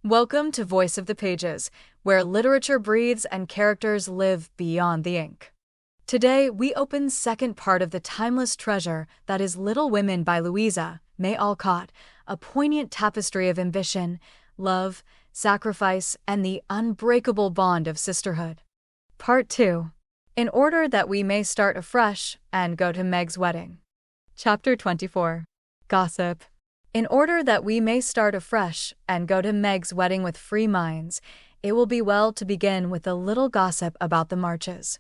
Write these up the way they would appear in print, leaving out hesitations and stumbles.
Welcome to Voice of the Pages, where literature breathes and characters live beyond the ink. Today, we open second part of the timeless treasure that is Little Women by Louisa May Alcott, a poignant tapestry of ambition, love, sacrifice, and the unbreakable bond of sisterhood. Part 2. In order that we may start afresh and go to Meg's wedding. Chapter 24. Gossip. In order that we may start afresh and go to Meg's wedding with free minds, it will be well to begin with a little gossip about the marches.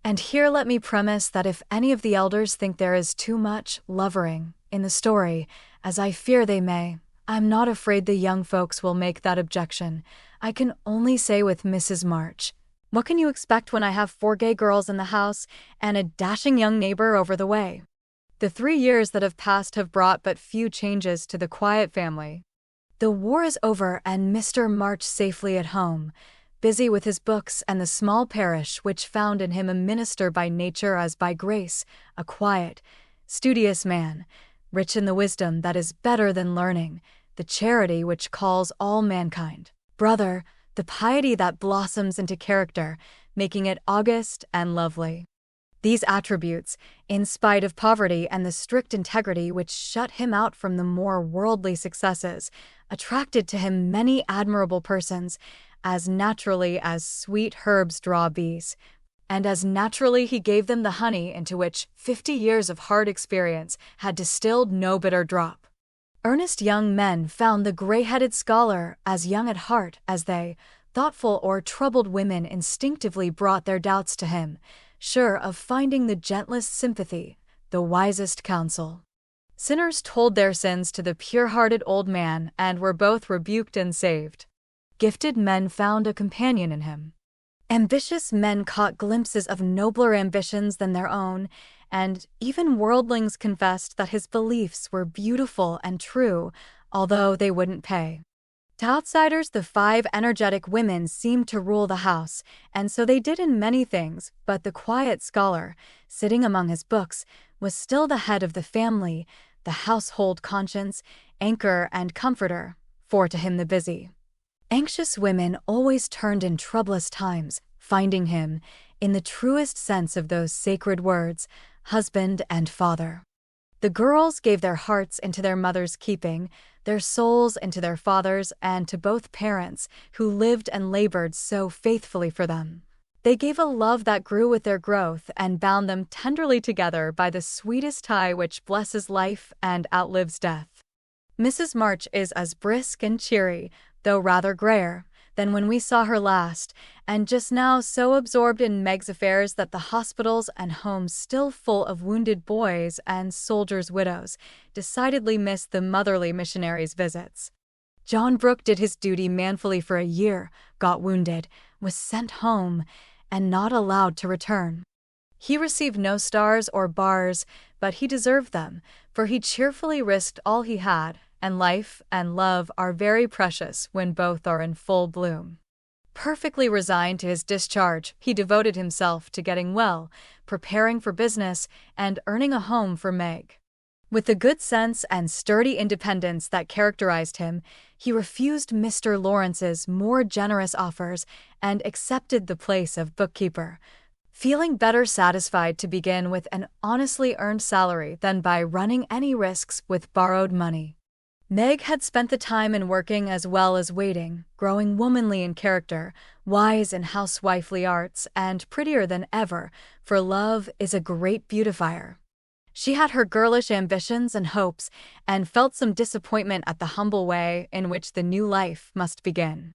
And here let me premise that if any of the elders think there is too much lovering in the story, as I fear they may, I'm not afraid the young folks will make that objection. I can only say with Mrs. March, what can you expect when I have 4 gay girls in the house and a dashing young neighbor over the way? The 3 years that have passed have brought but few changes to the quiet family. The war is over and Mr. March safely at home, busy with his books and the small parish which found in him a minister by nature as by grace, a quiet, studious man, rich in the wisdom that is better than learning, the charity which calls all mankind brother, the piety that blossoms into character, making it august and lovely. These attributes, in spite of poverty and the strict integrity which shut him out from the more worldly successes, attracted to him many admirable persons, as naturally as sweet herbs draw bees, and as naturally he gave them the honey into which 50 years of hard experience had distilled no bitter drop. Earnest young men found the gray-headed scholar as young at heart as they, thoughtful or troubled women instinctively brought their doubts to him, sure of finding the gentlest sympathy, the wisest counsel. Sinners told their sins to the pure-hearted old man and were both rebuked and saved. Gifted men found a companion in him. Ambitious men caught glimpses of nobler ambitions than their own, and even worldlings confessed that his beliefs were beautiful and true, although they wouldn't pay. To outsiders, the 5 energetic women seemed to rule the house, and so they did in many things, but the quiet scholar, sitting among his books, was still the head of the family, the household conscience, anchor and comforter, for to him the busy. Anxious women always turned in troublous times, finding him, in the truest sense of those sacred words, husband and father. The girls gave their hearts into their mother's keeping, their souls into their father's, and to both parents, who lived and labored so faithfully for them. They gave a love that grew with their growth and bound them tenderly together by the sweetest tie which blesses life and outlives death. Mrs. March is as brisk and cheery, though rather grayer, than when we saw her last, and just now so absorbed in Meg's affairs that the hospitals and homes still full of wounded boys and soldiers' widows decidedly missed the motherly missionaries' visits. John Brooke did his duty manfully for a year, got wounded, was sent home, and not allowed to return. He received no stars or bars, but he deserved them, for he cheerfully risked all he had, and life and love are very precious when both are in full bloom. Perfectly resigned to his discharge, he devoted himself to getting well, preparing for business, and earning a home for Meg. With the good sense and sturdy independence that characterized him, he refused Mr. Lawrence's more generous offers and accepted the place of bookkeeper, feeling better satisfied to begin with an honestly earned salary than by running any risks with borrowed money. Meg had spent the time in working as well as waiting, growing womanly in character, wise in housewifely arts, and prettier than ever, for love is a great beautifier. She had her girlish ambitions and hopes, and felt some disappointment at the humble way in which the new life must begin.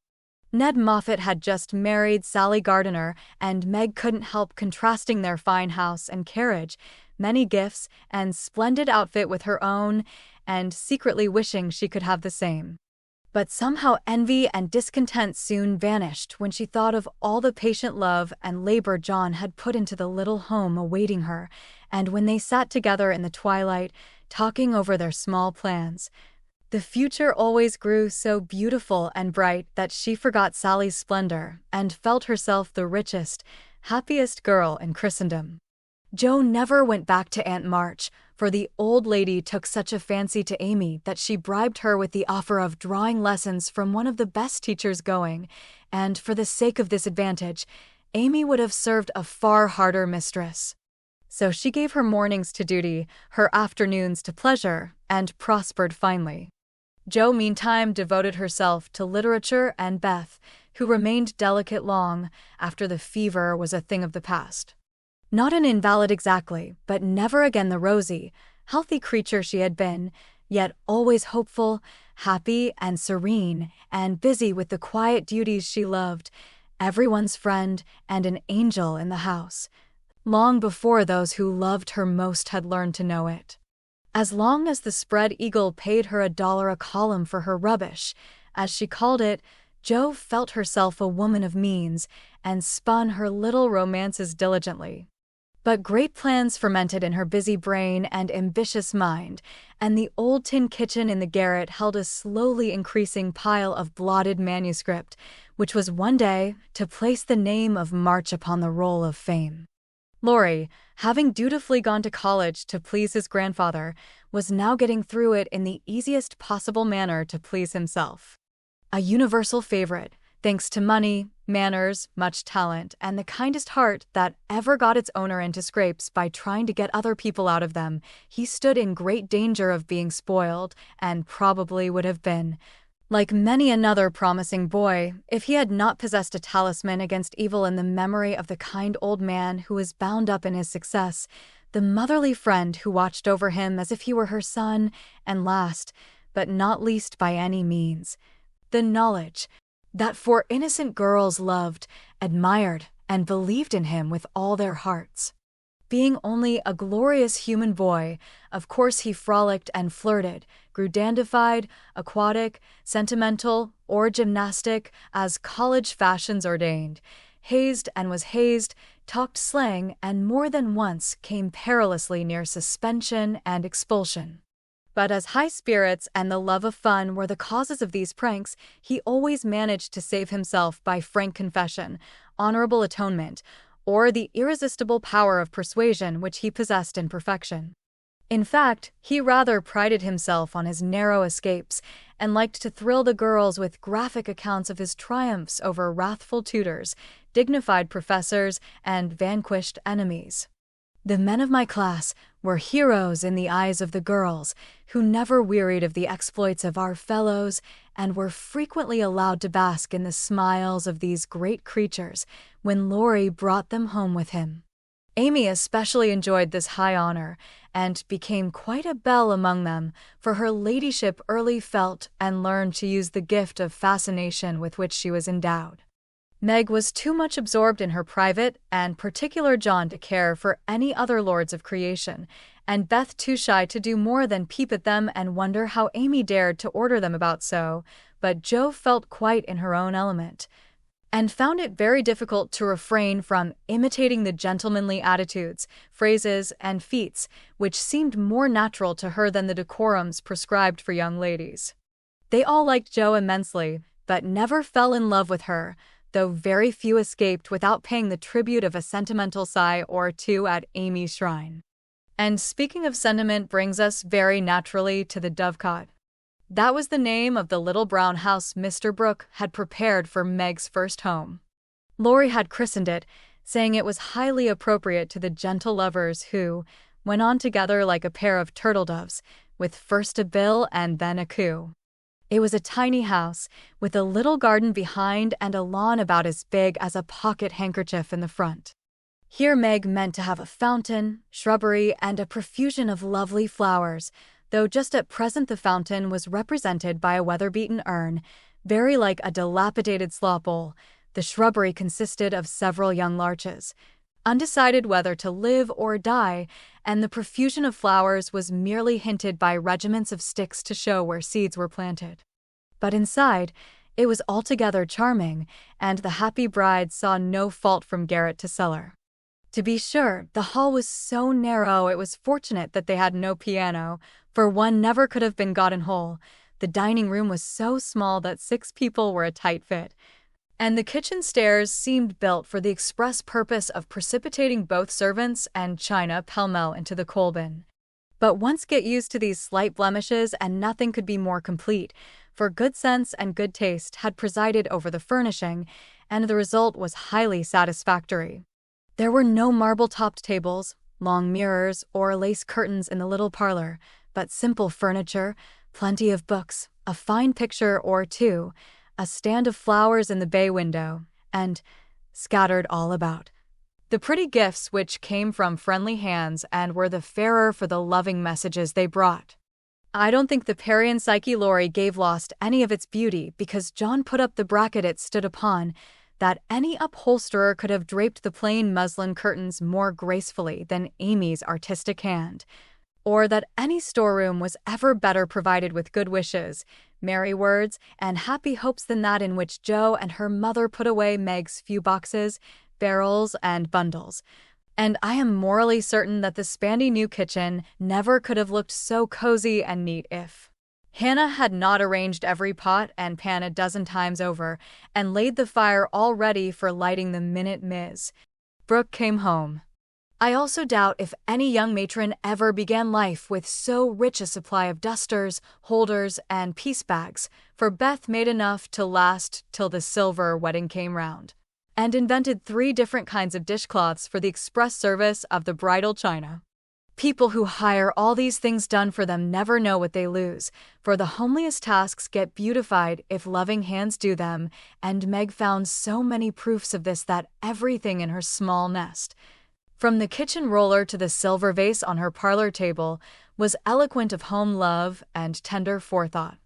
Ned Moffat had just married Sally Gardiner, and Meg couldn't help contrasting their fine house and carriage, many gifts, and splendid outfit with her own, and secretly wishing she could have the same. But somehow envy and discontent soon vanished when she thought of all the patient love and labor John had put into the little home awaiting her, and when they sat together in the twilight, talking over their small plans. The future always grew so beautiful and bright that she forgot Sally's splendor and felt herself the richest, happiest girl in Christendom. Jo never went back to Aunt March, for the old lady took such a fancy to Amy that she bribed her with the offer of drawing lessons from one of the best teachers going, and for the sake of this advantage, Amy would have served a far harder mistress. So she gave her mornings to duty, her afternoons to pleasure, and prospered finely. Jo meantime devoted herself to literature and Beth, who remained delicate long after the fever was a thing of the past. Not an invalid exactly, but never again the rosy, healthy creature she had been, yet always hopeful, happy and serene, and busy with the quiet duties she loved, everyone's friend and an angel in the house, long before those who loved her most had learned to know it. As long as the Spread Eagle paid her $1 a column for her rubbish, as she called it, Jo felt herself a woman of means and spun her little romances diligently. But great plans fermented in her busy brain and ambitious mind, and the old tin kitchen in the garret held a slowly increasing pile of blotted manuscript, which was one day to place the name of March upon the roll of fame. Laurie, having dutifully gone to college to please his grandfather, was now getting through it in the easiest possible manner to please himself. A universal favorite, thanks to money, manners, much talent, and the kindest heart that ever got its owner into scrapes by trying to get other people out of them, he stood in great danger of being spoiled, and probably would have been, like many another promising boy, if he had not possessed a talisman against evil in the memory of the kind old man who was bound up in his success, the motherly friend who watched over him as if he were her son, and last, but not least by any means, the knowledge that 4 innocent girls loved, admired, and believed in him with all their hearts. Being only a glorious human boy, of course he frolicked and flirted, grew dandified, aquatic, sentimental, or gymnastic, as college fashions ordained, hazed and was hazed, talked slang, and more than once came perilously near suspension and expulsion. But as high spirits and the love of fun were the causes of these pranks, he always managed to save himself by frank confession, honorable atonement, or the irresistible power of persuasion which he possessed in perfection. In fact, he rather prided himself on his narrow escapes, and liked to thrill the girls with graphic accounts of his triumphs over wrathful tutors, dignified professors, and vanquished enemies. The men of my class were heroes in the eyes of the girls, who never wearied of the exploits of our fellows, and were frequently allowed to bask in the smiles of these great creatures when Laurie brought them home with him. Amy especially enjoyed this high honor, and became quite a belle among them, for her ladyship early felt and learned to use the gift of fascination with which she was endowed. Meg was too much absorbed in her private and particular John to care for any other lords of creation, and Beth too shy to do more than peep at them and wonder how Amy dared to order them about so, but Jo felt quite in her own element, and found it very difficult to refrain from imitating the gentlemanly attitudes, phrases, and feats which seemed more natural to her than the decorums prescribed for young ladies. They all liked Jo immensely, but never fell in love with her, though very few escaped without paying the tribute of a sentimental sigh or two at Amy's shrine. And speaking of sentiment brings us very naturally to the Dovecot. That was the name of the little brown house Mr. Brooke had prepared for Meg's first home. Laurie had christened it, saying it was highly appropriate to the gentle lovers who went on together like a pair of turtle doves, with first a bill and then a coo. It was a tiny house, with a little garden behind and a lawn about as big as a pocket handkerchief in the front. Here Meg meant to have a fountain, shrubbery, and a profusion of lovely flowers, though just at present the fountain was represented by a weather-beaten urn, very like a dilapidated slop bowl. The shrubbery consisted of several young larches, undecided whether to live or die, and the profusion of flowers was merely hinted by regiments of sticks to show where seeds were planted. But inside, it was altogether charming, and the happy bride saw no fault from garret to cellar. To be sure, the hall was so narrow it was fortunate that they had no piano, for one never could have been gotten whole. The dining room was so small that 6 people were a tight fit, and the kitchen stairs seemed built for the express purpose of precipitating both servants and china pell-mell into the coal bin. But once get used to these slight blemishes and nothing could be more complete, for good sense and good taste had presided over the furnishing, and the result was highly satisfactory. There were no marble-topped tables, long mirrors, or lace curtains in the little parlor, but simple furniture, plenty of books, a fine picture or two, a stand of flowers in the bay window, and, scattered all about, the pretty gifts which came from friendly hands and were the fairer for the loving messages they brought. I don't think the Parian Psyche Lorry gave lost any of its beauty because John put up the bracket it stood upon, that any upholsterer could have draped the plain muslin curtains more gracefully than Amy's artistic hand, or that any storeroom was ever better provided with good wishes, merry words, and happy hopes than that in which Jo and her mother put away Meg's few boxes, barrels, and bundles. And I am morally certain that the spandy new kitchen never could have looked so cozy and neat if Hannah had not arranged every pot and pan a dozen times over and laid the fire all ready for lighting the minute Ms. Brooke came home. I also doubt if any young matron ever began life with so rich a supply of dusters, holders, and piece bags, for Beth made enough to last till the silver wedding came round, and invented 3 different kinds of dishcloths for the express service of the bridal china. People who hire all these things done for them never know what they lose, for the homeliest tasks get beautified if loving hands do them, and Meg found so many proofs of this that everything in her small nest, from the kitchen roller to the silver vase on her parlor table, was eloquent of home love and tender forethought.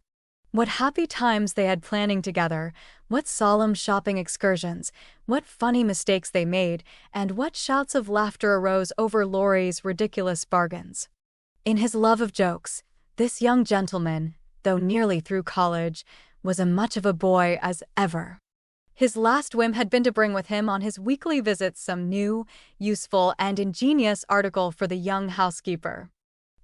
What happy times they had planning together, what solemn shopping excursions, what funny mistakes they made, and what shouts of laughter arose over Laurie's ridiculous bargains. In his love of jokes, this young gentleman, though nearly through college, was as much of a boy as ever. His last whim had been to bring with him on his weekly visits some new, useful, and ingenious article for the young housekeeper.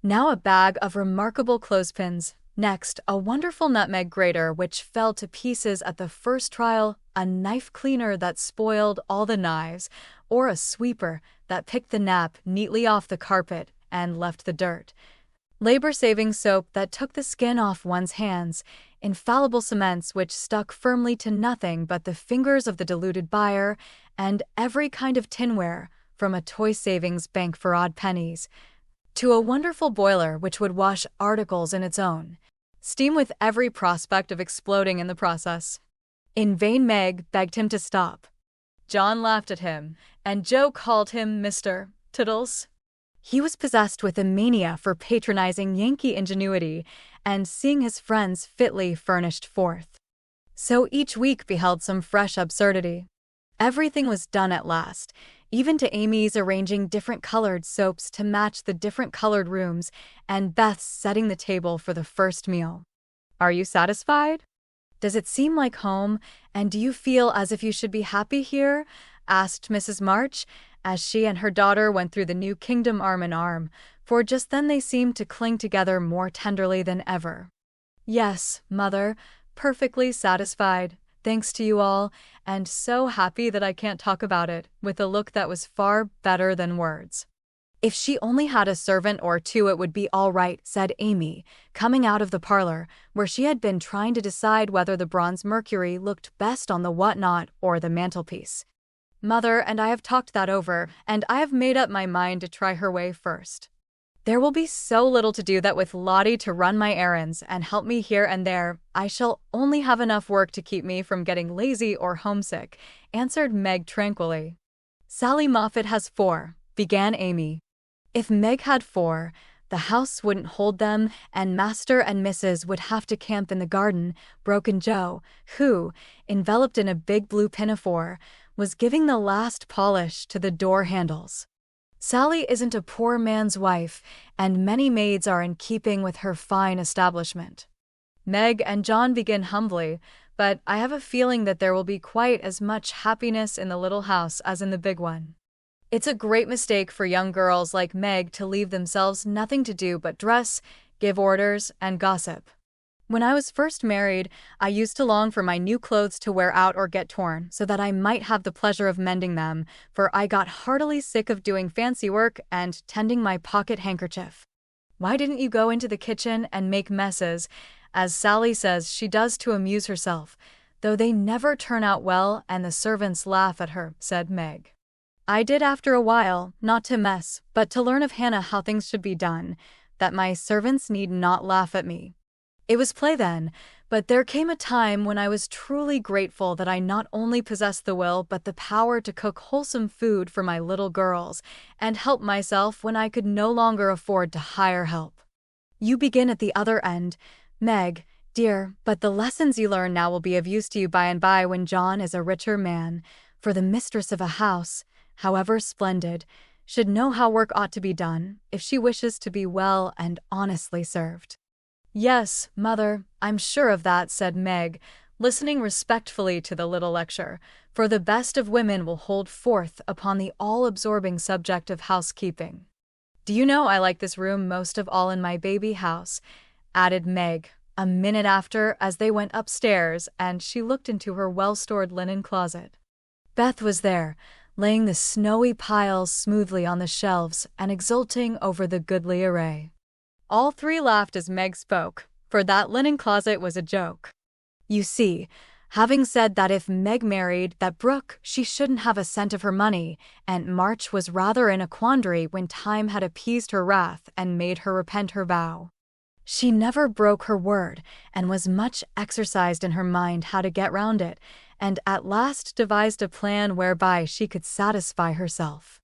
Now a bag of remarkable clothespins, next a wonderful nutmeg grater which fell to pieces at the first trial, a knife cleaner that spoiled all the knives, or a sweeper that picked the nap neatly off the carpet and left the dirt, labor-saving soap that took the skin off one's hands, infallible cements which stuck firmly to nothing but the fingers of the deluded buyer, and every kind of tinware, from a toy savings bank for odd pennies, to a wonderful boiler which would wash articles in its own steam with every prospect of exploding in the process. In vain Meg begged him to stop. John laughed at him, and Jo called him Mr. Tittles. He was possessed with a mania for patronizing Yankee ingenuity and seeing his friends fitly furnished forth. So each week beheld some fresh absurdity. Everything was done at last, even to Amy's arranging different colored soaps to match the different colored rooms, and Beth's setting the table for the first meal. Are you satisfied? Does it seem like home, and do you feel as if you should be happy here? Asked Mrs. March, as she and her daughter went through the new kingdom arm in arm, for just then they seemed to cling together more tenderly than ever. Yes, Mother, perfectly satisfied, thanks to you all, and so happy that I can't talk about it, with a look that was far better than words. If she only had a servant or 2 it would be all right, said Amy, coming out of the parlor, where she had been trying to decide whether the bronze Mercury looked best on the whatnot or the mantelpiece. Mother and I have talked that over, and I have made up my mind to try her way first. There will be so little to do that with Lottie to run my errands and help me here and there, I shall only have enough work to keep me from getting lazy or homesick, answered Meg tranquilly. Sally Moffat has 4, began Amy. If Meg had 4, the house wouldn't hold them, and Master and Mrs. would have to camp in the garden, broke in Jo, who, enveloped in a big blue pinafore, was giving the last polish to the door handles. Sally isn't a poor man's wife, and many maids are in keeping with her fine establishment. Meg and John begin humbly, but I have a feeling that there will be quite as much happiness in the little house as in the big one. It's a great mistake for young girls like Meg to leave themselves nothing to do but dress, give orders, and gossip. When I was first married, I used to long for my new clothes to wear out or get torn so that I might have the pleasure of mending them, for I got heartily sick of doing fancy work and tending my pocket handkerchief. Why didn't you go into the kitchen and make messes, as Sally says she does to amuse herself, though they never turn out well and the servants laugh at her, said Meg. I did after a while, not to mess, but to learn of Hannah how things should be done, that my servants need not laugh at me. It was play then, but there came a time when I was truly grateful that I not only possessed the will but the power to cook wholesome food for my little girls and help myself when I could no longer afford to hire help. You begin at the other end, Meg, dear, but the lessons you learn now will be of use to you by and by when John is a richer man, for the mistress of a house, however splendid, should know how work ought to be done if she wishes to be well and honestly served. Yes, mother, I'm sure of that, said Meg, listening respectfully to the little lecture, for the best of women will hold forth upon the all-absorbing subject of housekeeping. Do you know I like this room most of all in my baby house, added Meg, a minute after as they went upstairs and she looked into her well-stored linen closet. Beth was there, laying the snowy piles smoothly on the shelves and exulting over the goodly array. All three laughed as Meg spoke, for that linen closet was a joke. You see, having said that if Meg married that Brooke, she shouldn't have a cent of her money, Aunt March was rather in a quandary when time had appeased her wrath and made her repent her vow. She never broke her word, and was much exercised in her mind how to get round it, and at last devised a plan whereby she could satisfy herself.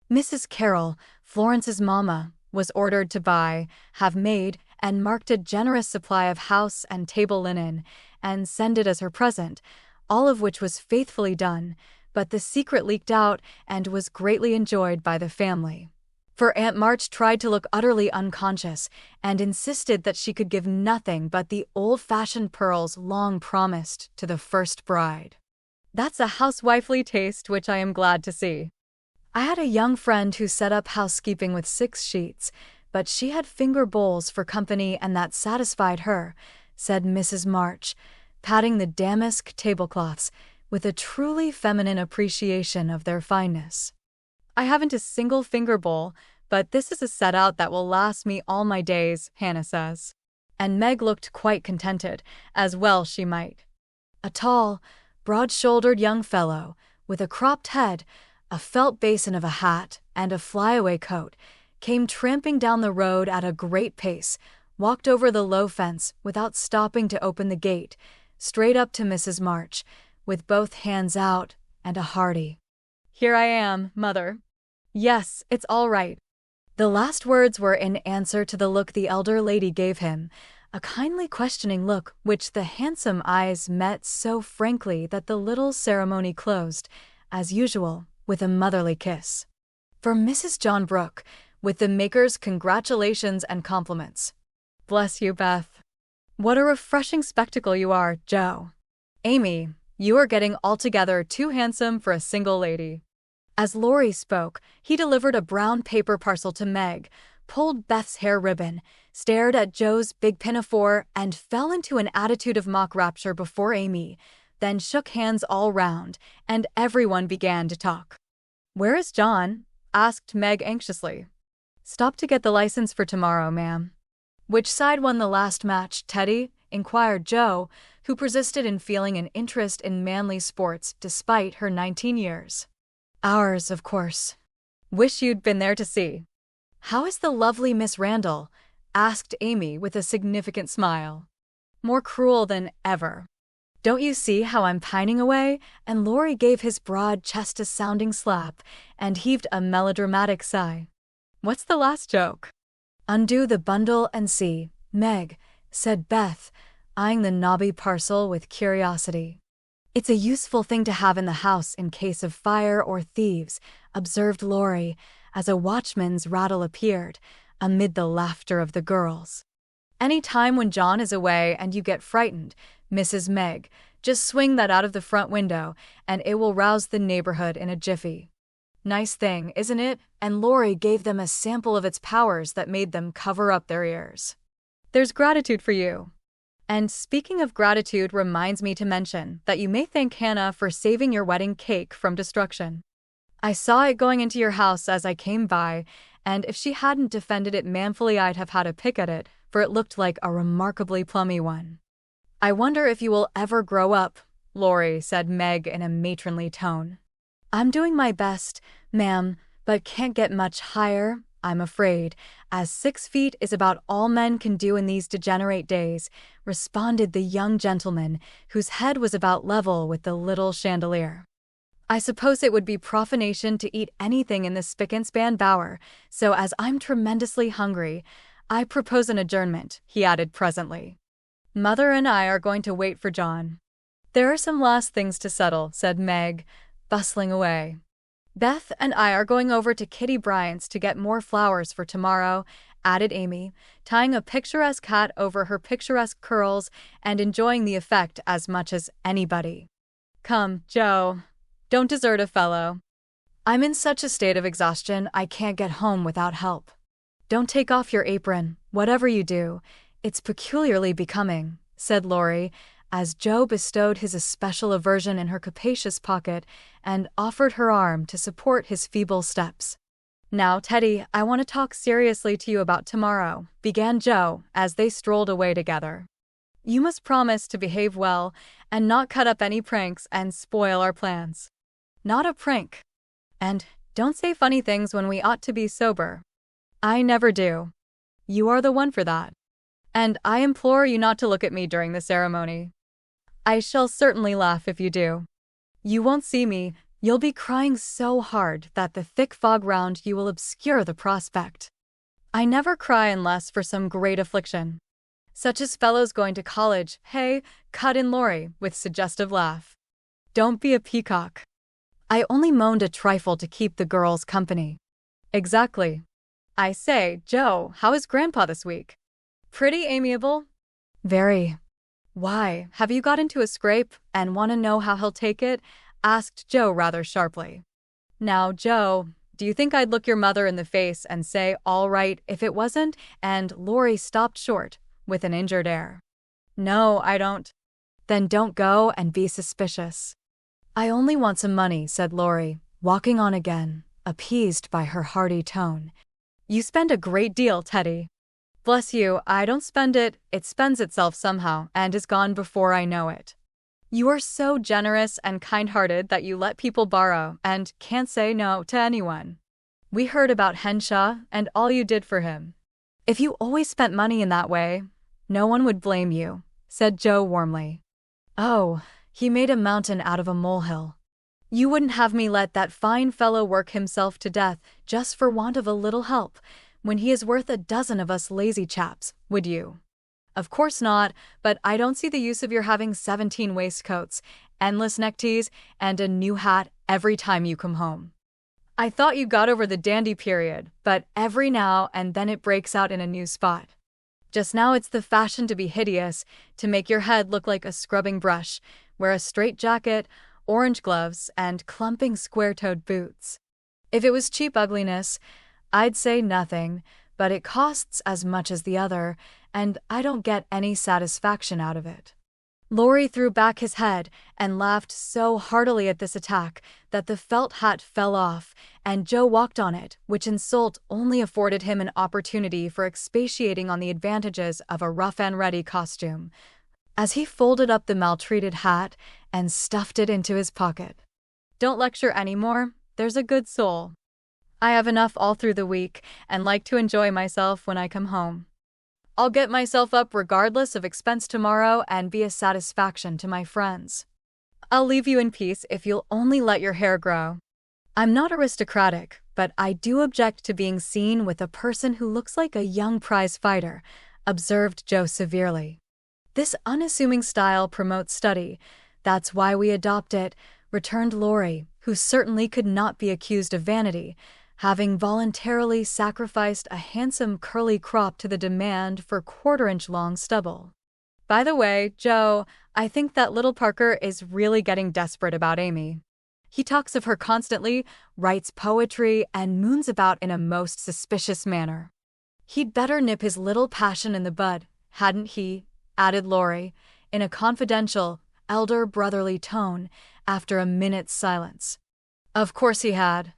Mrs. Carroll, Florence's mamma, was ordered to buy, have made, and marked a generous supply of house and table linen, and send it as her present, all of which was faithfully done, but the secret leaked out and was greatly enjoyed by the family. For Aunt March tried to look utterly unconscious, and insisted that she could give nothing but the old-fashioned pearls long promised to the first bride. That's a housewifely taste which I am glad to see. I had a young friend who set up housekeeping with 6 sheets, but she had finger bowls for company and that satisfied her, said Mrs. March, patting the damask tablecloths with a truly feminine appreciation of their fineness. I haven't a single finger bowl, but this is a set-out that will last me all my days, Hannah says. And Meg looked quite contented, as well she might. A tall, broad-shouldered young fellow, with a cropped head, a felt basin of a hat, and a flyaway coat, came tramping down the road at a great pace, walked over the low fence without stopping to open the gate, straight up to Mrs. March, with both hands out and a hearty, "Here I am, mother. Yes, it's all right." The last words were in answer to the look the elder lady gave him, a kindly questioning look which the handsome eyes met so frankly that the little ceremony closed, as usual, with a motherly kiss. For Mrs. John Brooke, with the maker's congratulations and compliments. "Bless you, Beth. What a refreshing spectacle you are, Joe. Amy, you are getting altogether too handsome for a single lady." As Laurie spoke, he delivered a brown paper parcel to Meg, pulled Beth's hair ribbon, stared at Joe's big pinafore, and fell into an attitude of mock rapture before Amy, then shook hands all round, and everyone began to talk. "Where is John?" asked Meg anxiously. "Stop to get the license for tomorrow, ma'am." "Which side won the last match, Teddy?" inquired Joe, who persisted in feeling an interest in manly sports despite her 19 years. "Ours, of course. Wish you'd been there to see." "How is the lovely Miss Randall?" asked Amy with a significant smile. "More cruel than ever. Don't you see how I'm pining away?" And Laurie gave his broad chest a sounding slap and heaved a melodramatic sigh. "What's the last joke?" "Undo the bundle and see, Meg," said Beth, eyeing the knobby parcel with curiosity. "It's a useful thing to have in the house in case of fire or thieves," observed Laurie, as a watchman's rattle appeared, amid the laughter of the girls. "Any time when John is away and you get frightened, Mrs. Meg, just swing that out of the front window, and it will rouse the neighborhood in a jiffy. Nice thing, isn't it?" And Laurie gave them a sample of its powers that made them cover up their ears. "There's gratitude for you. And speaking of gratitude reminds me to mention that you may thank Hannah for saving your wedding cake from destruction. I saw it going into your house as I came by, and if she hadn't defended it manfully I'd have had a pick at it, for it looked like a remarkably plummy one. "I wonder if you will ever grow up," Laurie said Meg in a matronly tone. "I'm doing my best, ma'am, but can't get much higher, I'm afraid, as 6 feet is about all men can do in these degenerate days," responded the young gentleman, whose head was about level with the little chandelier. "I suppose it would be profanation to eat anything in this spick-and-span bower, so as I'm tremendously hungry, I propose an adjournment," he added presently. "Mother and I are going to wait for John." "There are some last things to settle," said Meg, bustling away. "Beth and I are going over to Kitty Bryant's to get more flowers for tomorrow," added Amy, tying a picturesque hat over her picturesque curls and enjoying the effect as much as anybody. "Come, Joe. Don't desert a fellow. I'm in such a state of exhaustion I can't get home without help. Don't take off your apron, whatever you do. It's peculiarly becoming," said Laurie, as Joe bestowed his especial aversion in her capacious pocket and offered her arm to support his feeble steps. "Now, Teddy, I want to talk seriously to you about tomorrow," began Joe as they strolled away together. "You must promise to behave well and not cut up any pranks and spoil our plans." "Not a prank. And don't say funny things when we ought to be sober." "I never do. You are the one for that. And I implore you not to look at me during the ceremony." "I shall certainly laugh if you do." "You won't see me. You'll be crying so hard that the thick fog round you will obscure the prospect." "I never cry unless for some great affliction." "Such as fellows going to college, hey?" cut in Laurie, with suggestive laugh. "Don't be a peacock." "I only moaned a trifle to keep the girls company." "Exactly. I say, Joe, how is Grandpa this week?" "Pretty amiable." "Very." "Why, have you got into a scrape, and want to know how he'll take it?" asked Joe rather sharply. "Now, Joe, do you think I'd look your mother in the face and say, 'all right,' if it wasn't?" And Laurie stopped short, with an injured air. "No, I don't." "Then don't go and be suspicious." "I only want some money," said Laurie, walking on again, appeased by her hearty tone. "You spend a great deal, Teddy." "Bless you, I don't spend it, it spends itself somehow and is gone before I know it." "You are so generous and kind-hearted that you let people borrow and can't say no to anyone. We heard about Henshaw and all you did for him." "If you always spent money in that way, no one would blame you," said Joe warmly. "Oh, he made a mountain out of a molehill. You wouldn't have me let that fine fellow work himself to death just for want of a little help, when he is worth a dozen of us lazy chaps, would you?" "Of course not, but I don't see the use of your having 17 waistcoats, endless neckties, and a new hat every time you come home. I thought you got over the dandy period, but every now and then it breaks out in a new spot. Just now it's the fashion to be hideous, to make your head look like a scrubbing brush, wear a straight jacket, orange gloves, and clumping square-toed boots. If it was cheap ugliness, I'd say nothing, but it costs as much as the other, and I don't get any satisfaction out of it." Laurie threw back his head and laughed so heartily at this attack that the felt hat fell off, and Joe walked on it, which insult only afforded him an opportunity for expatiating on the advantages of a rough-and-ready costume, as he folded up the maltreated hat and stuffed it into his pocket. "Don't lecture any more, there's a good soul. I have enough all through the week and like to enjoy myself when I come home. I'll get myself up regardless of expense tomorrow and be a satisfaction to my friends. I'll leave you in peace if you'll only let your hair grow." "I'm not aristocratic, but I do object to being seen with a person who looks like a young prize fighter," observed Joe severely. "This unassuming style promotes study. That's why we adopt it," returned Laurie, who certainly could not be accused of vanity, having voluntarily sacrificed a handsome curly crop to the demand for quarter-inch-long stubble. "By the way, Joe, I think that little Parker is really getting desperate about Amy. He talks of her constantly, writes poetry, and moons about in a most suspicious manner. He'd better nip his little passion in the bud, hadn't he?" added Laurie, in a confidential, elder brotherly tone, after a minute's silence. "Of course he had.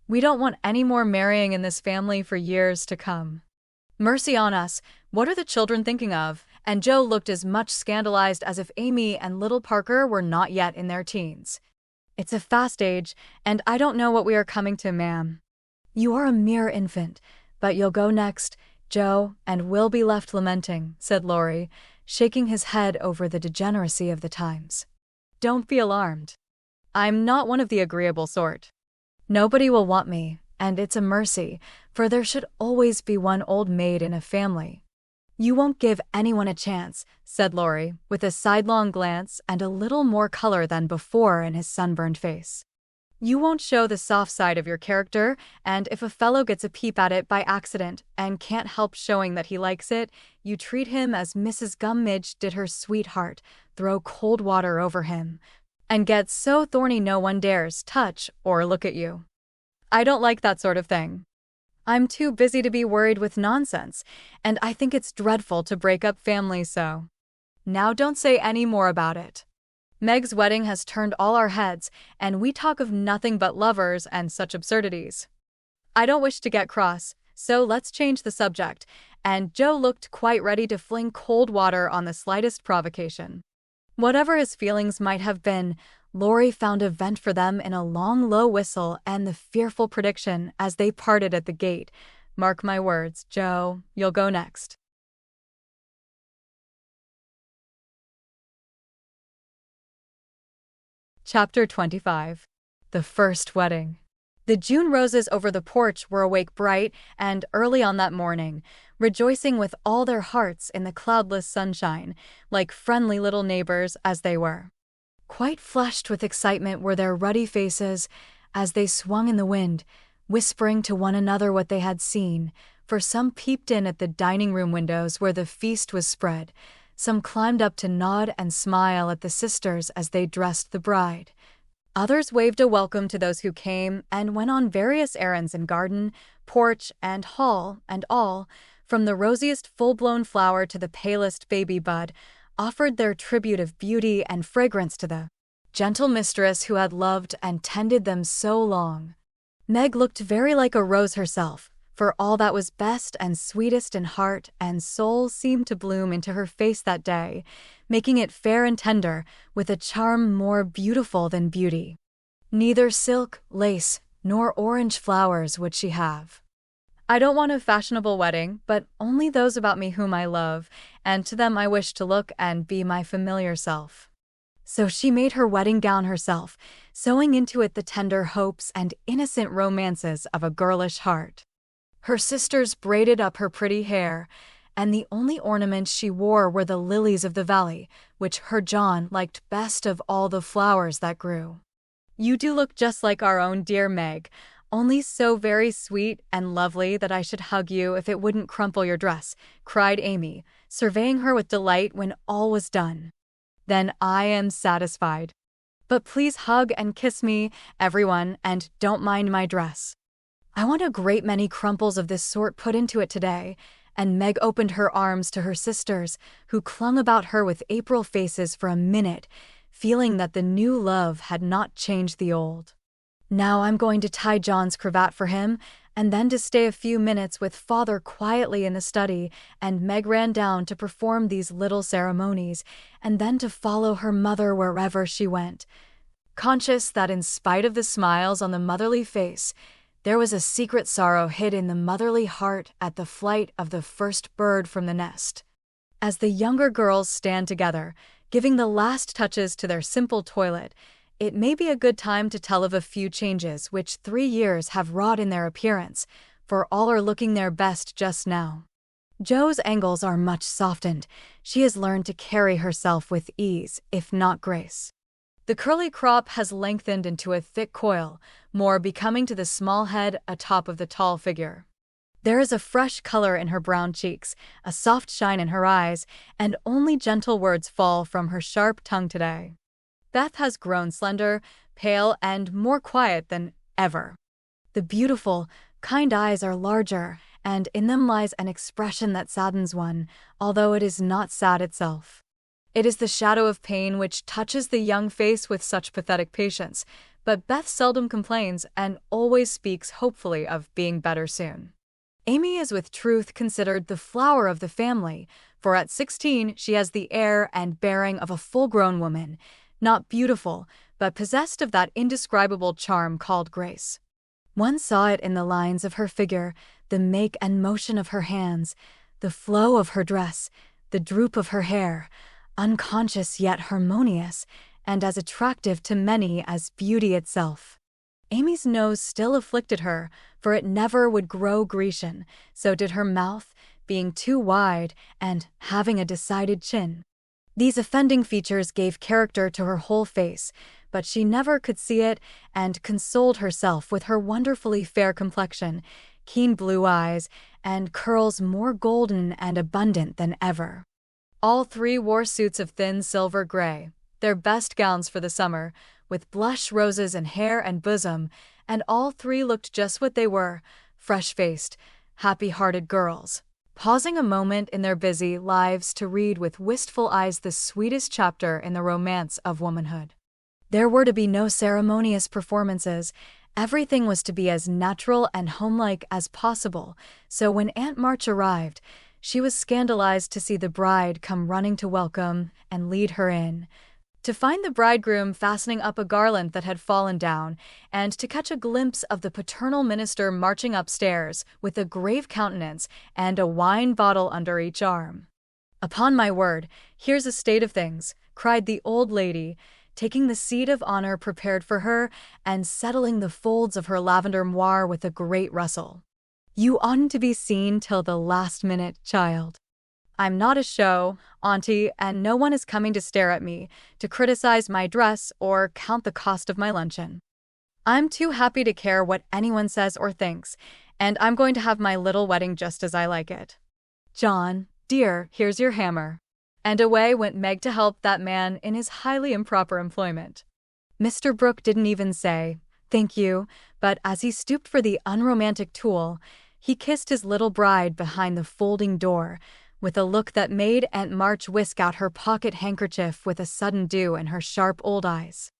We don't want any more marrying in this family for years to come. Mercy on us, what are the children thinking of? And Joe looked as much scandalized as if Amy and little Parker were not yet in their teens. It's a fast age, and I don't know what we are coming to, ma'am. You are a mere infant, but you'll go next, Joe, and we'll be left lamenting, said Laurie, shaking his head over the degeneracy of the times. Don't be alarmed. I'm not one of the agreeable sort. Nobody will want me, and it's a mercy, for there should always be one old maid in a family. You won't give anyone a chance, said Laurie, with a sidelong glance and a little more color than before in his sunburned face. You won't show the soft side of your character, and if a fellow gets a peep at it by accident and can't help showing that he likes it, you treat him as Mrs. Gummidge did her sweetheart, throw cold water over him, and get so thorny no one dares touch or look at you. I don't like that sort of thing. I'm too busy to be worried with nonsense, and I think it's dreadful to break up families so. Now don't say any more about it. Meg's wedding has turned all our heads, and we talk of nothing but lovers and such absurdities. I don't wish to get cross, so let's change the subject, and Joe looked quite ready to fling cold water on the slightest provocation. Whatever his feelings might have been, Laurie found a vent for them in a long, low whistle and the fearful prediction as they parted at the gate, "Mark my words, Joe, you'll go next." Chapter 25. The First Wedding. The June roses over the porch were awake bright and early on that morning, rejoicing with all their hearts in the cloudless sunshine, like friendly little neighbors as they were. Quite flushed with excitement were their ruddy faces as they swung in the wind, whispering to one another what they had seen, for some peeped in at the dining-room windows where the feast was spread, some climbed up to nod and smile at the sisters as they dressed the bride. Others waved a welcome to those who came and went on various errands in garden, porch, and hall, and all, from the rosiest full-blown flower to the palest baby bud, offered their tribute of beauty and fragrance to the gentle mistress who had loved and tended them so long. Meg looked very like a rose herself, for all that was best and sweetest in heart and soul seemed to bloom into her face that day, making it fair and tender, with a charm more beautiful than beauty. Neither silk, lace, nor orange flowers would she have. I don't want a fashionable wedding, but only those about me whom I love, and to them I wish to look and be my familiar self. So she made her wedding gown herself, sewing into it the tender hopes and innocent romances of a girlish heart. Her sisters braided up her pretty hair, and the only ornaments she wore were the lilies of the valley, which her John liked best of all the flowers that grew. You do look just like our own dear Meg, only so very sweet and lovely that I should hug you if it wouldn't crumple your dress, cried Amy, surveying her with delight when all was done. Then I am satisfied. But please hug and kiss me, everyone, and don't mind my dress. I want a great many crumples of this sort put into it today, and Meg opened her arms to her sisters, who clung about her with April faces for a minute, feeling that the new love had not changed the old. Now I'm going to tie John's cravat for him, and then to stay a few minutes with Father quietly in the study, and Meg ran down to perform these little ceremonies, and then to follow her mother wherever she went, conscious that in spite of the smiles on the motherly face, there was a secret sorrow hid in the motherly heart at the flight of the first bird from the nest. As the younger girls stand together, giving the last touches to their simple toilet, it may be a good time to tell of a few changes which 3 years have wrought in their appearance, for all are looking their best just now. Jo's angles are much softened. She has learned to carry herself with ease, if not grace. The curly crop has lengthened into a thick coil, more becoming to the small head atop of the tall figure. There is a fresh color in her brown cheeks, a soft shine in her eyes, and only gentle words fall from her sharp tongue today. Beth has grown slender, pale, and more quiet than ever. The beautiful, kind eyes are larger, and in them lies an expression that saddens one, although it is not sad itself. It is the shadow of pain which touches the young face with such pathetic patience, but Beth seldom complains and always speaks hopefully of being better soon. Amy is with truth considered the flower of the family, for at 16 she has the air and bearing of a full-grown woman, not beautiful, but possessed of that indescribable charm called grace. One saw it in the lines of her figure, the make and motion of her hands, the flow of her dress, the droop of her hair, unconscious yet harmonious, and as attractive to many as beauty itself. Amy's nose still afflicted her, for it never would grow Grecian, so did her mouth, being too wide and having a decided chin. These offending features gave character to her whole face, but she never could see it and consoled herself with her wonderfully fair complexion, keen blue eyes, and curls more golden and abundant than ever. All three wore suits of thin silver gray, their best gowns for the summer, with blush roses in hair and bosom, and all three looked just what they were, fresh-faced, happy-hearted girls, pausing a moment in their busy lives to read with wistful eyes the sweetest chapter in the romance of womanhood. There were to be no ceremonious performances. Everything was to be as natural and homelike as possible, so when Aunt March arrived, she was scandalized to see the bride come running to welcome and lead her in, to find the bridegroom fastening up a garland that had fallen down, and to catch a glimpse of the paternal minister marching upstairs with a grave countenance and a wine bottle under each arm. "Upon my word, here's a state of things," cried the old lady, taking the seat of honor prepared for her and settling the folds of her lavender moire with a great rustle. "You oughtn't to be seen till the last minute, child. I'm not a show, auntie, and no one is coming to stare at me, to criticize my dress or count the cost of my luncheon. I'm too happy to care what anyone says or thinks, and I'm going to have my little wedding just as I like it. John, dear, here's your hammer." And away went Meg to help that man in his highly improper employment. Mr. Brooke didn't even say, "Thank you," but as he stooped for the unromantic tool, he kissed his little bride behind the folding door, with a look that made Aunt March whisk out her pocket handkerchief with a sudden dew in her sharp old eyes.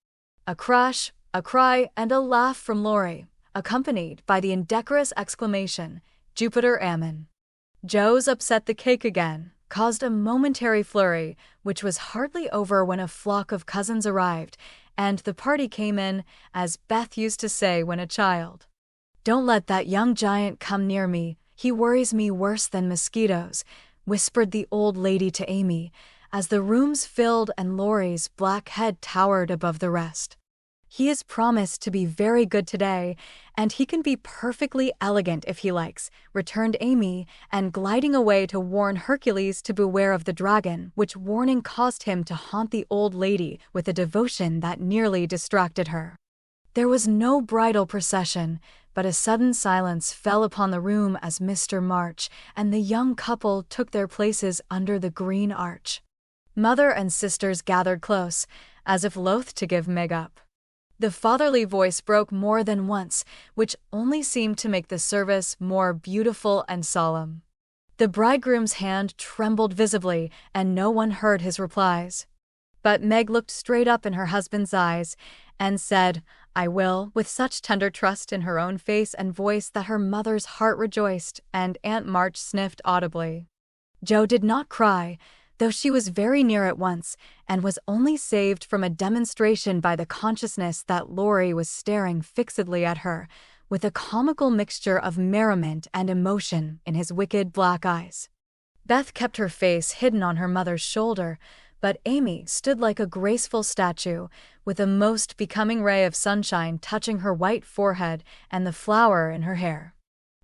A crash, a cry, and a laugh from Laurie, accompanied by the indecorous exclamation, "Jupiter Ammon." Joe's upset the cake again, caused a momentary flurry, which was hardly over when a flock of cousins arrived, and the party came in, as Beth used to say when a child. "Don't let that young giant come near me, he worries me worse than mosquitoes," whispered the old lady to Amy, as the rooms filled and Laurie's black head towered above the rest. "He has promised to be very good today, and he can be perfectly elegant if he likes," returned Amy, and gliding away to warn Hercules to beware of the dragon, which warning caused him to haunt the old lady with a devotion that nearly distracted her. There was no bridal procession, but a sudden silence fell upon the room as Mr. March and the young couple took their places under the green arch. Mother and sisters gathered close, as if loath to give Meg up. The fatherly voice broke more than once, which only seemed to make the service more beautiful and solemn. The bridegroom's hand trembled visibly, and no one heard his replies. But Meg looked straight up in her husband's eyes, and said, "I will," with such tender trust in her own face and voice that her mother's heart rejoiced, and Aunt March sniffed audibly. Joe did not cry, though she was very near at once, and was only saved from a demonstration by the consciousness that Laurie was staring fixedly at her, with a comical mixture of merriment and emotion in his wicked black eyes. Beth kept her face hidden on her mother's shoulder, but Amy stood like a graceful statue, with a most becoming ray of sunshine touching her white forehead and the flower in her hair.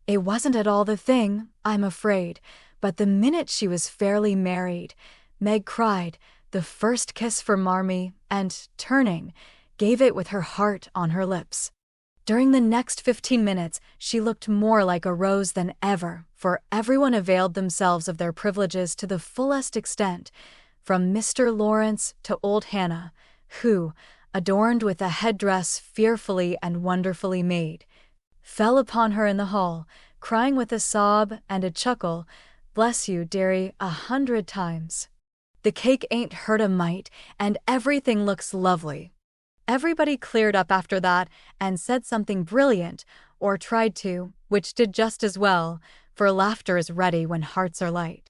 It wasn't at all the thing, I'm afraid, but the minute she was fairly married, Meg cried, the first kiss for Marmee, and, turning, gave it with her heart on her lips. During the next 15 minutes, she looked more like a rose than ever, for everyone availed themselves of their privileges to the fullest extent, from Mr. Laurence to old Hannah, who, adorned with a headdress fearfully and wonderfully made, fell upon her in the hall, crying with a sob and a chuckle, "Bless you, dearie, 100 times. The cake ain't hurt a mite, and everything looks lovely." Everybody cleared up after that and said something brilliant, or tried to, which did just as well, for laughter is ready when hearts are light.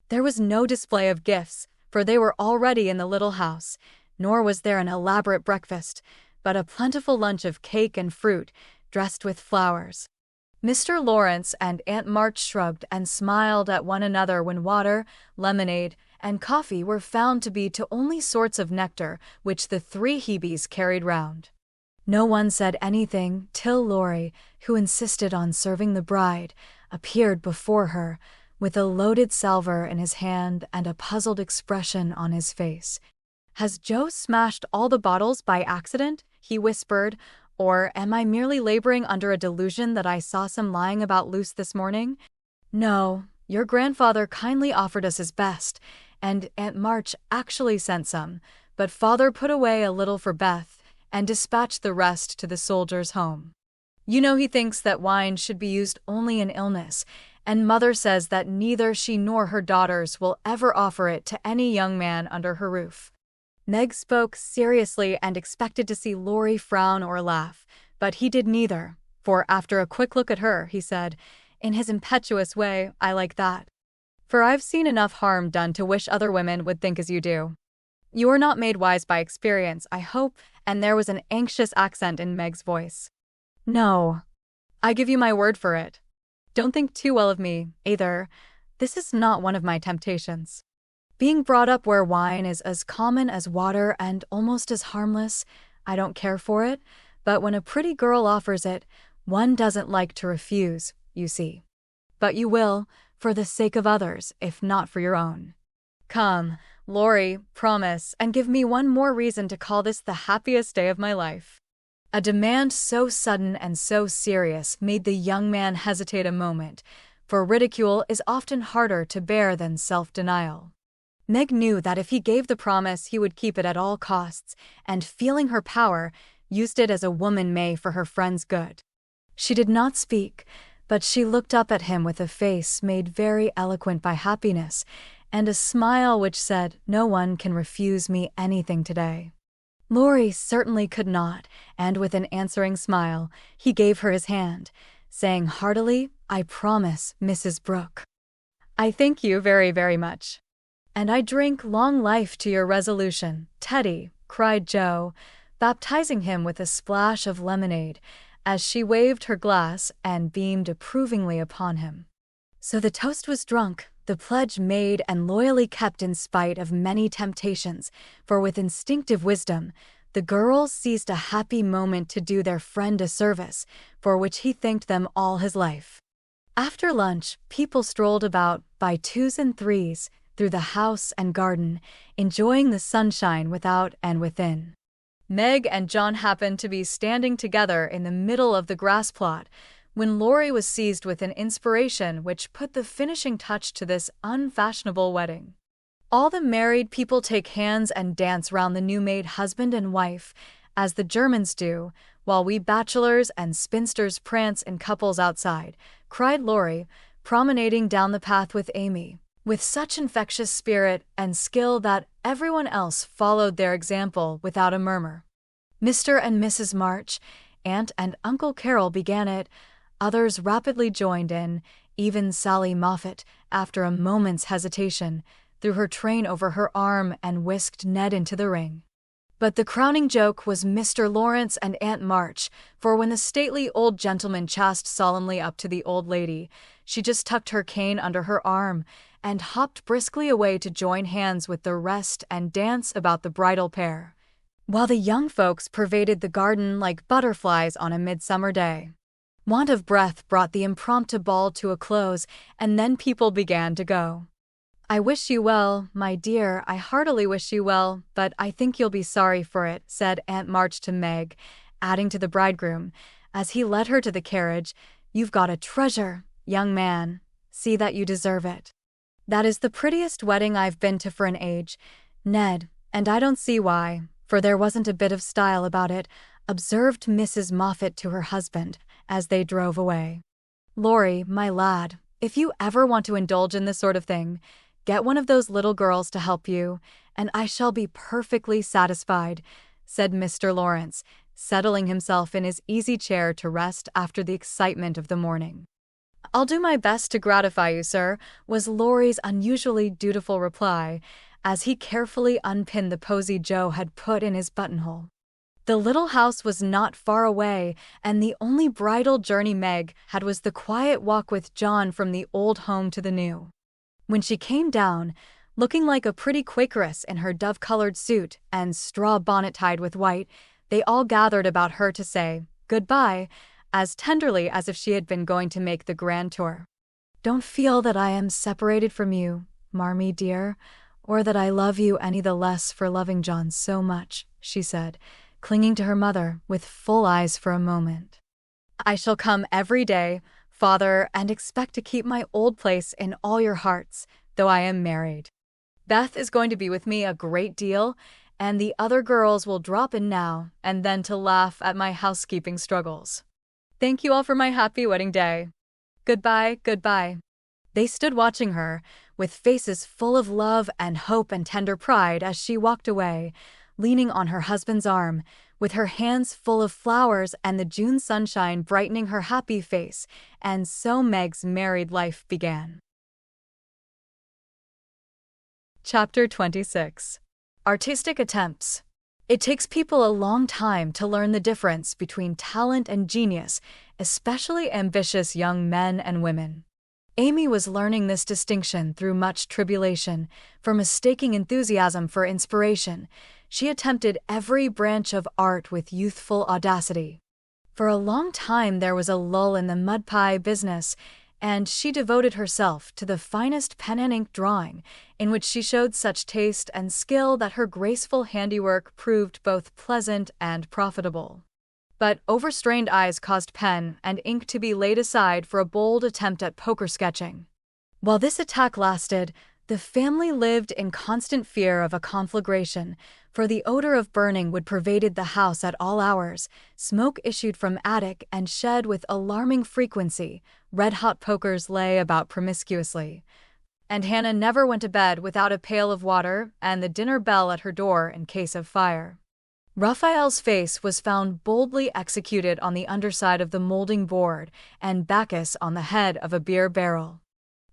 There was no display of gifts, for they were already in the little house, nor was there an elaborate breakfast, but a plentiful lunch of cake and fruit, dressed with flowers. Mr. Laurence and Aunt March shrugged and smiled at one another when water, lemonade, and coffee were found to be to only sorts of nectar which the three Hebes carried round. No one said anything till Laurie, who insisted on serving the bride, appeared before her, with a loaded salver in his hand and a puzzled expression on his face. "Has Joe smashed all the bottles by accident?" he whispered, "or am I merely laboring under a delusion that I saw some lying about loose this morning? No, your grandfather kindly offered us his best, and Aunt March actually sent some, but Father put away a little for Beth and dispatched the rest to the soldiers' home. You know he thinks that wine should be used only in illness, and Mother says that neither she nor her daughters will ever offer it to any young man under her roof." Meg spoke seriously and expected to see Laurie frown or laugh, but he did neither, for after a quick look at her, he said, in his impetuous way, "I like that. For I've seen enough harm done to wish other women would think as you do. You are not made wise by experience, I hope," and there was an anxious accent in Meg's voice. "No. I give you my word for it. Don't think too well of me, either. This is not one of my temptations. Being brought up where wine is as common as water and almost as harmless, I don't care for it, but when a pretty girl offers it, one doesn't like to refuse, you see. But you will, for the sake of others, if not for your own. Come, Laurie, promise, and give me one more reason to call this the happiest day of my life." A demand so sudden and so serious made the young man hesitate a moment, for ridicule is often harder to bear than self-denial. Meg knew that if he gave the promise he would keep it at all costs, and feeling her power, used it as a woman may for her friend's good. She did not speak, but she looked up at him with a face made very eloquent by happiness, and a smile which said, "No one can refuse me anything today." Laurie certainly could not, and with an answering smile, he gave her his hand, saying heartily, "I promise, Mrs. Brooke." "I thank you very, very much. And I drink long life to your resolution, Teddy," cried Joe, baptizing him with a splash of lemonade, as she waved her glass and beamed approvingly upon him. So the toast was drunk, the pledge made and loyally kept in spite of many temptations, for with instinctive wisdom, the girls seized a happy moment to do their friend a service, for which he thanked them all his life. After lunch, people strolled about, by twos and threes, through the house and garden, enjoying the sunshine without and within. Meg and John happened to be standing together in the middle of the grass plot, when Laurie was seized with an inspiration which put the finishing touch to this unfashionable wedding. All the married people take hands and dance round the new-made husband and wife, as the Germans do, while we bachelors and spinsters prance in couples outside, cried Laurie, promenading down the path with Amy, with such infectious spirit and skill that everyone else followed their example without a murmur. Mr. and Mrs. March, Aunt and Uncle Carroll began it, others rapidly joined in, even Sally Moffat, after a moment's hesitation, threw her train over her arm and whisked Ned into the ring. But the crowning joke was Mr. Laurence and Aunt March, for when the stately old gentleman chassed solemnly up to the old lady, she just tucked her cane under her arm and hopped briskly away to join hands with the rest and dance about the bridal pair, while the young folks pervaded the garden like butterflies on a midsummer day. Want of breath brought the impromptu ball to a close, and then people began to go. "I wish you well, my dear, I heartily wish you well, but I think you'll be sorry for it," said Aunt March to Meg, adding to the bridegroom, as he led her to the carriage, "You've got a treasure, young man. See that you deserve it. That is the prettiest wedding I've been to for an age, Ned, and I don't see why, for there wasn't a bit of style about it," observed Mrs. Moffat to her husband, as they drove away. "Laurie, my lad, if you ever want to indulge in this sort of thing, get one of those little girls to help you, and I shall be perfectly satisfied. said Mr. Laurence, settling himself in his easy chair to rest after the excitement of the morning. "I'll do my best to gratify you, sir," was Laurie's unusually dutiful reply, as he carefully unpinned the posy Joe had put in his buttonhole. The little house was not far away, and the only bridal journey Meg had was the quiet walk with John from the old home to the new. When she came down, looking like a pretty Quakeress in her dove-colored suit and straw bonnet tied with white, they all gathered about her to say goodbye, as tenderly as if she had been going to make the grand tour. "Don't feel that I am separated from you, Marmee dear, or that I love you any the less for loving John so much," she said, clinging to her mother with full eyes for a moment. "I shall come every day, Father, and expect to keep my old place in all your hearts, though I am married. Beth is going to be with me a great deal, and the other girls will drop in now and then to laugh at my housekeeping struggles. Thank you all for my happy wedding day. Goodbye, goodbye." They stood watching her, with faces full of love and hope and tender pride as she walked away, leaning on her husband's arm, with her hands full of flowers and the June sunshine brightening her happy face, and so Meg's married life began. Chapter 26. Artistic Attempts. It takes people a long time to learn the difference between talent and genius, especially ambitious young men and women. Amy was learning this distinction through much tribulation, for mistaking enthusiasm for inspiration. She attempted every branch of art with youthful audacity. For a long time there was a lull in the mud pie business, and she devoted herself to the finest pen and ink drawing, in which she showed such taste and skill that her graceful handiwork proved both pleasant and profitable. But overstrained eyes caused pen and ink to be laid aside for a bold attempt at poker sketching. While this attack lasted, the family lived in constant fear of a conflagration, for the odor of burning would pervade the house at all hours, smoke issued from attic and shed with alarming frequency, red-hot pokers lay about promiscuously, and Hannah never went to bed without a pail of water and the dinner bell at her door in case of fire. Raphael's face was found boldly executed on the underside of the molding board, and Bacchus on the head of a beer barrel.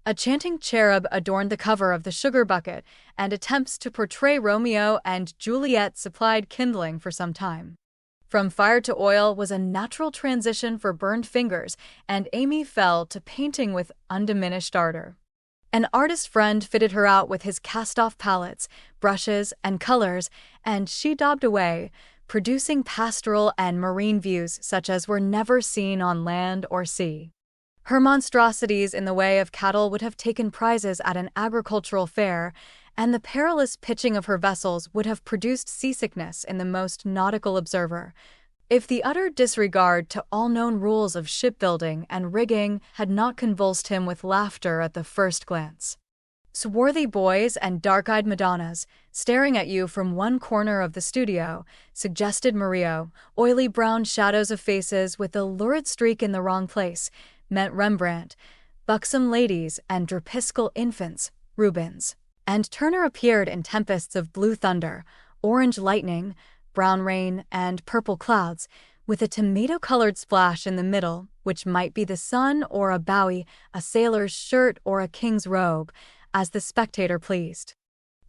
A chanting cherub adorned the cover of the sugar bucket, and attempts to portray Romeo and Juliet supplied kindling for some time. From fire to oil was a natural transition for burned fingers, and Amy fell to painting with undiminished ardor. An artist friend fitted her out with his cast-off palettes, brushes, and colors, and she daubed away, producing pastoral and marine views such as were never seen on land or sea. Her monstrosities in the way of cattle would have taken prizes at an agricultural fair, and the perilous pitching of her vessels would have produced seasickness in the most nautical observer, if the utter disregard to all known rules of shipbuilding and rigging had not convulsed him with laughter at the first glance. Swarthy boys and dark-eyed Madonnas, staring at you from one corner of the studio, suggested Murillo. Oily brown shadows of faces with a lurid streak in the wrong place meant Rembrandt. Buxom ladies and drapiscal infants, Rubens. And Turner appeared in tempests of blue thunder, orange lightning, brown rain, and purple clouds, with a tomato-colored splash in the middle, which might be the sun or a bowie, a sailor's shirt or a king's robe, as the spectator pleased.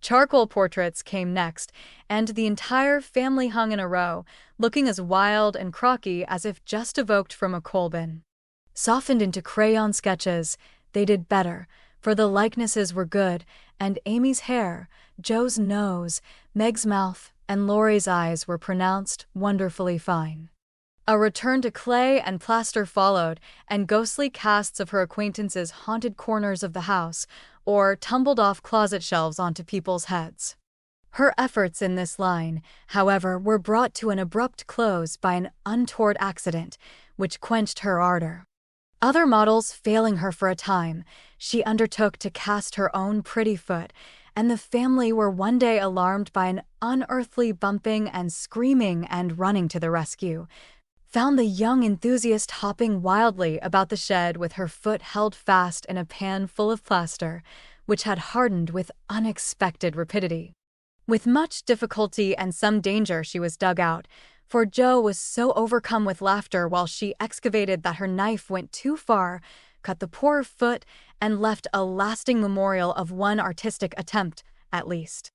Charcoal portraits came next, and the entire family hung in a row, looking as wild and crocky as if just evoked from a coal bin. Softened into crayon sketches, they did better, for the likenesses were good, and Amy's hair, Joe's nose, Meg's mouth, and Laurie's eyes were pronounced wonderfully fine. A return to clay and plaster followed, and ghostly casts of her acquaintances haunted corners of the house, or tumbled off closet shelves onto people's heads. Her efforts in this line, however, were brought to an abrupt close by an untoward accident, which quenched her ardor. Other models failing her for a time, she undertook to cast her own pretty foot, and the family were one day alarmed by an unearthly bumping and screaming, and running to the rescue, found the young enthusiast hopping wildly about the shed with her foot held fast in a pan full of plaster, which had hardened with unexpected rapidity. With much difficulty and some danger she was dug out, for Jo was so overcome with laughter while she excavated that her knife went too far, cut the poor foot, and left a lasting memorial of one artistic attempt, at least.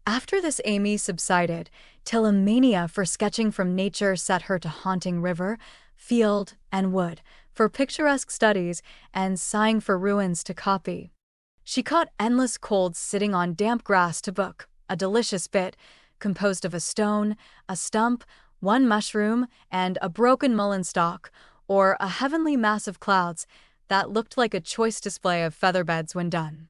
After this Amy subsided, till a mania for sketching from nature set her to haunting river, field, and wood, for picturesque studies, and sighing for ruins to copy. She caught endless colds sitting on damp grass to book, a delicious bit, composed of a stone, a stump, one mushroom, and a broken mullein stalk, or a heavenly mass of clouds that looked like a choice display of featherbeds when done.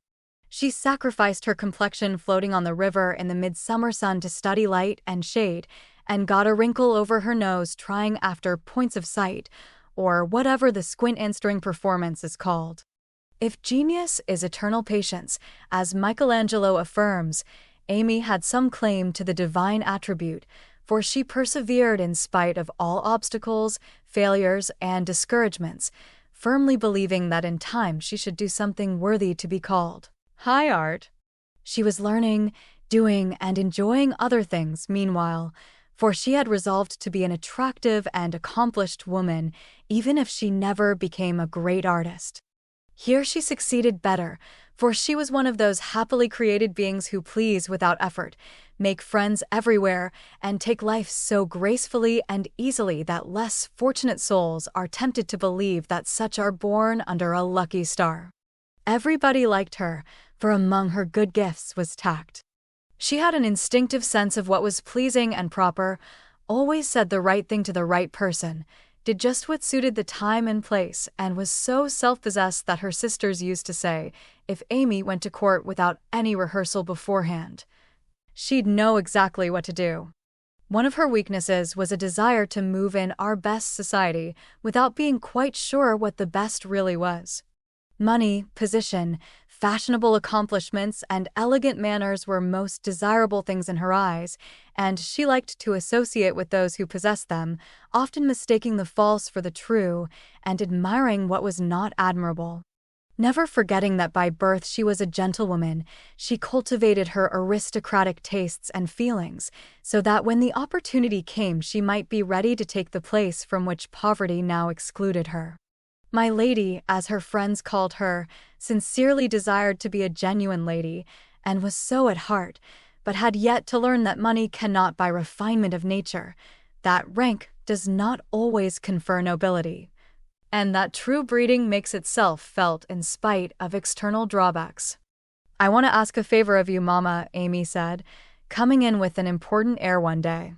She sacrificed her complexion floating on the river in the midsummer sun to study light and shade, and got a wrinkle over her nose trying after points of sight, or whatever the squint-answering performance is called. If genius is eternal patience, as Michelangelo affirms, Amy had some claim to the divine attribute, for she persevered in spite of all obstacles, failures, and discouragements, firmly believing that in time she should do something worthy to be called high art. She was learning, doing, and enjoying other things meanwhile, for she had resolved to be an attractive and accomplished woman, even if she never became a great artist. Here she succeeded better, for she was one of those happily created beings who please without effort, make friends everywhere, and take life so gracefully and easily that less fortunate souls are tempted to believe that such are born under a lucky star. Everybody liked her, for among her good gifts was tact. She had an instinctive sense of what was pleasing and proper, always said the right thing to the right person, did just what suited the time and place, and was so self-possessed that her sisters used to say, if Amy went to court without any rehearsal beforehand, she'd know exactly what to do. One of her weaknesses was a desire to move in our best society without being quite sure what the best really was. Money, position, fashionable accomplishments, and elegant manners were most desirable things in her eyes, and she liked to associate with those who possessed them, often mistaking the false for the true, and admiring what was not admirable. Never forgetting that by birth she was a gentlewoman, she cultivated her aristocratic tastes and feelings, so that when the opportunity came she might be ready to take the place from which poverty now excluded her. My lady, as her friends called her, sincerely desired to be a genuine lady, and was so at heart, but had yet to learn that money cannot buy refinement of nature, that rank does not always confer nobility, and that true breeding makes itself felt in spite of external drawbacks. "I want to ask a favor of you, Mama," Amy said, coming in with an important air one day.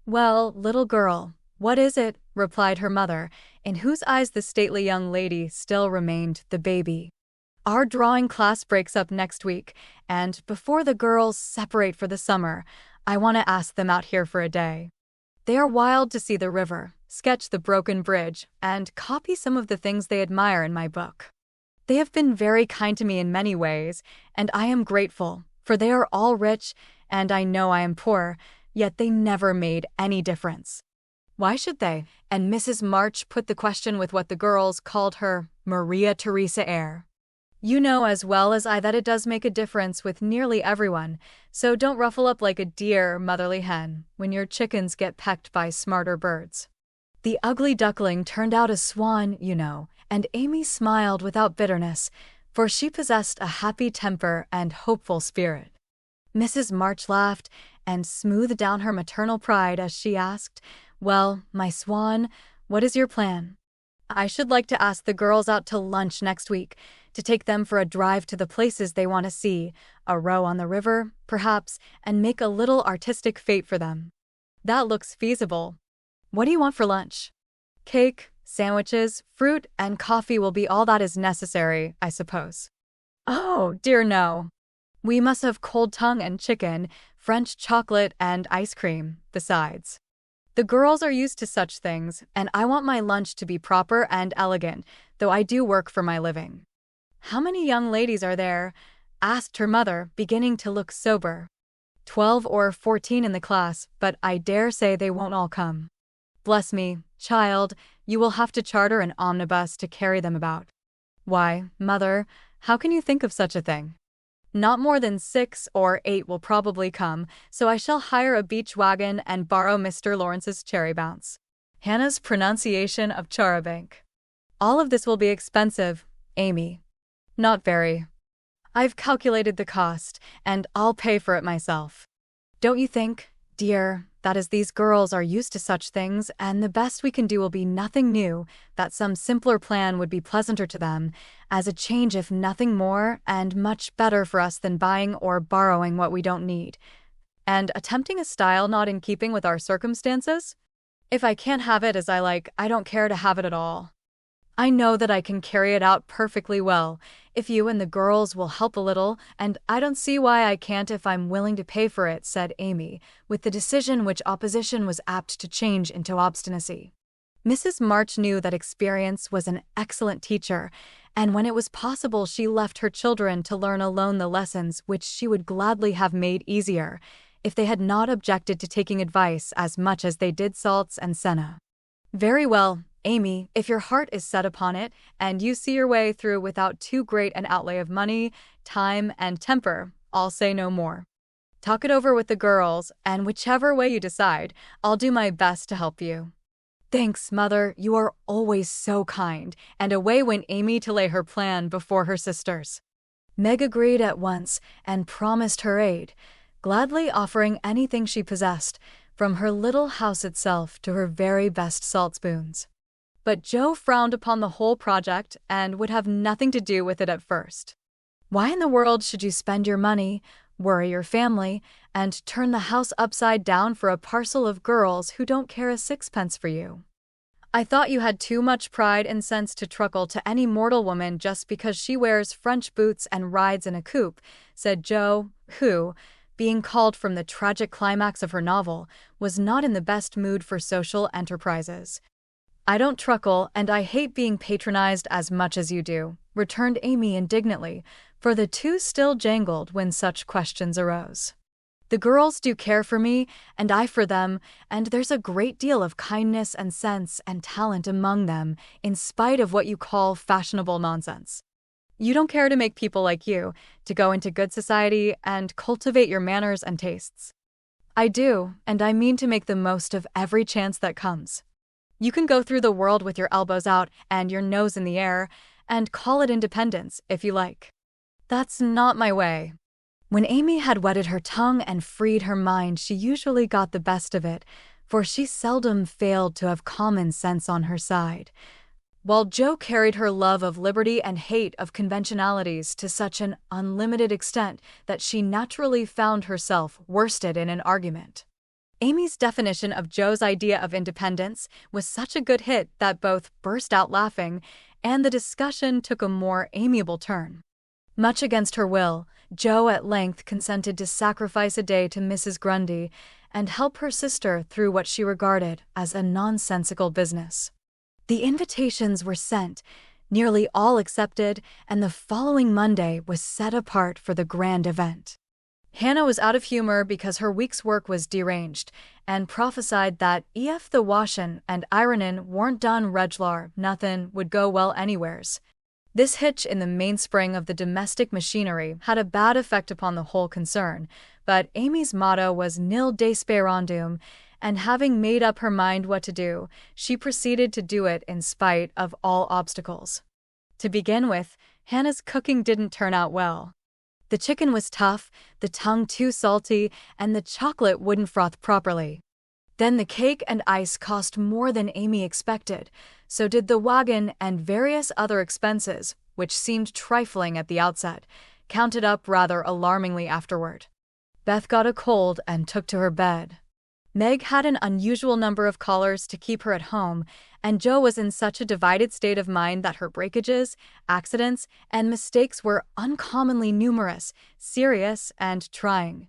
"Well, little girl, what is it?" replied her mother, in whose eyes the stately young lady still remained the baby. "Our drawing class breaks up next week, and before the girls separate for the summer, I want to ask them out here for a day. They are wild to see the river, sketch the broken bridge, and copy some of the things they admire in my book. They have been very kind to me in many ways, and I am grateful, for they are all rich, and I know I am poor, yet they never made any difference. Why should they?" And Mrs. March put the question with what the girls called her Maria Theresa air. "You know as well as I that it does make a difference with nearly everyone, so don't ruffle up like a dear motherly hen when your chickens get pecked by smarter birds. The ugly duckling turned out a swan, you know," and Amy smiled without bitterness, for she possessed a happy temper and hopeful spirit. Mrs. March laughed and smoothed down her maternal pride as she asked, "Well, my swan, what is your plan?" "I should like to ask the girls out to lunch next week, to take them for a drive to the places they want to see, a row on the river, perhaps, and make a little artistic fete for them." "That looks feasible. What do you want for lunch?" "Cake, sandwiches, fruit, and coffee will be all that is necessary, I suppose." "Oh, dear no. We must have cold tongue and chicken, French chocolate, and ice cream, besides. The girls are used to such things, and I want my lunch to be proper and elegant, though I do work for my living." "How many young ladies are there?" asked her mother, beginning to look sober. 12 or 14 in the class, but I dare say they won't all come." "Bless me, child, you will have to charter an omnibus to carry them about." "Why, mother, how can you think of such a thing?" Not more than 6 or 8 will probably come, so I shall hire a beach wagon and borrow Mr. Lawrence's cherry bounce. Hannah's pronunciation of charabanc. All of this will be expensive, Amy. Not very. I've calculated the cost, and I'll pay for it myself. Don't you think, dear, that as these girls are used to such things and the best we can do will be nothing new, that some simpler plan would be pleasanter to them, as a change if nothing more, and much better for us than buying or borrowing what we don't need, and attempting a style not in keeping with our circumstances? If I can't have it as I like, I don't care to have it at all. I know that I can carry it out perfectly well, if you and the girls will help a little, and I don't see why I can't if I'm willing to pay for it, said Amy, with the decision which opposition was apt to change into obstinacy. Mrs. March knew that experience was an excellent teacher, and when it was possible she left her children to learn alone the lessons which she would gladly have made easier, if they had not objected to taking advice as much as they did Salts and Senna. Very well, Amy, if your heart is set upon it, and you see your way through without too great an outlay of money, time, and temper, I'll say no more. Talk it over with the girls, and whichever way you decide, I'll do my best to help you. Thanks, Mother, you are always so kind, and away went Amy to lay her plan before her sisters. Meg agreed at once, and promised her aid, gladly offering anything she possessed, from her little house itself to her very best salt spoons. But Joe frowned upon the whole project and would have nothing to do with it at first. Why in the world should you spend your money, worry your family, and turn the house upside down for a parcel of girls who don't care a sixpence for you? I thought you had too much pride and sense to truckle to any mortal woman just because she wears French boots and rides in a coupe, said Joe, who, being called from the tragic climax of her novel, was not in the best mood for social enterprises. I don't truckle, and I hate being patronized as much as you do, returned Amy indignantly, for the two still jangled when such questions arose. The girls do care for me, and I for them, and there's a great deal of kindness and sense and talent among them, in spite of what you call fashionable nonsense. You don't care to make people like you, to go into good society and cultivate your manners and tastes. I do, and I mean to make the most of every chance that comes. You can go through the world with your elbows out and your nose in the air, and call it independence, if you like. That's not my way. When Amy had wetted her tongue and freed her mind, she usually got the best of it, for she seldom failed to have common sense on her side, while Joe carried her love of liberty and hate of conventionalities to such an unlimited extent that she naturally found herself worsted in an argument. Amy's definition of Joe's idea of independence was such a good hit that both burst out laughing, and the discussion took a more amiable turn. Much against her will, Joe at length consented to sacrifice a day to Mrs. Grundy and help her sister through what she regarded as a nonsensical business. The invitations were sent, nearly all accepted, and the following Monday was set apart for the grand event. Hannah was out of humor because her week's work was deranged, and prophesied that if the washin' and ironin' warn't done reg'lar, nothin' would go well anywheres. This hitch in the mainspring of the domestic machinery had a bad effect upon the whole concern, but Amy's motto was nil desperandum, and having made up her mind what to do, she proceeded to do it in spite of all obstacles. To begin with, Hannah's cooking didn't turn out well. The chicken was tough, the tongue too salty, and the chocolate wouldn't froth properly. Then the cake and ice cost more than Amy expected, so did the wagon and various other expenses, which seemed trifling at the outset, counted up rather alarmingly afterward. Beth got a cold and took to her bed. Meg had an unusual number of callers to keep her at home, and Joe was in such a divided state of mind that her breakages, accidents, and mistakes were uncommonly numerous, serious, and trying.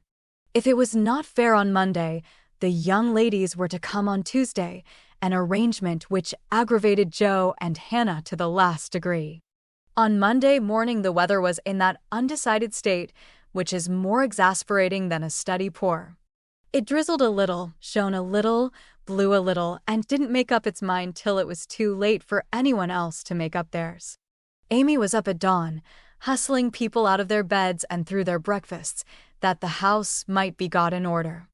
If it was not fair on Monday, the young ladies were to come on Tuesday, an arrangement which aggravated Joe and Hannah to the last degree. On Monday morning the weather was in that undecided state which is more exasperating than a steady pour. It drizzled a little, shone a little, blew a little, and didn't make up its mind till it was too late for anyone else to make up theirs. Amy was up at dawn, hustling people out of their beds and through their breakfasts, that the house might be got in order.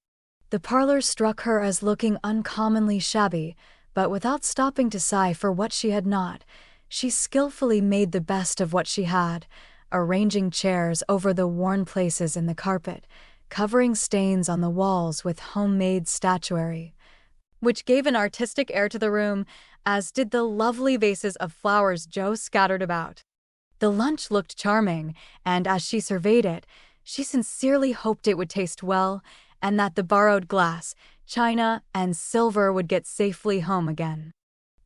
The parlor struck her as looking uncommonly shabby, but without stopping to sigh for what she had not, she skillfully made the best of what she had, arranging chairs over the worn places in the carpet, covering stains on the walls with homemade statuary, which gave an artistic air to the room, as did the lovely vases of flowers Jo scattered about. The lunch looked charming, and as she surveyed it, she sincerely hoped it would taste well, and that the borrowed glass, china, and silver would get safely home again.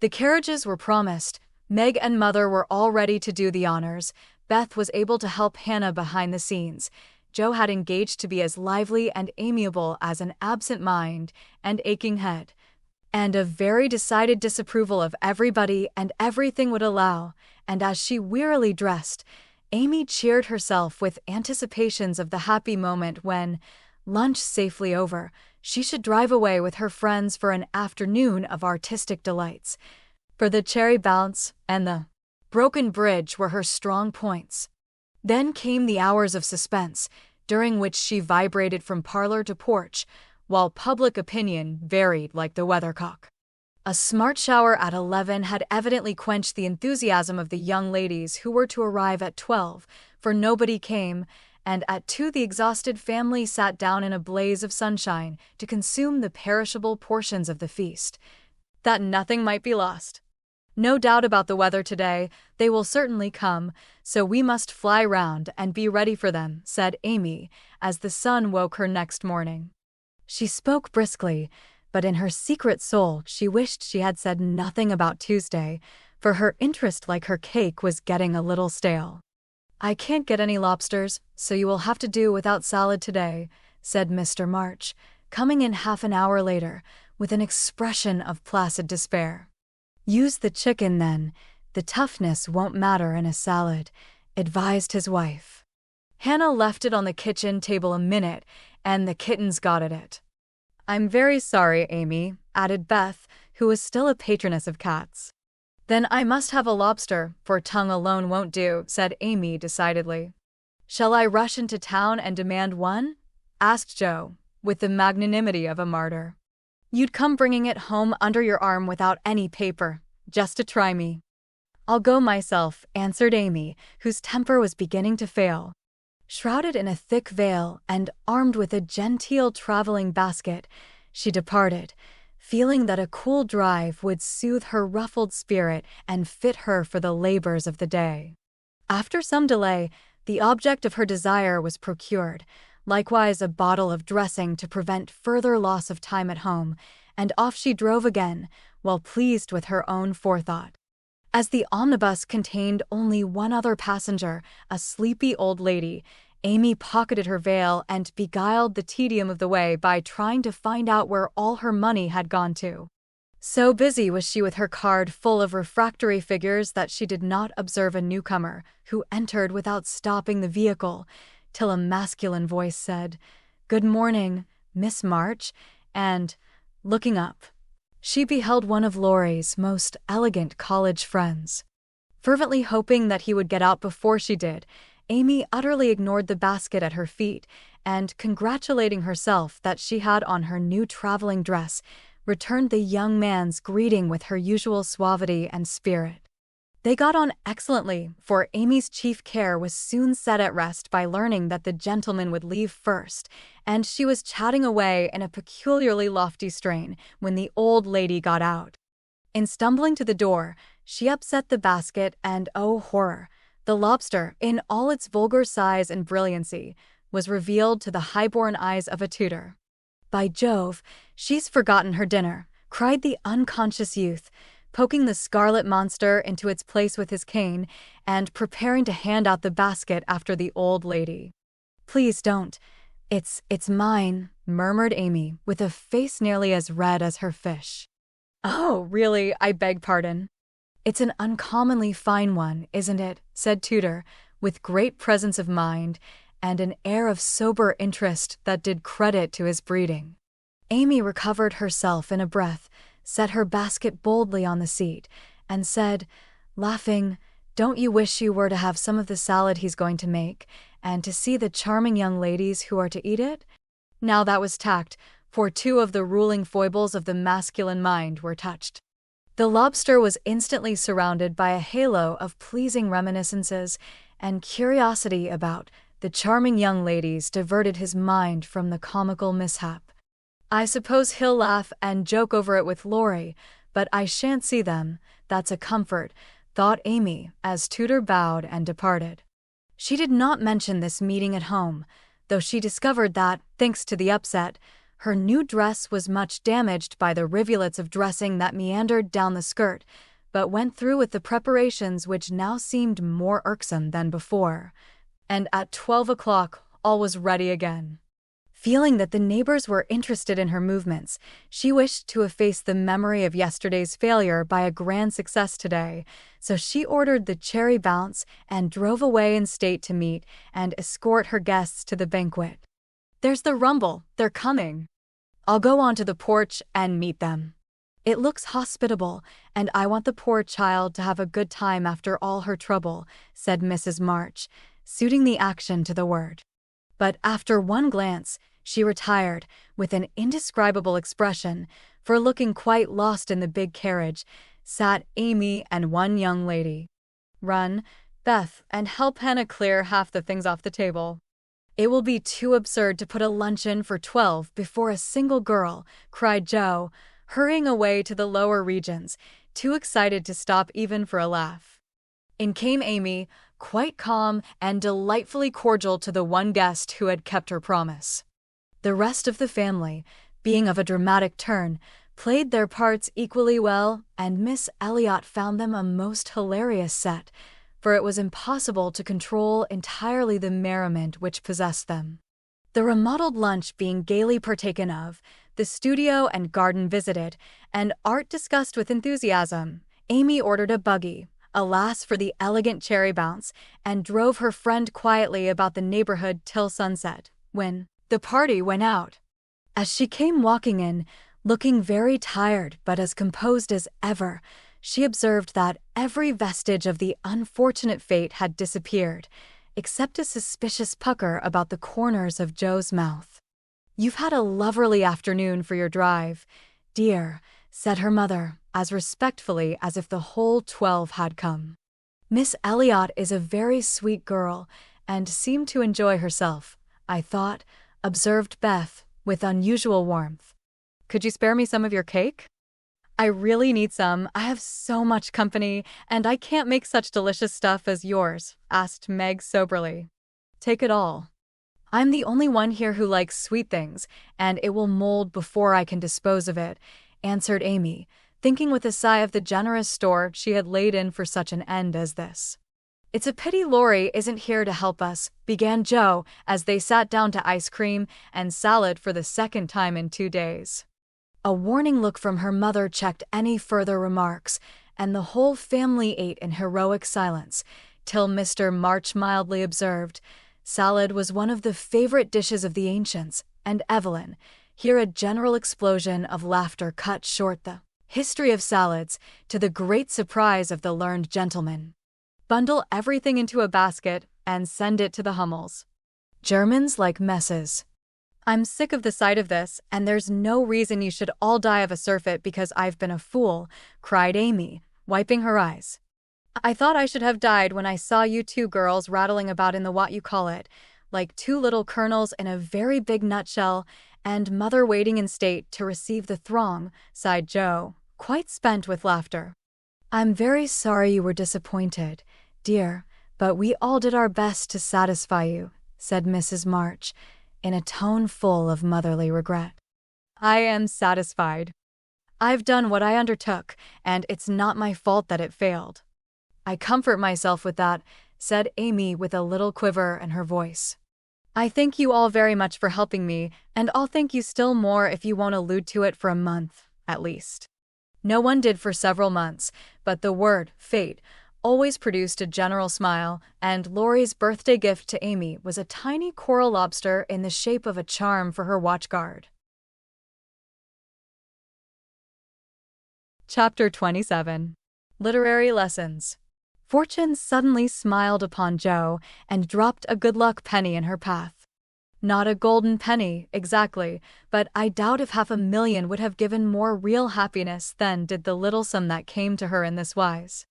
The carriages were promised. Meg and Mother were all ready to do the honors. Beth was able to help Hannah behind the scenes. Jo had engaged to be as lively and amiable as an absent mind and aching head, and a very decided disapproval of everybody and everything would allow, and as she wearily dressed, Amy cheered herself with anticipations of the happy moment when, lunch safely over, she should drive away with her friends for an afternoon of artistic delights. For the cherry bounce and the broken bridge were her strong points. Then came the hours of suspense, during which she vibrated from parlor to porch, while public opinion varied like the weathercock. A smart shower at 11 had evidently quenched the enthusiasm of the young ladies who were to arrive at 12, for nobody came, and at 2 the exhausted family sat down in a blaze of sunshine to consume the perishable portions of the feast, that nothing might be lost. No doubt about the weather today, they will certainly come, so we must fly round and be ready for them, said Amy, as the sun woke her next morning. She spoke briskly, but in her secret soul she wished she had said nothing about Tuesday, for her interest, like her cake, was getting a little stale. I can't get any lobsters, so you will have to do without salad today, said Mr. March, coming in half an hour later, with an expression of placid despair. Use the chicken then, the toughness won't matter in a salad, advised his wife. Hannah left it on the kitchen table a minute, and the kittens got at it. I'm very sorry, Amy, added Beth, who was still a patroness of cats. Then I must have a lobster, for tongue alone won't do, said Amy decidedly. Shall I rush into town and demand one? Asked Jo, with the magnanimity of a martyr. You'd come bringing it home under your arm without any paper, just to try me. I'll go myself, answered Amy, whose temper was beginning to fail. Shrouded in a thick veil and armed with a genteel traveling basket, she departed, feeling that a cool drive would soothe her ruffled spirit and fit her for the labors of the day. After some delay, the object of her desire was procured, likewise a bottle of dressing to prevent further loss of time at home, and off she drove again, well pleased with her own forethought. As the omnibus contained only one other passenger, a sleepy old lady, Amy pocketed her veil and beguiled the tedium of the way by trying to find out where all her money had gone to. So busy was she with her card full of refractory figures that she did not observe a newcomer, who entered without stopping the vehicle, till a masculine voice said, "Good morning, Miss March," and, looking up, she beheld one of Laurie's most elegant college friends. Fervently hoping that he would get out before she did, Amy utterly ignored the basket at her feet, and, congratulating herself that she had on her new traveling dress, returned the young man's greeting with her usual suavity and spirit. They got on excellently, for Amy's chief care was soon set at rest by learning that the gentleman would leave first, and she was chatting away in a peculiarly lofty strain when the old lady got out. In stumbling to the door, she upset the basket and, oh horror, the lobster, in all its vulgar size and brilliancy, was revealed to the high-born eyes of a tutor. "By Jove, she's forgotten her dinner," cried the unconscious youth, poking the scarlet monster into its place with his cane, and preparing to hand out the basket after the old lady. "Please don't. It's mine," murmured Amy, with a face nearly as red as her fish. "Oh, really, I beg pardon." "It's an uncommonly fine one, isn't it?" said Tudor, with great presence of mind, and an air of sober interest that did credit to his breeding. Amy recovered herself in a breath, set her basket boldly on the seat, and said, laughing, Don't you wish you were to have some of the salad he's going to make, and to see the charming young ladies who are to eat it? Now that was tact, for two of the ruling foibles of the masculine mind were touched. The lobster was instantly surrounded by a halo of pleasing reminiscences, and curiosity about the charming young ladies diverted his mind from the comical mishap. I suppose he'll laugh and joke over it with Laurie, but I shan't see them, that's a comfort, thought Amy, as Tudor bowed and departed. She did not mention this meeting at home, though she discovered that, thanks to the upset, her new dress was much damaged by the rivulets of dressing that meandered down the skirt, but went through with the preparations which now seemed more irksome than before. And at 12 o'clock all was ready again. Feeling that the neighbors were interested in her movements, she wished to efface the memory of yesterday's failure by a grand success today, so she ordered the cherry bounce and drove away in state to meet and escort her guests to the banquet. There's the rumble, they're coming. I'll go on to the porch and meet them. It looks hospitable, and I want the poor child to have a good time after all her trouble, said Mrs. March, suiting the action to the word. But after one glance, she retired, with an indescribable expression, for looking quite lost in the big carriage, sat Amy and one young lady. Run, Beth, and help Hannah clear half the things off the table. It will be too absurd to put a luncheon for 12 before a single girl, cried Joe, hurrying away to the lower regions, too excited to stop even for a laugh. In came Amy, quite calm and delightfully cordial to the one guest who had kept her promise. The rest of the family, being of a dramatic turn, played their parts equally well, and Miss Alcott found them a most hilarious set, for it was impossible to control entirely the merriment which possessed them. The remodeled lunch being gaily partaken of, the studio and garden visited, and art discussed with enthusiasm, Amy ordered a buggy, alas for the elegant cherry bounce, and drove her friend quietly about the neighborhood till sunset, when the party went out. As she came walking in, looking very tired but as composed as ever, she observed that every vestige of the unfortunate fate had disappeared, except a suspicious pucker about the corners of Joe's mouth. "You've had a loverly afternoon for your drive, dear," said her mother, as respectfully as if the whole 12 had come. "Miss Alcott is a very sweet girl, and seemed to enjoy herself, I thought," observed Beth, with unusual warmth. "Could you spare me some of your cake?" "I really need some. I have so much company, and I can't make such delicious stuff as yours," asked Meg soberly. "Take it all. I'm the only one here who likes sweet things, and it will mold before I can dispose of it," answered Amy, thinking with a sigh of the generous store she had laid in for such an end as this. "It's a pity Laurie isn't here to help us," began Joe, as they sat down to ice cream and salad for the second time in 2 days. A warning look from her mother checked any further remarks, and the whole family ate in heroic silence, till Mr. March mildly observed, "Salad was one of the favorite dishes of the ancients," and Evelyn, here a general explosion of laughter cut short the history of salads, to the great surprise of the learned gentleman. "Bundle everything into a basket and send it to the Hummels. Germans like messes. I'm sick of the sight of this, and there's no reason you should all die of a surfeit because I've been a fool," cried Amy, wiping her eyes. "I thought I should have died when I saw you two girls rattling about in the what-you-call-it, like two little kernels in a very big nutshell, and mother waiting in state to receive the throng," sighed Joe, quite spent with laughter. "I'm very sorry you were disappointed, dear, but we all did our best to satisfy you," said Mrs. March, in a tone full of motherly regret. "I am satisfied. I've done what I undertook, and it's not my fault that it failed. I comfort myself with that," said Amy with a little quiver in her voice. "I thank you all very much for helping me, and I'll thank you still more if you won't allude to it for a month, at least." No one did for several months, but the word fate always produced a general smile, and Laurie's birthday gift to Amy was a tiny coral lobster in the shape of a charm for her watchguard. Chapter 27. Literary Lessons. Fortune suddenly smiled upon Jo and dropped a good luck penny in her path. Not a golden penny, exactly, but I doubt if 500,000 would have given more real happiness than did the little sum that came to her in this wise.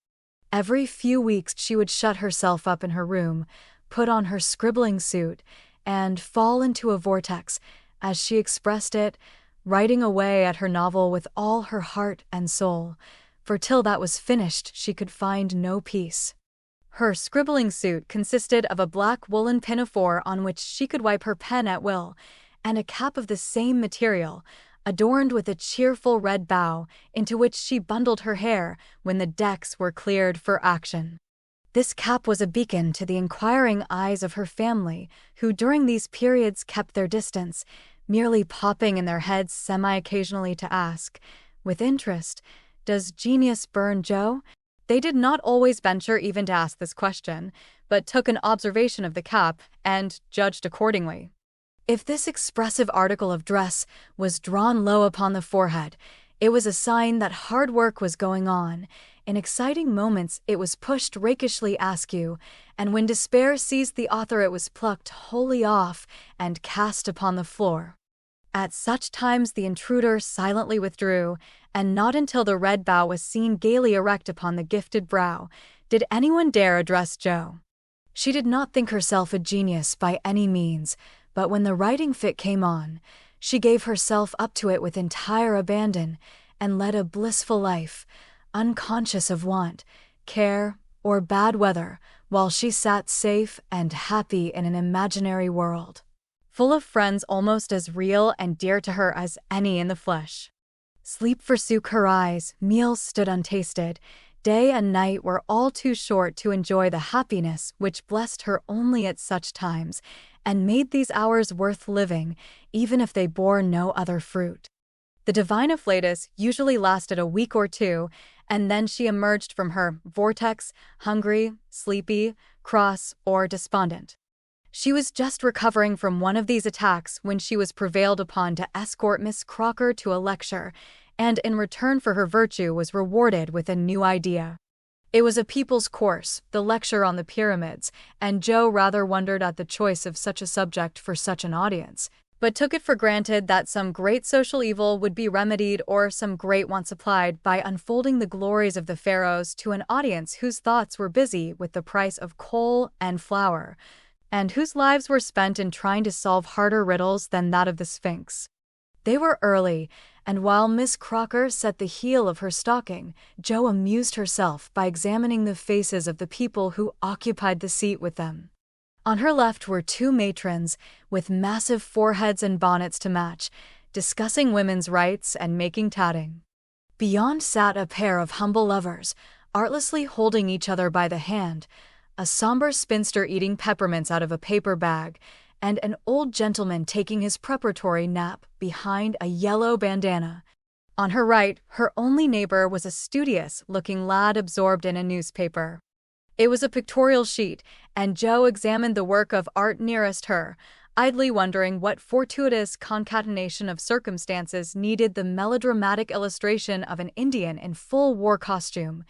Every few weeks she would shut herself up in her room, put on her scribbling suit, and fall into a vortex, as she expressed it, writing away at her novel with all her heart and soul, for till that was finished she could find no peace. Her scribbling suit consisted of a black woolen pinafore on which she could wipe her pen at will, and a cap of the same material, adorned with a cheerful red bow, into which she bundled her hair when the decks were cleared for action. This cap was a beacon to the inquiring eyes of her family, who during these periods kept their distance, merely popping in their heads semi-occasionally to ask, with interest, "Does genius burn, Jo?" They did not always venture even to ask this question, but took an observation of the cap and judged accordingly. If this expressive article of dress was drawn low upon the forehead, it was a sign that hard work was going on. In exciting moments it was pushed rakishly askew, and when despair seized the author it was plucked wholly off and cast upon the floor. At such times the intruder silently withdrew, and not until the red bow was seen gaily erect upon the gifted brow did anyone dare address Jo. She did not think herself a genius by any means, but when the writing fit came on, she gave herself up to it with entire abandon, and led a blissful life, unconscious of want, care, or bad weather, while she sat safe and happy in an imaginary world, full of friends almost as real and dear to her as any in the flesh. Sleep forsook her eyes, meals stood untasted, day and night were all too short to enjoy the happiness which blessed her only at such times, and made these hours worth living, even if they bore no other fruit. The divine afflatus usually lasted a week or two, and then she emerged from her vortex, hungry, sleepy, cross, or despondent. She was just recovering from one of these attacks when she was prevailed upon to escort Miss Crocker to a lecture, and in return for her virtue was rewarded with a new idea. It was a people's course, the lecture on the pyramids, and Jo rather wondered at the choice of such a subject for such an audience, but took it for granted that some great social evil would be remedied or some great want supplied by unfolding the glories of the pharaohs to an audience whose thoughts were busy with the price of coal and flour, and whose lives were spent in trying to solve harder riddles than that of the Sphinx. They were early, and while Miss Crocker set the heel of her stocking, Jo amused herself by examining the faces of the people who occupied the seat with them. On her left were two matrons, with massive foreheads and bonnets to match, discussing women's rights and making tatting. Beyond sat a pair of humble lovers, artlessly holding each other by the hand, a somber spinster eating peppermints out of a paper bag, and an old gentleman taking his preparatory nap behind a yellow bandana. On her right, her only neighbor was a studious-looking lad absorbed in a newspaper. It was a pictorial sheet, and Jo examined the work of art nearest her, idly wondering what fortuitous concatenation of circumstances needed the melodramatic illustration of an Indian in full war costume,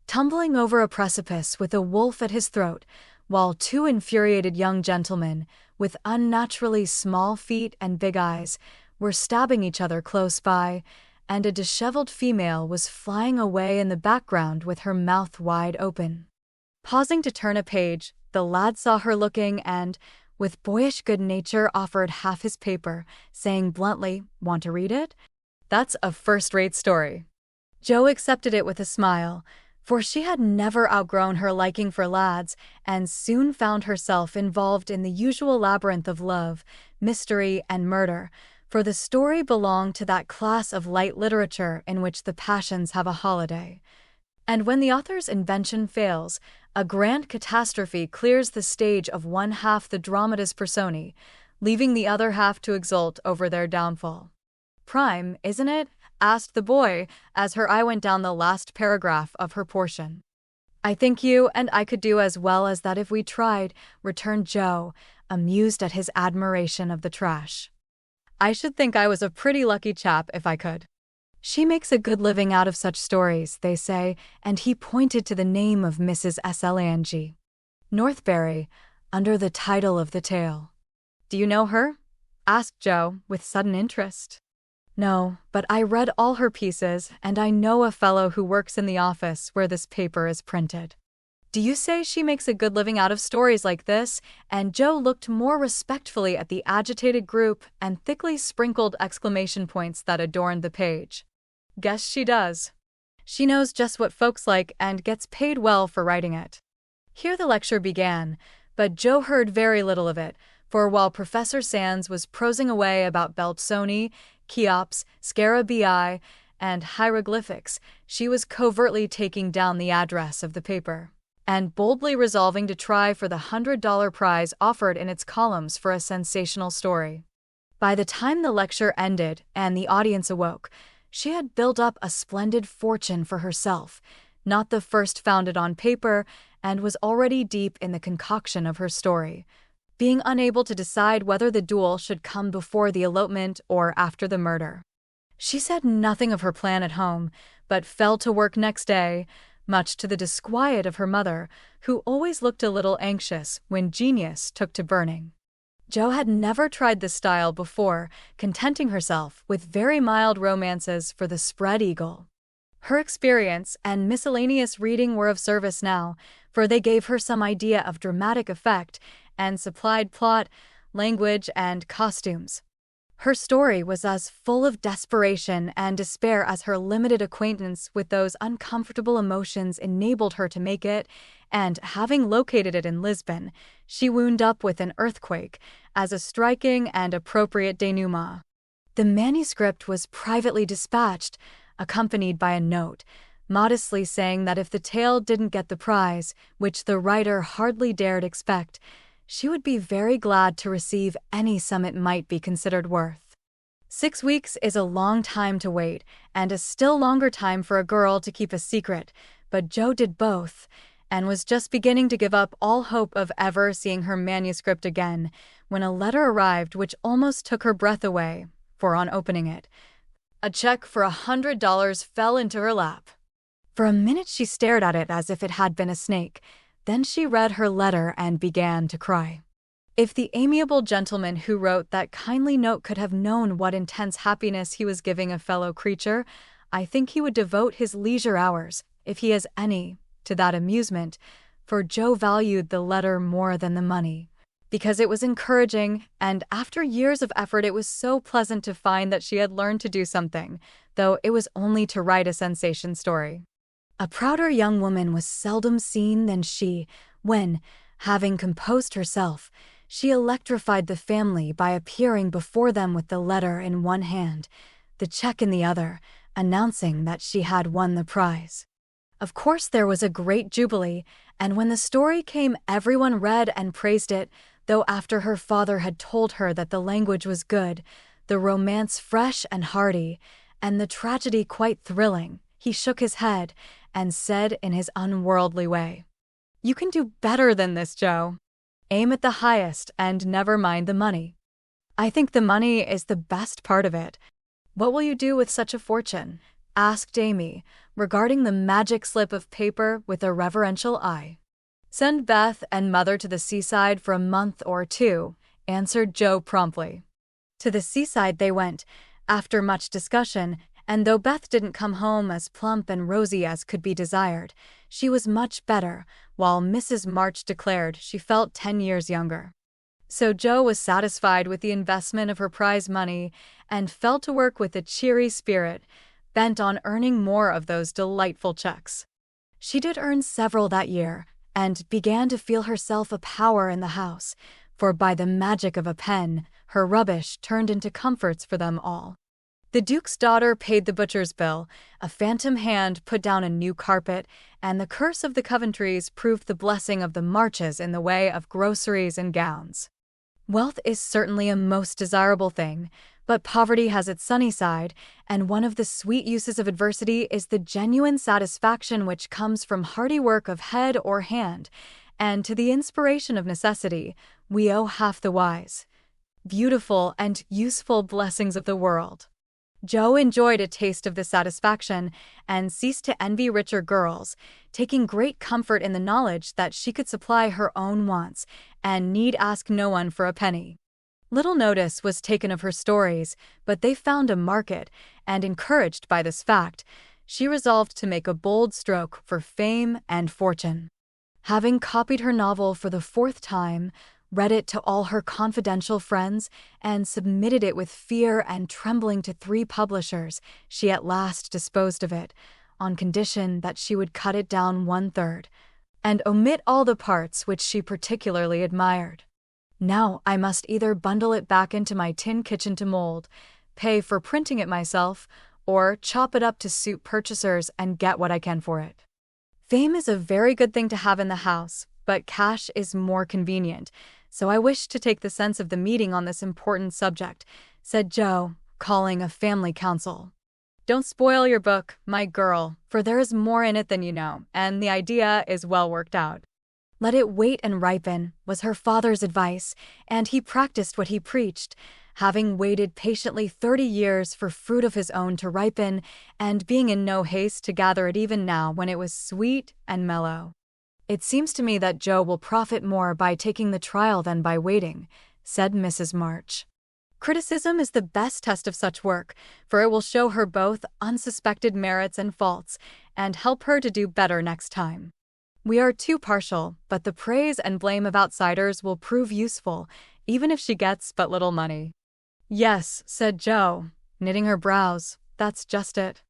tumbling over a precipice with a wolf at his throat, while two infuriated young gentlemen, with unnaturally small feet and big eyes, were stabbing each other close by, and a disheveled female was flying away in the background with her mouth wide open. Pausing to turn a page, the lad saw her looking and, with boyish good nature, offered half his paper, saying bluntly, "Want to read it? That's a first-rate story." Jo accepted it with a smile, for she had never outgrown her liking for lads, and soon found herself involved in the usual labyrinth of love, mystery, and murder, for the story belonged to that class of light literature in which the passions have a holiday. And when the author's invention fails, a grand catastrophe clears the stage of one half the dramatis personae, leaving the other half to exult over their downfall. "Prime, isn't it?" asked the boy, as her eye went down the last paragraph of her portion. "I think you and I could do as well as that if we tried," returned Jo, amused at his admiration of the trash. "I should think I was a pretty lucky chap if I could." She makes a good living out of such stories, they say, and he pointed to the name of Mrs. Slang Northberry, under the title of the tale. "Do you know her?" asked Joe, with sudden interest. "No, but I read all her pieces, and I know a fellow who works in the office where this paper is printed." "Do you say she makes a good living out of stories like this?" And Joe looked more respectfully at the agitated group and thickly sprinkled exclamation points that adorned the page. "Guess she does. She knows just what folks like and gets paid well for writing it." Here the lecture began, but Joe heard very little of it, for while Professor Sands was prosing away about Beltsoni, Cheops, Scarabii, and hieroglyphics, she was covertly taking down the address of the paper and boldly resolving to try for the $100 prize offered in its columns for a sensational story. By the time the lecture ended and the audience awoke, she had built up a splendid fortune for herself, not the first founded on paper, and was already deep in the concoction of her story, being unable to decide whether the duel should come before the elopement or after the murder. She said nothing of her plan at home, but fell to work next day, much to the disquiet of her mother, who always looked a little anxious when genius took to burning. Joe had never tried this style before, contenting herself with very mild romances for the Spread Eagle. Her experience and miscellaneous reading were of service now, for they gave her some idea of dramatic effect and supplied plot, language, and costumes. Her story was as full of desperation and despair as her limited acquaintance with those uncomfortable emotions enabled her to make it, and having located it in Lisbon, she wound up with an earthquake as a striking and appropriate denouement. The manuscript was privately dispatched, accompanied by a note, modestly saying that if the tale didn't get the prize, which the writer hardly dared expect, she would be very glad to receive any sum it might be considered worth. 6 weeks is a long time to wait, and a still longer time for a girl to keep a secret, but Joe did both, and was just beginning to give up all hope of ever seeing her manuscript again, when a letter arrived which almost took her breath away, for on opening it, a check for $100 fell into her lap. For a minute she stared at it as if it had been a snake. Then she read her letter and began to cry. If the amiable gentleman who wrote that kindly note could have known what intense happiness he was giving a fellow creature, I think he would devote his leisure hours, if he has any, to that amusement, for Joe valued the letter more than the money, because it was encouraging, and after years of effort it was so pleasant to find that she had learned to do something, though it was only to write a sensation story. A prouder young woman was seldom seen than she, when, having composed herself, she electrified the family by appearing before them with the letter in one hand, the check in the other, announcing that she had won the prize. Of course there was a great jubilee, and when the story came everyone read and praised it, though after her father had told her that the language was good, the romance fresh and hearty, and the tragedy quite thrilling, he shook his head and said in his unworldly way, "You can do better than this, Joe. Aim at the highest and never mind the money." "I think the money is the best part of it. What will you do with such a fortune?" asked Demi, regarding the magic slip of paper with a reverential eye. "Send Beth and Mother to the seaside for a month or 2, answered Joe promptly. To the seaside they went, after much discussion, and though Beth didn't come home as plump and rosy as could be desired, she was much better, while Mrs. March declared she felt 10 years younger. So Joe was satisfied with the investment of her prize money and fell to work with a cheery spirit, bent on earning more of those delightful checks. She did earn several that year, and began to feel herself a power in the house, for by the magic of a pen, her rubbish turned into comforts for them all. The Duke's daughter paid the butcher's bill, a phantom hand put down a new carpet, and the curse of the Coventrys proved the blessing of the Marches in the way of groceries and gowns. Wealth is certainly a most desirable thing, but poverty has its sunny side, and one of the sweet uses of adversity is the genuine satisfaction which comes from hearty work of head or hand, and to the inspiration of necessity we owe half the wise, beautiful, and useful blessings of the world. Jo enjoyed a taste of this satisfaction and ceased to envy richer girls, taking great comfort in the knowledge that she could supply her own wants and need ask no one for a penny. Little notice was taken of her stories, but they found a market, and encouraged by this fact, she resolved to make a bold stroke for fame and fortune. Having copied her novel for the 4th time, read it to all her confidential friends, and submitted it with fear and trembling to 3 publishers, she at last disposed of it, on condition that she would cut it down 1/3, and omit all the parts which she particularly admired. Now I must either bundle it back into my tin kitchen to mold, pay for printing it myself, or chop it up to suit purchasers and get what I can for it. Fame is a very good thing to have in the house, but cash is more convenient, so I wish to take the sense of the meeting on this important subject, said Jo, calling a family council. Don't spoil your book, my girl, for there is more in it than you know, and the idea is well worked out. Let it wait and ripen, was her father's advice, and he practiced what he preached, having waited patiently 30 years for fruit of his own to ripen, and being in no haste to gather it even now when it was sweet and mellow. It seems to me that Jo will profit more by taking the trial than by waiting, said Mrs. March. Criticism is the best test of such work, for it will show her both unsuspected merits and faults, and help her to do better next time. We are too partial, but the praise and blame of outsiders will prove useful, even if she gets but little money. Yes, said Jo, knitting her brows, that's just it.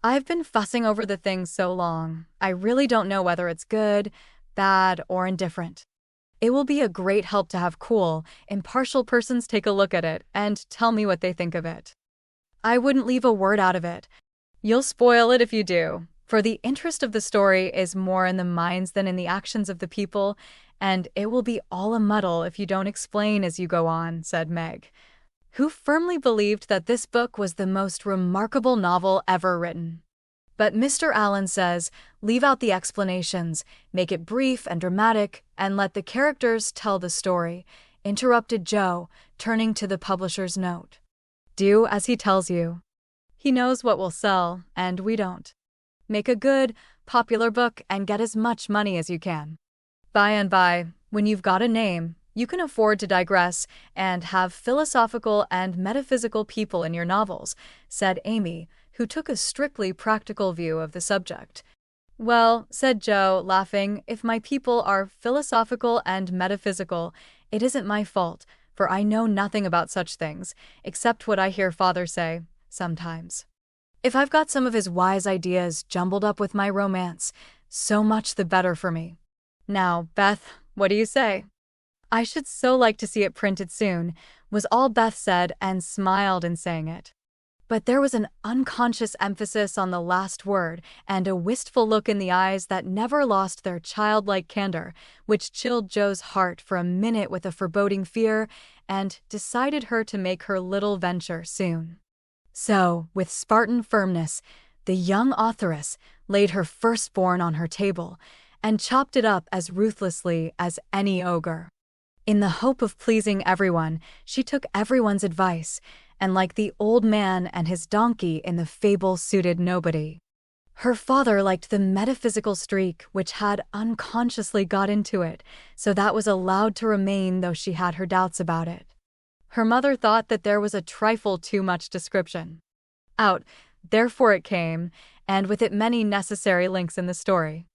I've been fussing over the thing so long, I really don't know whether it's good, bad, or indifferent. It will be a great help to have cool, impartial persons take a look at it and tell me what they think of it. I wouldn't leave a word out of it. You'll spoil it if you do, for the interest of the story is more in the minds than in the actions of the people, and it will be all a muddle if you don't explain as you go on, said Meg, who firmly believed that this book was the most remarkable novel ever written. But Mr. Allen says, leave out the explanations, make it brief and dramatic, and let the characters tell the story, interrupted Jo, turning to the publisher's note. Do as he tells you. He knows what will sell, and we don't. Make a good, popular book and get as much money as you can. By and by, when you've got a name, you can afford to digress and have philosophical and metaphysical people in your novels, said Amy, who took a strictly practical view of the subject. Well, said Jo, laughing, if my people are philosophical and metaphysical, it isn't my fault, for I know nothing about such things, except what I hear Father say, sometimes. If I've got some of his wise ideas jumbled up with my romance, so much the better for me. Now, Beth, what do you say? I should so like to see it printed soon, was all Beth said and smiled in saying it. But there was an unconscious emphasis on the last word and a wistful look in the eyes that never lost their childlike candor, which chilled Jo's heart for a minute with a foreboding fear and decided her to make her little venture soon. So, with Spartan firmness, the young authoress laid her firstborn on her table and chopped it up as ruthlessly as any ogre. In the hope of pleasing everyone, she took everyone's advice, and like the old man and his donkey in the fable suited nobody. Her father liked the metaphysical streak which had unconsciously got into it, so that was allowed to remain though she had her doubts about it. Her mother thought that there was a trifle too much description. Out, therefore it came, and with it many necessary links in the story.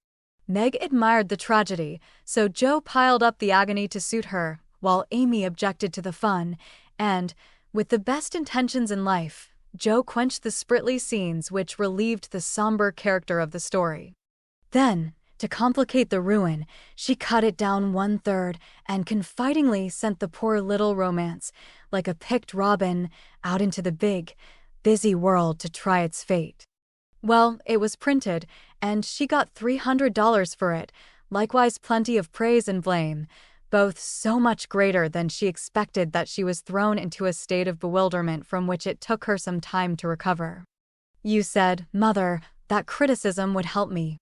Meg admired the tragedy, so Jo piled up the agony to suit her, while Amy objected to the fun, and, with the best intentions in life, Jo quenched the spritly scenes which relieved the somber character of the story. Then, to complicate the ruin, she cut it down 1/3 and confidingly sent the poor little romance, like a picked robin, out into the big, busy world to try its fate. Well, it was printed, and she got $300 for it, likewise plenty of praise and blame, both so much greater than she expected that she was thrown into a state of bewilderment from which it took her some time to recover. You said, Mother, that criticism would help me.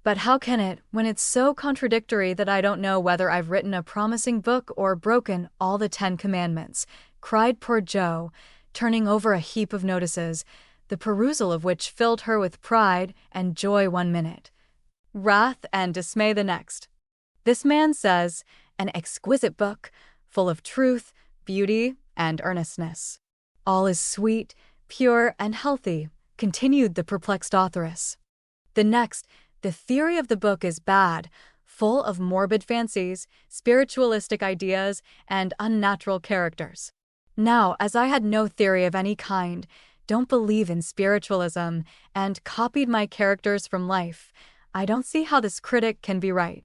But how can it, when it's so contradictory that I don't know whether I've written a promising book or broken all the 10 Commandments, cried poor Jo, turning over a heap of notices, the perusal of which filled her with pride and joy one minute, wrath and dismay the next. This man says, an exquisite book, full of truth, beauty, and earnestness. All is sweet, pure, and healthy, continued the perplexed authoress. The next, the theory of the book is bad, full of morbid fancies, spiritualistic ideas, and unnatural characters. Now, as I had no theory of any kind, don't believe in spiritualism, and copied my characters from life, I don't see how this critic can be right.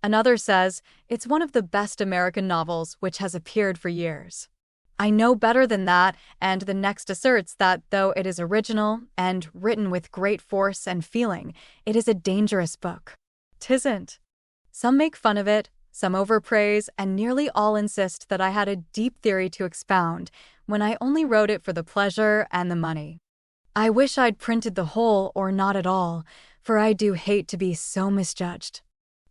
Another says, it's one of the best American novels which has appeared for years. I know better than that, and the next asserts that though it is original and written with great force and feeling, it is a dangerous book. 'Tisn't. Some make fun of it, some overpraise, and nearly all insist that I had a deep theory to expound, when I only wrote it for the pleasure and the money. I wish I'd printed the whole or not at all, for I do hate to be so misjudged.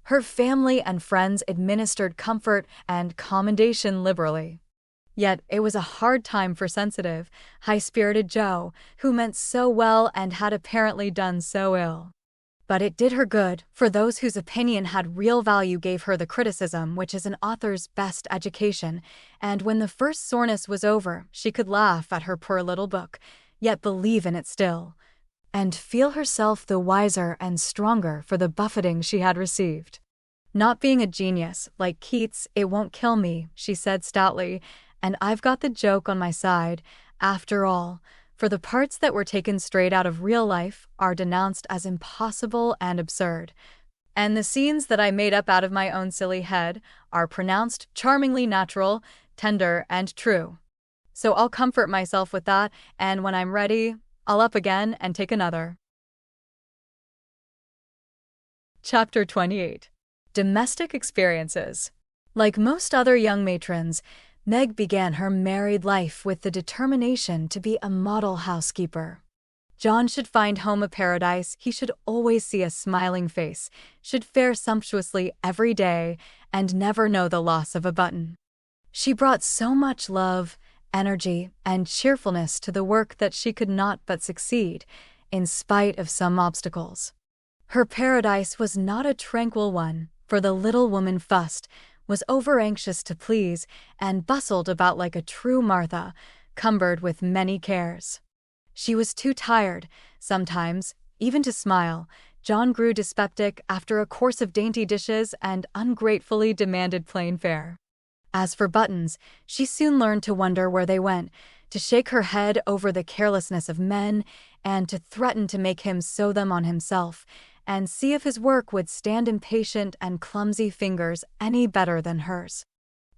Her family and friends administered comfort and commendation liberally. Yet it was a hard time for sensitive, high-spirited Jo, who meant so well and had apparently done so ill. But it did her good, for those whose opinion had real value gave her the criticism which is an author's best education, and when the first soreness was over, she could laugh at her poor little book, yet believe in it still, and feel herself the wiser and stronger for the buffeting she had received. Not being a genius, like Keats, it won't kill me, she said stoutly, and I've got the joke on my side, after all, for the parts that were taken straight out of real life are denounced as impossible and absurd, and the scenes that I made up out of my own silly head are pronounced charmingly natural, tender, and true. So I'll comfort myself with that, and when I'm ready, I'll up again and take another. Chapter 28. Domestic Experiences. Like most other young matrons, Meg began her married life with the determination to be a model housekeeper. John should find home a paradise, he should always see a smiling face, should fare sumptuously every day, and never know the loss of a button. She brought so much love, energy, and cheerfulness to the work that she could not but succeed, in spite of some obstacles. Her paradise was not a tranquil one, for the little woman fussed, was over-anxious to please, and bustled about like a true Martha, cumbered with many cares. She was too tired, sometimes, even to smile. John grew dyspeptic after a course of dainty dishes and ungratefully demanded plain fare. As for buttons, she soon learned to wonder where they went, to shake her head over the carelessness of men, and to threaten to make him sew them on himself, and see if his work would stand impatient and clumsy fingers any better than hers.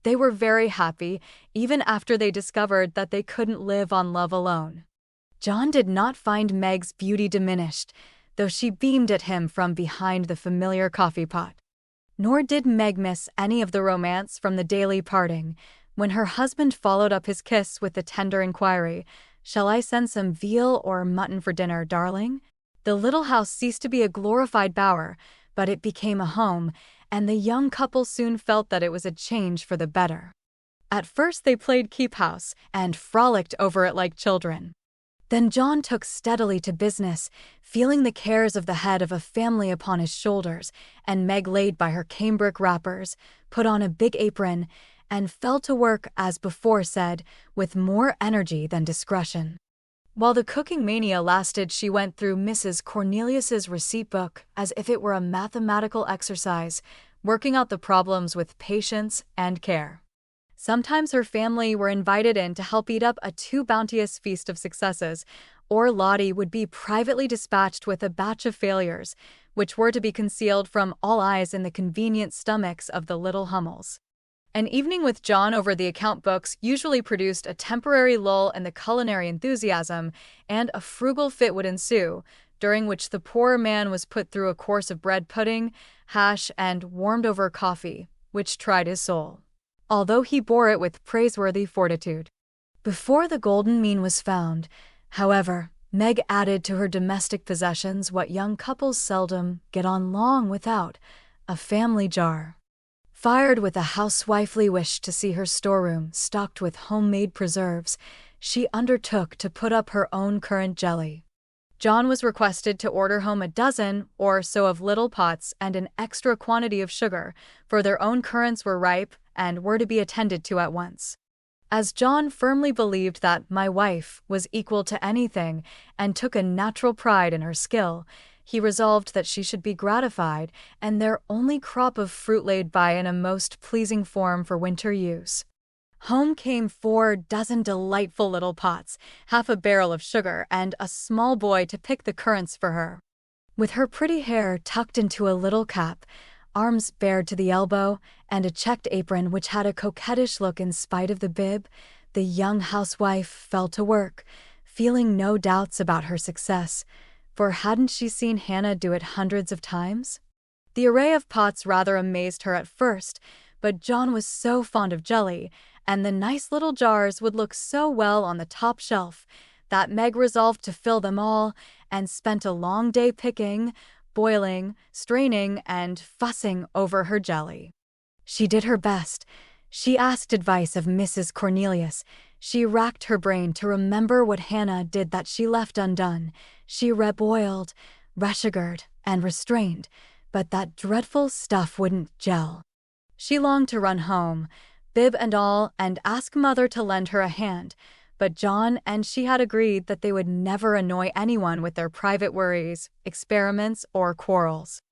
They were very happy, even after they discovered that they couldn't live on love alone. John did not find Meg's beauty diminished, though she beamed at him from behind the familiar coffee pot. Nor did Meg miss any of the romance from the daily parting, when her husband followed up his kiss with the tender inquiry, "Shall I send some veal or mutton for dinner, darling?" The little house ceased to be a glorified bower, but it became a home, and the young couple soon felt that it was a change for the better. At first they played keep house, and frolicked over it like children. Then John took steadily to business, feeling the cares of the head of a family upon his shoulders, and Meg laid by her cambric wrappers, put on a big apron, and fell to work, as before said, with more energy than discretion. While the cooking mania lasted, she went through Mrs. Cornelius's receipt book as if it were a mathematical exercise, working out the problems with patience and care. Sometimes her family were invited in to help eat up a too bounteous feast of successes, or Lottie would be privately dispatched with a batch of failures, which were to be concealed from all eyes in the convenient stomachs of the little Hummels. An evening with John over the account books usually produced a temporary lull in the culinary enthusiasm, and a frugal fit would ensue, during which the poor man was put through a course of bread pudding, hash, and warmed-over coffee, which tried his soul, although he bore it with praiseworthy fortitude. Before the golden mean was found, however, Meg added to her domestic possessions what young couples seldom get on long without, a family jar. Fired with a housewifely wish to see her storeroom stocked with homemade preserves, she undertook to put up her own currant jelly. John was requested to order home a dozen or so of little pots and an extra quantity of sugar, for their own currants were ripe and were to be attended to at once. As John firmly believed that my wife was equal to anything and took a natural pride in her skill, he resolved that she should be gratified and their only crop of fruit laid by in a most pleasing form for winter use. Home came 4 dozen delightful little pots, half a barrel of sugar, and a small boy to pick the currants for her. With her pretty hair tucked into a little cap, arms bared to the elbow, and a checked apron which had a coquettish look in spite of the bib, the young housewife fell to work, feeling no doubts about her success, for hadn't she seen Hannah do it hundreds of times? The array of pots rather amazed her at first, but John was so fond of jelly, and the nice little jars would look so well on the top shelf, that Meg resolved to fill them all, and spent a long day picking, boiling, straining, and fussing over her jelly. She did her best. She asked advice of Mrs. Cornelius. She racked her brain to remember what Hannah did that she left undone. She reboiled, resugared, and restrained, but that dreadful stuff wouldn't gel. She longed to run home, bib and all, and ask Mother to lend her a hand, but John and she had agreed that they would never annoy anyone with their private worries, experiments, or quarrels.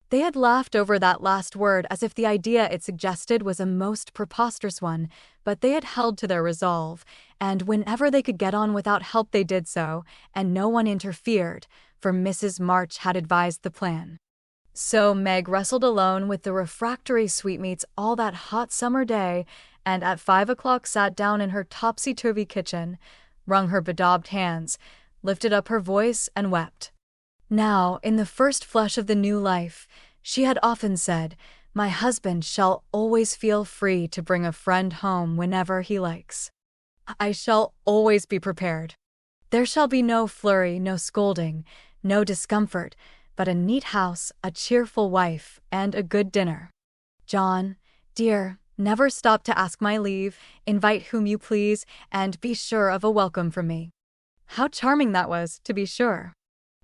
They had laughed over that last word as if the idea it suggested was a most preposterous one, but they had held to their resolve, and whenever they could get on without help they did so, and no one interfered, for Mrs. March had advised the plan. So Meg wrestled alone with the refractory sweetmeats all that hot summer day, and at 5 o'clock sat down in her topsy-turvy kitchen, wrung her bedaubed hands, lifted up her voice, and wept. Now, in the first flush of the new life, she had often said, "My husband shall always feel free to bring a friend home whenever he likes. I shall always be prepared. There shall be no flurry, no scolding, no discomfort, but a neat house, a cheerful wife, and a good dinner. John, dear, never stop to ask my leave, invite whom you please, and be sure of a welcome from me." How charming that was, to be sure.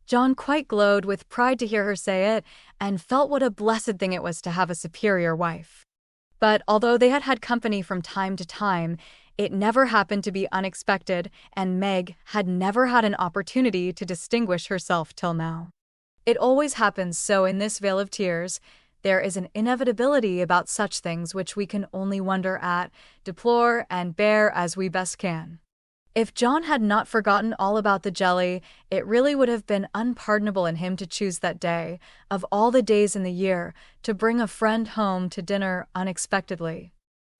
John quite glowed with pride to hear her say it, and felt what a blessed thing it was to have a superior wife. But although they had had company from time to time, it never happened to be unexpected, and Meg had never had an opportunity to distinguish herself till now. It always happens so in this vale of tears. There is an inevitability about such things which we can only wonder at, deplore, and bear as we best can. If John had not forgotten all about the jelly, it really would have been unpardonable in him to choose that day, of all the days in the year, to bring a friend home to dinner unexpectedly.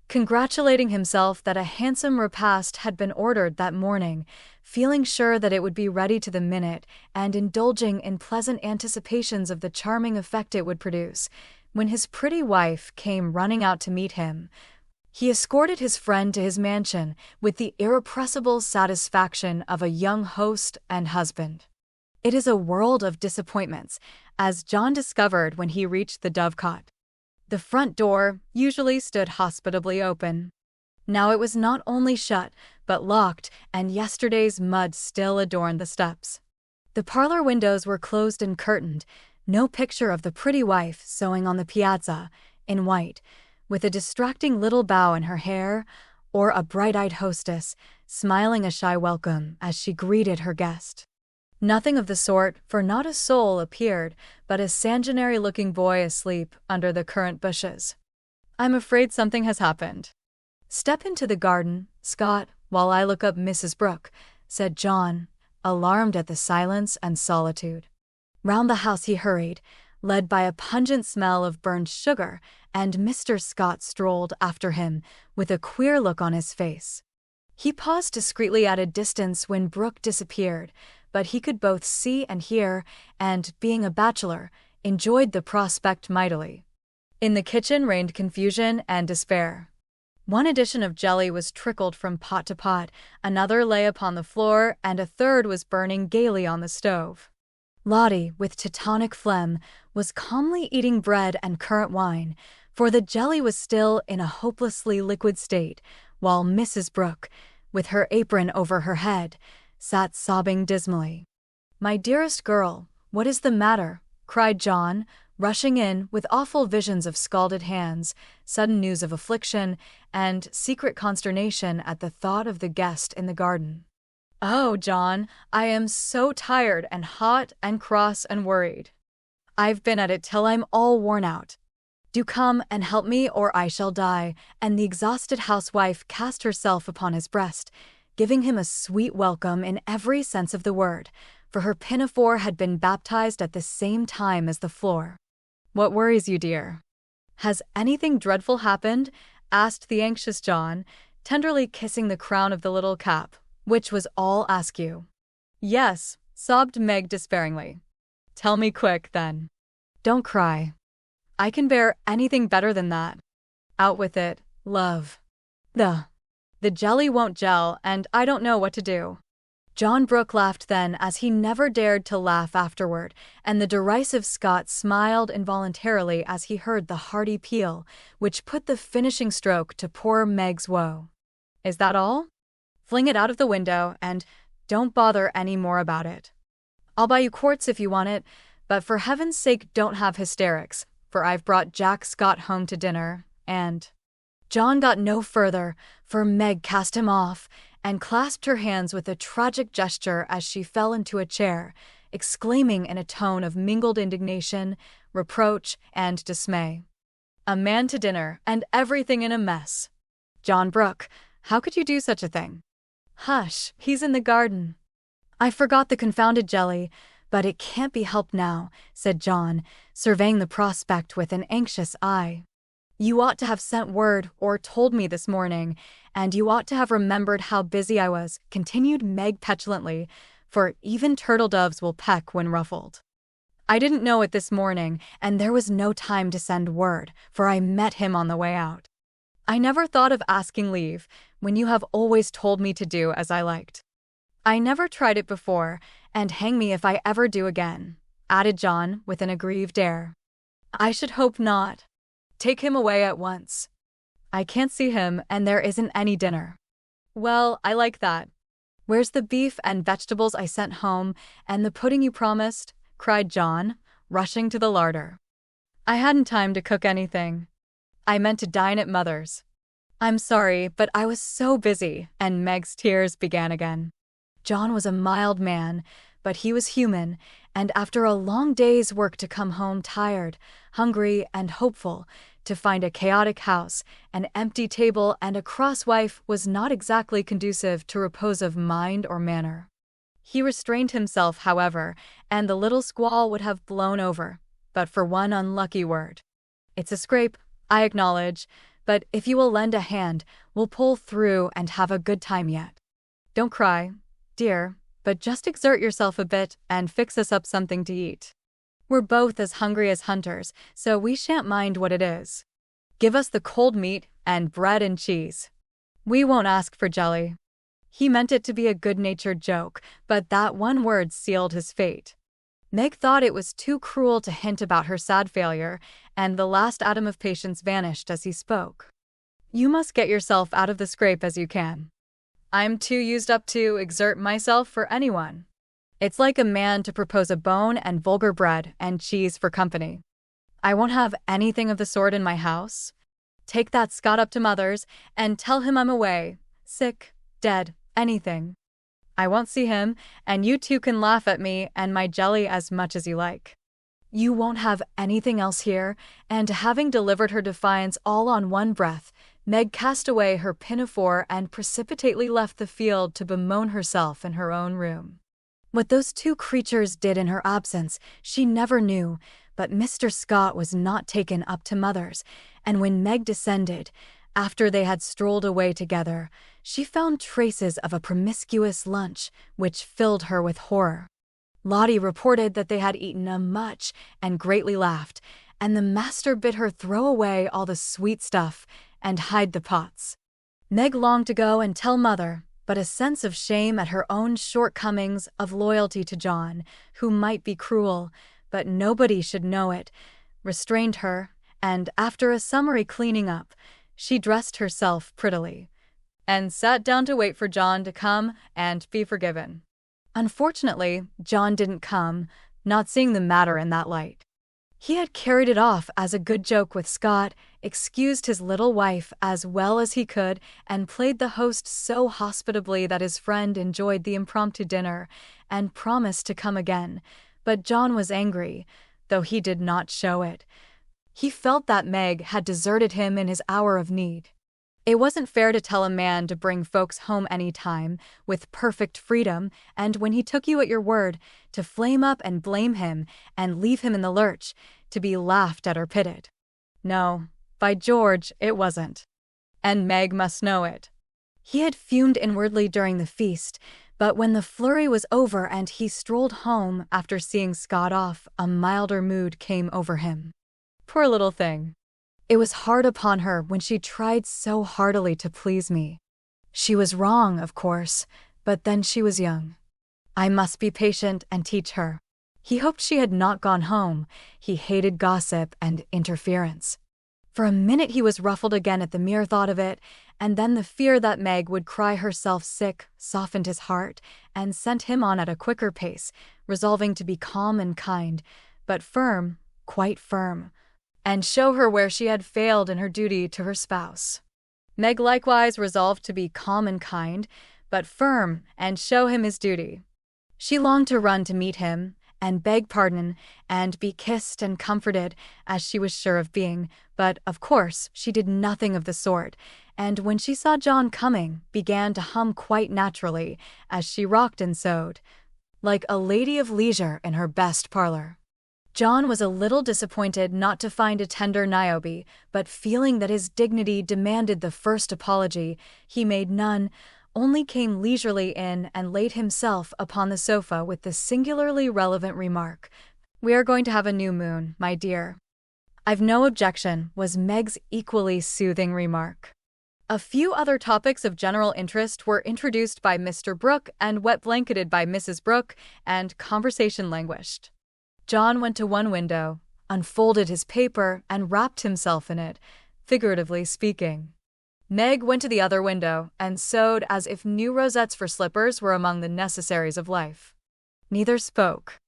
Congratulating himself that a handsome repast had been ordered that morning, feeling sure that it would be ready to the minute, and indulging in pleasant anticipations of the charming effect it would produce, when his pretty wife came running out to meet him, he escorted his friend to his mansion with the irrepressible satisfaction of a young host and husband. It is a world of disappointments, as John discovered when he reached the dovecot. The front door usually stood hospitably open. Now it was not only shut, but locked, and yesterday's mud still adorned the steps. The parlor windows were closed and curtained, no picture of the pretty wife sewing on the piazza, in white, with a distracting little bow in her hair, or a bright-eyed hostess, smiling a shy welcome as she greeted her guest. Nothing of the sort, for not a soul appeared but a sanguinary-looking boy asleep under the currant bushes. "I'm afraid something has happened. Step into the garden, Scott, while I look up Mrs. Brooke," said John, alarmed at the silence and solitude. Round the house he hurried, led by a pungent smell of burned sugar, and Mr. Scott strolled after him with a queer look on his face. He paused discreetly at a distance when Brooke disappeared, but he could both see and hear, and, being a bachelor, enjoyed the prospect mightily. In the kitchen reigned confusion and despair. One edition of jelly was trickled from pot to pot, another lay upon the floor, and a third was burning gaily on the stove. Lottie, with Teutonic phlegm, was calmly eating bread and currant wine, for the jelly was still in a hopelessly liquid state, while Mrs. Brooke, with her apron over her head, sat sobbing dismally. "My dearest girl, what is the matter?" cried John, rushing in with awful visions of scalded hands, sudden news of affliction, and secret consternation at the thought of the guest in the garden. "Oh, John, I am so tired and hot and cross and worried. I've been at it till I'm all worn out. Do come and help me or I shall die." And the exhausted housewife cast herself upon his breast, giving him a sweet welcome in every sense of the word, for her pinafore had been baptized at the same time as the floor. "What worries you, dear? Has anything dreadful happened?" asked the anxious John, tenderly kissing the crown of the little cap, which was all askew. "Yes," sobbed Meg despairingly. "Tell me quick, then. Don't cry. I can bear anything better than that. Out with it, love. The jelly won't gel, and I don't know what to do." John Brooke laughed then as he never dared to laugh afterward, and the derisive Scot smiled involuntarily as he heard the hearty peal, which put the finishing stroke to poor Meg's woe. "Is that all? Fling it out of the window, and don't bother any more about it. I'll buy you quartz if you want it, but for heaven's sake don't have hysterics, for I've brought Jack Scott home to dinner, and—" John got no further, for Meg cast him off, and clasped her hands with a tragic gesture as she fell into a chair, exclaiming in a tone of mingled indignation, reproach, and dismay, "A man to dinner, and everything in a mess! John Brooke, how could you do such a thing?" "Hush, he's in the garden. I forgot the confounded jelly, but it can't be helped now," said John, surveying the prospect with an anxious eye. "You ought to have sent word or told me this morning, and you ought to have remembered how busy I was," continued Meg petulantly, "for even turtle doves will peck when ruffled. I didn't know it this morning, and there was no time to send word, for I met him on the way out. I never thought of asking leave, when you have always told me to do as I liked. I never tried it before, and hang me if I ever do again," added John with an aggrieved air. "I should hope not. Take him away at once. I can't see him, and there isn't any dinner." "Well, I like that. Where's the beef and vegetables I sent home, and the pudding you promised?" cried John, rushing to the larder. "I hadn't time to cook anything. I meant to dine at Mother's. I'm sorry, but I was so busy," and Meg's tears began again. John was a mild man, but he was human, and after a long day's work to come home tired, hungry, and hopeful, to find a chaotic house, an empty table, and a cross wife was not exactly conducive to repose of mind or manner. He restrained himself, however, and the little squall would have blown over, but for one unlucky word. "It's a scrape, I acknowledge, but if you will lend a hand, we'll pull through and have a good time yet. Don't cry, dear, but just exert yourself a bit and fix us up something to eat. We're both as hungry as hunters, so we shan't mind what it is. Give us the cold meat and bread and cheese. We won't ask for jelly." He meant it to be a good-natured joke, but that one word sealed his fate. Meg thought it was too cruel to hint about her sad failure, and the last atom of patience vanished as he spoke. "You must get yourself out of the scrape as you can. I'm too used up to exert myself for anyone. It's like a man to propose a bone and vulgar bread and cheese for company. I won't have anything of the sort in my house. Take that Scot up to Mother's, and tell him I'm away, sick, dead, anything. I won't see him, and you two can laugh at me and my jelly as much as you like. You won't have anything else here," and having delivered her defiance all on one breath, Meg cast away her pinafore and precipitately left the field to bemoan herself in her own room. What those two creatures did in her absence, she never knew, but Mr. Scott was not taken up to Mother's, and when Meg descended, after they had strolled away together, she found traces of a promiscuous lunch, which filled her with horror. Lottie reported that they had eaten much and greatly laughed, and the master bid her throw away all the sweet stuff and hide the pots. Meg longed to go and tell Mother, but a sense of shame at her own shortcomings, of loyalty to John, who might be cruel, but nobody should know it, restrained her, and after a summary cleaning up, she dressed herself prettily. and sat down to wait for John to come and be forgiven. Unfortunately, John didn't come, not seeing the matter in that light. He had carried it off as a good joke with Scott, excused his little wife as well as he could, and played the host so hospitably that his friend enjoyed the impromptu dinner and promised to come again. But John was angry, though he did not show it. He felt that Meg had deserted him in his hour of need. It wasn't fair to tell a man to bring folks home any time, with perfect freedom, and when he took you at your word, to flame up and blame him and leave him in the lurch, to be laughed at or pitted. No, by George, it wasn't. And Meg must know it. He had fumed inwardly during the feast, but when the flurry was over and he strolled home after seeing Scott off, a milder mood came over him. Poor little thing. It was hard upon her when she tried so heartily to please me. She was wrong, of course, but then she was young. I must be patient and teach her. He hoped she had not gone home. He hated gossip and interference. For a minute he was ruffled again at the mere thought of it, and then the fear that Meg would cry herself sick softened his heart and sent him on at a quicker pace, resolving to be calm and kind, but firm, quite firm, and show her where she had failed in her duty to her spouse. Meg likewise resolved to be calm and kind, but firm, and show him his duty. She longed to run to meet him, and beg pardon, and be kissed and comforted, as she was sure of being, but, of course, she did nothing of the sort, and when she saw John coming, began to hum quite naturally, as she rocked and sewed, like a lady of leisure in her best parlor. John was a little disappointed not to find a tender Niobe, but feeling that his dignity demanded the first apology, he made none, only came leisurely in and laid himself upon the sofa with the singularly relevant remark, "We are going to have a new moon, my dear." "I've no objection," was Meg's equally soothing remark. A few other topics of general interest were introduced by Mr. Brooke and wet-blanketed by Mrs. Brooke, and conversation languished. John went to one window, unfolded his paper, and wrapped himself in it, figuratively speaking. Meg went to the other window and sewed as if new rosettes for slippers were among the necessaries of life. Neither spoke.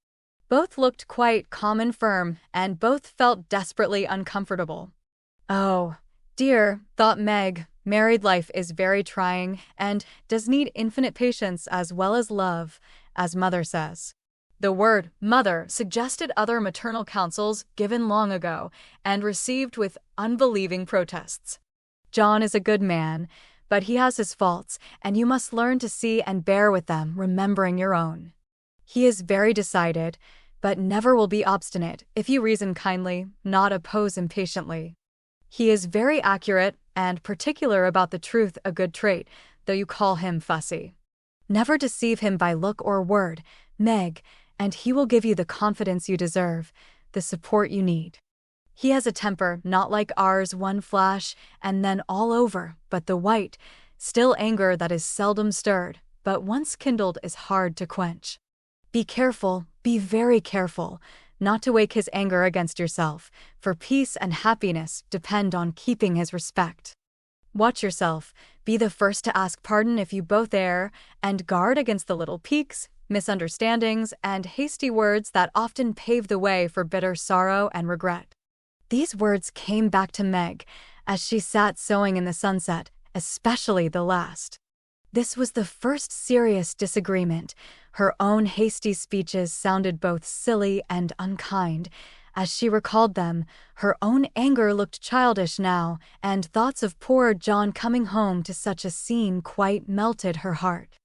Both looked quite calm and firm, and both felt desperately uncomfortable. "Oh, dear," thought Meg, "married life is very trying and does need infinite patience as well as love, as Mother says." The word "mother" suggested other maternal counsels given long ago and received with unbelieving protests. John is a good man, but he has his faults, and you must learn to see and bear with them, remembering your own. He is very decided, but never will be obstinate if you reason kindly, not oppose impatiently. He is very accurate and particular about the truth, a good trait, though you call him fussy. Never deceive him by look or word, Meg, and he will give you the confidence you deserve, the support you need. He has a temper not like ours, one flash, and then all over, but the white, still anger that is seldom stirred, but once kindled is hard to quench. Be careful, be very careful, not to wake his anger against yourself, for peace and happiness depend on keeping his respect. Watch yourself, be the first to ask pardon if you both err, and guard against the little piques, misunderstandings, and hasty words that often pave the way for bitter sorrow and regret. These words came back to Meg as she sat sewing in the sunset, especially the last. This was the first serious disagreement. Her own hasty speeches sounded both silly and unkind. As she recalled them, her own anger looked childish now, and thoughts of poor John coming home to such a scene quite melted her heart.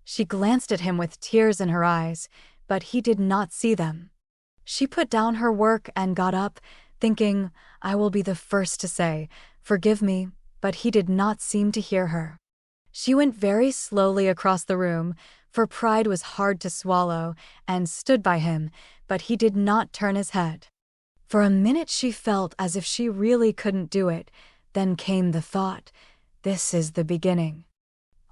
She glanced at him with tears in her eyes, but he did not see them. She put down her work and got up, thinking, "I will be the first to say, 'Forgive me,' but he did not seem to hear her. She went very slowly across the room, for pride was hard to swallow, and stood by him, but he did not turn his head. For a minute she felt as if she really couldn't do it, then came the thought, "This is the beginning.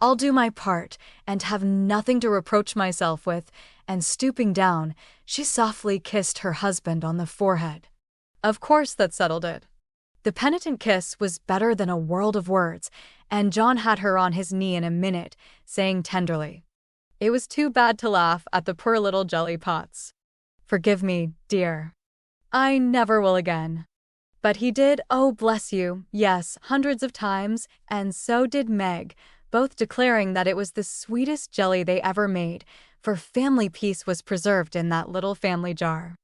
I'll do my part, and have nothing to reproach myself with," and stooping down, she softly kissed her husband on the forehead. Of course that settled it. The penitent kiss was better than a world of words, and John had her on his knee in a minute, saying tenderly, "It was too bad to laugh at the poor little jelly pots. Forgive me, dear. I never will again." But he did, oh bless you, yes, hundreds of times, and so did Meg, both declaring that it was the sweetest jelly they ever made, for family peace was preserved in that little family jar.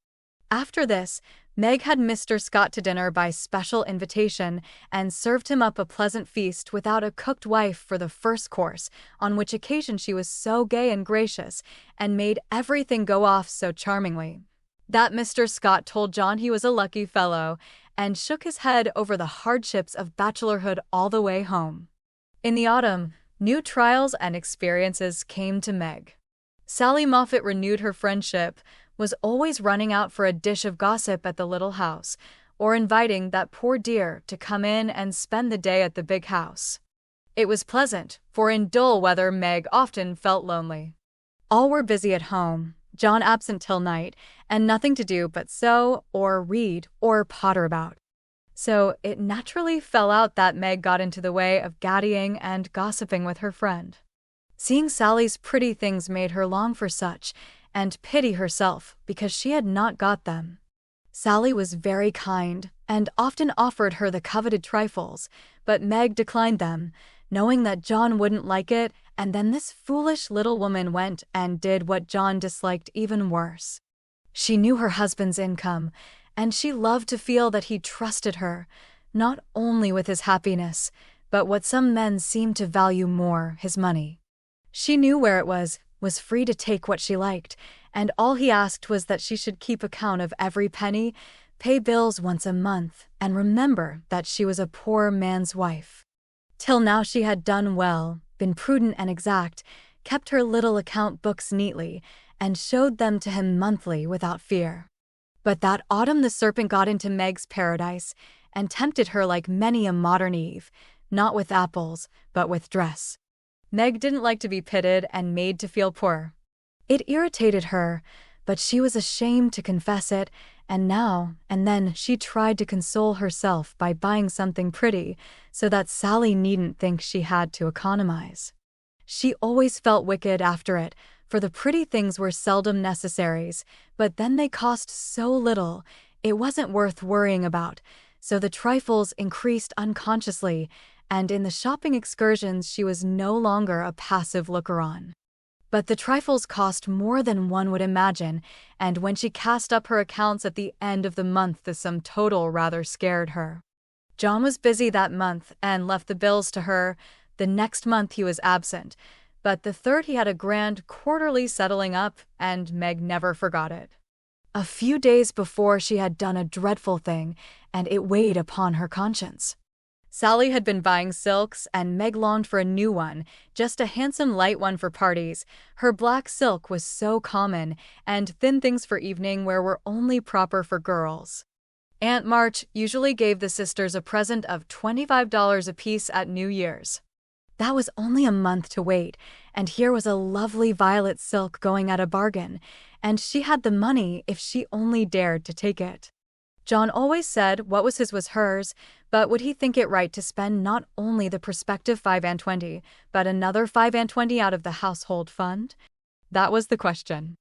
After this, Meg had Mr. Scott to dinner by special invitation and served him up a pleasant feast without a cooked wife for the first course, on which occasion she was so gay and gracious, and made everything go off so charmingly, that Mr. Scott told John he was a lucky fellow, and shook his head over the hardships of bachelorhood all the way home. In the autumn, new trials and experiences came to Meg. Sally Moffat renewed her friendship, was always running out for a dish of gossip at the little house, or inviting that poor dear to come in and spend the day at the big house. It was pleasant, for in dull weather Meg often felt lonely. All were busy at home, John absent till night, and nothing to do but sew, or read, or potter about. So it naturally fell out that Meg got into the way of gaddying and gossiping with her friend. Seeing Sally's pretty things made her long for such, and pity herself because she had not got them. Sally was very kind, and often offered her the coveted trifles, but Meg declined them, knowing that John wouldn't like it, and then this foolish little woman went and did what John disliked even worse. She knew her husband's income, and she loved to feel that he trusted her, not only with his happiness, but what some men seem to value more, his money. She knew where it was free to take what she liked, and all he asked was that she should keep account of every penny, pay bills once a month, and remember that she was a poor man's wife. Till now she had done well, been prudent and exact, kept her little account books neatly, and showed them to him monthly without fear. But that autumn the serpent got into Meg's paradise, and tempted her like many a modern Eve, not with apples, but with dress. Meg didn't like to be pitied and made to feel poor. It irritated her, but she was ashamed to confess it, and now and then she tried to console herself by buying something pretty, so that Sally needn't think she had to economize. She always felt wicked after it, for the pretty things were seldom necessaries, but then they cost so little, it wasn't worth worrying about, so the trifles increased unconsciously, and in the shopping excursions she was no longer a passive looker-on. But the trifles cost more than one would imagine, and when she cast up her accounts at the end of the month the sum total rather scared her. John was busy that month and left the bills to her. The next month he was absent, but the third he had a grand quarterly settling up, and Meg never forgot it. A few days before she had done a dreadful thing, and it weighed upon her conscience. Sally had been buying silks, and Meg longed for a new one, just a handsome light one for parties. Her black silk was so common, and thin things for evening wear were only proper for girls. Aunt March usually gave the sisters a present of $25 apiece at New Year's. That was only a month to wait, and here was a lovely violet silk going at a bargain, and she had the money if she only dared to take it. John always said what was his was hers, but would he think it right to spend not only the prospective 5 and 20, but another 5 and 20 out of the household fund? That was the question.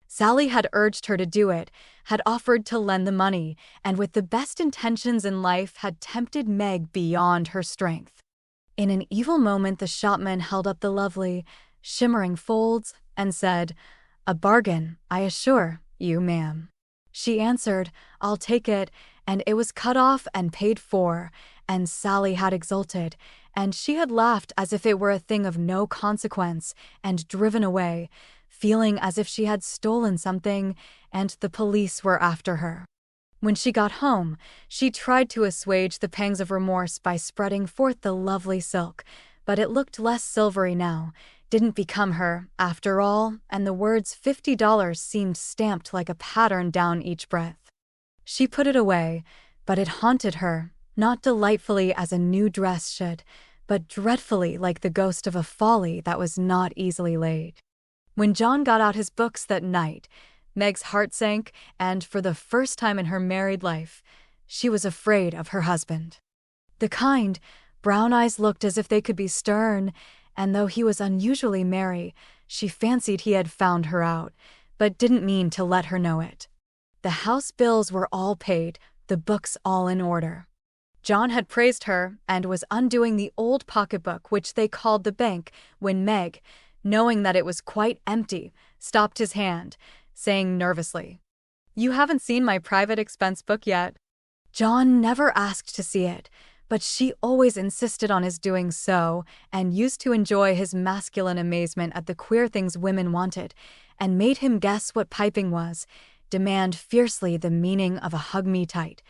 Sally had urged her to do it, had offered to lend the money, and with the best intentions in life had tempted Meg beyond her strength. In an evil moment the shopman held up the lovely, shimmering folds and said, "A bargain, I assure you, ma'am." She answered, "I'll take it," and it was cut off and paid for, and Sally had exulted, and she had laughed as if it were a thing of no consequence, and driven away, feeling as if she had stolen something, and the police were after her. When she got home, she tried to assuage the pangs of remorse by spreading forth the lovely silk, but it looked less silvery now, didn't become her, after all, and the words $50 seemed stamped like a pattern down each breadth. She put it away, but it haunted her, not delightfully as a new dress should, but dreadfully like the ghost of a folly that was not easily laid. When John got out his books that night, Meg's heart sank, and for the first time in her married life, She was afraid of her husband. The kind, brown eyes looked as if they could be stern, and though he was unusually merry, she fancied he had found her out, but didn't mean to let her know it. The house bills were all paid, the books all in order. John had praised her and was undoing the old pocketbook which they called the bank when Meg, knowing that it was quite empty, stopped his hand, saying nervously, "You haven't seen my private expense book yet." John never asked to see it, but she always insisted on his doing so and used to enjoy his masculine amazement at the queer things women wanted and made him guess what piping was, demand fiercely the meaning of a hug me tight,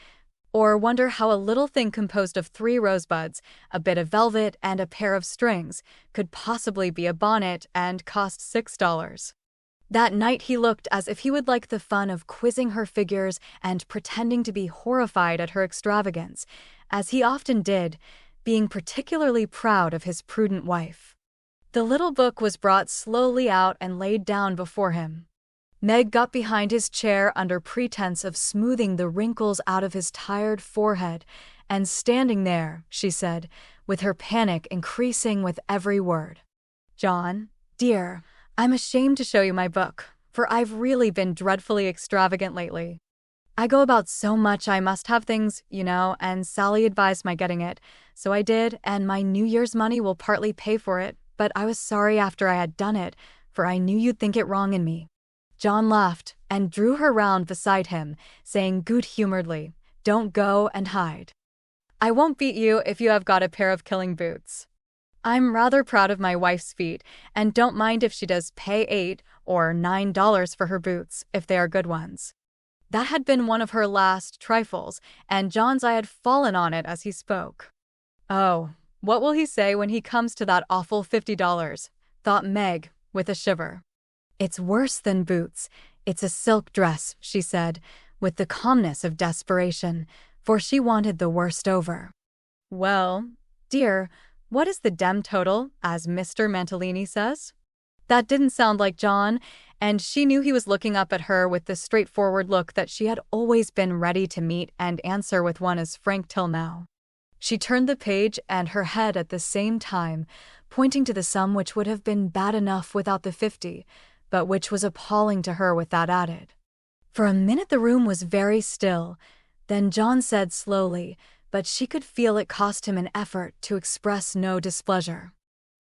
or wonder how a little thing composed of 3 rosebuds, a bit of velvet, and a pair of strings could possibly be a bonnet and cost $6. That night he looked as if he would like the fun of quizzing her figures and pretending to be horrified at her extravagance, as he often did, being particularly proud of his prudent wife. The little book was brought slowly out and laid down before him. Meg got behind his chair under pretense of smoothing the wrinkles out of his tired forehead, and standing there, she said, with her panic increasing with every word, "John, dear, I'm ashamed to show you my book, for I've really been dreadfully extravagant lately. I go about so much I must have things, and Sally advised my getting it, so I did, and my New Year's money will partly pay for it, but I was sorry after I had done it, for I knew you'd think it wrong in me." John laughed and drew her round beside him, saying good-humoredly, "Don't go and hide. I won't beat you if you have got a pair of killing boots. I'm rather proud of my wife's feet, and don't mind if she does pay $8 or $9 for her boots, if they are good ones." That had been one of her last trifles, and John's eye had fallen on it as he spoke. "Oh, what will he say when he comes to that awful $50, thought Meg, with a shiver. "It's worse than boots. It's a silk dress," she said, with the calmness of desperation, for she wanted the worst over. "Well, dear, what is the dem total, as Mr. Mantalini says?" That didn't sound like John, and she knew he was looking up at her with the straightforward look that she had always been ready to meet and answer with one as frank till now. She turned the page and her head at the same time, pointing to the sum which would have been bad enough without the 50, but which was appalling to her with that added. For a minute the room was very still. Then John said slowly, but she could feel it cost him an effort to express no displeasure,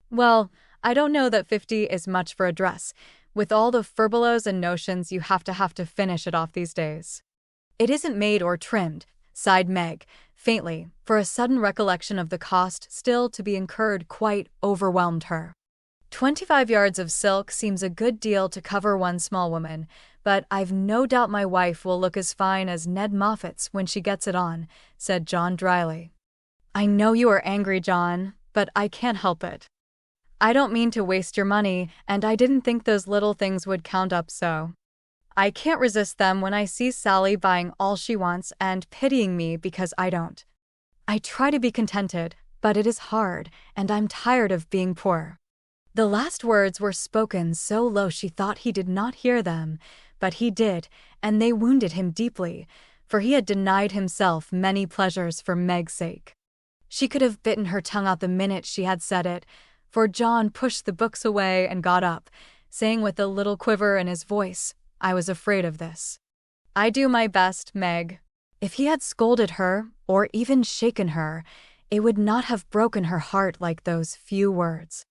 "Well, I don't know that 50 is much for a dress, with all the furbelows and notions you have to finish it off these days." "It isn't made or trimmed," sighed Meg, faintly, for a sudden recollection of the cost still to be incurred quite overwhelmed her. 25 yards of silk seems a good deal to cover one small woman, but I've no doubt my wife will look as fine as Ned Moffat's when she gets it on," said John dryly. "I know you are angry, John, but I can't help it. I don't mean to waste your money, and I didn't think those little things would count up so. I can't resist them when I see Sally buying all she wants and pitying me because I don't. I try to be contented, but it is hard, and I'm tired of being poor." The last words were spoken so low she thought he did not hear them, but he did, and they wounded him deeply, for he had denied himself many pleasures for Meg's sake. She could have bitten her tongue out the minute she had said it, for John pushed the books away and got up, saying with a little quiver in his voice, "I was afraid of this. I do my best, Meg." If he had scolded her, or even shaken her, it would not have broken her heart like those few words.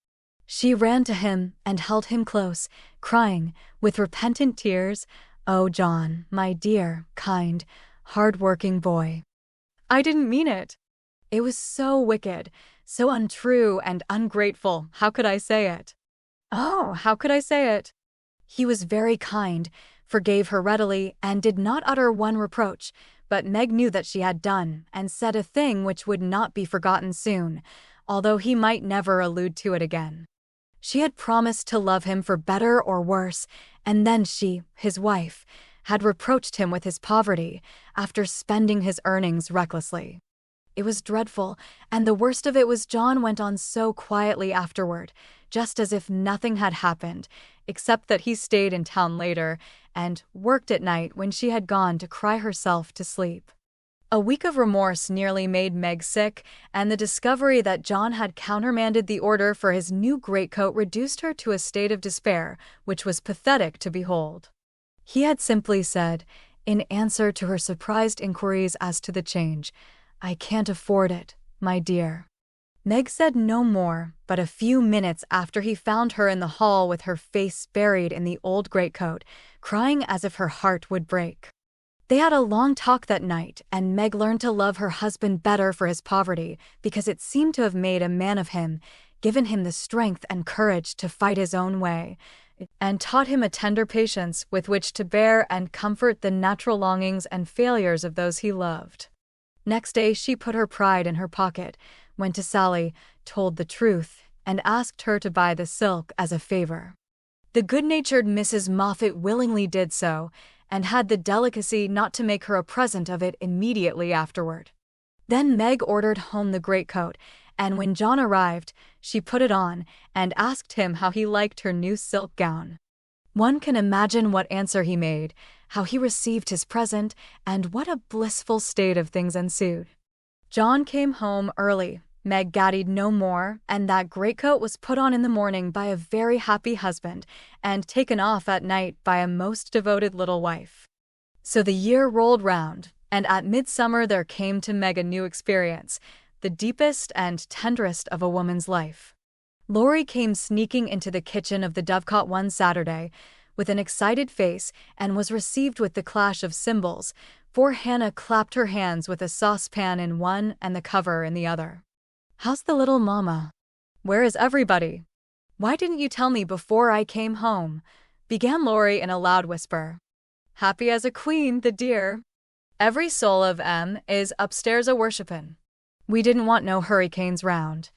She ran to him and held him close, crying, with repentant tears, "Oh, John, my dear, kind, hard-working boy. I didn't mean it. It was so wicked, so untrue and ungrateful. How could I say it? Oh, how could I say it?" He was very kind, forgave her readily, and did not utter one reproach, but Meg knew that she had done and said a thing which would not be forgotten soon, although he might never allude to it again. She had promised to love him for better or worse, and then she, his wife, had reproached him with his poverty after spending his earnings recklessly. It was dreadful, and the worst of it was John went on so quietly afterward, just as if nothing had happened, except that he stayed in town later and worked at night when she had gone to cry herself to sleep. A week of remorse nearly made Meg sick, and the discovery that John had countermanded the order for his new greatcoat reduced her to a state of despair, which was pathetic to behold. He had simply said, in answer to her surprised inquiries as to the change, "I can't afford it, my dear." Meg said no more, but a few minutes after he found her in the hall with her face buried in the old greatcoat, crying as if her heart would break. They had a long talk that night, and Meg learned to love her husband better for his poverty because it seemed to have made a man of him, given him the strength and courage to fight his own way, and taught him a tender patience with which to bear and comfort the natural longings and failures of those he loved. Next day she put her pride in her pocket, went to Sally, told the truth, and asked her to buy the silk as a favor. The good-natured Mrs. Moffat willingly did so, and had the delicacy not to make her a present of it immediately afterward. Then Meg ordered home the greatcoat, and when John arrived, she put it on and asked him how he liked her new silk gown. One can imagine what answer he made, how he received his present, and what a blissful state of things ensued. John came home early. Meg gaddied no more, and that greatcoat was put on in the morning by a very happy husband, and taken off at night by a most devoted little wife. So the year rolled round, and at midsummer there came to Meg a new experience, the deepest and tenderest of a woman's life. Laurie came sneaking into the kitchen of the Dovecot one Saturday, with an excited face, and was received with the clash of cymbals, for Hannah clapped her hands with a saucepan in one and the cover in the other. "How's the little mama? Where is everybody? Why didn't you tell me before I came home?" began Laurie in a loud whisper. "Happy as a queen, the dear. Every soul of 'em is upstairs a-worshipin'. We didn't want no hurricanes round.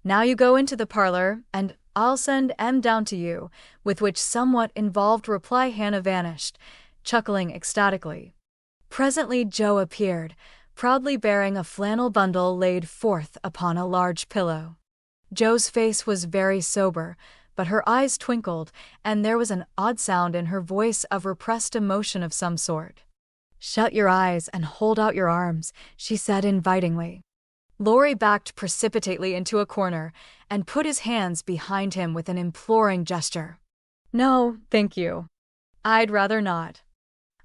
Now you go into the parlor, and I'll send 'em down to you," with which somewhat involved reply Hannah vanished, chuckling ecstatically. Presently Joe appeared, proudly bearing a flannel bundle laid forth upon a large pillow. Joe's face was very sober, but her eyes twinkled, and there was an odd sound in her voice of repressed emotion of some sort. "Shut your eyes and hold out your arms," she said invitingly. Laurie backed precipitately into a corner and put his hands behind him with an imploring gesture. "No, thank you. I'd rather not.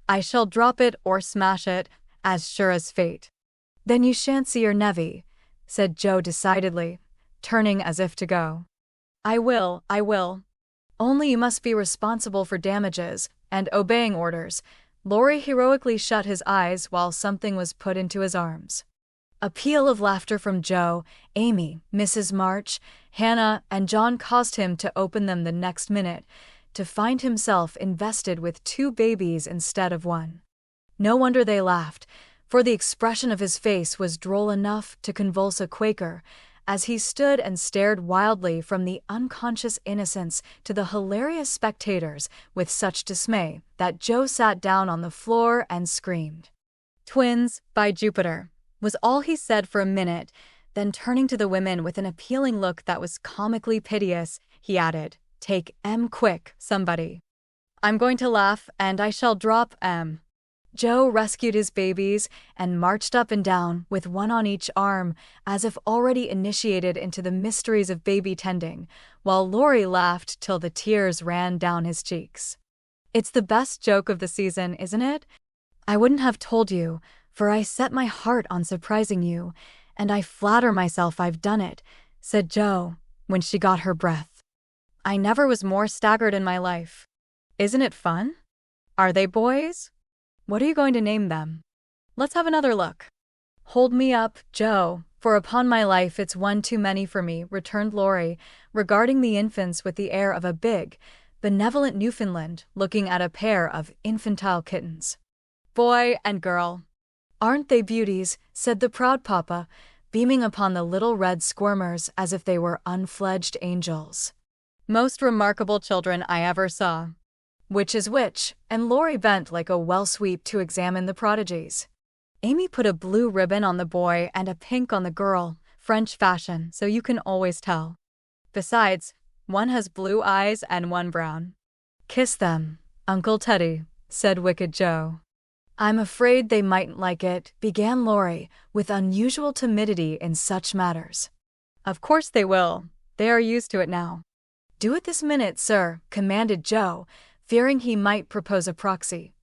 I shall drop it or smash it, as sure as fate." "Then you shan't see your nevy," said Joe decidedly, turning as if to go. I will. Only you must be responsible for damages, and obeying orders." Laurie heroically shut his eyes while something was put into his arms. A peal of laughter from Joe, Amy, Mrs. March, Hannah, and John caused him to open them the next minute, to find himself invested with 2 babies instead of 1. No wonder they laughed, for the expression of his face was droll enough to convulse a Quaker, as he stood and stared wildly from the unconscious innocents to the hilarious spectators with such dismay that Joe sat down on the floor and screamed. "Twins, by Jupiter," was all he said for a minute, then turning to the women with an appealing look that was comically piteous, he added, "Take 'em quick, somebody. I'm going to laugh, and I shall drop 'em." Joe rescued his babies and marched up and down with one on each arm, as if already initiated into the mysteries of baby tending, while Laurie laughed till the tears ran down his cheeks. "It's the best joke of the season, isn't it? I wouldn't have told you, for I set my heart on surprising you, and I flatter myself I've done it," said Joe, when she got her breath. "I never was more staggered in my life. Isn't it fun? Are they boys? What are you going to name them? Let's have another look." "Hold me up, Joe, for upon my life it's one too many for me," returned Laurie, regarding the infants with the air of a big, benevolent Newfoundland looking at a pair of infantile kittens. "Boy and girl." "Aren't they beauties?" said the proud papa, beaming upon the little red squirmers as if they were unfledged angels. "Most remarkable children I ever saw." "Which is which?" and Laurie bent like a well sweep to examine the prodigies. Amy put a blue ribbon on the boy and a pink on the girl, French fashion, so you can always tell. Besides, one has blue eyes and one brown. "Kiss them, Uncle Teddy," said wicked Joe. I'm afraid they mightn't like it, began Laurie, with unusual timidity in such matters. Of course they will. They are used to it now. Do it this minute, sir, commanded Joe, fearing he might propose a proxy.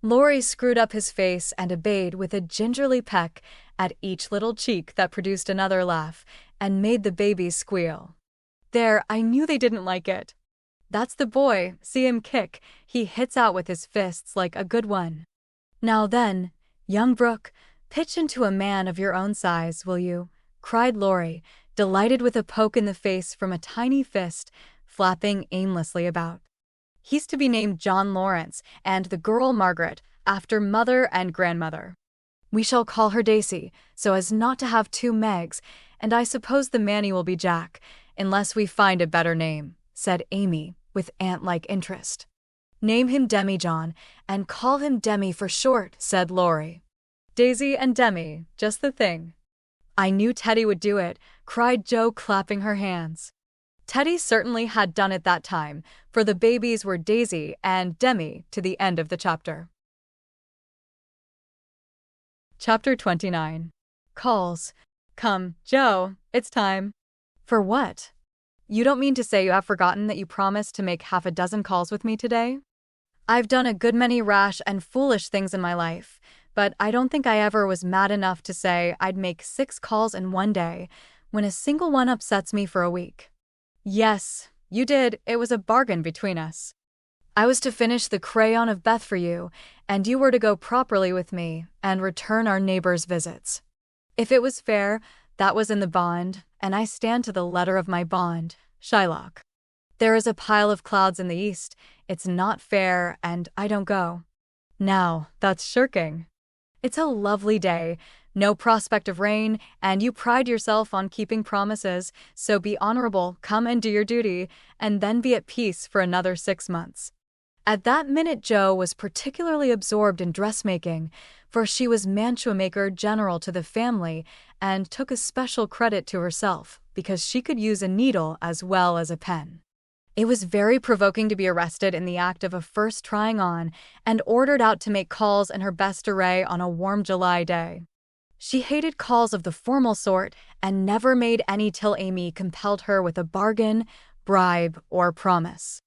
Laurie screwed up his face and obeyed with a gingerly peck at each little cheek that produced another laugh and made the babies squeal. There, I knew they didn't like it. That's the boy, see him kick, he hits out with his fists like a good one. Now then, young Brooke, pitch into a man of your own size, will you? Cried Laurie, delighted with a poke in the face from a tiny fist, flapping aimlessly about. He's to be named John Laurence, and the girl Margaret, after mother and grandmother. We shall call her Daisy, so as not to have two Megs, and I suppose the Manny will be Jack, unless we find a better name, said Amy, with ant-like interest. Name him Demi, John, and call him Demi for short, said Laurie. Daisy and Demi, just the thing. I knew Teddy would do it, cried Jo, clapping her hands. Teddy certainly had done it that time, for the babies were Daisy and Demi to the end of the chapter. Chapter 29. Calls. Come, Jo, it's time. For what? You don't mean to say you have forgotten that you promised to make half a dozen calls with me today? I've done a good many rash and foolish things in my life, but I don't think I ever was mad enough to say I'd make 6 calls in one day when a single one upsets me for a week. Yes, you did. It was a bargain between us. I was to finish the crayon of Beth for you, and you were to go properly with me and return our neighbors' visits. If it was fair, that was in the bond, and I stand to the letter of my bond, Shylock. There is a pile of clouds in the east, it's not fair, and I don't go. Now, that's shirking. It's a lovely day, no prospect of rain, and you pride yourself on keeping promises, so be honorable, come and do your duty, and then be at peace for another 6 months. At that minute Jo was particularly absorbed in dressmaking, for she was mantua-maker general to the family and took a special credit to herself because she could use a needle as well as a pen. It was very provoking to be arrested in the act of a first trying on and ordered out to make calls in her best array on a warm July day. She hated calls of the formal sort and never made any till Amy compelled her with a bargain, bribe, or promise.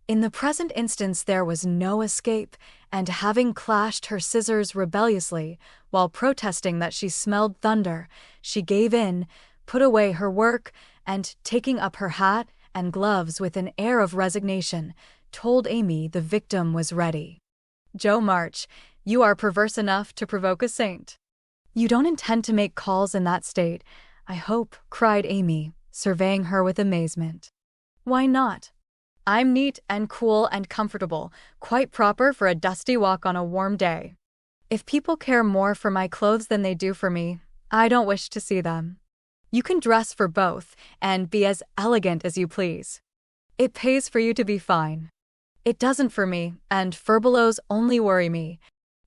In the present instance there was no escape, and having clashed her scissors rebelliously, while protesting that she smelled thunder, she gave in, put away her work, and, taking up her hat and gloves with an air of resignation, told Amy the victim was ready. Jo March, you are perverse enough to provoke a saint. You don't intend to make calls in that state, I hope, cried Amy, surveying her with amazement. Why not? I'm neat and cool and comfortable, quite proper for a dusty walk on a warm day. If people care more for my clothes than they do for me, I don't wish to see them. You can dress for both, and be as elegant as you please. It pays for you to be fine. It doesn't for me, and furbelows only worry me.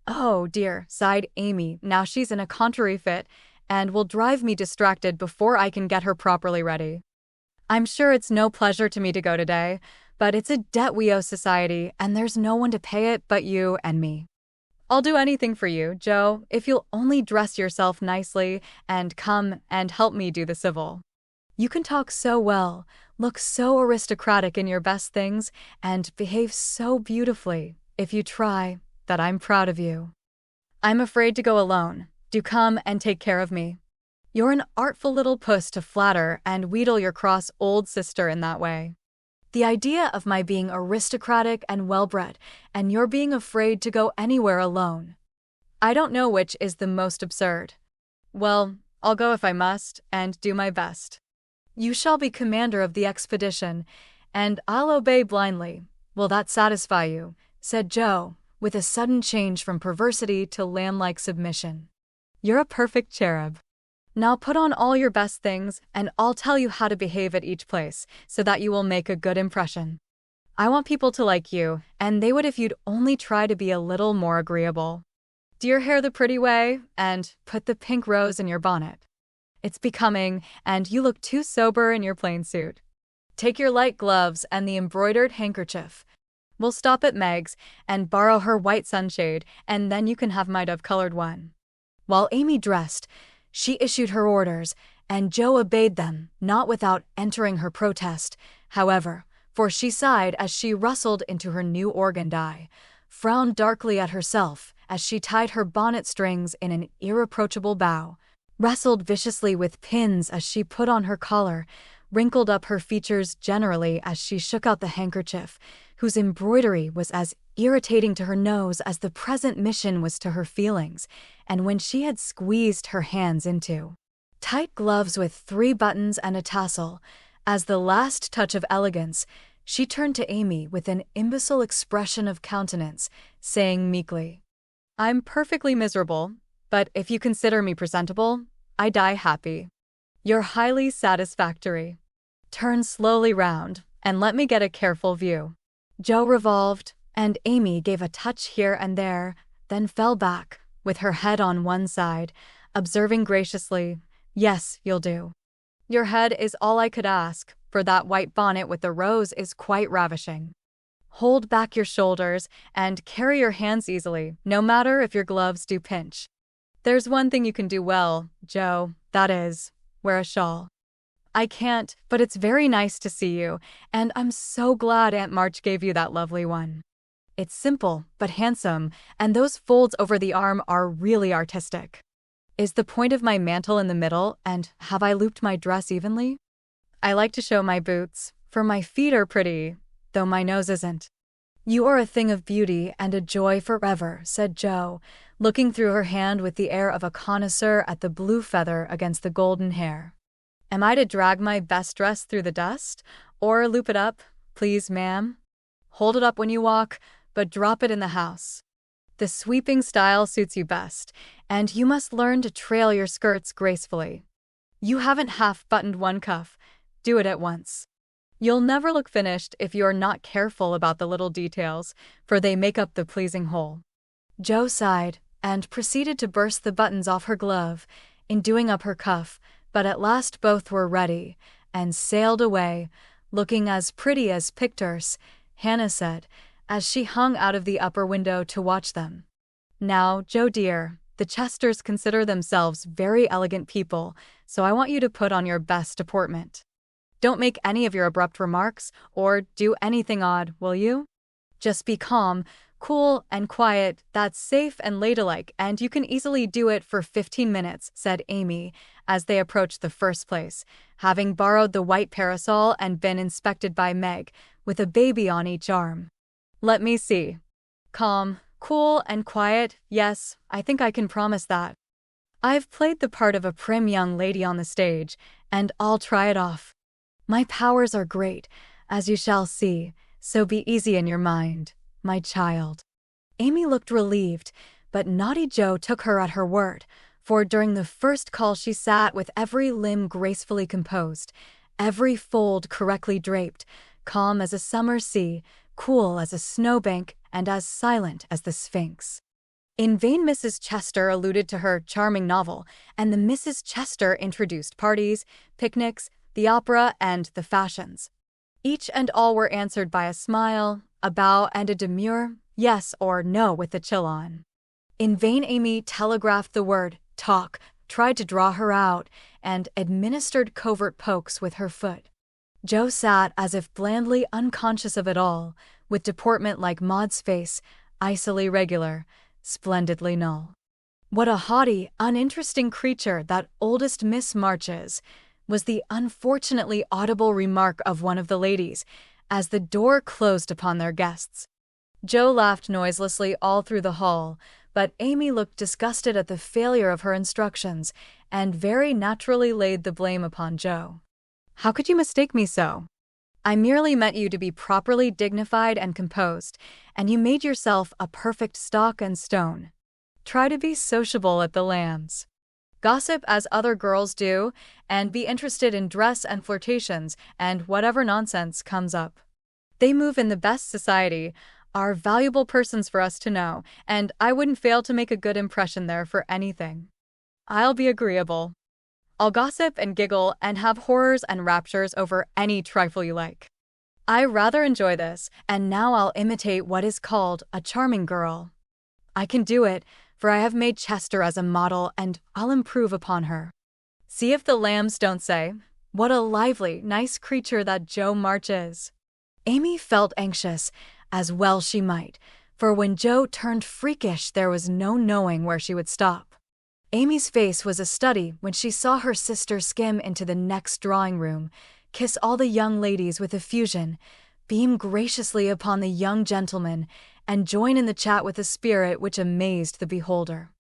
Oh dear, sighed Amy, now she's in a contrary fit, and will drive me distracted before I can get her properly ready. I'm sure it's no pleasure to me to go today, but it's a debt we owe society, and there's no one to pay it but you and me. I'll do anything for you, Jo, if you'll only dress yourself nicely and come and help me do the civil. You can talk so well, look so aristocratic in your best things, and behave so beautifully, if you try, that I'm proud of you. I'm afraid to go alone. Do come and take care of me. You're an artful little puss to flatter and wheedle your cross old sister in that way. The idea of my being aristocratic and well-bred, and your being afraid to go anywhere alone. I don't know which is the most absurd. Well, I'll go if I must, and do my best. You shall be commander of the expedition, and I'll obey blindly. Will that satisfy you? Said Jo, with a sudden change from perversity to lamb-like submission. You're a perfect cherub. Now put on all your best things, and I'll tell you how to behave at each place, so that you will make a good impression. I want people to like you, and they would if you'd only try to be a little more agreeable. Do your hair the pretty way, and put the pink rose in your bonnet. It's becoming, and you look too sober in your plain suit. Take your light gloves and the embroidered handkerchief. We'll stop at Meg's and borrow her white sunshade, and then you can have my dove-colored one." While Amy dressed, she issued her orders, and Jo obeyed them, not without entering her protest, however, for she sighed as she rustled into her new organ dye, frowned darkly at herself as she tied her bonnet strings in an irreproachable bow, wrestled viciously with pins as she put on her collar, wrinkled up her features generally as she shook out the handkerchief, whose embroidery was as irritating to her nose as the present mission was to her feelings, and when she had squeezed her hands into tight gloves with 3 buttons and a tassel, as the last touch of elegance, she turned to Amy with an imbecile expression of countenance, saying meekly, "I'm perfectly miserable, but if you consider me presentable, I die happy. You're highly satisfactory. Turn slowly round, and let me get a careful view." Jo revolved, and Amy gave a touch here and there, then fell back, with her head on one side, observing graciously, "Yes, you'll do. Your head is all I could ask, for that white bonnet with the rose is quite ravishing. Hold back your shoulders, and carry your hands easily, no matter if your gloves do pinch. There's one thing you can do well, Jo, that is, wear a shawl. I can't, but it's very nice to see you, and I'm so glad Aunt March gave you that lovely one. It's simple, but handsome, and those folds over the arm are really artistic. Is the point of my mantle in the middle, and have I looped my dress evenly? I like to show my boots, for my feet are pretty, though my nose isn't." "You are a thing of beauty and a joy forever," said Jo, looking through her hand with the air of a connoisseur at the blue feather against the golden hair. "Am I to drag my best dress through the dust, or loop it up, please, ma'am? Hold it up when you walk, but drop it in the house. The sweeping style suits you best, and you must learn to trail your skirts gracefully. You haven't half-buttoned one cuff. Do it at once. You'll never look finished if you're not careful about the little details, for they make up the pleasing whole." Jo sighed, and proceeded to burst the buttons off her glove, in doing up her cuff, but at last both were ready, and sailed away, looking as pretty as pictures, Hannah said, as she hung out of the upper window to watch them. "Now, Jo dear, the Chesters consider themselves very elegant people, so I want you to put on your best deportment. Don't make any of your abrupt remarks, or do anything odd, will you? Just be calm, cool, and quiet. That's safe and ladylike, and you can easily do it for 15 minutes, said Amy, as they approached the first place, having borrowed the white parasol and been inspected by Meg, with a baby on each arm. "Let me see. Calm, cool, and quiet, yes, I think I can promise that. I've played the part of a prim young lady on the stage, and I'll try it off. My powers are great, as you shall see, so be easy in your mind, my child." Amy looked relieved, but naughty Jo took her at her word, for during the first call she sat with every limb gracefully composed, every fold correctly draped, calm as a summer sea, cool as a snowbank, and as silent as the Sphinx. In vain Mrs. Chester alluded to her charming novel, and the Mrs. Chester introduced parties, picnics, the opera, and the fashions. Each and all were answered by a smile, a bow, and a demure yes or no with the chill on. In vain Amy telegraphed the word talk, tried to draw her out, and administered covert pokes with her foot. Jo sat as if blandly unconscious of it all, with deportment like Maud's face, icily regular, splendidly null. "What a haughty, uninteresting creature that oldest Miss March is," was the unfortunately audible remark of one of the ladies, as the door closed upon their guests. Jo laughed noiselessly all through the hall, but Amy looked disgusted at the failure of her instructions, and very naturally laid the blame upon Jo. "How could you mistake me so? I merely meant you to be properly dignified and composed, and you made yourself a perfect stock and stone. Try to be sociable at the Lambs. Gossip as other girls do, and be interested in dress and flirtations and whatever nonsense comes up. They move in the best society, are valuable persons for us to know, and I wouldn't fail to make a good impression there for anything. I'll be agreeable. I'll gossip and giggle and have horrors and raptures over any trifle you like. I rather enjoy this, and now I'll imitate what is called a charming girl. I can do it, for I have made Chester as a model, and I'll improve upon her. See if the lambs don't say, "What a lively, nice creature that Jo March is." Amy felt anxious, as well she might, for when Jo turned freakish there was no knowing where she would stop. Amy's face was a study when she saw her sister skim into the next drawing room, kiss all the young ladies with effusion, beam graciously upon the young gentlemen, and join in the chat with a spirit which amazed the beholder.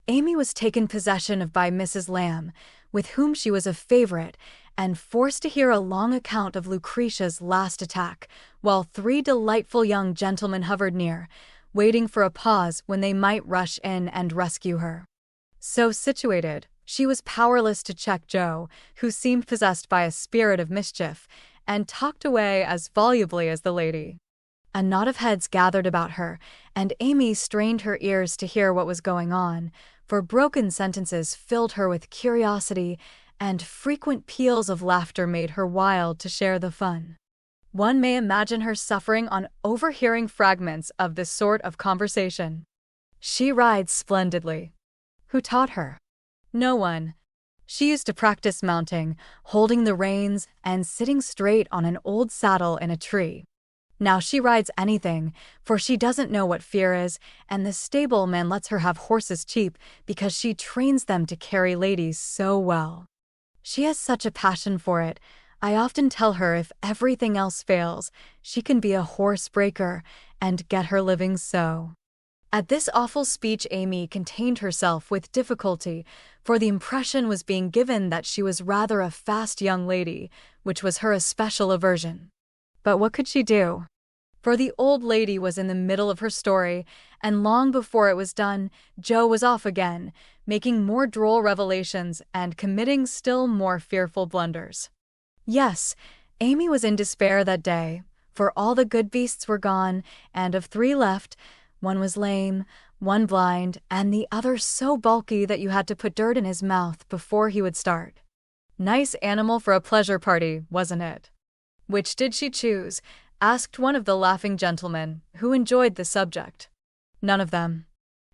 Amy was taken possession of by Mrs. Lamb, with whom she was a favorite, and forced to hear a long account of Lucretia's last attack, while 3 delightful young gentlemen hovered near, waiting for a pause when they might rush in and rescue her. So situated, she was powerless to check Jo, who seemed possessed by a spirit of mischief, and talked away as volubly as the lady. A knot of heads gathered about her, and Amy strained her ears to hear what was going on, for broken sentences filled her with curiosity, and frequent peals of laughter made her wild to share the fun. One may imagine her suffering on overhearing fragments of this sort of conversation. She rides splendidly. Who taught her? No one. She used to practice mounting, holding the reins, and sitting straight on an old saddle in a tree. Now she rides anything, for she doesn't know what fear is, and the stableman lets her have horses cheap because she trains them to carry ladies so well. She has such a passion for it. I often tell her if everything else fails, she can be a horse breaker and get her living so. At this awful speech Amy contained herself with difficulty, for the impression was being given that she was rather a fast young lady, which was her especial aversion. But what could she do? For the old lady was in the middle of her story, and long before it was done, Jo was off again, making more droll revelations and committing still more fearful blunders. Yes, Amy was in despair that day, for all the good beasts were gone, and of 3 left, 1 was lame, 1 blind, and the other so bulky that you had to put dirt in his mouth before he would start. Nice animal for a pleasure party, wasn't it? Which did she choose? Asked one of the laughing gentlemen, who enjoyed the subject. None of them.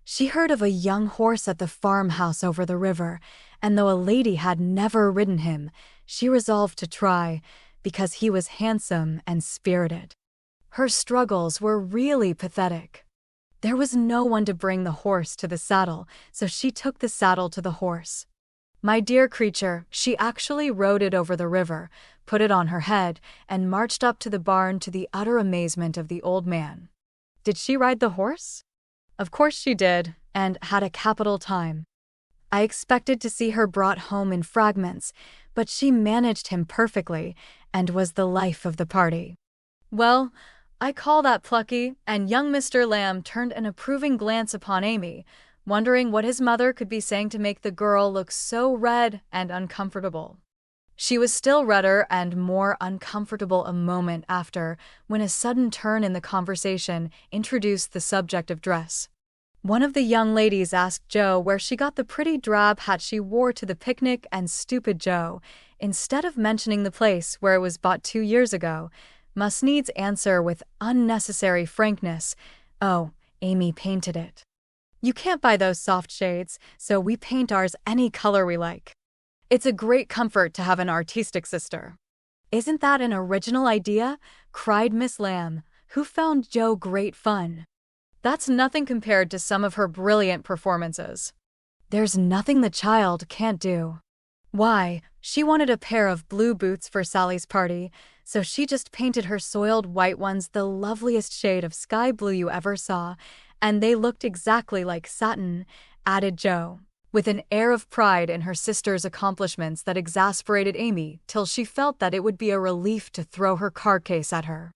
She heard of a young horse at the farmhouse over the river, and though a lady had never ridden him, she resolved to try, because he was handsome and spirited. Her struggles were really pathetic. There was no one to bring the horse to the saddle, so she took the saddle to the horse. My dear creature, she actually rode it over the river, put it on her head, and marched up to the barn to the utter amazement of the old man. Did she ride the horse? Of course she did, and had a capital time. I expected to see her brought home in fragments, but she managed him perfectly, and was the life of the party. Well, I call that plucky, and young Mr. Lamb turned an approving glance upon Amy, wondering what his mother could be saying to make the girl look so red and uncomfortable. She was still redder and more uncomfortable a moment after, when a sudden turn in the conversation introduced the subject of dress. One of the young ladies asked Jo where she got the pretty drab hat she wore to the picnic, and stupid Jo, instead of mentioning the place where it was bought 2 years ago, must needs answer with unnecessary frankness, "Oh, Amy painted it. You can't buy those soft shades, so we paint ours any color we like. It's a great comfort to have an artistic sister." "Isn't that an original idea?" cried Miss Lamb, who found Jo great fun. "That's nothing compared to some of her brilliant performances." "There's nothing the child can't do." "Why, she wanted a pair of blue boots for Sally's party, so she just painted her soiled white ones the loveliest shade of sky blue you ever saw, and they looked exactly like satin," added Jo, with an air of pride in her sister's accomplishments that exasperated Amy till she felt that it would be a relief to throw her card case at her.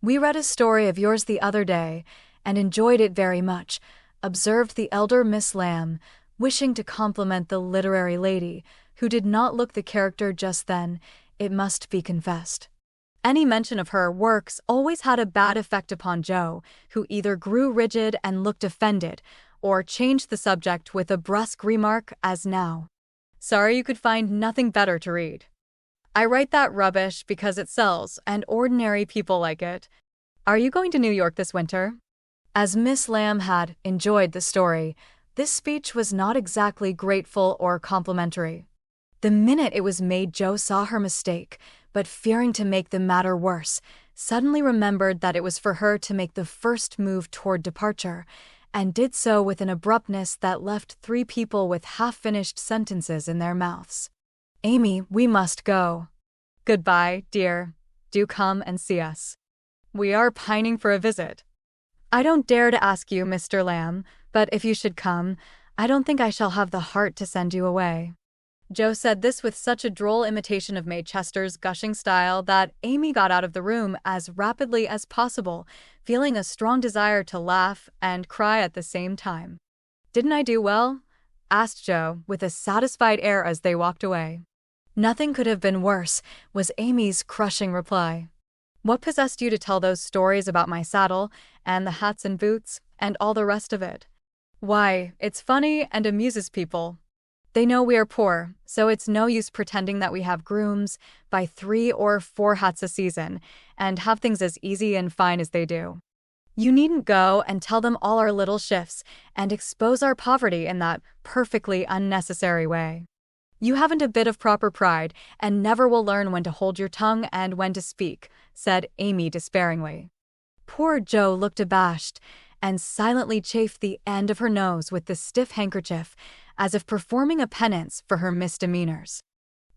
"We read a story of yours the other day, and enjoyed it very much," observed the elder Miss Lamb, wishing to compliment the literary lady, who did not look the character just then, it must be confessed. Any mention of her works always had a bad effect upon Jo, who either grew rigid and looked offended, or changed the subject with a brusque remark, as now. "Sorry you could find nothing better to read." I write that rubbish because it sells, and ordinary people like it. Are you going to New York this winter? As Miss Lamb had enjoyed the story, this speech was not exactly grateful or complimentary. The minute it was made, Jo saw her mistake, but fearing to make the matter worse, suddenly remembered that it was for her to make the first move toward departure, and did so with an abruptness that left three people with half-finished sentences in their mouths. Amy, we must go. Goodbye, dear. Do come and see us. We are pining for a visit. I don't dare to ask you, Mr. Lamb, but if you should come, I don't think I shall have the heart to send you away. Jo said this with such a droll imitation of May Chester's gushing style that Amy got out of the room as rapidly as possible, feeling a strong desire to laugh and cry at the same time. Didn't I do well? Asked Jo, with a satisfied air as they walked away. Nothing could have been worse, was Amy's crushing reply. What possessed you to tell those stories about my saddle, and the hats and boots, and all the rest of it? Why, it's funny and amuses people. They know we are poor, so it's no use pretending that we have grooms, buy 3 or 4 hats a season, and have things as easy and fine as they do. You needn't go and tell them all our little shifts, and expose our poverty in that perfectly unnecessary way. You haven't a bit of proper pride, and never will learn when to hold your tongue and when to speak, said Amy despairingly. Poor Jo looked abashed, and silently chafed the end of her nose with the stiff handkerchief, as if performing a penance for her misdemeanors.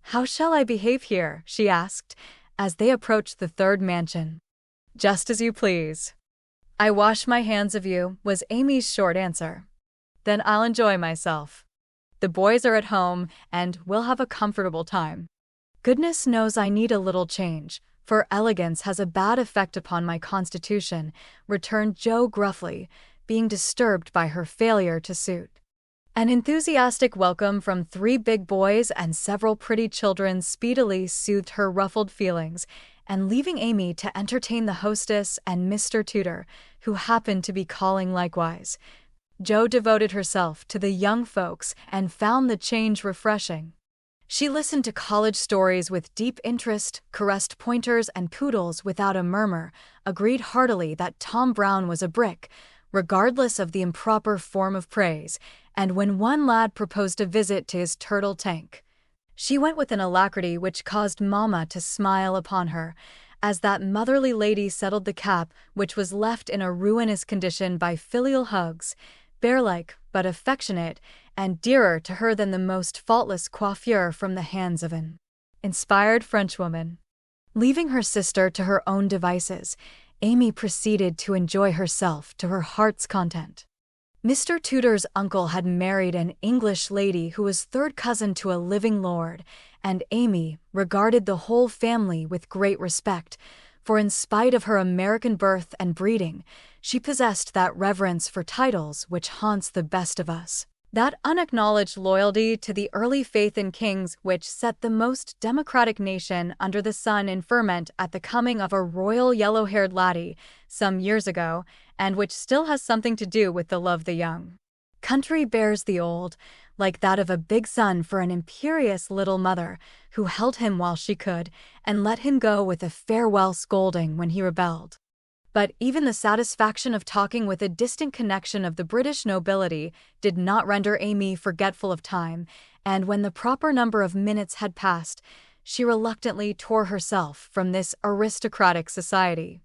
How shall I behave here? She asked, as they approached the third mansion. Just as you please. I wash my hands of you, was Amy's short answer. Then I'll enjoy myself. The boys are at home, and we'll have a comfortable time. Goodness knows I need a little change, for elegance has a bad effect upon my constitution, returned Jo gruffly, being disturbed by her failure to suit. An enthusiastic welcome from 3 big boys and several pretty children speedily soothed her ruffled feelings, and leaving Amy to entertain the hostess and Mr. Tudor, who happened to be calling likewise, Jo devoted herself to the young folks and found the change refreshing. She listened to college stories with deep interest, caressed pointers and poodles without a murmur, agreed heartily that Tom Brown was a brick, regardless of the improper form of praise, and when one lad proposed a visit to his turtle tank, she went with an alacrity which caused Mamma to smile upon her, as that motherly lady settled the cap which was left in a ruinous condition by filial hugs, bear-like but affectionate, and dearer to her than the most faultless coiffure from the hands of an inspired Frenchwoman. Leaving her sister to her own devices, Amy proceeded to enjoy herself to her heart's content. Mr. Tudor's uncle had married an English lady who was third cousin to a living lord, and Amy regarded the whole family with great respect, for in spite of her American birth and breeding, she possessed that reverence for titles which haunts the best of us. That unacknowledged loyalty to the early faith in kings which set the most democratic nation under the sun in ferment at the coming of a royal yellow-haired laddie some years ago, and which still has something to do with the love the young country bears the old, like that of a big son for an imperious little mother who held him while she could, and let him go with a farewell scolding when he rebelled. But even the satisfaction of talking with a distant connection of the British nobility did not render Amy forgetful of time, and when the proper number of minutes had passed, she reluctantly tore herself from this aristocratic society,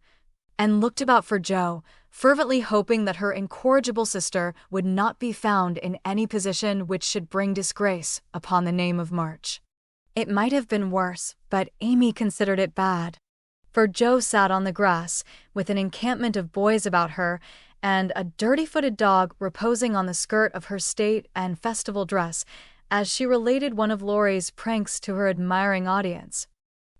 and looked about for Jo, fervently hoping that her incorrigible sister would not be found in any position which should bring disgrace upon the name of March. It might have been worse, but Amy considered it bad. For Jo sat on the grass, with an encampment of boys about her, and a dirty-footed dog reposing on the skirt of her state and festival dress, as she related one of Laurie's pranks to her admiring audience.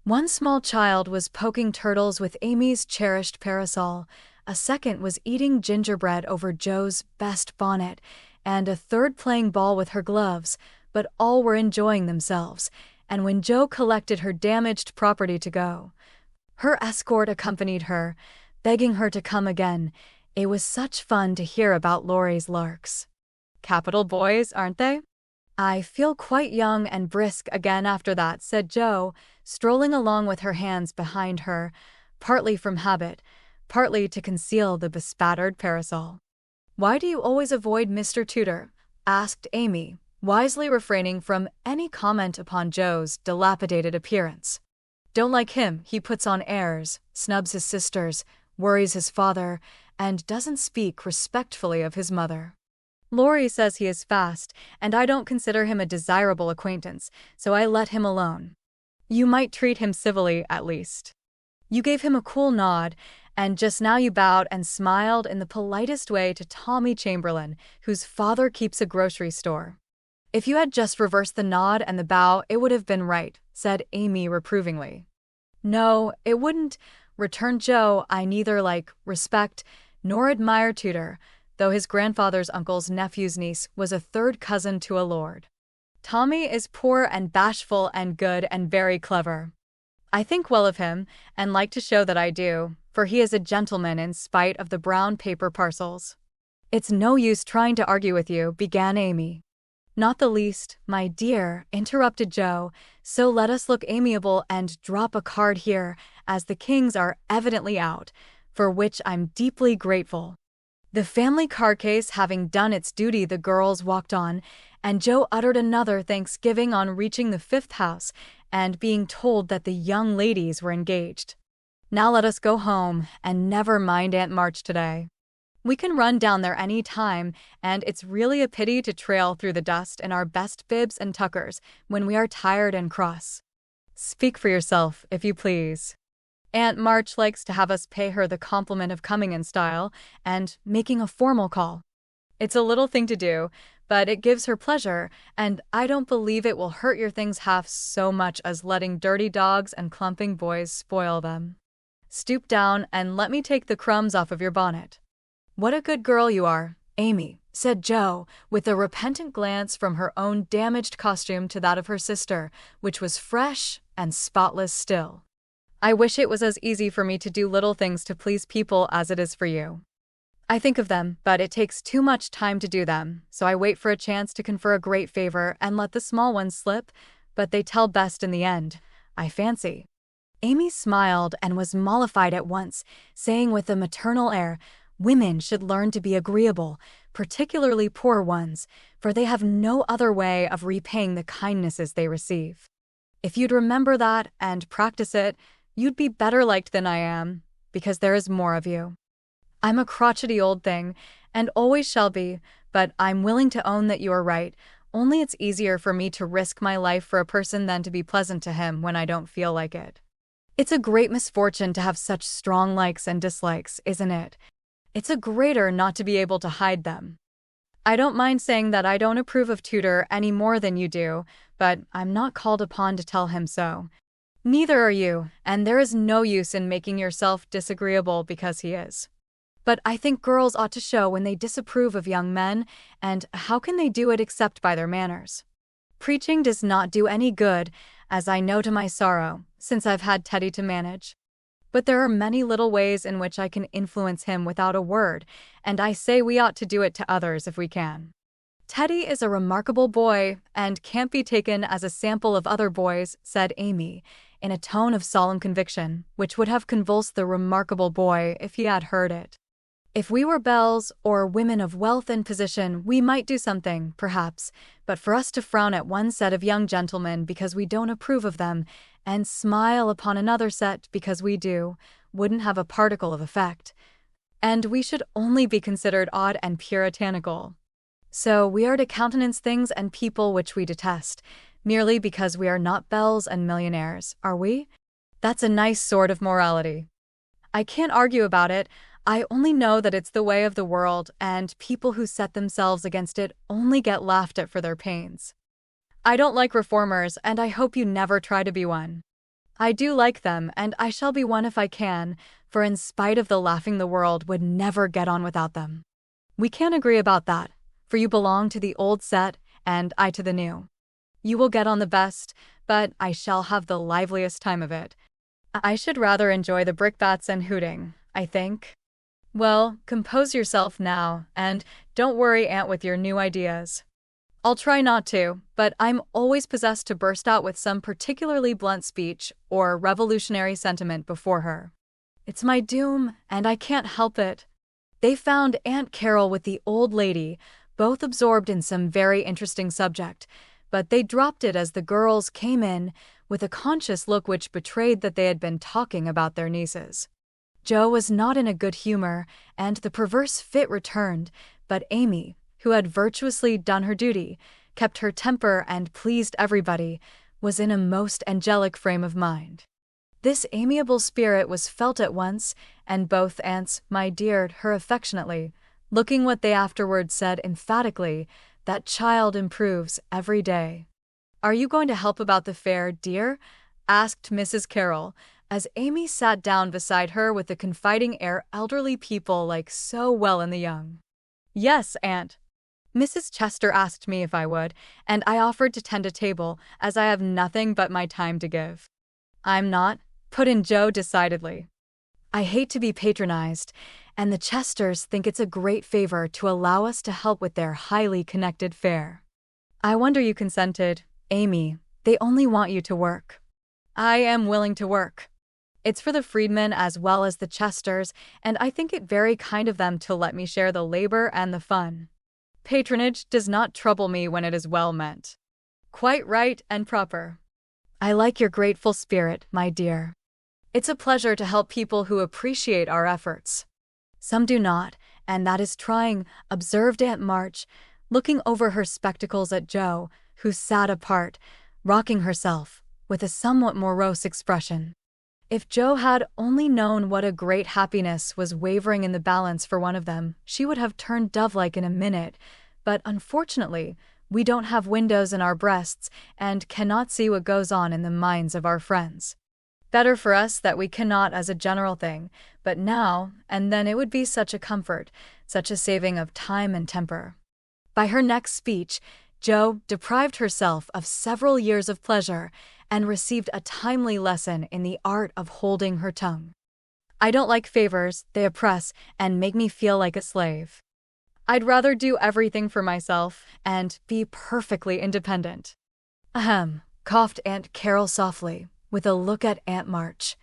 One small child was poking turtles with Amy's cherished parasol, a second was eating gingerbread over Jo's best bonnet, and a third playing ball with her gloves, but all were enjoying themselves, and when Jo collected her damaged property to go, her escort accompanied her, begging her to come again. It was such fun to hear about Laurie's larks. Capital boys, aren't they? I feel quite young and brisk again after that, said Jo, strolling along with her hands behind her, partly from habit, partly to conceal the bespattered parasol. Why do you always avoid Mr. Tudor? Asked Amy, wisely refraining from any comment upon Jo's dilapidated appearance. Don't like him, he puts on airs, snubs his sisters, worries his father, and doesn't speak respectfully of his mother. Laurie says he is fast, and I don't consider him a desirable acquaintance, so I let him alone. You might treat him civilly, at least. You gave him a cool nod, and just now you bowed and smiled in the politest way to Tommy Chamberlain, whose father keeps a grocery store. If you had just reversed the nod and the bow, it would have been right, said Amy reprovingly. No, it wouldn't, returned Jo. I neither like, respect, nor admire Tudor, though his grandfather's uncle's nephew's niece was a third cousin to a lord. Tommy is poor and bashful and good and very clever. I think well of him, and like to show that I do, for he is a gentleman in spite of the brown paper parcels. It's no use trying to argue with you, began Amy. Not the least, my dear, interrupted Jo, so let us look amiable and drop a card here, as the Kings are evidently out, for which I'm deeply grateful. The family card case having done its duty, the girls walked on, and Jo uttered another thanksgiving on reaching the fifth house and being told that the young ladies were engaged. Now let us go home, and never mind Aunt March today. We can run down there any time, and it's really a pity to trail through the dust in our best bibs and tuckers when we are tired and cross. Speak for yourself, if you please. Aunt March likes to have us pay her the compliment of coming in style and making a formal call. It's a little thing to do, but it gives her pleasure, and I don't believe it will hurt your things half so much as letting dirty dogs and clumping boys spoil them. Stoop down and let me take the crumbs off of your bonnet. What a good girl you are, Amy, said Jo, with a repentant glance from her own damaged costume to that of her sister, which was fresh and spotless still. I wish it was as easy for me to do little things to please people as it is for you. I think of them, but it takes too much time to do them, so I wait for a chance to confer a great favor and let the small ones slip, but they tell best in the end, I fancy. Amy smiled and was mollified at once, saying with a maternal air, women should learn to be agreeable, particularly poor ones, for they have no other way of repaying the kindnesses they receive. If you'd remember that and practice it, you'd be better liked than I am, because there is more of you. I'm a crotchety old thing, and always shall be, but I'm willing to own that you are right, only it's easier for me to risk my life for a person than to be pleasant to him when I don't feel like it. It's a great misfortune to have such strong likes and dislikes, isn't it? It's a greater not to be able to hide them. I don't mind saying that I don't approve of Tudor any more than you do, but I'm not called upon to tell him so. Neither are you, and there is no use in making yourself disagreeable because he is. But I think girls ought to show when they disapprove of young men, and how can they do it except by their manners? Preaching does not do any good, as I know to my sorrow, since I've had Teddy to manage. But there are many little ways in which I can influence him without a word, and I say we ought to do it to others if we can. Teddy is a remarkable boy, and can't be taken as a sample of other boys, said Amy, in a tone of solemn conviction, which would have convulsed the remarkable boy if he had heard it. If we were belles, or women of wealth and position, we might do something, perhaps, but for us to frown at one set of young gentlemen because we don't approve of them, and smile upon another set because we do, wouldn't have a particle of effect. And we should only be considered odd and puritanical. So we are to countenance things and people which we detest, merely because we are not belles and millionaires, are we? That's a nice sort of morality. I can't argue about it. I only know that it's the way of the world, and people who set themselves against it only get laughed at for their pains. I don't like reformers, and I hope you never try to be one. I do like them, and I shall be one if I can, for in spite of the laughing, the world would never get on without them. We can't agree about that, for you belong to the old set, and I to the new. You will get on the best, but I shall have the liveliest time of it. I should rather enjoy the brickbats and hooting, I think. Well, compose yourself now, and don't worry Aunt with your new ideas. I'll try not to, but I'm always possessed to burst out with some particularly blunt speech or revolutionary sentiment before her. It's my doom, and I can't help it. They found Aunt Carol with the old lady, both absorbed in some very interesting subject, but they dropped it as the girls came in with a conscious look which betrayed that they had been talking about their nieces. Jo was not in a good humor, and the perverse fit returned, but Amy, who had virtuously done her duty, kept her temper and pleased everybody, was in a most angelic frame of mind. This amiable spirit was felt at once, and both aunts "my deared" her affectionately, looking what they afterward said emphatically, "That child improves every day." "Are you going to help about the fair, dear?" asked Mrs. Carroll, as Amy sat down beside her with the confiding air elderly people like so well in the young. "Yes, Aunt. Mrs. Chester asked me if I would, and I offered to tend a table, as I have nothing but my time to give." "I'm not," put in Jo decidedly. "I hate to be patronized, and the Chesters think it's a great favor to allow us to help with their highly connected fair." "I wonder you consented, Amy. They only want you to work." "I am willing to work. It's for the freedmen as well as the Chesters, and I think it very kind of them to let me share the labor and the fun. Patronage does not trouble me when it is well meant. Quite right and proper." "I like your grateful spirit, my dear. It's a pleasure to help people who appreciate our efforts." "Some do not, and that is trying," observed Aunt March, looking over her spectacles at Jo, who sat apart, rocking herself, with a somewhat morose expression. If Jo had only known what a great happiness was wavering in the balance for one of them, she would have turned dove-like in a minute, but unfortunately, we don't have windows in our breasts and cannot see what goes on in the minds of our friends. Better for us that we cannot as a general thing, but now and then it would be such a comfort, such a saving of time and temper. By her next speech, Jo deprived herself of several years of pleasure and received a timely lesson in the art of holding her tongue. "I don't like favors, they oppress and make me feel like a slave. I'd rather do everything for myself and be perfectly independent." "Ahem," coughed Aunt Carol softly, with a look at Aunt March.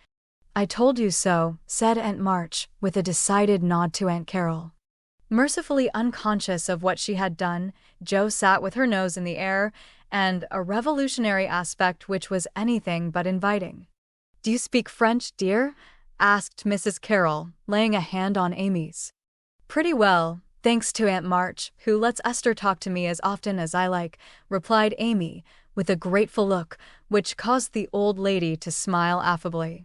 "I told you so," said Aunt March, with a decided nod to Aunt Carol. Mercifully unconscious of what she had done, Jo sat with her nose in the air, and a revolutionary aspect which was anything but inviting. "Do you speak French, dear?" asked Mrs. Carroll, laying a hand on Amy's. "Pretty well, thanks to Aunt March, who lets Esther talk to me as often as I like," replied Amy, with a grateful look, which caused the old lady to smile affably.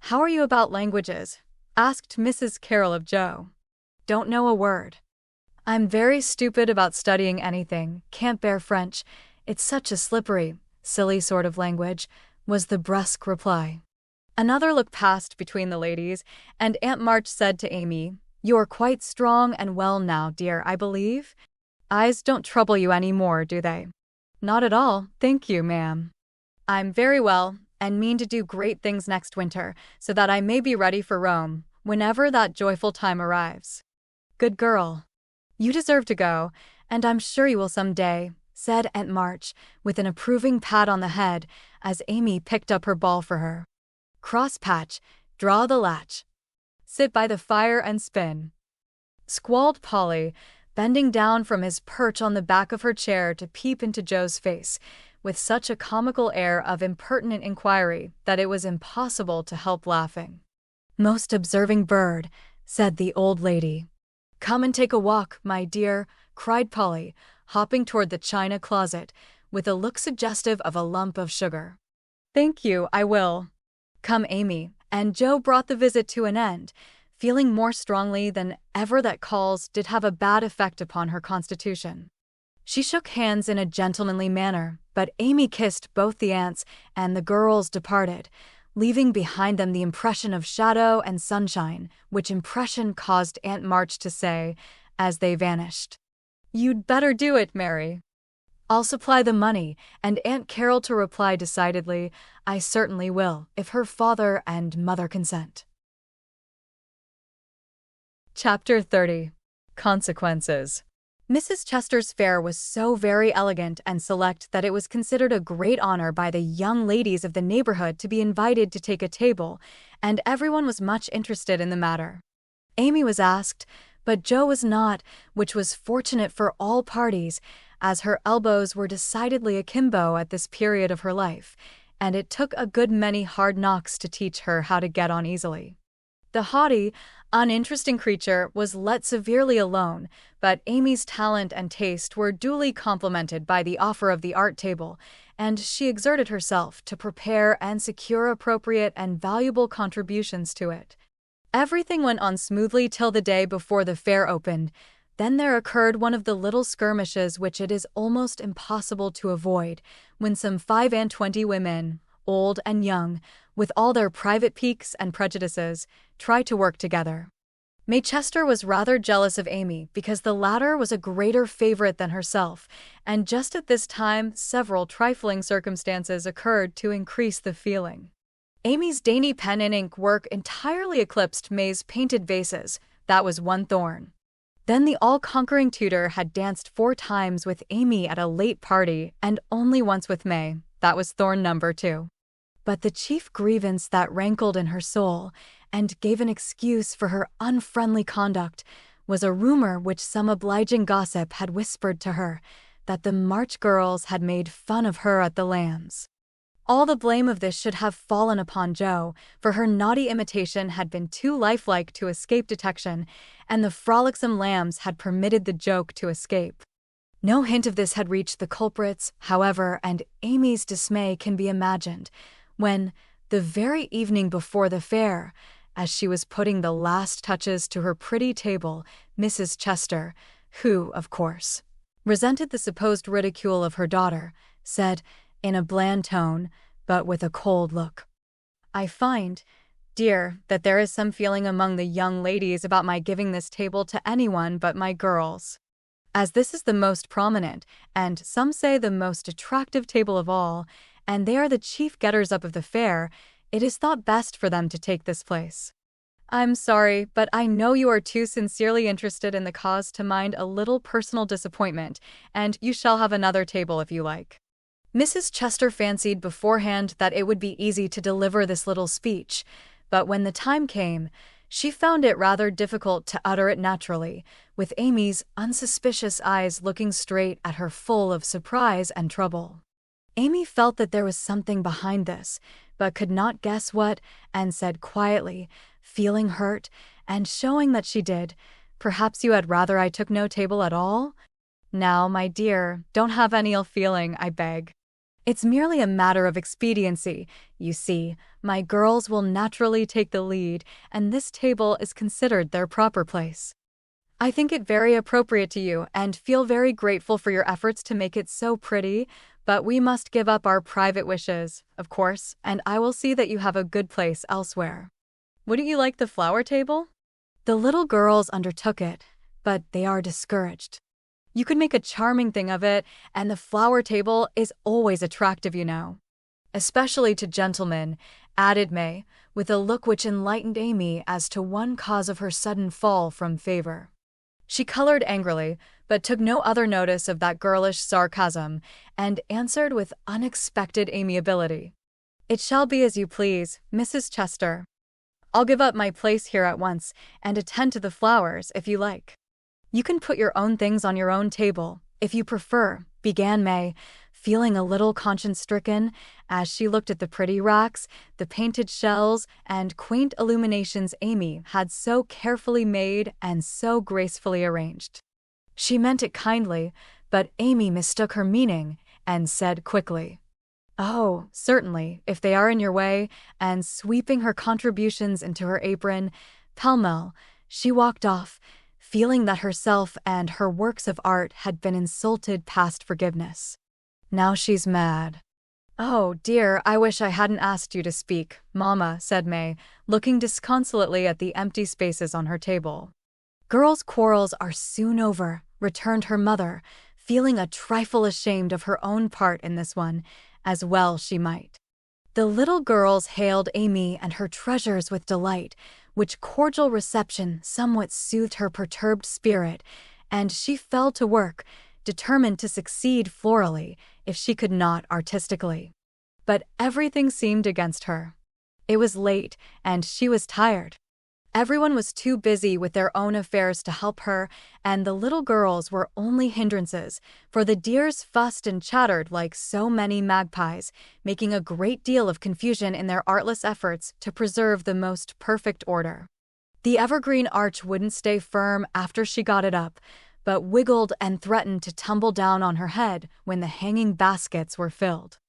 "How are you about languages?" asked Mrs. Carroll of Jo. "Don't know a word. I'm very stupid about studying anything, can't bear French. It's such a slippery, silly sort of language," was the brusque reply. Another look passed between the ladies, and Aunt March said to Amy, "You're quite strong and well now, dear, I believe? Eyes don't trouble you any more, do they?" "Not at all, thank you, ma'am. I'm very well, and mean to do great things next winter, so that I may be ready for Rome, whenever that joyful time arrives." "Good girl. You deserve to go, and I'm sure you will some day," said Aunt March, with an approving pat on the head, as Amy picked up her ball for her. "Cross patch, draw the latch. Sit by the fire and spin," squalled Polly, bending down from his perch on the back of her chair to peep into Jo's face, with such a comical air of impertinent inquiry that it was impossible to help laughing. "Most observing bird," said the old lady. "Come and take a walk, my dear," cried Polly, hopping toward the china closet, with a look suggestive of a lump of sugar. "Thank you, I will." "Come, Amy," and Jo brought the visit to an end, feeling more strongly than ever that calls did have a bad effect upon her constitution. She shook hands in a gentlemanly manner, but Amy kissed both the aunts, and the girls departed, leaving behind them the impression of shadow and sunshine, which impression caused Aunt March to say, as they vanished, "You'd better do it, Mary." "I'll supply the money," and Aunt Carol to reply decidedly, "I certainly will, if her father and mother consent." Chapter 30. Consequences. Mrs. Chester's fare was so very elegant and select that it was considered a great honor by the young ladies of the neighborhood to be invited to take a table, and everyone was much interested in the matter. Amy was asked, but Jo was not, which was fortunate for all parties, as her elbows were decidedly akimbo at this period of her life, and it took a good many hard knocks to teach her how to get on easily. The haughty, uninteresting creature was let severely alone, but Amy's talent and taste were duly complimented by the offer of the art table, and she exerted herself to prepare and secure appropriate and valuable contributions to it. Everything went on smoothly till the day before the fair opened. Then there occurred one of the little skirmishes which it is almost impossible to avoid, when some 25 women, old and young, with all their private piques and prejudices, try to work together. May Chester was rather jealous of Amy because the latter was a greater favorite than herself, and just at this time several trifling circumstances occurred to increase the feeling. Amy's dainty pen and ink work entirely eclipsed May's painted vases. That was one thorn. Then the all-conquering tutor had danced 4 times with Amy at a late party and only once with May. That was thorn number 2. But the chief grievance that rankled in her soul, and gave an excuse for her unfriendly conduct, was a rumor which some obliging gossip had whispered to her, that the March girls had made fun of her at the Lambs. All the blame of this should have fallen upon Jo, for her naughty imitation had been too lifelike to escape detection, and the frolicsome Lambs had permitted the joke to escape. No hint of this had reached the culprits, however, and Amy's dismay can be imagined, when, the very evening before the fair, as she was putting the last touches to her pretty table, Mrs. Chester, who, of course, resented the supposed ridicule of her daughter, said, in a bland tone, but with a cold look, "I find, dear, that there is some feeling among the young ladies about my giving this table to anyone but my girls. As this is the most prominent, and some say the most attractive table of all, and they are the chief getters-up of the fair, it is thought best for them to take this place. I'm sorry, but I know you are too sincerely interested in the cause to mind a little personal disappointment, and you shall have another table if you like." Mrs. Chester fancied beforehand that it would be easy to deliver this little speech, but when the time came, she found it rather difficult to utter it naturally, with Amy's unsuspicious eyes looking straight at her full of surprise and trouble. Amy felt that there was something behind this, but could not guess what, and said quietly, feeling hurt, and showing that she did, "Perhaps you had rather I took no table at all? Now, my dear, don't have any ill feeling, I beg. It's merely a matter of expediency. You see, my girls will naturally take the lead, and this table is considered their proper place. I think it very appropriate to you, and feel very grateful for your efforts to make it so pretty, but we must give up our private wishes, of course, and I will see that you have a good place elsewhere. Wouldn't you like the flower table?" The little girls undertook it, but they are discouraged. "You could make a charming thing of it, and the flower table is always attractive, you know. Especially to gentlemen," added May, with a look which enlightened Amy as to one cause of her sudden fall from favor. She colored angrily, but took no other notice of that girlish sarcasm, and answered with unexpected amiability, "It shall be as you please, Mrs. Chester. I'll give up my place here at once, and attend to the flowers, if you like. You can put your own things on your own table, if you prefer," began May, feeling a little conscience-stricken, as she looked at the pretty racks, the painted shells, and quaint illuminations Amy had so carefully made and so gracefully arranged. She meant it kindly, but Amy mistook her meaning, and said quickly, "Oh, certainly, if they are in your way," and sweeping her contributions into her apron, pell-mell, she walked off, feeling that herself and her works of art had been insulted past forgiveness. "Now she's mad." "Oh, dear, I wish I hadn't asked you to speak, Mamma," said May, looking disconsolately at the empty spaces on her table. "Girls' quarrels are soon over," returned her mother, feeling a trifle ashamed of her own part in this one, as well she might. The little girls hailed Amy and her treasures with delight, which cordial reception somewhat soothed her perturbed spirit, and she fell to work, determined to succeed florally if she could not artistically. But everything seemed against her. It was late, and she was tired. Everyone was too busy with their own affairs to help her, and the little girls were only hindrances, for the dears fussed and chattered like so many magpies, making a great deal of confusion in their artless efforts to preserve the most perfect order. The evergreen arch wouldn't stay firm after she got it up, but wiggled and threatened to tumble down on her head when the hanging baskets were filled.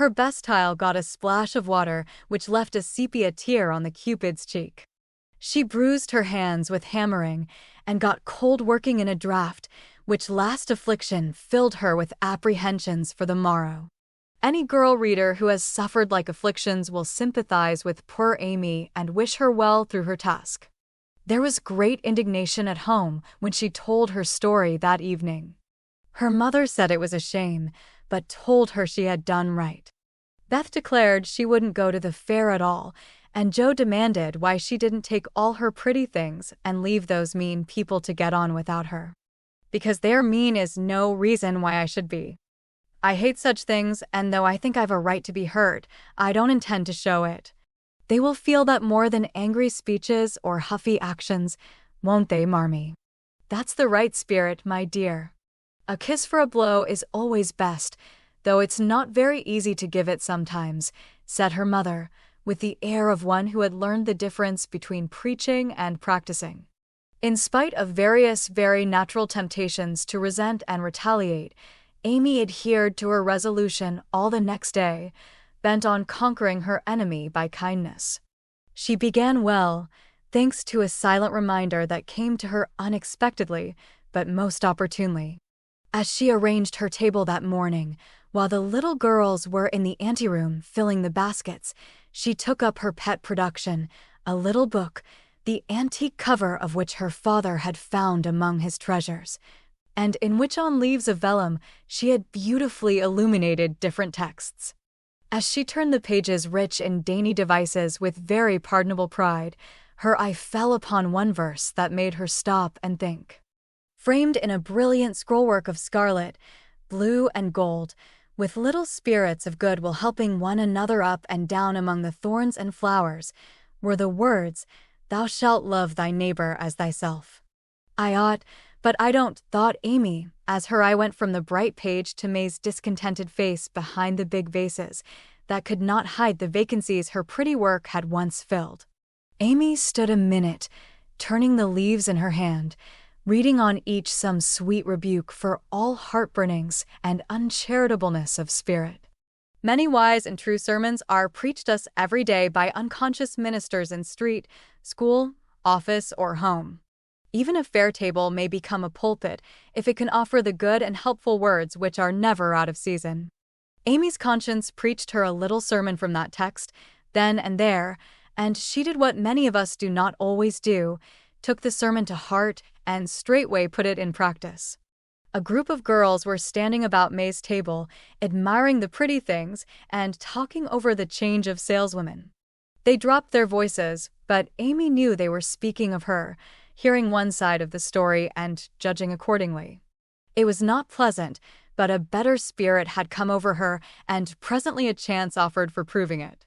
Her best tile got a splash of water, which left a sepia tear on the Cupid's cheek. She bruised her hands with hammering and got cold working in a draught, which last affliction filled her with apprehensions for the morrow. Any girl reader who has suffered like afflictions will sympathize with poor Amy and wish her well through her task. There was great indignation at home when she told her story that evening. Her mother said it was a shame, but told her she had done right. Beth declared she wouldn't go to the fair at all, and Joe demanded why she didn't take all her pretty things and leave those mean people to get on without her. Because they're mean is no reason why I should be. I hate such things, and though I think I've a right to be hurt, I don't intend to show it. They will feel that more than angry speeches or huffy actions, won't they, Marmee? That's the right spirit, my dear. A kiss for a blow is always best, though it's not very easy to give it sometimes, said her mother, with the air of one who had learned the difference between preaching and practicing. In spite of various very natural temptations to resent and retaliate, Amy adhered to her resolution all the next day, bent on conquering her enemy by kindness. She began well, thanks to a silent reminder that came to her unexpectedly, but most opportunely. As she arranged her table that morning, while the little girls were in the anteroom filling the baskets, she took up her pet production, a little book, the antique cover of which her father had found among his treasures, and in which on leaves of vellum she had beautifully illuminated different texts. As she turned the pages rich in dainty devices with very pardonable pride, her eye fell upon one verse that made her stop and think. Framed in a brilliant scrollwork of scarlet, blue, and gold, with little spirits of goodwill helping one another up and down among the thorns and flowers, were the words, "Thou shalt love thy neighbor as thyself." I ought, but I don't, thought Amy, as her eye went from the bright page to May's discontented face behind the big vases, that could not hide the vacancies her pretty work had once filled. Amy stood a minute, turning the leaves in her hand, reading on each some sweet rebuke for all heartburnings and uncharitableness of spirit. Many wise and true sermons are preached us every day by unconscious ministers in street, school, office, or home. Even a fair table may become a pulpit if it can offer the good and helpful words which are never out of season. Amy's conscience preached her a little sermon from that text, then and there, and she did what many of us do not always do, took the sermon to heart and straightway put it in practice. A group of girls were standing about May's table, admiring the pretty things and talking over the change of saleswomen. They dropped their voices, but Amy knew they were speaking of her, hearing one side of the story and judging accordingly. It was not pleasant, but a better spirit had come over her, and presently a chance offered for proving it.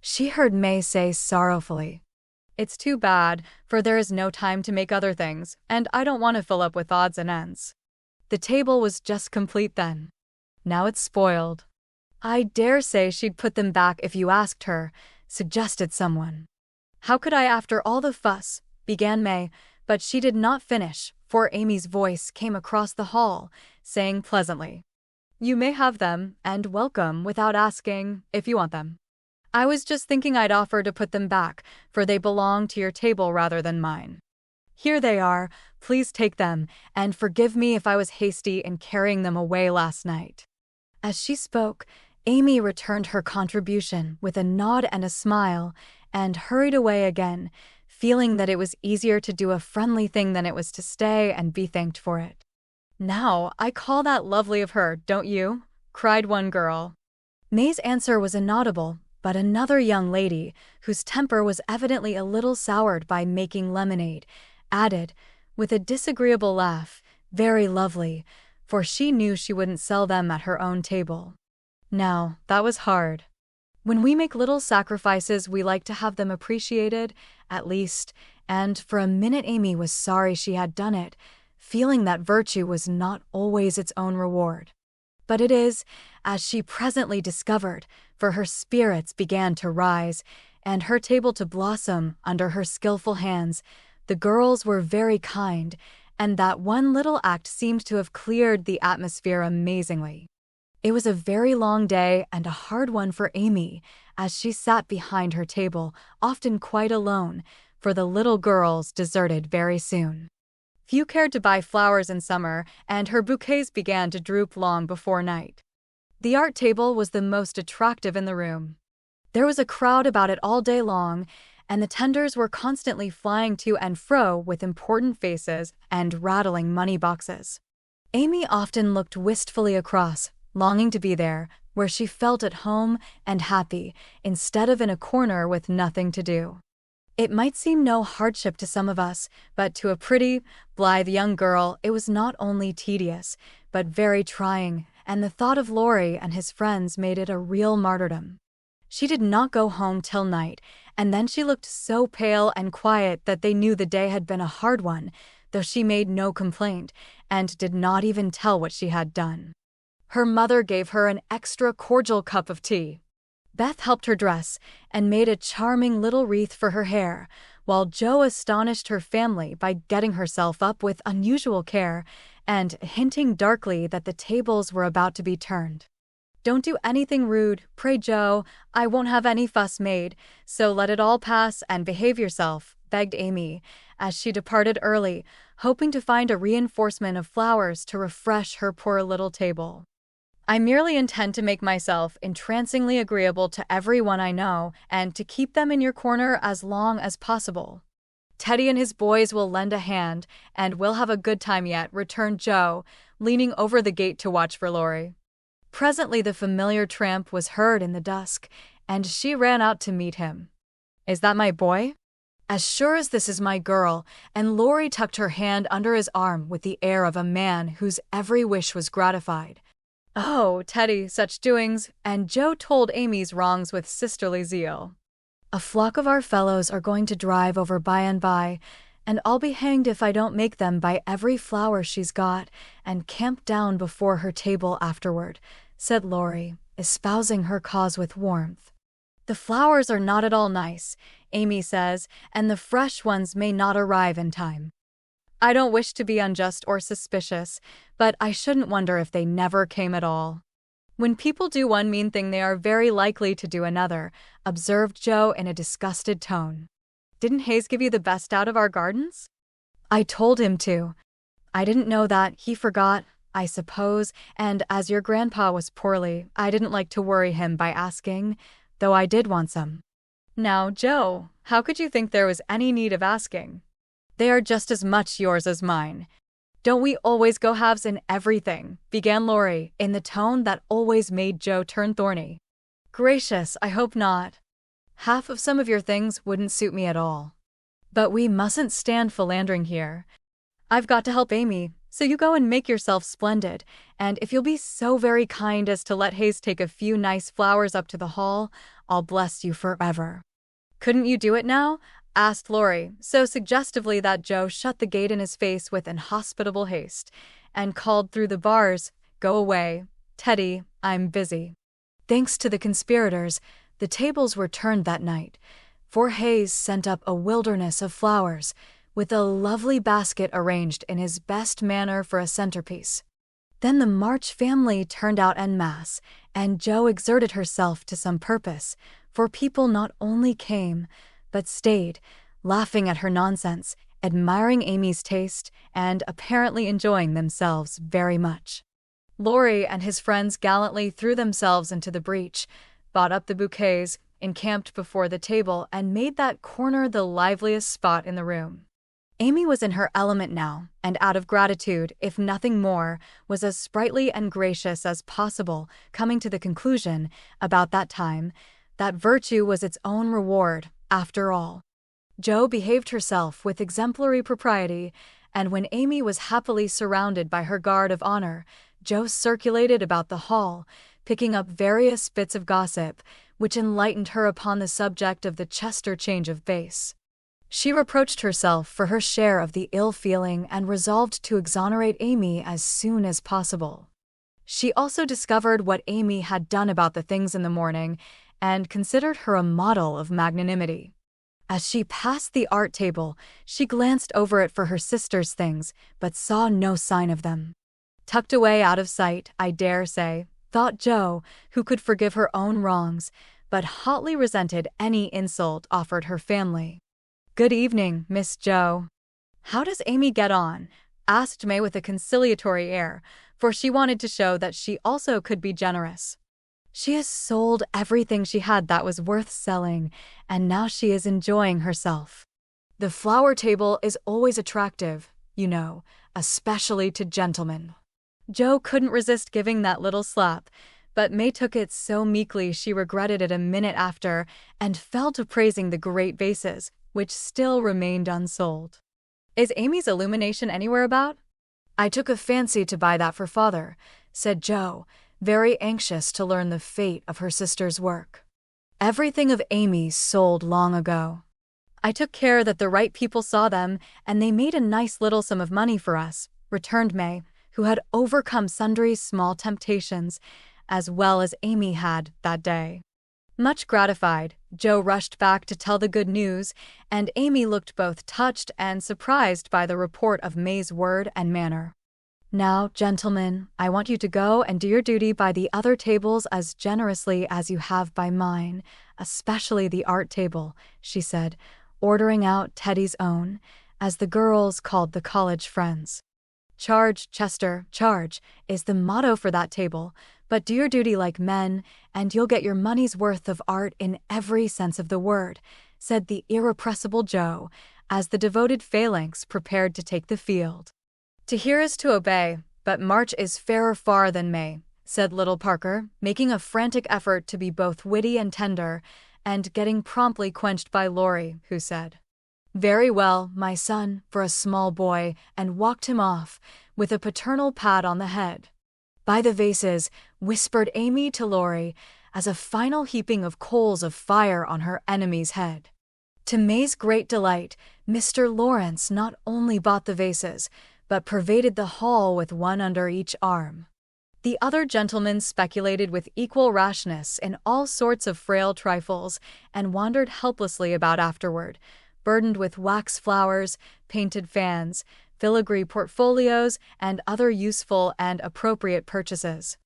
She heard May say sorrowfully, "It's too bad, for there is no time to make other things, and I don't want to fill up with odds and ends." The table was just complete then. Now it's spoiled. "I dare say she'd put them back if you asked her," suggested someone. "How could I after all the fuss?" began May, but she did not finish, for Amy's voice came across the hall, saying pleasantly, "You may have them, and welcome, without asking, if you want them. I was just thinking I'd offer to put them back, for they belong to your table rather than mine. Here they are, please take them, and forgive me if I was hasty in carrying them away last night." As she spoke, Amy returned her contribution with a nod and a smile, and hurried away again, feeling that it was easier to do a friendly thing than it was to stay and be thanked for it. "Now, I call that lovely of her, don't you?" cried one girl. May's answer was inaudible, but another young lady, whose temper was evidently a little soured by making lemonade, added, with a disagreeable laugh, Very lovely, for she knew she wouldn't sell them at her own table. Now, that was hard. When we make little sacrifices, we like to have them appreciated, at least, and for a minute Amy was sorry she had done it, feeling that virtue was not always its own reward. But it is, as she presently discovered, for her spirits began to rise, and her table to blossom under her skillful hands. The girls were very kind, and that one little act seemed to have cleared the atmosphere amazingly. It was a very long day and a hard one for Amy, as she sat behind her table, often quite alone, for the little girls deserted very soon. Few cared to buy flowers in summer, and her bouquets began to droop long before night. The art table was the most attractive in the room. There was a crowd about it all day long, and the tenders were constantly flying to and fro with important faces and rattling money boxes. Amy often looked wistfully across, longing to be there, where she felt at home and happy, instead of in a corner with nothing to do. It might seem no hardship to some of us, but to a pretty, blithe young girl it was not only tedious, but very trying, and the thought of Laurie and his friends made it a real martyrdom. She did not go home till night, and then she looked so pale and quiet that they knew the day had been a hard one, though she made no complaint, and did not even tell what she had done. Her mother gave her an extra cordial cup of tea. Beth helped her dress, and made a charming little wreath for her hair, while Jo astonished her family by getting herself up with unusual care, and hinting darkly that the tables were about to be turned. "Don't do anything rude, pray, Jo. I won't have any fuss made, so let it all pass and behave yourself," begged Amy, as she departed early, hoping to find a reinforcement of flowers to refresh her poor little table. "I merely intend to make myself entrancingly agreeable to everyone I know, and to keep them in your corner as long as possible. Teddy and his boys will lend a hand, and we'll have a good time yet," returned Jo, leaning over the gate to watch for Laurie. Presently the familiar tramp was heard in the dusk, and she ran out to meet him. "Is that my boy?" "As sure as this is my girl," and Laurie tucked her hand under his arm with the air of a man whose every wish was gratified. "Oh, Teddy, such doings," and Jo told Amy's wrongs with sisterly zeal. "A flock of our fellows are going to drive over by and by, and I'll be hanged if I don't make them buy every flower she's got and camp down before her table afterward," said Laurie, espousing her cause with warmth. "The flowers are not at all nice," Amy says, "and the fresh ones may not arrive in time. I don't wish to be unjust or suspicious, but I shouldn't wonder if they never came at all." "When people do one mean thing they are very likely to do another," observed Jo in a disgusted tone. "Didn't Hayes give you the best out of our gardens?" "I told him to. I didn't know that. He forgot, I suppose, and as your grandpa was poorly, I didn't like to worry him by asking, though I did want some." "Now, Jo, how could you think there was any need of asking? They are just as much yours as mine." "Don't we always go halves in everything?" began Laurie, in the tone that always made Jo turn thorny. "Gracious, I hope not. Half of some of your things wouldn't suit me at all. But we mustn't stand philandering here. I've got to help Amy, so you go and make yourself splendid, and if you'll be so very kind as to let Hayes take a few nice flowers up to the hall, I'll bless you forever." "Couldn't you do it now?" asked Laurie, so suggestively that Jo shut the gate in his face with inhospitable haste, and called through the bars, "Go away, Teddy, I'm busy." Thanks to the conspirators, the tables were turned that night, for Hayes sent up a wilderness of flowers, with a lovely basket arranged in his best manner for a centerpiece. Then the March family turned out en masse, and Jo exerted herself to some purpose, for people not only came, but stayed, laughing at her nonsense, admiring Amy's taste, and apparently enjoying themselves very much. Laurie and his friends gallantly threw themselves into the breach, bought up the bouquets, encamped before the table, and made that corner the liveliest spot in the room. Amy was in her element now, and out of gratitude, if nothing more, was as sprightly and gracious as possible, coming to the conclusion, about that time, that virtue was its own reward, after all. Jo behaved herself with exemplary propriety, and when Amy was happily surrounded by her guard of honor, Jo circulated about the hall, picking up various bits of gossip, which enlightened her upon the subject of the Chester change of base. She reproached herself for her share of the ill feeling and resolved to exonerate Amy as soon as possible. She also discovered what Amy had done about the things in the morning and considered her a model of magnanimity. As she passed the art table, she glanced over it for her sister's things, but saw no sign of them. Tucked away out of sight, I dare say, thought Jo, who could forgive her own wrongs, but hotly resented any insult offered her family. "Good evening, Miss Jo. How does Amy get on?" asked May with a conciliatory air, for she wanted to show that she also could be generous. "She has sold everything she had that was worth selling, and now she is enjoying herself. The flower table is always attractive, you know, especially to gentlemen." Jo couldn't resist giving that little slap, but May took it so meekly she regretted it a minute after and fell to praising the great vases, which still remained unsold. "Is Amy's illumination anywhere about?" "I took a fancy to buy that for father," said Jo, very anxious to learn the fate of her sister's work. "Everything of Amy's sold long ago. I took care that the right people saw them, and they made a nice little sum of money for us," returned May, who had overcome sundry small temptations, as well as Amy had that day. Much gratified, Jo rushed back to tell the good news, and Amy looked both touched and surprised by the report of May's word and manner. "Now, gentlemen, I want you to go and do your duty by the other tables as generously as you have by mine, especially the art table," she said, ordering out Teddy's own, as the girls called the college friends. "Charge, Chester, charge," is the motto for that table, but do your duty like men, and you'll get your money's worth of art in every sense of the word, said the irrepressible Jo, as the devoted phalanx prepared to take the field. "To hear is to obey, but March is fairer far than May," said little Parker, making a frantic effort to be both witty and tender, and getting promptly quenched by Laurie, who said, "Very well, my son," for a small boy, and walked him off, with a paternal pat on the head. "By the vases," whispered Amy to Laurie, as a final heaping of coals of fire on her enemy's head. To May's great delight, Mr. Laurence not only bought the vases, but pervaded the hall with one under each arm. The other gentlemen speculated with equal rashness in all sorts of frail trifles, and wandered helplessly about afterward, burdened with wax flowers, painted fans, filigree portfolios, and other useful and appropriate purchases.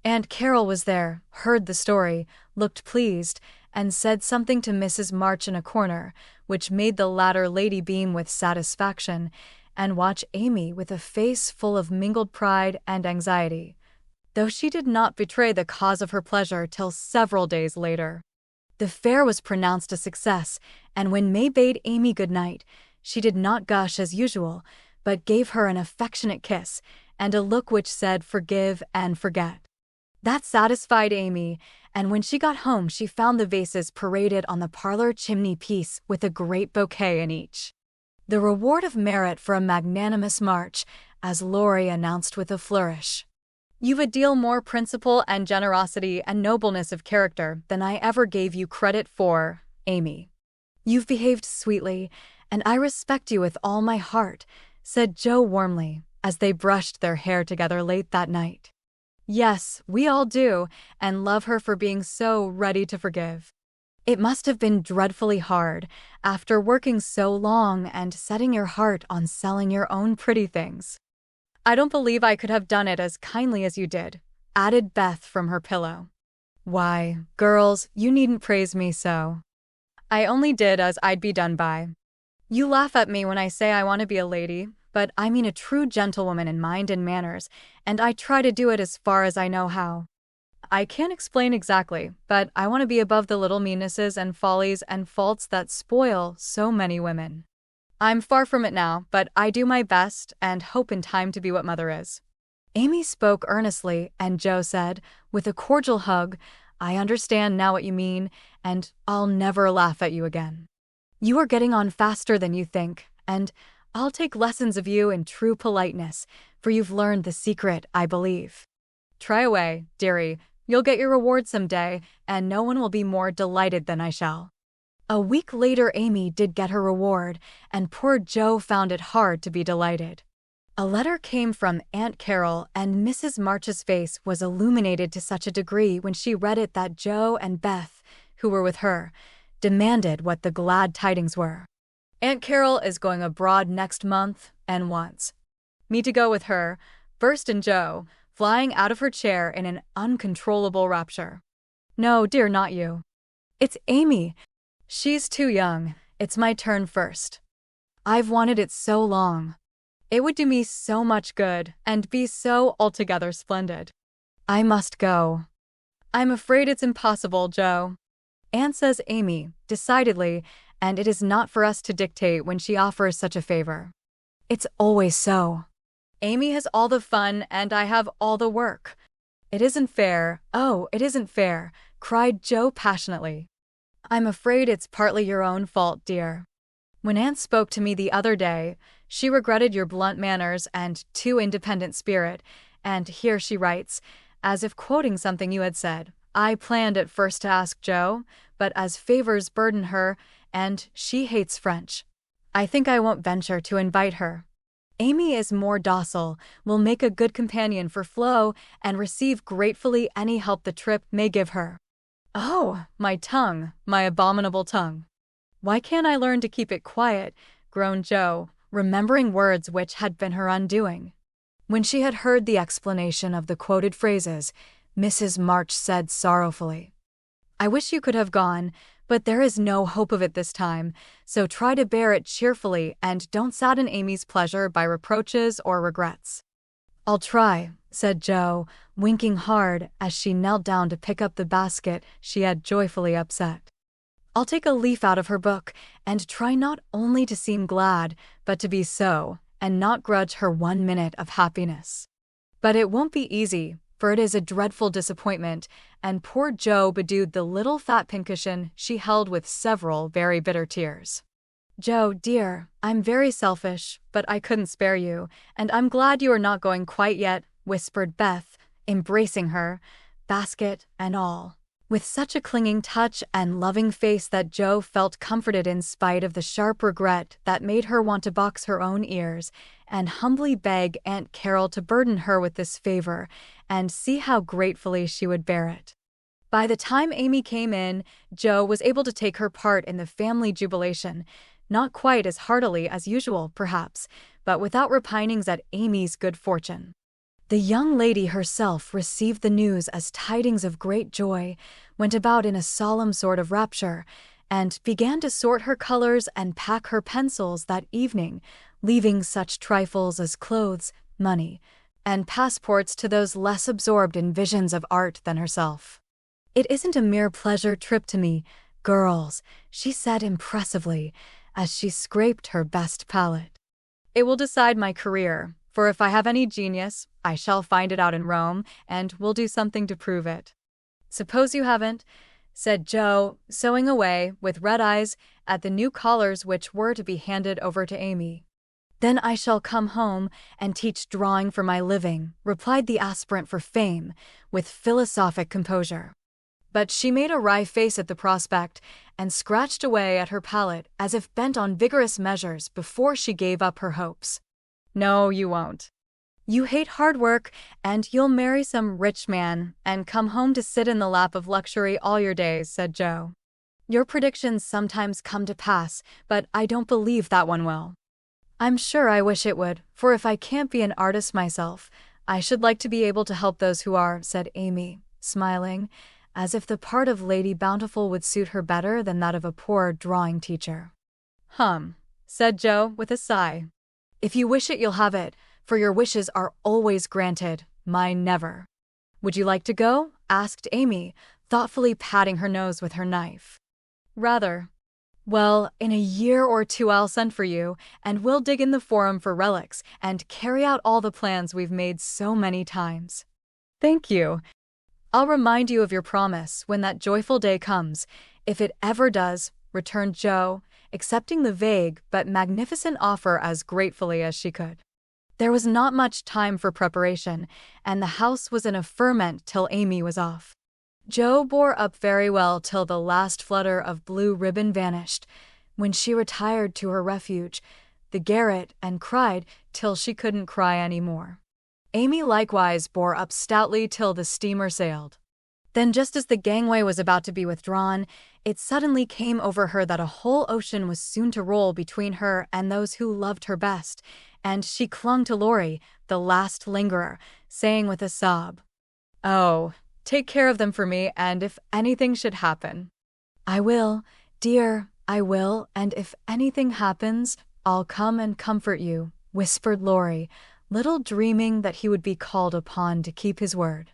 Aunt Carol was there, heard the story, looked pleased, and said something to Mrs. March in a corner, which made the latter lady beam with satisfaction, and watch Amy with a face full of mingled pride and anxiety, though she did not betray the cause of her pleasure till several days later. The fair was pronounced a success, and when May bade Amy good night, she did not gush as usual, but gave her an affectionate kiss, and a look which said forgive and forget. That satisfied Amy, and when she got home she found the vases paraded on the parlor chimney-piece with a great bouquet in each. The reward of merit for a magnanimous March, as Laurie announced with a flourish. "You've a deal more principle and generosity and nobleness of character than I ever gave you credit for, Amy. You've behaved sweetly, and I respect you with all my heart," said Jo warmly, as they brushed their hair together late that night. "Yes, we all do, and love her for being so ready to forgive. It must have been dreadfully hard, after working so long and setting your heart on selling your own pretty things." "I don't believe I could have done it as kindly as you did," added Beth from her pillow. "Why, girls, you needn't praise me so. I only did as I'd be done by. You laugh at me when I say I want to be a lady, but I mean a true gentlewoman in mind and manners, and I try to do it as far as I know how. I can't explain exactly, but I want to be above the little meannesses and follies and faults that spoil so many women. I'm far from it now, but I do my best and hope in time to be what Mother is." Amy spoke earnestly, and Jo said, with a cordial hug, "I understand now what you mean, and I'll never laugh at you again. You are getting on faster than you think, and I'll take lessons of you in true politeness, for you've learned the secret, I believe. Try away, dearie. You'll get your reward someday, and no one will be more delighted than I shall. A week later, Amy did get her reward, and poor Jo found it hard to be delighted. A letter came from Aunt Carol, and Mrs. March's face was illuminated to such a degree when she read it that Jo and Beth, who were with her, demanded what the glad tidings were. Aunt Carol is going abroad next month and wants me to go with her, burst in Jo, flying out of her chair in an uncontrollable rapture. No, dear, not you. It's Amy. She's too young. It's my turn first. I've wanted it so long. It would do me so much good and be so altogether splendid. I must go. I'm afraid it's impossible, Jo. Aunt says Amy, decidedly, and it is not for us to dictate when she offers such a favor. It's always so. Amy has all the fun and I have all the work. It isn't fair, oh, it isn't fair, cried Jo passionately. I'm afraid it's partly your own fault, dear. When Aunt spoke to me the other day, she regretted your blunt manners and too independent spirit, and here she writes, as if quoting something you had said, I planned at first to ask Jo, but as favors burden her, and she hates French. I think I won't venture to invite her. Amy is more docile, will make a good companion for Flo, and receive gratefully any help the trip may give her. Oh, my tongue, my abominable tongue. Why can't I learn to keep it quiet? Groaned Jo, remembering words which had been her undoing. When she had heard the explanation of the quoted phrases, Mrs. March said sorrowfully, I wish you could have gone, but there is no hope of it this time, so try to bear it cheerfully and don't sadden Amy's pleasure by reproaches or regrets. I'll try, said Jo, winking hard as she knelt down to pick up the basket she had joyfully upset. I'll take a leaf out of her book and try not only to seem glad, but to be so, and not grudge her 1 minute of happiness. But it won't be easy, for it is a dreadful disappointment, and poor Jo bedewed the little fat pincushion she held with several very bitter tears. Jo, dear, I'm very selfish, but I couldn't spare you, and I'm glad you are not going quite yet, whispered Beth, embracing her, basket and all, with such a clinging touch and loving face that Jo felt comforted in spite of the sharp regret that made her want to box her own ears and humbly beg Aunt Carol to burden her with this favor and see how gratefully she would bear it. By the time Amy came in, Jo was able to take her part in the family jubilation, not quite as heartily as usual, perhaps, but without repinings at Amy's good fortune. The young lady herself received the news as tidings of great joy, went about in a solemn sort of rapture, and began to sort her colors and pack her pencils that evening, leaving such trifles as clothes, money, and passports to those less absorbed in visions of art than herself. It isn't a mere pleasure trip to me, girls, she said impressively, as she scraped her best palette. It will decide my career, for if I have any genius, I shall find it out in Rome, and will do something to prove it. Suppose you haven't, said Jo, sewing away, with red eyes, at the new collars which were to be handed over to Amy. Then I shall come home and teach drawing for my living, replied the aspirant for fame, with philosophic composure. But she made a wry face at the prospect, and scratched away at her palette as if bent on vigorous measures before she gave up her hopes. No, you won't. You hate hard work, and you'll marry some rich man and come home to sit in the lap of luxury all your days, said Jo. Your predictions sometimes come to pass, but I don't believe that one will. I'm sure I wish it would, for if I can't be an artist myself, I should like to be able to help those who are, said Amy, smiling, as if the part of Lady Bountiful would suit her better than that of a poor drawing teacher. Said Jo with a sigh. If you wish it, you'll have it, for your wishes are always granted, mine never. Would you like to go? Asked Amy, thoughtfully patting her nose with her knife. Rather. Well, in a year or two I'll send for you, and we'll dig in the forum for relics and carry out all the plans we've made so many times. Thank you. I'll remind you of your promise when that joyful day comes, if it ever does, returned Jo, accepting the vague but magnificent offer as gratefully as she could. There was not much time for preparation, and the house was in a ferment till Amy was off. Jo bore up very well till the last flutter of blue ribbon vanished, when she retired to her refuge, the garret, and cried till she couldn't cry any more. Amy likewise bore up stoutly till the steamer sailed. Then, just as the gangway was about to be withdrawn, it suddenly came over her that a whole ocean was soon to roll between her and those who loved her best, and she clung to Laurie, the last lingerer, saying with a sob, "Oh, take care of them for me, and if anything should happen." "I will, dear, I will, and if anything happens, I'll come and comfort you," whispered Laurie, little dreaming that he would be called upon to keep his word.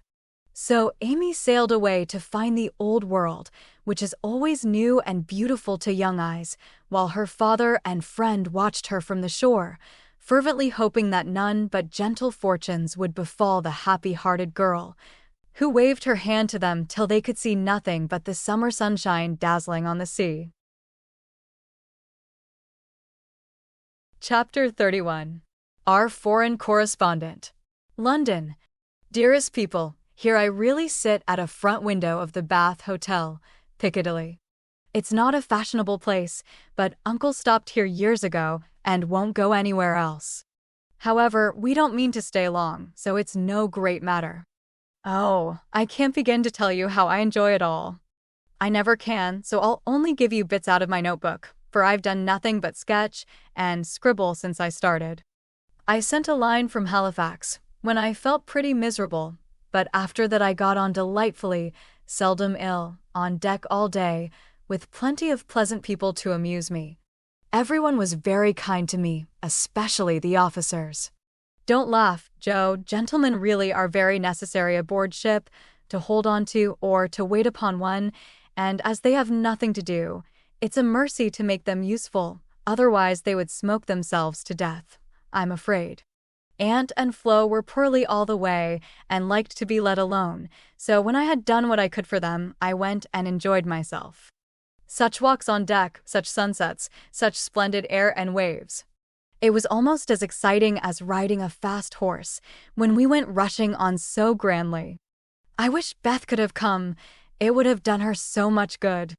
So Amy sailed away to find the old world, which is always new and beautiful to young eyes, while her father and friend watched her from the shore, fervently hoping that none but gentle fortunes would befall the happy-hearted girl, who waved her hand to them till they could see nothing but the summer sunshine dazzling on the sea. Chapter 31. Our Foreign Correspondent. London. Dearest people, here I really sit at a front window of the Bath Hotel, Piccadilly. It's not a fashionable place, but Uncle stopped here years ago and won't go anywhere else. However, we don't mean to stay long, so it's no great matter. Oh, I can't begin to tell you how I enjoy it all. I never can, so I'll only give you bits out of my notebook, for I've done nothing but sketch and scribble since I started. I sent a line from Halifax, when I felt pretty miserable, but after that I got on delightfully, seldom ill, on deck all day, with plenty of pleasant people to amuse me. Everyone was very kind to me, especially the officers. Don't laugh, Jo, gentlemen really are very necessary aboard ship, to hold on to or to wait upon one, and as they have nothing to do, it's a mercy to make them useful, otherwise they would smoke themselves to death, I'm afraid. Aunt and Flo were poorly all the way and liked to be let alone, so when I had done what I could for them, I went and enjoyed myself. Such walks on deck, such sunsets, such splendid air and waves. It was almost as exciting as riding a fast horse, when we went rushing on so grandly. I wish Beth could have come, it would have done her so much good.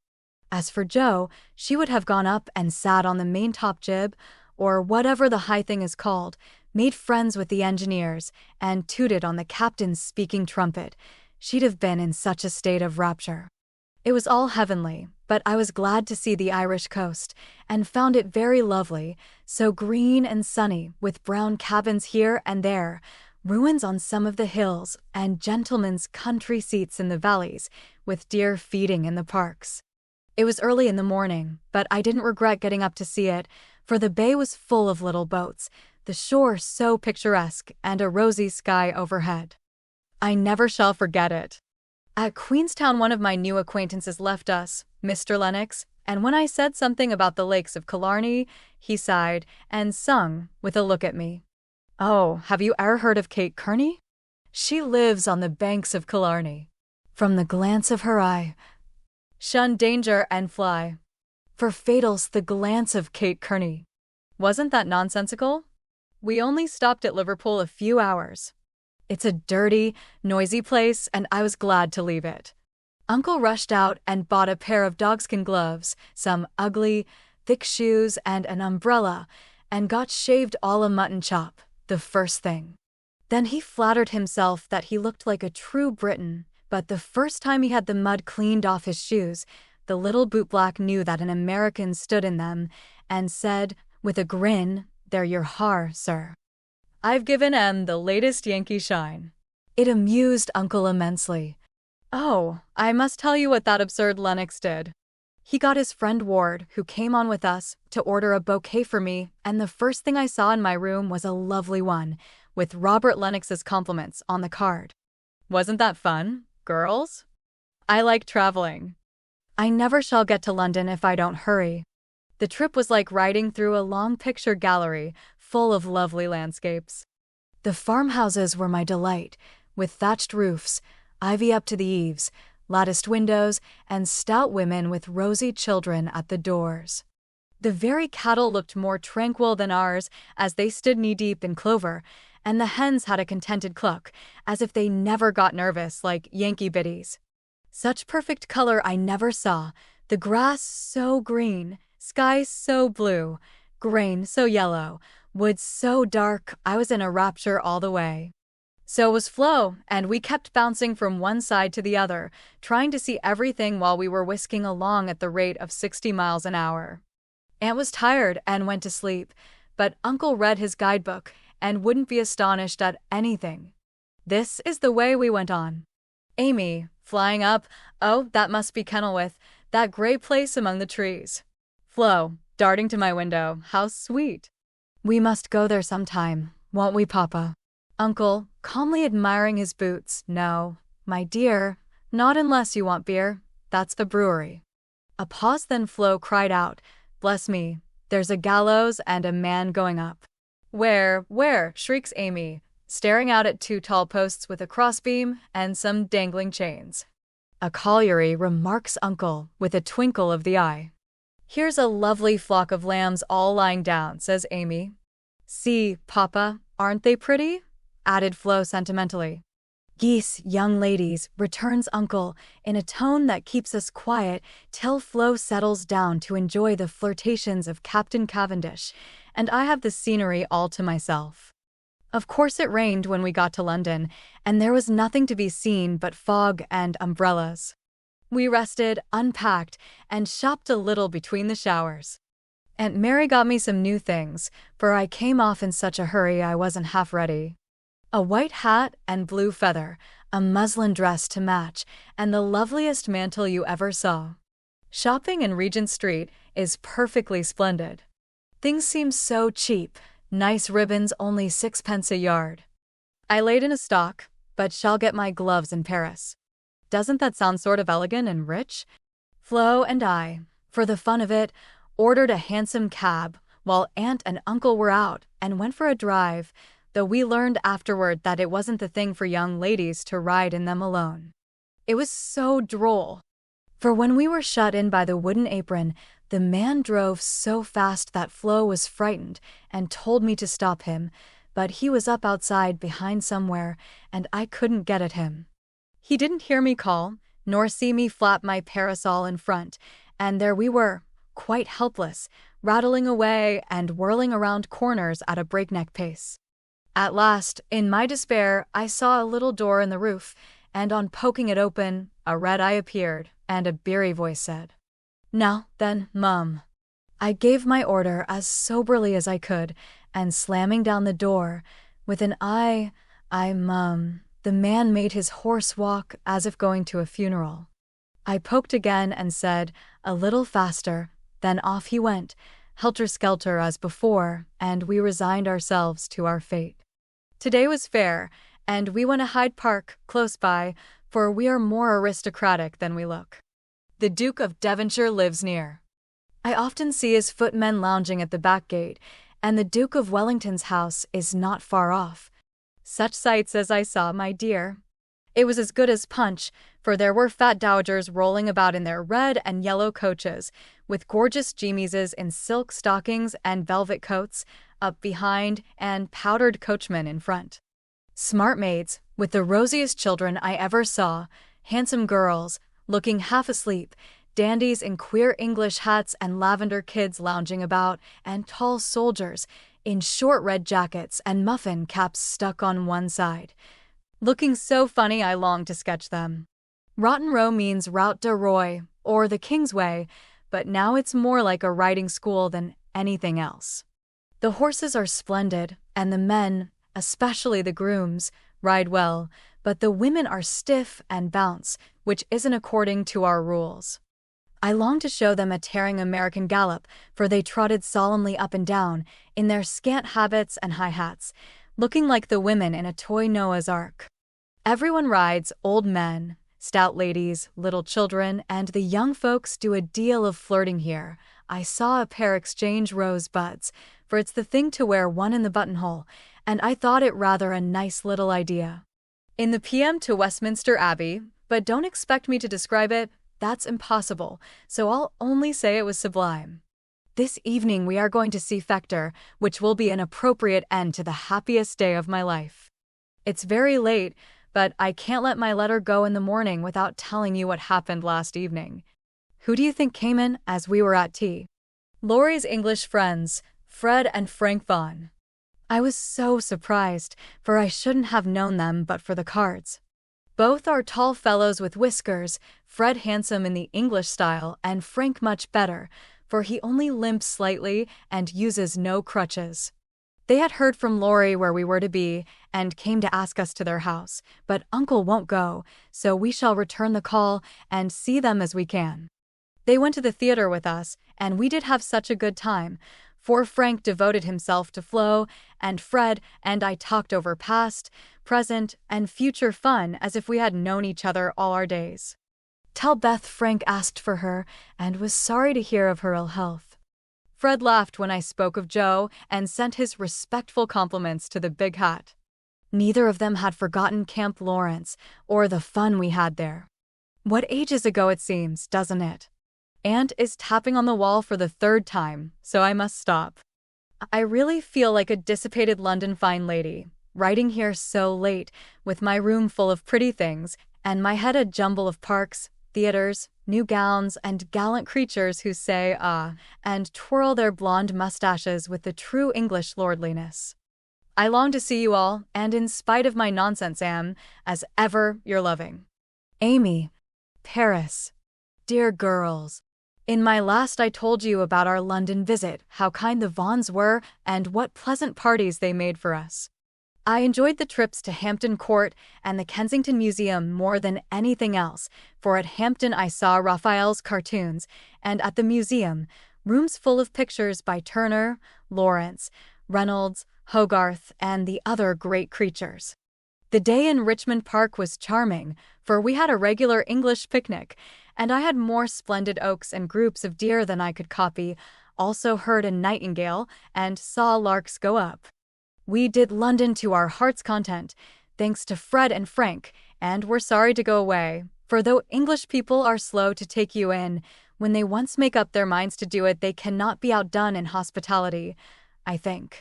As for Jo, she would have gone up and sat on the maintop jib, or whatever the high thing is called, made friends with the engineers, and tooted on the captain's speaking trumpet. She'd have been in such a state of rapture. It was all heavenly, but I was glad to see the Irish coast, and found it very lovely, so green and sunny, with brown cabins here and there, ruins on some of the hills, and gentlemen's country seats in the valleys, with deer feeding in the parks. It was early in the morning, but I didn't regret getting up to see it, for the bay was full of little boats, the shore so picturesque, and a rosy sky overhead. I never shall forget it. At Queenstown one of my new acquaintances left us, Mr. Lennox, and when I said something about the lakes of Killarney, he sighed and sung, with a look at me. "Oh, have you e'er heard of Kate Kearney? She lives on the banks of Killarney. From the glance of her eye, shun danger and fly. For fatal's the glance of Kate Kearney." Wasn't that nonsensical? We only stopped at Liverpool a few hours. It's a dirty, noisy place, and I was glad to leave it. Uncle rushed out and bought a pair of dogskin gloves, some ugly, thick shoes, and an umbrella, and got shaved all a mutton chop, the first thing. Then he flattered himself that he looked like a true Briton, but the first time he had the mud cleaned off his shoes, the little bootblack knew that an American stood in them, and said, with a grin, "They're your har, sir. I've given 'em the latest Yankee shine." It amused Uncle immensely. Oh, I must tell you what that absurd Lennox did. He got his friend Ward, who came on with us, to order a bouquet for me, and the first thing I saw in my room was a lovely one, with Robert Lennox's compliments on the card. Wasn't that fun, girls? I like traveling. I never shall get to London if I don't hurry. The trip was like riding through a long picture gallery full of lovely landscapes. The farmhouses were my delight, with thatched roofs, ivy up to the eaves, latticed windows, and stout women with rosy children at the doors. The very cattle looked more tranquil than ours as they stood knee-deep in clover, and the hens had a contented cluck, as if they never got nervous like Yankee biddies. Such perfect color I never saw, the grass so green, sky so blue, grain so yellow, wood so dark. I was in a rapture all the way. So was Flo, and we kept bouncing from one side to the other, trying to see everything while we were whisking along at the rate of 60 miles an hour. Aunt was tired and went to sleep, but Uncle read his guidebook and wouldn't be astonished at anything. This is the way we went on. Amy, flying up, oh, that must be Kenilworth, that gray place among the trees. Flo, darting to my window, how sweet. We must go there sometime, won't we, Papa? Uncle, calmly admiring his boots, no, my dear, not unless you want beer, that's the brewery. A pause, then Flo cried out, bless me, there's a gallows and a man going up. Where, shrieks Amy, staring out at 2 tall posts with a crossbeam and some dangling chains. A colliery, remarks Uncle, with a twinkle of the eye. Here's a lovely flock of lambs all lying down, says Amy. See, Papa, aren't they pretty? Added Flo sentimentally. Geese, young ladies, returns Uncle, in a tone that keeps us quiet till Flo settles down to enjoy the flirtations of Captain Cavendish, and I have the scenery all to myself. Of course it rained when we got to London, and there was nothing to be seen but fog and umbrellas. We rested, unpacked, and shopped a little between the showers. Aunt Mary got me some new things, for I came off in such a hurry I wasn't half ready. A white hat and blue feather, a muslin dress to match, and the loveliest mantle you ever saw. Shopping in Regent Street is perfectly splendid. Things seem so cheap, nice ribbons only 6 pence a yard. I laid in a stock, but shall get my gloves in Paris. Doesn't that sound sort of elegant and rich? Flo and I, for the fun of it, ordered a hansom cab while Aunt and Uncle were out and went for a drive, though we learned afterward that it wasn't the thing for young ladies to ride in them alone. It was so droll. For when we were shut in by the wooden apron, the man drove so fast that Flo was frightened and told me to stop him, but he was up outside behind somewhere, and I couldn't get at him. He didn't hear me call, nor see me flap my parasol in front, and there we were, quite helpless, rattling away and whirling around corners at a breakneck pace. At last, in my despair, I saw a little door in the roof, and on poking it open, a red eye appeared, and a beery voice said, "Now, then, Mum." I gave my order as soberly as I could, and slamming down the door, with an Mum, the man made his horse walk as if going to a funeral. I poked again and said, a little faster, then off he went, helter-skelter as before, and we resigned ourselves to our fate. Today was fair, and we went to Hyde Park, close by, for we are more aristocratic than we look. The Duke of Devonshire lives near. I often see his footmen lounging at the back gate, and the Duke of Wellington's house is not far off. Such sights as I saw, my dear. It was as good as punch, for there were fat dowagers rolling about in their red and yellow coaches, with gorgeous gemeses in silk stockings and velvet coats, up behind, and powdered coachmen in front. Smart maids, with the rosiest children I ever saw, handsome girls, looking half asleep, dandies in queer English hats and lavender kids lounging about, and tall soldiers, in short red jackets and muffin caps stuck on one side, looking so funny I longed to sketch them. Rotten Row means Route de Roy, or the Kingsway, but now it's more like a riding school than anything else. The horses are splendid, and the men, especially the grooms, ride well, but the women are stiff and bounce, which isn't according to our rules. I long to show them a tearing American gallop, for they trotted solemnly up and down, in their scant habits and high hats, looking like the women in a toy Noah's Ark. Everyone rides, old men, stout ladies, little children, and the young folks do a deal of flirting here. I saw a pair exchange rosebuds, for it's the thing to wear one in the buttonhole, and I thought it rather a nice little idea. In the PM to Westminster Abbey, but don't expect me to describe it, that's impossible, so I'll only say it was sublime. This evening we are going to see Fector, which will be an appropriate end to the happiest day of my life. It's very late, but I can't let my letter go in the morning without telling you what happened last evening. Who do you think came in as we were at tea? Laurie's English friends, Fred and Frank Vaughan. I was so surprised, for I shouldn't have known them but for the cards. Both are tall fellows with whiskers, Fred handsome in the English style and Frank much better, for he only limps slightly and uses no crutches. They had heard from Laurie where we were to be and came to ask us to their house, but Uncle won't go, so we shall return the call and see them as we can. They went to the theater with us, and we did have such a good time, for Frank devoted himself to Flo, and Fred and I talked over past, present, and future fun as if we had known each other all our days. Tell Beth Frank asked for her and was sorry to hear of her ill health. Fred laughed when I spoke of Joe and sent his respectful compliments to the big hat. Neither of them had forgotten Camp Laurence or the fun we had there. What ages ago it seems, doesn't it? Aunt is tapping on the wall for the third time, so I must stop. I really feel like a dissipated London fine lady, writing here so late, with my room full of pretty things, and my head a jumble of parks, theaters, new gowns, and gallant creatures who say ah, and twirl their blonde mustaches with the true English lordliness. I long to see you all, and in spite of my nonsense am, as ever, your loving Amy. Paris. Dear girls. In my last I told you about our London visit, how kind the Vaughans were, and what pleasant parties they made for us. I enjoyed the trips to Hampton Court and the Kensington Museum more than anything else, for at Hampton I saw Raphael's cartoons, and at the museum, rooms full of pictures by Turner, Laurence, Reynolds, Hogarth, and the other great creatures. The day in Richmond Park was charming, for we had a regular English picnic, and I had more splendid oaks and groups of deer than I could copy, also heard a nightingale, and saw larks go up. We did London to our heart's content, thanks to Fred and Frank, and were sorry to go away, for though English people are slow to take you in, when they once make up their minds to do it they cannot be outdone in hospitality, I think.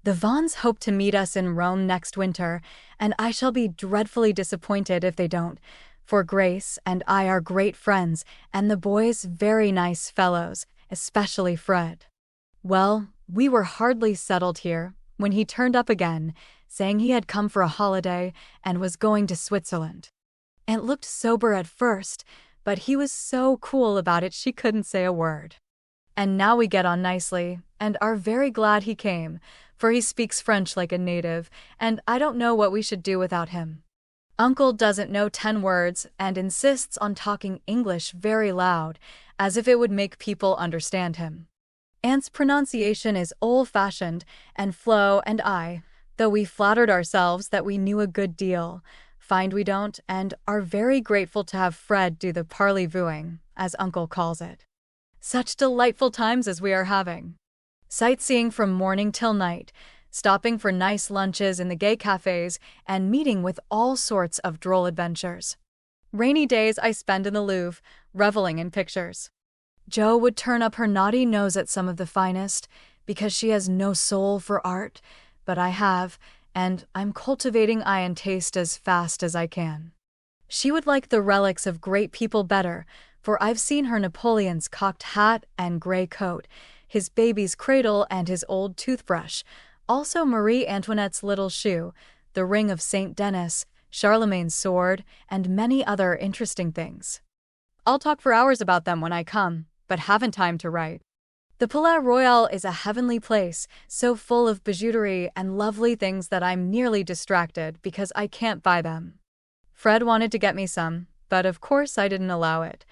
The Vaughans hope to meet us in Rome next winter, and I shall be dreadfully disappointed if they don't, for Grace and I are great friends, and the boys very nice fellows, especially Fred. Well, we were hardly settled here, when he turned up again, saying he had come for a holiday and was going to Switzerland. Aunt looked sober at first, but he was so cool about it she couldn't say a word. And now we get on nicely, and are very glad he came, for he speaks French like a native, and I don't know what we should do without him. Uncle doesn't know 10 words and insists on talking English very loud, as if it would make people understand him. Aunt's pronunciation is old-fashioned, and Flo and I, though we flattered ourselves that we knew a good deal, find we don't, and are very grateful to have Fred do the parley-vooing, as Uncle calls it. Such delightful times as we are having. Sightseeing from morning till night, stopping for nice lunches in the gay cafes, and meeting with all sorts of droll adventures. Rainy days I spend in the Louvre, reveling in pictures. Jo would turn up her naughty nose at some of the finest, because she has no soul for art, but I have, and I'm cultivating eye and taste as fast as I can. She would like the relics of great people better, for I've seen her Napoleon's cocked hat and gray coat, his baby's cradle and his old toothbrush, also Marie Antoinette's little shoe, the ring of Saint Denis, Charlemagne's sword, and many other interesting things. I'll talk for hours about them when I come, but haven't time to write. The Palais Royal is a heavenly place, so full of bijouterie and lovely things that I'm nearly distracted because I can't buy them. Fred wanted to get me some, but of course I didn't allow it.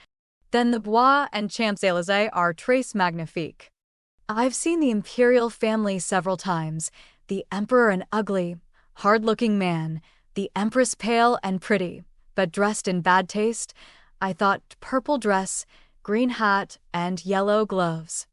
Then the Bois and Champs-Élysées are très magnifiques. I've seen the imperial family several times, the emperor an ugly, hard-looking man, the empress pale and pretty, but dressed in bad taste. I thought purple dress, green hat, and yellow gloves.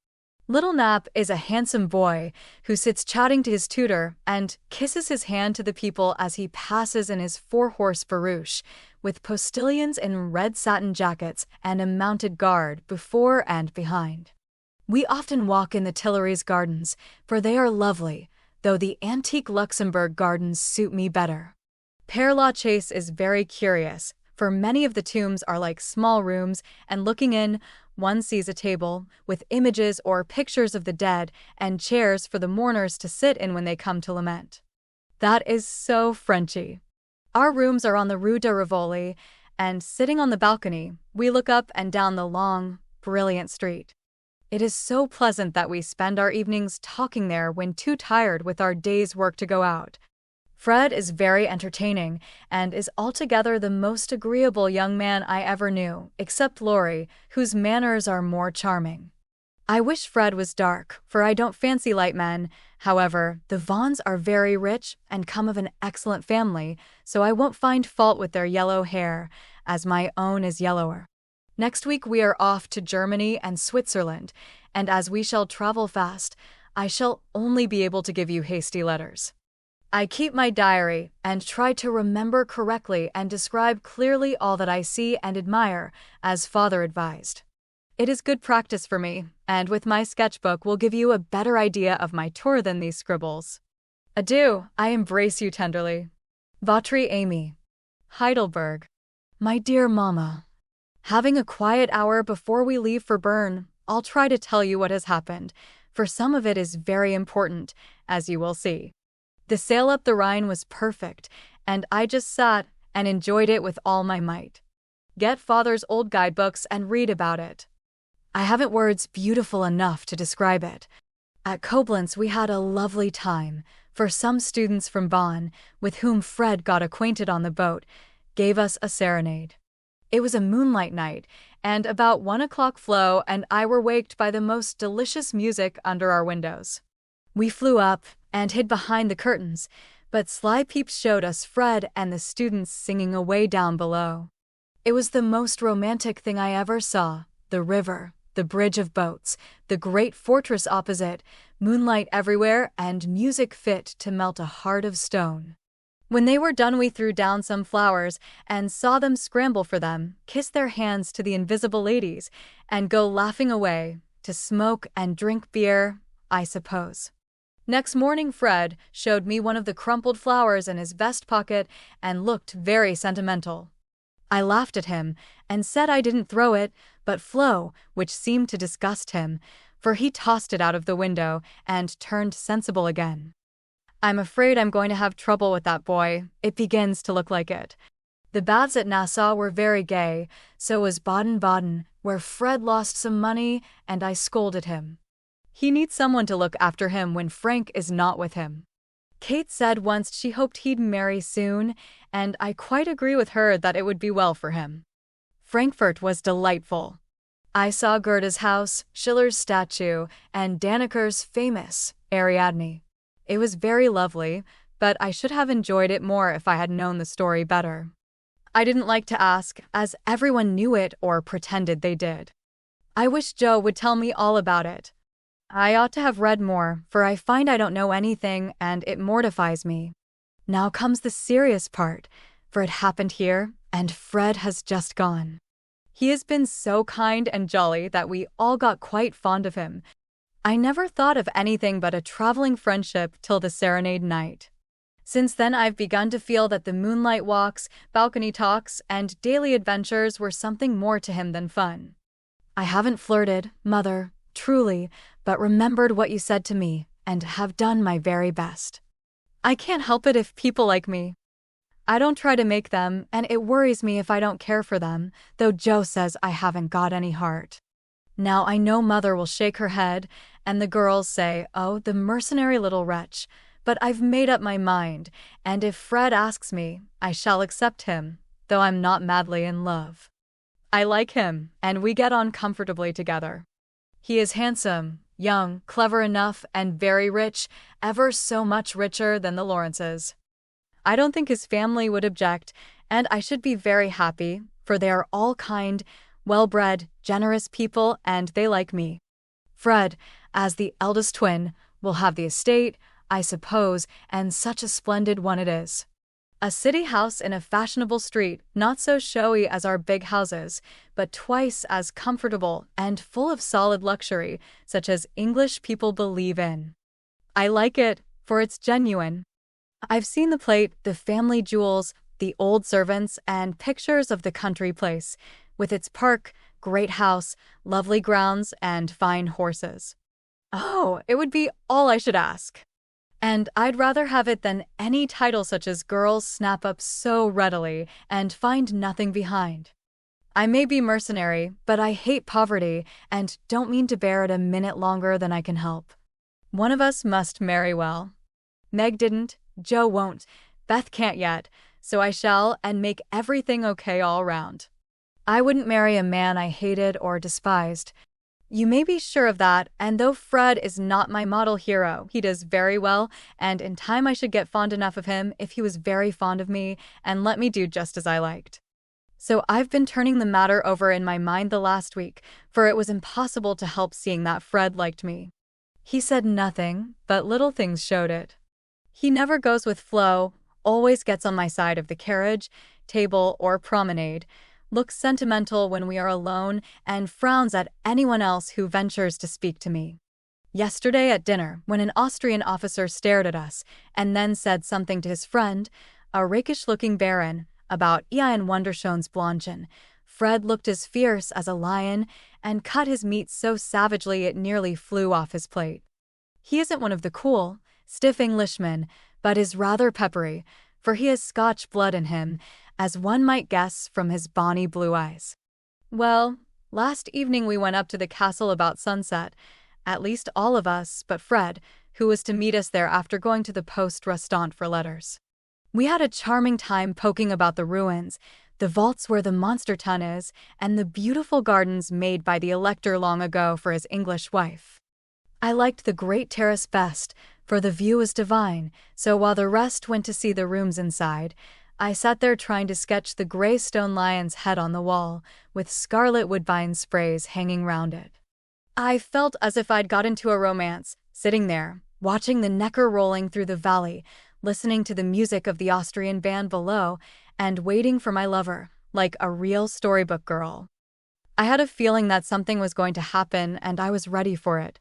Little Nap is a handsome boy who sits chatting to his tutor and kisses his hand to the people as he passes in his 4-horse barouche, with postilions in red satin jackets and a mounted guard before and behind. We often walk in the Tuileries gardens, for they are lovely, though the antique Luxembourg gardens suit me better. Père Lachaise is very curious, for many of the tombs are like small rooms, and looking in, one sees a table with images or pictures of the dead and chairs for the mourners to sit in when they come to lament. That is so Frenchy. Our rooms are on the Rue de Rivoli, and sitting on the balcony, we look up and down the long, brilliant street. It is so pleasant that we spend our evenings talking there when too tired with our day's work to go out. Fred is very entertaining and is altogether the most agreeable young man I ever knew, except Laurie, whose manners are more charming. I wish Fred was dark, for I don't fancy light men. However, the Vaughns are very rich and come of an excellent family, so I won't find fault with their yellow hair, as my own is yellower. Next week we are off to Germany and Switzerland, and as we shall travel fast, I shall only be able to give you hasty letters. I keep my diary and try to remember correctly and describe clearly all that I see and admire, as Father advised. It is good practice for me, and with my sketchbook will give you a better idea of my tour than these scribbles. Adieu, I embrace you tenderly. Votre Amy. Heidelberg. My dear Mama. Having a quiet hour before we leave for Bern, I'll try to tell you what has happened, for some of it is very important, as you will see. The sail up the Rhine was perfect, and I just sat and enjoyed it with all my might. Get Father's old guidebooks and read about it. I haven't words beautiful enough to describe it. At Koblenz we had a lovely time, for some students from Bonn, with whom Fred got acquainted on the boat, gave us a serenade. It was a moonlight night, and about 1 o'clock Flo and I were waked by the most delicious music under our windows. We flew up and hid behind the curtains, but sly peeps showed us Fred and the students singing away down below. It was the most romantic thing I ever saw, the river, the bridge of boats, the great fortress opposite, moonlight everywhere, and music fit to melt a heart of stone. When they were done we threw down some flowers and saw them scramble for them, kiss their hands to the invisible ladies, and go laughing away, to smoke and drink beer, I suppose. Next morning Fred showed me one of the crumpled flowers in his vest pocket and looked very sentimental. I laughed at him and said I didn't throw it, but Flo, which seemed to disgust him, for he tossed it out of the window and turned sensible again. I'm afraid I'm going to have trouble with that boy. It begins to look like it. The baths at Nassau were very gay, so was Baden-Baden, where Fred lost some money and I scolded him. He needs someone to look after him when Frank is not with him. Kate said once she hoped he'd marry soon, and I quite agree with her that it would be well for him. Frankfurt was delightful. I saw Goethe's house, Schiller's statue, and Danneker's famous Ariadne. It was very lovely, but I should have enjoyed it more if I had known the story better. I didn't like to ask, as everyone knew it or pretended they did. I wish Joe would tell me all about it. I ought to have read more, for I find I don't know anything and it mortifies me. Now comes the serious part, for it happened here, and Fred has just gone. He has been so kind and jolly that we all got quite fond of him. I never thought of anything but a traveling friendship till the serenade night. Since then I've begun to feel that the moonlight walks, balcony talks, and daily adventures were something more to him than fun. I haven't flirted, Mother, truly, but remembered what you said to me, and have done my very best. I can't help it if people like me. I don't try to make them, and it worries me if I don't care for them, though Joe says I haven't got any heart. Now I know Mother will shake her head, and the girls say, oh, the mercenary little wretch, but I've made up my mind, and if Fred asks me, I shall accept him, though I'm not madly in love. I like him, and we get on comfortably together. He is handsome, young, clever enough, and very rich, ever so much richer than the Laurences. I don't think his family would object, and I should be very happy, for they are all kind, well-bred, generous people, and they like me. Fred, as the eldest twin, will have the estate, I suppose, and such a splendid one it is. A city house in a fashionable street, not so showy as our big houses, but twice as comfortable and full of solid luxury, such as English people believe in. I like it, for it's genuine. I've seen the plate, the family jewels, the old servants, and pictures of the country place, with its park, great house, lovely grounds, and fine horses. Oh, it would be all I should ask. And I'd rather have it than any title such as girls snap up so readily and find nothing behind. I may be mercenary, but I hate poverty and don't mean to bear it a minute longer than I can help. One of us must marry well. Meg didn't, Joe won't, Beth can't yet, so I shall, and make everything okay all round. I wouldn't marry a man I hated or despised. You may be sure of that, and though Fred is not my model hero, he does very well, and in time I should get fond enough of him if he was very fond of me and let me do just as I liked. So I've been turning the matter over in my mind the last week, for it was impossible to help seeing that Fred liked me. He said nothing, but little things showed it. He never goes with flow, always gets on my side of the carriage, table, or promenade, looks sentimental when we are alone, and frowns at anyone else who ventures to speak to me. Yesterday at dinner, when an Austrian officer stared at us and then said something to his friend, a rakish-looking baron, about Ian Wonderschon's Blanchen, Fred looked as fierce as a lion and cut his meat so savagely it nearly flew off his plate. He isn't one of the cool, stiff Englishmen, but is rather peppery, for he has Scotch blood in him, as one might guess from his bonny blue eyes. Well, last evening we went up to the castle about sunset, at least all of us but Fred, who was to meet us there after going to the poste restante for letters. We had a charming time poking about the ruins, the vaults where the monster tun is, and the beautiful gardens made by the elector long ago for his English wife. I liked the great terrace best, for the view was divine, so while the rest went to see the rooms inside, I sat there trying to sketch the gray stone lion's head on the wall, with scarlet woodbine sprays hanging round it. I felt as if I'd got into a romance, sitting there, watching the Neckar rolling through the valley, listening to the music of the Austrian band below, and waiting for my lover, like a real storybook girl. I had a feeling that something was going to happen, and I was ready for it.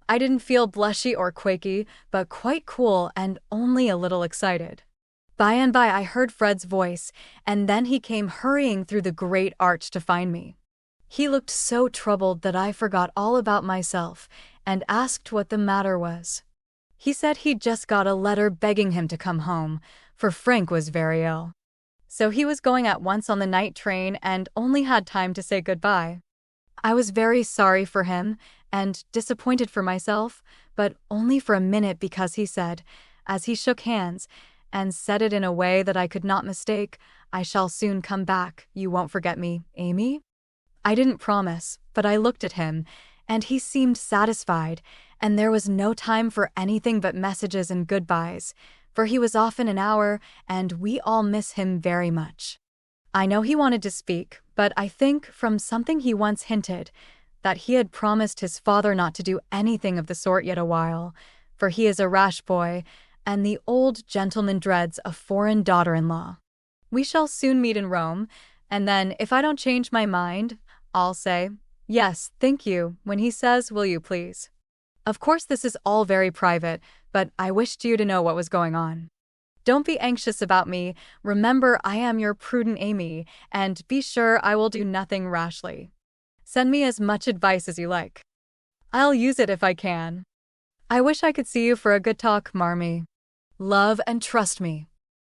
I didn't feel blushy or quaky, but quite cool and only a little excited. By and by I heard Fred's voice, and then he came hurrying through the great arch to find me. He looked so troubled that I forgot all about myself and asked what the matter was. He said he'd just got a letter begging him to come home, for Frank was very ill. So he was going at once on the night train and only had time to say goodbye. I was very sorry for him and disappointed for myself, but only for a minute because he said, as he shook hands, and said it in a way that I could not mistake, "I shall soon come back, you won't forget me, Amy?" I didn't promise, but I looked at him, and he seemed satisfied, and there was no time for anything but messages and goodbyes, for he was off in an hour, and we all miss him very much. I know he wanted to speak, but I think, from something he once hinted, that he had promised his father not to do anything of the sort yet awhile, for he is a rash boy, and the old gentleman dreads a foreign daughter-in-law. We shall soon meet in Rome, and then, if I don't change my mind, I'll say, "Yes, thank you," when he says, "Will you please?" Of course this is all very private, but I wished you to know what was going on. Don't be anxious about me, remember I am your prudent Amy, and be sure I will do nothing rashly. Send me as much advice as you like. I'll use it if I can. I wish I could see you for a good talk, Marmee. Love and trust me.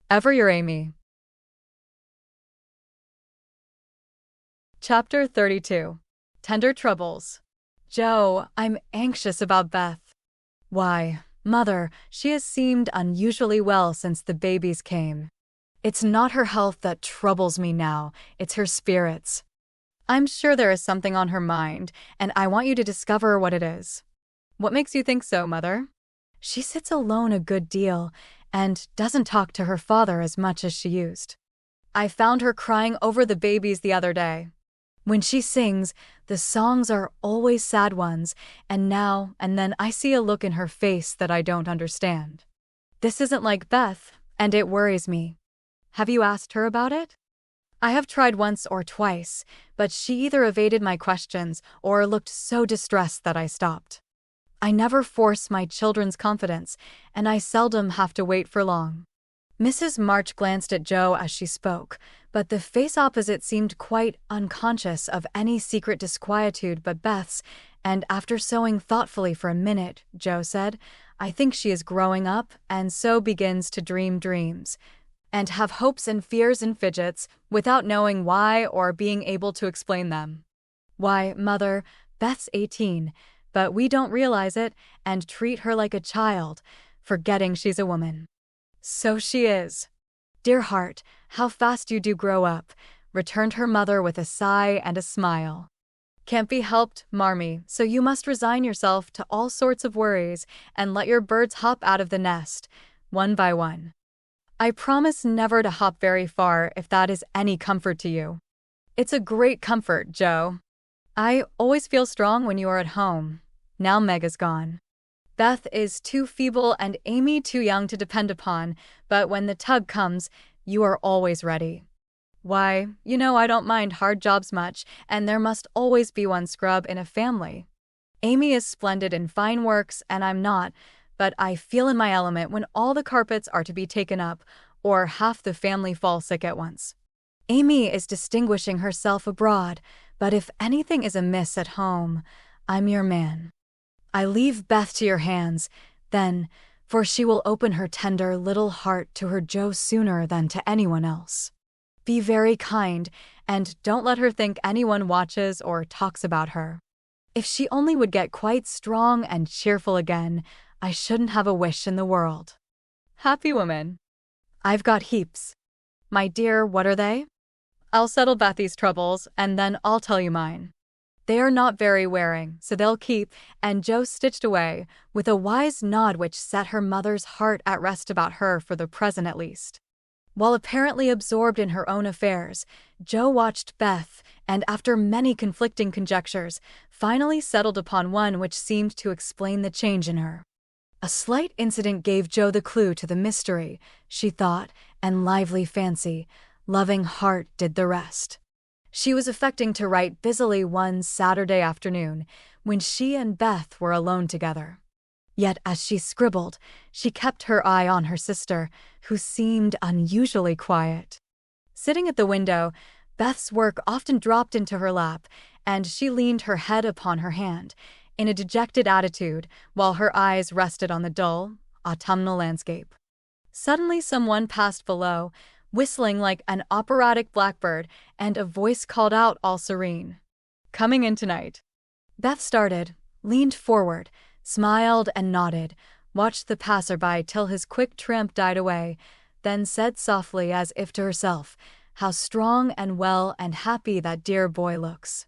Ever your Amy. Chapter 32. Tender Troubles. Joe, I'm anxious about Beth. Why, Mother, she has seemed unusually well since the babies came. It's not her health that troubles me now, it's her spirits. I'm sure there is something on her mind, and I want you to discover what it is. What makes you think so, Mother? She sits alone a good deal, and doesn't talk to her father as much as she used. I found her crying over the babies the other day. When she sings, the songs are always sad ones, and now and then I see a look in her face that I don't understand. This isn't like Beth, and it worries me. Have you asked her about it? I have tried once or twice, but she either evaded my questions or looked so distressed that I stopped. I never force my children's confidence, and I seldom have to wait for long. Mrs. March glanced at Joe as she spoke, but the face opposite seemed quite unconscious of any secret disquietude but Beth's, and after sewing thoughtfully for a minute, Joe said, "I think she is growing up, and so begins to dream dreams, and have hopes and fears and fidgets, without knowing why or being able to explain them. Why, Mother, Beth's 18, but we don't realize it, and treat her like a child, forgetting she's a woman." "So she is. Dear heart, how fast you do grow up," returned her mother with a sigh and a smile. "Can't be helped, Marmee, so you must resign yourself to all sorts of worries and let your birds hop out of the nest, one by one. I promise never to hop very far if that is any comfort to you." "It's a great comfort, Joe. I always feel strong when you are at home. Now Meg is gone. Beth is too feeble and Amy too young to depend upon, but when the tug comes, you are always ready. Why, you know I don't mind hard jobs much, and there must always be one scrub in a family. Amy is splendid in fine works and I'm not, but I feel in my element when all the carpets are to be taken up, or half the family fall sick at once. Amy is distinguishing herself abroad, but if anything is amiss at home, I'm your man. I leave Beth to your hands, then, for she will open her tender little heart to her Joe sooner than to anyone else. Be very kind, and don't let her think anyone watches or talks about her. If she only would get quite strong and cheerful again, I shouldn't have a wish in the world." "Happy woman." "I've got heaps." "My dear, what are they?" "I'll settle Bethy's troubles, and then I'll tell you mine. They are not very wearing, so they'll keep," and Joe stitched away, with a wise nod which set her mother's heart at rest about her for the present at least. While apparently absorbed in her own affairs, Joe watched Beth, and after many conflicting conjectures, finally settled upon one which seemed to explain the change in her. A slight incident gave Joe the clue to the mystery, she thought, and lively fancy, loving heart did the rest. She was affecting to write busily one Saturday afternoon, when she and Beth were alone together. Yet as she scribbled, she kept her eye on her sister, who seemed unusually quiet. Sitting at the window, Beth's work often dropped into her lap, and she leaned her head upon her hand, in a dejected attitude, while her eyes rested on the dull, autumnal landscape. Suddenly someone passed below, whistling like an operatic blackbird, and a voice called out all serene, "Coming in tonight." Beth started, leaned forward, smiled and nodded, watched the passer-by till his quick tramp died away, then said softly as if to herself, "How strong and well and happy that dear boy looks."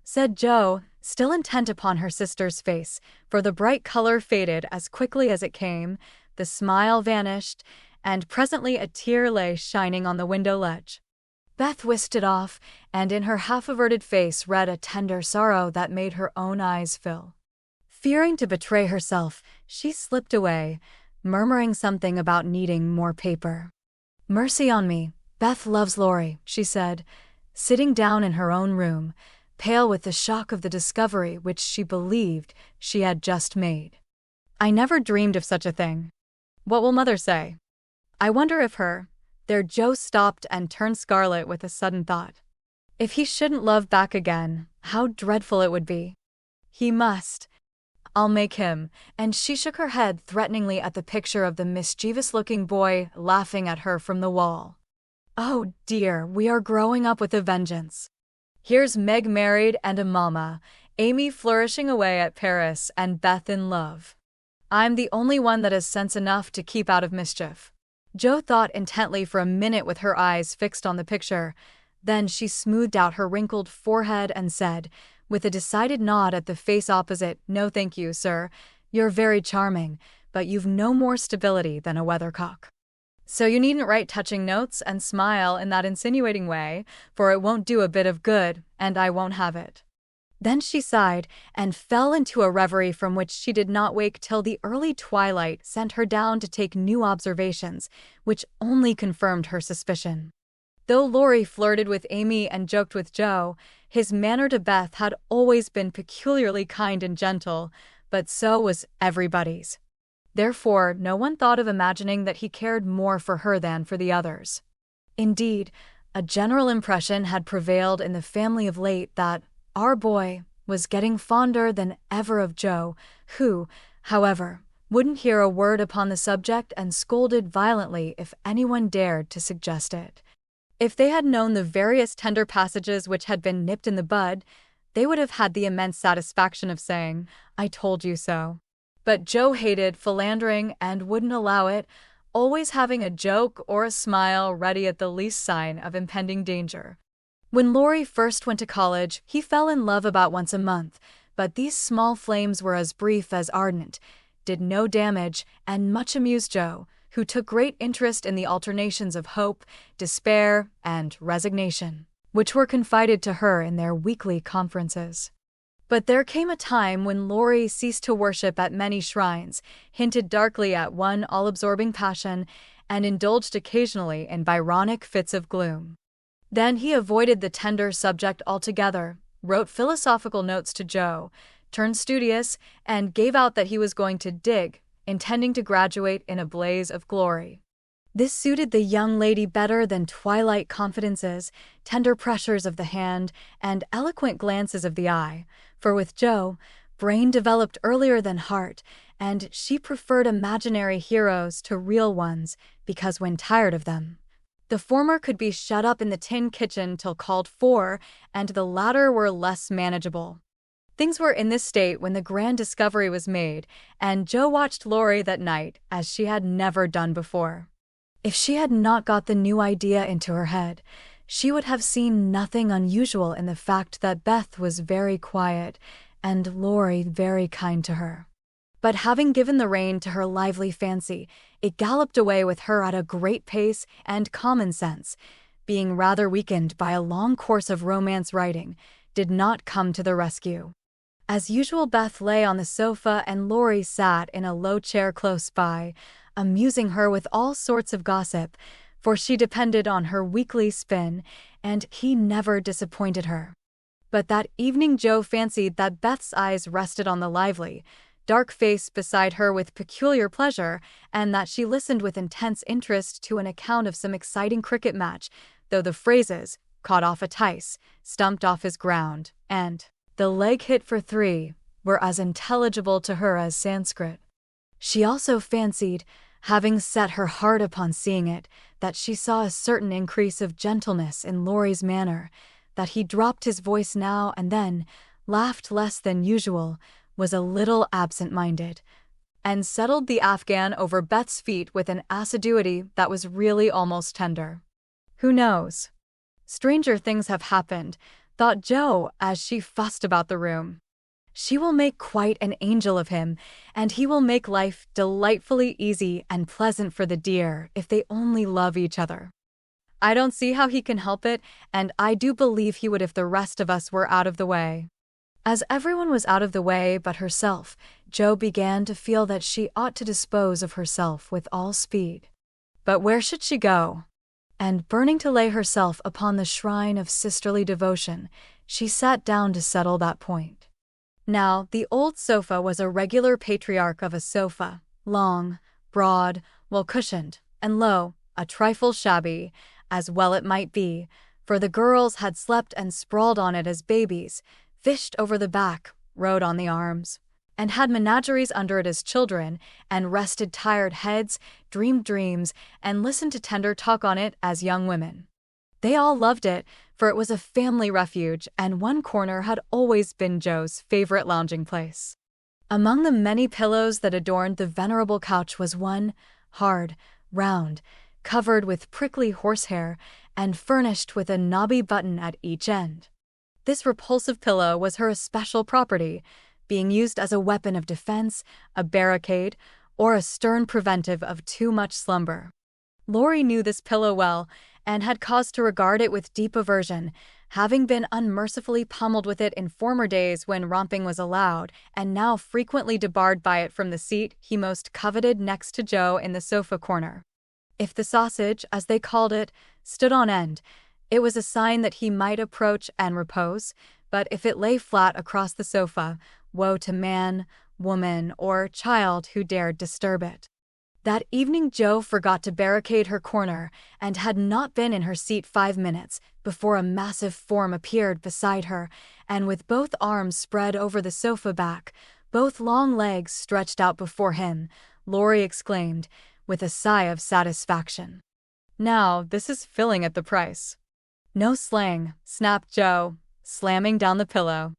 Said Joe, still intent upon her sister's face, for the bright color faded as quickly as it came, the smile vanished, and presently a tear lay shining on the window ledge. Beth whisked it off, and in her half-averted face read a tender sorrow that made her own eyes fill. Fearing to betray herself, she slipped away, murmuring something about needing more paper. "Mercy on me, Beth loves Laurie," she said, sitting down in her own room, pale with the shock of the discovery which she believed she had just made. "I never dreamed of such a thing. What will Mother say? I wonder if her—" There Joe stopped and turned scarlet with a sudden thought. If he shouldn't love back again, how dreadful it would be. He must. I'll make him, and she shook her head threateningly at the picture of the mischievous-looking boy laughing at her from the wall. "Oh dear, we are growing up with a vengeance. Here's Meg married and a mama, Amy flourishing away at Paris, and Beth in love. I'm the only one that has sense enough to keep out of mischief." Joe thought intently for a minute with her eyes fixed on the picture. Then she smoothed out her wrinkled forehead and said, with a decided nod at the face opposite, "No thank you, sir. You're very charming, but you've no more stability than a weathercock. So you needn't write touching notes and smile in that insinuating way, for it won't do a bit of good, and I won't have it." Then she sighed and fell into a reverie from which she did not wake till the early twilight sent her down to take new observations, which only confirmed her suspicion. Though Laurie flirted with Amy and joked with Joe, his manner to Beth had always been peculiarly kind and gentle, but so was everybody's. Therefore, no one thought of imagining that he cared more for her than for the others. Indeed, a general impression had prevailed in the family of late that our boy was getting fonder than ever of Joe, who, however, wouldn't hear a word upon the subject and scolded violently if anyone dared to suggest it. If they had known the various tender passages which had been nipped in the bud, they would have had the immense satisfaction of saying, "I told you so." But Joe hated philandering and wouldn't allow it, always having a joke or a smile ready at the least sign of impending danger. When Laurie first went to college, he fell in love about once a month, but these small flames were as brief as ardent, did no damage, and much amused Joe, who took great interest in the alternations of hope, despair, and resignation, which were confided to her in their weekly conferences. But there came a time when Laurie ceased to worship at many shrines, hinted darkly at one all-absorbing passion, and indulged occasionally in Byronic fits of gloom. Then he avoided the tender subject altogether, wrote philosophical notes to Joe, turned studious, and gave out that he was going to dig, intending to graduate in a blaze of glory. This suited the young lady better than twilight confidences, tender pressures of the hand, and eloquent glances of the eye, for with Joe, brain developed earlier than heart, and she preferred imaginary heroes to real ones because when tired of them, the former could be shut up in the tin kitchen till called for, and the latter were less manageable. Things were in this state when the grand discovery was made, and Joe watched Laurie that night as she had never done before. If she had not got the new idea into her head, she would have seen nothing unusual in the fact that Beth was very quiet and Laurie very kind to her. But having given the rein to her lively fancy, it galloped away with her at a great pace, and common sense, being rather weakened by a long course of romance writing, did not come to the rescue. As usual, Beth lay on the sofa and Laurie sat in a low chair close by, amusing her with all sorts of gossip, for she depended on her weekly spin, and he never disappointed her. But that evening Joe fancied that Beth's eyes rested on the lively, dark face beside her with peculiar pleasure, and that she listened with intense interest to an account of some exciting cricket match, though the phrases, "caught off a tice," "stumped off his ground," and "the leg hit for 3" were as intelligible to her as Sanskrit. She also fancied, having set her heart upon seeing it, that she saw a certain increase of gentleness in Laurie's manner, that he dropped his voice now and then, laughed less than usual, was a little absent-minded, and settled the Afghan over Beth's feet with an assiduity that was really almost tender. Who knows? Stranger things have happened, thought Joe as she fussed about the room. She will make quite an angel of him, and he will make life delightfully easy and pleasant for the dear if they only love each other. I don't see how he can help it, and I do believe he would if the rest of us were out of the way. As everyone was out of the way but herself, Joe began to feel that she ought to dispose of herself with all speed. But where should she go? And burning to lay herself upon the shrine of sisterly devotion, she sat down to settle that point. Now, the old sofa was a regular patriarch of a sofa, long, broad, well-cushioned, and low, a trifle shabby, as well it might be, for the girls had slept and sprawled on it as babies, fished over the back, rode on the arms, and had menageries under it as children, and rested tired heads, dreamed dreams, and listened to tender talk on it as young women. They all loved it, for it was a family refuge, and one corner had always been Joe's favorite lounging place. Among the many pillows that adorned the venerable couch was one, hard, round, covered with prickly horsehair, and furnished with a knobby button at each end. This repulsive pillow was her especial property, being used as a weapon of defense, a barricade, or a stern preventive of too much slumber. Laurie knew this pillow well, and had cause to regard it with deep aversion, having been unmercifully pummeled with it in former days when romping was allowed, and now frequently debarred by it from the seat he most coveted next to Joe in the sofa corner. If the sausage, as they called it, stood on end, it was a sign that he might approach and repose, but if it lay flat across the sofa, woe to man, woman, or child who dared disturb it. That evening Joe forgot to barricade her corner and had not been in her seat 5 minutes before a massive form appeared beside her, and with both arms spread over the sofa back, both long legs stretched out before him, Laurie exclaimed, with a sigh of satisfaction. "Now, this is filling at the price." "No slang," snapped Joe, slamming down the pillow.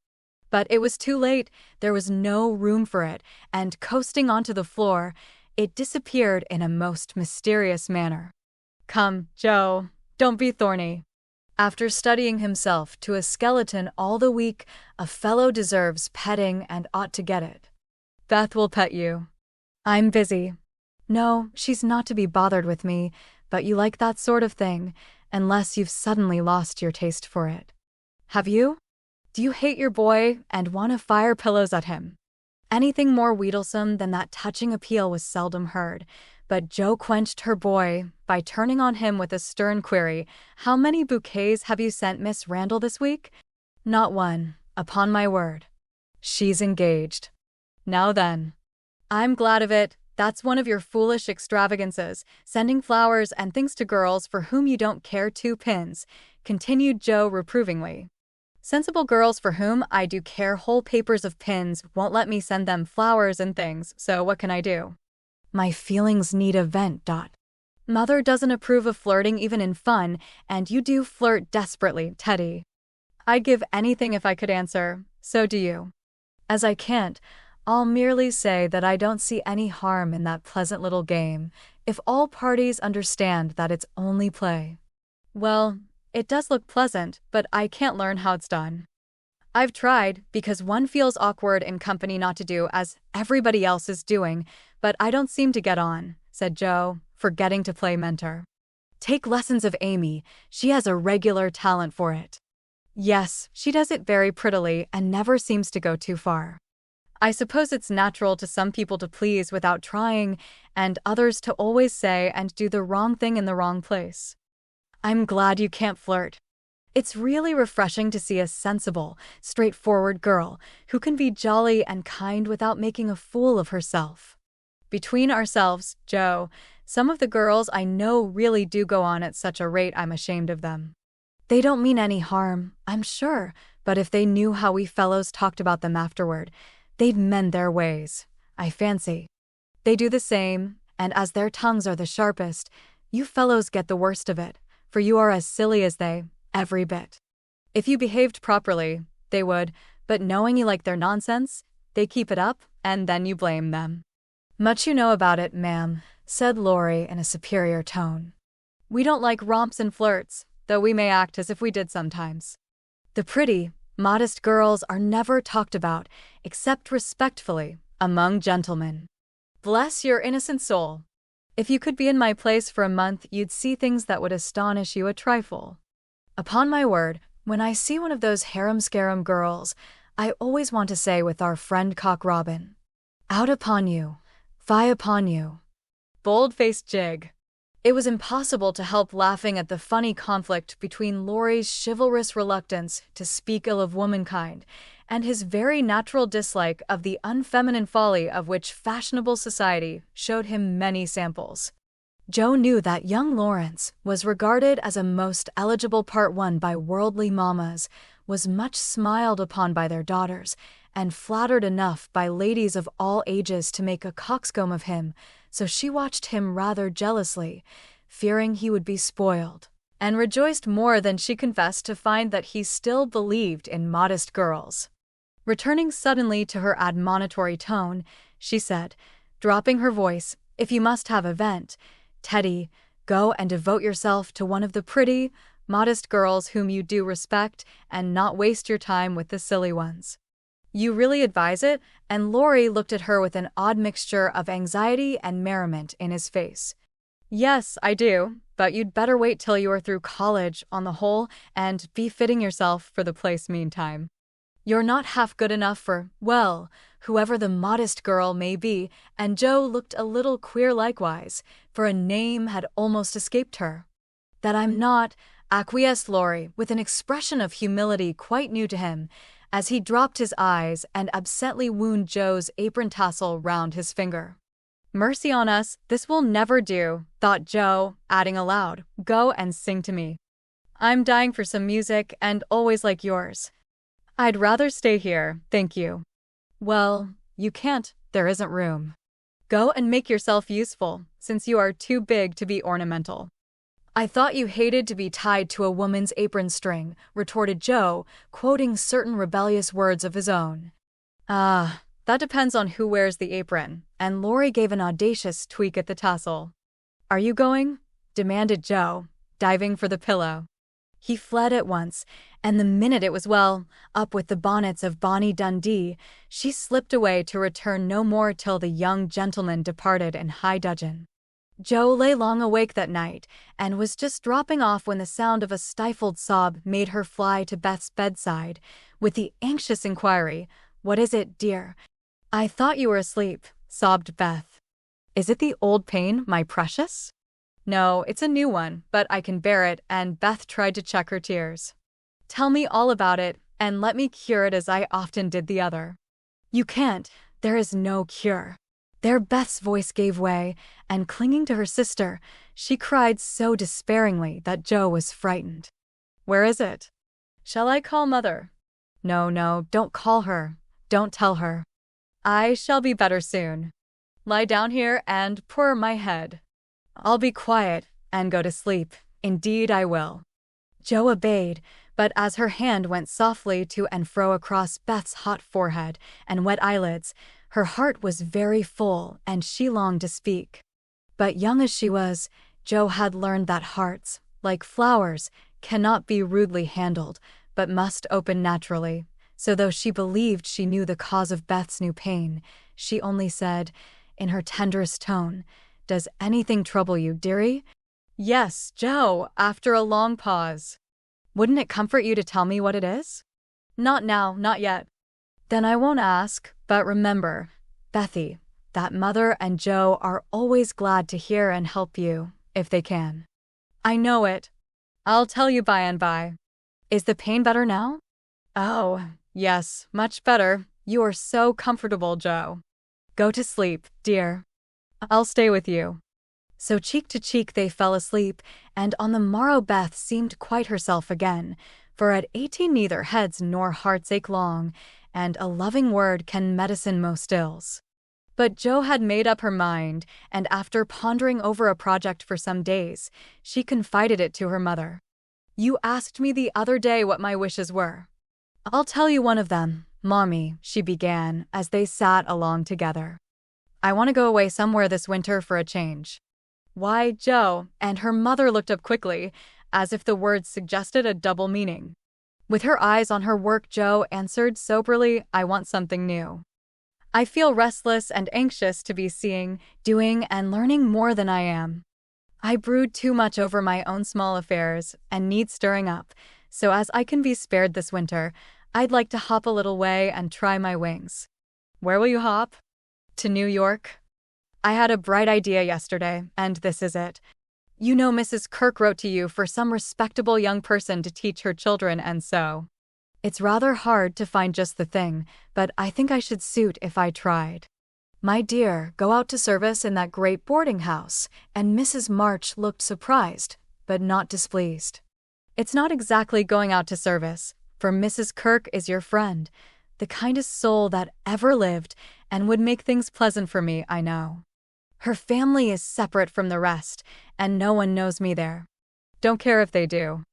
But it was too late, there was no room for it, and coasting onto the floor, it disappeared in a most mysterious manner. "Come, Joe, don't be thorny. After studying himself to a skeleton all the week, a fellow deserves petting and ought to get it. Beth will pet you." "I'm busy." "No, she's not to be bothered with me, but you like that sort of thing, unless you've suddenly lost your taste for it. Have you? Do you hate your boy and want to fire pillows at him?" Anything more wheedlesome than that touching appeal was seldom heard, but Joe quenched her boy by turning on him with a stern query. "How many bouquets have you sent Miss Randall this week?" "Not one, upon my word." "She's engaged." "Now then." "I'm glad of it. That's one of your foolish extravagances, sending flowers and things to girls for whom you don't care 2 pins," continued Joe reprovingly. "Sensible girls for whom I do care whole papers of pins won't let me send them flowers and things, so what can I do? My feelings need a vent. Mother doesn't approve of flirting even in fun, and you do flirt desperately, Teddy." "I'd give anything if I could answer, so do you." "As I can't, I'll merely say that I don't see any harm in that pleasant little game, if all parties understand that it's only play." "Well, it does look pleasant, but I can't learn how it's done. I've tried, because one feels awkward in company not to do as everybody else is doing, but I don't seem to get on," said Joe, forgetting to play mentor. "Take lessons of Amy, she has a regular talent for it." "Yes, she does it very prettily and never seems to go too far. I suppose it's natural to some people to please without trying, and others to always say and do the wrong thing in the wrong place. I'm glad you can't flirt. It's really refreshing to see a sensible, straightforward girl who can be jolly and kind without making a fool of herself. Between ourselves, Joe, some of the girls I know really do go on at such a rate I'm ashamed of them. They don't mean any harm, I'm sure, but if they knew how we fellows talked about them afterward, they'd mend their ways, I fancy. They do the same, and as their tongues are the sharpest, you fellows get the worst of it, for you are as silly as they, every bit. If you behaved properly, they would, but knowing you like their nonsense, they keep it up, and then you blame them." "Much you know about it, ma'am," said Laurie in a superior tone. "We don't like romps and flirts, though we may act as if we did sometimes. The pretty, modest girls are never talked about, except respectfully, among gentlemen. Bless your innocent soul. If you could be in my place for a month, you'd see things that would astonish you a trifle. Upon my word, when I see one of those harum-scarum girls, I always want to say with our friend Cock Robin, 'Out upon you, fie upon you.'" Bold-faced jig. It was impossible to help laughing at the funny conflict between Laurie's chivalrous reluctance to speak ill of womankind and his very natural dislike of the unfeminine folly of which fashionable society showed him many samples. Joe knew that young Laurence was regarded as a most eligible part one by worldly mammas, was much smiled upon by their daughters, and flattered enough by ladies of all ages to make a coxcomb of him, so she watched him rather jealously, fearing he would be spoiled, and rejoiced more than she confessed to find that he still believed in modest girls. Returning suddenly to her admonitory tone, she said, dropping her voice, "If you must have a vent, Teddy, go and devote yourself to one of the pretty, modest girls whom you do respect, and not waste your time with the silly ones." "You really advise it?" And Laurie looked at her with an odd mixture of anxiety and merriment in his face. Yes, I do, but you'd better wait till you are through college on the whole and be fitting yourself for the place meantime. You're not half good enough for, well, whoever the modest girl may be, and Joe looked a little queer likewise, for a name had almost escaped her. That I'm not, acquiesced Laurie, with an expression of humility quite new to him, as he dropped his eyes and absently wound Joe's apron tassel round his finger. Mercy on us, this will never do, thought Joe, adding aloud, go and sing to me. I'm dying for some music and always like yours. I'd rather stay here, thank you. Well, you can't, there isn't room. Go and make yourself useful, since you are too big to be ornamental. I thought you hated to be tied to a woman's apron string, retorted Joe, quoting certain rebellious words of his own. Ah, that depends on who wears the apron, and Laurie gave an audacious tweak at the tassel. Are you going? Demanded Joe, diving for the pillow. He fled at once, and the minute it was up with the bonnets of Bonnie Dundee, she slipped away to return no more till the young gentleman departed in high dudgeon. Joe lay long awake that night, and was just dropping off when the sound of a stifled sob made her fly to Beth's bedside, with the anxious inquiry, "What is it, dear?" "I thought you were asleep," sobbed Beth. "Is it the old pain, my precious?" "No, it's a new one, but I can bear it," and Beth tried to check her tears. "Tell me all about it, and let me cure it as I often did the other." "You can't, there is no cure." There Beth's voice gave way, and clinging to her sister, she cried so despairingly that Joe was frightened. "Where is it?" "Shall I call Mother?" No, don't call her. Don't tell her. I shall be better soon. Lie down here and pour my head. I'll be quiet and go to sleep. Indeed I will." Joe obeyed, but as her hand went softly to and fro across Beth's hot forehead and wet eyelids, her heart was very full and she longed to speak. But young as she was, Joe had learned that hearts, like flowers, cannot be rudely handled, but must open naturally. So though she believed she knew the cause of Beth's new pain, she only said, in her tenderest tone, "Does anything trouble you, dearie?" "Yes, Joe," after a long pause. "Wouldn't it comfort you to tell me what it is?" "Not now, not yet." "Then I won't ask, but remember, Bethy, that Mother and Joe are always glad to hear and help you, if they can." "I know it. I'll tell you by and by." "Is the pain better now?" "Oh, yes, much better. You are so comfortable, Joe. Go to sleep, dear. I'll stay with you." So cheek to cheek they fell asleep, and on the morrow Beth seemed quite herself again, for at 18 neither heads nor hearts ache long, and a loving word can medicine most ills. But Joe had made up her mind, and after pondering over a project for some days, she confided it to her mother. "You asked me the other day what my wishes were. I'll tell you one of them, Mommy," she began, as they sat along together. "I want to go away somewhere this winter for a change." "Why, Joe?" and her mother looked up quickly, as if the words suggested a double meaning. With her eyes on her work, Joe answered soberly, "I want something new. I feel restless and anxious to be seeing, doing, and learning more than I am. I brood too much over my own small affairs and need stirring up, so as I can be spared this winter, I'd like to hop a little way and try my wings." "Where will you hop?" "To New York. I had a bright idea yesterday, and this is it. You know Mrs. Kirk wrote to you for some respectable young person to teach her children, and so. It's rather hard to find just the thing, but I think I should suit if I tried. My dear, go out to service in that great boarding house," and Mrs. March looked surprised, but not displeased. "It's not exactly going out to service, for Mrs. Kirk is your friend, the kindest soul that ever lived, and would make things pleasant for me, I know. Her family is separate from the rest, and no one knows me there. Don't care if they do.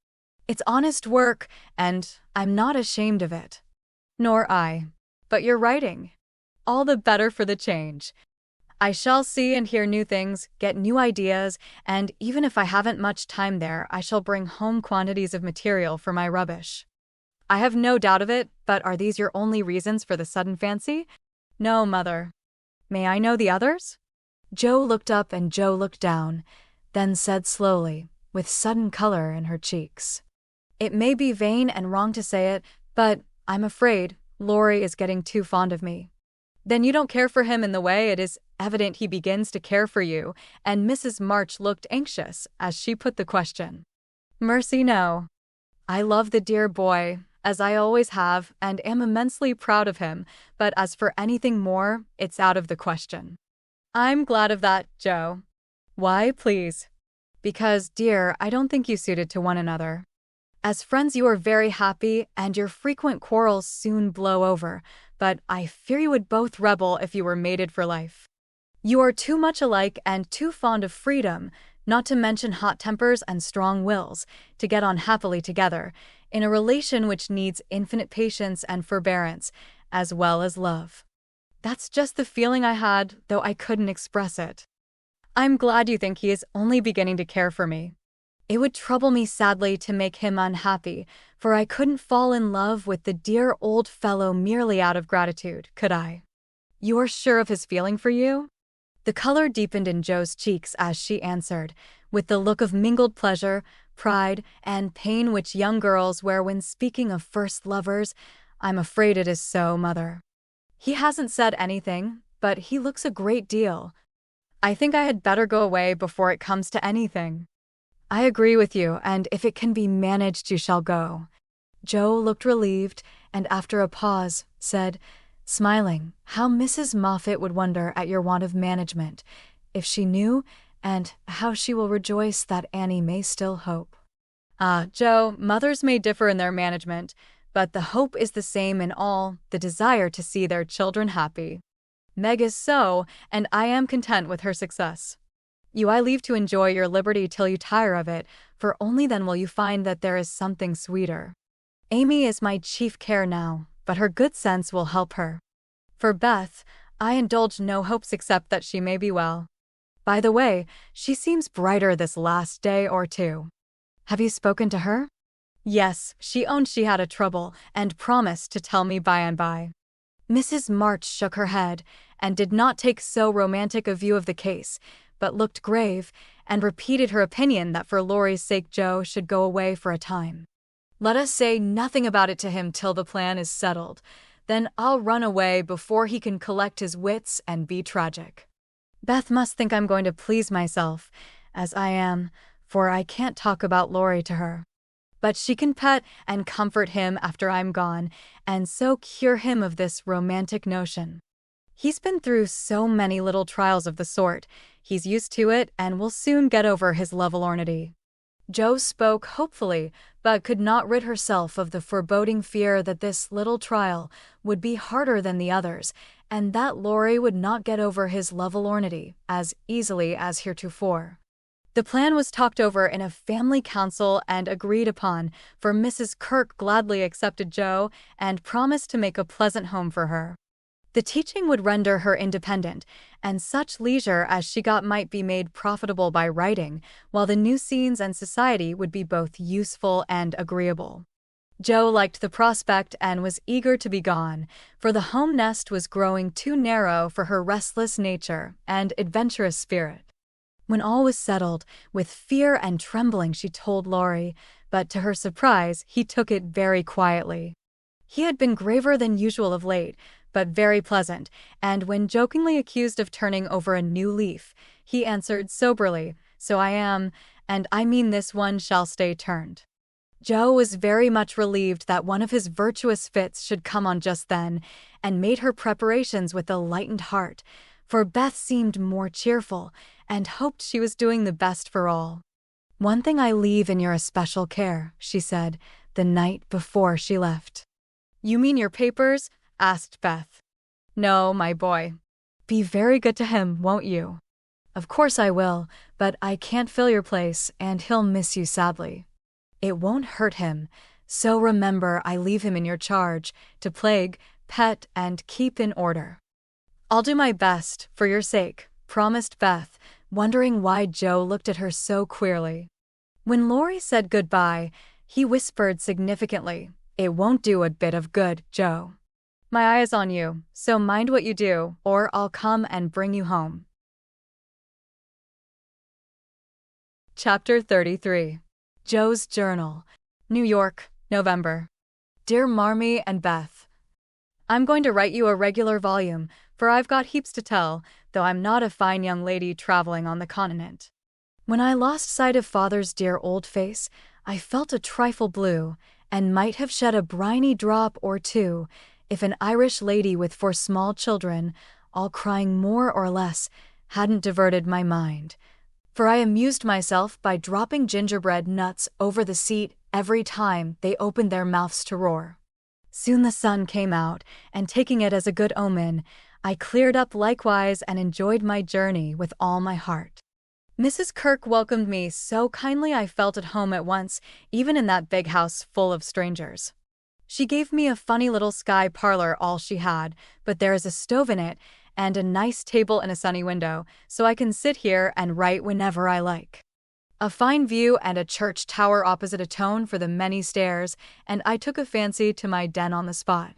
It's honest work, and I'm not ashamed of it." "Nor I. But you're writing. All the better for the change. I shall see and hear new things, get new ideas, and even if I haven't much time there, I shall bring home quantities of material for my rubbish." "I have no doubt of it, but are these your only reasons for the sudden fancy?" "No, Mother." "May I know the others?" Joe looked up and Joe looked down. then said slowly, with sudden color in her cheeks. It may be vain and wrong to say it, but I'm afraid Laurie is getting too fond of me. Then you don't care for him in the way it is evident he begins to care for you, and Mrs. March looked anxious as she put the question. Mercy, no. I love the dear boy, as I always have, and am immensely proud of him, but as for anything more, it's out of the question. I'm glad of that, Joe. Why, please? Because, dear, I don't think you suited to one another. As friends you are very happy, and your frequent quarrels soon blow over, but I fear you would both rebel if you were mated for life. You are too much alike and too fond of freedom, not to mention hot tempers and strong wills, to get on happily together, in a relation which needs infinite patience and forbearance, as well as love. That's just the feeling I had, though I couldn't express it. I'm glad you think he is only beginning to care for me. It would trouble me sadly to make him unhappy, for I couldn't fall in love with the dear old fellow merely out of gratitude, could I? You are sure of his feeling for you? The color deepened in Joe's cheeks as she answered, with the look of mingled pleasure, pride, and pain which young girls wear when speaking of first lovers. I'm afraid it is so, Mother. He hasn't said anything, but he looks a great deal. I think I had better go away before it comes to anything. I agree with you, and if it can be managed, you shall go. Joe looked relieved, and after a pause, said, smiling, how Mrs. Moffat would wonder at your want of management, if she knew, and how she will rejoice that Annie may still hope. Ah, Joe, mothers may differ in their management, but the hope is the same in all, the desire to see their children happy. Meg is so, and I am content with her success. You I leave to enjoy your liberty till you tire of it, for only then will you find that there is something sweeter. Amy is my chief care now, but her good sense will help her. For Beth, I indulge no hopes except that she may be well. By the way, she seems brighter this last day or two. Have you spoken to her? Yes, she owned she had a trouble, and promised to tell me by and by. Mrs. March shook her head, and did not take so romantic a view of the case, but looked grave, and repeated her opinion that for Laurie's sake Joe should go away for a time. Let us say nothing about it to him till the plan is settled. Then I'll run away before he can collect his wits and be tragic. Beth must think I'm going to please myself, as I am, for I can't talk about Laurie to her. But she can pet and comfort him after I'm gone, and so cure him of this romantic notion. He's been through so many little trials of the sort, he's used to it and will soon get over his lovelornity. Joe spoke hopefully, but could not rid herself of the foreboding fear that this little trial would be harder than the others, and that Laurie would not get over his lovelornity as easily as heretofore. The plan was talked over in a family council and agreed upon, for Mrs. Kirk gladly accepted Joe and promised to make a pleasant home for her. The teaching would render her independent, and such leisure as she got might be made profitable by writing, while the new scenes and society would be both useful and agreeable. Joe liked the prospect and was eager to be gone, for the home nest was growing too narrow for her restless nature and adventurous spirit. When all was settled, with fear and trembling she told Laurie, but to her surprise he took it very quietly. He had been graver than usual of late, but very pleasant, and when jokingly accused of turning over a new leaf, he answered soberly, so I am, and I mean this one shall stay turned. Joe was very much relieved that one of his virtuous fits should come on just then, and made her preparations with a lightened heart, for Beth seemed more cheerful, and hoped she was doing the best for all. One thing I leave in your especial care, she said, the night before she left. You mean your papers? Asked Beth. No, my boy. Be very good to him, won't you? Of course I will, but I can't fill your place, and he'll miss you sadly. It won't hurt him, so remember I leave him in your charge, to plague, pet, and keep in order. I'll do my best, for your sake, promised Beth, wondering why Joe looked at her so queerly. When Laurie said goodbye, he whispered significantly, It won't do a bit of good, Joe. My eye is on you, so mind what you do, or I'll come and bring you home. Chapter 33. Joe's Journal. New York, November. Dear Marmee and Beth, I'm going to write you a regular volume, for I've got heaps to tell, though I'm not a fine young lady traveling on the continent. When I lost sight of Father's dear old face, I felt a trifle blue, and might have shed a briny drop or two, if an Irish lady with 4 small children, all crying more or less, hadn't diverted my mind. For I amused myself by dropping gingerbread nuts over the seat every time they opened their mouths to roar. Soon the sun came out, and taking it as a good omen, I cleared up likewise and enjoyed my journey with all my heart. Mrs. Kirk welcomed me so kindly I felt at home at once, even in that big house full of strangers. She gave me a funny little sky parlor, all she had, but there is a stove in it, and a nice table and a sunny window, so I can sit here and write whenever I like. A fine view and a church tower opposite atone for the many stairs, and I took a fancy to my den on the spot.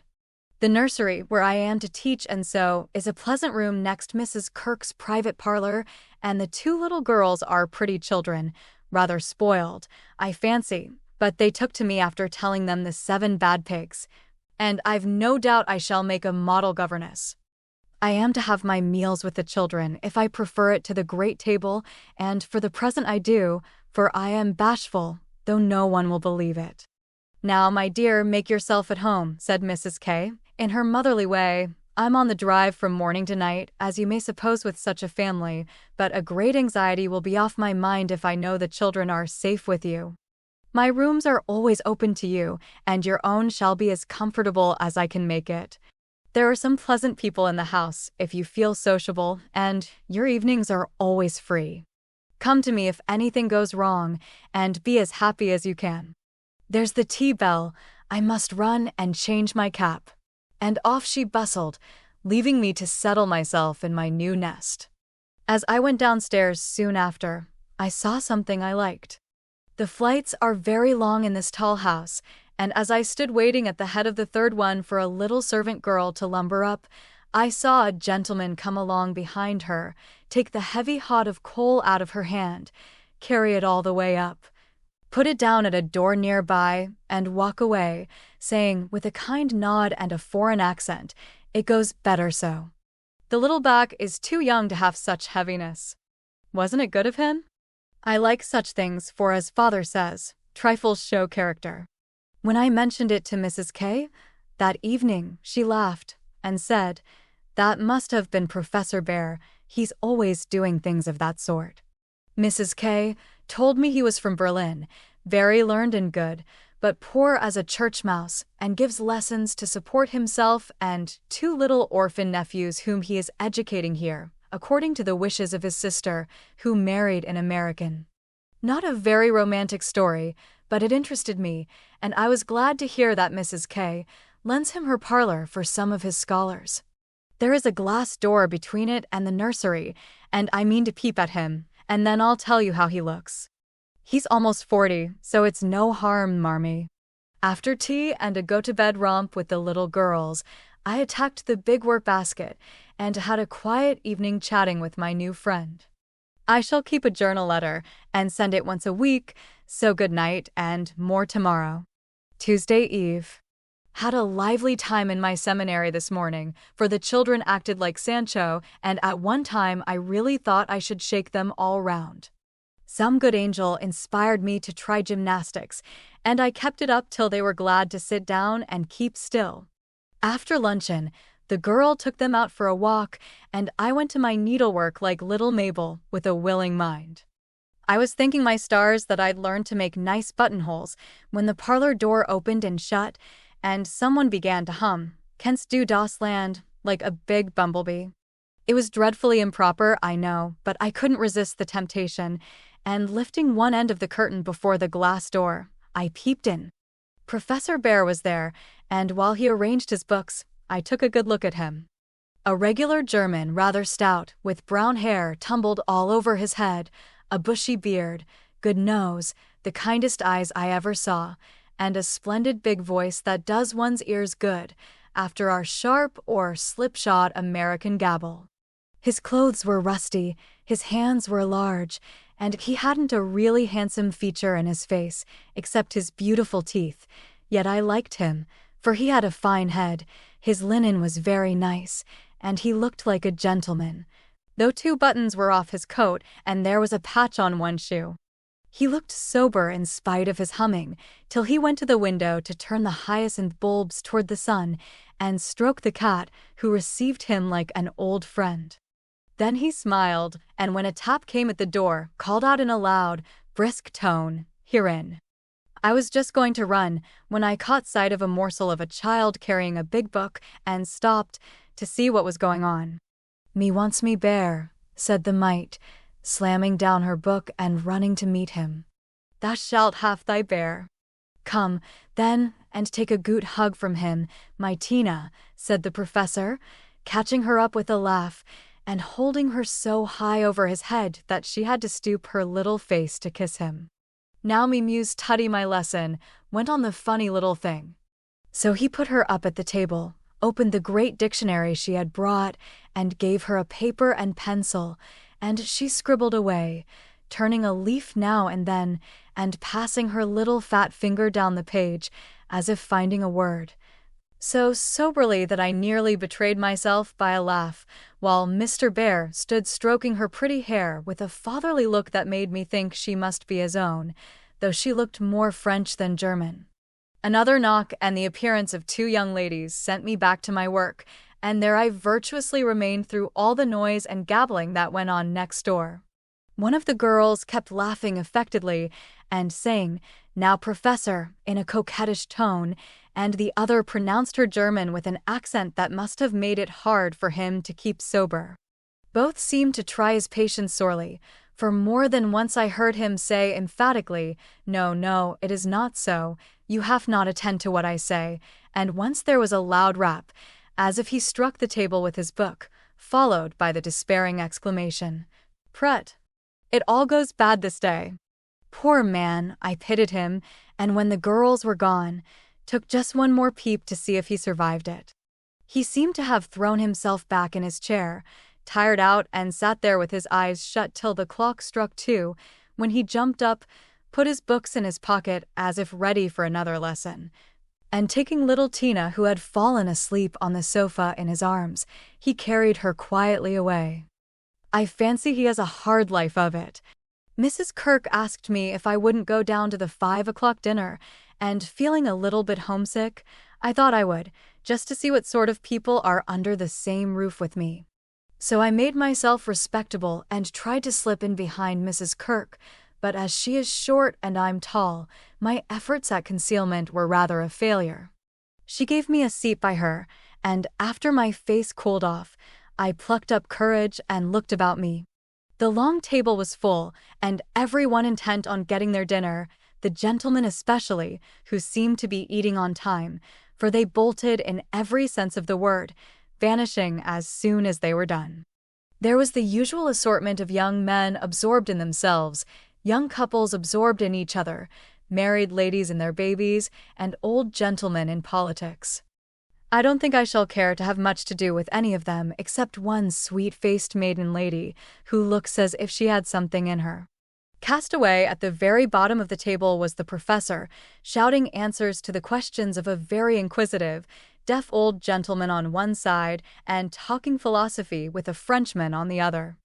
The nursery, where I am to teach and sew, is a pleasant room next Mrs. Kirk's private parlor, and the 2 little girls are pretty children, rather spoiled, I fancy, but they took to me after telling them the 7 bad pigs, and I've no doubt I shall make a model governess. I am to have my meals with the children if I prefer it to the great table, and for the present I do, for I am bashful, though no one will believe it. Now, my dear, make yourself at home, said Mrs. K, in her motherly way. I'm on the drive from morning to night, as you may suppose with such a family, but a great anxiety will be off my mind if I know the children are safe with you. My rooms are always open to you, and your own shall be as comfortable as I can make it. There are some pleasant people in the house, if you feel sociable, and your evenings are always free. Come to me if anything goes wrong, and be as happy as you can. There's the tea bell. I must run and change my cap. And off she bustled, leaving me to settle myself in my new nest. As I went downstairs soon after, I saw something I liked. The flights are very long in this tall house, and as I stood waiting at the head of the 3rd one for a little servant girl to lumber up, I saw a gentleman come along behind her, take the heavy hod of coal out of her hand, carry it all the way up, put it down at a door nearby, and walk away, saying, with a kind nod and a foreign accent, "It goes better so. The little back is too young to have such heaviness." Wasn't it good of him? I like such things, for as Father says, trifles show character. When I mentioned it to Mrs. K, that evening, she laughed, and said, "That must have been Professor Bear, he's always doing things of that sort." Mrs. K told me he was from Berlin, very learned and good, but poor as a church mouse, and gives lessons to support himself and 2 little orphan nephews whom he is educating here, according to the wishes of his sister, who married an American. Not a very romantic story, but it interested me, and I was glad to hear that Mrs. K lends him her parlor for some of his scholars. There is a glass door between it and the nursery, and I mean to peep at him, and then I'll tell you how he looks. He's almost 40, so it's no harm, Marmee. After tea and a go-to-bed romp with the little girls, I attacked the big work basket and had a quiet evening chatting with my new friend. I shall keep a journal letter and send it once a week, so good night and more tomorrow. Tuesday Eve. Had a lively time in my seminary this morning, for the children acted like Sancho, and at one time I really thought I should shake them all round. Some good angel inspired me to try gymnastics, and I kept it up till they were glad to sit down and keep still. After luncheon, the girl took them out for a walk, and I went to my needlework like little Mabel, with a willing mind. I was thanking my stars that I'd learned to make nice buttonholes, when the parlor door opened and shut, and someone began to hum, "Kennst du das Land," like a big bumblebee. It was dreadfully improper, I know, but I couldn't resist the temptation, and lifting one end of the curtain before the glass door, I peeped in. Professor Bear was there, and while he arranged his books, I took a good look at him. A regular German, rather stout, with brown hair tumbled all over his head, a bushy beard, good nose, the kindest eyes I ever saw, and a splendid big voice that does one's ears good, after our sharp or slipshod American gabble. His clothes were rusty, his hands were large, and he hadn't a really handsome feature in his face, except his beautiful teeth. Yet I liked him, for he had a fine head, his linen was very nice, and he looked like a gentleman, though 2 buttons were off his coat and there was a patch on one shoe. He looked sober in spite of his humming, till he went to the window to turn the hyacinth bulbs toward the sun and stroke the cat, who received him like an old friend. Then he smiled, and when a tap came at the door, called out in a loud, brisk tone, "Herein." I was just going to run, when I caught sight of a morsel of a child carrying a big book, and stopped to see what was going on. "Me wants me bear," said the mite, slamming down her book and running to meet him. "Thou shalt have thy bear." "Come, then, and take a good hug from him, my Tina," said the professor, catching her up with a laugh, and holding her so high over his head that she had to stoop her little face to kiss him. Now me muse Tuddy my lesson, went on the funny little thing. So he put her up at the table, opened the great dictionary she had brought, and gave her a paper and pencil, and she scribbled away, turning a leaf now and then, and passing her little fat finger down the page, as if finding a word. So soberly that I nearly betrayed myself by a laugh, while Mr. Bear stood stroking her pretty hair with a fatherly look that made me think she must be his own, though she looked more French than German. Another knock and the appearance of 2 young ladies sent me back to my work, and there I virtuously remained through all the noise and gabbling that went on next door. One of the girls kept laughing affectedly and saying, "Now, Professor," in a coquettish tone, and the other pronounced her German with an accent that must have made it hard for him to keep sober. Both seemed to try his patience sorely, for more than once I heard him say emphatically, "No, no, it is not so, you have not attend to what I say," and once there was a loud rap, as if he struck the table with his book, followed by the despairing exclamation, "Pret! It all goes bad this day." Poor man, I pitied him, and when the girls were gone, took just one more peep to see if he survived it. He seemed to have thrown himself back in his chair, tired out, and sat there with his eyes shut till the clock struck 2, when he jumped up, put his books in his pocket as if ready for another lesson, and taking little Tina, who had fallen asleep on the sofa, in his arms, he carried her quietly away. I fancy he has a hard life of it. Mrs. Kirk asked me if I wouldn't go down to the 5 o'clock dinner, and feeling a little bit homesick, I thought I would, just to see what sort of people are under the same roof with me. So I made myself respectable and tried to slip in behind Mrs. Kirk, but as she is short and I'm tall, my efforts at concealment were rather a failure. She gave me a seat by her, and after my face cooled off, I plucked up courage and looked about me. The long table was full, and everyone intent on getting their dinner, the gentlemen especially, who seemed to be eating on time, for they bolted in every sense of the word, vanishing as soon as they were done. There was the usual assortment of young men absorbed in themselves, young couples absorbed in each other, married ladies in their babies, and old gentlemen in politics. I don't think I shall care to have much to do with any of them except one sweet-faced maiden lady who looks as if she had something in her. Cast away at the very bottom of the table was the professor, shouting answers to the questions of a very inquisitive, deaf old gentleman on one side and talking philosophy with a Frenchman on the other.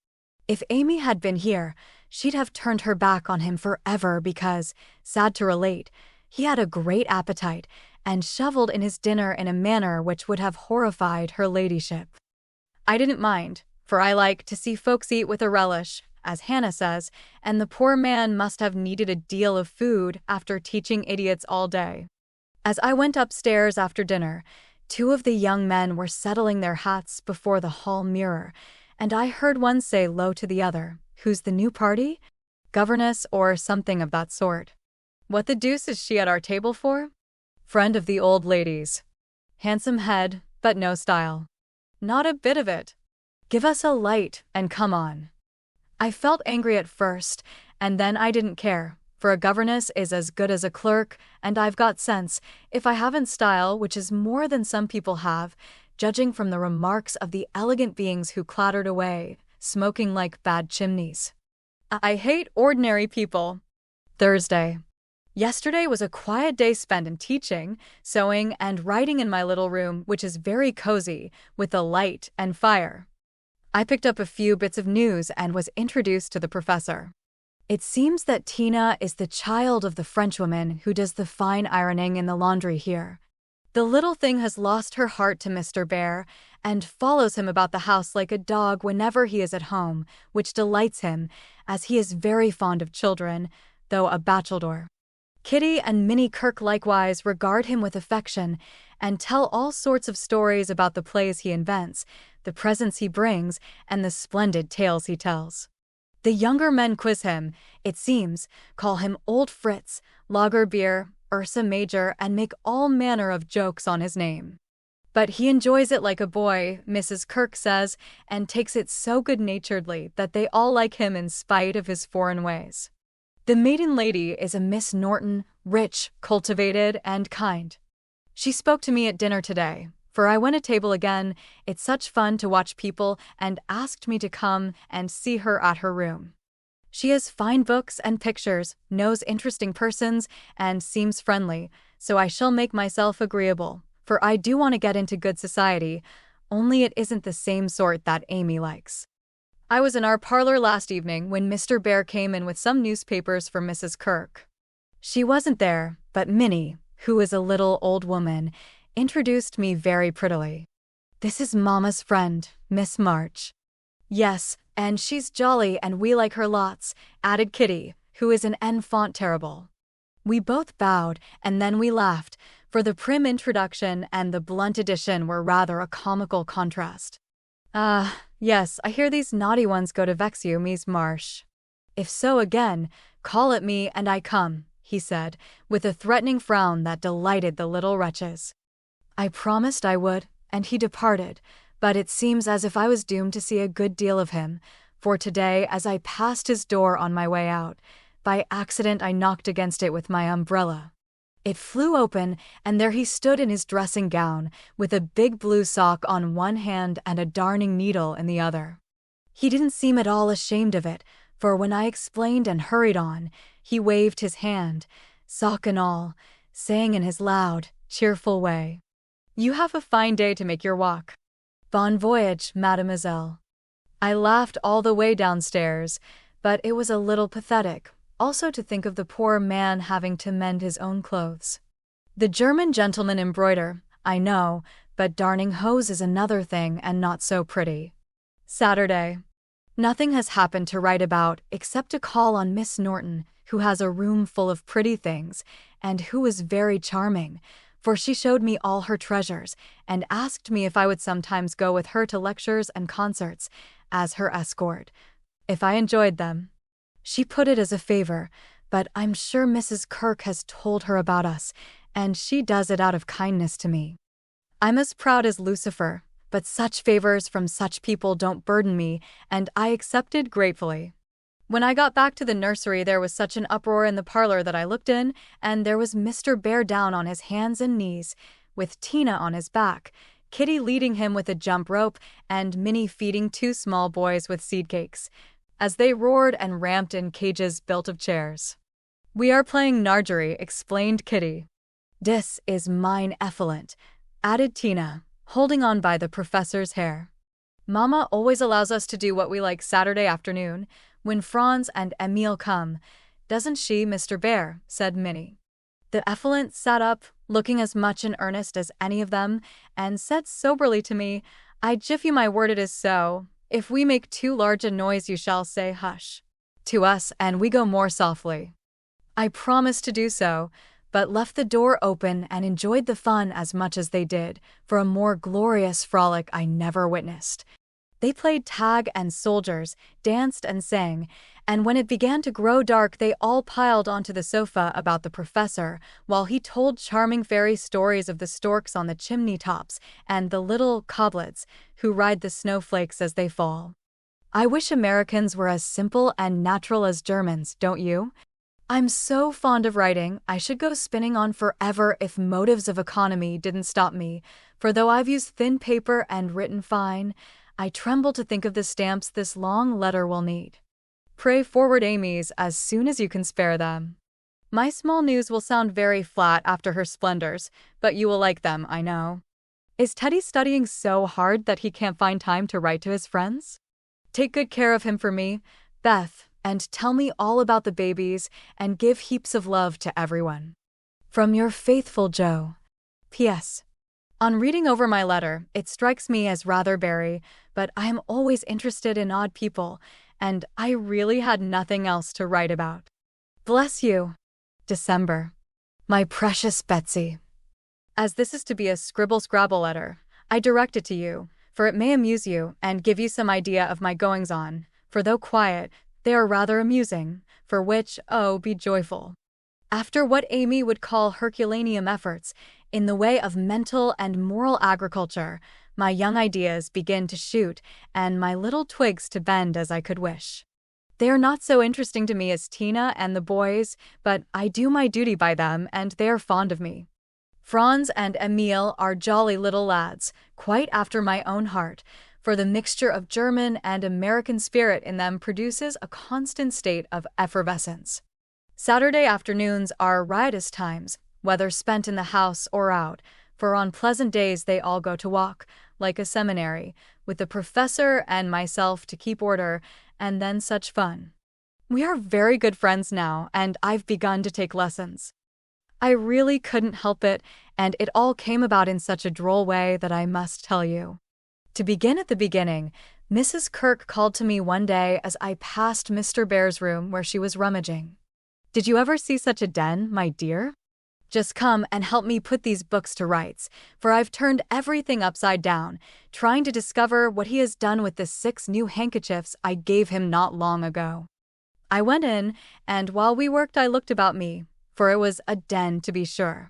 If Amy had been here, she'd have turned her back on him forever because, sad to relate, he had a great appetite and shoveled in his dinner in a manner which would have horrified her ladyship. I didn't mind, for I like to see folks eat with a relish, as Hannah says, and the poor man must have needed a deal of food after teaching idiots all day. As I went upstairs after dinner, 2 of the young men were settling their hats before the hall mirror, and I heard one say low to the other, "Who's the new party? Governess or something of that sort. What the deuce is she at our table for? Friend of the old lady's. Handsome head, but no style. Not a bit of it. Give us a light and come on." I felt angry at first, and then I didn't care, for a governess is as good as a clerk, and I've got sense, if I haven't style, which is more than some people have, judging from the remarks of the elegant beings who clattered away, smoking like bad chimneys. I hate ordinary people. Thursday. Yesterday was a quiet day spent in teaching, sewing, and writing in my little room, which is very cozy, with a light and fire. I picked up a few bits of news and was introduced to the professor. It seems that Tina is the child of the Frenchwoman who does the fine ironing in the laundry here. The little thing has lost her heart to Mr. Bear and follows him about the house like a dog whenever he is at home, which delights him, as he is very fond of children, though a bachelor. Kitty and Minnie Kirk likewise regard him with affection and tell all sorts of stories about the plays he invents, the presents he brings, and the splendid tales he tells. The younger men quiz him, it seems, call him Old Fritz, Lager Beer, Ursa Major, and make all manner of jokes on his name. But he enjoys it like a boy, Mrs. Kirk says, and takes it so good-naturedly that they all like him in spite of his foreign ways. The maiden lady is a Miss Norton, rich, cultivated, and kind. She spoke to me at dinner today, for I went at table again. It's such fun to watch people, and asked me to come and see her at her room. She has fine books and pictures, knows interesting persons, and seems friendly, so I shall make myself agreeable, for I do want to get into good society, only it isn't the same sort that Amy likes. I was in our parlor last evening when Mr. Bear came in with some newspapers for Mrs. Kirk. She wasn't there, but Minnie, who is a little old woman, introduced me very prettily. This is Mama's friend, Miss March. Yes, and she's jolly and we like her lots, added Kitty, who is an enfant terrible. We both bowed, and then we laughed, for the prim introduction and the blunt addition were rather a comical contrast. Yes, I hear these naughty ones go to vex you, Miss Marsh. If so again, call at me and I come, he said, with a threatening frown that delighted the little wretches. I promised I would, and he departed, but it seems as if I was doomed to see a good deal of him, for today, as I passed his door on my way out, by accident I knocked against it with my umbrella. It flew open, and there he stood in his dressing gown, with a big blue sock on one hand and a darning needle in the other. He didn't seem at all ashamed of it, for when I explained and hurried on, he waved his hand, sock and all, saying in his loud, cheerful way, "You have a fine day to make your walk. Bon voyage, mademoiselle." I laughed all the way downstairs, but it was a little pathetic, also to think of the poor man having to mend his own clothes. The German gentlemen embroider, I know, but darning hose is another thing and not so pretty. Saturday. Nothing has happened to write about except to call on Miss Norton, who has a room full of pretty things, and who is very charming, for she showed me all her treasures, and asked me if I would sometimes go with her to lectures and concerts, as her escort, if I enjoyed them. She put it as a favor, but I'm sure Mrs. Kirk has told her about us, and she does it out of kindness to me. I'm as proud as Lucifer, but such favors from such people don't burden me, and I accepted gratefully. When I got back to the nursery there was such an uproar in the parlor that I looked in, and there was Mr. Bear down on his hands and knees, with Tina on his back, Kitty leading him with a jump rope, and Minnie feeding two small boys with seed cakes, as they roared and ramped in cages built of chairs. "We are playing Nargery," explained Kitty. "Dis is mine effluent," added Tina, holding on by the professor's hair. "Mama always allows us to do what we like Saturday afternoon, when Franz and Emile come, doesn't she, Mr. Bear?" said Minnie. The effluent sat up, looking as much in earnest as any of them, and said soberly to me, "I give you my word it is so. If we make too large a noise you shall say hush to us, and we go more softly." I promised to do so, but left the door open and enjoyed the fun as much as they did, for a more glorious frolic I never witnessed. They played tag and soldiers, danced and sang, and when it began to grow dark they all piled onto the sofa about the professor, while he told charming fairy stories of the storks on the chimney tops and the little coblets who ride the snowflakes as they fall. I wish Americans were as simple and natural as Germans, don't you? I'm so fond of writing, I should go spinning on forever if motives of economy didn't stop me, for though I've used thin paper and written fine, I tremble to think of the stamps this long letter will need. pray forward Amy's as soon as you can spare them. My small news will sound very flat after her splendors, but you will like them, I know. Is Teddy studying so hard that he can't find time to write to his friends? Take good care of him for me, Beth, and tell me all about the babies and give heaps of love to everyone. From your faithful Joe. P.S. On reading over my letter, it strikes me as rather bare, but I am always interested in odd people, and I really had nothing else to write about. Bless you. December. My precious Betsy. As this is to be a scribble-scrabble letter, I direct it to you, for it may amuse you and give you some idea of my goings-on, for though quiet, they are rather amusing, for which, oh, be joyful. After what Amy would call Herculaneum efforts, in the way of mental and moral agriculture, my young ideas begin to shoot, and my little twigs to bend as I could wish. They are not so interesting to me as Tina and the boys, but I do my duty by them, and they are fond of me. Franz and Emil are jolly little lads, quite after my own heart, for the mixture of German and American spirit in them produces a constant state of effervescence. Saturday afternoons are riotous times, whether spent in the house or out, for on pleasant days they all go to walk, like a seminary, with the professor and myself to keep order, and then such fun. We are very good friends now, and I've begun to take lessons. I really couldn't help it, and it all came about in such a droll way that I must tell you. To begin at the beginning, Mrs. Kirk called to me one day as I passed Mr. Bear's room where she was rummaging. Did you ever see such a den, my dear? Just come and help me put these books to rights, for I've turned everything upside down, trying to discover what he has done with the 6 new handkerchiefs I gave him not long ago. I went in, and while we worked I looked about me, for it was a den to be sure.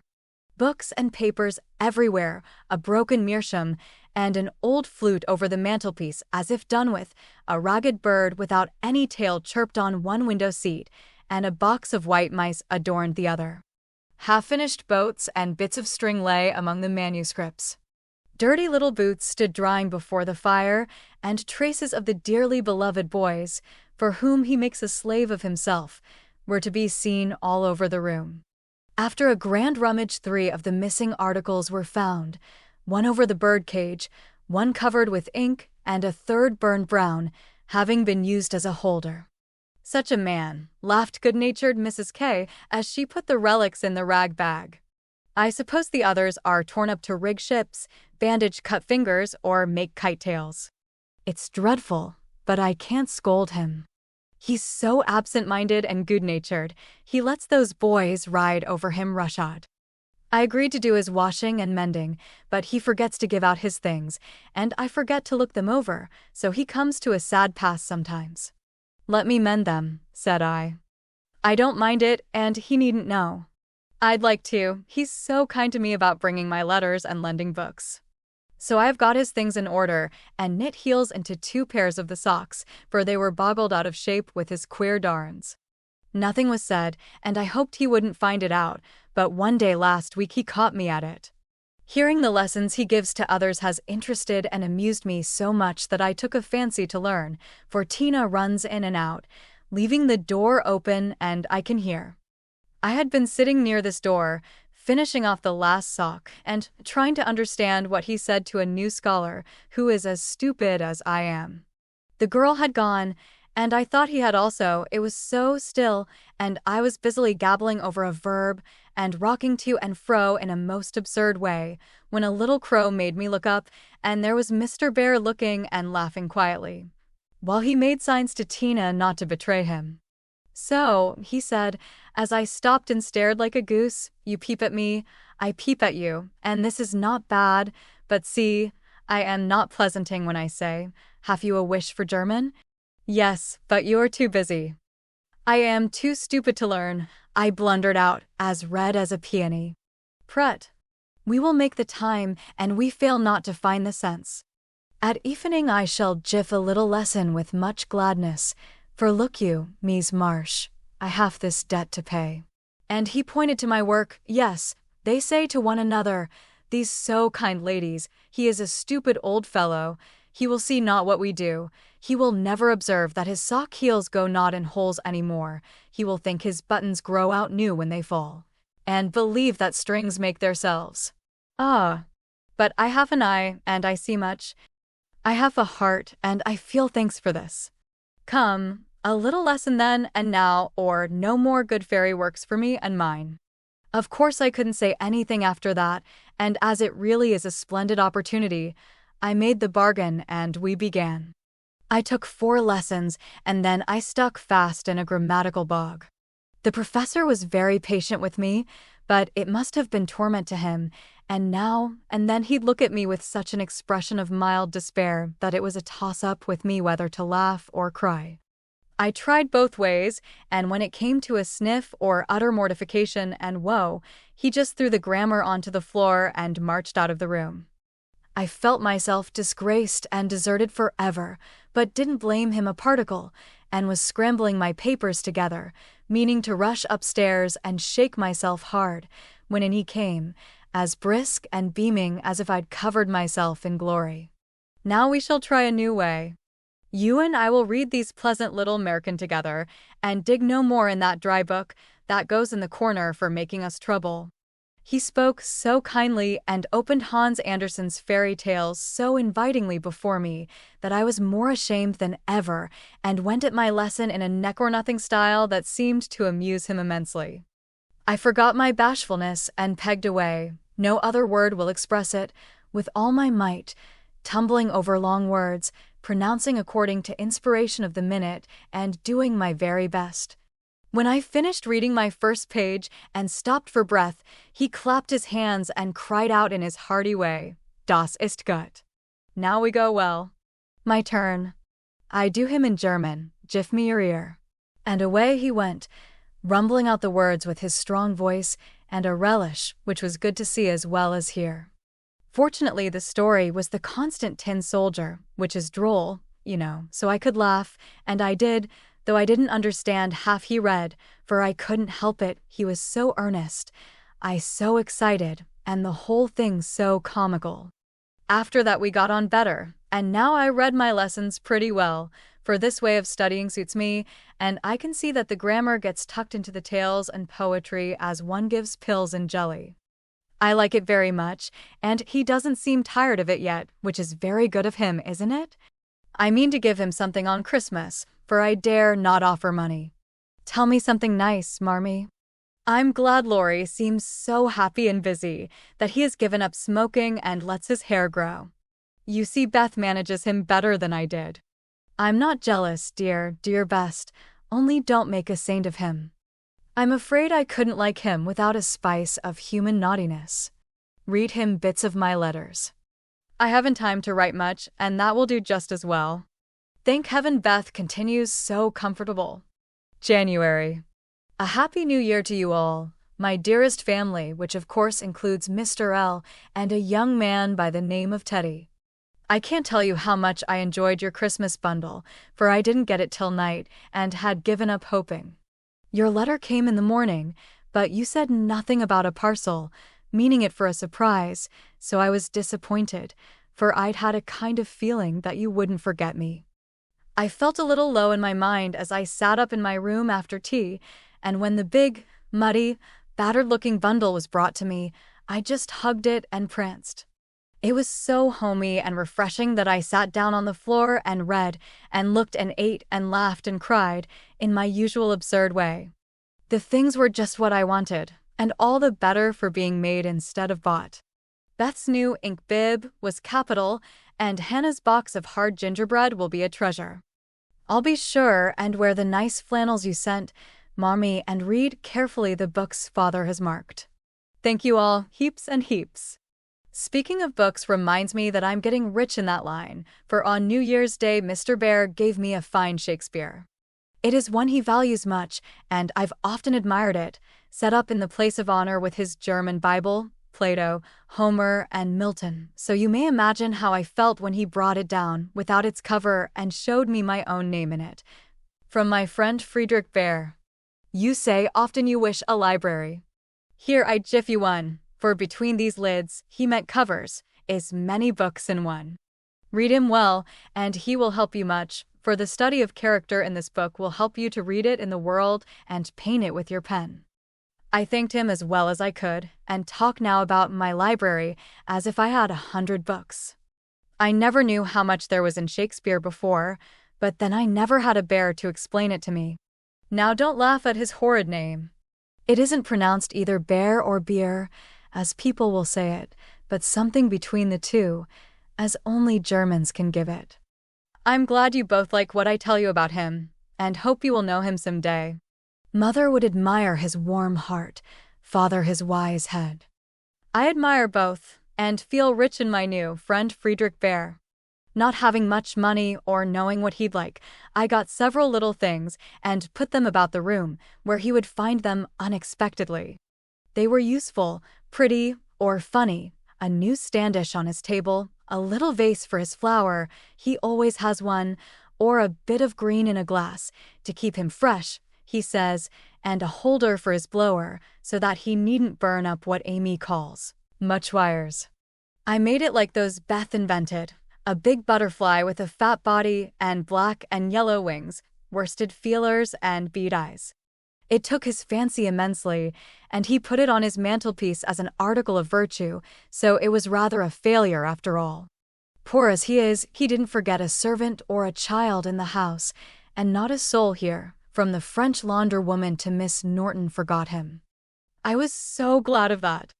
Books and papers everywhere, a broken meerschaum, and an old flute over the mantelpiece as if done with, a ragged bird without any tail chirped on one window seat, and a box of white mice adorned the other. Half-finished boats and bits of string lay among the manuscripts. Dirty little boots stood drying before the fire, and traces of the dearly beloved boys, for whom he makes a slave of himself, were to be seen all over the room. After a grand rummage 3 of the missing articles were found, one over the bird-cage, one covered with ink, and a third burned brown, having been used as a holder. Such a man, laughed good-natured Mrs. K. as she put the relics in the rag bag. I suppose the others are torn up to rig ships, bandage cut fingers, or make kite tails. It's dreadful, but I can't scold him. He's so absent-minded and good-natured, he lets those boys ride over him roughshod. I agreed to do his washing and mending, but he forgets to give out his things, and I forget to look them over, so he comes to a sad pass sometimes. Let me mend them, said I. I don't mind it, and he needn't know. I'd like to, he's so kind to me about bringing my letters and lending books. So I've got his things in order, and knit heels into 2 pairs of the socks, for they were boggled out of shape with his queer darns. Nothing was said, and I hoped he wouldn't find it out, but one day last week he caught me at it. Hearing the lessons he gives to others has interested and amused me so much that I took a fancy to learn, for Tina runs in and out, leaving the door open, and I can hear. I had been sitting near this door, finishing off the last sock, and trying to understand what he said to a new scholar who is as stupid as I am. The girl had gone, and I thought he had also. It was so still, and I was busily gabbling over a verb and rocking to and fro in a most absurd way, when a little crow made me look up, and there was Mr. Bear looking and laughing quietly, while he made signs to Tina not to betray him. So, he said, as I stopped and stared like a goose, you peep at me, I peep at you, and this is not bad, but see, I am not pleasanting when I say, have you a wish for German? Yes, but you're too busy. I am too stupid to learn, I blundered out, as red as a peony. Prut. We will make the time, and we fail not to find the sense. At evening I shall jiff a little lesson with much gladness, for look you, Mies Marsh, I have this debt to pay. And he pointed to my work. Yes, they say to one another, these so kind ladies, he is a stupid old fellow, He will see not what we do. He will never observe that his sock heels go not in holes anymore. He will think his buttons grow out new when they fall, and believe that strings make theirselves. Ah, but I have an eye, and I see much. I have a heart, and I feel thanks for this. Come, a little lesson then and now, or no more good fairy works for me and mine. Of course I couldn't say anything after that, and as it really is a splendid opportunity, I made the bargain and we began. I took 4 lessons, and then I stuck fast in a grammatical bog. The professor was very patient with me, but it must have been torment to him, and now and then he'd look at me with such an expression of mild despair that it was a toss-up with me whether to laugh or cry. I tried both ways, and when it came to a sniff or utter mortification and woe, he just threw the grammar onto the floor and marched out of the room. I felt myself disgraced and deserted forever, but didn't blame him a particle, and was scrambling my papers together, meaning to rush upstairs and shake myself hard, when in he came, as brisk and beaming as if I'd covered myself in glory. Now we shall try a new way. You and I will read these pleasant little American together, and dig no more in that dry book that goes in the corner for making us trouble. He spoke so kindly and opened Hans Andersen's fairy tales so invitingly before me that I was more ashamed than ever and went at my lesson in a neck-or-nothing style that seemed to amuse him immensely. I forgot my bashfulness and pegged away, no other word will express it, with all my might, tumbling over long words, pronouncing according to inspiration of the minute, and doing my very best. When I finished reading my first page and stopped for breath, he clapped his hands and cried out in his hearty way, "Das ist gut. Now we go well." My turn. I do him in German, "Gif me your ear." And away he went, rumbling out the words with his strong voice and a relish which was good to see as well as hear. Fortunately, the story was The Constant Tin Soldier, which is droll, so I could laugh, and I did, though I didn't understand half he read, for I couldn't help it, he was so earnest, I so excited, and the whole thing so comical. After that we got on better, and now I read my lessons pretty well, for this way of studying suits me, and I can see that the grammar gets tucked into the tales and poetry as one gives pills and jelly. I like it very much, and he doesn't seem tired of it yet, which is very good of him, isn't it? I mean to give him something on Christmas, for I dare not offer money. Tell me something nice, Marmee. I'm glad Laurie seems so happy and busy that he has given up smoking and lets his hair grow. You see, Beth manages him better than I did. I'm not jealous, dear best, only don't make a saint of him. I'm afraid I couldn't like him without a spice of human naughtiness. Read him bits of my letters. I haven't time to write much, and that will do just as well. Thank heaven Beth continues so comfortable. January. A happy new year to you all, my dearest family, which of course includes Mr. L. and a young man by the name of Teddy. I can't tell you how much I enjoyed your Christmas bundle, for I didn't get it till night and had given up hoping. Your letter came in the morning, but you said nothing about a parcel, meaning it for a surprise, so I was disappointed, for I'd had a kind of feeling that you wouldn't forget me. I felt a little low in my mind as I sat up in my room after tea, and when the big, muddy, battered-looking bundle was brought to me, I just hugged it and pranced. It was so homey and refreshing that I sat down on the floor and read and looked and ate and laughed and cried in my usual absurd way. The things were just what I wanted, and all the better for being made instead of bought. Beth's new ink bib was capital, and Hannah's box of hard gingerbread will be a treasure. I'll be sure and wear the nice flannels you sent, Mommy, and read carefully the books Father has marked. Thank you all, heaps and heaps. Speaking of books reminds me that I'm getting rich in that line, for on New Year's Day Mr. Bear gave me a fine Shakespeare. It is one he values much, and I've often admired it, set up in the place of honor with his German Bible, Plato, Homer, and Milton, so you may imagine how I felt when he brought it down without its cover and showed me my own name in it. From my friend Friedrich Bear. You say often you wish a library. Here I jiff you one, for between these lids, he meant covers, is many books in one. Read him well, and he will help you much, for the study of character in this book will help you to read it in the world and paint it with your pen. I thanked him as well as I could, and talked now about my library as if I had 100 books. I never knew how much there was in Shakespeare before, but then I never had a bear to explain it to me. Now don't laugh at his horrid name. It isn't pronounced either bear or beer, as people will say it, but something between the two, as only Germans can give it. I'm glad you both like what I tell you about him, and hope you will know him someday. Mother would admire his warm heart, father his wise head. I admire both, and feel rich in my new friend Friedrich Bear. Not having much money or knowing what he'd like, I got several little things and put them about the room, where he would find them unexpectedly. They were useful, pretty, or funny. A new standish on his table, a little vase for his flower, he always has one, or a bit of green in a glass, to keep him fresh, he says, and a holder for his blower, so that he needn't burn up what Amy calls much wires. I made it like those Beth invented, a big butterfly with a fat body and black and yellow wings, worsted feelers and bead eyes. It took his fancy immensely, and he put it on his mantelpiece as an article of virtue, so it was rather a failure after all. Poor as he is, he didn't forget a servant or a child in the house, and not a soul here, from the French laundrywoman to Miss Norton, forgot him. I was so glad of that.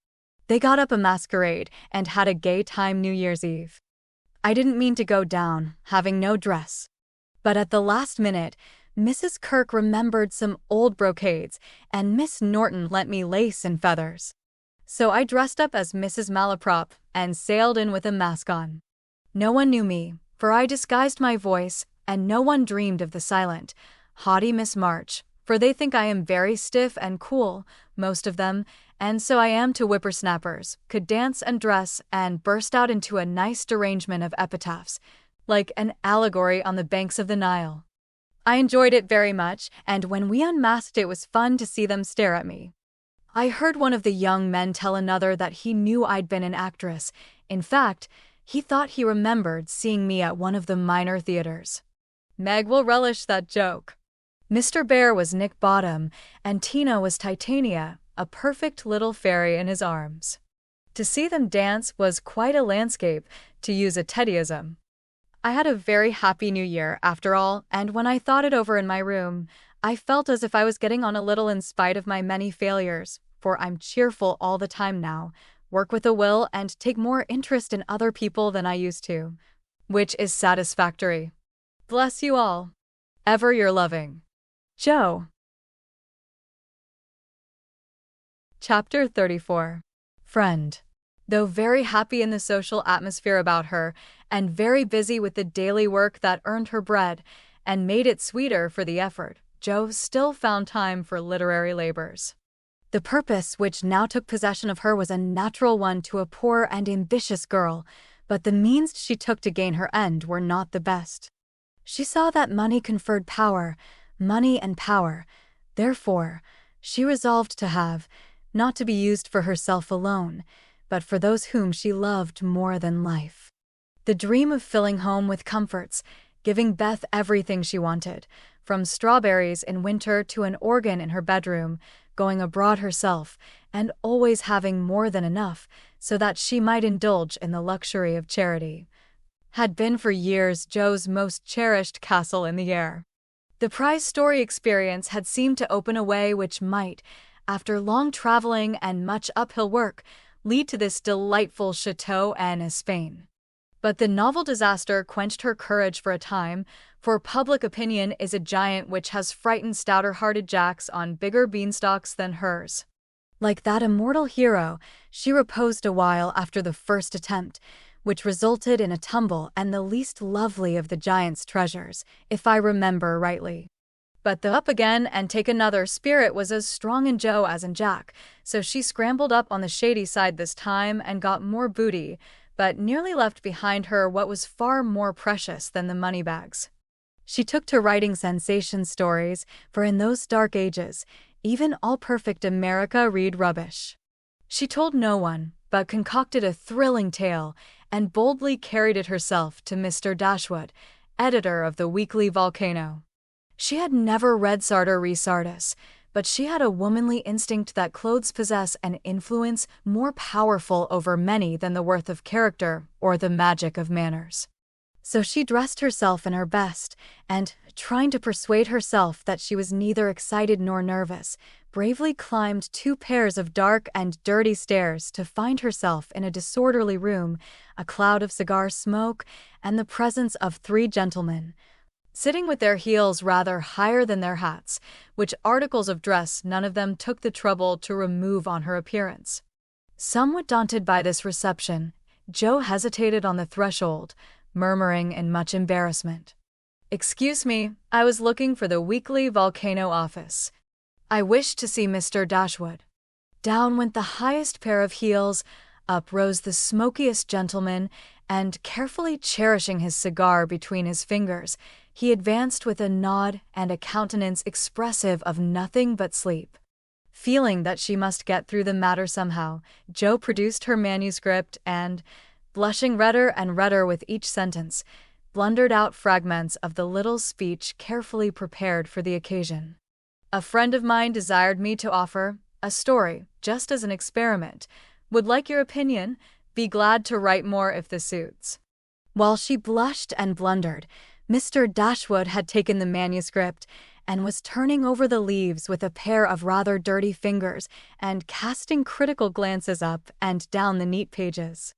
They got up a masquerade and had a gay time New Year's Eve. I didn't mean to go down, having no dress. But at the last minute, Mrs. Kirk remembered some old brocades, and Miss Norton lent me lace and feathers. So I dressed up as Mrs. Malaprop and sailed in with a mask on. No one knew me, for I disguised my voice, and no one dreamed of the silent, haughty Miss March, for they think I am very stiff and cool, most of them, and so I am to whippersnappers, could dance and dress and burst out into a nice derangement of epitaphs, like an allegory on the banks of the Nile. I enjoyed it very much, and when we unmasked it was fun to see them stare at me. I heard one of the young men tell another that he knew I'd been an actress. In fact, he thought he remembered seeing me at one of the minor theaters. Meg will relish that joke. Mr. Bear was Nick Bottom, and Tina was Titania, a perfect little fairy in his arms. To see them dance was quite a landscape, to use a Teddyism. I had a very happy New Year, after all, and when I thought it over in my room, I felt as if I was getting on a little in spite of my many failures, for I'm cheerful all the time now, work with a will, and take more interest in other people than I used to, which is satisfactory. Bless you all. Ever your loving, Joe. Chapter 34. Friend. Though very happy in the social atmosphere about her, and very busy with the daily work that earned her bread, and made it sweeter for the effort, Jo still found time for literary labors. The purpose which now took possession of her was a natural one to a poor and ambitious girl, but the means she took to gain her end were not the best. She saw that money conferred power, money and power. Therefore, she resolved to have, not to be used for herself alone, but for those whom she loved more than life. The dream of filling home with comforts, giving Beth everything she wanted, from strawberries in winter to an organ in her bedroom, going abroad herself, and always having more than enough, so that she might indulge in the luxury of charity, had been for years Jo's most cherished castle in the air. The prize story experience had seemed to open a way which might, after long traveling and much uphill work, lead to this delightful Chateau en Espagne. But the novel disaster quenched her courage for a time, for public opinion is a giant which has frightened stouter-hearted Jacks on bigger beanstalks than hers. Like that immortal hero, she reposed a while after the first attempt, which resulted in a tumble and the least lovely of the giant's treasures, if I remember rightly. But the up again and take another spirit was as strong in Jo as in Jack, so she scrambled up on the shady side this time and got more booty, but nearly left behind her what was far more precious than the money bags. She took to writing sensation stories, for in those dark ages, even all-perfect America read rubbish. She told no one, but concocted a thrilling tale, and boldly carried it herself to Mr. Dashwood, editor of the weekly Volcano. She had never read Sartor Resartus, but she had a womanly instinct that clothes possess an influence more powerful over many than the worth of character or the magic of manners. So she dressed herself in her best, and, trying to persuade herself that she was neither excited nor nervous, bravely climbed 2 pairs of dark and dirty stairs to find herself in a disorderly room, a cloud of cigar smoke, and the presence of 3 gentlemen, sitting with their heels rather higher than their hats, which articles of dress none of them took the trouble to remove on her appearance. Somewhat daunted by this reception, Jo hesitated on the threshold, murmuring in much embarrassment, "Excuse me, I was looking for the weekly Volcano office. I wish to see Mr. Dashwood." Down went the highest pair of heels, up rose the smokiest gentleman, and, carefully cherishing his cigar between his fingers, he advanced with a nod and a countenance expressive of nothing but sleep. Feeling that she must get through the matter somehow, Jo produced her manuscript and, blushing redder and redder with each sentence, blundered out fragments of the little speech carefully prepared for the occasion. "A friend of mine desired me to offer a story, just as an experiment. Would like your opinion. Be glad to write more if this suits." While she blushed and blundered, Mr. Dashwood had taken the manuscript and was turning over the leaves with a pair of rather dirty fingers and casting critical glances up and down the neat pages.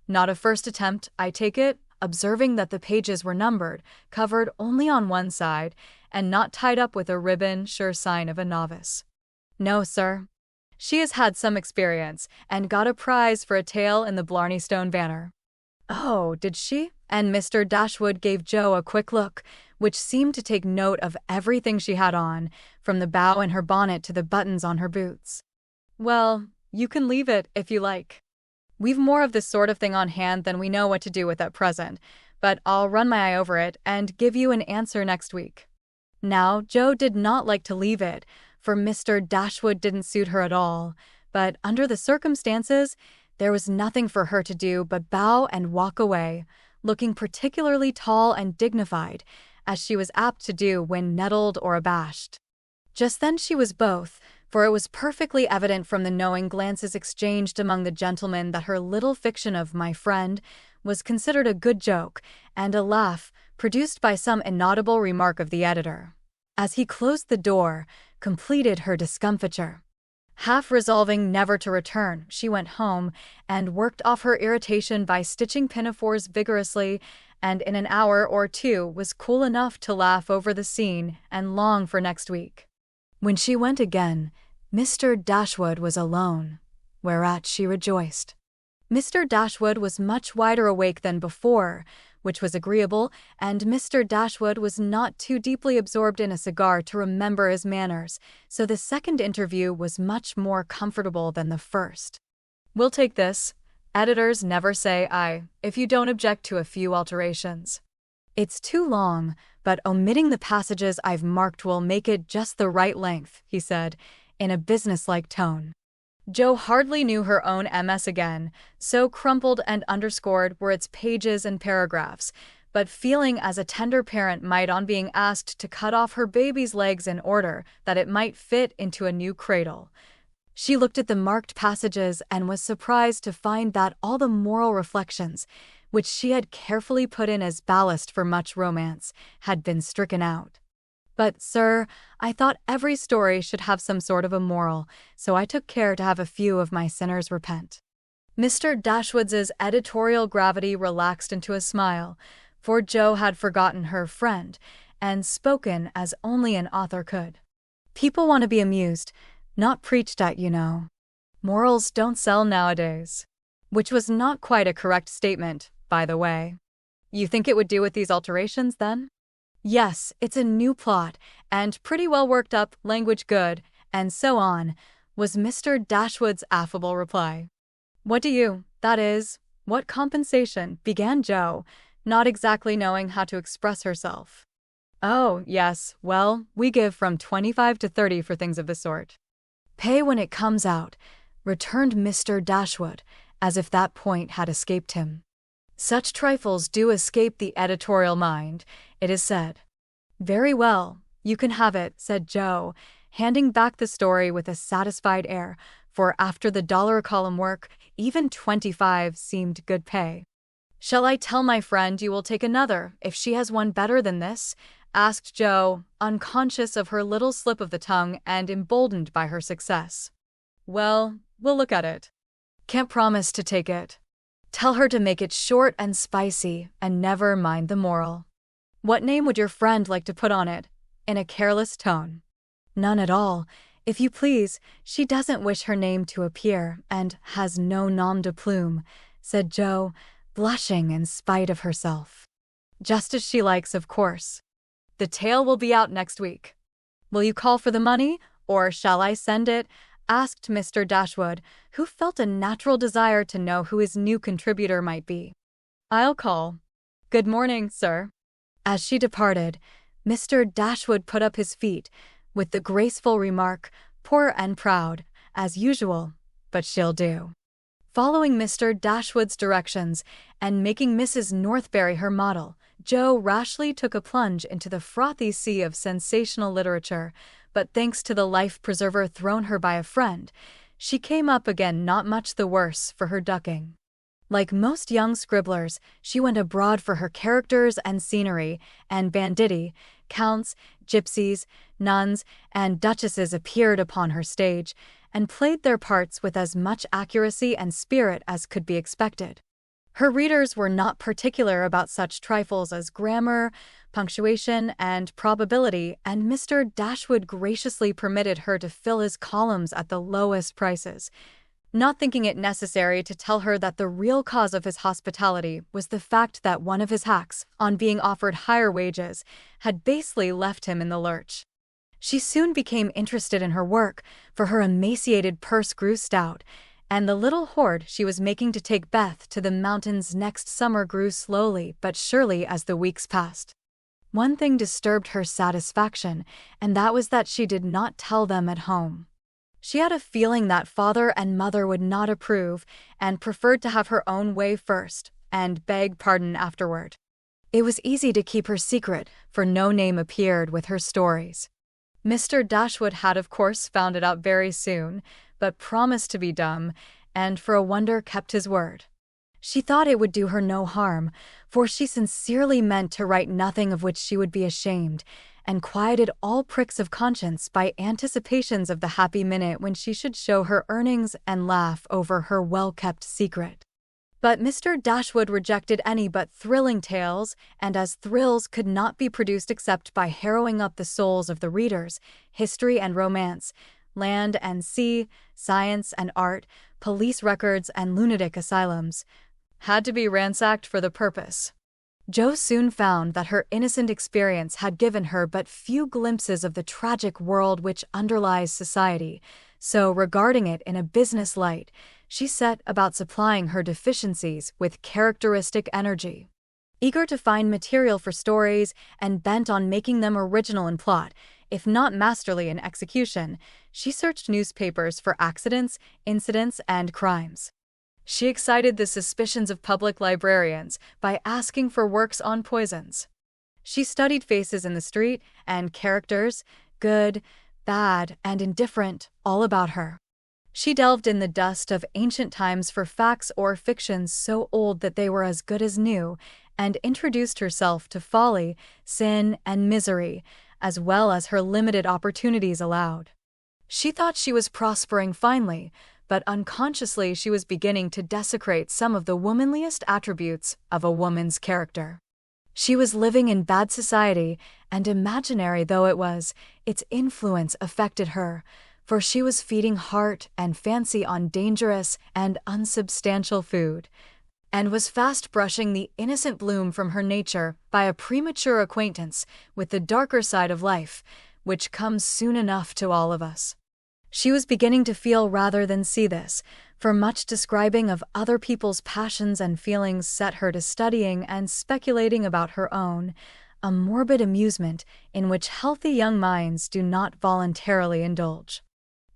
"Not a first attempt, I take it," observing that the pages were numbered, covered only on one side, and not tied up with a ribbon, sure sign of a novice. "No, sir. She has had some experience, and got a prize for a tale in the Blarney Stone Banner." "Oh, did she?" And Mr. Dashwood gave Jo a quick look, which seemed to take note of everything she had on, from the bow in her bonnet to the buttons on her boots. "Well, you can leave it, if you like. We've more of this sort of thing on hand than we know what to do with at present, but I'll run my eye over it and give you an answer next week." Now, Jo did not like to leave it, for Mr. Dashwood didn't suit her at all, but under the circumstances, there was nothing for her to do but bow and walk away, looking particularly tall and dignified, as she was apt to do when nettled or abashed. Just then she was both, for it was perfectly evident from the knowing glances exchanged among the gentlemen that her little fiction of "my friend" was considered a good joke, and a laugh, produced by some inaudible remark of the editor, as he closed the door, completed her discomfiture. Half resolving never to return, she went home and worked off her irritation by stitching pinafores vigorously, and in an hour or 2 was cool enough to laugh over the scene and long for next week. When she went again, Mr. Dashwood was alone, whereat she rejoiced. Mr. Dashwood was much wider awake than before, which was agreeable, and Mr. Dashwood was not too deeply absorbed in a cigar to remember his manners, so the second interview was much more comfortable than the first. "We'll take this. Editors never say aye, if you don't object to a few alterations. It's too long, but omitting the passages I've marked will make it just the right length," he said, in a businesslike tone. Jo hardly knew her own MS again, so crumpled and underscored were its pages and paragraphs, but feeling as a tender parent might on being asked to cut off her baby's legs in order that it might fit into a new cradle, she looked at the marked passages and was surprised to find that all the moral reflections, which she had carefully put in as ballast for much romance, had been stricken out. "But, sir, I thought every story should have some sort of a moral, so I took care to have a few of my sinners repent." Mr. Dashwood's editorial gravity relaxed into a smile, for Jo had forgotten her friend, and spoken as only an author could. "People want to be amused, not preached at, you know. Morals don't sell nowadays." Which was not quite a correct statement, by the way. "You think it would do with these alterations, then?" "Yes, it's a new plot, and pretty well worked up, language good, and so on," was Mr. Dashwood's affable reply. "What compensation?" began Jo, not exactly knowing how to express herself. "Oh, yes, well, we give from 25 to 30 for things of the sort." "Pay when it comes out," returned Mr. Dashwood, as if that point had escaped him. Such trifles do escape the editorial mind, it is said. "Very well, you can have it," said Joe, handing back the story with a satisfied air, for after the dollar-a-column work, even 25 seemed good pay. "Shall I tell my friend you will take another if she has one better than this?" asked Joe, unconscious of her little slip of the tongue and emboldened by her success. "Well, we'll look at it. Can't promise to take it. Tell her to make it short and spicy and never mind the moral." "What name would your friend like to put on it?" in a careless tone. "None at all, if you please. She doesn't wish her name to appear and has no nom de plume," said Joe, blushing in spite of herself. "Just as she likes, of course. The tale will be out next week. Will you call for the money, or shall I send it?" asked Mr. Dashwood, who felt a natural desire to know who his new contributor might be. "I'll call. Good morning, sir." As she departed, Mr. Dashwood put up his feet, with the graceful remark, "Poor and proud, as usual, but she'll do." Following Mr. Dashwood's directions and making Mrs. Northberry her model, Joe rashly took a plunge into the frothy sea of sensational literature, but thanks to the life-preserver thrown her by a friend, she came up again not much the worse for her ducking. Like most young scribblers, she went abroad for her characters and scenery, and banditti, counts, gypsies, nuns, and duchesses appeared upon her stage, and played their parts with as much accuracy and spirit as could be expected. Her readers were not particular about such trifles as grammar, punctuation, and probability, and Mr. Dashwood graciously permitted her to fill his columns at the lowest prices, not thinking it necessary to tell her that the real cause of his hospitality was the fact that one of his hacks, on being offered higher wages, had basely left him in the lurch. She soon became interested in her work, for her emaciated purse grew stout, and the little hoard she was making to take Beth to the mountains next summer grew slowly but surely as the weeks passed. One thing disturbed her satisfaction, and that was that she did not tell them at home. She had a feeling that father and mother would not approve, and preferred to have her own way first, and beg pardon afterward. It was easy to keep her secret, for no name appeared with her stories. Mr. Dashwood had of course found it out very soon, but promised to be dumb, and for a wonder kept his word. She thought it would do her no harm, for she sincerely meant to write nothing of which she would be ashamed, and quieted all pricks of conscience by anticipations of the happy minute when she should show her earnings and laugh over her well-kept secret. But Mr. Dashwood rejected any but thrilling tales, and as thrills could not be produced except by harrowing up the souls of the readers, history and romance, land and sea, science and art, police records and lunatic asylums, had to be ransacked for the purpose. Joe soon found that her innocent experience had given her but few glimpses of the tragic world which underlies society, so regarding it in a business light, she set about supplying her deficiencies with characteristic energy. Eager to find material for stories and bent on making them original in plot, if not masterly in execution, she searched newspapers for accidents, incidents, and crimes. She excited the suspicions of public librarians by asking for works on poisons. She studied faces in the street and characters, good, bad, and indifferent, all about her. She delved in the dust of ancient times for facts or fictions so old that they were as good as new, and introduced herself to folly, sin, and misery, as well as her limited opportunities allowed. She thought she was prospering finely, but unconsciously she was beginning to desecrate some of the womanliest attributes of a woman's character. She was living in bad society, and imaginary though it was, its influence affected her, for she was feeding heart and fancy on dangerous and unsubstantial food, and was fast brushing the innocent bloom from her nature by a premature acquaintance with the darker side of life, which comes soon enough to all of us. She was beginning to feel rather than see this, for much describing of other people's passions and feelings set her to studying and speculating about her own, a morbid amusement in which healthy young minds do not voluntarily indulge.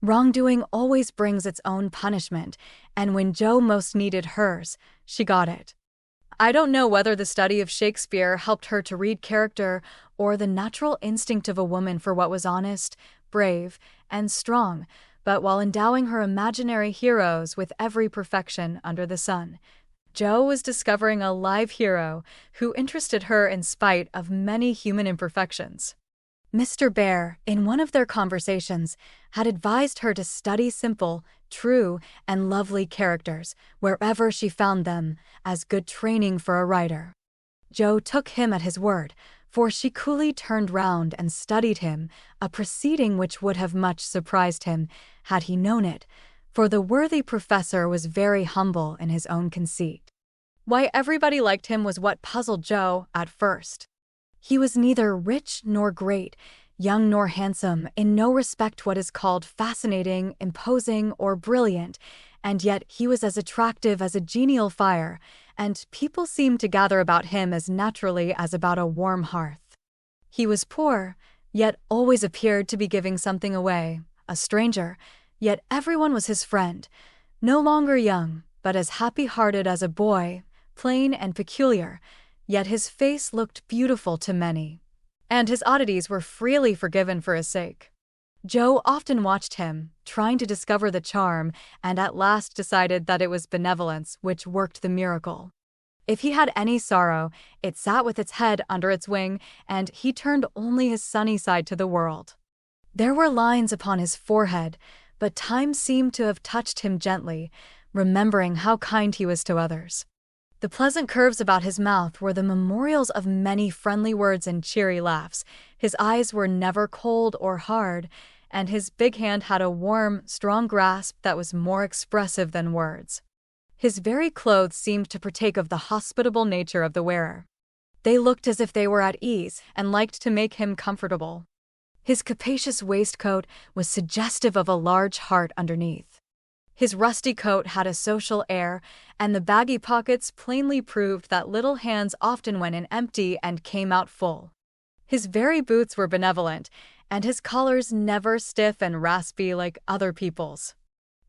Wrongdoing always brings its own punishment, and when Joe most needed hers, she got it. I don't know whether the study of Shakespeare helped her to read character or the natural instinct of a woman for what was honest, brave, and strong, but while endowing her imaginary heroes with every perfection under the sun, Jo was discovering a live hero who interested her in spite of many human imperfections. Mr. Bear, in one of their conversations, had advised her to study simple, true, and lovely characters wherever she found them as good training for a writer. Jo took him at his word, for she coolly turned round and studied him, a proceeding which would have much surprised him had he known it, for the worthy professor was very humble in his own conceit. Why everybody liked him was what puzzled Jo at first. He was neither rich nor great, young nor handsome, in no respect what is called fascinating, imposing, or brilliant, and yet he was as attractive as a genial fire, and people seemed to gather about him as naturally as about a warm hearth. He was poor, yet always appeared to be giving something away, a stranger, yet everyone was his friend, no longer young, but as happy-hearted as a boy, plain and peculiar, yet his face looked beautiful to many, and his oddities were freely forgiven for his sake. Jo often watched him, trying to discover the charm, and at last decided that it was benevolence which worked the miracle. If he had any sorrow, it sat with its head under its wing, and he turned only his sunny side to the world. There were lines upon his forehead, but time seemed to have touched him gently, remembering how kind he was to others. The pleasant curves about his mouth were the memorials of many friendly words and cheery laughs. His eyes were never cold or hard, and his big hand had a warm, strong grasp that was more expressive than words. His very clothes seemed to partake of the hospitable nature of the wearer. They looked as if they were at ease and liked to make him comfortable. His capacious waistcoat was suggestive of a large heart underneath. His rusty coat had a social air, and the baggy pockets plainly proved that little hands often went in empty and came out full. His very boots were benevolent, and his collars never stiff and raspy like other people's.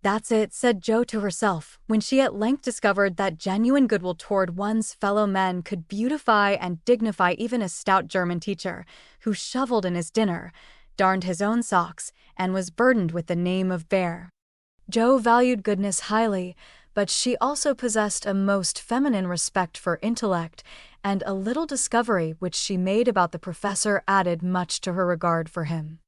"That's it," said Jo to herself, when she at length discovered that genuine goodwill toward one's fellow men could beautify and dignify even a stout German teacher, who shoveled in his dinner, darned his own socks, and was burdened with the name of Bear. Jo valued goodness highly, but she also possessed a most feminine respect for intellect, and a little discovery which she made about the professor added much to her regard for him.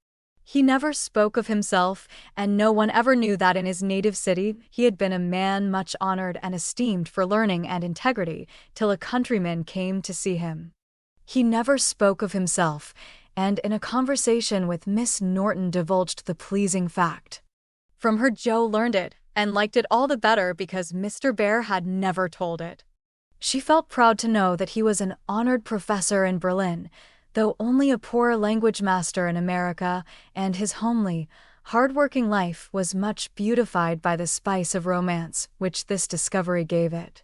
He never spoke of himself, and no one ever knew that in his native city he had been a man much honored and esteemed for learning and integrity, till a countryman came to see him. He never spoke of himself, and in a conversation with Miss Norton divulged the pleasing fact. From her Jo learned it, and liked it all the better because Mr. Bear had never told it. She felt proud to know that he was an honored professor in Berlin, though only a poor language master in America, and his homely, hard-working life was much beautified by the spice of romance which this discovery gave it.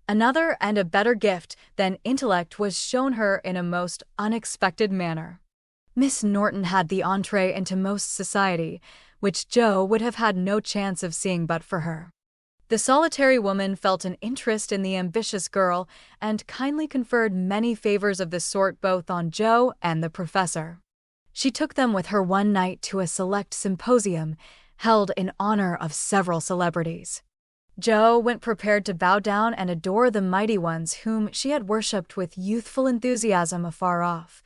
Another and a better gift than intellect was shown her in a most unexpected manner. Miss Norton had the entree into most society, which Jo would have had no chance of seeing but for her. The solitary woman felt an interest in the ambitious girl and kindly conferred many favors of the sort both on Jo and the professor. She took them with her one night to a select symposium held in honor of several celebrities. Jo went prepared to bow down and adore the mighty ones whom she had worshipped with youthful enthusiasm afar off.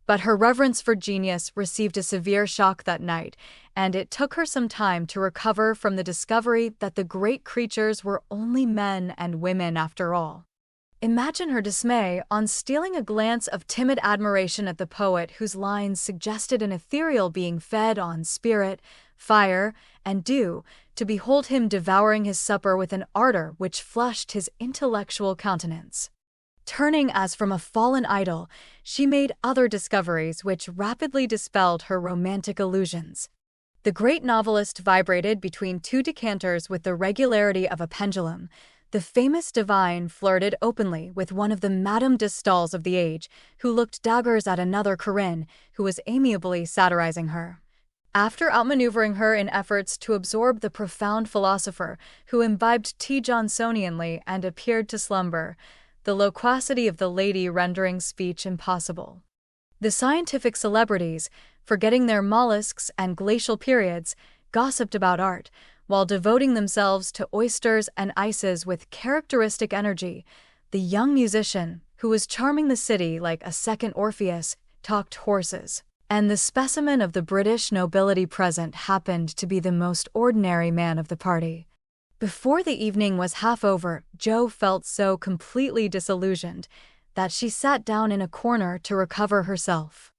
But her reverence for genius received a severe shock that night, and it took her some time to recover from the discovery that the great creatures were only men and women after all. Imagine her dismay on stealing a glance of timid admiration at the poet whose lines suggested an ethereal being fed on spirit, fire, and dew, to behold him devouring his supper with an ardor which flushed his intellectual countenance. Turning as from a fallen idol, she made other discoveries which rapidly dispelled her romantic illusions. The great novelist vibrated between two decanters with the regularity of a pendulum. The famous divine flirted openly with one of the Madame de Staëls of the age, who looked daggers at another Corinne, who was amiably satirizing her. After outmaneuvering her in efforts to absorb the profound philosopher, who imbibed tea Johnsonianly and appeared to slumber, the loquacity of the lady rendering speech impossible. The scientific celebrities, forgetting their mollusks and glacial periods, gossiped about art, while devoting themselves to oysters and ices with characteristic energy. The young musician, who was charming the city like a second Orpheus, talked horses. And the specimen of the British nobility present happened to be the most ordinary man of the party. Before the evening was half over, Jo felt so completely disillusioned that she sat down in a corner to recover herself.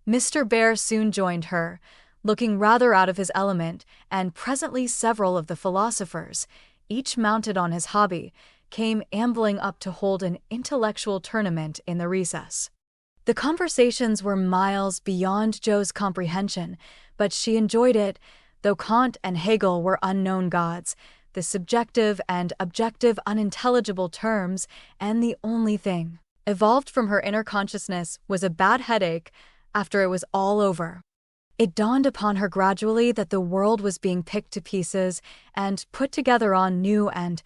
Mr. Bear soon joined her, looking rather out of his element, and presently several of the philosophers, each mounted on his hobby, came ambling up to hold an intellectual tournament in the recess. The conversations were miles beyond Jo's comprehension, but she enjoyed it, though Kant and Hegel were unknown gods, the subjective and objective unintelligible terms, and the only thing evolved from her inner consciousness was a bad headache after it was all over. It dawned upon her gradually that the world was being picked to pieces and put together on new and,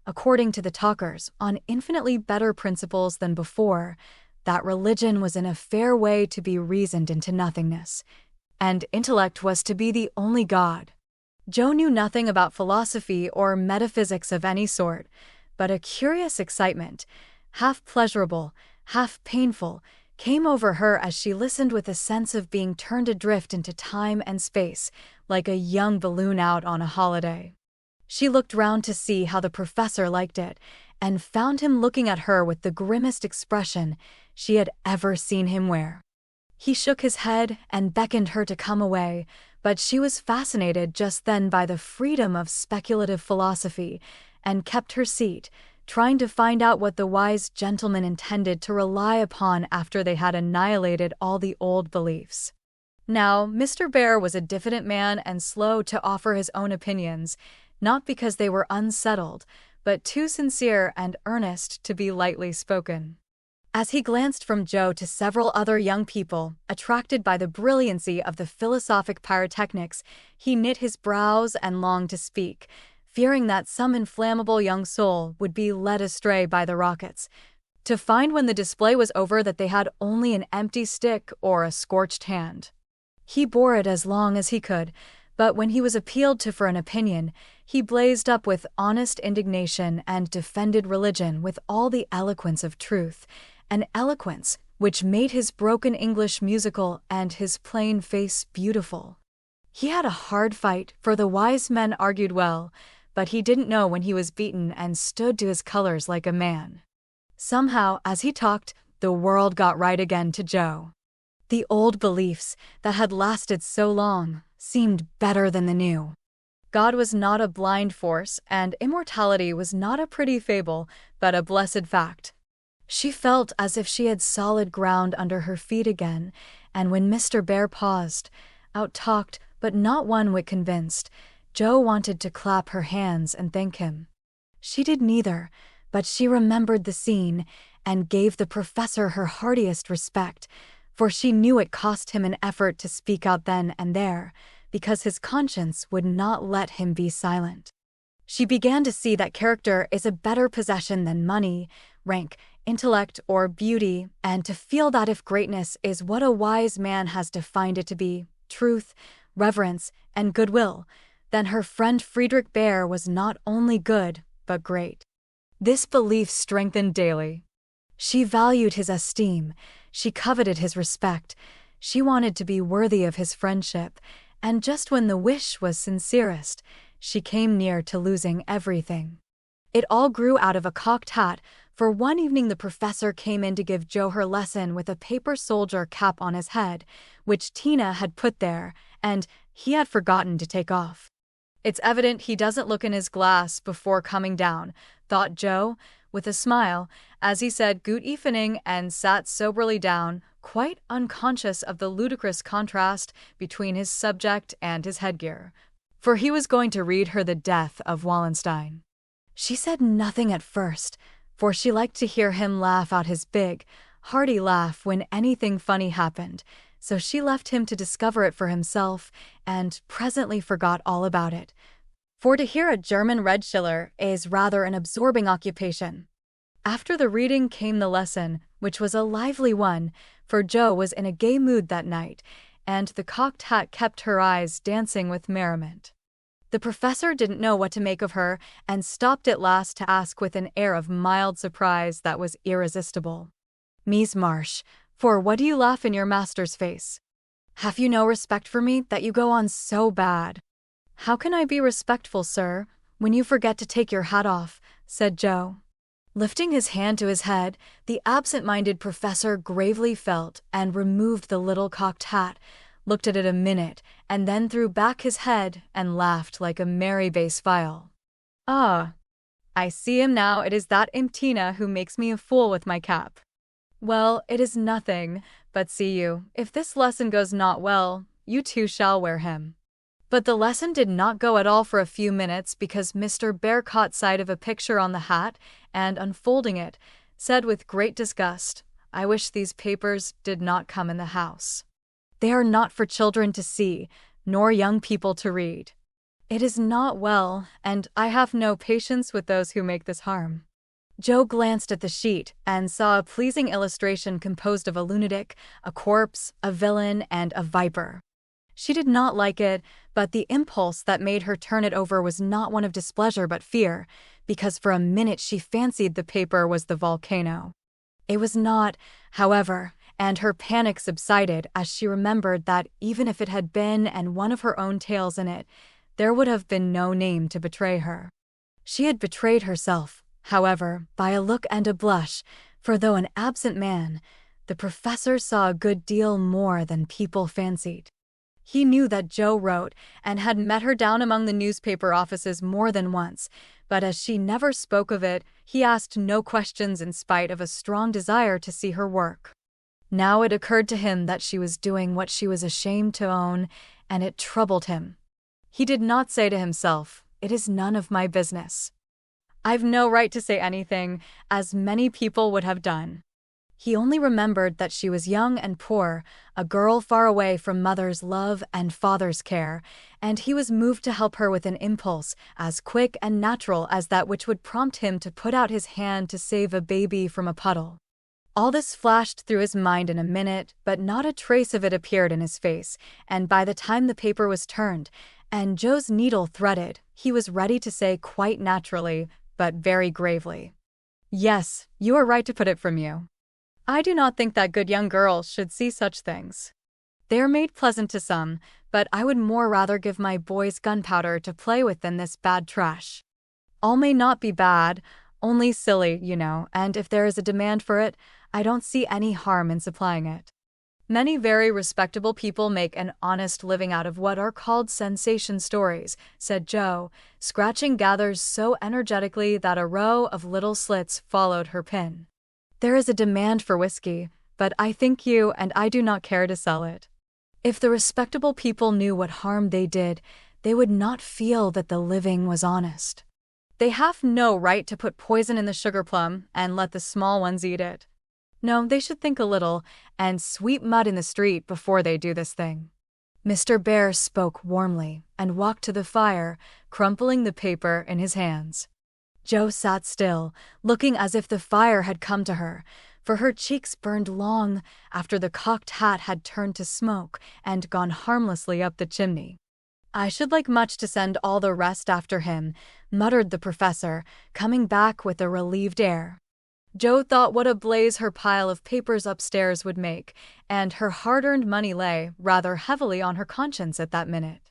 according to the talkers, on infinitely better principles than before, that religion was in a fair way to be reasoned into nothingness, and intellect was to be the only God. Jo knew nothing about philosophy or metaphysics of any sort, but a curious excitement, half pleasurable, half painful, came over her as she listened with a sense of being turned adrift into time and space, like a young balloon out on a holiday. She looked round to see how the professor liked it, and found him looking at her with the grimmest expression she had ever seen him wear. He shook his head and beckoned her to come away, but she was fascinated just then by the freedom of speculative philosophy, and kept her seat, trying to find out what the wise gentleman intended to rely upon after they had annihilated all the old beliefs. Now, Mr. Bear was a diffident man and slow to offer his own opinions, not because they were unsettled, but too sincere and earnest to be lightly spoken. As he glanced from Jo to several other young people, attracted by the brilliancy of the philosophic pyrotechnics, he knit his brows and longed to speak, fearing that some inflammable young soul would be led astray by the rockets, to find when the display was over that they had only an empty stick or a scorched hand. He bore it as long as he could, but when he was appealed to for an opinion, he blazed up with honest indignation and defended religion with all the eloquence of truth, an eloquence which made his broken English musical and his plain face beautiful. He had a hard fight, for the wise men argued well, but he didn't know when he was beaten and stood to his colors like a man. Somehow, as he talked, the world got right again to Jo. The old beliefs that had lasted so long seemed better than the new. God was not a blind force, and immortality was not a pretty fable, but a blessed fact. She felt as if she had solid ground under her feet again, and when Mr. Bear paused, out-talked but not one whit convinced, Jo wanted to clap her hands and thank him. She did neither, but she remembered the scene and gave the professor her heartiest respect, for she knew it cost him an effort to speak out then and there, because his conscience would not let him be silent. She began to see that character is a better possession than money, rank, intellect, or beauty, and to feel that if greatness is what a wise man has defined it to be, truth, reverence, and goodwill, then her friend Friedrich Bear was not only good, but great. This belief strengthened daily. She valued his esteem, she coveted his respect, she wanted to be worthy of his friendship, and just when the wish was sincerest, she came near to losing everything. It all grew out of a cocked hat, for one evening the professor came in to give Jo her lesson with a paper soldier cap on his head, which Tina had put there, and he had forgotten to take off. It's evident he doesn't look in his glass before coming down, thought Jo, with a smile, as he said good evening and sat soberly down, quite unconscious of the ludicrous contrast between his subject and his headgear, for he was going to read her the death of Wallenstein. She said nothing at first, for she liked to hear him laugh out his big, hearty laugh when anything funny happened, so she left him to discover it for himself, and presently forgot all about it. For to hear a German red schiller is rather an absorbing occupation. After the reading came the lesson, which was a lively one, for Jo was in a gay mood that night, and the cocked hat kept her eyes dancing with merriment. The professor didn't know what to make of her, and stopped at last to ask with an air of mild surprise that was irresistible. "Miss Marsh, for what do you laugh in your master's face? Have you no respect for me, that you go on so bad?" "How can I be respectful, sir, when you forget to take your hat off?" said Jo. Lifting his hand to his head, the absent-minded professor gravely felt and removed the little cocked hat, looked at it a minute, and then threw back his head and laughed like a merry bass viol. "Ah, I see him now. It is that imp Tina who makes me a fool with my cap. Well, it is nothing, but see you, if this lesson goes not well, you too shall wear him." But the lesson did not go at all for a few minutes because Mr. Bear caught sight of a picture on the hat and, unfolding it, said with great disgust, "I wish these papers did not come in the house. They are not for children to see, nor young people to read. It is not well, and I have no patience with those who make this harm." Jo glanced at the sheet and saw a pleasing illustration composed of a lunatic, a corpse, a villain, and a viper. She did not like it, but the impulse that made her turn it over was not one of displeasure but fear, because for a minute she fancied the paper was the volcano. It was not, however, and her panic subsided as she remembered that even if it had been and one of her own tales in it, there would have been no name to betray her. She had betrayed herself, however, by a look and a blush, for though an absent man, the professor saw a good deal more than people fancied. He knew that Jo wrote and had met her down among the newspaper offices more than once, but as she never spoke of it, he asked no questions in spite of a strong desire to see her work. Now it occurred to him that she was doing what she was ashamed to own, and it troubled him. He did not say to himself, "It is none of my business. I've no right to say anything," as many people would have done. He only remembered that she was young and poor, a girl far away from mother's love and father's care, and he was moved to help her with an impulse as quick and natural as that which would prompt him to put out his hand to save a baby from a puddle. All this flashed through his mind in a minute, but not a trace of it appeared in his face, and by the time the paper was turned, and Jo's needle threaded, he was ready to say quite naturally, but very gravely, "Yes, you are right to put it from you. I do not think that good young girls should see such things. They are made pleasant to some, but I would more rather give my boys gunpowder to play with than this bad trash. All may not be bad, only silly, you know, and if there is a demand for it, I don't see any harm in supplying it. Many very respectable people make an honest living out of what are called sensation stories," said Jo, scratching gathers so energetically that a row of little slits followed her pen. "There is a demand for whiskey, but I think you and I do not care to sell it. If the respectable people knew what harm they did, they would not feel that the living was honest. They have no right to put poison in the sugar plum and let the small ones eat it. No, they should think a little and sweep mud in the street before they do this thing." Mr. Bear spoke warmly and walked to the fire, crumpling the paper in his hands. Jo sat still, looking as if the fire had come to her, for her cheeks burned long after the cocked hat had turned to smoke and gone harmlessly up the chimney. "I should like much to send all the rest after him," muttered the professor, coming back with a relieved air. Jo thought what a blaze her pile of papers upstairs would make, and her hard-earned money lay rather heavily on her conscience at that minute.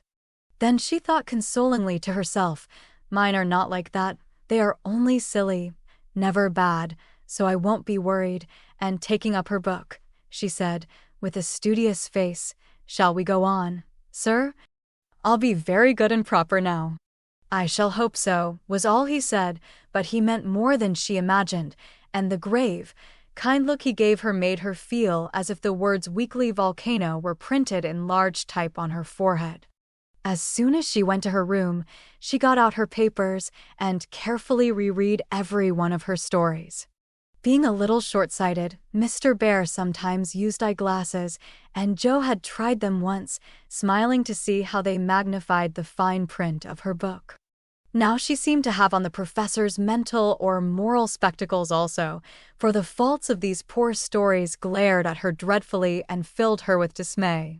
Then she thought consolingly to herself, "Mine are not like that. They are only silly, never bad, so I won't be worried," and taking up her book, she said, with a studious face, "Shall we go on, sir? I'll be very good and proper now." "I shall hope so," was all he said, but he meant more than she imagined, and the grave, kind look he gave her made her feel as if the words "weekly volcano" were printed in large type on her forehead. As soon as she went to her room, she got out her papers and carefully reread every one of her stories. Being a little short-sighted, Mr. Bear sometimes used eyeglasses, and Jo had tried them once, smiling to see how they magnified the fine print of her book. Now she seemed to have on the professor's mental or moral spectacles also, for the faults of these poor stories glared at her dreadfully and filled her with dismay.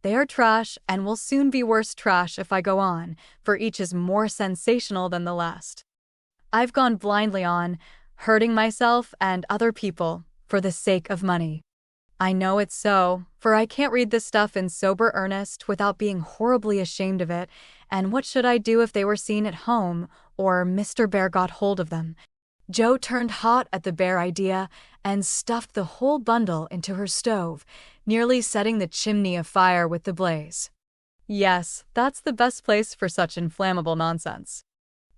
They are trash and will soon be worse trash if I go on, for each is more sensational than the last. I've gone blindly on, hurting myself and other people, for the sake of money. I know it's so, for I can't read this stuff in sober earnest without being horribly ashamed of it, and what should I do if they were seen at home, or Mr. Bear got hold of them? Jo turned hot at the bare idea and stuffed the whole bundle into her stove, nearly setting the chimney afire with the blaze. Yes, that's the best place for such inflammable nonsense.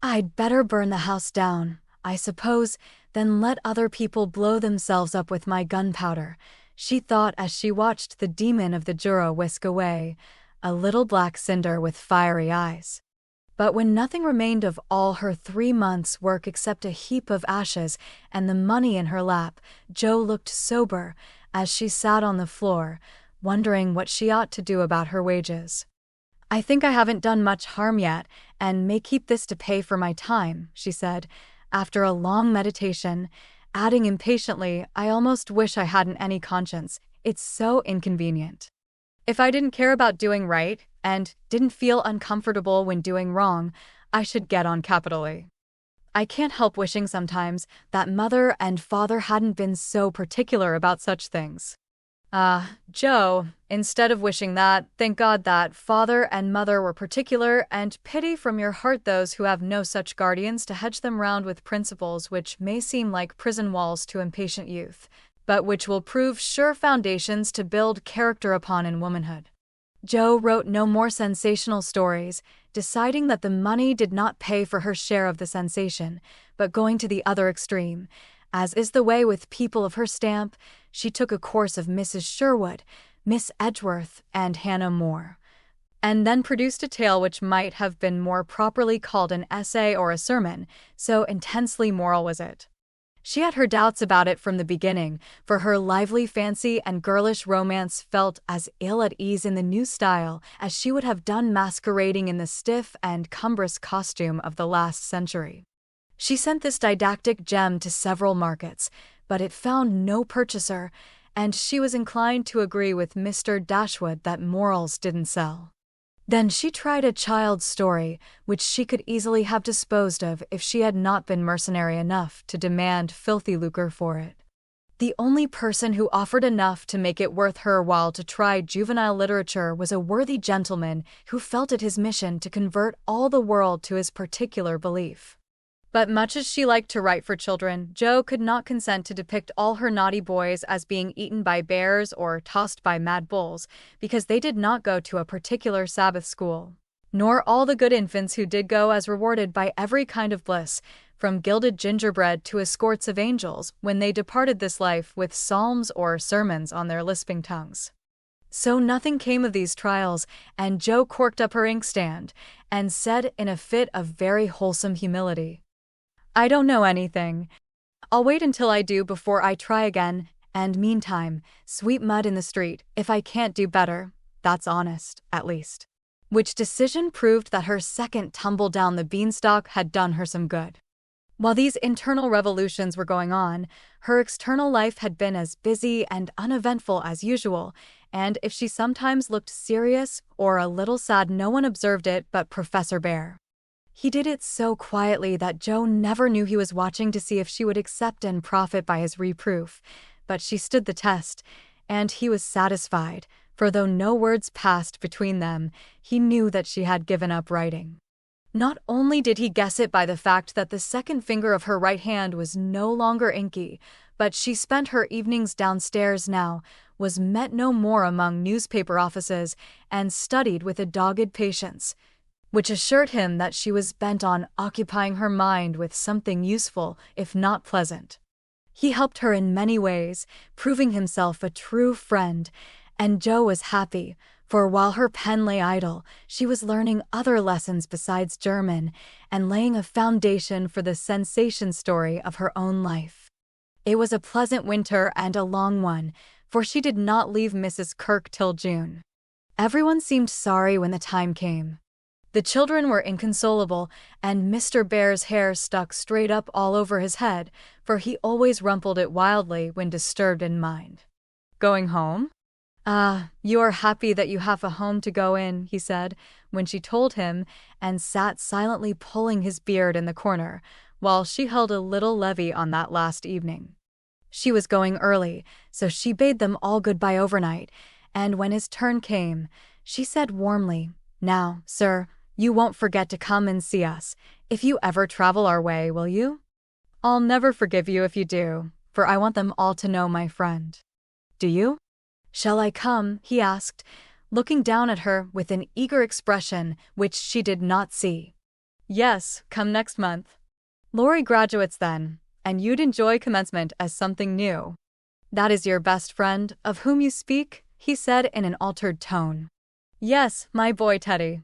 I'd better burn the house down, I suppose, than let other people blow themselves up with my gunpowder, she thought as she watched the demon of the Jura whisk away, a little black cinder with fiery eyes. But when nothing remained of all her 3 months' work except a heap of ashes and the money in her lap, Jo looked sober as she sat on the floor, wondering what she ought to do about her wages. I think I haven't done much harm yet, and may keep this to pay for my time, she said, after a long meditation, adding impatiently, I almost wish I hadn't any conscience, it's so inconvenient. If I didn't care about doing right, and didn't feel uncomfortable when doing wrong, I should get on capitally. I can't help wishing sometimes that mother and father hadn't been so particular about such things. Jo, instead of wishing that, thank God that father and mother were particular, and pity from your heart those who have no such guardians to hedge them round with principles which may seem like prison walls to impatient youth, but which will prove sure foundations to build character upon in womanhood. Jo wrote no more sensational stories, deciding that the money did not pay for her share of the sensation, but going to the other extreme, as is the way with people of her stamp, she took a course of Mrs. Sherwood, Miss Edgeworth, and Hannah More, and then produced a tale which might have been more properly called an essay or a sermon, so intensely moral was it. She had her doubts about it from the beginning, for her lively fancy and girlish romance felt as ill at ease in the new style as she would have done masquerading in the stiff and cumbrous costume of the last century. She sent this didactic gem to several markets, but it found no purchaser, and she was inclined to agree with Mr. Dashwood that morals didn't sell. Then she tried a child's story, which she could easily have disposed of if she had not been mercenary enough to demand filthy lucre for it. The only person who offered enough to make it worth her while to try juvenile literature was a worthy gentleman who felt it his mission to convert all the world to his particular belief. But much as she liked to write for children, Jo could not consent to depict all her naughty boys as being eaten by bears or tossed by mad bulls, because they did not go to a particular Sabbath school. Nor all the good infants who did go as rewarded by every kind of bliss, from gilded gingerbread to escorts of angels, when they departed this life with psalms or sermons on their lisping tongues. So nothing came of these trials, and Jo corked up her inkstand, and said in a fit of very wholesome humility, I don't know anything. I'll wait until I do before I try again, and meantime, sweep mud in the street, if I can't do better. That's honest, at least. Which decision proved that her second tumble down the beanstalk had done her some good. While these internal revolutions were going on, her external life had been as busy and uneventful as usual, and if she sometimes looked serious or a little sad, no one observed it but Professor Bear. He did it so quietly that Jo never knew he was watching to see if she would accept and profit by his reproof, but she stood the test, and he was satisfied, for though no words passed between them, he knew that she had given up writing. Not only did he guess it by the fact that the second finger of her right hand was no longer inky, but she spent her evenings downstairs now, was met no more among newspaper offices, and studied with a dogged patience, which assured him that she was bent on occupying her mind with something useful, if not pleasant. He helped her in many ways, proving himself a true friend, and Jo was happy, for while her pen lay idle, she was learning other lessons besides German, and laying a foundation for the sensation story of her own life. It was a pleasant winter and a long one, for she did not leave Mrs. Kirk till June. Everyone seemed sorry when the time came. The children were inconsolable, and Mr. Bear's hair stuck straight up all over his head, for he always rumpled it wildly when disturbed in mind. "Going home?" "Ah, you are happy that you have a home to go in," he said, when she told him, and sat silently pulling his beard in the corner, while she held a little levee on that last evening. She was going early, so she bade them all goodbye overnight, and when his turn came, she said warmly, "Now, sir, you won't forget to come and see us, if you ever travel our way, will you?" "I'll never forgive you if you do, for I want them all to know my friend." "Do you?" "Shall I come?" he asked, looking down at her with an eager expression which she did not see. "Yes, come next month. Laurie graduates then, and you'd enjoy commencement as something new." "That is your best friend, of whom you speak?" he said in an altered tone. "Yes, my boy Teddy.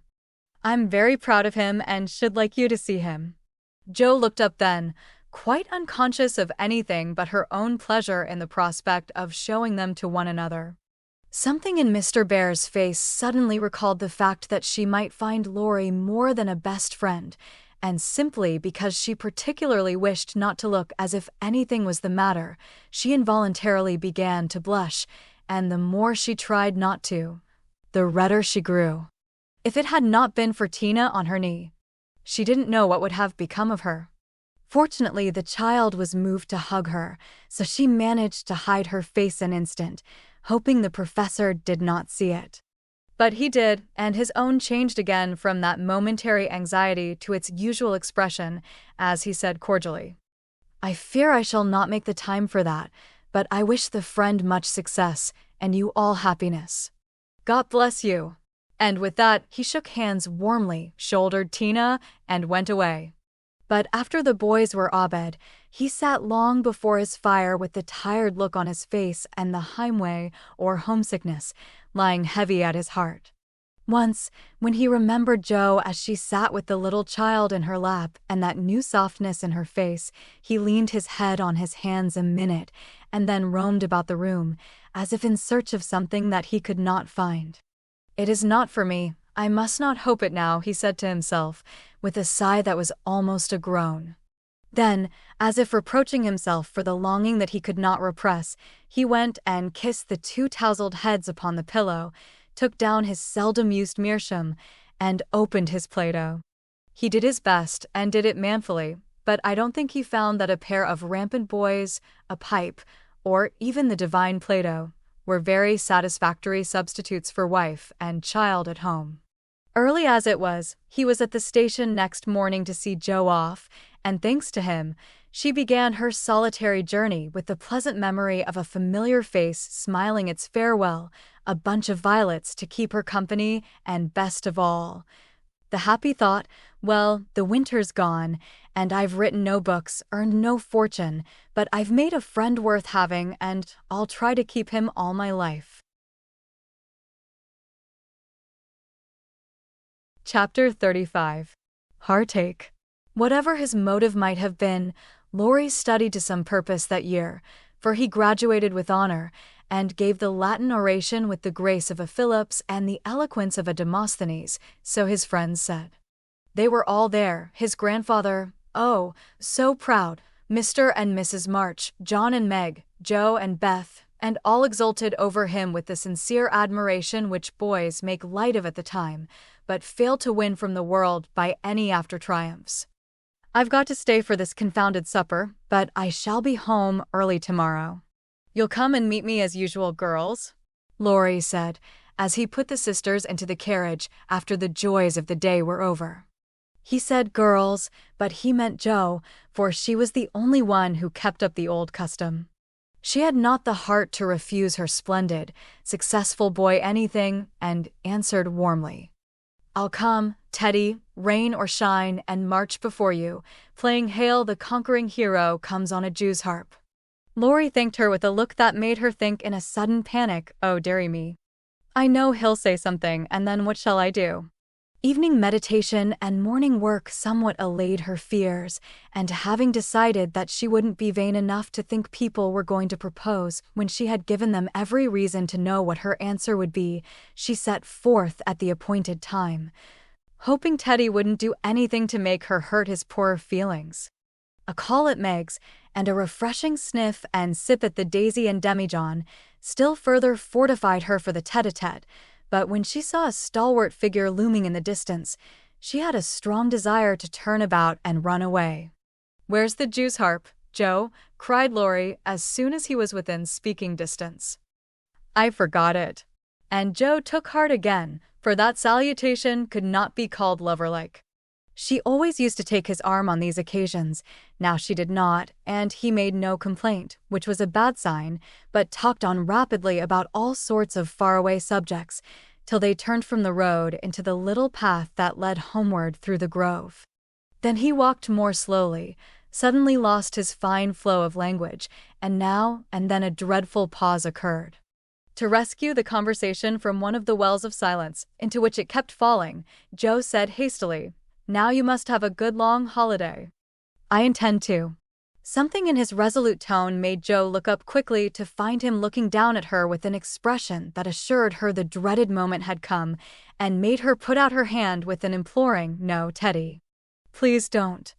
I'm very proud of him and should like you to see him." Jo looked up then, quite unconscious of anything but her own pleasure in the prospect of showing them to one another. Something in Mr. Bear's face suddenly recalled the fact that she might find Laurie more than a best friend, and simply because she particularly wished not to look as if anything was the matter, she involuntarily began to blush, and the more she tried not to, the redder she grew. If it had not been for Tina on her knee, she didn't know what would have become of her. Fortunately, the child was moved to hug her, so she managed to hide her face an instant, hoping the professor did not see it. But he did, and his own changed again from that momentary anxiety to its usual expression, as he said cordially, "I fear I shall not make the time for that, but I wish the friend much success, and you all happiness. God bless you." And with that, he shook hands warmly, shouldered Tina, and went away. But after the boys were abed, he sat long before his fire with the tired look on his face and the heimweh, or homesickness, lying heavy at his heart. Once, when he remembered Jo as she sat with the little child in her lap and that new softness in her face, he leaned his head on his hands a minute and then roamed about the room, as if in search of something that he could not find. "It is not for me. I must not hope it now," he said to himself, with a sigh that was almost a groan. Then, as if reproaching himself for the longing that he could not repress, he went and kissed the two tousled heads upon the pillow, took down his seldom-used meerschaum, and opened his Play-Doh. He did his best, and did it manfully, but I don't think he found that a pair of rampant boys, a pipe, or even the divine Play-Doh, were very satisfactory substitutes for wife and child at home. Early as it was, he was at the station next morning to see Jo off, and thanks to him, she began her solitary journey with the pleasant memory of a familiar face smiling its farewell, a bunch of violets to keep her company, and best of all, the happy thought, well, the winter's gone, and I've written no books, earned no fortune, but I've made a friend worth having, and I'll try to keep him all my life. Chapter 35. Heartache. Whatever his motive might have been, Laurie studied to some purpose that year, for he graduated with honor, and gave the Latin oration with the grace of a Phillips and the eloquence of a Demosthenes, so his friends said. They were all there, his grandfather, oh, so proud, Mr. and Mrs. March, John and Meg, Jo and Beth, and all exulted over him with the sincere admiration which boys make light of at the time, but fail to win from the world by any after triumphs. "I've got to stay for this confounded supper, but I shall be home early tomorrow. You'll come and meet me as usual, girls?" Laurie said, as he put the sisters into the carriage after the joys of the day were over. He said girls, but he meant Jo, for she was the only one who kept up the old custom. She had not the heart to refuse her splendid, successful boy anything, and answered warmly, "I'll come, Teddy, rain or shine, and march before you, playing Hail the Conquering Hero comes on a Jew's harp." Laurie thanked her with a look that made her think in a sudden panic, oh dearie me. I know he'll say something, and then what shall I do? Evening meditation and morning work somewhat allayed her fears, and having decided that she wouldn't be vain enough to think people were going to propose when she had given them every reason to know what her answer would be, she set forth at the appointed time. hoping Teddy wouldn't do anything to make her hurt his poor feelings. A call at Meg's, and a refreshing sniff and sip at the Daisy and Demijohn still further fortified her for the tete-a-tete, but when she saw a stalwart figure looming in the distance, she had a strong desire to turn about and run away. "Where's the Jew's harp, Joe?" cried Laurie as soon as he was within speaking distance. "I forgot it." And Joe took heart again, for that salutation could not be called lover-like. She always used to take his arm on these occasions. Now she did not, and he made no complaint, which was a bad sign, but talked on rapidly about all sorts of faraway subjects, till they turned from the road into the little path that led homeward through the grove. Then he walked more slowly, suddenly lost his fine flow of language, and now and then a dreadful pause occurred. To rescue the conversation from one of the wells of silence into which it kept falling, Joe said hastily, "Now you must have a good long holiday." "I intend to." Something in his resolute tone made Joe look up quickly to find him looking down at her with an expression that assured her the dreaded moment had come, and made her put out her hand with an imploring, "No, Teddy. Please don't."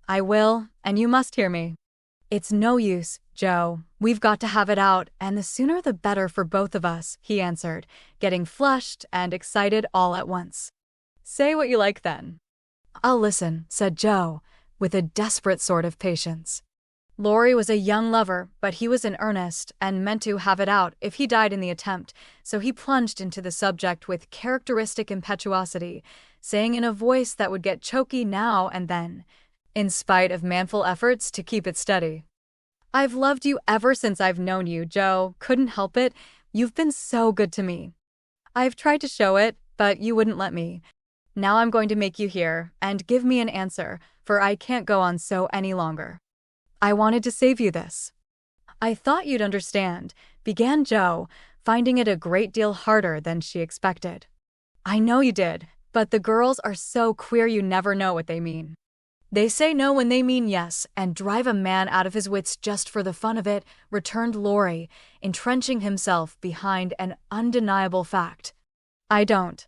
"I will, and you must hear me." "It's no use, Joe. We've got to have it out, and the sooner the better for both of us," he answered, getting flushed and excited all at once. "Say what you like then." "I'll listen," said Joe, with a desperate sort of patience. Laurie was a young lover, but he was in earnest and meant to have it out if he died in the attempt, so he plunged into the subject with characteristic impetuosity, saying in a voice that would get choky now and then, in spite of manful efforts to keep it steady. "I've loved you ever since I've known you, Joe. Couldn't help it. You've been so good to me. I've tried to show it, but you wouldn't let me. Now I'm going to make you hear, and give me an answer, for I can't go on so any longer. I wanted to save you this." "I thought you'd understand," began Joe, finding it a great deal harder than she expected. "I know you did, but the girls are so queer you never know what they mean. They say no when they mean yes, and drive a man out of his wits just for the fun of it," returned Laurie, entrenching himself behind an undeniable fact. "I don't.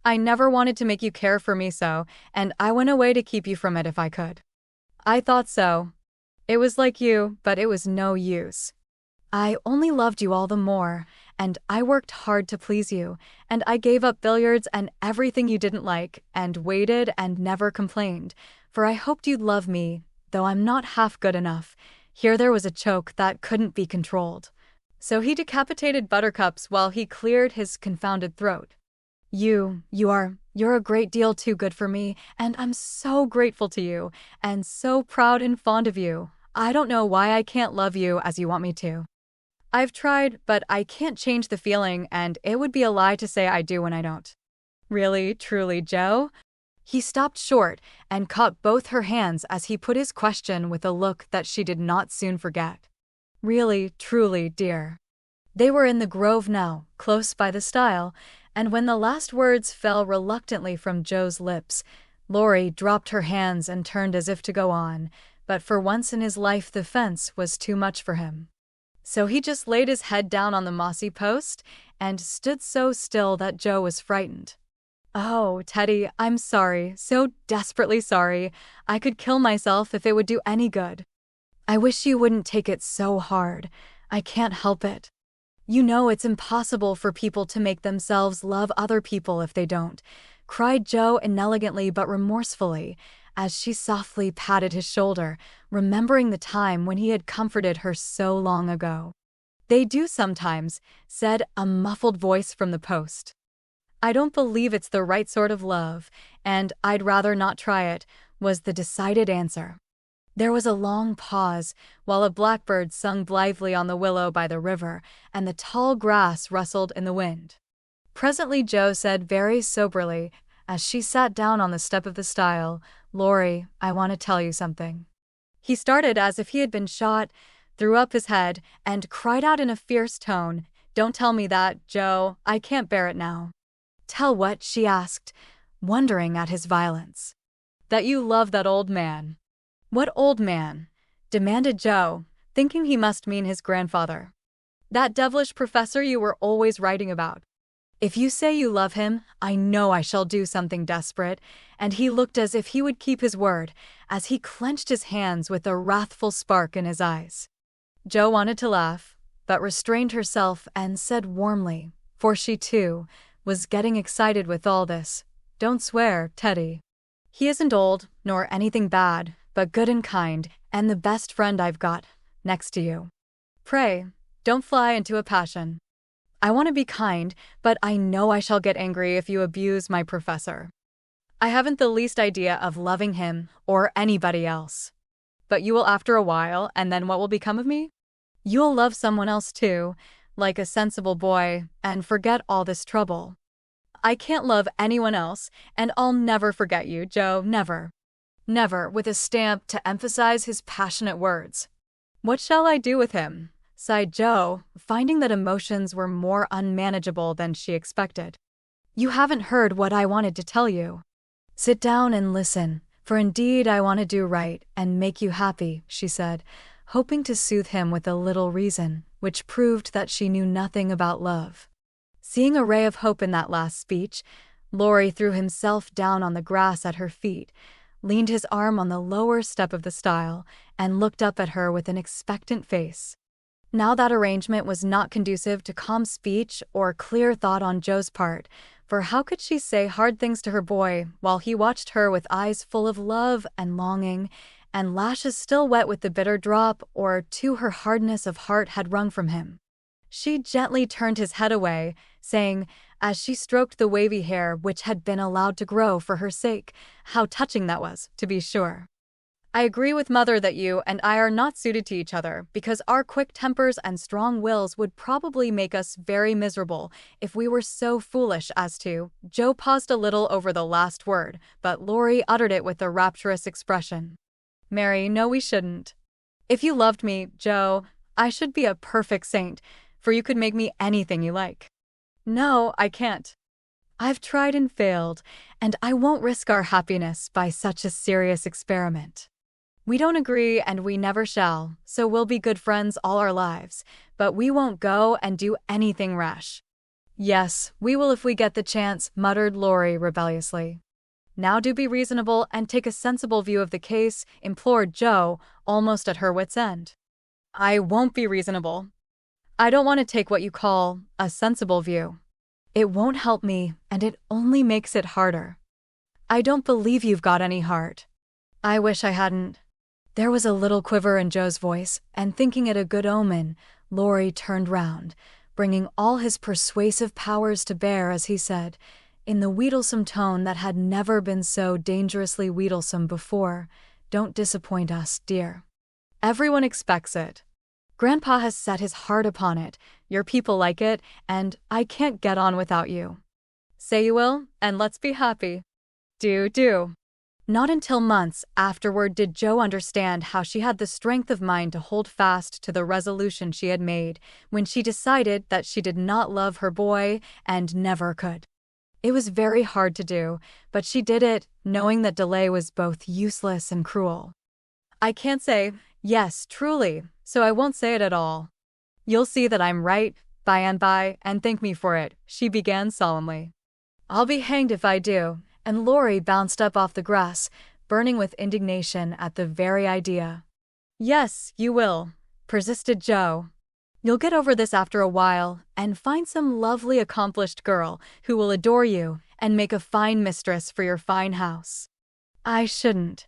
I never wanted to make you care for me so, and I went away to keep you from it if I could. I thought so. It was like you, but it was no use. I only loved you all the more, and I worked hard to please you, and I gave up billiards and everything you didn't like, and waited and never complained, for I hoped you'd love me, though I'm not half good enough." Here there was a choke that couldn't be controlled. So he decapitated buttercups while he cleared his confounded throat. You're a great deal too good for me, and I'm so grateful to you, and so proud and fond of you. I don't know why I can't love you as you want me to. I've tried, but I can't change the feeling, and it would be a lie to say I do when I don't." "Really, truly, Joe?" He stopped short and caught both her hands as he put his question with a look that she did not soon forget. "Really, truly, dear." They were in the grove now, close by the stile, and when the last words fell reluctantly from Joe's lips, Laurie dropped her hands and turned as if to go on, but for once in his life the fence was too much for him. So he just laid his head down on the mossy post and stood so still that Joe was frightened. "Oh, Teddy, I'm sorry, so desperately sorry. I could kill myself if it would do any good. I wish you wouldn't take it so hard. I can't help it. You know it's impossible for people to make themselves love other people if they don't," cried Joe inelegantly but remorsefully, as she softly patted his shoulder, remembering the time when he had comforted her so long ago. "They do sometimes," said a muffled voice from the post. "I don't believe it's the right sort of love, and I'd rather not try it," was the decided answer. There was a long pause, while a blackbird sung blithely on the willow by the river, and the tall grass rustled in the wind. Presently Joe said very soberly, as she sat down on the step of the stile, "Laurie, I want to tell you something." He started as if he had been shot, threw up his head, and cried out in a fierce tone, "Don't tell me that, Joe. I can't bear it now." "Tell what?" she asked, wondering at his violence. "That you love that old man." "What old man?" demanded Joe, thinking he must mean his grandfather. "That devilish professor you were always writing about." If you say you love him, I know I shall do something desperate," and he looked as if he would keep his word, as he clenched his hands with a wrathful spark in his eyes. Jo wanted to laugh, but restrained herself and said warmly, for she too was getting excited with all this, "Don't swear, Teddy. He isn't old, nor anything bad, but good and kind, and the best friend I've got, next to you. Pray, don't fly into a passion. I want to be kind, but I know I shall get angry if you abuse my professor. I haven't the least idea of loving him or anybody else. But you will after a while, and then what will become of me? You'll love someone else too, like a sensible boy, and forget all this trouble. I can't love anyone else, and I'll never forget you, Jo, never." Never, with a stamp to emphasize his passionate words. "What shall I do with him?" sighed Jo, finding that emotions were more unmanageable than she expected. "You haven't heard what I wanted to tell you. Sit down and listen, for indeed I want to do right and make you happy," she said, hoping to soothe him with a little reason, which proved that she knew nothing about love. Seeing a ray of hope in that last speech, Laurie threw himself down on the grass at her feet, leaned his arm on the lower step of the stile, and looked up at her with an expectant face. Now that arrangement was not conducive to calm speech or clear thought on Jo's part, for how could she say hard things to her boy while he watched her with eyes full of love and longing, and lashes still wet with the bitter drop or two her hardness of heart had wrung from him? She gently turned his head away, saying, as she stroked the wavy hair which had been allowed to grow for her sake, "How touching that was, to be sure. I agree with Mother that you and I are not suited to each other, because our quick tempers and strong wills would probably make us very miserable if we were so foolish as to—" Jo paused a little over the last word, but Laurie uttered it with a rapturous expression. "Mary, no, we shouldn't. If you loved me, Jo, I should be a perfect saint, for you could make me anything you like. No, I can't. I've tried and failed, and I won't risk our happiness by such a serious experiment. We don't agree and we never shall, so we'll be good friends all our lives, but we won't go and do anything rash." "Yes, we will if we get the chance," muttered Laurie rebelliously. "Now do be reasonable and take a sensible view of the case," implored Jo, almost at her wit's end. "I won't be reasonable. I don't want to take what you call a sensible view. It won't help me, and it only makes it harder. I don't believe you've got any heart. I wish I hadn't." There was a little quiver in Jo's voice, and thinking it a good omen, Laurie turned round, bringing all his persuasive powers to bear as he said, in the wheedlesome tone that had never been so dangerously wheedlesome before, "Don't disappoint us, dear. Everyone expects it. Grandpa has set his heart upon it, your people like it, and I can't get on without you. Say you will, and let's be happy. Do." Not until months afterward did Jo understand how she had the strength of mind to hold fast to the resolution she had made when she decided that she did not love her boy and never could. It was very hard to do, but she did it, knowing that delay was both useless and cruel. "I can't say, yes, truly, so I won't say it at all. You'll see that I'm right, by and by, and thank me for it," she began solemnly. "I'll be hanged if I do," and Laurie bounced up off the grass, burning with indignation at the very idea. "Yes, you will," persisted Jo. "You'll get over this after a while, and find some lovely accomplished girl who will adore you and make a fine mistress for your fine house. I shouldn't.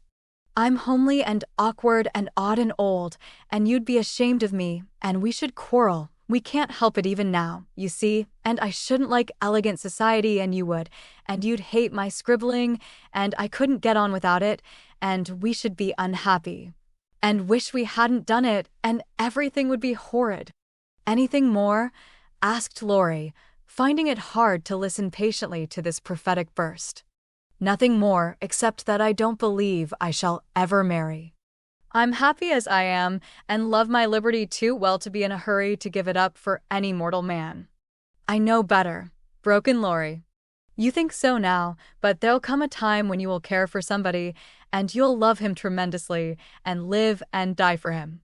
I'm homely and awkward and odd and old, and you'd be ashamed of me, and we should quarrel. We can't help it even now, you see, and I shouldn't like elegant society and you would, and you'd hate my scribbling, and I couldn't get on without it, and we should be unhappy. And wish we hadn't done it, and everything would be horrid." "Anything more?" asked Laurie, finding it hard to listen patiently to this prophetic burst. "Nothing more, except that I don't believe I shall ever marry. I'm happy as I am, and love my liberty too well to be in a hurry to give it up for any mortal man." "I know better," broke in Laurie. "You think so now, but there'll come a time when you will care for somebody, and you'll love him tremendously, and live and die for him.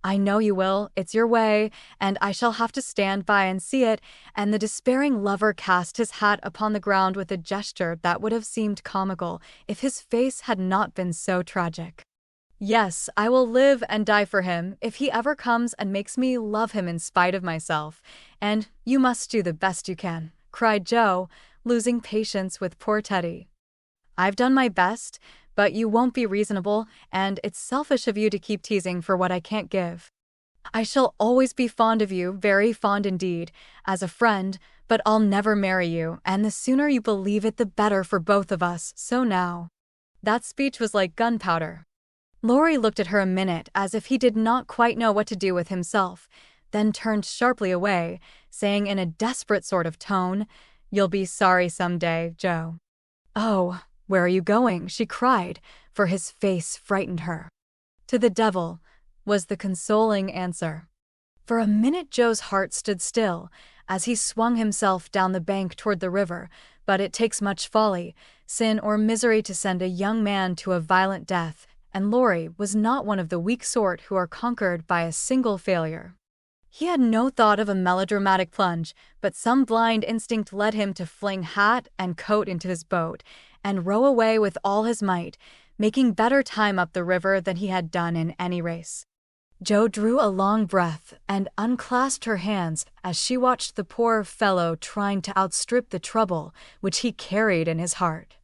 I know you will, it's your way, and I shall have to stand by and see it, and the despairing lover cast his hat upon the ground with a gesture that would have seemed comical if his face had not been so tragic. Yes, I will live and die for him if he ever comes and makes me love him in spite of myself, and you must do the best you can, cried Joe, losing patience with poor Teddy. I've done my best, but you won't be reasonable, and it's selfish of you to keep teasing for what I can't give. I shall always be fond of you, very fond indeed, as a friend, but I'll never marry you, and the sooner you believe it the better for both of us, so now. That speech was like gunpowder. Laurie looked at her a minute as if he did not quite know what to do with himself, then turned sharply away, saying in a desperate sort of tone, "You'll be sorry some day, Joe." "Oh, where are you going?" she cried, for his face frightened her. "To the devil," was the consoling answer. For a minute Joe's heart stood still, as he swung himself down the bank toward the river, but it takes much folly, sin or misery to send a young man to a violent death, and Laurie was not one of the weak sort who are conquered by a single failure. He had no thought of a melodramatic plunge, but some blind instinct led him to fling hat and coat into his boat and row away with all his might, making better time up the river than he had done in any race. Joe drew a long breath and unclasped her hands as she watched the poor fellow trying to outstrip the trouble which he carried in his heart.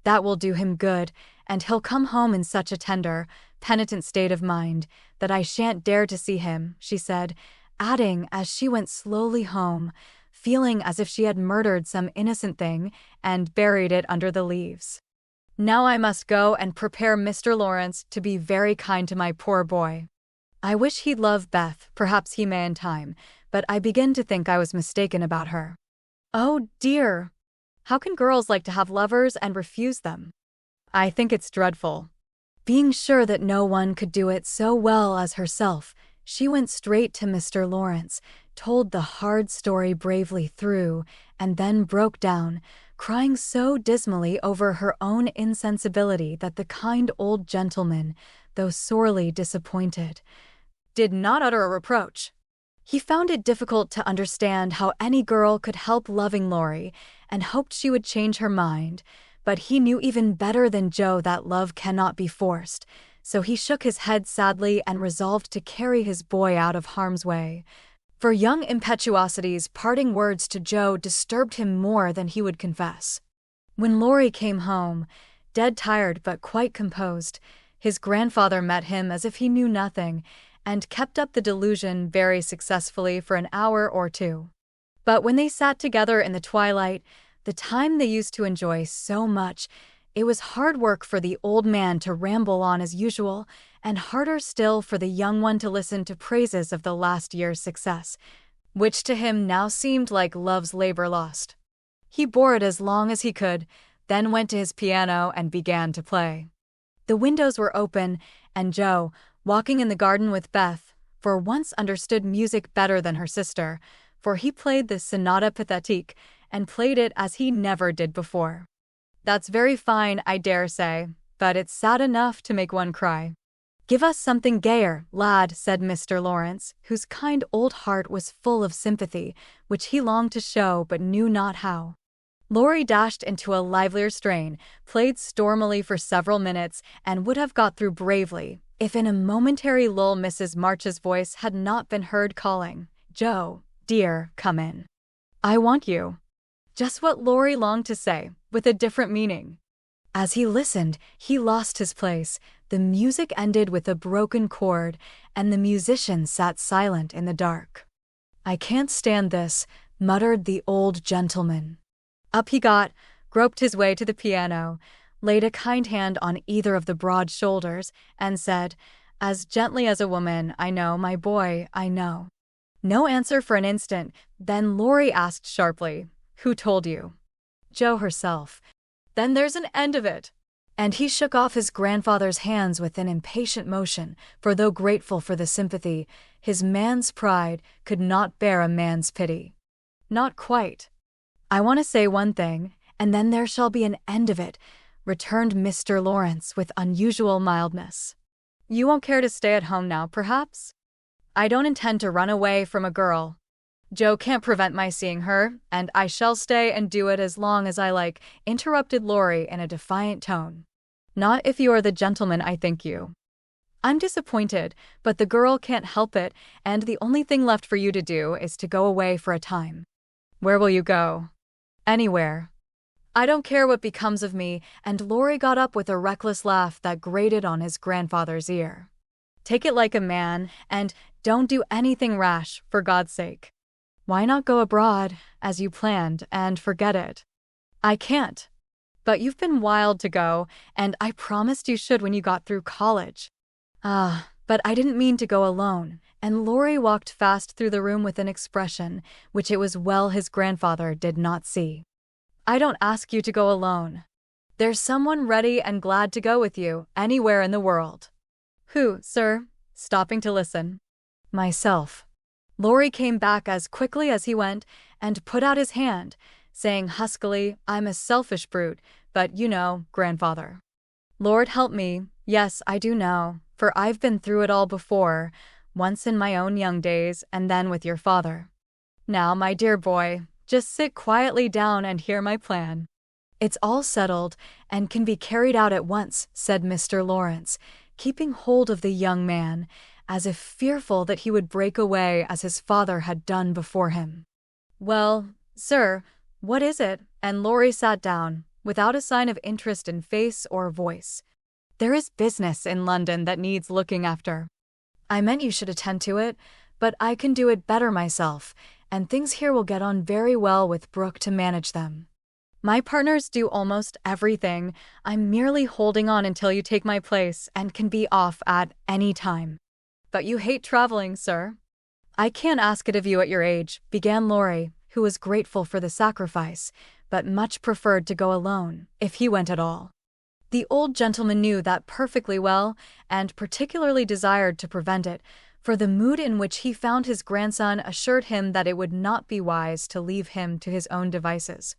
That will do him good, and he'll come home in such a tender, penitent state of mind that I shan't dare to see him, she said, adding as she went slowly home, feeling as if she had murdered some innocent thing and buried it under the leaves. Now I must go and prepare Mr. Laurence to be very kind to my poor boy. I wish he'd love Beth, perhaps he may in time, but I begin to think I was mistaken about her. Oh dear! How can girls like to have lovers and refuse them? I think it's dreadful. Being sure that no one could do it so well as herself, she went straight to Mr. Laurence, told the hard story bravely through, and then broke down, crying so dismally over her own insensibility that the kind old gentleman, though sorely disappointed, did not utter a reproach. He found it difficult to understand how any girl could help loving Laurie, and hoped she would change her mind, but he knew even better than Joe that love cannot be forced, so he shook his head sadly and resolved to carry his boy out of harm's way. For young impetuosity's parting words to Joe disturbed him more than he would confess. When Laurie came home, dead tired but quite composed, his grandfather met him as if he knew nothing, and kept up the delusion very successfully for an hour or two. But when they sat together in the twilight, the time they used to enjoy so much, it was hard work for the old man to ramble on as usual, and harder still for the young one to listen to praises of the last year's success, which to him now seemed like love's labor lost. He bore it as long as he could, then went to his piano and began to play. The windows were open, and Joe, walking in the garden with Beth, for once understood music better than her sister, for he played the Sonata Pathétique, and played it as he never did before. That's very fine, I dare say, but it's sad enough to make one cry. Give us something gayer, lad, said Mr. Laurence, whose kind old heart was full of sympathy, which he longed to show but knew not how. Laurie dashed into a livelier strain, played stormily for several minutes, and would have got through bravely, if in a momentary lull Mrs. March's voice had not been heard calling, "Joe, dear, come in. I want you." Just what Laurie longed to say, with a different meaning. As he listened, he lost his place, the music ended with a broken chord, and the musician sat silent in the dark. "I can't stand this," muttered the old gentleman. Up he got, groped his way to the piano, laid a kind hand on either of the broad shoulders, and said, as gently as a woman, "I know, my boy, I know." No answer for an instant, then Laurie asked sharply, "Who told you?" "Joe herself." "Then there's an end of it." And he shook off his grandfather's hands with an impatient motion, for though grateful for the sympathy, his man's pride could not bear a man's pity. "Not quite. I want to say one thing, and then there shall be an end of it," returned Mr. Laurence with unusual mildness. "You won't care to stay at home now, perhaps?" I don't intend to run away from a girl. Joe can't prevent my seeing her, and I shall stay and do it as long as I like," interrupted Laurie in a defiant tone. "Not if you are the gentleman I think you." "I'm disappointed, but the girl can't help it, and the only thing left for you to do is to go away for a time." "Where will you go?" "Anywhere. I don't care what becomes of me," and Laurie got up with a reckless laugh that grated on his grandfather's ear. "Take it like a man, and don't do anything rash, for God's sake. Why not go abroad, as you planned, and forget it?" "I can't." "But you've been wild to go, and I promised you should when you got through college." "Ah, but I didn't mean to go alone," and Laurie walked fast through the room with an expression which it was well his grandfather did not see. "I don't ask you to go alone. There's someone ready and glad to go with you, anywhere in the world." "Who, sir?" stopping to listen. "Myself." Laurie came back as quickly as he went and put out his hand, saying huskily, "I'm a selfish brute, but you know, grandfather." "Lord help me, yes, I do know, for I've been through it all before, once in my own young days and then with your father. Now, my dear boy, just sit quietly down and hear my plan." "It's all settled and can be carried out at once," said Mr. Laurence, keeping hold of the young man, as if fearful that he would break away as his father had done before him. "Well, sir, what is it?" and Laurie sat down, without a sign of interest in face or voice. "There is business in London that needs looking after. I meant you should attend to it, but I can do it better myself, and things here will get on very well with Brooke to manage them. My partners do almost everything. I'm merely holding on until you take my place and can be off at any time." "But you hate traveling, sir." "I can't ask it of you at your age," began Laurie, who was grateful for the sacrifice, but much preferred to go alone, if he went at all. The old gentleman knew that perfectly well, and particularly desired to prevent it, for the mood in which he found his grandson assured him that it would not be wise to leave him to his own devices.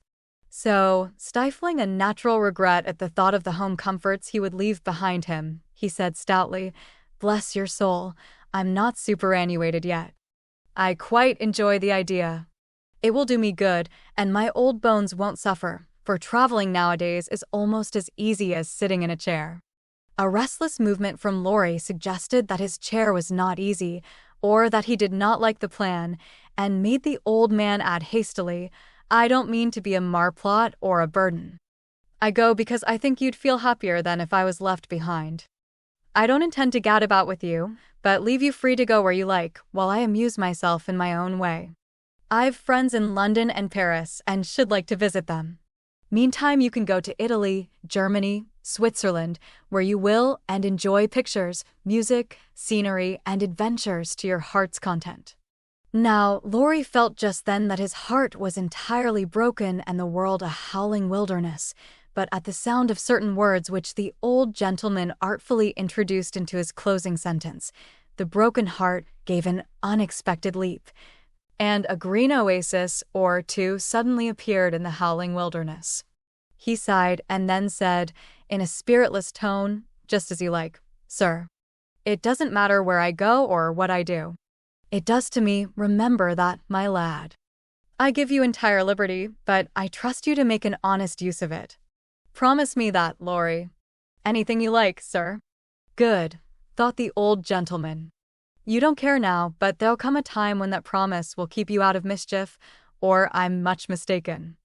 So, stifling a natural regret at the thought of the home comforts he would leave behind him, he said stoutly, "Bless your soul, I'm not superannuated yet. I quite enjoy the idea. It will do me good, and my old bones won't suffer, for traveling nowadays is almost as easy as sitting in a chair." A restless movement from Laurie suggested that his chair was not easy, or that he did not like the plan, and made the old man add hastily, "I don't mean to be a marplot or a burden. I go because I think you'd feel happier than if I was left behind. I don't intend to gad about with you, but leave you free to go where you like, while I amuse myself in my own way. I've friends in London and Paris, and should like to visit them. Meantime you can go to Italy, Germany, Switzerland, where you will, and enjoy pictures, music, scenery, and adventures to your heart's content." Now, Laurie felt just then that his heart was entirely broken and the world a howling wilderness, but at the sound of certain words which the old gentleman artfully introduced into his closing sentence, the broken heart gave an unexpected leap, and a green oasis or two suddenly appeared in the howling wilderness. He sighed and then said, in a spiritless tone, "Just as you like, sir. It doesn't matter where I go or what I do." "It does to me, remember that, my lad." "I give you entire liberty, but I trust you to make an honest use of it." "Promise me that, Laurie." "Anything you like, sir." "Good," thought the old gentleman. "You don't care now, but there'll come a time when that promise will keep you out of mischief, or I'm much mistaken."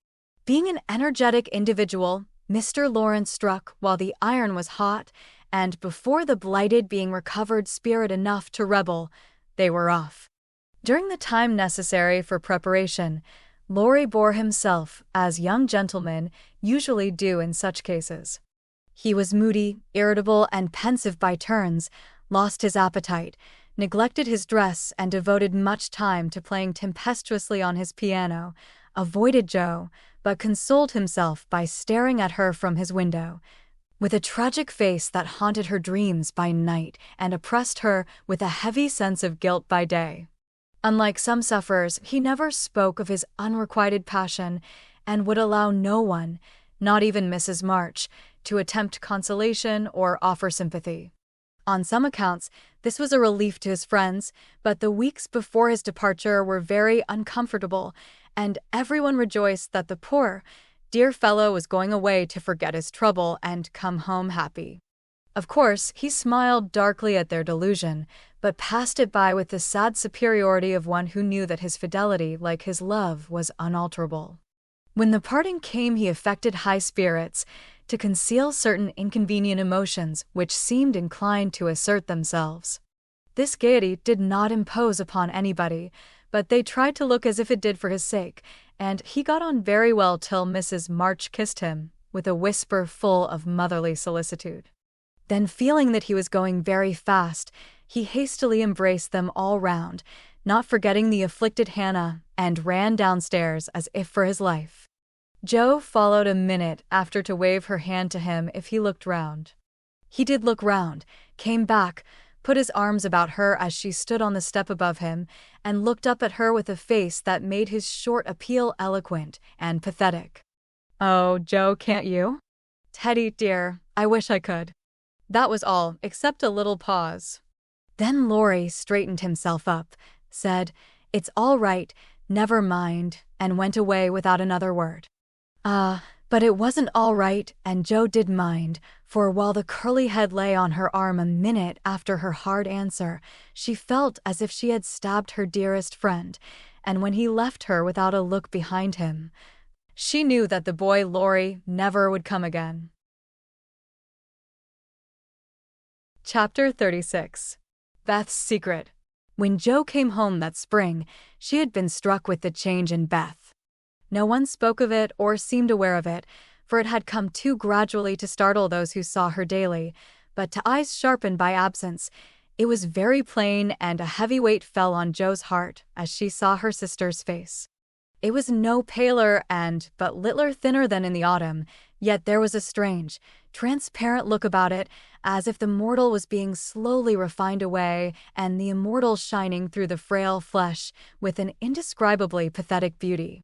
Being an energetic individual, Mr. Laurence struck while the iron was hot, and before the blighted being recovered spirit enough to rebel, they were off. During the time necessary for preparation, Laurie bore himself as young gentlemen usually do in such cases. He was moody, irritable, and pensive by turns, lost his appetite, neglected his dress, and devoted much time to playing tempestuously on his piano, avoided Joe, but consoled himself by staring at her from his window, with a tragic face that haunted her dreams by night and oppressed her with a heavy sense of guilt by day. Unlike some sufferers, he never spoke of his unrequited passion and would allow no one, not even Mrs. March, to attempt consolation or offer sympathy. On some accounts, this was a relief to his friends, but the weeks before his departure were very uncomfortable, and everyone rejoiced that the poor, dear fellow was going away to forget his trouble and come home happy. Of course, he smiled darkly at their delusion, but passed it by with the sad superiority of one who knew that his fidelity, like his love, was unalterable. When the parting came, he affected high spirits, to conceal certain inconvenient emotions which seemed inclined to assert themselves. This gaiety did not impose upon anybody, but they tried to look as if it did for his sake, and he got on very well till Mrs. March kissed him, with a whisper full of motherly solicitude. Then, feeling that he was going very fast, he hastily embraced them all round, not forgetting the afflicted Hannah, and ran downstairs as if for his life. Jo followed a minute after to wave her hand to him if he looked round. He did look round, came back, put his arms about her as she stood on the step above him, and looked up at her with a face that made his short appeal eloquent and pathetic. "Oh, Jo, can't you?" "Teddy, dear, I wish I could." That was all, except a little pause. Then Laurie straightened himself up, said, "It's all right, never mind," and went away without another word. But it wasn't all right, and Jo did mind, for while the curly head lay on her arm a minute after her hard answer, she felt as if she had stabbed her dearest friend, and when he left her without a look behind him, she knew that the boy Laurie never would come again. Chapter 36. Beth's Secret. When Jo came home that spring, she had been struck with the change in Beth. No one spoke of it or seemed aware of it, for it had come too gradually to startle those who saw her daily, but to eyes sharpened by absence, it was very plain, and a heavy weight fell on Jo's heart as she saw her sister's face. It was no paler and but littler thinner than in the autumn, yet there was a strange, transparent look about it, as if the mortal was being slowly refined away and the immortal shining through the frail flesh with an indescribably pathetic beauty.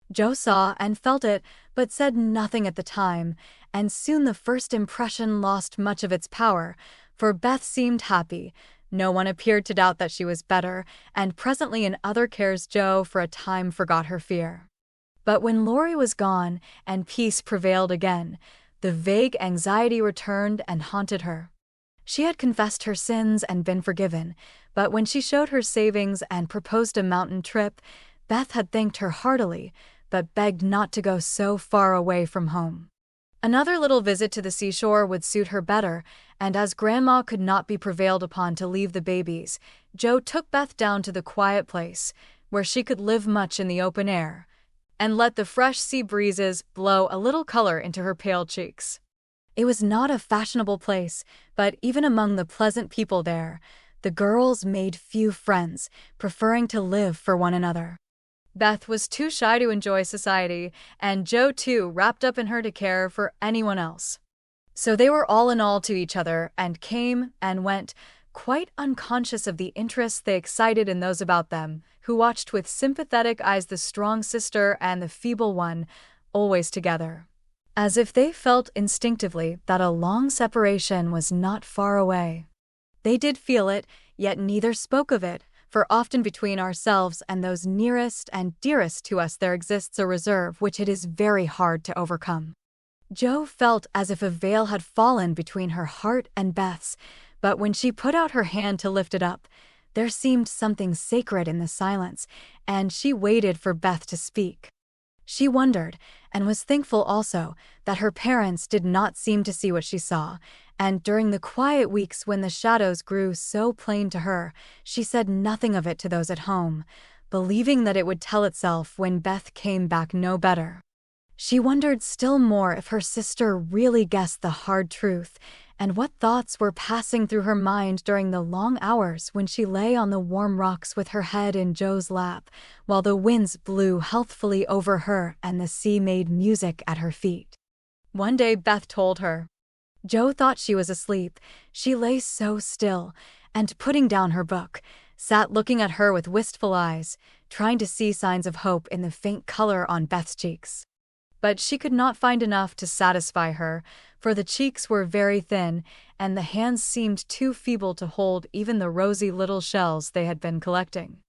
Jo saw and felt it, but said nothing at the time, and soon the first impression lost much of its power, for Beth seemed happy. No one appeared to doubt that she was better, and presently in other cares Jo for a time forgot her fear. But when Laurie was gone and peace prevailed again, the vague anxiety returned and haunted her. She had confessed her sins and been forgiven, but when she showed her savings and proposed a mountain trip, Beth had thanked her heartily, but begged not to go so far away from home. Another little visit to the seashore would suit her better, and as Grandma could not be prevailed upon to leave the babies, Jo took Beth down to the quiet place, where she could live much in the open air, and let the fresh sea breezes blow a little color into her pale cheeks. It was not a fashionable place, but even among the pleasant people there, the girls made few friends, preferring to live for one another. Beth was too shy to enjoy society, and Jo too wrapped up in her to care for anyone else. So they were all in all to each other, and came and went, quite unconscious of the interest they excited in those about them, who watched with sympathetic eyes the strong sister and the feeble one, always together, as if they felt instinctively that a long separation was not far away. They did feel it, yet neither spoke of it, for often between ourselves and those nearest and dearest to us there exists a reserve which it is very hard to overcome. Jo felt as if a veil had fallen between her heart and Beth's, but when she put out her hand to lift it up, there seemed something sacred in the silence, and she waited for Beth to speak. She wondered, and was thankful also, that her parents did not seem to see what she saw, and during the quiet weeks when the shadows grew so plain to her, she said nothing of it to those at home, believing that it would tell itself when Beth came back no better. She wondered still more if her sister really guessed the hard truth, and what thoughts were passing through her mind during the long hours when she lay on the warm rocks with her head in Jo's lap, while the winds blew healthfully over her and the sea made music at her feet. One day Beth told her. Jo thought she was asleep. She lay so still, and putting down her book, sat looking at her with wistful eyes, trying to see signs of hope in the faint color on Beth's cheeks. But she could not find enough to satisfy her, for the cheeks were very thin, and the hands seemed too feeble to hold even the rosy little shells they had been collecting.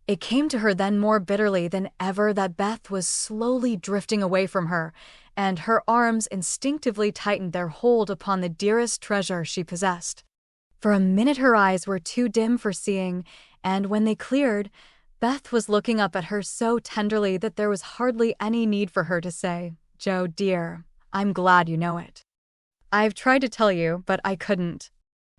It came to her then more bitterly than ever that Beth was slowly drifting away from her, and her arms instinctively tightened their hold upon the dearest treasure she possessed. For a minute her eyes were too dim for seeing, and when they cleared, Beth was looking up at her so tenderly that there was hardly any need for her to say, "Joe, dear, I'm glad you know it. I've tried to tell you, but I couldn't."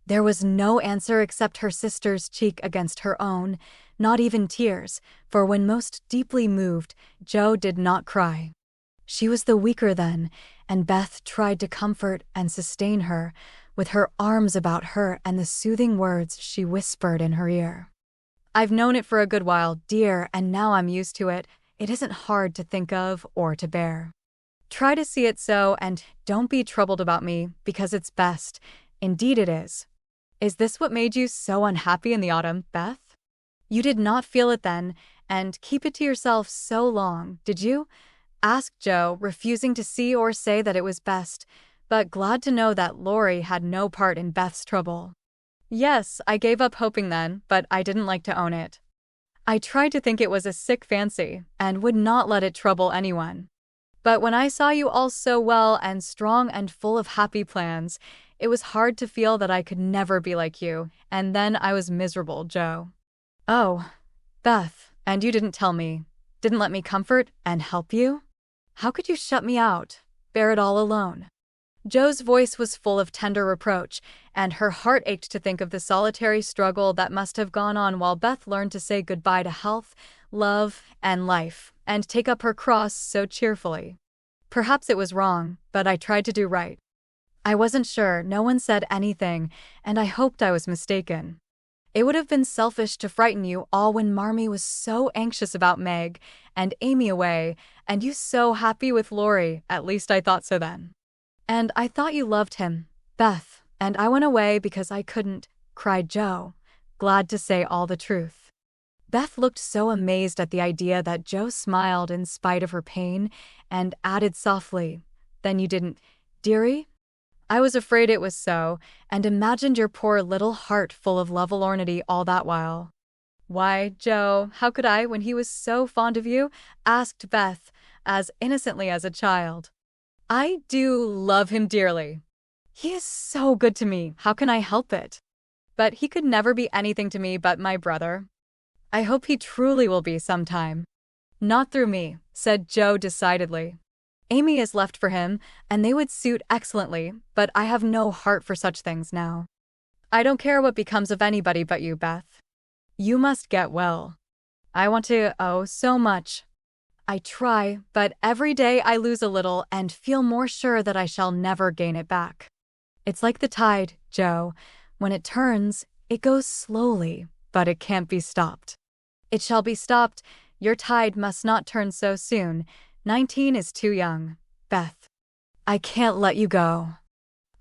There was no answer except her sister's cheek against her own, not even tears, for when most deeply moved, Joe did not cry. She was the weaker then, and Beth tried to comfort and sustain her, with her arms about her and the soothing words she whispered in her ear. "I've known it for a good while, dear, and now I'm used to it. It isn't hard to think of or to bear. Try to see it so, and don't be troubled about me, because it's best. Indeed it is." Is this what made you so unhappy in the autumn, Beth? You did not feel it then, and keep it to yourself so long, did you? Asked Joe, refusing to see or say that it was best, but glad to know that Laurie had no part in Beth's trouble. "Yes, I gave up hoping then, but I didn't like to own it. I tried to think it was a sick fancy, and would not let it trouble anyone. But when I saw you all so well and strong and full of happy plans, it was hard to feel that I could never be like you, and then I was miserable, Joe." "Oh, Beth, and you didn't tell me, didn't let me comfort and help you? How could you shut me out, bear it all alone?" Joe's voice was full of tender reproach, and her heart ached to think of the solitary struggle that must have gone on while Beth learned to say goodbye to health, love, and life, and take up her cross so cheerfully. "Perhaps it was wrong, but I tried to do right. I wasn't sure, no one said anything, and I hoped I was mistaken. It would have been selfish to frighten you all when Marmee was so anxious about Meg, and Amy away, and you so happy with Laurie, at least I thought so then. And I thought you loved him, Beth, and I went away because I couldn't," cried Joe, glad to say all the truth. Beth looked so amazed at the idea that Joe smiled in spite of her pain, and added softly, "Then you didn't, dearie? I was afraid it was so, and imagined your poor little heart full of lovelornity all that while." "Why, Joe, how could I when he was so fond of you?" asked Beth, as innocently as a child. "I do love him dearly. He is so good to me, how can I help it? But he could never be anything to me but my brother. I hope he truly will be sometime." "Not through me," said Joe decidedly. "Amy is left for him, and they would suit excellently, but I have no heart for such things now. I don't care what becomes of anybody but you, Beth. You must get well. I want to, oh, so much. I try, but every day I lose a little and feel more sure that I shall never gain it back. It's like the tide, Joe. When it turns, it goes slowly, but it can't be stopped." "It shall be stopped. Your tide must not turn so soon. 19 is too young, Beth. I can't let you go.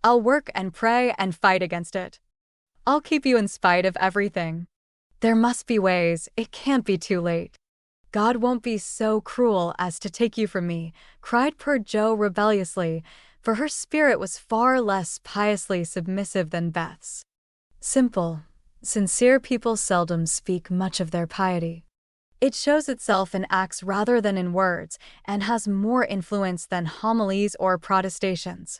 I'll work and pray and fight against it. I'll keep you in spite of everything. There must be ways, it can't be too late. God won't be so cruel as to take you from me," cried poor Joe rebelliously, for her spirit was far less piously submissive than Beth's. Simple, sincere people seldom speak much of their piety. It shows itself in acts rather than in words, and has more influence than homilies or protestations.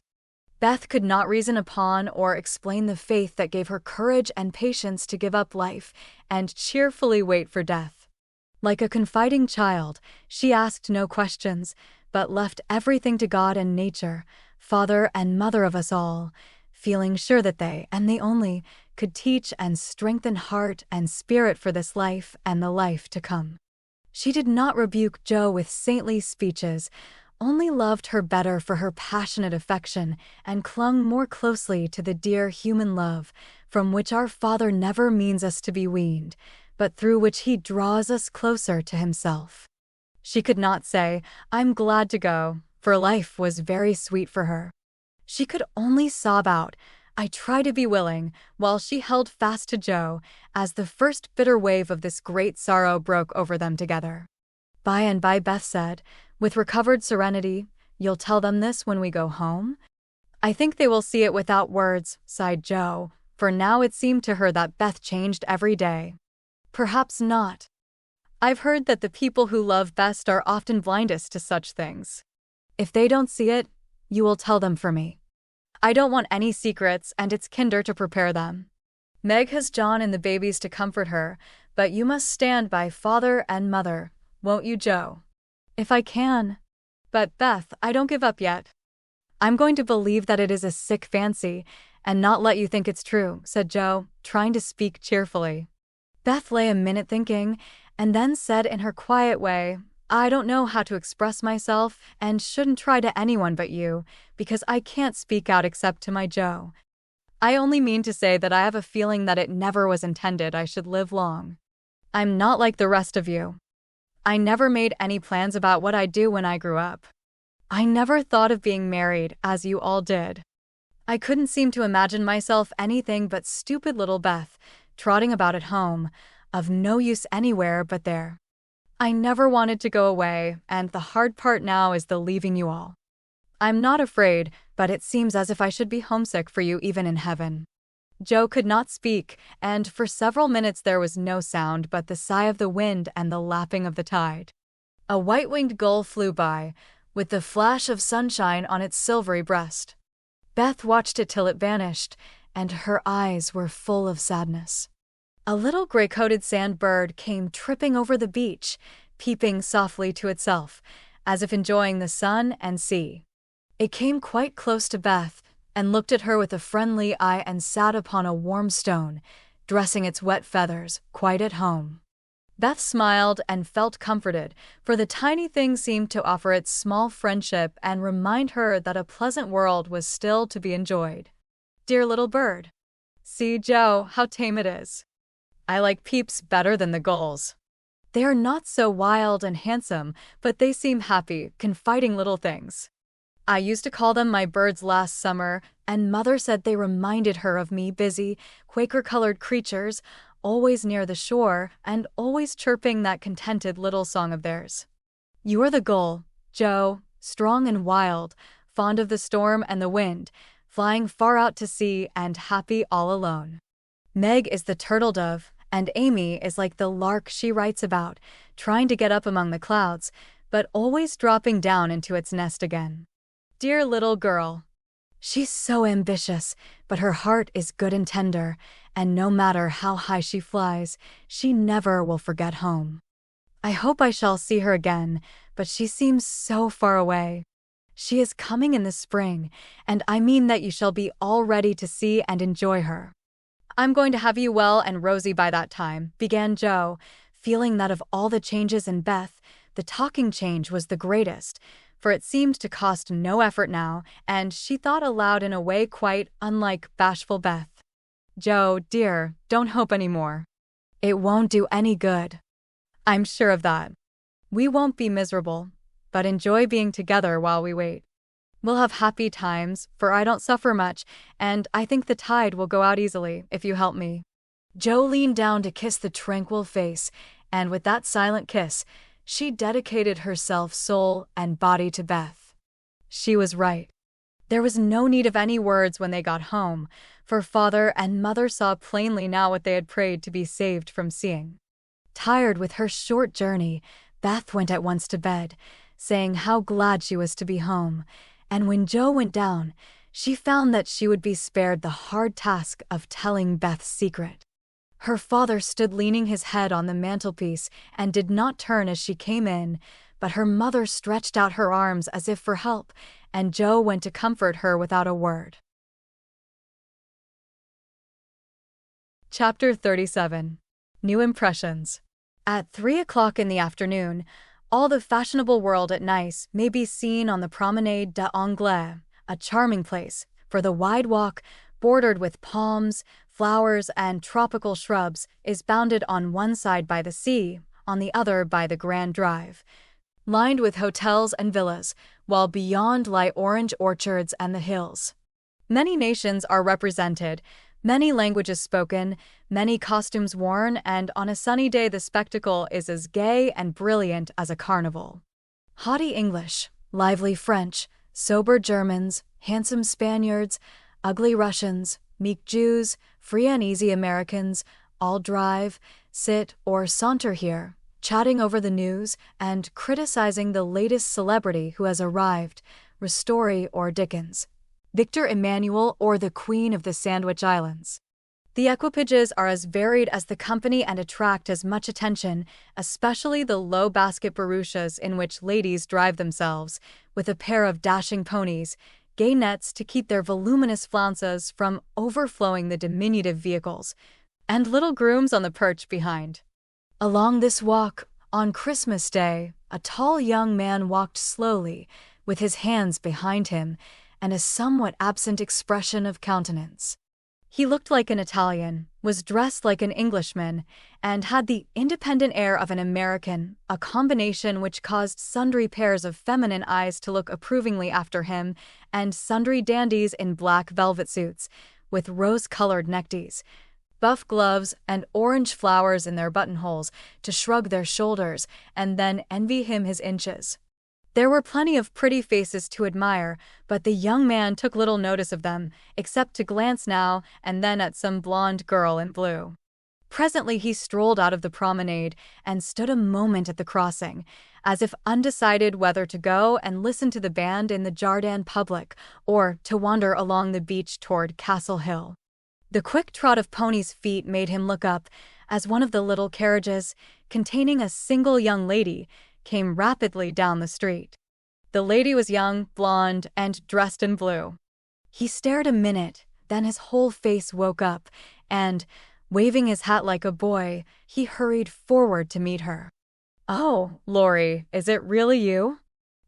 Beth could not reason upon or explain the faith that gave her courage and patience to give up life and cheerfully wait for death. Like a confiding child, she asked no questions, but left everything to God and nature, Father and Mother of us all, feeling sure that they, and they only, could teach and strengthen heart and spirit for this life and the life to come. She did not rebuke Joe with saintly speeches, only loved her better for her passionate affection and clung more closely to the dear human love from which our Father never means us to be weaned, but through which he draws us closer to himself. She could not say, "I'm glad to go," for life was very sweet for her. She could only sob out, "I try to be willing," while she held fast to Joe, as the first bitter wave of this great sorrow broke over them together. By and by Beth said, with recovered serenity, "You'll tell them this when we go home?" I think they will see it without words, sighed Jo, for now it seemed to her that Beth changed every day. Perhaps not. I've heard that the people who love best are often blindest to such things. If they don't see it, you will tell them for me. I don't want any secrets, and it's kinder to prepare them. Meg has John and the babies to comfort her, but you must stand by father and mother, won't you, Jo? If I can. But Beth, I don't give up yet. I'm going to believe that it is a sick fancy, and not let you think it's true, said Jo, trying to speak cheerfully. Beth lay a minute thinking, and then said in her quiet way, I don't know how to express myself, and shouldn't try to anyone but you, because I can't speak out except to my Jo. I only mean to say that I have a feeling that it never was intended I should live long. I'm not like the rest of you. I never made any plans about what I'd do when I grew up. I never thought of being married, as you all did. I couldn't seem to imagine myself anything but stupid little Beth, trotting about at home, of no use anywhere but there. I never wanted to go away, and the hard part now is the leaving you all. I'm not afraid, but it seems as if I should be homesick for you even in heaven. Jo could not speak, and for several minutes there was no sound but the sigh of the wind and the lapping of the tide. A white-winged gull flew by, with the flash of sunshine on its silvery breast. Beth watched it till it vanished, and her eyes were full of sadness. A little gray-coated sand bird came tripping over the beach, peeping softly to itself, as if enjoying the sun and sea. It came quite close to Beth, and looked at her with a friendly eye and sat upon a warm stone, dressing its wet feathers, quite at home. Beth smiled and felt comforted, for the tiny thing seemed to offer its small friendship and remind her that a pleasant world was still to be enjoyed. Dear little bird. See, Jo, how tame it is. I like Peeps better than the gulls. They are not so wild and handsome, but they seem happy, confiding little things. I used to call them my birds last summer, and Mother said they reminded her of me, busy, Quaker-colored creatures, always near the shore, and always chirping that contented little song of theirs. You are the gull, Jo, strong and wild, fond of the storm and the wind, flying far out to sea and happy all alone. Meg is the turtle dove, and Amy is like the lark she writes about, trying to get up among the clouds, but always dropping down into its nest again. Dear little girl. She's so ambitious, but her heart is good and tender, and no matter how high she flies, she never will forget home. I hope I shall see her again, but she seems so far away. She is coming in the spring, and I mean that you shall be all ready to see and enjoy her. I'm going to have you well and rosy by that time, began Jo, feeling that of all the changes in Beth, the talking change was the greatest, for it seemed to cost no effort now, and she thought aloud in a way quite unlike bashful Beth. Jo, dear, don't hope any more. It won't do any good. I'm sure of that. We won't be miserable, but enjoy being together while we wait. We'll have happy times, for I don't suffer much, and I think the tide will go out easily if you help me. Jo leaned down to kiss the tranquil face, and with that silent kiss, she dedicated herself soul and body to Beth. She was right. There was no need of any words when they got home, for father and mother saw plainly now what they had prayed to be saved from seeing. Tired with her short journey, Beth went at once to bed, saying how glad she was to be home, and when Jo went down, she found that she would be spared the hard task of telling Beth's secret. Her father stood leaning his head on the mantelpiece and did not turn as she came in, but her mother stretched out her arms as if for help, and Jo went to comfort her without a word. Chapter 37. New Impressions. At 3 o'clock in the afternoon, all the fashionable world at Nice may be seen on the Promenade d'Anglais, a charming place, for the wide walk, bordered with palms, flowers, and tropical shrubs, is bounded on one side by the sea, on the other by the Grand Drive, lined with hotels and villas, while beyond lie orange orchards and the hills. Many nations are represented, many languages spoken, many costumes worn, and on a sunny day the spectacle is as gay and brilliant as a carnival. Haughty English, lively French, Sober Germans, handsome Spaniards, ugly Russians, meek Jews, free and easy Americans, all drive, sit, or saunter here, chatting over the news and criticizing the latest celebrity who has arrived, Ristori or Dickens, Victor Emmanuel or the Queen of the Sandwich Islands. The equipages are as varied as the company and attract as much attention, especially the low basket barouches in which ladies drive themselves, with a pair of dashing ponies, gay nets to keep their voluminous flounces from overflowing the diminutive vehicles, and little grooms on the perch behind. Along this walk, on Christmas Day, a tall young man walked slowly, with his hands behind him, and a somewhat absent expression of countenance. He looked like an Italian, was dressed like an Englishman, and had the independent air of an American, a combination which caused sundry pairs of feminine eyes to look approvingly after him, and sundry dandies in black velvet suits, with rose-colored neckties, buff gloves, and orange flowers in their buttonholes, to shrug their shoulders and then envy him his inches. There were plenty of pretty faces to admire, but the young man took little notice of them, except to glance now and then at some blonde girl in blue. Presently he strolled out of the promenade and stood a moment at the crossing, as if undecided whether to go and listen to the band in the Jardin Public or to wander along the beach toward Castle Hill. The quick trot of ponies' feet made him look up, as one of the little carriages, containing a single young lady, came rapidly down the street. The lady was young, blonde, and dressed in blue. He stared a minute, then his whole face woke up, and, waving his hat like a boy, he hurried forward to meet her. "Oh, Laurie, is it really you?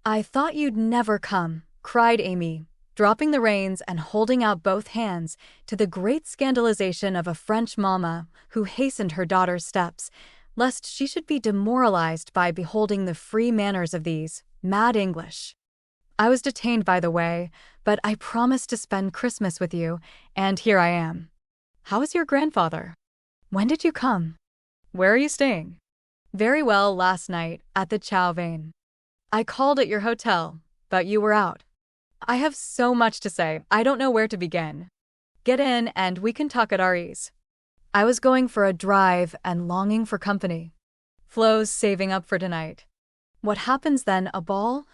I thought you'd never come," cried Amy, dropping the reins and holding out both hands, to the great scandalization of a French mamma who hastened her daughter's steps, lest she should be demoralized by beholding the free manners of these mad English. "I was detained by the way, but I promised to spend Christmas with you, and here I am. How is your grandfather? When did you come? Where are you staying?" "Very well last night, at the Chow Vane. I called at your hotel, but you were out. I have so much to say, I don't know where to begin. Get in and we can talk at our ease. I was going for a drive and longing for company. Flo's saving up for tonight. What happens then, a ball?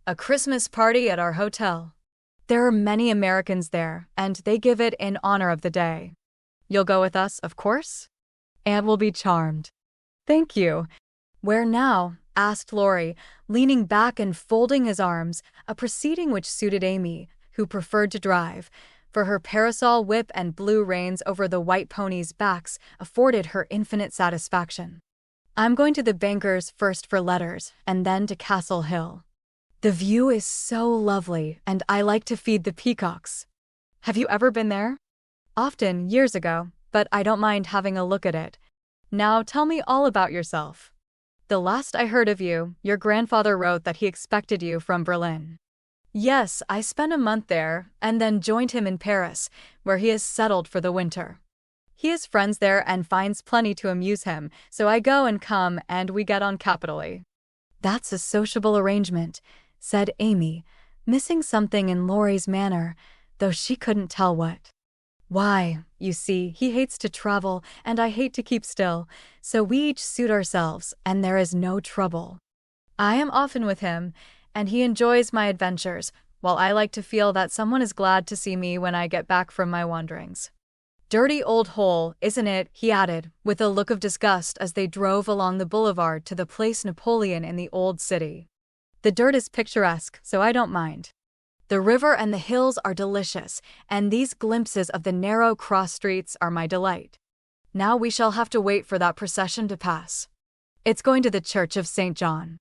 A Christmas party at our hotel. There are many Americans there, and they give it in honor of the day. You'll go with us, of course? Aunt will be charmed." "Thank you." "Where now?" asked Laurie, leaning back and folding his arms, a proceeding which suited Amy, who preferred to drive, for her parasol whip and blue reins over the white ponies' backs afforded her infinite satisfaction. "I'm going to the banker's first for letters, and then to Castle Hill. The view is so lovely, and I like to feed the peacocks. Have you ever been there?" "Often, years ago, but I don't mind having a look at it. Now tell me all about yourself. The last I heard of you, your grandfather wrote that he expected you from Berlin." "Yes, I spent a month there, and then joined him in Paris, where he is settled for the winter. He has friends there and finds plenty to amuse him, so I go and come and we get on capitally." "That's a sociable arrangement," said Amy, missing something in Laurie's manner, though she couldn't tell what. "Why, you see, he hates to travel, and I hate to keep still, so we each suit ourselves, and there is no trouble. I am often with him, and he enjoys my adventures, while I like to feel that someone is glad to see me when I get back from my wanderings. Dirty old hole, isn't it?" he added, with a look of disgust as they drove along the boulevard to the Place Napoleon in the old city. "The dirt is picturesque, so I don't mind. The river and the hills are delicious, and these glimpses of the narrow cross streets are my delight. Now we shall have to wait for that procession to pass. It's going to the Church of St. John."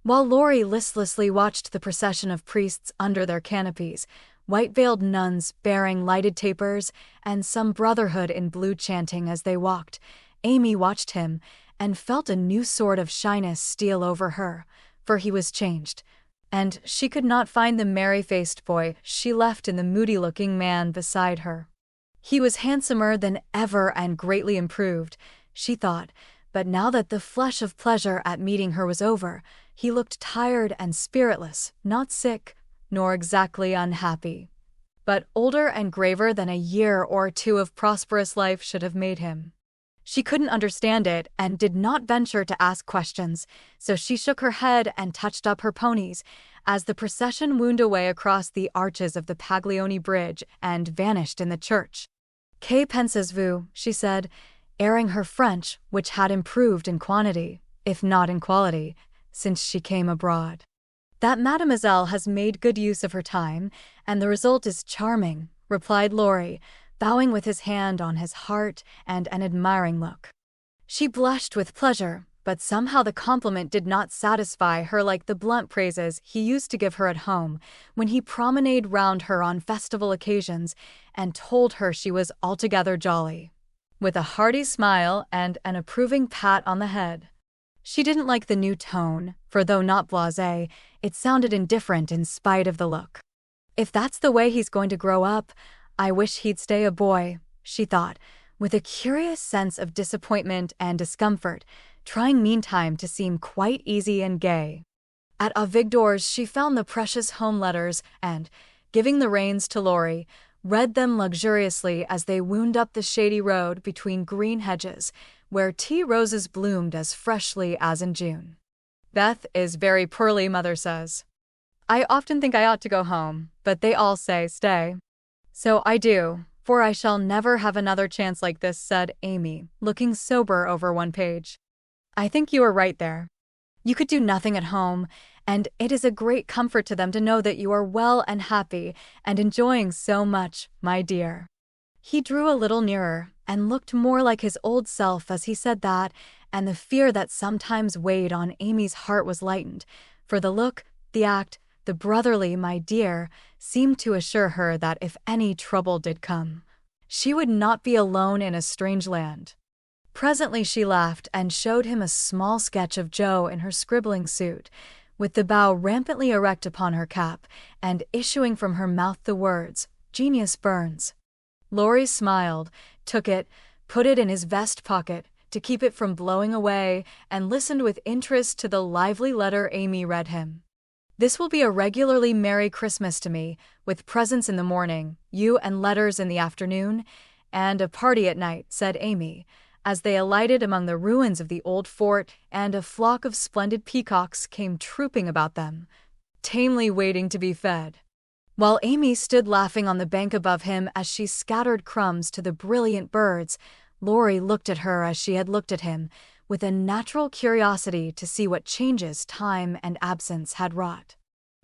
While Laurie listlessly watched the procession of priests under their canopies, white-veiled nuns bearing lighted tapers, and some brotherhood in blue chanting as they walked, Amy watched him, and felt a new sort of shyness steal over her, for he was changed, and she could not find the merry-faced boy she left in the moody-looking man beside her. He was handsomer than ever and greatly improved, she thought, but now that the flush of pleasure at meeting her was over, he looked tired and spiritless, not sick, nor exactly unhappy. But older and graver than a year or two of prosperous life should have made him. She couldn't understand it and did not venture to ask questions, so she shook her head and touched up her ponies as the procession wound away across the arches of the Paglioni Bridge and vanished in the church. "Que pensez-vous?" she said, airing her French, which had improved in quantity, if not in quality, since she came abroad. "That mademoiselle has made good use of her time, and the result is charming," replied Laurie, bowing with his hand on his heart and an admiring look. She blushed with pleasure, but somehow the compliment did not satisfy her like the blunt praises he used to give her at home when he promenaded round her on festival occasions and told her she was altogether jolly. With a hearty smile and an approving pat on the head. She didn't like the new tone, for though not blasé, it sounded indifferent in spite of the look. "If that's the way he's going to grow up, I wish he'd stay a boy," she thought, with a curious sense of disappointment and discomfort, trying meantime to seem quite easy and gay. At Avigdor's she found the precious home letters and, giving the reins to Laurie, read them luxuriously as they wound up the shady road between green hedges, where tea roses bloomed as freshly as in June. "Beth is very poorly, mother says. I often think I ought to go home, but they all say stay. So I do, for I shall never have another chance like this," said Amy, looking sober over one page. "I think you are right there. You could do nothing at home, and it is a great comfort to them to know that you are well and happy and enjoying so much, my dear." He drew a little nearer and looked more like his old self as he said that, and the fear that sometimes weighed on Amy's heart was lightened, for the look, the act, the brotherly "my dear" seemed to assure her that if any trouble did come, she would not be alone in a strange land. Presently she laughed and showed him a small sketch of Jo in her scribbling suit, with the bow rampantly erect upon her cap, and issuing from her mouth the words, "Genius burns." Laurie smiled, took it, put it in his vest pocket to keep it from blowing away, and listened with interest to the lively letter Amy read him. "This will be a regularly Merry Christmas to me, with presents in the morning, you and letters in the afternoon, and a party at night," said Amy, as they alighted among the ruins of the old fort and a flock of splendid peacocks came trooping about them, tamely waiting to be fed. While Amy stood laughing on the bank above him as she scattered crumbs to the brilliant birds, Laurie looked at her as she had looked at him, with a natural curiosity to see what changes time and absence had wrought.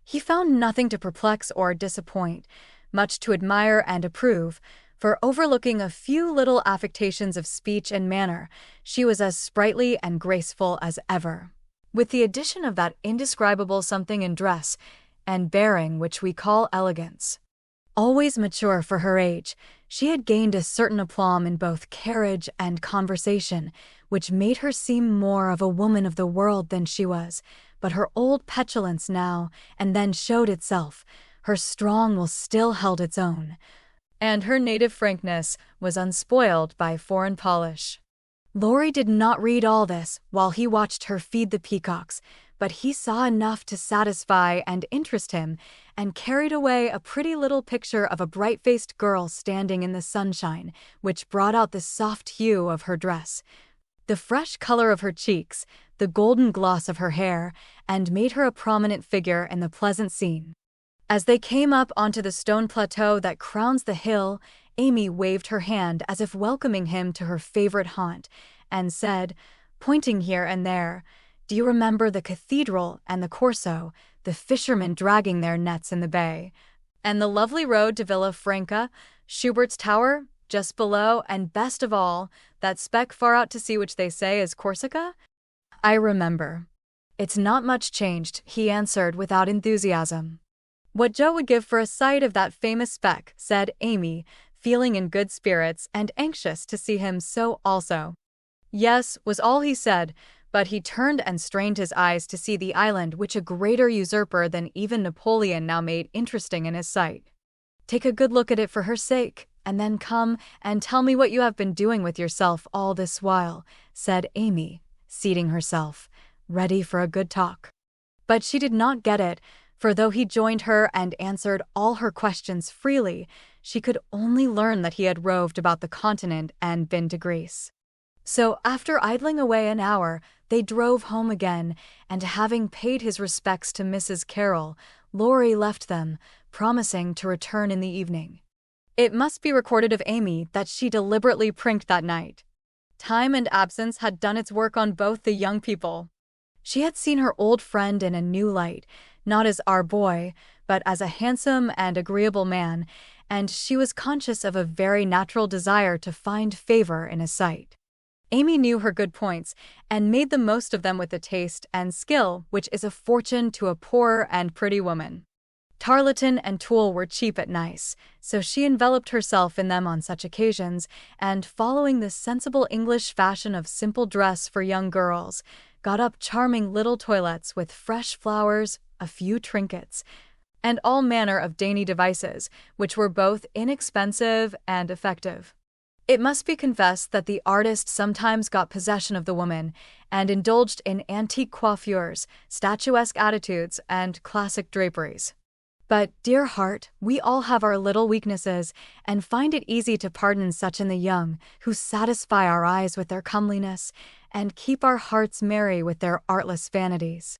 He found nothing to perplex or disappoint, much to admire and approve, for overlooking a few little affectations of speech and manner, she was as sprightly and graceful as ever, with the addition of that indescribable something in dress and bearing which we call elegance. Always mature for her age, she had gained a certain aplomb in both carriage and conversation, which made her seem more of a woman of the world than she was, but her old petulance now and then showed itself, her strong will still held its own, and her native frankness was unspoiled by foreign polish. Laurie did not read all this while he watched her feed the peacocks, but he saw enough to satisfy and interest him, and carried away a pretty little picture of a bright-faced girl standing in the sunshine, which brought out the soft hue of her dress, the fresh color of her cheeks, the golden gloss of her hair, and made her a prominent figure in the pleasant scene. As they came up onto the stone plateau that crowns the hill, Amy waved her hand as if welcoming him to her favorite haunt, and said, pointing here and there, "Do you remember the cathedral and the Corso, the fishermen dragging their nets in the bay, and the lovely road to Villa Franca, Schubert's tower, just below, and best of all, that speck far out to sea which they say is Corsica?" "I remember. It's not much changed," he answered without enthusiasm. "What Jo would give for a sight of that famous speck," said Amy, feeling in good spirits and anxious to see him so also. "Yes," was all he said, but he turned and strained his eyes to see the island which a greater usurper than even Napoleon now made interesting in his sight. "Take a good look at it for her sake, and then come and tell me what you have been doing with yourself all this while," said Amy, seating herself, ready for a good talk. But she did not get it, For though he joined her and answered all her questions freely, she could only learn that he had roved about the continent and been to Greece. So, after idling away an hour, they drove home again, and having paid his respects to Mrs. Carroll, Laurie left them, promising to return in the evening. It must be recorded of Amy that she deliberately prinked that night. Time and absence had done its work on both the young people. She had seen her old friend in a new light, not as our boy, but as a handsome and agreeable man, and she was conscious of a very natural desire to find favor in his sight. Amy knew her good points and made the most of them with the taste and skill which is a fortune to a poor and pretty woman. Tarlatan and tulle were cheap at nice, so she enveloped herself in them on such occasions, and following the sensible English fashion of simple dress for young girls, got up charming little toilettes with fresh flowers, a few trinkets, and all manner of dainty devices, which were both inexpensive and effective. It must be confessed that the artist sometimes got possession of the woman and indulged in antique coiffures, statuesque attitudes, and classic draperies. But, dear heart, we all have our little weaknesses, and find it easy to pardon such in the young, who satisfy our eyes with their comeliness, and keep our hearts merry with their artless vanities.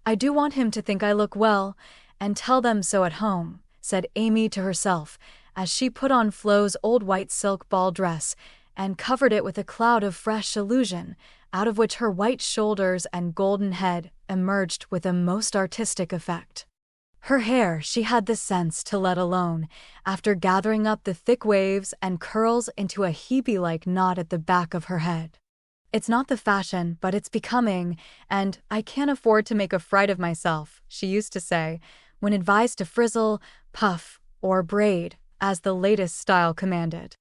I do want him to think I look well, and tell them so at home, said Amy to herself, as she put on Flo's old white silk ball dress, and covered it with a cloud of fresh illusion, out of which her white shoulders and golden head emerged with a most artistic effect. Her hair she had the sense to let alone, after gathering up the thick waves and curls into a Hebe-like knot at the back of her head. It's not the fashion, but it's becoming, and I can't afford to make a fright of myself, she used to say, when advised to frizzle, puff, or braid, as the latest style commanded.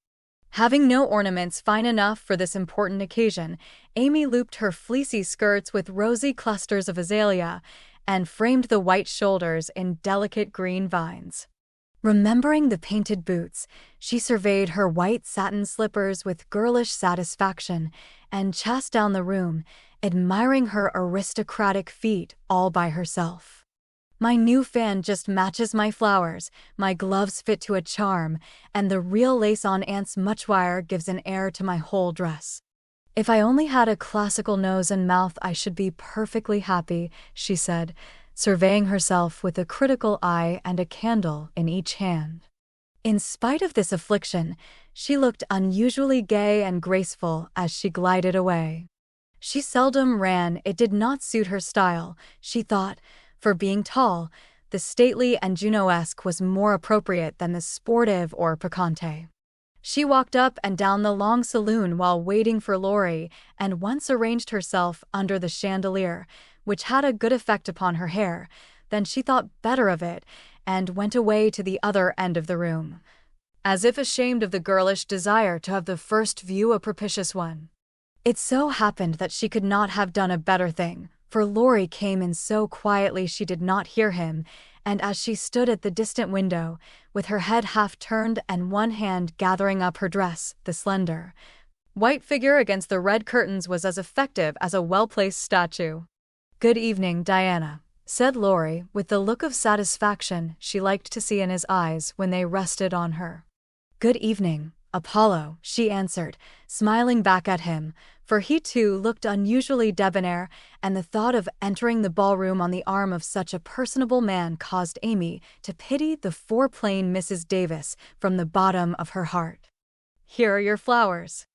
Having no ornaments fine enough for this important occasion, Amy looped her fleecy skirts with rosy clusters of azalea, and framed the white shoulders in delicate green vines. Remembering the painted boots, she surveyed her white satin slippers with girlish satisfaction and chased down the room, admiring her aristocratic feet all by herself. My new fan just matches my flowers, my gloves fit to a charm, and the real lace on Aunt's muchwire gives an air to my whole dress. If I only had a classical nose and mouth I should be perfectly happy, she said, surveying herself with a critical eye and a candle in each hand. In spite of this affliction, she looked unusually gay and graceful as she glided away. She seldom ran, it did not suit her style, she thought, for being tall, the stately and Juno-esque was more appropriate than the sportive or piquante. She walked up and down the long saloon while waiting for Laurie, and once arranged herself under the chandelier, which had a good effect upon her hair. Then she thought better of it, and went away to the other end of the room, as if ashamed of the girlish desire to have the first view a propitious one. It so happened that she could not have done a better thing, for Laurie came in so quietly she did not hear him, and as she stood at the distant window, with her head half turned and one hand gathering up her dress, the slender, white figure against the red curtains was as effective as a well-placed statue. "Good evening, Diana," said Laurie, with the look of satisfaction she liked to see in his eyes when they rested on her. "Good evening, Apollo," she answered, smiling back at him, for he too looked unusually debonair, and the thought of entering the ballroom on the arm of such a personable man caused Amy to pity the foreplain Mrs. Davis from the bottom of her heart. "Here are your flowers.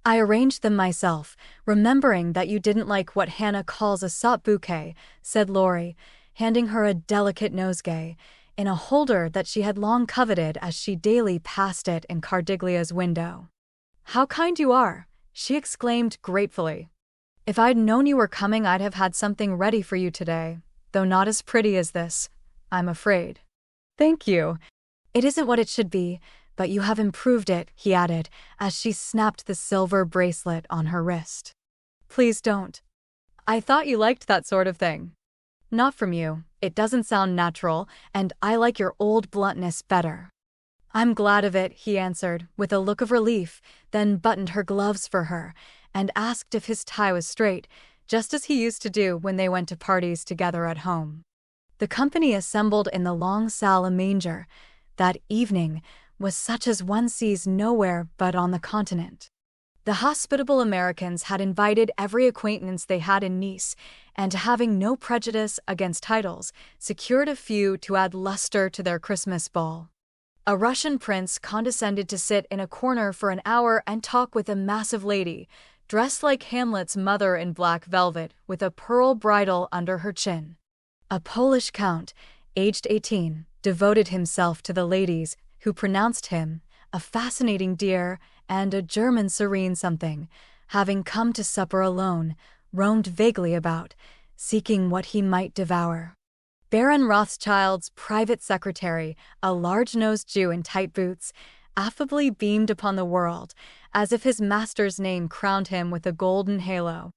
I arranged them myself, remembering that you didn't like what Hannah calls a sot bouquet," said Laurie, handing her a delicate nosegay, in a holder that she had long coveted as she daily passed it in Cardiglia's window. "How kind you are!" she exclaimed gratefully. "If I'd known you were coming I'd have had something ready for you today, though not as pretty as this, I'm afraid." "Thank you. It isn't what it should be, but you have improved it," he added, as she snapped the silver bracelet on her wrist. "Please don't. I thought you liked that sort of thing." "Not from you. It doesn't sound natural, and I like your old bluntness better." "I'm glad of it," he answered, with a look of relief, then buttoned her gloves for her, and asked if his tie was straight, just as he used to do when they went to parties together at home. The company assembled in the long salle a manger. That evening was such as one sees nowhere but on the continent. The hospitable Americans had invited every acquaintance they had in Nice, and having no prejudice against titles, secured a few to add luster to their Christmas ball. A Russian prince condescended to sit in a corner for an hour and talk with a massive lady, dressed like Hamlet's mother in black velvet, with a pearl bridle under her chin. A Polish count, aged 18, devoted himself to the ladies, who pronounced him a fascinating dear, and a German serene something, having come to supper alone, roamed vaguely about, seeking what he might devour. Baron Rothschild's private secretary, a large-nosed Jew in tight boots, affably beamed upon the world, as if his master's name crowned him with a golden halo.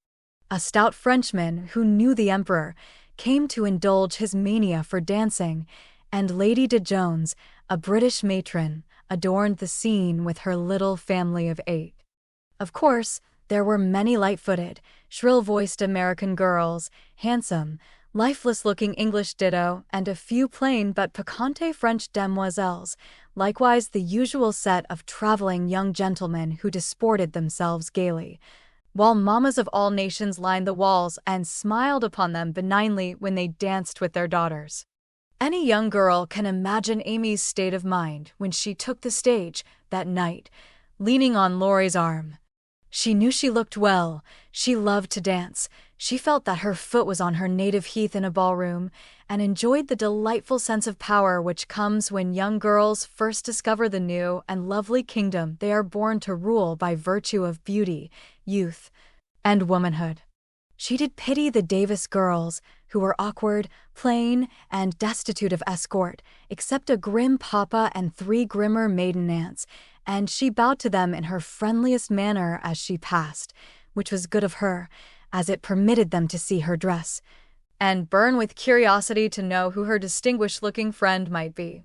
A stout Frenchman, who knew the emperor, came to indulge his mania for dancing, and Lady de Jones, a British matron, adorned the scene with her little family of 8. Of course, there were many light-footed, shrill-voiced American girls, handsome, lifeless-looking English ditto, and a few plain but piquante French demoiselles, likewise the usual set of traveling young gentlemen who disported themselves gaily, while mammas of all nations lined the walls and smiled upon them benignly when they danced with their daughters. Any young girl can imagine Amy's state of mind when she took the stage that night, leaning on Laurie's arm. She knew she looked well, she loved to dance, she felt that her foot was on her native heath in a ballroom, and enjoyed the delightful sense of power which comes when young girls first discover the new and lovely kingdom they are born to rule by virtue of beauty, youth, and womanhood. She did pity the Davis girls, who were awkward, plain, and destitute of escort, except a grim papa and 3 grimmer maiden aunts, and she bowed to them in her friendliest manner as she passed, which was good of her, as it permitted them to see her dress, and burn with curiosity to know who her distinguished-looking friend might be.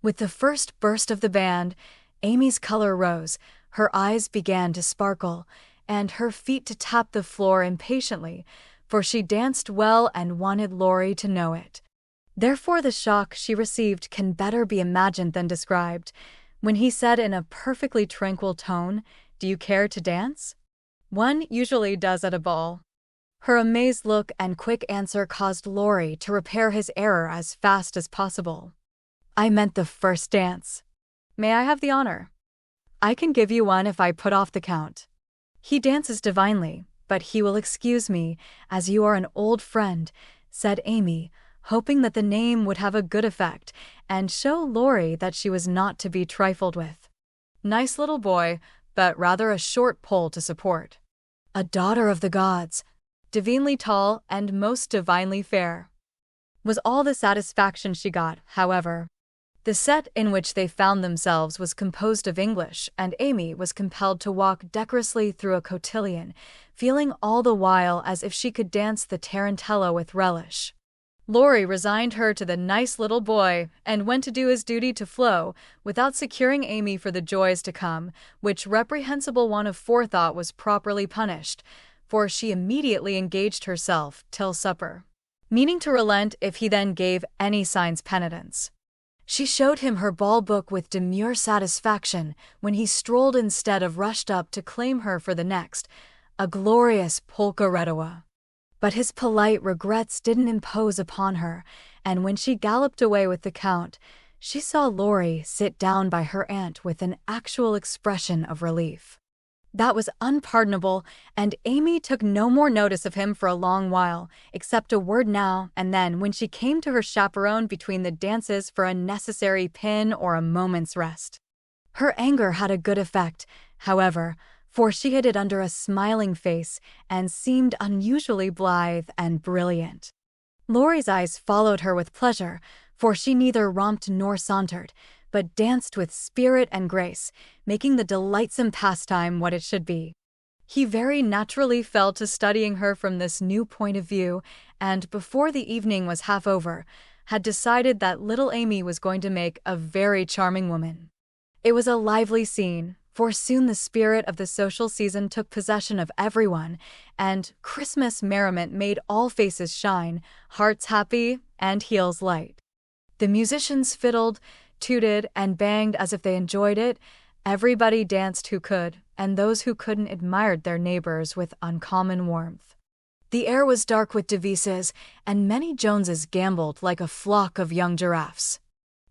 With the first burst of the band, Amy's color rose, her eyes began to sparkle, and her feet to tap the floor impatiently, for she danced well and wanted Laurie to know it. Therefore the shock she received can better be imagined than described, when he said in a perfectly tranquil tone, "Do you care to dance?" One usually does at a ball. Her amazed look and quick answer caused Laurie to repair his error as fast as possible. "I meant the first dance. May I have the honor?" "I can give you one if I put off the count. He dances divinely, but he will excuse me, as you are an old friend," said Amy, hoping that the name would have a good effect, and show Laurie that she was not to be trifled with. Nice little boy, but rather a short pole to support. A daughter of the gods, divinely tall and most divinely fair, was all the satisfaction she got, however. The set in which they found themselves was composed of English, and Amy was compelled to walk decorously through a cotillion, feeling all the while as if she could dance the tarantella with relish. Laurie resigned her to the nice little boy, and went to do his duty to Flo, without securing Amy for the joys to come, which reprehensible want of forethought was properly punished, for she immediately engaged herself till supper, meaning to relent if he then gave any signs penitence. She showed him her ball book with demure satisfaction when he strolled instead of rushed up to claim her for the next, a glorious polka redowa. But his polite regrets didn't impose upon her, and when she galloped away with the Count, she saw Laurie sit down by her aunt with an actual expression of relief. That was unpardonable, and Amy took no more notice of him for a long while, except a word now and then when she came to her chaperone between the dances for a necessary pin or a moment's rest. Her anger had a good effect, however, for she hid it under a smiling face and seemed unusually blithe and brilliant. Laurie's eyes followed her with pleasure, for she neither romped nor sauntered, but danced with spirit and grace, making the delightsome pastime what it should be. He very naturally fell to studying her from this new point of view, and before the evening was half over, had decided that little Amy was going to make a very charming woman. It was a lively scene, for soon the spirit of the social season took possession of everyone, and Christmas merriment made all faces shine, hearts happy, and heels light. The musicians fiddled, tooted, and banged as if they enjoyed it. Everybody danced who could, and those who couldn't admired their neighbors with uncommon warmth. The air was dark with devices, and many Joneses gamboled like a flock of young giraffes.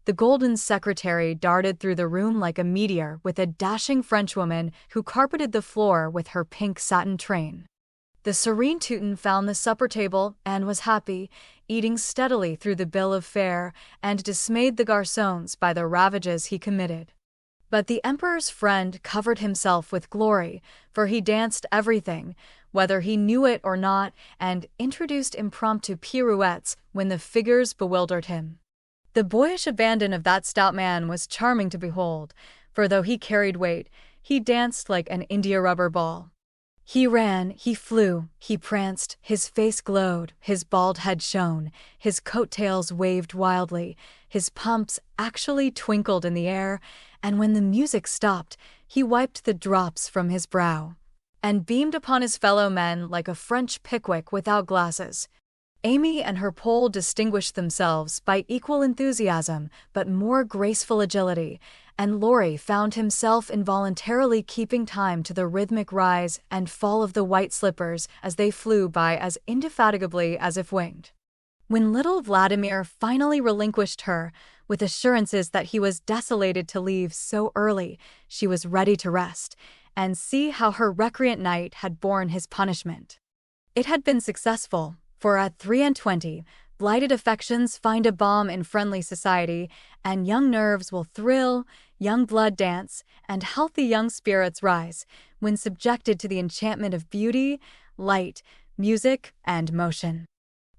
The golden secretary darted through the room like a meteor with a dashing Frenchwoman who carpeted the floor with her pink satin train. The serene Teuton found the supper table and was happy, eating steadily through the bill of fare, and dismayed the garçons by the ravages he committed. But the emperor's friend covered himself with glory, for he danced everything, whether he knew it or not, and introduced impromptu pirouettes when the figures bewildered him. The boyish abandon of that stout man was charming to behold, for though he carried weight, he danced like an india-rubber ball. He ran, he flew, he pranced, his face glowed, his bald head shone, his coat-tails waved wildly, his pumps actually twinkled in the air, and when the music stopped, he wiped the drops from his brow, and beamed upon his fellow men like a French Pickwick without glasses. Amy and her pole distinguished themselves by equal enthusiasm but more graceful agility, and Laurie found himself involuntarily keeping time to the rhythmic rise and fall of the white slippers as they flew by as indefatigably as if winged. When little Vladimir finally relinquished her, with assurances that he was desolated to leave so early, she was ready to rest, and see how her recreant knight had borne his punishment. It had been successful, for at 23, blighted affections find a balm in friendly society, and young nerves will thrill, young blood dance, and healthy young spirits rise, when subjected to the enchantment of beauty, light, music, and motion.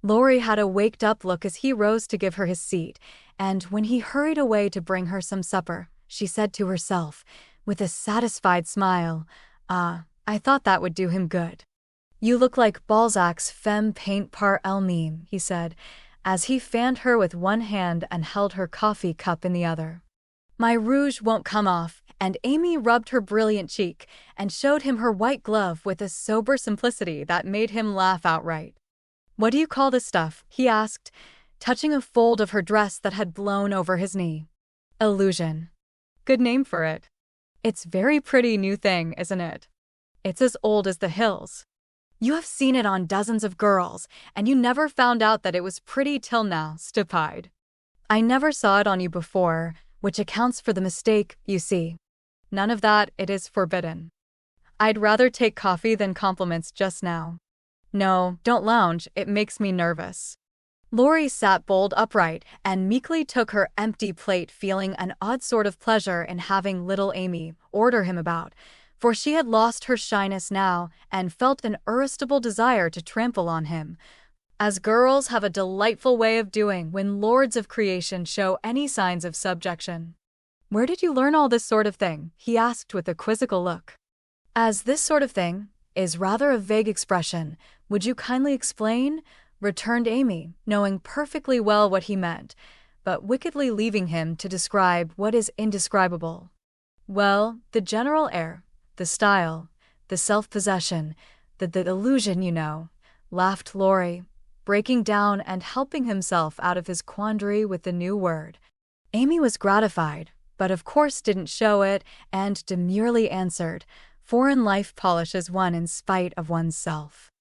Laurie had a waked-up look as he rose to give her his seat, and when he hurried away to bring her some supper, she said to herself, with a satisfied smile, "Ah, I thought that would do him good." "You look like Balzac's femme paint par elle-même," he said, as he fanned her with one hand and held her coffee cup in the other. "My rouge won't come off," and Amy rubbed her brilliant cheek and showed him her white glove with a sober simplicity that made him laugh outright. "What do you call this stuff?" he asked, touching a fold of her dress that had blown over his knee. "Illusion. Good name for it. It's very pretty new thing, isn't it? It's as old as the hills. You have seen it on dozens of girls, and you never found out that it was pretty till now, stupide. I never saw it on you before, which accounts for the mistake, you see. None of that, it is forbidden. I'd rather take coffee than compliments just now. No, don't lounge, it makes me nervous." Laurie sat bolt upright and meekly took her empty plate, feeling an odd sort of pleasure in having little Amy order him about, for she had lost her shyness now and felt an irresistible desire to trample on him, as girls have a delightful way of doing when lords of creation show any signs of subjection. "Where did you learn all this sort of thing?" he asked with a quizzical look. "As this sort of thing is rather a vague expression, would you kindly explain?" returned Amy, knowing perfectly well what he meant, but wickedly leaving him to describe what is indescribable. "Well, the general air, the style, the self-possession, the illusion, you know," laughed Laurie, breaking down and helping himself out of his quandary with the new word. Amy was gratified, but of course didn't show it, and demurely answered, "Foreign life polishes one in spite of oneself.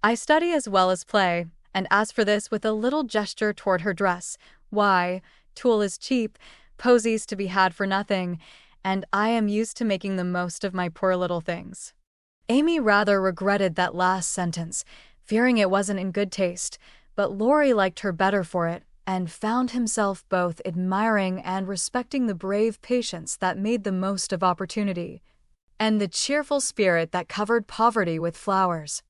I study as well as play, and as for this," with a little gesture toward her dress, "why, tulle is cheap, posies to be had for nothing, and I am used to making the most of my poor little things." Amy rather regretted that last sentence, fearing it wasn't in good taste, but Laurie liked her better for it, and found himself both admiring and respecting the brave patience that made the most of opportunity, and the cheerful spirit that covered poverty with flowers.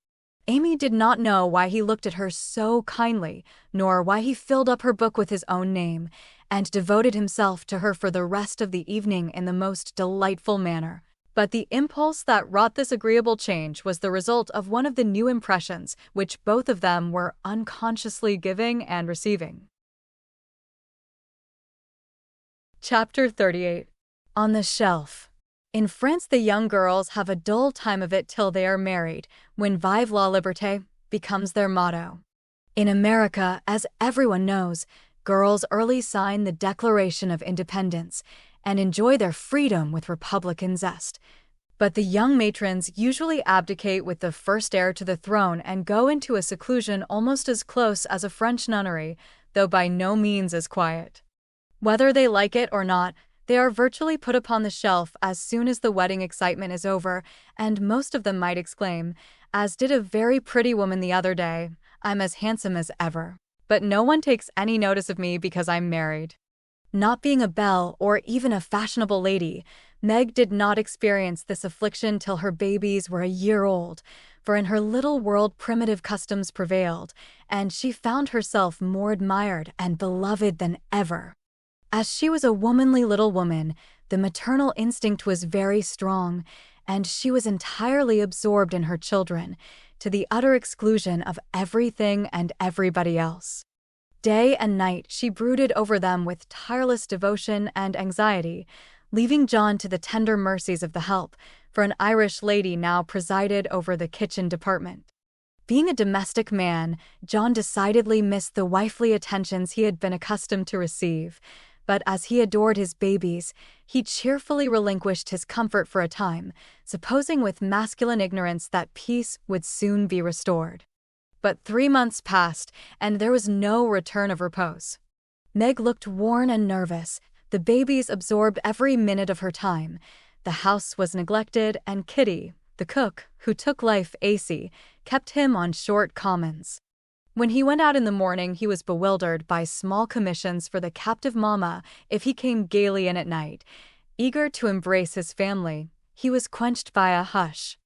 Amy did not know why he looked at her so kindly, nor why he filled up her book with his own name, and devoted himself to her for the rest of the evening in the most delightful manner. But the impulse that wrought this agreeable change was the result of one of the new impressions which both of them were unconsciously giving and receiving. Chapter 38. On the Shelf. In France, the young girls have a dull time of it till they are married, when Vive la liberté becomes their motto. In America, as everyone knows, girls early sign the Declaration of Independence and enjoy their freedom with Republican zest. But the young matrons usually abdicate with the first heir to the throne and go into a seclusion almost as close as a French nunnery, though by no means as quiet. Whether they like it or not, they are virtually put upon the shelf as soon as the wedding excitement is over, and most of them might exclaim, as did a very pretty woman the other day, "I'm as handsome as ever. But no one takes any notice of me because I'm married." Not being a belle or even a fashionable lady, Meg did not experience this affliction till her babies were a year old, for in her little world primitive customs prevailed, and she found herself more admired and beloved than ever. As she was a womanly little woman, the maternal instinct was very strong, and she was entirely absorbed in her children, to the utter exclusion of everything and everybody else. Day and night she brooded over them with tireless devotion and anxiety, leaving John to the tender mercies of the help, for an Irish lady now presided over the kitchen department. Being a domestic man, John decidedly missed the wifely attentions he had been accustomed to receive, but as he adored his babies, he cheerfully relinquished his comfort for a time, supposing with masculine ignorance that peace would soon be restored. But 3 months passed, and there was no return of repose. Meg looked worn and nervous, the babies absorbed every minute of her time, the house was neglected, and Kitty, the cook, who took life acy, kept him on short commons. When he went out in the morning, he was bewildered by small commissions for the captive mama if he came gaily in at night. Eager to embrace his family, he was quenched by a hush.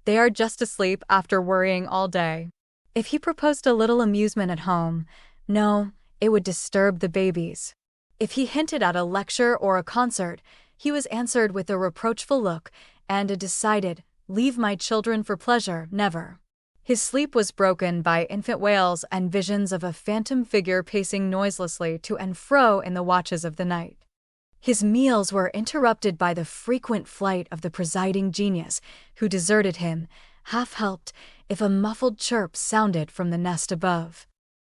"They are just asleep after worrying all day." If he proposed a little amusement at home, no, it would disturb the babies. If he hinted at a lecture or a concert, he was answered with a reproachful look and a decided, "Leave my children for pleasure, never." His sleep was broken by infant wails and visions of a phantom figure pacing noiselessly to and fro in the watches of the night. His meals were interrupted by the frequent flight of the presiding genius, who deserted him, half-helped, if a muffled chirp sounded from the nest above.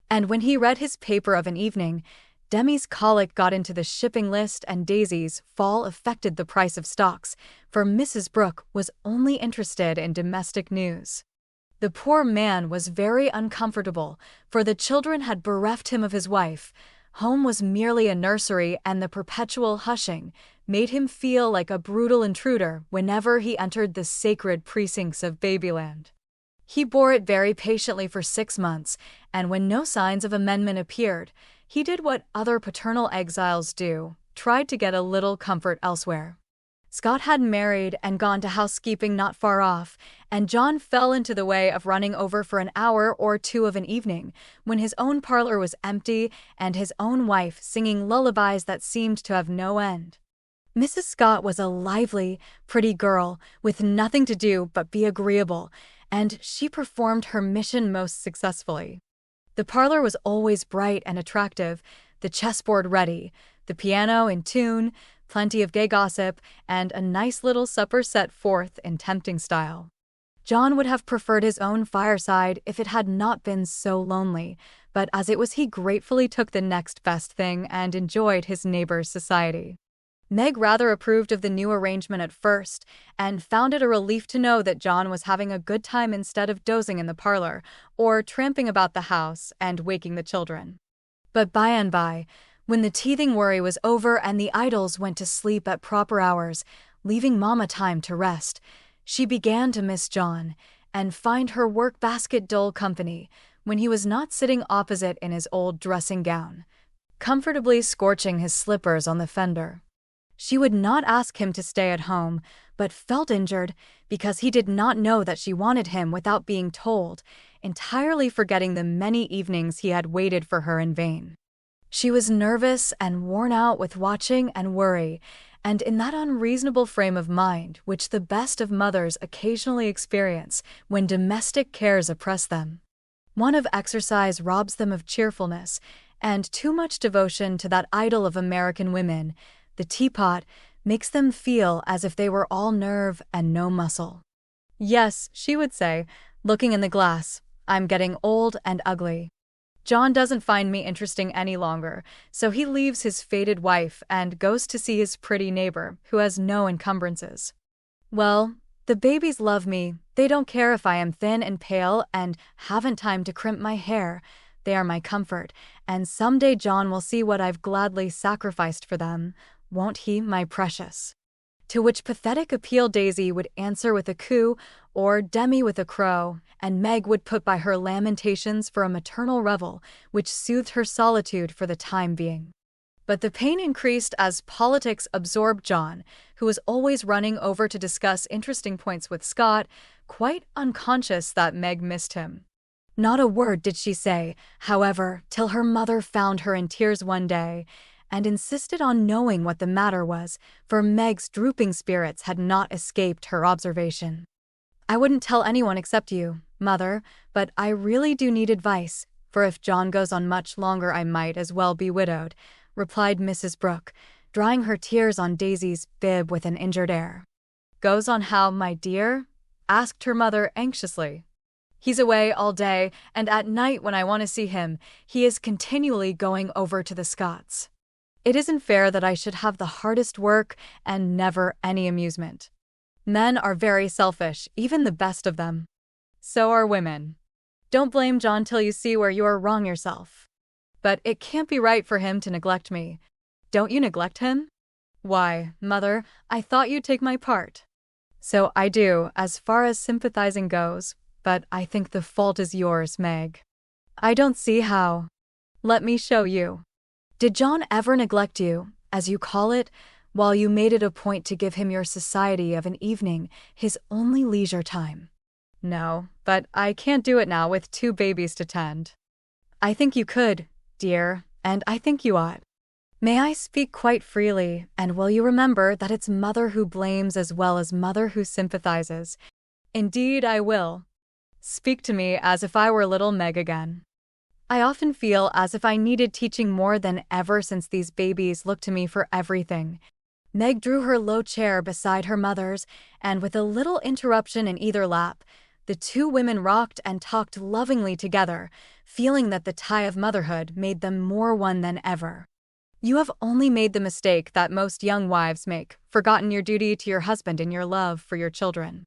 And when he read his paper of an evening, Demi's colic got into the shipping list and Daisy's fall affected the price of stocks, for Mrs. Brooke was only interested in domestic news. The poor man was very uncomfortable, for the children had bereft him of his wife. Home was merely a nursery, and the perpetual hushing made him feel like a brutal intruder whenever he entered the sacred precincts of Babyland. He bore it very patiently for 6 months, and when no signs of amendment appeared, he did what other paternal exiles do, tried to get a little comfort elsewhere. Scott had married and gone to housekeeping not far off, and John fell into the way of running over for an hour or two of an evening, when his own parlor was empty and his own wife singing lullabies that seemed to have no end. Mrs. Scott was a lively, pretty girl, with nothing to do but be agreeable, and she performed her mission most successfully. The parlor was always bright and attractive, the chessboard ready, the piano in tune, plenty of gay gossip, and a nice little supper set forth in tempting style. John would have preferred his own fireside if it had not been so lonely, but as it was he gratefully took the next best thing and enjoyed his neighbor's society. Meg rather approved of the new arrangement at first, and found it a relief to know that John was having a good time instead of dozing in the parlor, or tramping about the house and waking the children. But by and by, when the teething worry was over and the idols went to sleep at proper hours, leaving Mama time to rest, she began to miss John, and find her work basket dull company, when he was not sitting opposite in his old dressing gown, comfortably scorching his slippers on the fender. She would not ask him to stay at home, but felt injured because he did not know that she wanted him without being told, entirely forgetting the many evenings he had waited for her in vain. She was nervous and worn out with watching and worry, and in that unreasonable frame of mind which the best of mothers occasionally experience when domestic cares oppress them. Want of exercise robs them of cheerfulness, and too much devotion to that idol of American women, the teapot, makes them feel as if they were all nerve and no muscle. Yes, she would say, looking in the glass, I'm getting old and ugly. John doesn't find me interesting any longer, so he leaves his faded wife and goes to see his pretty neighbor, who has no encumbrances. Well, the babies love me. They don't care if I am thin and pale and haven't time to crimp my hair. They are my comfort, and someday John will see what I've gladly sacrificed for them, won't he, my precious? To which pathetic appeal Daisy would answer with a coo, or Demi with a crow, and Meg would put by her lamentations for a maternal revel, which soothed her solitude for the time being. But the pain increased as politics absorbed John, who was always running over to discuss interesting points with Scott, quite unconscious that Meg missed him. Not a word did she say, however, till her mother found her in tears one day, and insisted on knowing what the matter was, for Meg's drooping spirits had not escaped her observation. I wouldn't tell anyone except you, Mother, but I really do need advice, for if John goes on much longer I might as well be widowed, replied Mrs. Brooke, drying her tears on Daisy's bib with an injured air. Goes on how, my dear? Asked her mother anxiously. He's away all day, and at night when I want to see him, he is continually going over to the Scotts. It isn't fair that I should have the hardest work and never any amusement. Men are very selfish, even the best of them. So are women. Don't blame John till you see where you are wrong yourself. But it can't be right for him to neglect me. Don't you neglect him? Why, Mother, I thought you'd take my part. So I do, as far as sympathizing goes, but I think the fault is yours, Meg. I don't see how. Let me show you. Did John ever neglect you, as you call it, while you made it a point to give him your society of an evening, his only leisure time? No, but I can't do it now with 2 babies to tend. I think you could, dear, and I think you ought. May I speak quite freely, and will you remember that it's Mother who blames as well as Mother who sympathizes? Indeed I will. Speak to me as if I were little Meg again. I often feel as if I needed teaching more than ever since these babies look to me for everything. Meg drew her low chair beside her mother's, and with a little interruption in either lap, the 2 women rocked and talked lovingly together, feeling that the tie of motherhood made them more one than ever. You have only made the mistake that most young wives make, forgotten your duty to your husband in your love for your children.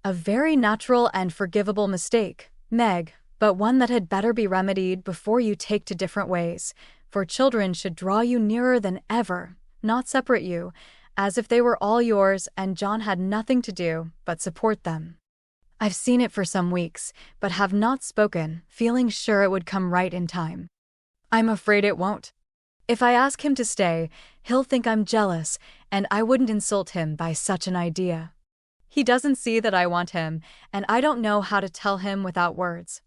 A very natural and forgivable mistake, Meg, but one that had better be remedied before you take to different ways, for children should draw you nearer than ever, not separate you, as if they were all yours and John had nothing to do but support them. I've seen it for some weeks, but have not spoken, feeling sure it would come right in time. I'm afraid it won't. If I ask him to stay, he'll think I'm jealous, and I wouldn't insult him by such an idea. He doesn't see that I want him, and I don't know how to tell him without words.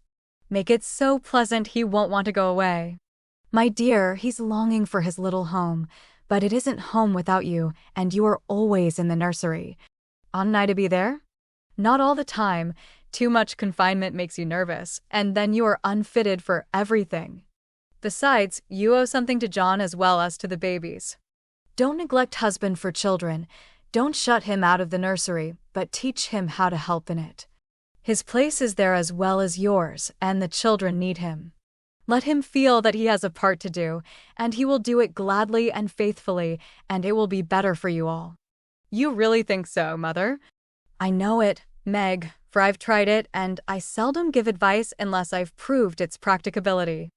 Make it so pleasant he won't want to go away. My dear, he's longing for his little home, but it isn't home without you, and you are always in the nursery. Oughtn't I to be there? Not all the time. Too much confinement makes you nervous, and then you are unfitted for everything. Besides, you owe something to John as well as to the babies. Don't neglect husband for children. Don't shut him out of the nursery, but teach him how to help in it. His place is there as well as yours, and the children need him. Let him feel that he has a part to do, and he will do it gladly and faithfully, and it will be better for you all. You really think so, Mother? I know it, Meg, for I've tried it, and I seldom give advice unless I've proved its practicability.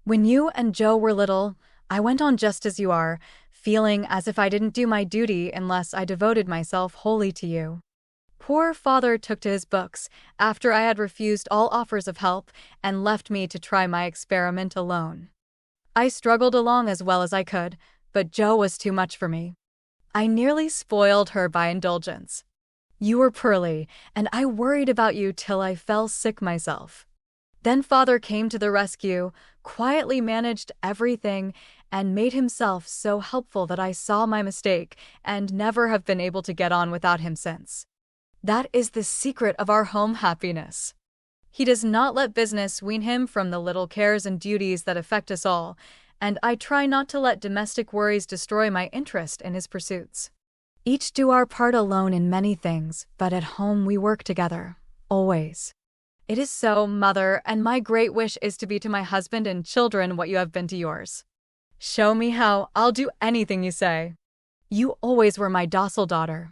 When you and Joe were little, I went on just as you are, feeling as if I didn't do my duty unless I devoted myself wholly to you. Poor father took to his books, after I had refused all offers of help, and left me to try my experiment alone. I struggled along as well as I could, but Joe was too much for me. I nearly spoiled her by indulgence. You were poorly, and I worried about you till I fell sick myself. Then father came to the rescue, quietly managed everything, and made himself so helpful that I saw my mistake, and never have been able to get on without him since. That is the secret of our home happiness. He does not let business wean him from the little cares and duties that affect us all, and I try not to let domestic worries destroy my interest in his pursuits. Each do our part alone in many things, but at home we work together, always. It is so, mother, and my great wish is to be to my husband and children what you have been to yours. Show me how, I'll do anything you say. You always were my docile daughter.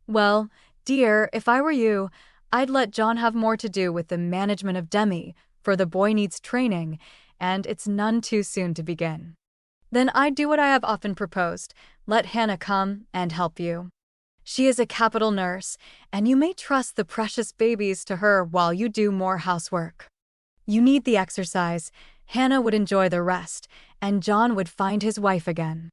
Well, dear, if I were you, I'd let John have more to do with the management of Demi, for the boy needs training, and it's none too soon to begin. Then I'd do what I have often proposed, let Hannah come and help you. She is a capital nurse, and you may trust the precious babies to her while you do more housework. You need the exercise, Hannah would enjoy the rest, and John would find his wife again.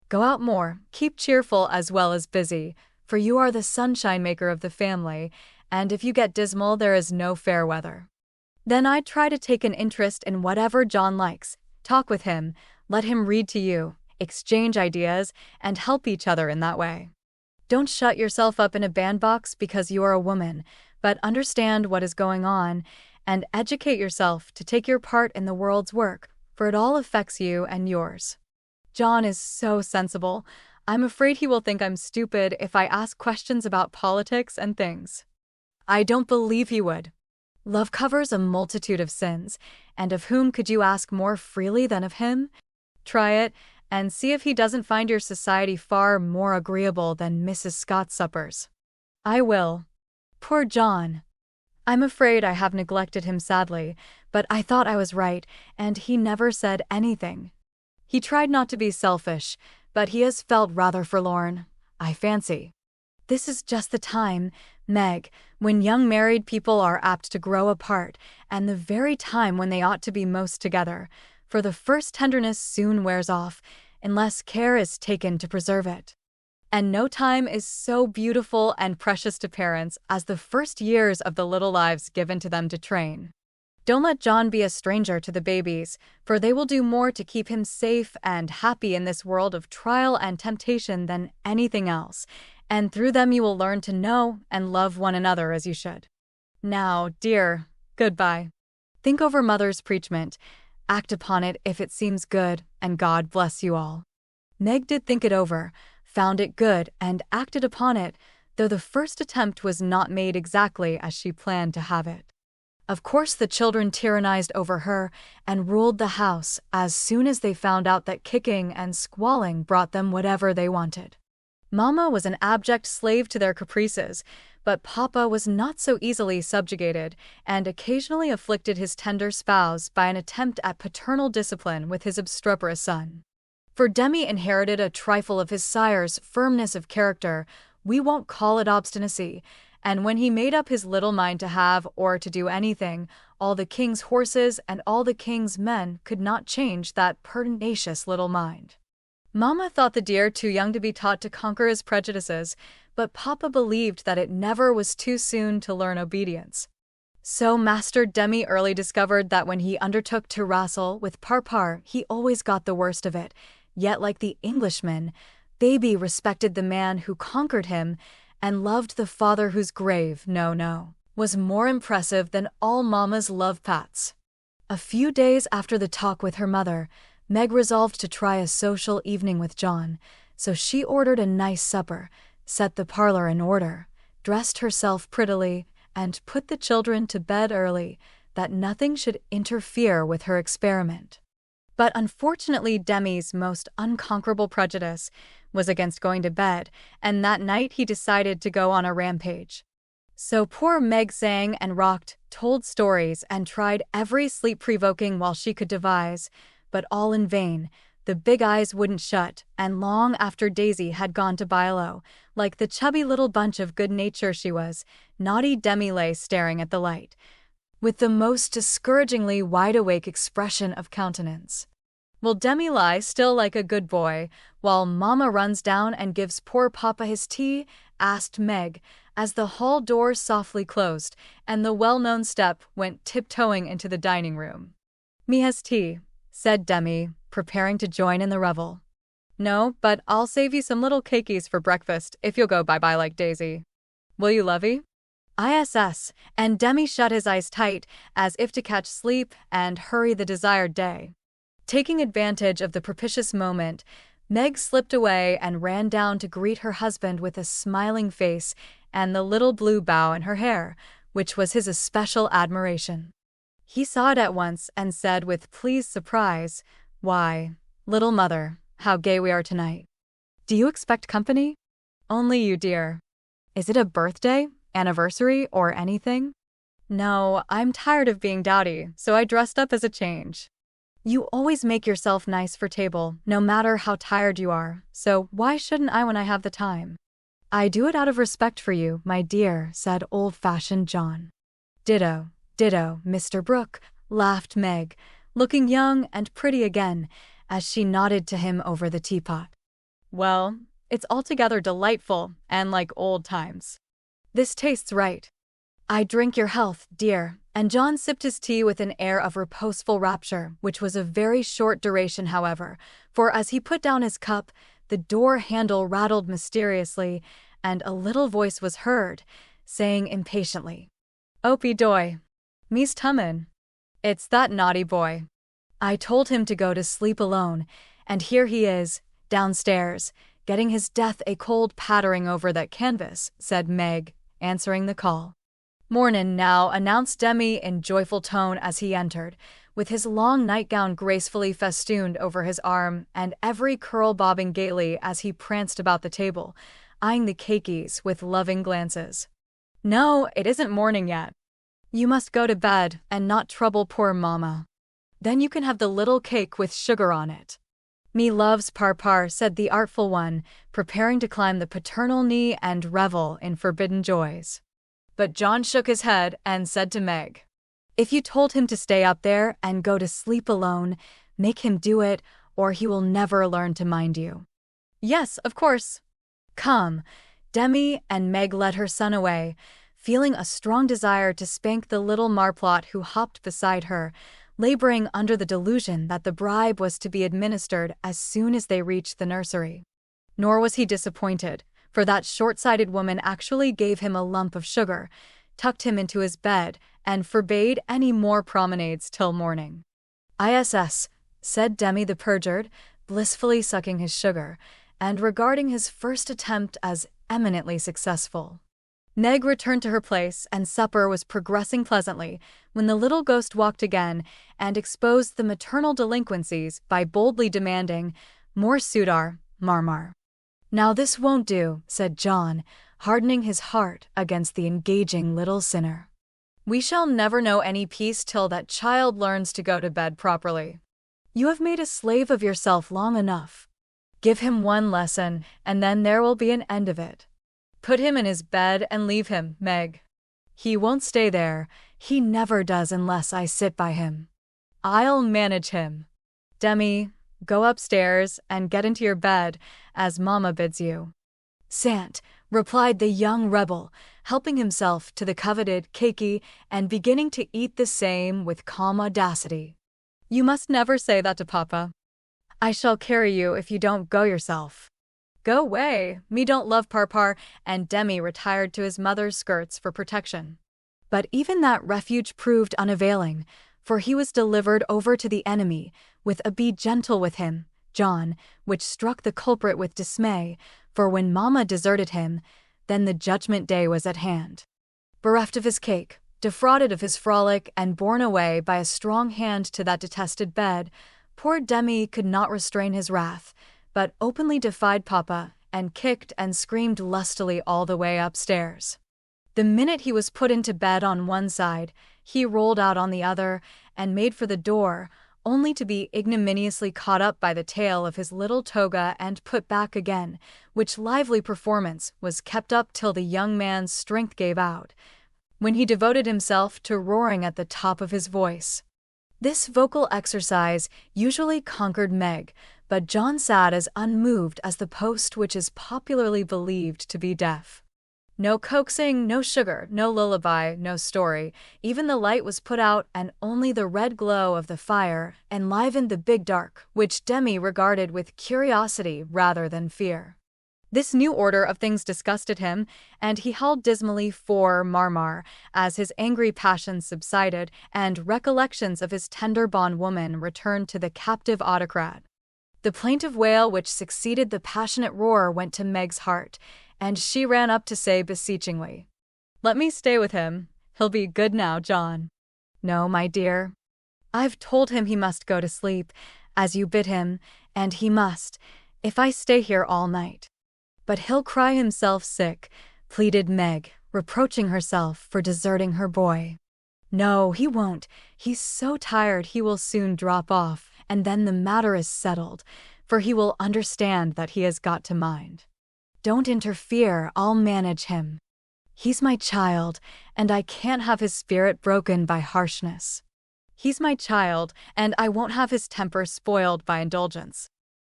Go out more, keep cheerful as well as busy, for you are the sunshine maker of the family, and if you get dismal there is no fair weather. Then I'd try to take an interest in whatever John likes, talk with him, let him read to you, exchange ideas, and help each other in that way. Don't shut yourself up in a bandbox because you are a woman, but understand what is going on, and educate yourself to take your part in the world's work, for it all affects you and yours. John is so sensible. I'm afraid he will think I'm stupid if I ask questions about politics and things. I don't believe he would. Love covers a multitude of sins, and of whom could you ask more freely than of him? Try it, and see if he doesn't find your society far more agreeable than Mrs. Scott's suppers. I will. Poor John. I'm afraid I have neglected him sadly, but I thought I was right, and he never said anything. He tried not to be selfish, but he has felt rather forlorn, I fancy. This is just the time, Meg, when young married people are apt to grow apart, and the very time when they ought to be most together, for the first tenderness soon wears off, unless care is taken to preserve it. And no time is so beautiful and precious to parents as the first years of the little lives given to them to train. Don't let John be a stranger to the babies, for they will do more to keep him safe and happy in this world of trial and temptation than anything else, and through them you will learn to know and love one another as you should. Now, dear, goodbye. Think over Mother's preachment, act upon it if it seems good, and God bless you all. Meg did think it over, found it good, and acted upon it, though the first attempt was not made exactly as she planned to have it. Of course the children tyrannized over her and ruled the house as soon as they found out that kicking and squalling brought them whatever they wanted. Mama was an abject slave to their caprices, but Papa was not so easily subjugated and occasionally afflicted his tender spouse by an attempt at paternal discipline with his obstreperous son. For Demi inherited a trifle of his sire's firmness of character, we won't call it obstinacy, and when he made up his little mind to have or to do anything, all the king's horses and all the king's men could not change that pertinacious little mind. Mama thought the dear too young to be taught to conquer his prejudices, but Papa believed that it never was too soon to learn obedience. So Master Demi early discovered that when he undertook to wrestle with Parpar, he always got the worst of it, yet like the Englishman, Baby respected the man who conquered him, and loved the father whose grave, was more impressive than all Mama's love pats. A few days after the talk with her mother, Meg resolved to try a social evening with John, so she ordered a nice supper, set the parlor in order, dressed herself prettily, and put the children to bed early, that nothing should interfere with her experiment. But unfortunately Demi's most unconquerable prejudice was against going to bed, and that night he decided to go on a rampage. So poor Meg sang and rocked, told stories, and tried every sleep-provoking while she could devise, but all in vain. The big eyes wouldn't shut, and long after Daisy had gone to Bilo, like the chubby little bunch of good nature she was, naughty Demi lay staring at the light, with the most discouragingly wide-awake expression of countenance. Will Demi lie still like a good boy, while Mama runs down and gives poor Papa his tea? Asked Meg, as the hall door softly closed, and the well-known step went tiptoeing into the dining room. Me has tea, said Demi, preparing to join in the revel. No, but I'll save you some little cakeys for breakfast if you'll go bye-bye like Daisy. Will you, lovey? ISS, and Demi shut his eyes tight, as if to catch sleep and hurry the desired day. Taking advantage of the propitious moment, Meg slipped away and ran down to greet her husband with a smiling face and the little blue bow in her hair, which was his especial admiration. He saw it at once and said with pleased surprise, "Why, little mother, how gay we are tonight. Do you expect company?" "Only you, dear." "Is it a birthday, anniversary, or anything?" "No, I'm tired of being dowdy, so I dressed up as a change." "You always make yourself nice for table, no matter how tired you are, so why shouldn't I when I have the time?" "I do it out of respect for you, my dear," said old-fashioned John. "Ditto, ditto, Mr. Brooke," laughed Meg, looking young and pretty again as she nodded to him over the teapot. "Well, it's altogether delightful and like old times. This tastes right." "I drink your health, dear," and John sipped his tea with an air of reposeful rapture, which was of very short duration, however, for as he put down his cup, the door handle rattled mysteriously, and a little voice was heard, saying impatiently, "Opie doy. Me's tummin'. It's that naughty boy. I told him to go to sleep alone, and here he is, downstairs, getting his death a cold pattering over that canvas," said Meg, answering the call. "Mornin' now," announced Demi in joyful tone as he entered, with his long nightgown gracefully festooned over his arm and every curl bobbing gaily as he pranced about the table, eyeing the cakeys with loving glances. "No, it isn't morning yet. You must go to bed and not trouble poor Mama. Then you can have the little cake with sugar on it." "Me loves parpar," said the artful one, preparing to climb the paternal knee and revel in forbidden joys. But John shook his head and said to Meg, "If you told him to stay up there and go to sleep alone, make him do it, or he will never learn to mind you." "Yes, of course." "Come." Demi and Meg led her son away, feeling a strong desire to spank the little marplot who hopped beside her, laboring under the delusion that the bribe was to be administered as soon as they reached the nursery. Nor was he disappointed, for that short-sighted woman actually gave him a lump of sugar, tucked him into his bed, and forbade any more promenades till morning. "ISS," said Demi the perjured, blissfully sucking his sugar, and regarding his first attempt as eminently successful. Meg returned to her place, and supper was progressing pleasantly when the little ghost walked again and exposed the maternal delinquencies by boldly demanding, "More Sudar, Marmar." "Now this won't do," said John, hardening his heart against the engaging little sinner. "We shall never know any peace till that child learns to go to bed properly. You have made a slave of yourself long enough. Give him one lesson, and then there will be an end of it. Put him in his bed and leave him, Meg. He won't stay there. He never does unless I sit by him. I'll manage him. Demi, go upstairs and get into your bed, as Mama bids you." "Sant," replied the young rebel, helping himself to the coveted cakey and beginning to eat the same with calm audacity. "You must never say that to Papa. I shall carry you if you don't go yourself." "Go way, me don't love parpar," and Demi retired to his mother's skirts for protection. But even that refuge proved unavailing, for he was delivered over to the enemy, with a "be gentle with him, John," which struck the culprit with dismay, for when Mama deserted him, then the judgment day was at hand. Bereft of his cake, defrauded of his frolic, and borne away by a strong hand to that detested bed, poor Demi could not restrain his wrath, but openly defied Papa, and kicked and screamed lustily all the way upstairs. The minute he was put into bed on one side, he rolled out on the other, and made for the door, only to be ignominiously caught up by the tail of his little toga and put back again, which lively performance was kept up till the young man's strength gave out, when he devoted himself to roaring at the top of his voice. This vocal exercise usually conquered Meg, but John sat as unmoved as the post which is popularly believed to be deaf. No coaxing, no sugar, no lullaby, no story. Even the light was put out, and only the red glow of the fire enlivened the big dark, which Demi regarded with curiosity rather than fear. This new order of things disgusted him, and he howled dismally for Marmar as his angry passions subsided and recollections of his tender bondwoman returned to the captive autocrat. The plaintive wail which succeeded the passionate roar went to Meg's heart, and she ran up to say beseechingly, "Let me stay with him. He'll be good now, John." "No, my dear. I've told him he must go to sleep, as you bid him, and he must, if I stay here all night." "But he'll cry himself sick," pleaded Meg, reproaching herself for deserting her boy. "No, he won't. He's so tired he will soon drop off, and then the matter is settled, for he will understand that he has got to mind. Don't interfere, I'll manage him. He's my child, and I can't have his spirit broken by harshness. He's my child, and I won't have his temper spoiled by indulgence.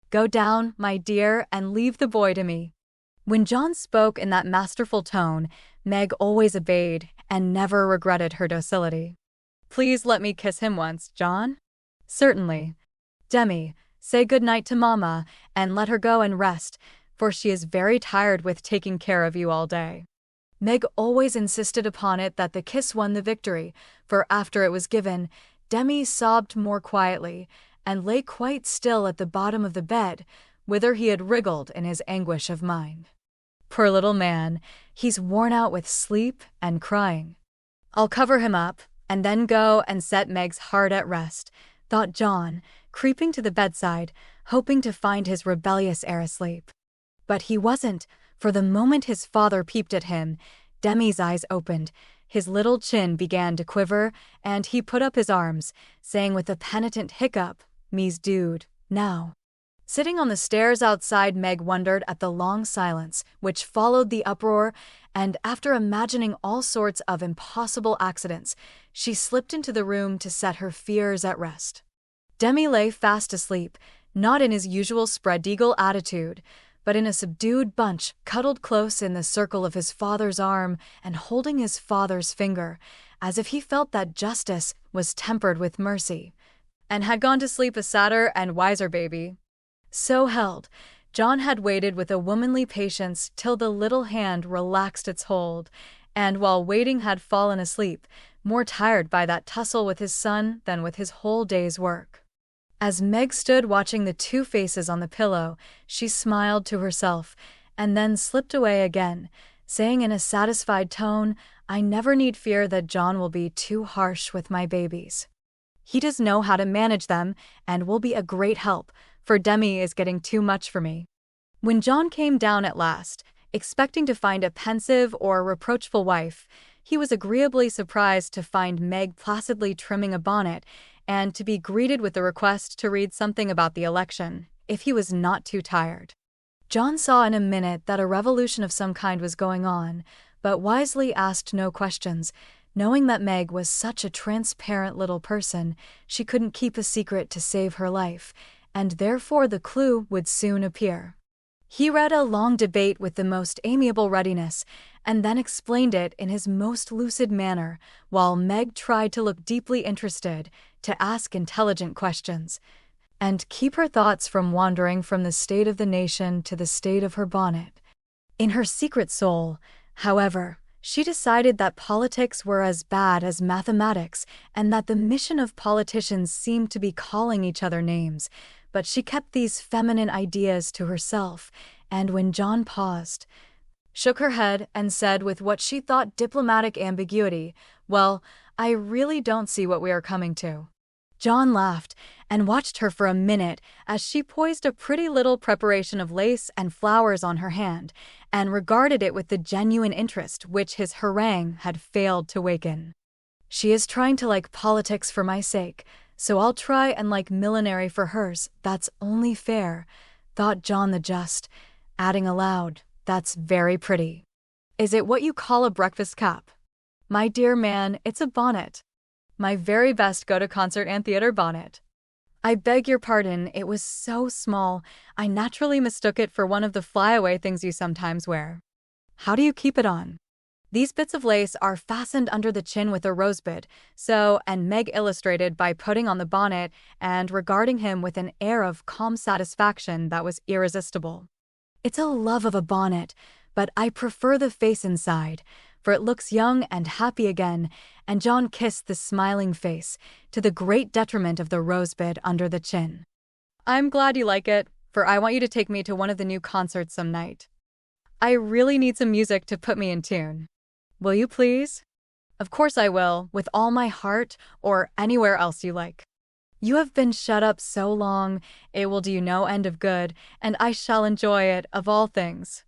Go down, my dear, and leave the boy to me." When John spoke in that masterful tone, Meg always obeyed and never regretted her docility. "Please let me kiss him once, John." "Certainly. Demi, say good night to Mama, and let her go and rest, for she is very tired with taking care of you all day." Meg always insisted upon it that the kiss won the victory, for after it was given, Demi sobbed more quietly, and lay quite still at the bottom of the bed, whither he had wriggled in his anguish of mind. "Poor little man, he's worn out with sleep and crying. I'll cover him up, and then go and set Meg's heart at rest," thought John, creeping to the bedside, hoping to find his rebellious heir asleep. But he wasn't, for the moment his father peeped at him, Demi's eyes opened, his little chin began to quiver, and he put up his arms, saying with a penitent hiccup, "Me's dude, now." Sitting on the stairs outside, Meg wondered at the long silence which followed the uproar, and after imagining all sorts of impossible accidents, she slipped into the room to set her fears at rest. Demi lay fast asleep, not in his usual spread-eagle attitude, but in a subdued bunch, cuddled close in the circle of his father's arm and holding his father's finger, as if he felt that justice was tempered with mercy, and had gone to sleep a sadder and wiser baby. So held, John had waited with a womanly patience till the little hand relaxed its hold, and while waiting had fallen asleep, more tired by that tussle with his son than with his whole day's work. As Meg stood watching the two faces on the pillow, she smiled to herself, and then slipped away again, saying in a satisfied tone, "I never need fear that John will be too harsh with my babies. He does know how to manage them, and will be a great help, for Demi is getting too much for me." When John came down at last, expecting to find a pensive or reproachful wife, he was agreeably surprised to find Meg placidly trimming a bonnet, and to be greeted with the request to read something about the election, if he was not too tired. John saw in a minute that a revolution of some kind was going on, but wisely asked no questions, knowing that Meg was such a transparent little person she couldn't keep a secret to save her life, and therefore the clue would soon appear. He read a long debate with the most amiable readiness, and then explained it in his most lucid manner, while Meg tried to look deeply interested, to ask intelligent questions, and keep her thoughts from wandering from the state of the nation to the state of her bonnet. In her secret soul, however, she decided that politics were as bad as mathematics, and that the mission of politicians seemed to be calling each other names, but she kept these feminine ideas to herself, and when John paused, shook her head and said with what she thought diplomatic ambiguity, "Well, I really don't see what we are coming to." John laughed and watched her for a minute as she poised a pretty little preparation of lace and flowers on her hand, and regarded it with the genuine interest which his harangue had failed to waken. "She is trying to like politics for my sake, so I'll try and like millinery for hers, that's only fair," thought John the Just, adding aloud, "That's very pretty. Is it what you call a breakfast cap?" "My dear man, it's a bonnet. My very best go-to-concert and theater bonnet. I beg your pardon, it was so small, I naturally mistook it for one of the flyaway things you sometimes wear. How do you keep it on?" "These bits of lace are fastened under the chin with a rosebud, so," and Meg illustrated by putting on the bonnet and regarding him with an air of calm satisfaction that was irresistible. "It's a love of a bonnet, but I prefer the face inside, for it looks young and happy again," and John kissed the smiling face, to the great detriment of the rosebud under the chin. I'm glad you like it, for I want you to take me to one of the new concerts some night. I really need some music to put me in tune. Will you please? Of course I will, with all my heart, or anywhere else you like. You have been shut up so long, it will do you no end of good, and I shall enjoy it, of all things.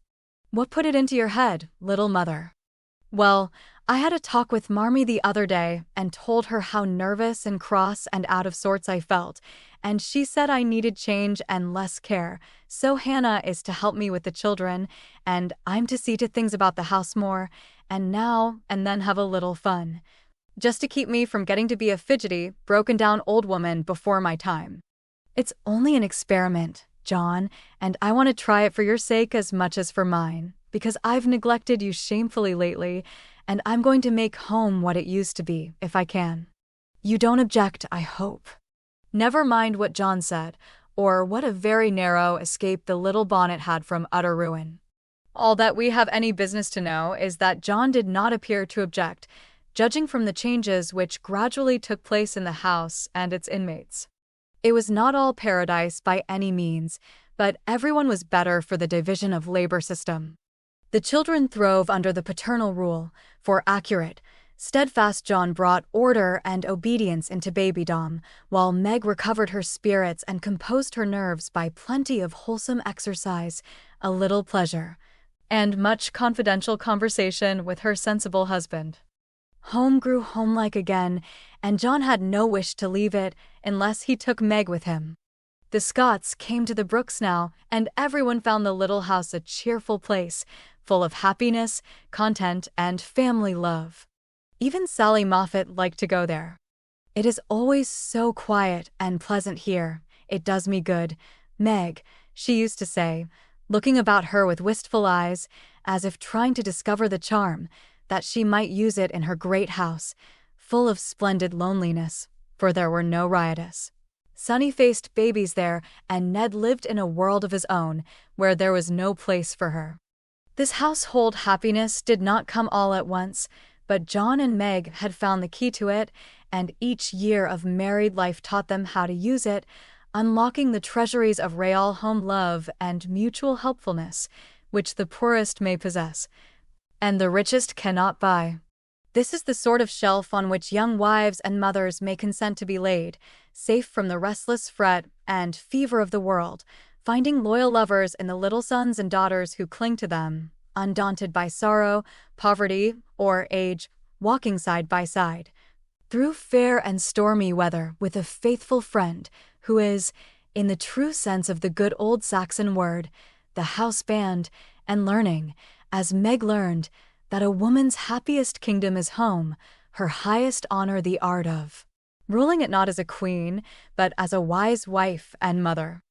What put it into your head, little mother? Well, I had a talk with Marmee the other day and told her how nervous and cross and out of sorts I felt, and she said I needed change and less care, so Hannah is to help me with the children, and I'm to see to things about the house more, and now and then have a little fun. Just to keep me from getting to be a fidgety, broken-down old woman before my time. It's only an experiment, John, and I want to try it for your sake as much as for mine, because I've neglected you shamefully lately, and I'm going to make home what it used to be, if I can. You don't object, I hope. Never mind what John said, or what a very narrow escape the little bonnet had from utter ruin. All that we have any business to know is that John did not appear to object, judging from the changes which gradually took place in the house and its inmates. It was not all paradise by any means, but everyone was better for the division of labor system. The children throve under the paternal rule, for accurate, steadfast John brought order and obedience into babydom, while Meg recovered her spirits and composed her nerves by plenty of wholesome exercise, a little pleasure, and much confidential conversation with her sensible husband. Home grew homelike again, and John had no wish to leave it unless he took Meg with him. The Scotts came to the Brooks now, and everyone found the little house a cheerful place, full of happiness, content, and family love. Even Sally Moffat liked to go there. It is always so quiet and pleasant here, it does me good, Meg, she used to say, looking about her with wistful eyes, as if trying to discover the charm, that she might use it in her great house, full of splendid loneliness, for there were no riotous, sunny-faced babies there, and Ned lived in a world of his own, where there was no place for her. This household happiness did not come all at once, but John and Meg had found the key to it, and each year of married life taught them how to use it, unlocking the treasuries of real home love and mutual helpfulness, which the poorest may possess, and the richest cannot buy. This is the sort of shelf on which young wives and mothers may consent to be laid, safe from the restless fret and fever of the world, finding loyal lovers in the little sons and daughters who cling to them, undaunted by sorrow, poverty, or age, walking side by side, through fair and stormy weather with a faithful friend who is, in the true sense of the good old Saxon word, the house band, and learning, as Meg learned, that a woman's happiest kingdom is home, her highest honor the art of ruling it not as a queen, but as a wise wife and mother.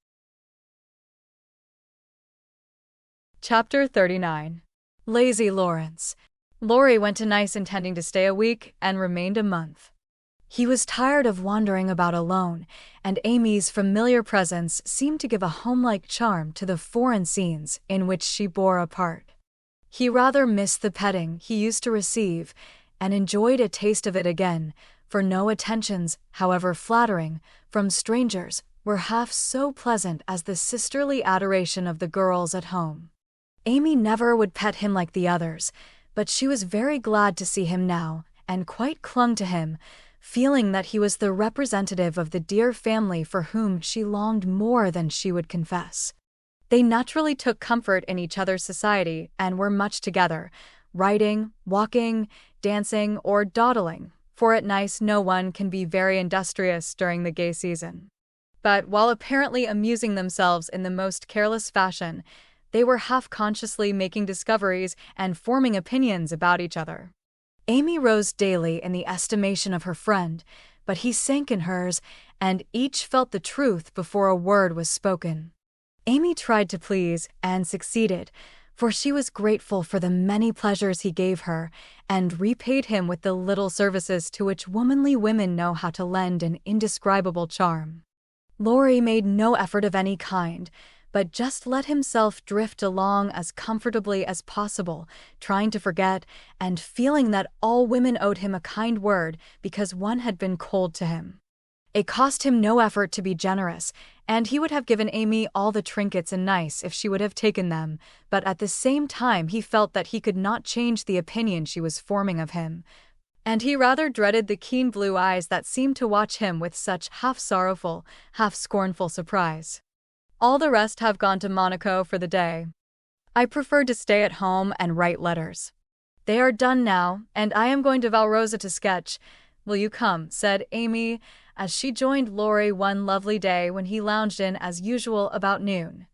Chapter 39. Lazy Laurence. Laurie went to Nice intending to stay a week and remained a month. He was tired of wandering about alone, and Amy's familiar presence seemed to give a homelike charm to the foreign scenes in which she bore a part. He rather missed the petting he used to receive, and enjoyed a taste of it again, for no attentions, however flattering, from strangers were half so pleasant as the sisterly adoration of the girls at home. Amy never would pet him like the others, but she was very glad to see him now, and quite clung to him, feeling that he was the representative of the dear family for whom she longed more than she would confess. They naturally took comfort in each other's society and were much together, riding, walking, dancing, or dawdling, for at Nice no one can be very industrious during the gay season. But while apparently amusing themselves in the most careless fashion, they were half-consciously making discoveries and forming opinions about each other. Amy rose daily in the estimation of her friend, but he sank in hers, and each felt the truth before a word was spoken. Amy tried to please, and succeeded, for she was grateful for the many pleasures he gave her, and repaid him with the little services to which womanly women know how to lend an indescribable charm. Laurie made no effort of any kind, but just let himself drift along as comfortably as possible, trying to forget, and feeling that all women owed him a kind word because one had been cold to him. It cost him no effort to be generous, and he would have given Amy all the trinkets and nice if she would have taken them, but at the same time he felt that he could not change the opinion she was forming of him. And he rather dreaded the keen blue eyes that seemed to watch him with such half-sorrowful, half-scornful surprise. All the rest have gone to Monaco for the day. I prefer to stay at home and write letters. They are done now, and I am going to Valrosa to sketch. Will you come? Said Amy, as she joined Laurie one lovely day when he lounged in as usual about noon.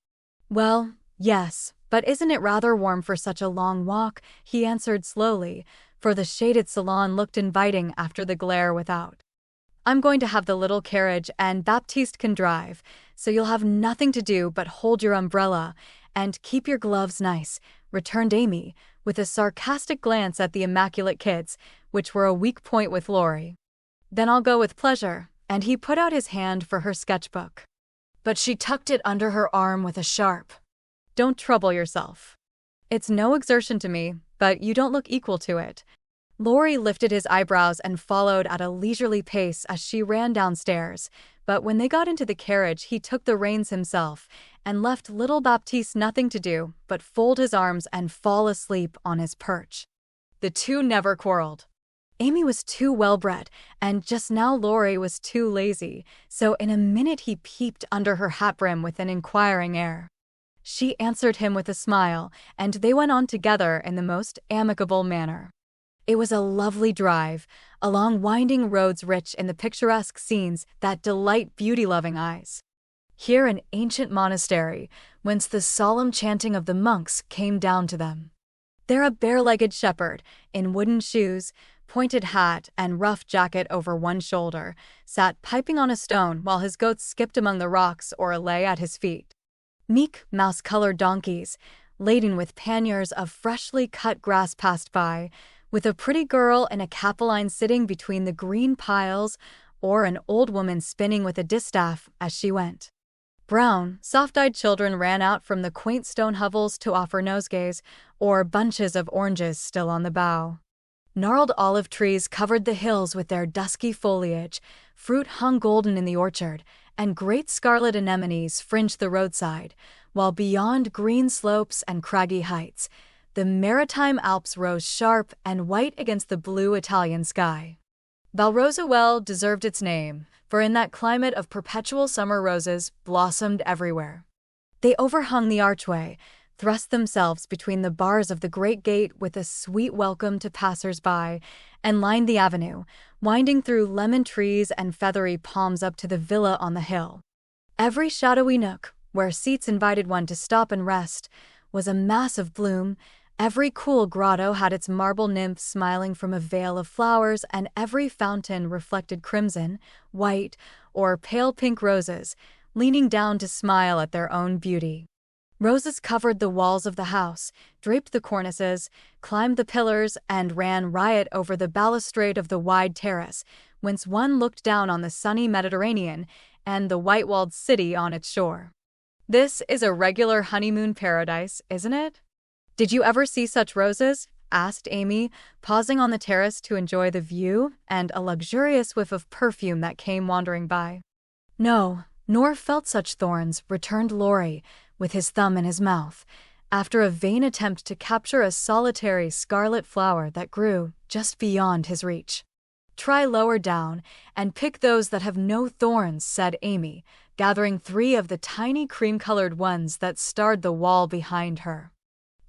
Well, yes, but isn't it rather warm for such a long walk? He answered slowly, for the shaded salon looked inviting after the glare without. I'm going to have the little carriage and Baptiste can drive, so you'll have nothing to do but hold your umbrella and keep your gloves nice, returned Amy, with a sarcastic glance at the immaculate kids, which were a weak point with Laurie. Then I'll go with pleasure, and he put out his hand for her sketchbook. But she tucked it under her arm with a sharp, "Don't trouble yourself. It's no exertion to me, but you don't look equal to it." Laurie lifted his eyebrows and followed at a leisurely pace as she ran downstairs, but when they got into the carriage he took the reins himself and left little Baptiste nothing to do but fold his arms and fall asleep on his perch. The two never quarreled. Amy was too well-bred, and just now Laurie was too lazy, so in a minute he peeped under her hat brim with an inquiring air. She answered him with a smile, and they went on together in the most amicable manner. It was a lovely drive, along winding roads rich in the picturesque scenes that delight beauty-loving eyes. Here an ancient monastery, whence the solemn chanting of the monks came down to them. There a bare-legged shepherd, in wooden shoes, pointed hat and rough jacket over one shoulder, sat piping on a stone while his goats skipped among the rocks or lay at his feet. Meek, mouse-colored donkeys, laden with panniers of freshly cut grass passed by, with a pretty girl in a capeline sitting between the green piles, or an old woman spinning with a distaff as she went. Brown, soft-eyed children ran out from the quaint stone hovels to offer nosegays, or bunches of oranges still on the bough. Gnarled olive trees covered the hills with their dusky foliage, fruit hung golden in the orchard, and great scarlet anemones fringed the roadside, while beyond green slopes and craggy heights, the maritime Alps rose sharp and white against the blue Italian sky. Valrosa well deserved its name, for in that climate of perpetual summer roses blossomed everywhere. They overhung the archway, thrust themselves between the bars of the great gate with a sweet welcome to passers-by, and lined the avenue, winding through lemon trees and feathery palms up to the villa on the hill. Every shadowy nook, where seats invited one to stop and rest, was a mass of bloom. Every cool grotto had its marble nymph smiling from a veil of flowers, and every fountain reflected crimson, white, or pale pink roses, leaning down to smile at their own beauty. Roses covered the walls of the house, draped the cornices, climbed the pillars, and ran riot over the balustrade of the wide terrace, whence one looked down on the sunny Mediterranean and the white-walled city on its shore. This is a regular honeymoon paradise, isn't it? Did you ever see such roses? Asked Amy, pausing on the terrace to enjoy the view and a luxurious whiff of perfume that came wandering by. No, nor felt such thorns, returned Laurie, with his thumb in his mouth, after a vain attempt to capture a solitary scarlet flower that grew just beyond his reach. Try lower down and pick those that have no thorns, said Amy, gathering 3 of the tiny cream-colored ones that starred the wall behind her.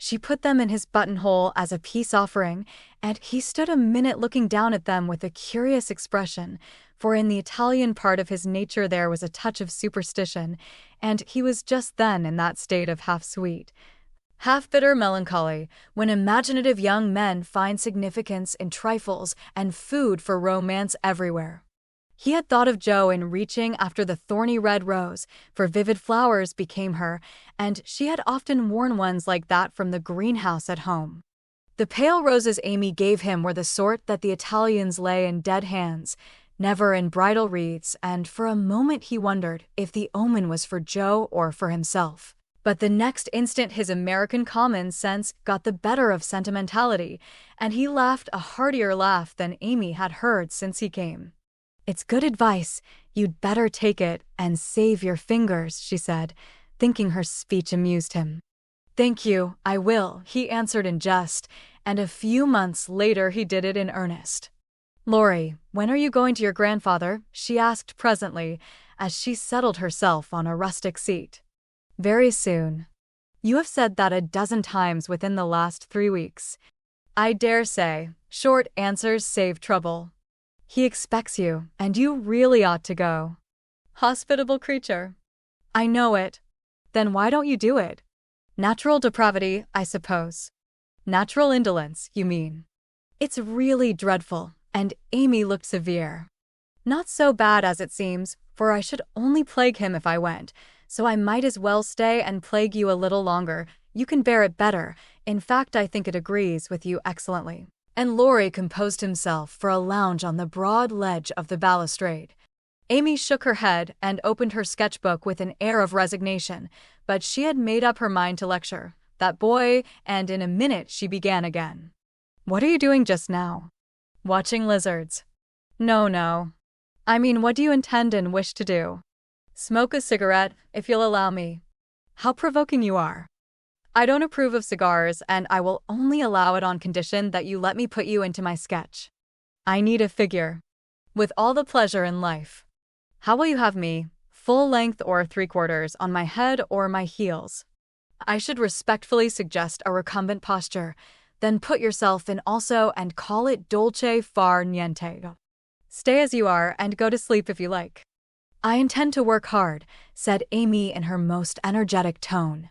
She put them in his buttonhole as a peace offering, and he stood a minute looking down at them with a curious expression, for in the Italian part of his nature there was a touch of superstition, and he was just then in that state of half-sweet, half-bitter melancholy, when imaginative young men find significance in trifles and food for romance everywhere. He had thought of Jo in reaching after the thorny red rose, for vivid flowers became her, and she had often worn ones like that from the greenhouse at home. The pale roses Amy gave him were the sort that the Italians lay in dead hands, never in bridal wreaths, and for a moment he wondered if the omen was for Jo or for himself. But the next instant his American common sense got the better of sentimentality, and he laughed a heartier laugh than Amy had heard since he came. It's good advice, "You'd better take it and save your fingers," she said, thinking her speech amused him. "Thank you, I will," he answered in jest, and a few months later he did it in earnest. "Laurie, when are you going to your grandfather?" she asked presently, as she settled herself on a rustic seat. "Very soon. You have said that a dozen times within the last 3 weeks." "I dare say. Short answers save trouble." "He expects you, and you really ought to go." "Hospitable creature." "I know it." "Then why don't you do it?" "Natural depravity, I suppose." "Natural indolence, you mean." "It's really dreadful," and Amy looked severe. "Not so bad as it seems, for I should only plague him if I went, so I might as well stay and plague you a little longer. You can bear it better. In fact, I think it agrees with you excellently." And Laurie composed himself for a lounge on the broad ledge of the balustrade. Amy shook her head and opened her sketchbook with an air of resignation, but she had made up her mind to lecture that boy, and in a minute she began again. "What are you doing just now?" "Watching lizards." No. I mean, what do you intend and wish to do?" "Smoke a cigarette, if you'll allow me." "How provoking you are." "I don't approve of cigars, and I will only allow it on condition that you let me put you into my sketch." "I need a figure." "With all the pleasure in life." "How will you have me, full length or 3/4, on my head or my heels?" "I should respectfully suggest a recumbent posture. Then put yourself in also and call it dolce far niente. Stay as you are and go to sleep if you like." "I intend to work hard," said Amy in her most energetic tone.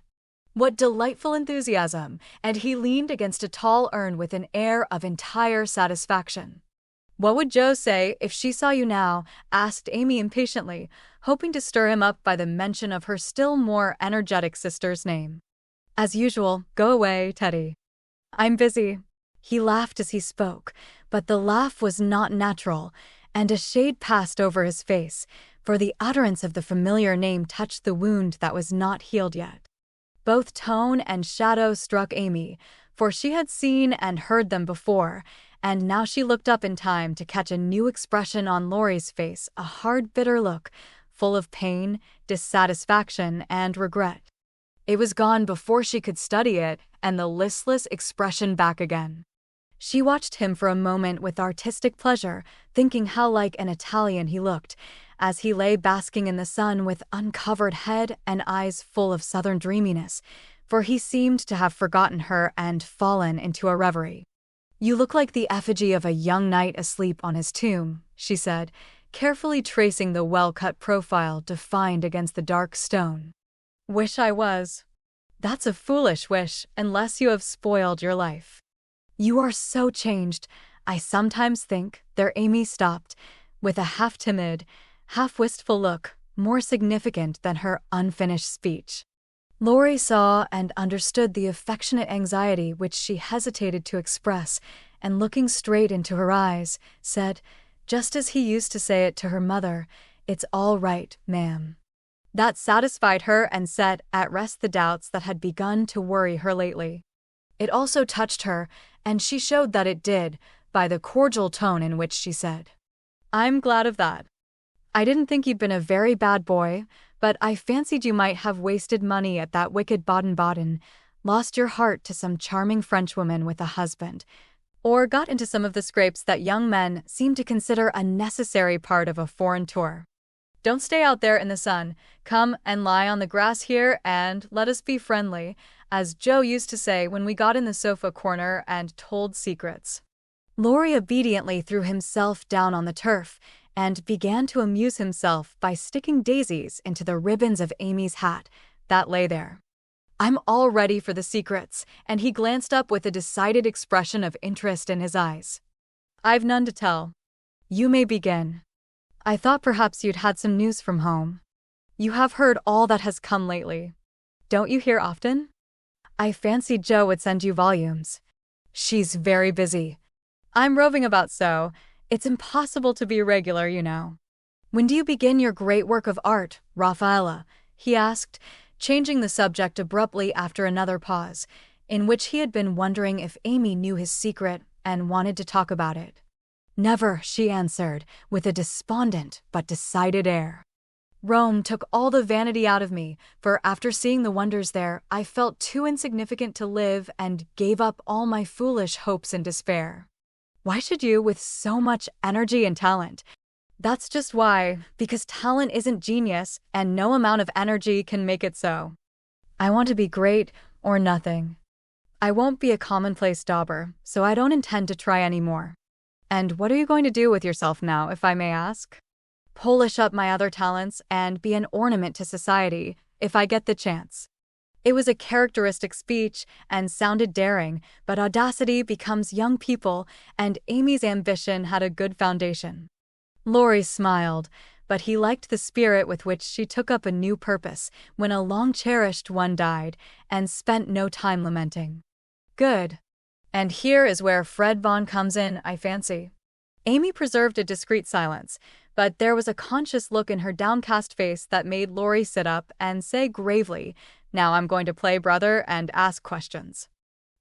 What delightful enthusiasm! And he leaned against a tall urn with an air of entire satisfaction. "What would Jo say if she saw you now?" asked Amy impatiently, hoping to stir him up by the mention of her still more energetic sister's name. "As usual, go away, Teddy." "I'm busy." He laughed as he spoke, but the laugh was not natural, and a shade passed over his face, for the utterance of the familiar name touched the wound that was not healed yet. Both tone and shadow struck Amy, for she had seen and heard them before, and now she looked up in time to catch a new expression on Laurie's face, a hard, bitter look, full of pain, dissatisfaction, and regret. It was gone before she could study it, and the listless expression back again. She watched him for a moment with artistic pleasure, thinking how like an Italian he looked, as he lay basking in the sun with uncovered head and eyes full of southern dreaminess, for he seemed to have forgotten her and fallen into a reverie. "You look like the effigy of a young knight asleep on his tomb," she said, carefully tracing the well-cut profile defined against the dark stone. "Wish I was." "That's a foolish wish, unless you have spoiled your life." "You are so changed. I sometimes think," there Amy stopped, with a half-timid, half-wistful look, more significant than her unfinished speech. Laurie saw and understood the affectionate anxiety which she hesitated to express, and looking straight into her eyes, said, just as he used to say it to her mother, "It's all right, ma'am." That satisfied her and set at rest the doubts that had begun to worry her lately. It also touched her, and she showed that it did, by the cordial tone in which she said, "I'm glad of that. I didn't think you'd been a very bad boy, but I fancied you might have wasted money at that wicked Baden-Baden, lost your heart to some charming Frenchwoman with a husband, or got into some of the scrapes that young men seem to consider a necessary part of a foreign tour. Don't stay out there in the sun. Come and lie on the grass here and let us be friendly, as Joe used to say when we got in the sofa corner and told secrets." Laurie obediently threw himself down on the turf and began to amuse himself by sticking daisies into the ribbons of Amy's hat that lay there. "I'm all ready for the secrets," and he glanced up with a decided expression of interest in his eyes. "I've none to tell." "You may begin." "I thought perhaps you'd had some news from home. You have heard all that has come lately. Don't you hear often?" "I fancied Jo would send you volumes." "She's very busy." "I'm roving about so. It's impossible to be regular, you know." "When do you begin your great work of art, Raphaella?" he asked, changing the subject abruptly after another pause, in which he had been wondering if Amy knew his secret and wanted to talk about it. Never, she answered, with a despondent but decided air. Rome took all the vanity out of me, for after seeing the wonders there, I felt too insignificant to live and gave up all my foolish hopes in despair. Why should you, with so much energy and talent? That's just why, because talent isn't genius, and no amount of energy can make it so. I want to be great or nothing. I won't be a commonplace dauber, so I don't intend to try anymore. And what are you going to do with yourself now, if I may ask? Polish up my other talents and be an ornament to society, if I get the chance. It was a characteristic speech and sounded daring, but audacity becomes young people, and Amy's ambition had a good foundation. Laurie smiled, but he liked the spirit with which she took up a new purpose when a long-cherished one died, and spent no time lamenting. Good. And here is where Fred Vaughn comes in, I fancy. Amy preserved a discreet silence, but there was a conscious look in her downcast face that made Laurie sit up and say gravely, "Now I'm going to play brother and ask questions."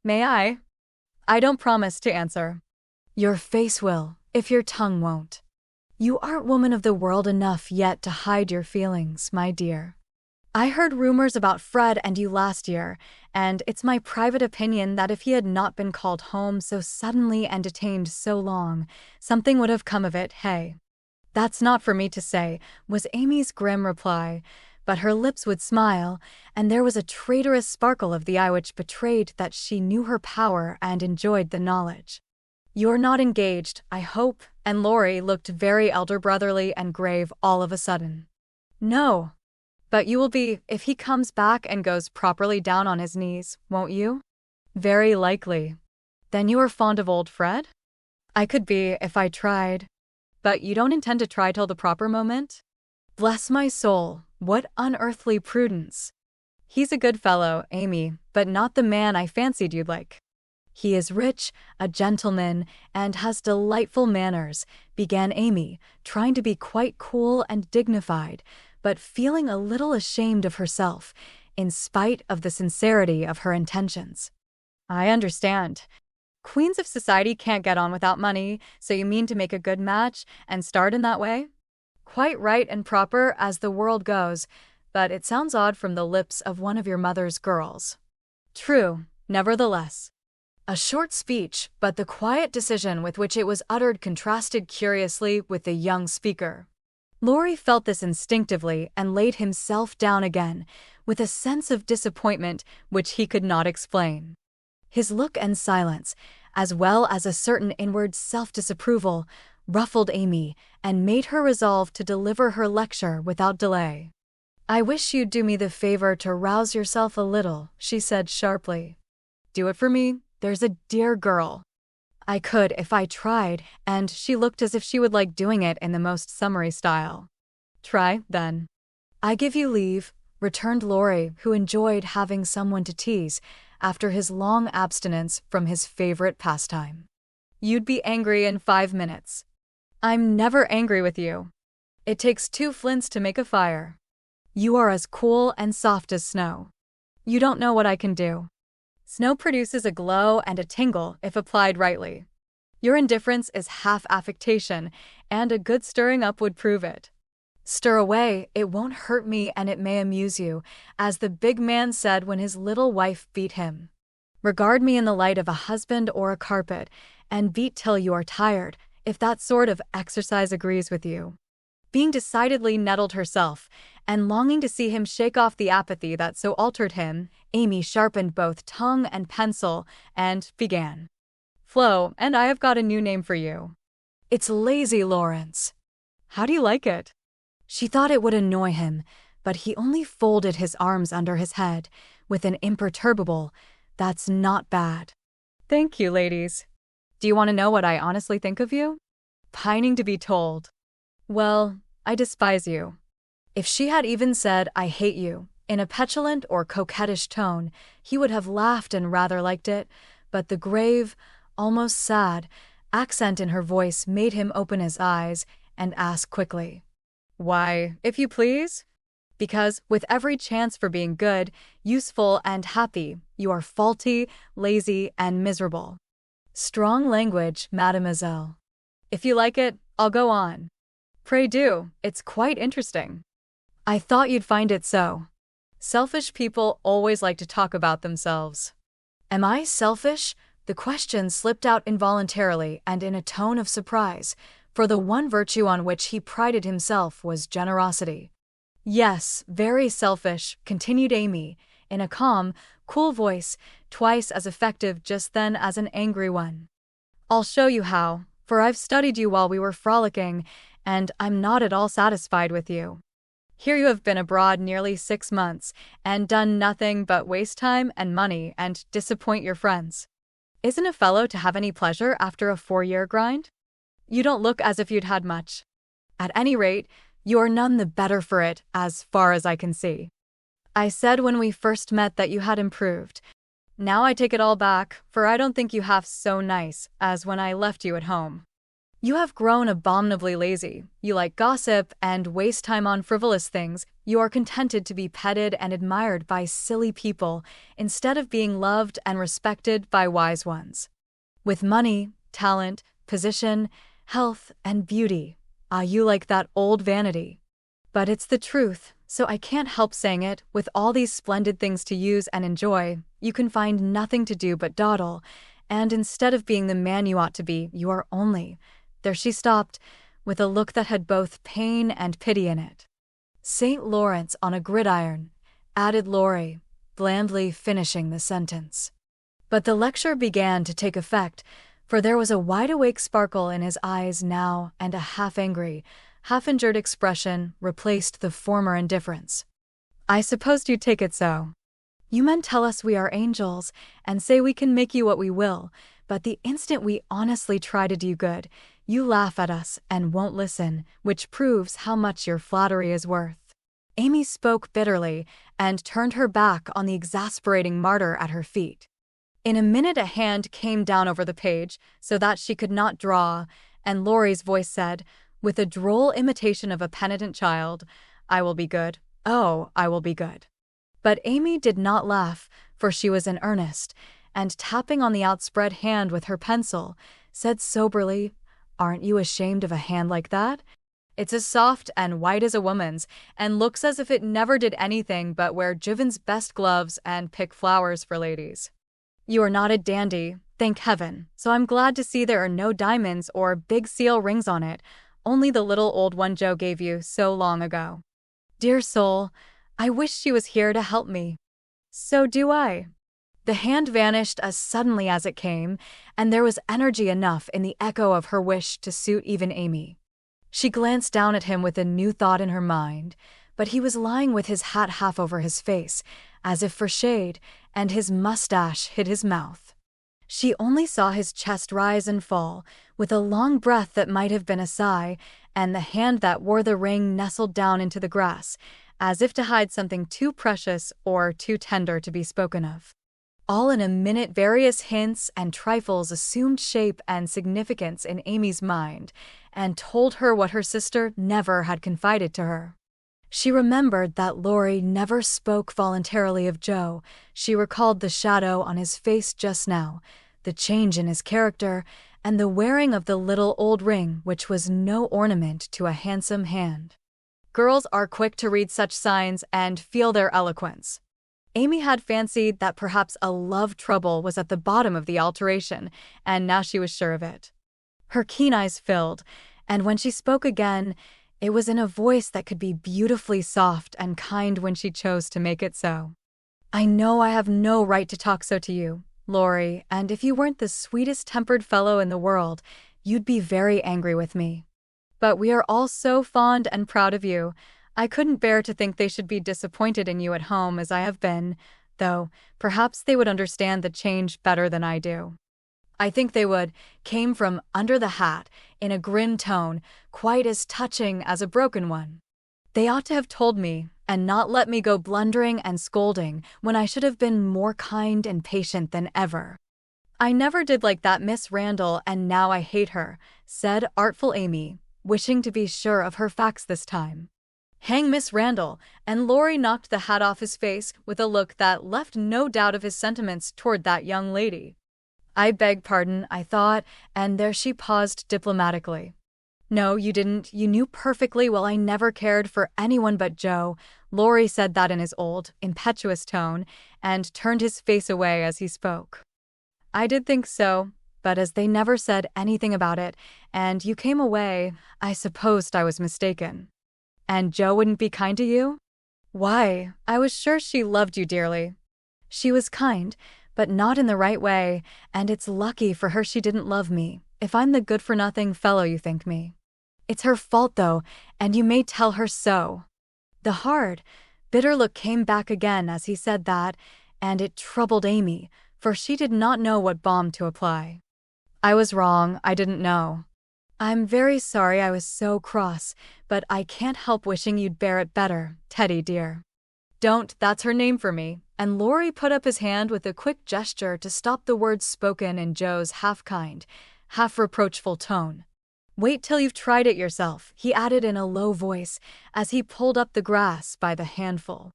"May I?" "I don't promise to answer." "Your face will, if your tongue won't. You aren't woman of the world enough yet to hide your feelings, my dear. I heard rumors about Fred and you last year, and it's my private opinion that if he had not been called home so suddenly and detained so long, something would have come of it, hey?" "That's not for me to say," was Amy's grim reply, but her lips would smile, and there was a traitorous sparkle of the eye which betrayed that she knew her power and enjoyed the knowledge. "You're not engaged, I hope," and Laurie looked very elder-brotherly and grave all of a sudden. "No. But you will be, if he comes back and goes properly down on his knees, won't you?" "Very likely." "Then you are fond of old Fred?" "I could be, if I tried." "But you don't intend to try till the proper moment?" "Bless my soul, what unearthly prudence!" "He's a good fellow, Amy, but not the man I fancied you'd like." "He is rich, a gentleman, and has delightful manners," began Amy, trying to be quite cool and dignified, but feeling a little ashamed of herself, in spite of the sincerity of her intentions. "I understand. Queens of society can't get on without money, so you mean to make a good match and start in that way?" "Quite right and proper as the world goes, but it sounds odd from the lips of one of your mother's girls." "True, nevertheless." A short speech, but the quiet decision with which it was uttered contrasted curiously with the young speaker. Laurie felt this instinctively and laid himself down again, with a sense of disappointment which he could not explain. His look and silence, as well as a certain inward self-disapproval, ruffled Amy and made her resolve to deliver her lecture without delay. "I wish you'd do me the favor to rouse yourself a little," she said sharply. "Do it for me, there's a dear girl." "I could if I tried," and she looked as if she would like doing it in the most summary style. "Try, then." "I give you leave," returned Laurie, who enjoyed having someone to tease after his long abstinence from his favorite pastime. "You'd be angry in 5 minutes." "I'm never angry with you." "It takes 2 flints to make a fire." "You are as cool and soft as snow." "You don't know what I can do." "Snow produces a glow and a tingle if applied rightly." "Your indifference is half affectation, and a good stirring up would prove it." "Stir away, it won't hurt me and it may amuse you," as the big man said when his little wife beat him. "Regard me in the light of a husband or a carpet, and beat till you are tired, if that sort of exercise agrees with you." Being decidedly nettled herself, and longing to see him shake off the apathy that so altered him, Amy sharpened both tongue and pencil, and began. "Flo, and I have got a new name for you." "It's lazy, Laurence." "How do you like it?" She thought it would annoy him, but he only folded his arms under his head, with an imperturbable, "That's not bad." "Thank you, ladies. Do you want to know what I honestly think of you?" "Pining to be told." "Well, I despise you." If she had even said, "I hate you," in a petulant or coquettish tone, he would have laughed and rather liked it, but the grave, almost sad, accent in her voice made him open his eyes and ask quickly, "Why, if you please?" "Because, with every chance for being good, useful, and happy, you are faulty, lazy, and miserable." "Strong language, mademoiselle." If you like it, I'll go on. Pray do, it's quite interesting. I thought you'd find it so. Selfish people always like to talk about themselves. Am I selfish? The question slipped out involuntarily and in a tone of surprise, for the one virtue on which he prided himself was generosity. Yes, very selfish, continued Amy, in a calm, cool voice, twice as effective just then as an angry one. I'll show you how, for I've studied you while we were frolicking, and I'm not at all satisfied with you. Here you have been abroad nearly 6 months, and done nothing but waste time and money and disappoint your friends. Isn't a fellow to have any pleasure after a 4-year grind? You don't look as if you'd had much. At any rate, you are none the better for it, as far as I can see. I said when we first met that you had improved. Now I take it all back, for I don't think you half so nice as when I left you at home. You have grown abominably lazy, you like gossip and waste time on frivolous things, you are contented to be petted and admired by silly people instead of being loved and respected by wise ones. With money, talent, position, health, and beauty, you like that old vanity. But it's the truth, so I can't help saying it, with all these splendid things to use and enjoy, you can find nothing to do but dawdle, and instead of being the man you ought to be, you are only— There she stopped, with a look that had both pain and pity in it. St. Laurence on a gridiron, added Laurie, blandly finishing the sentence. But the lecture began to take effect, for there was a wide-awake sparkle in his eyes now, and a half-angry, half-injured expression replaced the former indifference. I supposed you'd take it so. You men tell us we are angels, and say we can make you what we will, but the instant we honestly try to do good, you laugh at us and won't listen, which proves how much your flattery is worth. Amy spoke bitterly and turned her back on the exasperating martyr at her feet. In a minute a hand came down over the page so that she could not draw, and Laurie's voice said, with a droll imitation of a penitent child, I will be good. Oh, I will be good. But Amy did not laugh, for she was in earnest, and tapping on the outspread hand with her pencil, said soberly, Aren't you ashamed of a hand like that? It's as soft and white as a woman's, and looks as if it never did anything but wear Jiven's best gloves and pick flowers for ladies. You are not a dandy, thank heaven, so I'm glad to see there are no diamonds or big seal rings on it, only the little old one Joe gave you so long ago. Dear soul, I wish she was here to help me. So do I. The hand vanished as suddenly as it came, and there was energy enough in the echo of her wish to suit even Amy. She glanced down at him with a new thought in her mind, but he was lying with his hat half over his face, as if for shade, and his mustache hid his mouth. She only saw his chest rise and fall, with a long breath that might have been a sigh, and the hand that wore the ring nestled down into the grass, as if to hide something too precious or too tender to be spoken of. All in a minute various hints and trifles assumed shape and significance in Amy's mind, and told her what her sister never had confided to her. She remembered that Laurie never spoke voluntarily of Joe. She recalled the shadow on his face just now, the change in his character, and the wearing of the little old ring which was no ornament to a handsome hand. Girls are quick to read such signs and feel their eloquence. Amy had fancied that perhaps a love trouble was at the bottom of the alteration, and now she was sure of it. Her keen eyes filled, and when she spoke again, it was in a voice that could be beautifully soft and kind when she chose to make it so. I know I have no right to talk so to you, Laurie, and if you weren't the sweetest-tempered fellow in the world, you'd be very angry with me. But we are all so fond and proud of you. I couldn't bear to think they should be disappointed in you at home as I have been, though perhaps they would understand the change better than I do. I think they would, came from under the hat, in a grim tone, quite as touching as a broken one. They ought to have told me, and not let me go blundering and scolding when I should have been more kind and patient than ever. I never did like that Miss Randall, and now I hate her, said artful Amy, wishing to be sure of her facts this time. Hang Miss Randall, and Laurie knocked the hat off his face with a look that left no doubt of his sentiments toward that young lady. I beg pardon, I thought, and there she paused diplomatically. No, you didn't. You knew perfectly well I never cared for anyone but Joe. Laurie said that in his old, impetuous tone, and turned his face away as he spoke. I did think so, but as they never said anything about it, and you came away, I supposed I was mistaken. And Joe wouldn't be kind to you? Why, I was sure she loved you dearly. She was kind, but not in the right way, and it's lucky for her she didn't love me, if I'm the good-for-nothing fellow you think me. It's her fault, though, and you may tell her so. The hard, bitter look came back again as he said that, and it troubled Amy, for she did not know what balm to apply. I was wrong, I didn't know. I'm very sorry I was so cross, but I can't help wishing you'd bear it better, Teddy dear. Don't, that's her name for me, and Laurie put up his hand with a quick gesture to stop the words spoken in Joe's half-kind, half-reproachful tone. Wait till you've tried it yourself, he added in a low voice as he pulled up the grass by the handful.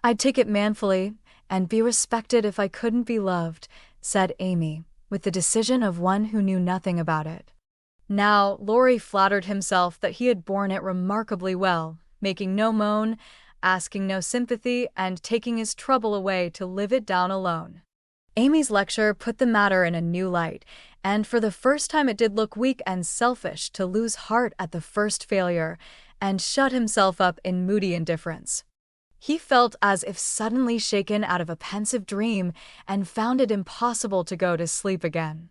I'd take it manfully, and be respected if I couldn't be loved, said Amy, with the decision of one who knew nothing about it. Now, Laurie flattered himself that he had borne it remarkably well, making no moan, asking no sympathy, and taking his trouble away to live it down alone. Amy's lecture put the matter in a new light, and for the first time it did look weak and selfish to lose heart at the first failure, and shut himself up in moody indifference. He felt as if suddenly shaken out of a pensive dream and found it impossible to go to sleep again.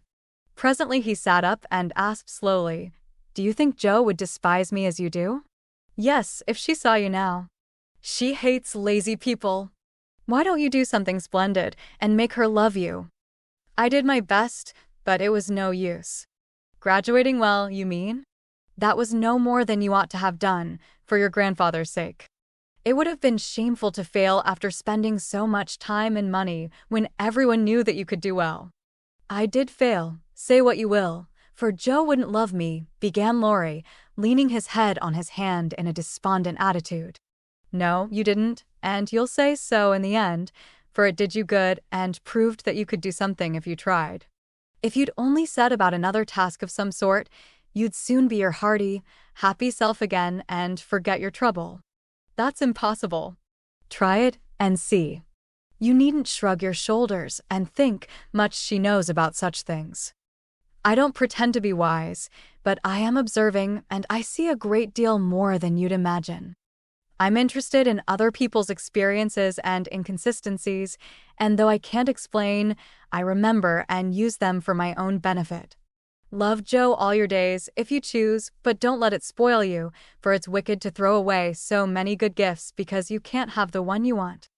Presently he sat up and asked slowly, Do you think Joe would despise me as you do? Yes, if she saw you now. She hates lazy people. Why don't you do something splendid and make her love you? I did my best, but it was no use. Graduating well, you mean? That was no more than you ought to have done, for your grandfather's sake. It would have been shameful to fail after spending so much time and money when everyone knew that you could do well. I did fail, say what you will, for Joe wouldn't love me, began Laurie, leaning his head on his hand in a despondent attitude. No, you didn't, and you'll say so in the end, for it did you good and proved that you could do something if you tried. If you'd only set about another task of some sort, you'd soon be your hearty, happy self again and forget your trouble. That's impossible. Try it and see. You needn't shrug your shoulders and think much she knows about such things. I don't pretend to be wise, but I am observing and I see a great deal more than you'd imagine. I'm interested in other people's experiences and inconsistencies, and though I can't explain, I remember and use them for my own benefit. Love Joe all your days, if you choose, but don't let it spoil you, for it's wicked to throw away so many good gifts because you can't have the one you want.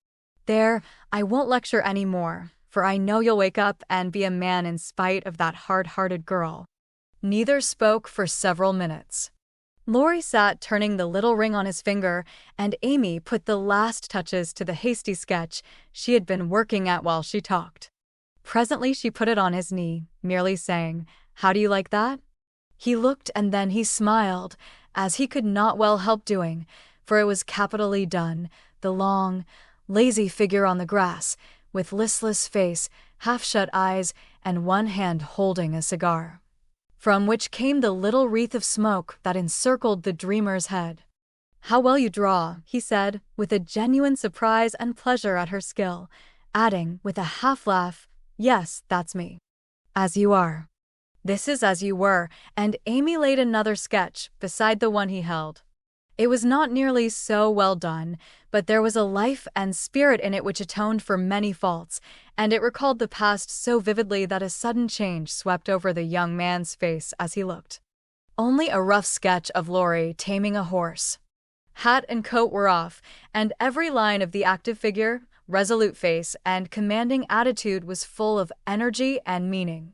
There, I won't lecture any more, for I know you'll wake up and be a man in spite of that hard-hearted girl. Neither spoke for several minutes. Laurie sat turning the little ring on his finger, and Amy put the last touches to the hasty sketch she had been working at while she talked. Presently she put it on his knee, merely saying, How do you like that? He looked and then he smiled, as he could not well help doing, for it was capitally done, the long, lazy figure on the grass, with listless face, half-shut eyes, and one hand holding a cigar, from which came the little wreath of smoke that encircled the dreamer's head. How well you draw, he said, with a genuine surprise and pleasure at her skill, adding, with a half-laugh, Yes, that's me. As you are. This is as you were, and Amy laid another sketch beside the one he held. It was not nearly so well done, but there was a life and spirit in it which atoned for many faults, and it recalled the past so vividly that a sudden change swept over the young man's face as he looked. Only a rough sketch of Laurie taming a horse. Hat and coat were off, and every line of the active figure, resolute face, and commanding attitude was full of energy and meaning.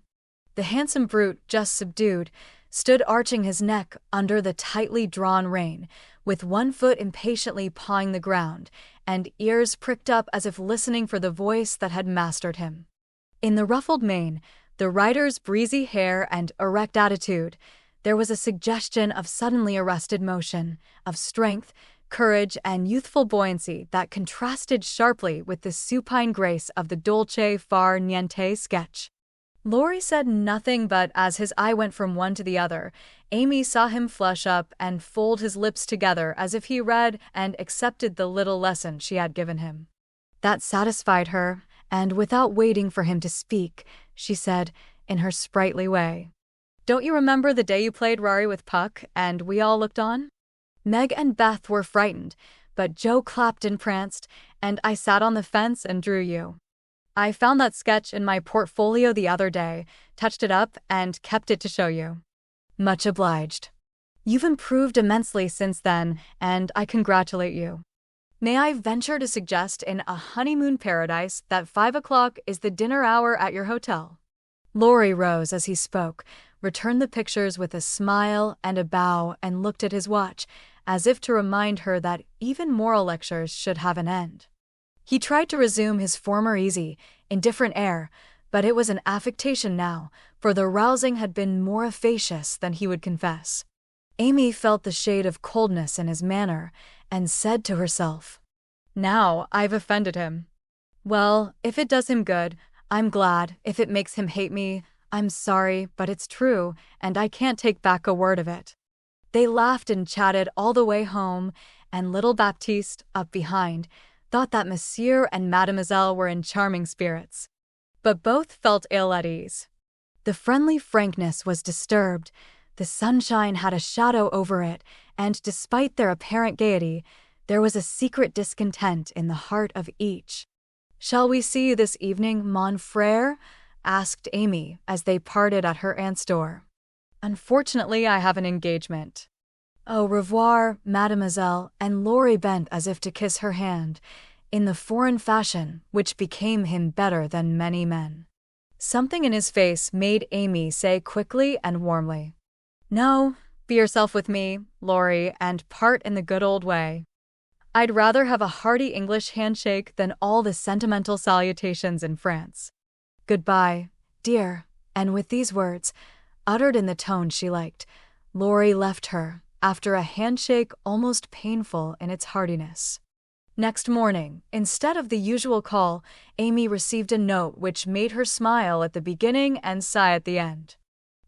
The handsome brute, just subdued, stood arching his neck under the tightly drawn rein, with one foot impatiently pawing the ground, and ears pricked up as if listening for the voice that had mastered him. In the ruffled mane, the rider's breezy hair and erect attitude, there was a suggestion of suddenly arrested motion, of strength, courage, and youthful buoyancy that contrasted sharply with the supine grace of the dolce far niente sketch. Laurie said nothing, but as his eye went from one to the other, Amy saw him flush up and fold his lips together as if he read and accepted the little lesson she had given him. That satisfied her, and without waiting for him to speak, she said, in her sprightly way, "Don't you remember the day you played Rari with Puck, and we all looked on? Meg and Beth were frightened, but Joe clapped and pranced, and I sat on the fence and drew you. I found that sketch in my portfolio the other day, touched it up, and kept it to show you. Much obliged. You've improved immensely since then, and I congratulate you. May I venture to suggest in a honeymoon paradise that 5 o'clock is the dinner hour at your hotel?" Laurie rose as he spoke, returned the pictures with a smile and a bow, and looked at his watch, as if to remind her that even moral lectures should have an end. He tried to resume his former easy, indifferent air, but it was an affectation now, for the rousing had been more efficacious than he would confess. Amy felt the shade of coldness in his manner, and said to herself, "Now I've offended him. Well, if it does him good, I'm glad. If it makes him hate me, I'm sorry, but it's true, and I can't take back a word of it." They laughed and chatted all the way home, and little Baptiste, up behind, thought that Monsieur and Mademoiselle were in charming spirits. But both felt ill at ease. The friendly frankness was disturbed, the sunshine had a shadow over it, and despite their apparent gaiety, there was a secret discontent in the heart of each. "Shall we see you this evening, mon frère?" asked Amy as they parted at her aunt's door. "Unfortunately, I have an engagement." "Au revoir, mademoiselle," and Laurie bent as if to kiss her hand, in the foreign fashion which became him better than many men. Something in his face made Amy say quickly and warmly, "No, be yourself with me, Laurie, and part in the good old way. I'd rather have a hearty English handshake than all the sentimental salutations in France. Goodbye, dear." And with these words, uttered in the tone she liked, Laurie left her, after a handshake almost painful in its heartiness. Next morning, instead of the usual call, Amy received a note which made her smile at the beginning and sigh at the end.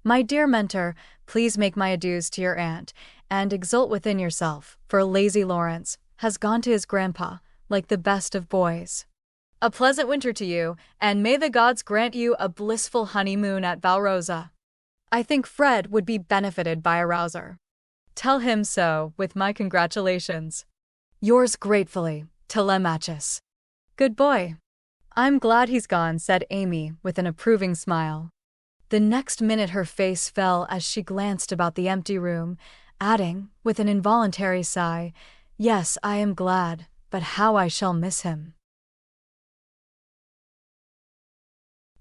"My dear mentor, please make my adieus to your aunt, and exult within yourself, for lazy Laurence has gone to his grandpa, like the best of boys. A pleasant winter to you, and may the gods grant you a blissful honeymoon at Valrosa. I think Fred would be benefited by a rouser. Tell him so, with my congratulations. Yours gratefully, Telemachus." "Good boy. I'm glad he's gone," said Amy with an approving smile. The next minute her face fell as she glanced about the empty room, adding, with an involuntary sigh, "Yes, I am glad, but how I shall miss him."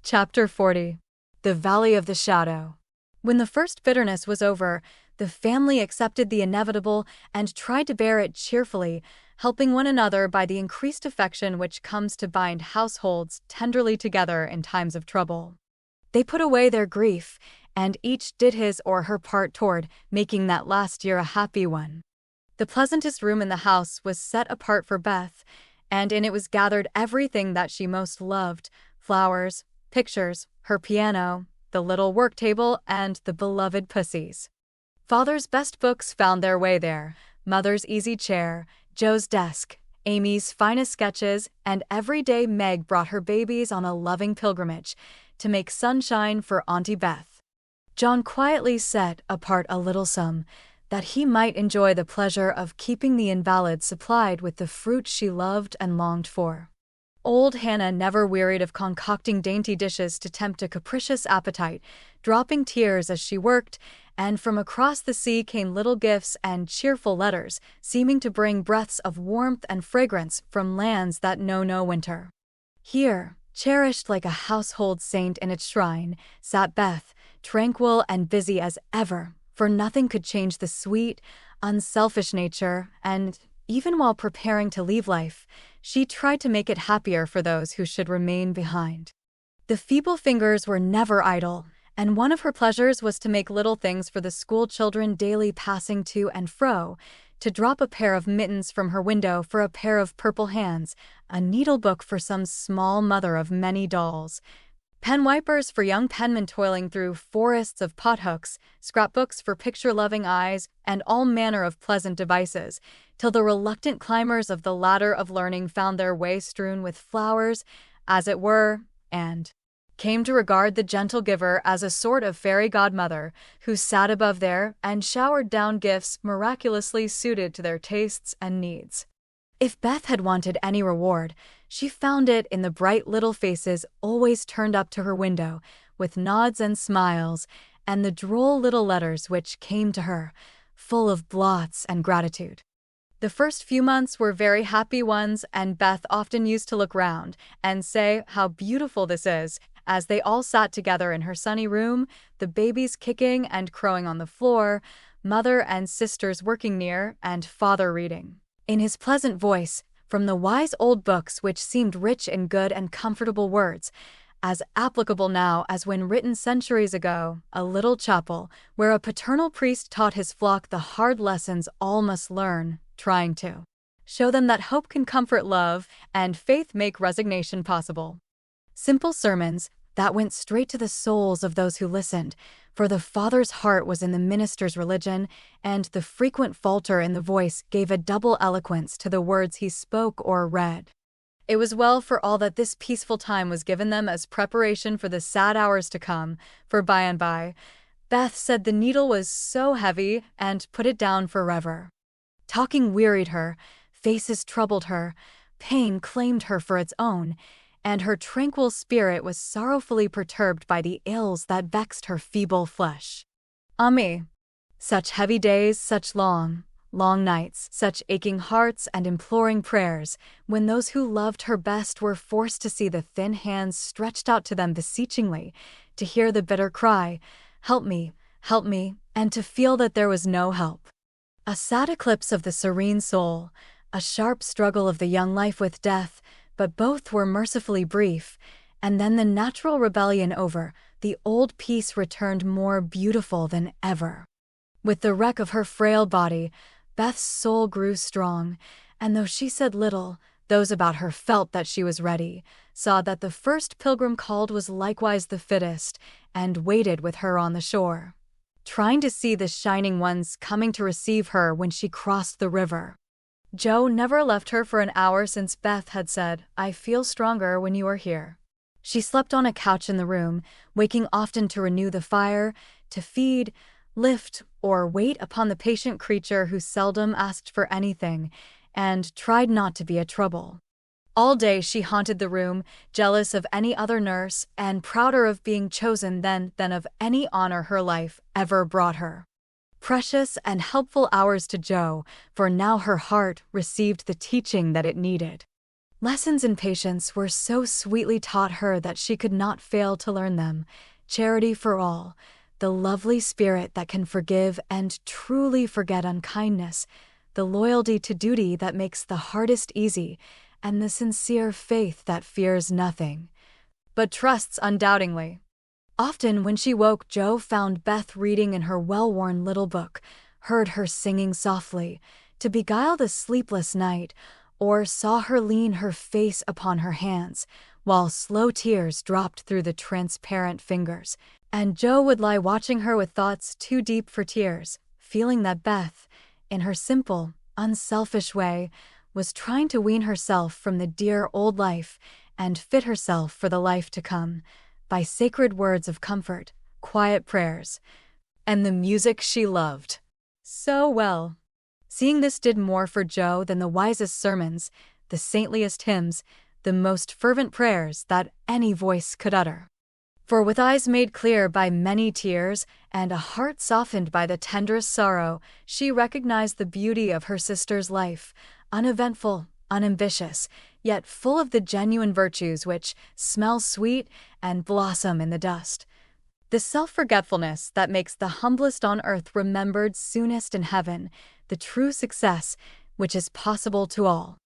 Chapter 40. The Valley of the Shadow. When the first bitterness was over, the family accepted the inevitable and tried to bear it cheerfully, helping one another by the increased affection which comes to bind households tenderly together in times of trouble. They put away their grief, and each did his or her part toward making that last year a happy one. The pleasantest room in the house was set apart for Beth, and in it was gathered everything that she most loved: flowers, pictures, her piano, the little work table, and the beloved pussies. Father's best books found their way there, Mother's easy chair, Joe's desk, Amy's finest sketches, and every day Meg brought her babies on a loving pilgrimage to make sunshine for Auntie Beth. John quietly set apart a little sum that he might enjoy the pleasure of keeping the invalid supplied with the fruit she loved and longed for. Old Hannah never wearied of concocting dainty dishes to tempt a capricious appetite, dropping tears as she worked, and from across the sea came little gifts and cheerful letters, seeming to bring breaths of warmth and fragrance from lands that know no winter. Here, cherished like a household saint in its shrine, sat Beth, tranquil and busy as ever, for nothing could change the sweet, unselfish nature, and, even while preparing to leave life, she tried to make it happier for those who should remain behind. The feeble fingers were never idle, and one of her pleasures was to make little things for the school children daily passing to and fro, to drop a pair of mittens from her window for a pair of purple hands, a needle-book for some small mother of many dolls. pen wipers for young penmen toiling through forests of pothooks, scrapbooks for picture-loving eyes, and all manner of pleasant devices, till the reluctant climbers of the ladder of learning found their way strewn with flowers, as it were, and came to regard the gentle giver as a sort of fairy godmother who sat above there and showered down gifts miraculously suited to their tastes and needs. If Beth had wanted any reward, she found it in the bright little faces always turned up to her window, with nods and smiles, and the droll little letters which came to her, full of blots and gratitude. The first few months were very happy ones, and Beth often used to look round and say, "How beautiful this is," as they all sat together in her sunny room, the babies kicking and crowing on the floor, mother and sisters working near, and father reading, in his pleasant voice, from the wise old books which seemed rich in good and comfortable words, as applicable now as when written centuries ago, a little chapel, where a paternal priest taught his flock the hard lessons all must learn, trying to show them that hope can comfort love, and faith make resignation possible. Simple sermons that went straight to the souls of those who listened, for the Father's heart was in the minister's religion, and the frequent falter in the voice gave a double eloquence to the words he spoke or read. It was well for all that this peaceful time was given them as preparation for the sad hours to come, for by and by, Beth said the needle was so heavy and put it down forever. Talking wearied her, faces troubled her, pain claimed her for its own, and her tranquil spirit was sorrowfully perturbed by the ills that vexed her feeble flesh. Ah me! Such heavy days, such long nights, such aching hearts and imploring prayers, when those who loved her best were forced to see the thin hands stretched out to them beseechingly, to hear the bitter cry, "Help me, and to feel that there was no help. A sad eclipse of the serene soul, a sharp struggle of the young life with death, but both were mercifully brief, and then the natural rebellion over, the old peace returned more beautiful than ever. With the wreck of her frail body, Beth's soul grew strong, and though she said little, those about her felt that she was ready, saw that the first pilgrim called was likewise the fittest, and waited with her on the shore, trying to see the shining ones coming to receive her when she crossed the river. Joe never left her for an hour since Beth had said, "I feel stronger when you are here." She slept on a couch in the room, waking often to renew the fire, to feed, lift, or wait upon the patient creature who seldom asked for anything, and tried not to be a trouble. All day she haunted the room, jealous of any other nurse, and prouder of being chosen than of any honor her life ever brought her. Precious and helpful hours to Joe, for now her heart received the teaching that it needed. Lessons in patience were so sweetly taught her that she could not fail to learn them. Charity for all, the lovely spirit that can forgive and truly forget unkindness, the loyalty to duty that makes the hardest easy, and the sincere faith that fears nothing, but trusts undoubtingly. Often when she woke, Joe found Beth reading in her well-worn little book, heard her singing softly, to beguile the sleepless night, or saw her lean her face upon her hands, while slow tears dropped through the transparent fingers, and Joe would lie watching her with thoughts too deep for tears, feeling that Beth, in her simple, unselfish way, was trying to wean herself from the dear old life and fit herself for the life to come, by sacred words of comfort, quiet prayers, and the music she loved so well. Seeing this did more for Joe than the wisest sermons, the saintliest hymns, the most fervent prayers that any voice could utter. For with eyes made clear by many tears, and a heart softened by the tenderest sorrow, she recognized the beauty of her sister's life, uneventful, unambitious, yet full of the genuine virtues which smell sweet and blossom in the dust. The self-forgetfulness that makes the humblest on earth remembered soonest in heaven, the true success which is possible to all.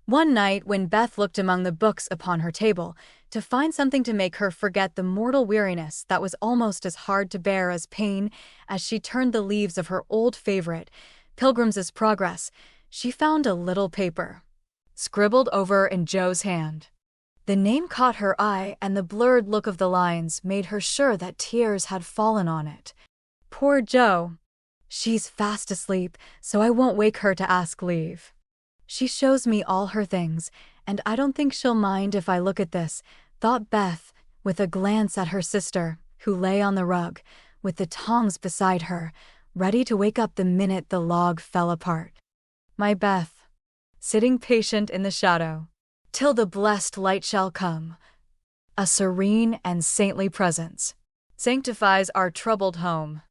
One night, when Beth looked among the books upon her table, to find something to make her forget the mortal weariness that was almost as hard to bear as pain, as she turned the leaves of her old favorite, Pilgrim's Progress, she found a little paper, scribbled over in Joe's hand. The name caught her eye, and the blurred look of the lines made her sure that tears had fallen on it. Poor Jo. She's fast asleep, so I won't wake her to ask leave. She shows me all her things, and I don't think she'll mind if I look at this, thought Beth, with a glance at her sister, who lay on the rug, with the tongs beside her, ready to wake up the minute the log fell apart. My Beth, sitting patient in the shadow, till the blessed light shall come. A serene and saintly presence sanctifies our troubled home.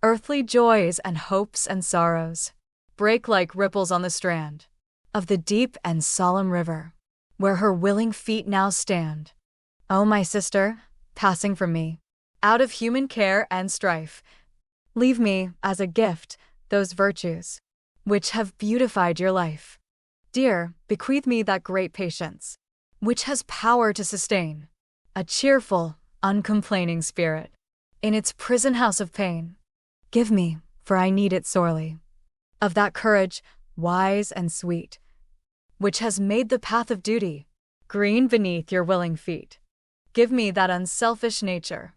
Earthly joys and hopes and sorrows break like ripples on the strand of the deep and solemn river, where her willing feet now stand. O my sister, passing from me, out of human care and strife, leave me, as a gift, those virtues which have beautified your life. Dear, bequeath me that great patience which has power to sustain a cheerful, uncomplaining spirit in its prison house of pain. Give me, for I need it sorely, of that courage, wise and sweet, which has made the path of duty green beneath your willing feet. Give me that unselfish nature,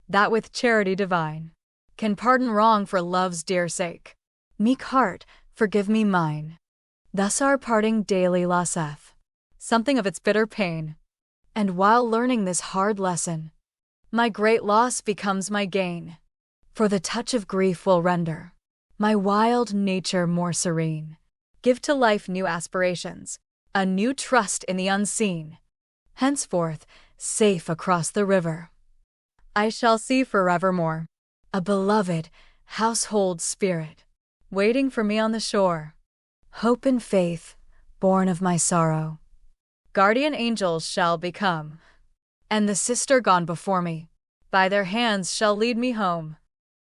that with charity divine can pardon wrong for love's dear sake. Meek heart, forgive me mine. Thus our parting daily losseth something of its bitter pain, and while learning this hard lesson, my great loss becomes my gain. For the touch of grief will render my wild nature more serene. Give to life new aspirations, a new trust in the unseen. Henceforth, safe across the river, I shall see forevermore a beloved household spirit waiting for me on the shore. Hope and faith, born of my sorrow, guardian angels shall become, and the sister gone before me, by their hands shall lead me home.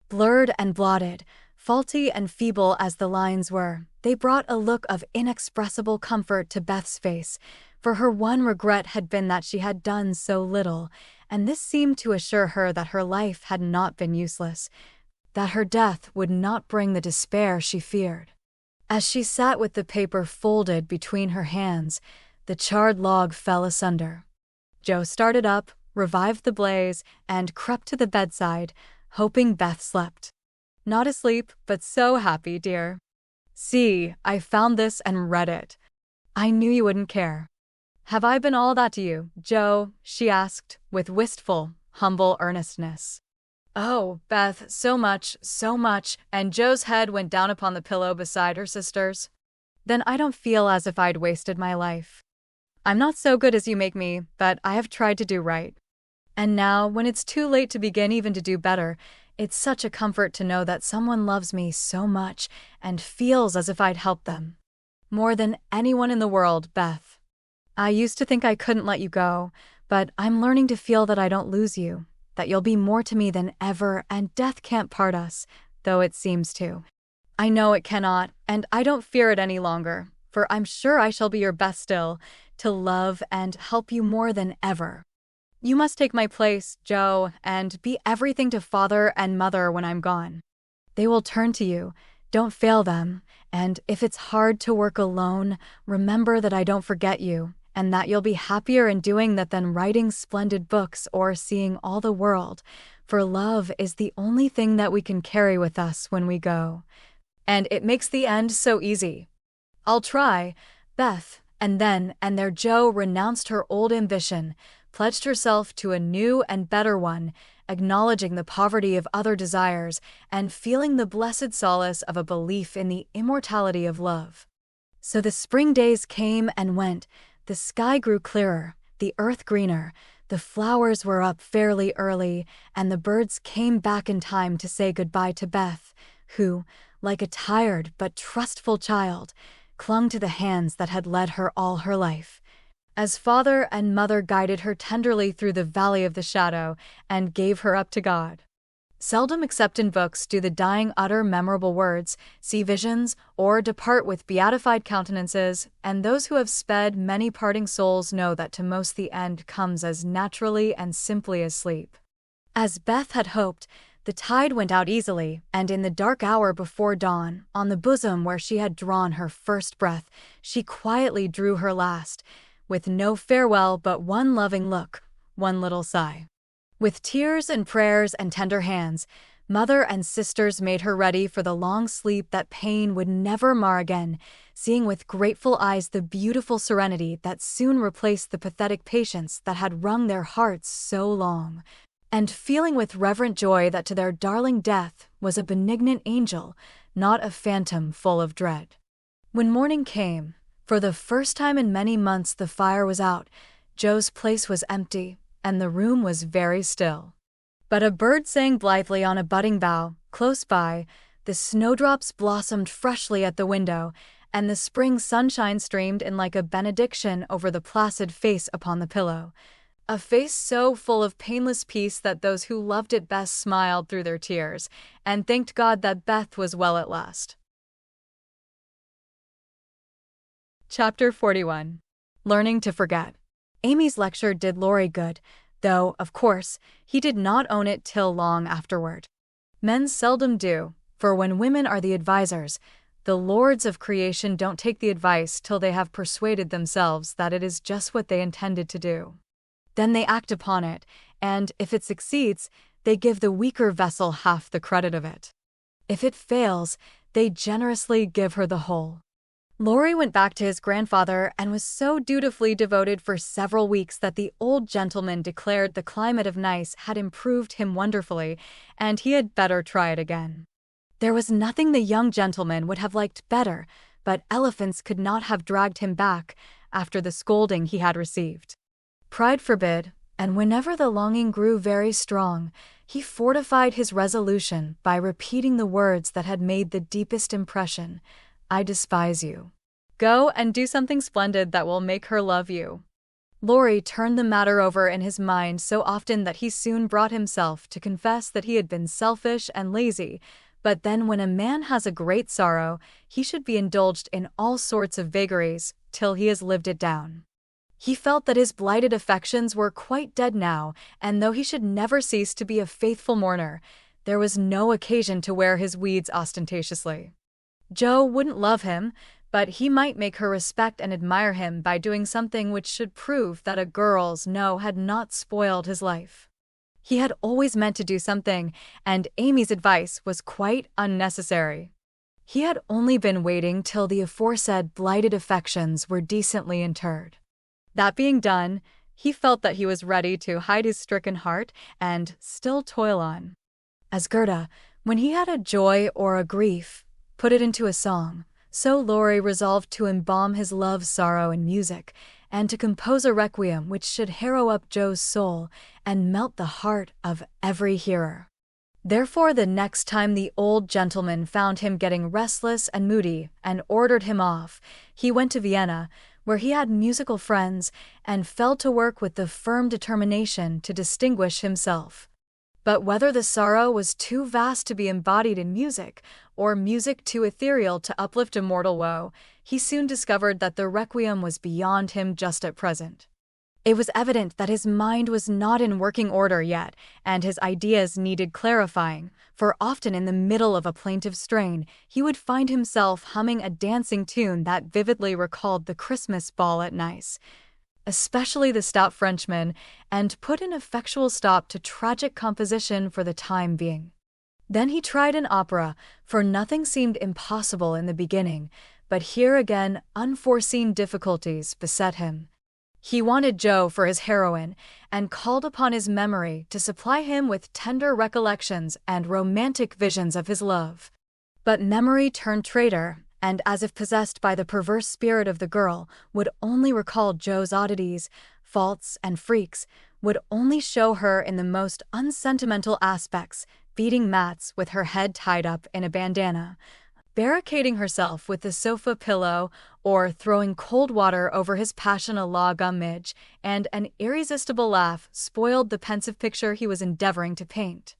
Blurred and blotted, faulty and feeble as the lines were, they brought a look of inexpressible comfort to Beth's face, for her one regret had been that she had done so little, and this seemed to assure her that her life had not been useless, that her death would not bring the despair she feared. As she sat with the paper folded between her hands, the charred log fell asunder. Jo started up, revived the blaze, and crept to the bedside, hoping Beth slept. Not asleep, but so happy, dear. See, I found this and read it. I knew you wouldn't care. Have I been all that to you, Jo? She asked, with wistful, humble earnestness. Oh, Beth, so much, and Jo's head went down upon the pillow beside her sister's. Then I don't feel as if I'd wasted my life. I'm not so good as you make me, but I have tried to do right. And now, when it's too late to begin even to do better, it's such a comfort to know that someone loves me so much and feels as if I'd help them. More than anyone in the world, Beth. I used to think I couldn't let you go, but I'm learning to feel that I don't lose you, that you'll be more to me than ever, and death can't part us, though it seems to. I know it cannot, and I don't fear it any longer, for I'm sure I shall be your best still, to love and help you more than ever. You must take my place, Jo, and be everything to father and mother when I'm gone. They will turn to you, don't fail them, and if it's hard to work alone, remember that I don't forget you, and that you'll be happier in doing that than writing splendid books or seeing all the world, for love is the only thing that we can carry with us when we go. And it makes the end so easy. I'll try, Beth, and there Jo renounced her old ambition, pledged herself to a new and better one, acknowledging the poverty of other desires, and feeling the blessed solace of a belief in the immortality of love. So the spring days came and went, the sky grew clearer, the earth greener, the flowers were up fairly early, and the birds came back in time to say goodbye to Beth, who, like a tired but trustful child, clung to the hands that had led her all her life, as father and mother guided her tenderly through the valley of the shadow and gave her up to God. Seldom except in books do the dying utter memorable words, see visions, or depart with beatified countenances, and those who have sped many parting souls know that to most the end comes as naturally and simply as sleep. As Beth had hoped, the tide went out easily, and in the dark hour before dawn, on the bosom where she had drawn her first breath, she quietly drew her last, with no farewell but one loving look, one little sigh. With tears and prayers and tender hands, mother and sisters made her ready for the long sleep that pain would never mar again, seeing with grateful eyes the beautiful serenity that soon replaced the pathetic patience that had wrung their hearts so long, and feeling with reverent joy that to their darling Death was a benignant angel, not a phantom full of dread. When morning came, for the first time in many months the fire was out, Joe's place was empty, and the room was very still. But a bird sang blithely on a budding bough, close by, the snowdrops blossomed freshly at the window, and the spring sunshine streamed in like a benediction over the placid face upon the pillow. A face so full of painless peace that those who loved it best smiled through their tears, and thanked God that Beth was well at last. Chapter 41. Learning to Forget. Amy's lecture did Laurie good, though, of course, he did not own it till long afterward. Men seldom do, for when women are the advisers, the lords of creation don't take the advice till they have persuaded themselves that it is just what they intended to do. Then they act upon it, and, if it succeeds, they give the weaker vessel half the credit of it. If it fails, they generously give her the whole. Laurie went back to his grandfather and was so dutifully devoted for several weeks that the old gentleman declared the climate of Nice had improved him wonderfully, and he had better try it again. There was nothing the young gentleman would have liked better, but elephants could not have dragged him back after the scolding he had received. Pride forbid, and whenever the longing grew very strong, he fortified his resolution by repeating the words that had made the deepest impression: "I despise you. Go and do something splendid that will make her love you." Laurie turned the matter over in his mind so often that he soon brought himself to confess that he had been selfish and lazy, but then when a man has a great sorrow, he should be indulged in all sorts of vagaries till he has lived it down. He felt that his blighted affections were quite dead now, and though he should never cease to be a faithful mourner, there was no occasion to wear his weeds ostentatiously. Joe wouldn't love him, but he might make her respect and admire him by doing something which should prove that a girl's no had not spoiled his life. He had always meant to do something, and Amy's advice was quite unnecessary. He had only been waiting till the aforesaid blighted affections were decently interred. That being done, he felt that he was ready to hide his stricken heart and still toil on. As Gerda, when he had a joy or a grief, put it into a song, so Laurie resolved to embalm his love's sorrow in music, and to compose a requiem which should harrow up Joe's soul and melt the heart of every hearer. Therefore, the next time the old gentleman found him getting restless and moody and ordered him off, he went to Vienna, where he had musical friends, and fell to work with the firm determination to distinguish himself. But whether the sorrow was too vast to be embodied in music, or music too ethereal to uplift a mortal woe, he soon discovered that the requiem was beyond him just at present. It was evident that his mind was not in working order yet, and his ideas needed clarifying, for often in the middle of a plaintive strain, he would find himself humming a dancing tune that vividly recalled the Christmas ball at Nice, especially the stout Frenchman, and put an effectual stop to tragic composition for the time being. Then he tried an opera, for nothing seemed impossible in the beginning, but here again unforeseen difficulties beset him. He wanted Joe for his heroine, and called upon his memory to supply him with tender recollections and romantic visions of his love. But memory turned traitor, and as if possessed by the perverse spirit of the girl, would only recall Joe's oddities, faults, and freaks, would only show her in the most unsentimental aspects, beating mats with her head tied up in a bandana, barricading herself with the sofa pillow, or throwing cold water over his passion a la gummidge, and an irresistible laugh spoiled the pensive picture he was endeavoring to paint.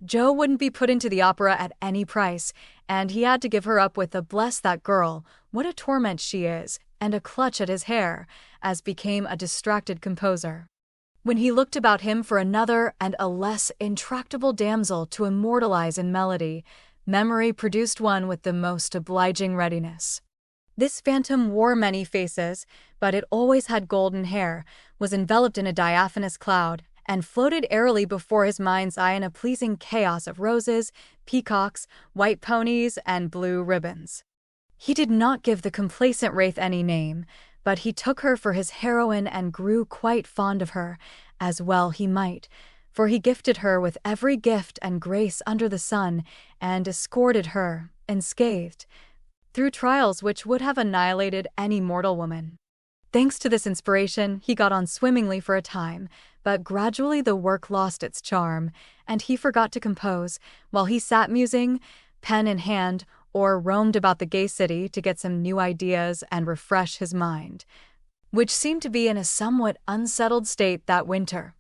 Joe wouldn't be put into the opera at any price, and he had to give her up with a "bless that girl, what a torment she is," and a clutch at his hair, as became a distracted composer. When he looked about him for another and a less intractable damsel to immortalize in melody, memory produced one with the most obliging readiness. This phantom wore many faces, but it always had golden hair, was enveloped in a diaphanous cloud, and floated airily before his mind's eye in a pleasing chaos of roses, peacocks, white ponies, and blue ribbons. He did not give the complacent wraith any name, but he took her for his heroine and grew quite fond of her, as well he might, for he gifted her with every gift and grace under the sun, and escorted her, unscathed, through trials which would have annihilated any mortal woman. Thanks to this inspiration, he got on swimmingly for a time, but gradually the work lost its charm, and he forgot to compose, while he sat musing, pen in hand, or roamed about the gay city to get some new ideas and refresh his mind, which seemed to be in a somewhat unsettled state that winter.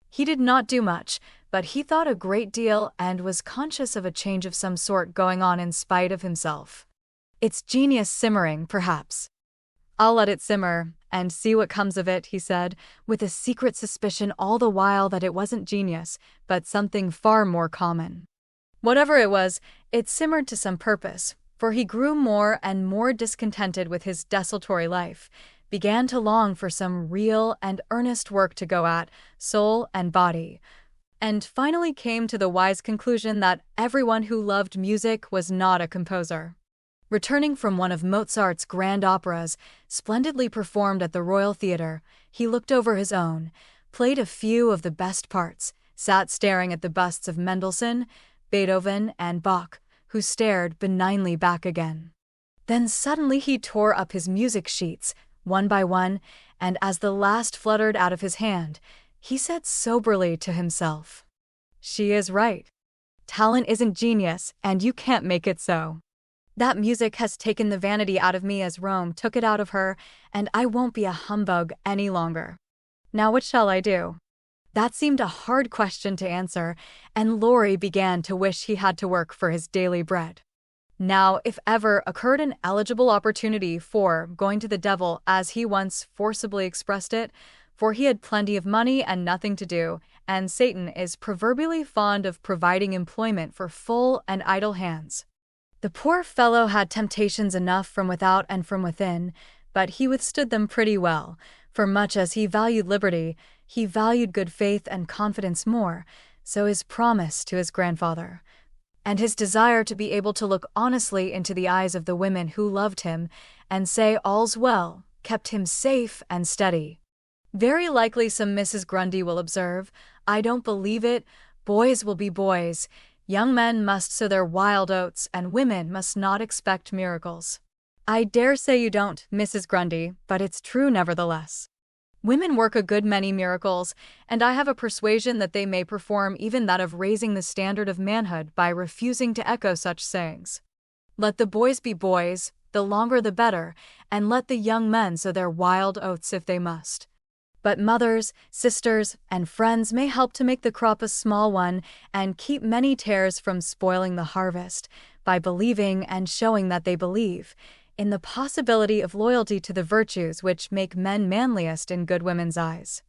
He did not do much, but he thought a great deal and was conscious of a change of some sort going on in spite of himself. It's genius simmering, perhaps. I'll let it simmer, and see what comes of it, he said, with a secret suspicion all the while that it wasn't genius, but something far more common. Whatever it was, it simmered to some purpose, for he grew more and more discontented with his desultory life, began to long for some real and earnest work to go at, soul and body, and finally came to the wise conclusion that everyone who loved music was not a composer. Returning from one of Mozart's grand operas, splendidly performed at the Royal Theatre, he looked over his own, played a few of the best parts, sat staring at the busts of Mendelssohn, Beethoven, and Bach, who stared benignly back again. Then suddenly he tore up his music sheets, one by one, and as the last fluttered out of his hand, he said soberly to himself, "She is right. Talent isn't genius, and you can't make it so. That music has taken the vanity out of me as Rome took it out of her, and I won't be a humbug any longer. Now what shall I do?" That seemed a hard question to answer, and Laurie began to wish he had to work for his daily bread. Now, if ever occurred an eligible opportunity for going to the devil, as he once forcibly expressed it, for he had plenty of money and nothing to do, and Satan is proverbially fond of providing employment for full and idle hands. The poor fellow had temptations enough from without and from within, but he withstood them pretty well, for much as he valued liberty, he valued good faith and confidence more, so his promise to his grandfather, and his desire to be able to look honestly into the eyes of the women who loved him and say all's well, kept him safe and steady. Very likely some Mrs. Grundy will observe, "I don't believe it, boys will be boys. Young men must sow their wild oats, and women must not expect miracles." I dare say you don't, Mrs. Grundy, but it's true nevertheless. Women work a good many miracles, and I have a persuasion that they may perform even that of raising the standard of manhood by refusing to echo such sayings. Let the boys be boys, the longer the better, and let the young men sow their wild oats if they must. But mothers, sisters, and friends may help to make the crop a small one and keep many tares from spoiling the harvest, by believing and showing that they believe in the possibility of loyalty to the virtues which make men manliest in good women's eyes.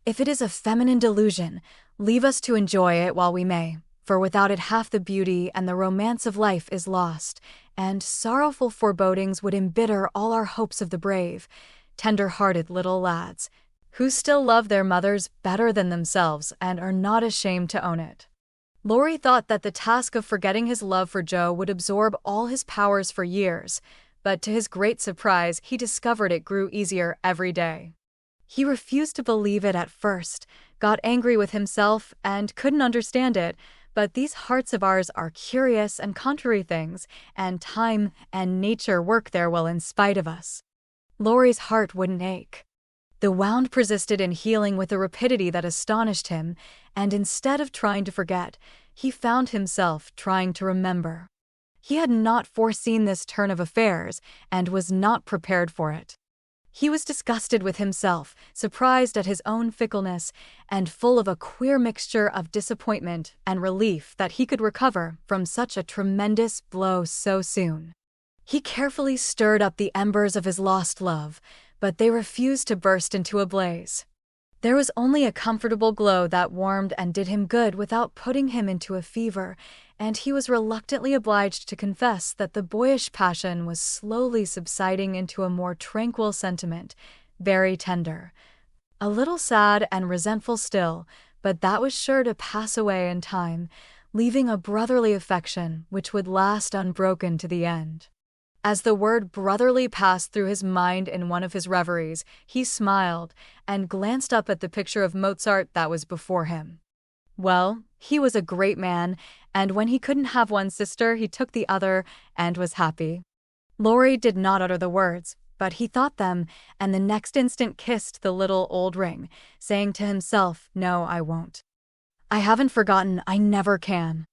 If it is a feminine delusion, leave us to enjoy it while we may, for without it half the beauty and the romance of life is lost, and sorrowful forebodings would embitter all our hopes of the brave, tender-hearted little lads, who still love their mothers better than themselves and are not ashamed to own it. Laurie thought that the task of forgetting his love for Jo would absorb all his powers for years, but to his great surprise he discovered it grew easier every day. He refused to believe it at first, got angry with himself, and couldn't understand it, but these hearts of ours are curious and contrary things, and time and nature work their will in spite of us. Laurie's heart wouldn't ache. The wound persisted in healing with a rapidity that astonished him, and instead of trying to forget, he found himself trying to remember. He had not foreseen this turn of affairs, and was not prepared for it. He was disgusted with himself, surprised at his own fickleness, and full of a queer mixture of disappointment and relief that he could recover from such a tremendous blow so soon. He carefully stirred up the embers of his lost love, but they refused to burst into a blaze. There was only a comfortable glow that warmed and did him good without putting him into a fever, and he was reluctantly obliged to confess that the boyish passion was slowly subsiding into a more tranquil sentiment, very tender. A little sad and resentful still, but that was sure to pass away in time, leaving a brotherly affection which would last unbroken to the end. As the word brotherly passed through his mind in one of his reveries, he smiled and glanced up at the picture of Mozart that was before him. Well, he was a great man, and when he couldn't have one sister, he took the other and was happy. Laurie did not utter the words, but he thought them, and the next instant kissed the little old ring, saying to himself, "No, I won't. I haven't forgotten, I never can.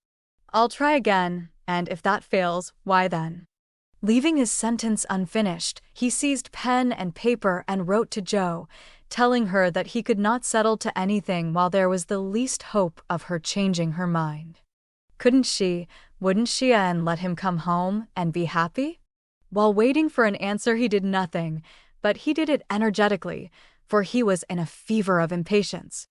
I'll try again, and if that fails, why then?" Leaving his sentence unfinished, he seized pen and paper and wrote to Jo, telling her that he could not settle to anything while there was the least hope of her changing her mind. Wouldn't she, and let him come home and be happy? While waiting for an answer, he did nothing, but he did it energetically, for he was in a fever of impatience.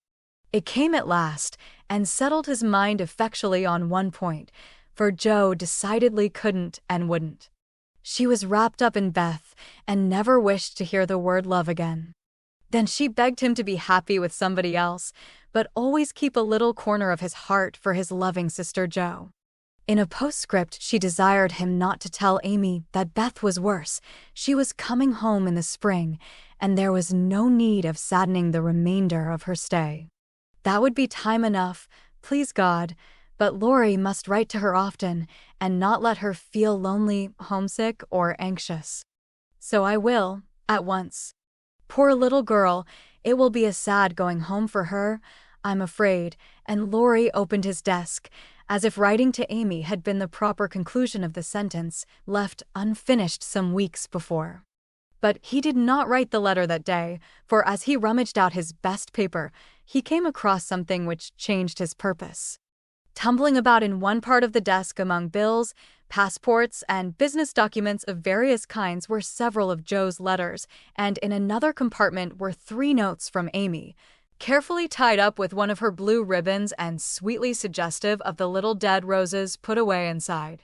It came at last, and settled his mind effectually on one point, for Jo decidedly couldn't and wouldn't. She was wrapped up in Beth, and never wished to hear the word love again. Then she begged him to be happy with somebody else, but always keep a little corner of his heart for his loving sister Jo. In a postscript, she desired him not to tell Amy that Beth was worse. She was coming home in the spring, and there was no need of saddening the remainder of her stay. That would be time enough, please God, but Laurie must write to her often, and not let her feel lonely, homesick, or anxious. So I will, at once. Poor little girl, it will be a sad going home for her, I'm afraid, and Laurie opened his desk, as if writing to Amy had been the proper conclusion of the sentence, left unfinished some weeks before. But he did not write the letter that day, for as he rummaged out his best paper, he came across something which changed his purpose. Tumbling about in one part of the desk among bills, passports, and business documents of various kinds were several of Jo's letters, and in another compartment were 3 notes from Amy, carefully tied up with one of her blue ribbons and sweetly suggestive of the little dead roses put away inside.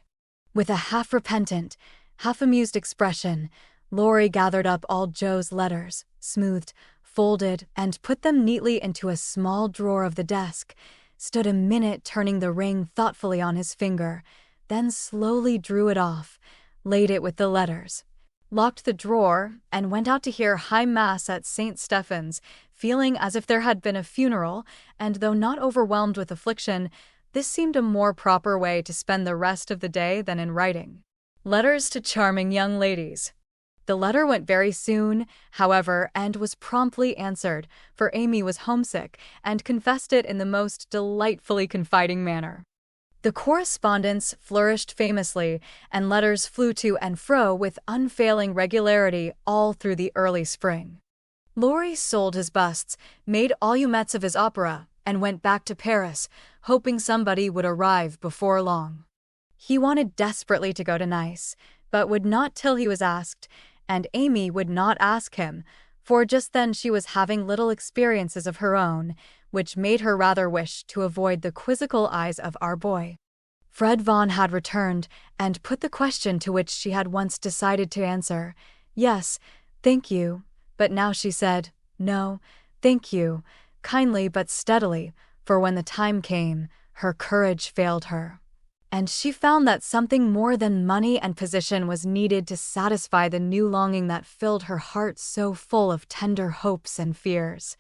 With a half-repentant, half-amused expression, Laurie gathered up all Jo's letters, smoothed, folded, and put them neatly into a small drawer of the desk, stood a minute turning the ring thoughtfully on his finger, then slowly drew it off, laid it with the letters, locked the drawer, and went out to hear High Mass at St. Stephen's, feeling as if there had been a funeral, and though not overwhelmed with affliction, this seemed a more proper way to spend the rest of the day than in writing letters to charming young ladies. The letter went very soon, however, and was promptly answered, for Amy was homesick, and confessed it in the most delightfully confiding manner. The correspondence flourished famously, and letters flew to and fro with unfailing regularity all through the early spring. Laurie sold his busts, made allumettes of his opera, and went back to Paris, hoping somebody would arrive before long. He wanted desperately to go to Nice, but would not till he was asked, and Amy would not ask him, for just then she was having little experiences of her own, which made her rather wish to avoid the quizzical eyes of our boy. Fred Vaughn had returned, and put the question to which she had once decided to answer, "Yes, thank you," but now she said, "No, thank you," kindly but steadily, for when the time came, her courage failed her. And she found that something more than money and position was needed to satisfy the new longing that filled her heart so full of tender hopes and fears.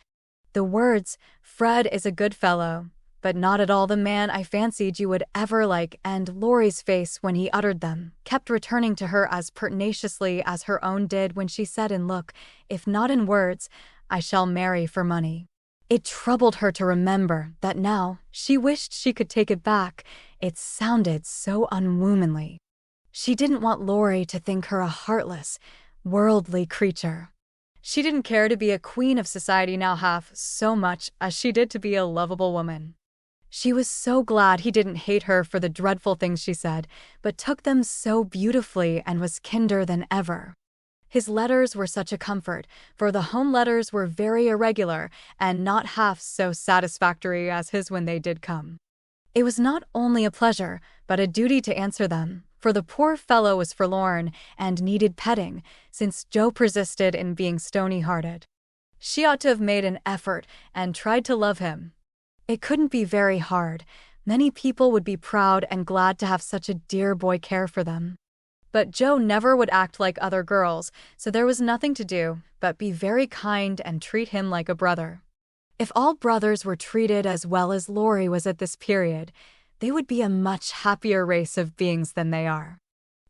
The words, "Fred is a good fellow, but not at all the man I fancied you would ever like," and Laurie's face when he uttered them, kept returning to her as pertinaciously as her own did when she said in look, if not in words, "I shall marry for money." It troubled her to remember that now she wished she could take it back. It sounded so unwomanly. She didn't want Laurie to think her a heartless, worldly creature. She didn't care to be a queen of society now half so much as she did to be a lovable woman. She was so glad he didn't hate her for the dreadful things she said, but took them so beautifully and was kinder than ever. His letters were such a comfort, for the home letters were very irregular and not half so satisfactory as his when they did come. It was not only a pleasure, but a duty to answer them, for the poor fellow was forlorn and needed petting, since Joe persisted in being stony-hearted. She ought to have made an effort and tried to love him. It couldn't be very hard. Many people would be proud and glad to have such a dear boy care for them. But Joe never would act like other girls, so there was nothing to do but be very kind and treat him like a brother. If all brothers were treated as well as Laurie was at this period, they would be a much happier race of beings than they are.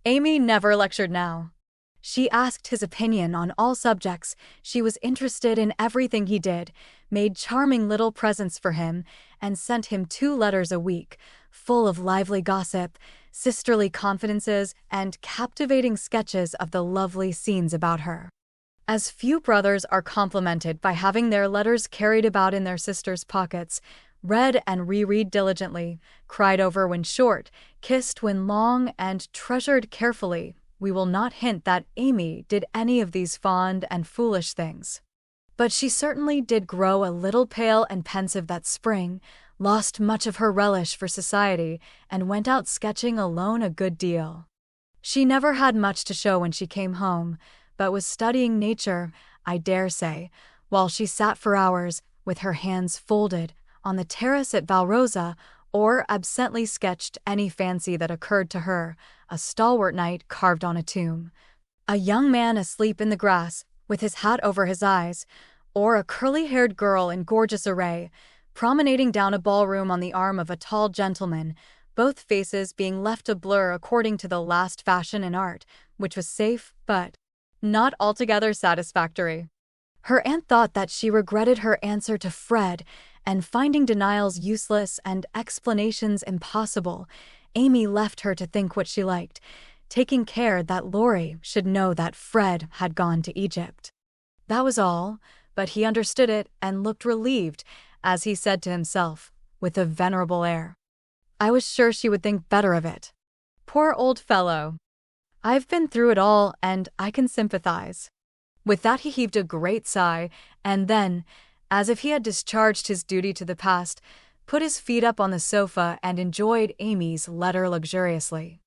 Amy never lectured now. She asked his opinion on all subjects, she was interested in everything he did, made charming little presents for him, and sent him 2 letters a week, full of lively gossip, sisterly confidences, and captivating sketches of the lovely scenes about her. As few brothers are complimented by having their letters carried about in their sisters' pockets, read and reread diligently, cried over when short, kissed when long, and treasured carefully, we will not hint that Amy did any of these fond and foolish things. But she certainly did grow a little pale and pensive that spring, lost much of her relish for society, and went out sketching alone a good deal. She never had much to show when she came home, but was studying nature, I dare say, while she sat for hours, with her hands folded, on the terrace at Valrosa, or absently sketched any fancy that occurred to her, a stalwart knight carved on a tomb, a young man asleep in the grass, with his hat over his eyes, or a curly-haired girl in gorgeous array, promenading down a ballroom on the arm of a tall gentleman, both faces being left a blur according to the last fashion in art, which was safe, but not altogether satisfactory. Her aunt thought that she regretted her answer to Fred, and finding denials useless and explanations impossible, Amy left her to think what she liked, taking care that Laurie should know that Fred had gone to Egypt. That was all, but he understood it and looked relieved, as he said to himself, with a venerable air, I was sure she would think better of it. Poor old fellow. I've been through it all, and I can sympathize. With that he heaved a great sigh, and then, as if he had discharged his duty to the past, put his feet up on the sofa and enjoyed Amy's letter luxuriously.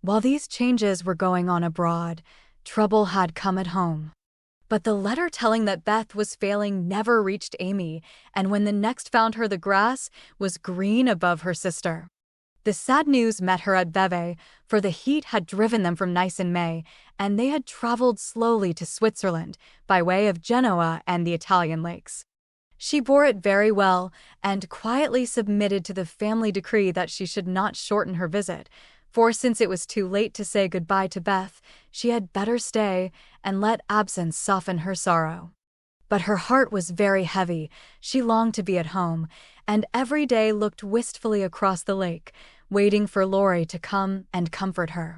While these changes were going on abroad, trouble had come at home. But the letter telling that Beth was failing never reached Amy, and when the next found her the grass was green above her sister. The sad news met her at Vevey, for the heat had driven them from Nice in May, and they had traveled slowly to Switzerland, by way of Genoa and the Italian lakes. She bore it very well, and quietly submitted to the family decree that she should not shorten her visit, for since it was too late to say goodbye to Beth, she had better stay and let absence soften her sorrow. But her heart was very heavy, she longed to be at home, and every day looked wistfully across the lake, waiting for Laurie to come and comfort her.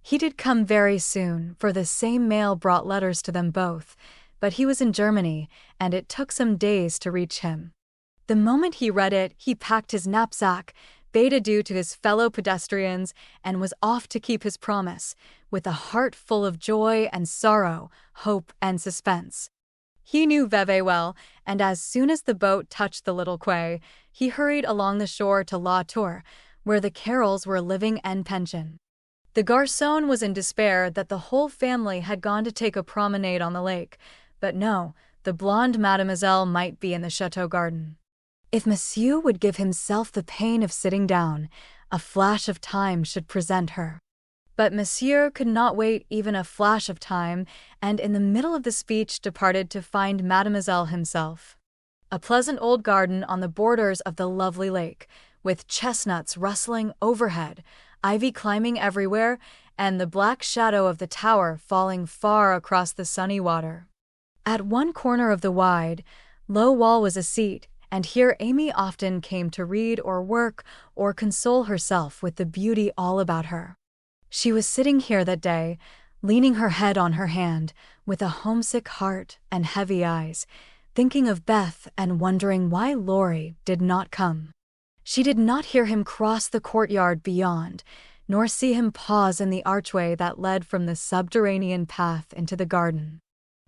He did come very soon, for the same mail brought letters to them both, but he was in Germany, and it took some days to reach him. The moment he read it, he packed his knapsack, bade adieu to his fellow pedestrians, and was off to keep his promise, with a heart full of joy and sorrow, hope and suspense. He knew Vevey well, and as soon as the boat touched the little quay, he hurried along the shore to La Tour, where the Carrolls were living en pension. The garçon was in despair that the whole family had gone to take a promenade on the lake, but no, the blonde mademoiselle might be in the chateau garden. If Monsieur would give himself the pain of sitting down, a flash of time should present her. But Monsieur could not wait even a flash of time, and in the middle of the speech departed to find Mademoiselle himself. A pleasant old garden on the borders of the lovely lake, with chestnuts rustling overhead, ivy climbing everywhere, and the black shadow of the tower falling far across the sunny water. At one corner of the wide, low wall was a seat, and here Amy often came to read or work or console herself with the beauty all about her. She was sitting here that day, leaning her head on her hand, with a homesick heart and heavy eyes, thinking of Beth and wondering why Laurie did not come. She did not hear him cross the courtyard beyond, nor see him pause in the archway that led from the subterranean path into the garden.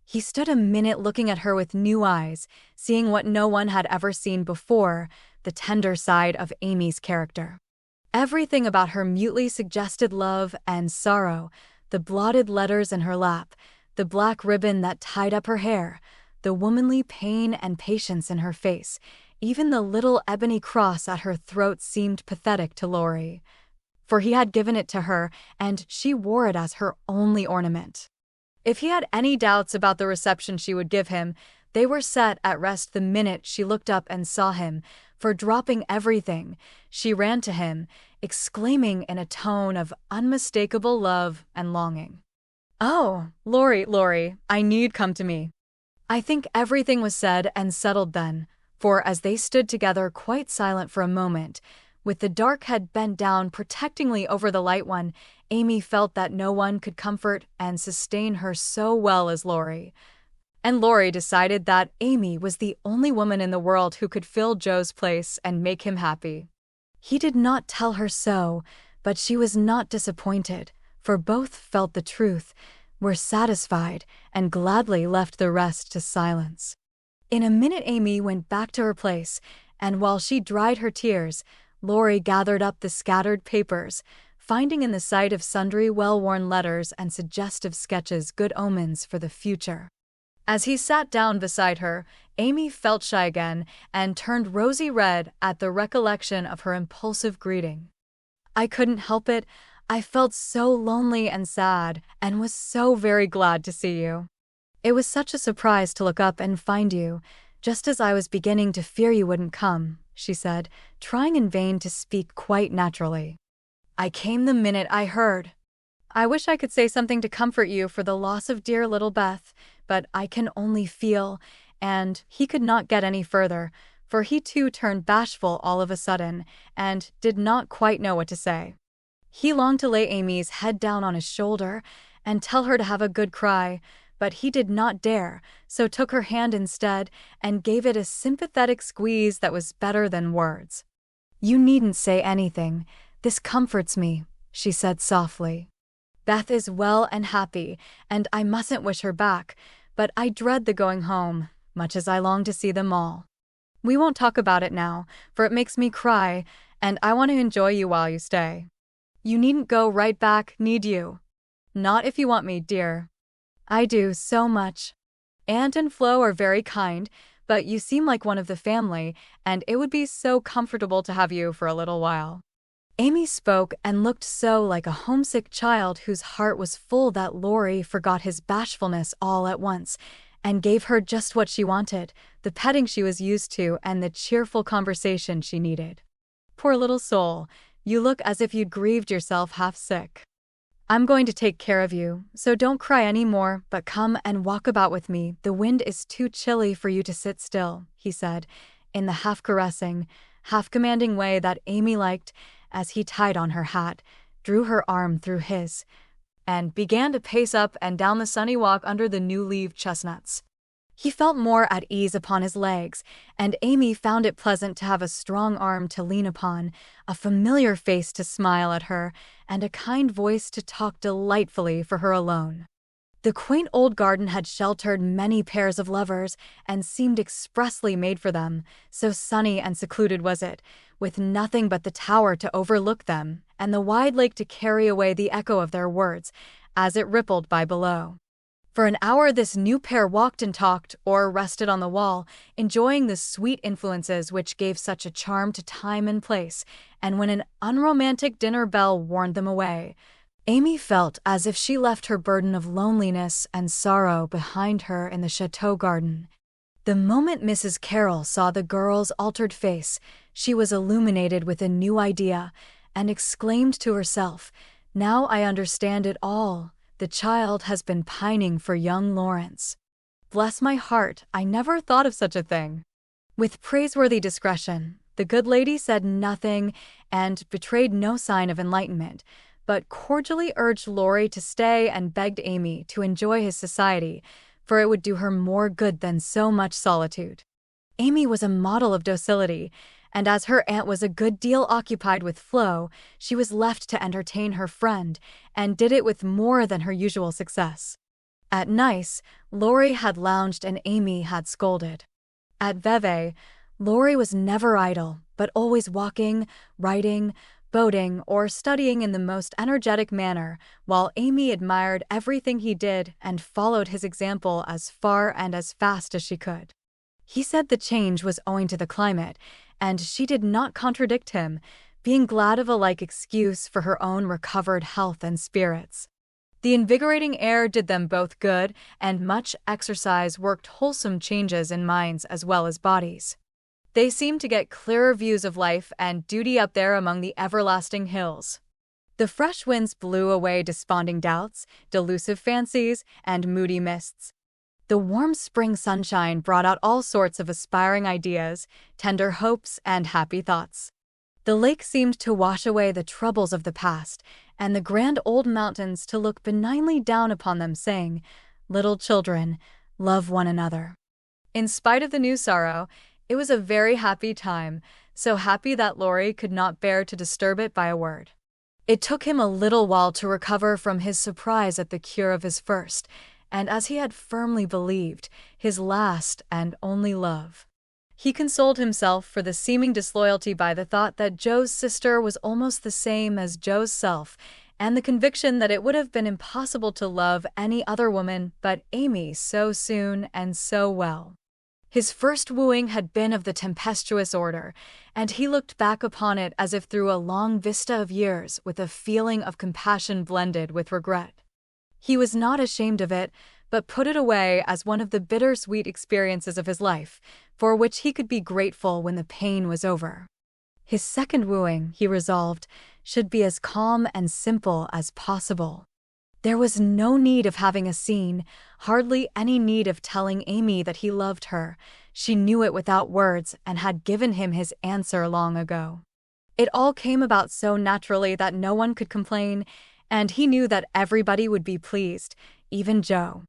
He stood a minute looking at her with new eyes, seeing what no one had ever seen before, the tender side of Amy's character. Everything about her mutely suggested love and sorrow, the blotted letters in her lap, the black ribbon that tied up her hair, the womanly pain and patience in her face. Even the little ebony cross at her throat seemed pathetic to Laurie. For he had given it to her, and she wore it as her only ornament. If he had any doubts about the reception she would give him, they were set at rest the minute she looked up and saw him, for dropping everything, she ran to him, exclaiming in a tone of unmistakable love and longing. "Oh, Laurie, I knew you'd come to me." I think everything was said and settled then, for as they stood together quite silent for a moment, with the dark head bent down protectingly over the light one, Amy felt that no one could comfort and sustain her so well as Laurie. And Laurie decided that Amy was the only woman in the world who could fill Joe's place and make him happy. He did not tell her so, but she was not disappointed, for both felt the truth, were satisfied, and gladly left the rest to silence. In a minute Amy went back to her place, and while she dried her tears, Laurie gathered up the scattered papers, finding in the sight of sundry well-worn letters and suggestive sketches good omens for the future. As he sat down beside her, Amy felt shy again and turned rosy red at the recollection of her impulsive greeting. "I couldn't help it. I felt so lonely and sad, and was so very glad to see you. It was such a surprise to look up and find you, just as I was beginning to fear you wouldn't come," she said, trying in vain to speak quite naturally. "I came the minute I heard. I wish I could say something to comfort you for the loss of dear little Beth, but I can only feel," and he could not get any further, for he too turned bashful all of a sudden, and did not quite know what to say. He longed to lay Amy's head down on his shoulder and tell her to have a good cry, but he did not dare, so took her hand instead and gave it a sympathetic squeeze that was better than words. "You needn't say anything. This comforts me," she said softly. "Beth is well and happy, and I mustn't wish her back, but I dread the going home, much as I long to see them all. We won't talk about it now, for it makes me cry, and I want to enjoy you while you stay. You needn't go right back, need you?" "Not if you want me, dear." "I do so much. Aunt and Flo are very kind, but you seem like one of the family, and it would be so comfortable to have you for a little while." Amy spoke and looked so like a homesick child whose heart was full that Laurie forgot his bashfulness all at once, and gave her just what she wanted, the petting she was used to and the cheerful conversation she needed. "Poor little soul, you look as if you'd grieved yourself half sick. I'm going to take care of you, so don't cry any more, but come and walk about with me. The wind is too chilly for you to sit still," he said, in the half-caressing, half-commanding way that Amy liked, as he tied on her hat, drew her arm through his, and began to pace up and down the sunny walk under the new-leaved chestnuts. He felt more at ease upon his legs, and Amy found it pleasant to have a strong arm to lean upon, a familiar face to smile at her, and a kind voice to talk delightfully for her alone. The quaint old garden had sheltered many pairs of lovers, and seemed expressly made for them, so sunny and secluded was it, with nothing but the tower to overlook them, and the wide lake to carry away the echo of their words, as it rippled by below. For an hour this new pair walked and talked, or rested on the wall, enjoying the sweet influences which gave such a charm to time and place, and when an unromantic dinner bell warned them away, Amy felt as if she left her burden of loneliness and sorrow behind her in the chateau garden. The moment Mrs. Carroll saw the girl's altered face, she was illuminated with a new idea, and exclaimed to herself, "Now I understand it all. The child has been pining for young Laurence. Bless my heart, I never thought of such a thing." With praiseworthy discretion, the good lady said nothing and betrayed no sign of enlightenment, but cordially urged Laurie to stay and begged Amy to enjoy his society, for it would do her more good than so much solitude. Amy was a model of docility, and as her aunt was a good deal occupied with Flo, she was left to entertain her friend, and did it with more than her usual success. At Nice, Laurie had lounged and Amy had scolded. At Vevey, Laurie was never idle, but always walking, writing, boating, or studying in the most energetic manner, while Amy admired everything he did and followed his example as far and as fast as she could. He said the change was owing to the climate, and she did not contradict him, being glad of a like excuse for her own recovered health and spirits. The invigorating air did them both good, and much exercise worked wholesome changes in minds as well as bodies. They seemed to get clearer views of life and duty up there among the everlasting hills. The fresh winds blew away desponding doubts, delusive fancies, and moody mists. The warm spring sunshine brought out all sorts of aspiring ideas, tender hopes, and happy thoughts. The lake seemed to wash away the troubles of the past, and the grand old mountains to look benignly down upon them, saying, "Little children, love one another." In spite of the new sorrow, it was a very happy time, so happy that Laurie could not bear to disturb it by a word. It took him a little while to recover from his surprise at the cure of his first, and as he had firmly believed, his last and only love. He consoled himself for the seeming disloyalty by the thought that Joe's sister was almost the same as Joe's self, and the conviction that it would have been impossible to love any other woman but Amy so soon and so well. His first wooing had been of the tempestuous order, and he looked back upon it as if through a long vista of years with a feeling of compassion blended with regret. He was not ashamed of it, but put it away as one of the bittersweet experiences of his life, for which he could be grateful when the pain was over. His second wooing, he resolved, should be as calm and simple as possible. There was no need of having a scene, hardly any need of telling Amy that he loved her. She knew it without words and had given him his answer long ago. It all came about so naturally that no one could complain, and he knew that everybody would be pleased, even Joe.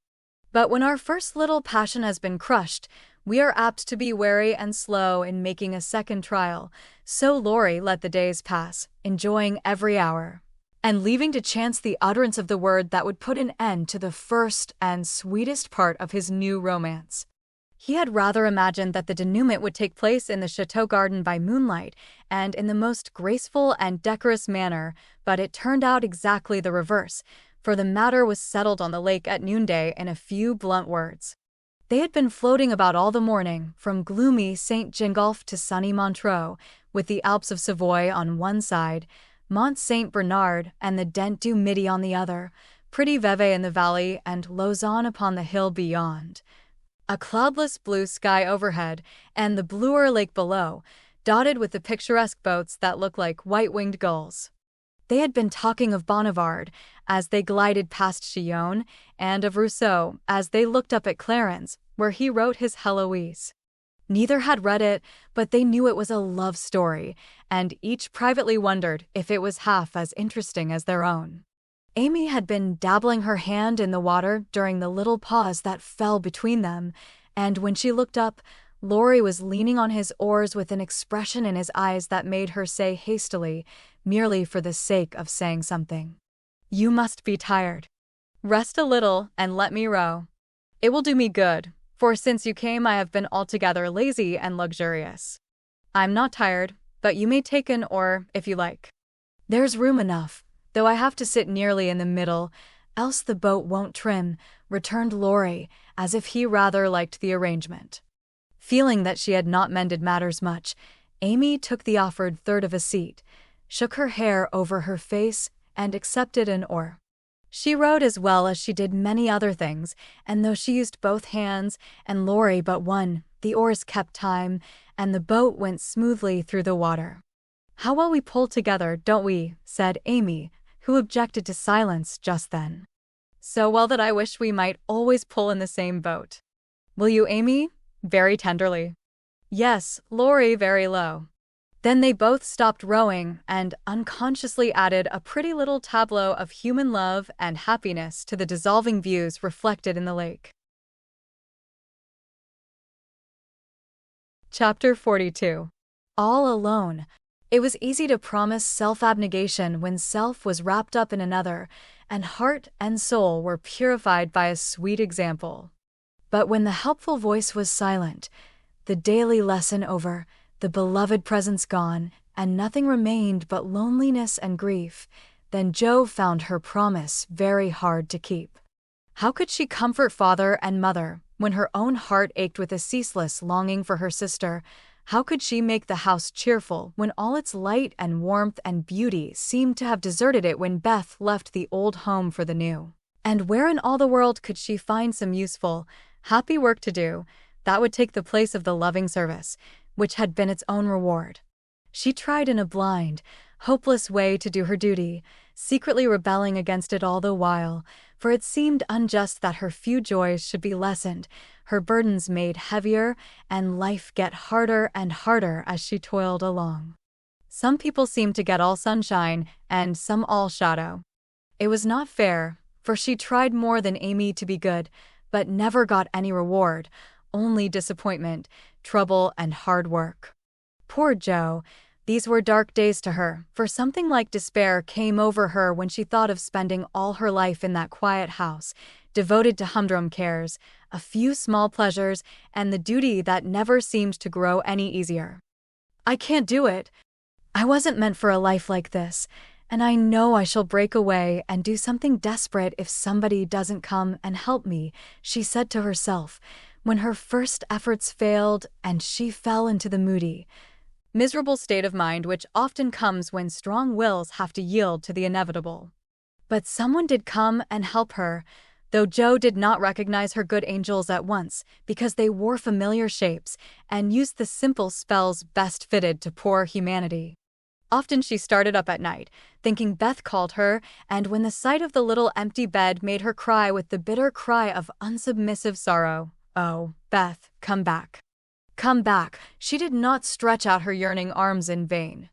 But when our first little passion has been crushed, we are apt to be wary and slow in making a second trial, so Laurie let the days pass, enjoying every hour, and leaving to chance the utterance of the word that would put an end to the first and sweetest part of his new romance. He had rather imagined that the denouement would take place in the chateau garden by moonlight, and in the most graceful and decorous manner, but it turned out exactly the reverse, for the matter was settled on the lake at noonday in a few blunt words. They had been floating about all the morning, from gloomy St. Gingolph to sunny Montreux, with the Alps of Savoy on one side, Mont St. Bernard and the Dent du Midi on the other, pretty Vevey in the valley, and Lausanne upon the hill beyond. A cloudless blue sky overhead, and the bluer lake below, dotted with the picturesque boats that looked like white-winged gulls. They had been talking of Bonnivard as they glided past Chillon, and of Rousseau as they looked up at Clarens, where he wrote his Heloise. Neither had read it, but they knew it was a love story, and each privately wondered if it was half as interesting as their own. Amy had been dabbling her hand in the water during the little pause that fell between them, and when she looked up, Laurie was leaning on his oars with an expression in his eyes that made her say hastily, merely for the sake of saying something, "You must be tired. Rest a little and let me row. It will do me good, for since you came I have been altogether lazy and luxurious. I'm not tired, but you may take an oar if you like. There's room enough, though I have to sit nearly in the middle, else the boat won't trim," returned Laurie, as if he rather liked the arrangement. Feeling that she had not mended matters much, Amy took the offered third of a seat, shook her hair over her face, and accepted an oar. She rowed as well as she did many other things, and though she used both hands, and Laurie but one, the oars kept time, and the boat went smoothly through the water. "How well we pull together, don't we?" said Amy, who objected to silence just then. "So well that I wish we might always pull in the same boat. Will you, Amy?" very tenderly. "Yes," Laurie very low. Then they both stopped rowing and unconsciously added a pretty little tableau of human love and happiness to the dissolving views reflected in the lake. Chapter 42. all alone. It was easy to promise self-abnegation when self was wrapped up in another, and heart and soul were purified by a sweet example. But when the helpful voice was silent, the daily lesson over, the beloved presence gone, and nothing remained but loneliness and grief, then Jo found her promise very hard to keep. How could she comfort father and mother when her own heart ached with a ceaseless longing for her sister? How could she make the house cheerful when all its light and warmth and beauty seemed to have deserted it when Beth left the old home for the new? And where in all the world could she find some useful, happy work to do that would take the place of the loving service, which had been its own reward? She tried in a blind, hopeless way to do her duty, secretly rebelling against it all the while, for it seemed unjust that her few joys should be lessened, her burdens made heavier, and life get harder and harder as she toiled along. Some people seemed to get all sunshine, and some all shadow. It was not fair, for she tried more than Amy to be good, but never got any reward, only disappointment, trouble, and hard work. Poor Jo. These were dark days to her, for something like despair came over her when she thought of spending all her life in that quiet house, devoted to humdrum cares, a few small pleasures, and the duty that never seemed to grow any easier. I can't do it. I wasn't meant for a life like this, and I know I shall break away and do something desperate if somebody doesn't come and help me, she said to herself, when her first efforts failed and she fell into the moody, miserable state of mind which often comes when strong wills have to yield to the inevitable. But someone did come and help her, though Jo did not recognize her good angels at once because they wore familiar shapes and used the simple spells best fitted to poor humanity. Often she started up at night, thinking Beth called her, and when the sight of the little empty bed made her cry with the bitter cry of unsubmissive sorrow, "Oh, Beth, come back. Come back," she did not stretch out her yearning arms in vain.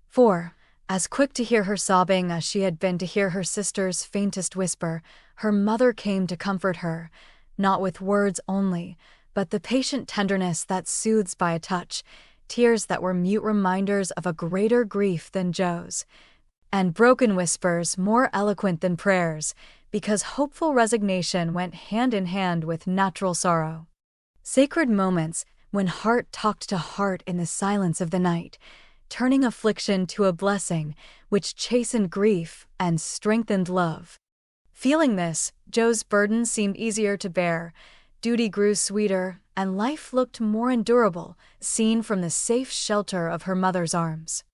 For, as quick to hear her sobbing as she had been to hear her sister's faintest whisper, her mother came to comfort her, not with words only, but the patient tenderness that soothes by a touch, tears that were mute reminders of a greater grief than Jo's, and broken whispers more eloquent than prayers, because hopeful resignation went hand in hand with natural sorrow. Sacred moments, when heart talked to heart in the silence of the night, turning affliction to a blessing, which chastened grief and strengthened love. Feeling this, Jo's burden seemed easier to bear, duty grew sweeter, and life looked more endurable, seen from the safe shelter of her mother's arms.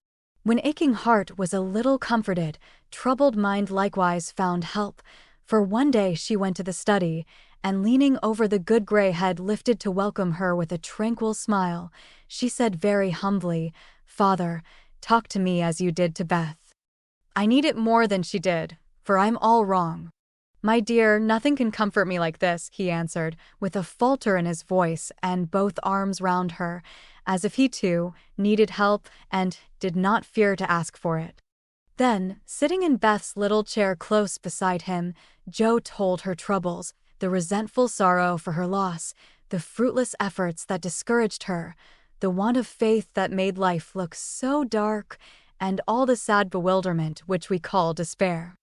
When aching heart was a little comforted, troubled mind likewise found help, for one day she went to the study, and leaning over the good gray head lifted to welcome her with a tranquil smile, she said very humbly, "Father, talk to me as you did to Beth. I need it more than she did, for I'm all wrong." "My dear, nothing can comfort me like this," he answered, with a falter in his voice and both arms round her, as if he too needed help and did not fear to ask for it. Then, sitting in Beth's little chair close beside him, Jo told her troubles, the resentful sorrow for her loss, the fruitless efforts that discouraged her, the want of faith that made life look so dark, and all the sad bewilderment which we call despair.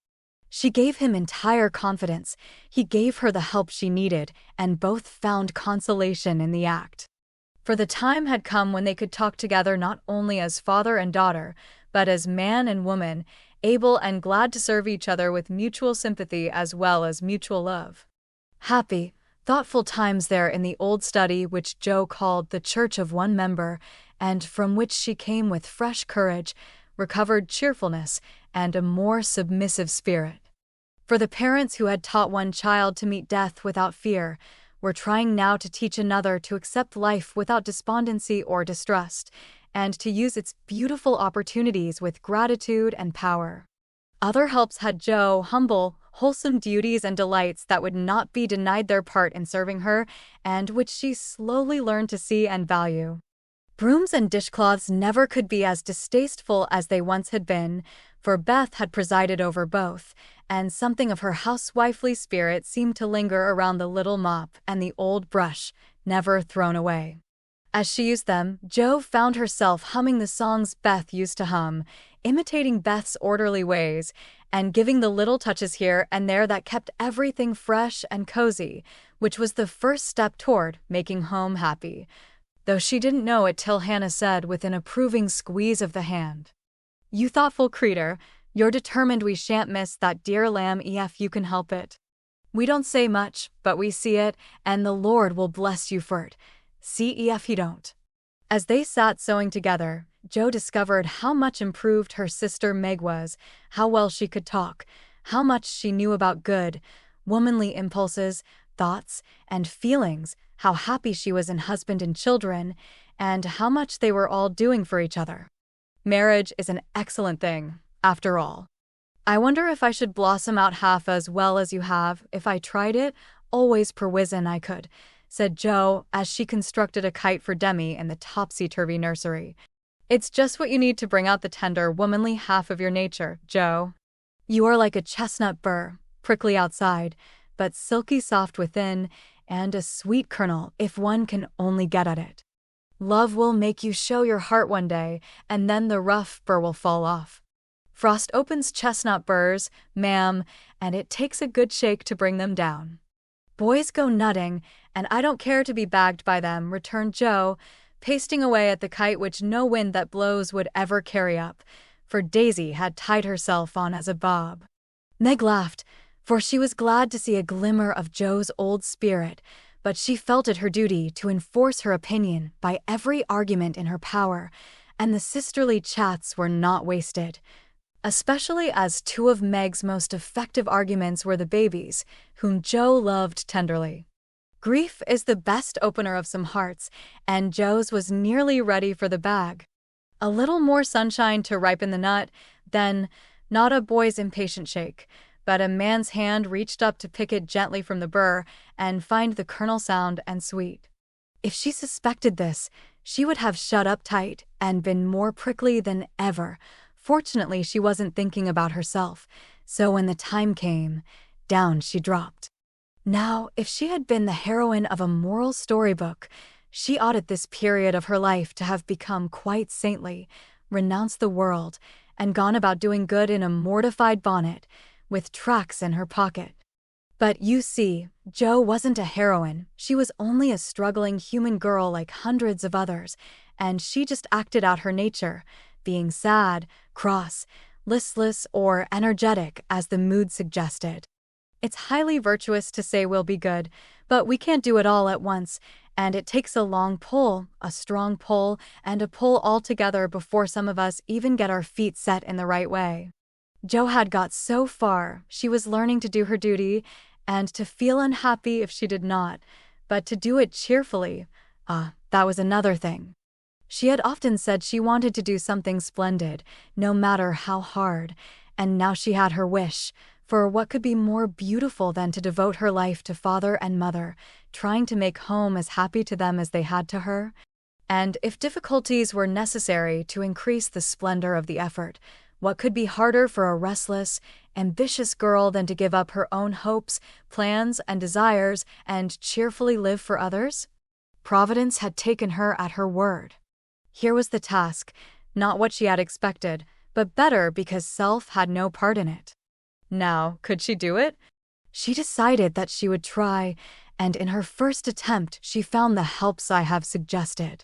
She gave him entire confidence, he gave her the help she needed, and both found consolation in the act. For the time had come when they could talk together not only as father and daughter, but as man and woman, able and glad to serve each other with mutual sympathy as well as mutual love. Happy, thoughtful times there in the old study which Jo called the Church of One Member, and from which she came with fresh courage, recovered cheerfulness, and a more submissive spirit. For the parents who had taught one child to meet death without fear were trying now to teach another to accept life without despondency or distrust, and to use its beautiful opportunities with gratitude and power. Other helps had Jo, humble, wholesome duties and delights that would not be denied their part in serving her, and which she slowly learned to see and value. Brooms and dishcloths never could be as distasteful as they once had been, for Beth had presided over both, and something of her housewifely spirit seemed to linger around the little mop and the old brush, never thrown away. As she used them, Jo found herself humming the songs Beth used to hum, imitating Beth's orderly ways, and giving the little touches here and there that kept everything fresh and cozy, which was the first step toward making home happy. Though she didn't know it till Hannah said with an approving squeeze of the hand, "You thoughtful creeter, you're determined we shan't miss that dear lamb if you can help it. We don't say much, but we see it, and the Lord will bless you for it. See if he don't." As they sat sewing together, Jo discovered how much improved her sister Meg was, how well she could talk, how much she knew about good, womanly impulses, thoughts, and feelings, how happy she was in husband and children, and how much they were all doing for each other. Marriage is an excellent thing, after all. I wonder if I should blossom out half as well as you have, if I tried it, always per wizen I could, said Jo as she constructed a kite for Demi in the topsy-turvy nursery. It's just what you need to bring out the tender, womanly half of your nature, Jo. You are like a chestnut burr, prickly outside, but silky soft within, and a sweet kernel if one can only get at it. Love will make you show your heart one day, and then the rough burr will fall off. Frost opens chestnut burrs, ma'am, and it takes a good shake to bring them down. Boys go nutting, and I don't care to be bagged by them, returned Jo, pasting away at the kite which no wind that blows would ever carry up, for Daisy had tied herself on as a bob. Meg laughed, for she was glad to see a glimmer of Jo's old spirit, but she felt it her duty to enforce her opinion by every argument in her power, and the sisterly chats were not wasted, especially as two of Meg's most effective arguments were the babies, whom Jo loved tenderly. Grief is the best opener of some hearts, and Jo's was nearly ready for the bag. A little more sunshine to ripen the nut, then, not a boy's impatient shake, but a man's hand reached up to pick it gently from the burr and find the kernel sound and sweet. If she suspected this, she would have shut up tight and been more prickly than ever. Fortunately, she wasn't thinking about herself, so when the time came, down she dropped. Now, if she had been the heroine of a moral storybook, she ought at this period of her life to have become quite saintly, renounced the world, and gone about doing good in a mortified bonnet, with tracts in her pocket. But you see, Jo wasn't a heroine, she was only a struggling human girl like hundreds of others, and she just acted out her nature, being sad, cross, listless, or energetic as the mood suggested. It's highly virtuous to say we'll be good, but we can't do it all at once, and it takes a long pull, a strong pull, and a pull all together before some of us even get our feet set in the right way. Jo had got so far, she was learning to do her duty, and to feel unhappy if she did not, but to do it cheerfully, that was another thing. She had often said she wanted to do something splendid, no matter how hard, and now she had her wish, for what could be more beautiful than to devote her life to father and mother, trying to make home as happy to them as they had to her? And if difficulties were necessary to increase the splendor of the effort, what could be harder for a restless, ambitious girl than to give up her own hopes, plans, and desires and cheerfully live for others? Providence had taken her at her word. Here was the task, not what she had expected, but better because self had no part in it. Now, could she do it? She decided that she would try, and in her first attempt she found the helps I have suggested.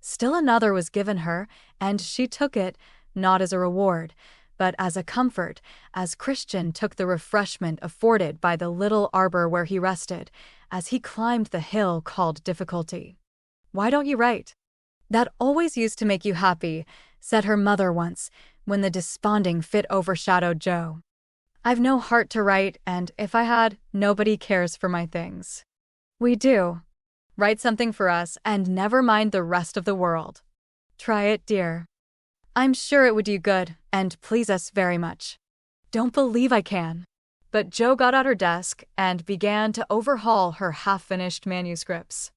Still another was given her, and she took it, not as a reward, but as a comfort, as Christian took the refreshment afforded by the little arbor where he rested, as he climbed the hill called difficulty. "Why don't you write? That always used to make you happy," said her mother once, when the desponding fit overshadowed Jo. "I've no heart to write, and if I had, nobody cares for my things." "We do. Write something for us, and never mind the rest of the world. Try it, dear. I'm sure it would do good, and please us very much." "Don't believe I can." But Jo got out her desk and began to overhaul her half-finished manuscripts.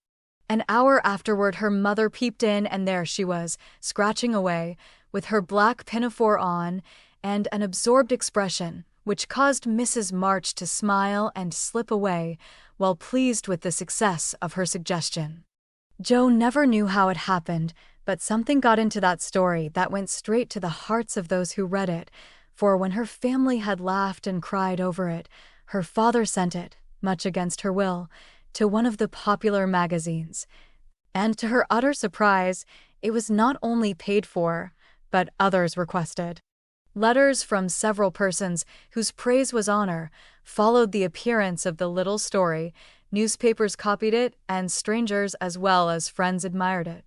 An hour afterward her mother peeped in, and there she was, scratching away, with her black pinafore on, and an absorbed expression, which caused Mrs. March to smile and slip away, well pleased with the success of her suggestion. Joe never knew how it happened, but something got into that story that went straight to the hearts of those who read it, for when her family had laughed and cried over it, her father sent it, much against her will, to one of the popular magazines. And to her utter surprise, it was not only paid for, but others requested. Letters from several persons whose praise was honor followed the appearance of the little story, newspapers copied it, and strangers as well as friends admired it.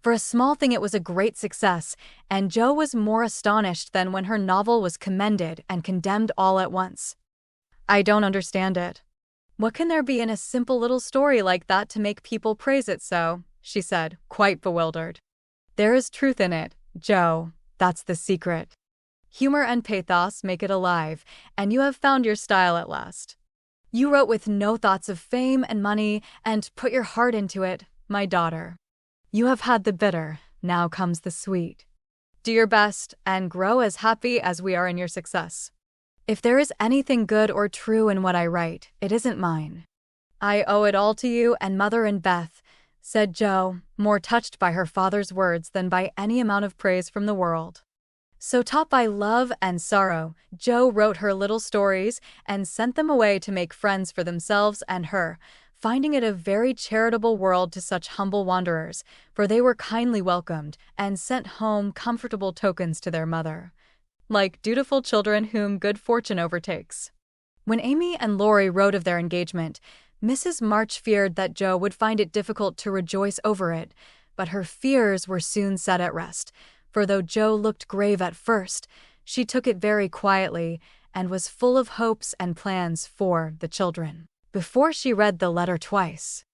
For a small thing it was a great success, and Joe was more astonished than when her novel was commended and condemned all at once. "I don't understand it. What can there be in a simple little story like that to make people praise it so?" she said, quite bewildered. "There is truth in it, Joe. That's the secret. Humor and pathos make it alive, and you have found your style at last. You wrote with no thoughts of fame and money and put your heart into it, my daughter. You have had the bitter, now comes the sweet. Do your best and grow as happy as we are in your success. If there is anything good or true in what I write, it isn't mine. I owe it all to you and Mother and Beth," said Joe, more touched by her father's words than by any amount of praise from the world. So taught by love and sorrow, Joe wrote her little stories and sent them away to make friends for themselves and her, finding it a very charitable world to such humble wanderers, for they were kindly welcomed and sent home comfortable tokens to their mother, like dutiful children whom good fortune overtakes. When Amy and Laurie wrote of their engagement, Mrs. March feared that Joe would find it difficult to rejoice over it, but her fears were soon set at rest, for though Joe looked grave at first, she took it very quietly and was full of hopes and plans for the children. Before she read the letter twice.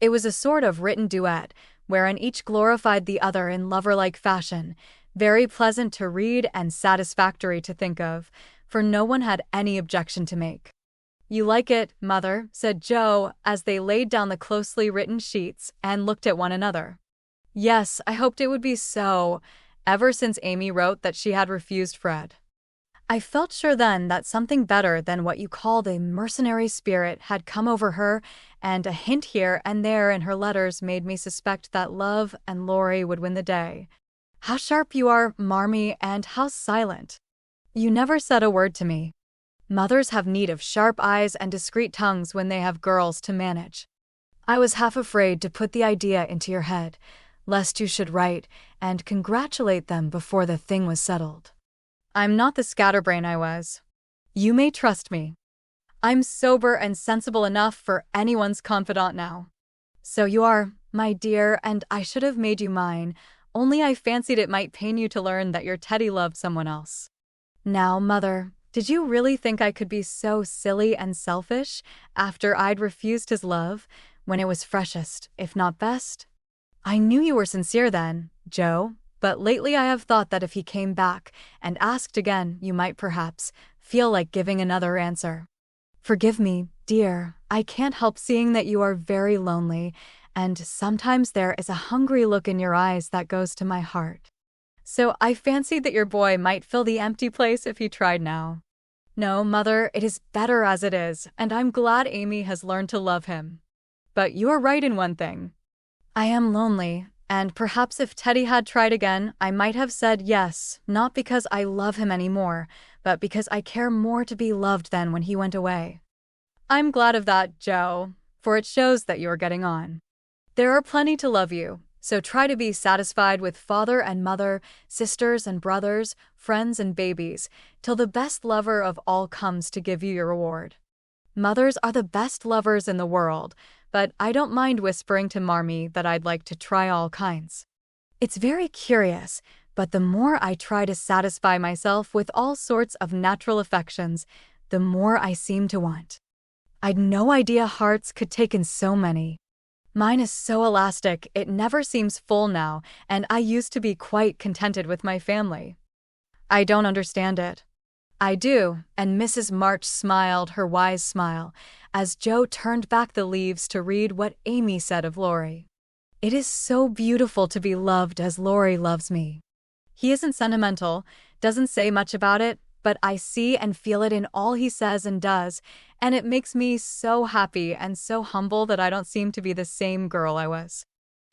It was a sort of written duet, wherein each glorified the other in lover-like fashion, very pleasant to read and satisfactory to think of, for no one had any objection to make. "You like it, Mother," said Joe, as they laid down the closely written sheets and looked at one another. "Yes, I hoped it would be so, ever since Amy wrote that she had refused Fred. I felt sure then that something better than what you call the mercenary spirit had come over her, and a hint here and there in her letters made me suspect that love and Laurie would win the day. How sharp you are, Marmee, and how silent. You never said a word to me. Mothers have need of sharp eyes and discreet tongues when they have girls to manage. I was half afraid to put the idea into your head, lest you should write and congratulate them before the thing was settled. I'm not the scatterbrain I was. You may trust me. I'm sober and sensible enough for anyone's confidant now. So you are, my dear, and I should have made you mine, only I fancied it might pain you to learn that your Teddy loved someone else. Now, Mother, did you really think I could be so silly and selfish after I'd refused his love, when it was freshest, if not best? I knew you were sincere then, Joe, but lately I have thought that if he came back and asked again, you might perhaps feel like giving another answer. Forgive me, dear, I can't help seeing that you are very lonely, and sometimes there is a hungry look in your eyes that goes to my heart. So I fancied that your boy might fill the empty place if he tried now. No, Mother, it is better as it is, and I'm glad Amy has learned to love him. But you are right in one thing. I am lonely, and perhaps if Teddy had tried again, I might have said yes, not because I love him anymore, but because I care more to be loved than when he went away. I'm glad of that, Joe, for it shows that you are getting on. There are plenty to love you, so try to be satisfied with father and mother, sisters and brothers, friends and babies, till the best lover of all comes to give you your reward. Mothers are the best lovers in the world, but I don't mind whispering to Marmee that I'd like to try all kinds. It's very curious, but the more I try to satisfy myself with all sorts of natural affections, the more I seem to want. I'd no idea hearts could take in so many. Mine is so elastic, it never seems full now, and I used to be quite contented with my family. I don't understand it. I do, and Mrs. March smiled her wise smile, as Joe turned back the leaves to read what Amy said of Laurie. It is so beautiful to be loved as Laurie loves me. He isn't sentimental, doesn't say much about it, but I see and feel it in all he says and does, and it makes me so happy and so humble that I don't seem to be the same girl I was.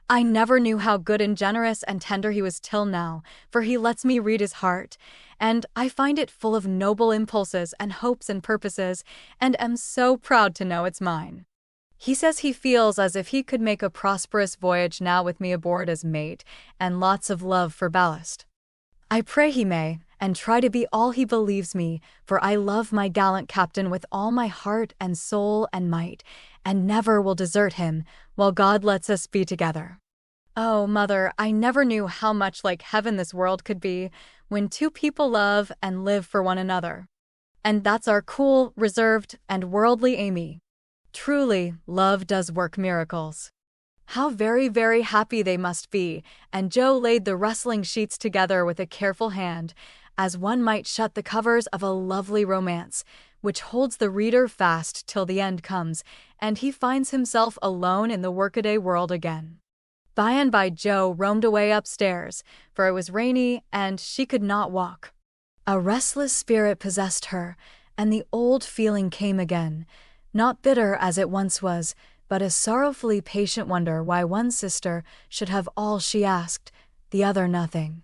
I never knew how good and generous and tender he was till now, for he lets me read his heart, and I find it full of noble impulses and hopes and purposes, and am so proud to know it's mine. He says he feels as if he could make a prosperous voyage now with me aboard as mate, and lots of love for ballast. I pray he may, and try to be all he believes me, for I love my gallant captain with all my heart and soul and might, and never will desert him, while God lets us be together. Oh, mother, I never knew how much like heaven this world could be, when two people love and live for one another. And that's our cool, reserved, and worldly Amy. Truly, love does work miracles. How very, very happy they must be, and Joe laid the rustling sheets together with a careful hand, as one might shut the covers of a lovely romance, which holds the reader fast till the end comes, and he finds himself alone in the workaday world again. By and by Joe roamed away upstairs, for it was rainy and she could not walk. A restless spirit possessed her, and the old feeling came again, not bitter as it once was, but a sorrowfully patient wonder why one sister should have all she asked, the other nothing.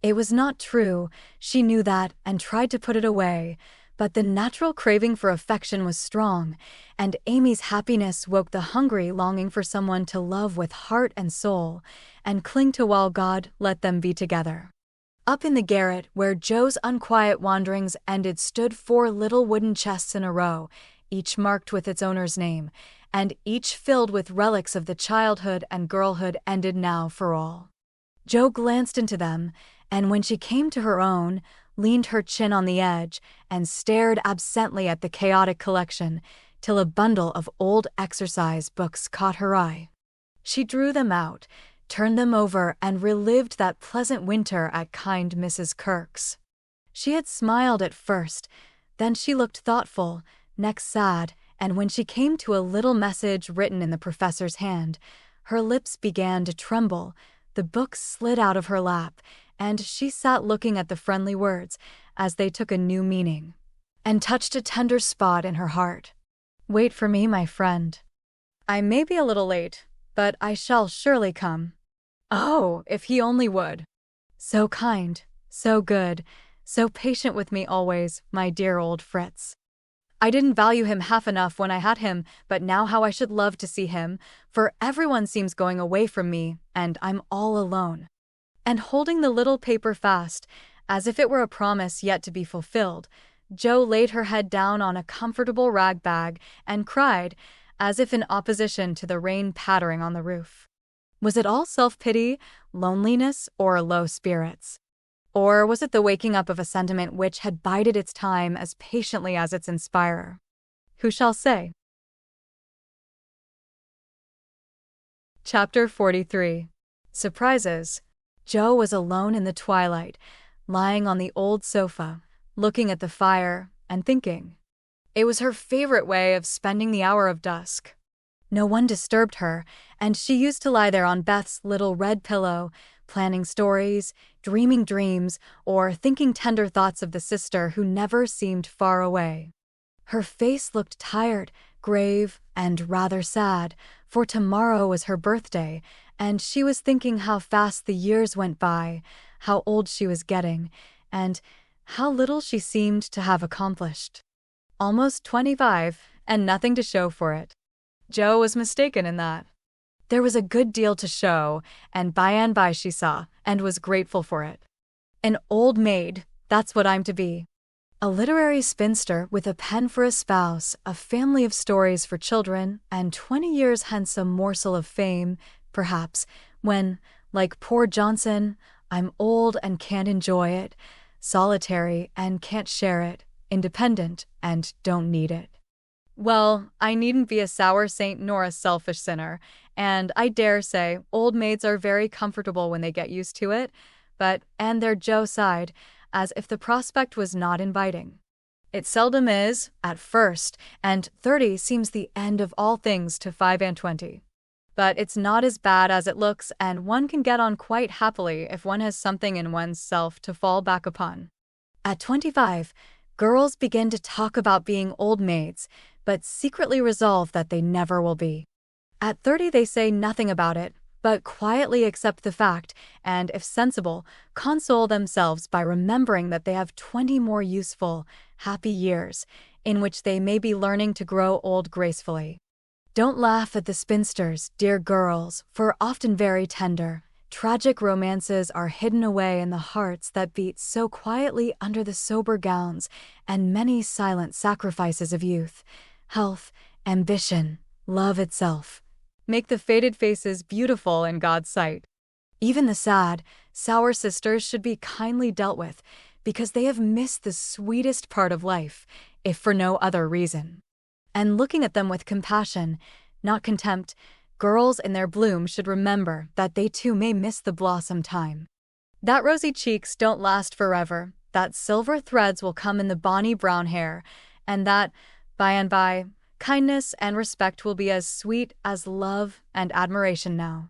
It was not true, she knew that, and tried to put it away, but the natural craving for affection was strong, and Amy's happiness woke the hungry longing for someone to love with heart and soul, and cling to while God let them be together. Up in the garret, where Joe's unquiet wanderings ended, stood 4 little wooden chests in a row, each marked with its owner's name, and each filled with relics of the childhood and girlhood ended now for all. Joe glanced into them, and when she came to her own, leaned her chin on the edge, and stared absently at the chaotic collection, till a bundle of old exercise books caught her eye. She drew them out, turned them over, and relived that pleasant winter at kind Mrs. Kirk's. She had smiled at first, then she looked thoughtful, next sad, and when she came to a little message written in the professor's hand, her lips began to tremble, the books slid out of her lap, and she sat looking at the friendly words as they took a new meaning, and touched a tender spot in her heart. Wait for me, my friend. I may be a little late, but I shall surely come. Oh, if he only would. So kind, so good, so patient with me always, my dear old Fritz. I didn't value him half enough when I had him, but now how I should love to see him, for everyone seems going away from me, and I'm all alone. And holding the little paper fast, as if it were a promise yet to be fulfilled, Joe laid her head down on a comfortable rag bag and cried, as if in opposition to the rain pattering on the roof. Was it all self-pity, loneliness, or low spirits? Or was it the waking up of a sentiment which had bided its time as patiently as its inspirer? Who shall say? Chapter 43. Surprises. Joe was alone in the twilight, lying on the old sofa, looking at the fire and thinking. It was her favorite way of spending the hour of dusk. No one disturbed her, and she used to lie there on Beth's little red pillow, planning stories, dreaming dreams, or thinking tender thoughts of the sister who never seemed far away. Her face looked tired, grave, and rather sad, for tomorrow was her birthday, and she was thinking how fast the years went by, how old she was getting, and how little she seemed to have accomplished. Almost 25, and nothing to show for it. Joe was mistaken in that. There was a good deal to show, and by she saw, and was grateful for it. An old maid, that's what I'm to be. A literary spinster with a pen for a spouse, a family of stories for children, and 20 years hence a morsel of fame, perhaps, when, like poor Johnson, I'm old and can't enjoy it, solitary and can't share it, independent and don't need it. Well, I needn't be a sour saint nor a selfish sinner, and I dare say old maids are very comfortable when they get used to it, and there Joe sighed, as if the prospect was not inviting. It seldom is, at first, and 30 seems the end of all things to 5 and 20. But it's not as bad as it looks, and one can get on quite happily if one has something in one's self to fall back upon. At 25, girls begin to talk about being old maids, but secretly resolve that they never will be. At 30 they say nothing about it, but quietly accept the fact and, if sensible, console themselves by remembering that they have 20 more useful, happy years in which they may be learning to grow old gracefully. Don't laugh at the spinsters, dear girls, for often very tender, tragic romances are hidden away in the hearts that beat so quietly under the sober gowns and many silent sacrifices of youth, health, ambition, love itself. Make the faded faces beautiful in God's sight. Even the sad, sour sisters should be kindly dealt with because they have missed the sweetest part of life, if for no other reason. And looking at them with compassion, not contempt, girls in their bloom should remember that they too may miss the blossom time. That rosy cheeks don't last forever, that silver threads will come in the bonny brown hair, and that, by and by, kindness and respect will be as sweet as love and admiration now.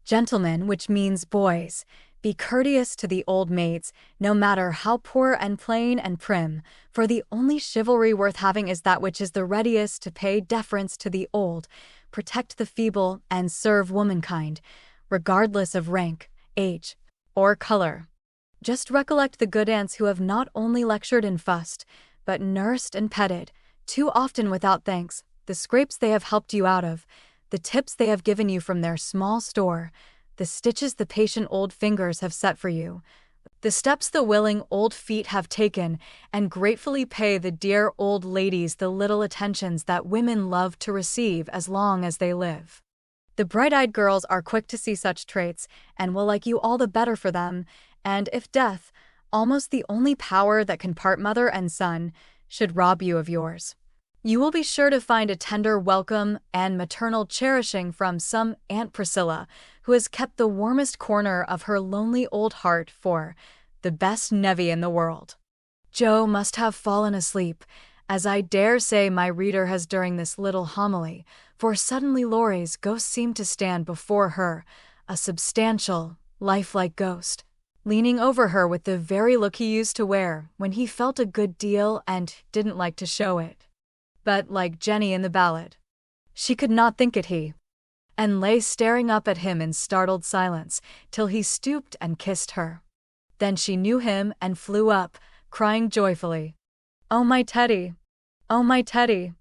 Gentlemen, which means boys, be courteous to the old maids, no matter how poor and plain and prim, for the only chivalry worth having is that which is the readiest to pay deference to the old, protect the feeble, and serve womankind, regardless of rank, age, or color. Just recollect the good aunts who have not only lectured and fussed, but nursed and petted, too often without thanks, the scrapes they have helped you out of, the tips they have given you from their small store, the stitches the patient old fingers have set for you, the steps the willing old feet have taken, and gratefully pay the dear old ladies the little attentions that women love to receive as long as they live. The bright-eyed girls are quick to see such traits, and will like you all the better for them, and if death, almost the only power that can part mother and son, should rob you of yours, you will be sure to find a tender welcome and maternal cherishing from some Aunt Priscilla, who has kept the warmest corner of her lonely old heart for the best nevy in the world. Joe must have fallen asleep, as I dare say my reader has during this little homily, for suddenly Laurie's ghost seemed to stand before her, a substantial, lifelike ghost, leaning over her with the very look he used to wear when he felt a good deal and didn't like to show it. But, like Jenny in the ballad, she could not think it he, and lay staring up at him in startled silence till he stooped and kissed her. Then she knew him and flew up, crying joyfully, "Oh, my Teddy! Oh, my Teddy!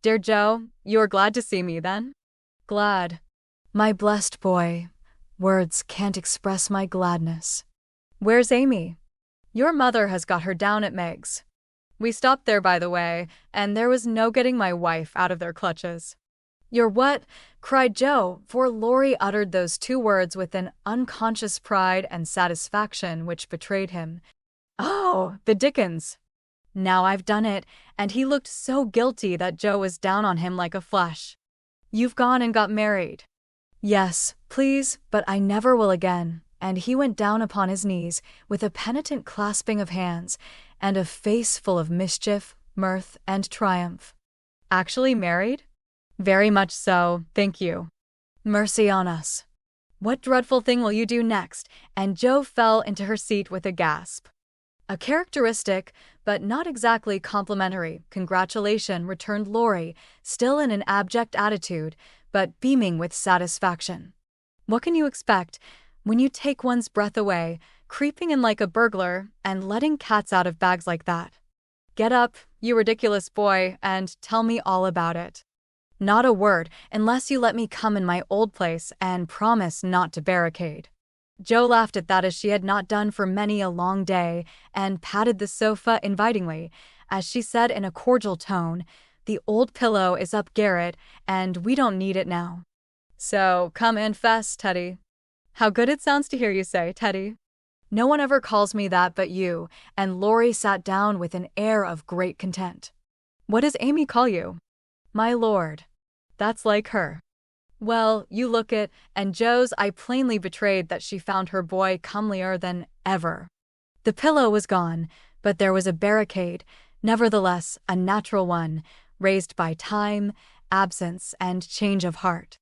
Dear Joe, you are glad to see me, then?" "Glad. My blessed boy, words can't express my gladness." "Where's Amy?" "Your mother has got her down at Meg's. We stopped there, by the way, and there was no getting my wife out of their clutches." "Your what?" cried Joe, for Laurie uttered those two words with an unconscious pride and satisfaction which betrayed him. "Oh, the dickens! Now I've done it," and he looked so guilty that Joe was down on him like a flash. "You've gone and got married." "Yes, please, but I never will again," and he went down upon his knees with a penitent clasping of hands and a face full of mischief, mirth, and triumph. "Actually married?" "Very much so, thank you." "Mercy on us! What dreadful thing will you do next?" And Joe fell into her seat with a gasp. "A characteristic, but not exactly complimentary, congratulation," returned Laurie, still in an abject attitude, but beaming with satisfaction. "What can you expect, when you take one's breath away, creeping in like a burglar, and letting cats out of bags like that? Get up, you ridiculous boy, and tell me all about it." "Not a word, unless you let me come in my old place and promise not to barricade." Joe laughed at that as she had not done for many a long day, and patted the sofa invitingly, as she said in a cordial tone, "The old pillow is up garret, and we don't need it now. So come and fess, Teddy." "How good it sounds to hear you say, Teddy." "No one ever calls me that but you," and Laurie sat down with an air of great content. "What does Amy call you?" "My lord." "That's like her." "Well, you look it," and Joe's eye plainly betrayed that she found her boy comelier than ever. The pillow was gone, but there was a barricade, nevertheless a natural one, raised by time, absence, and change of heart.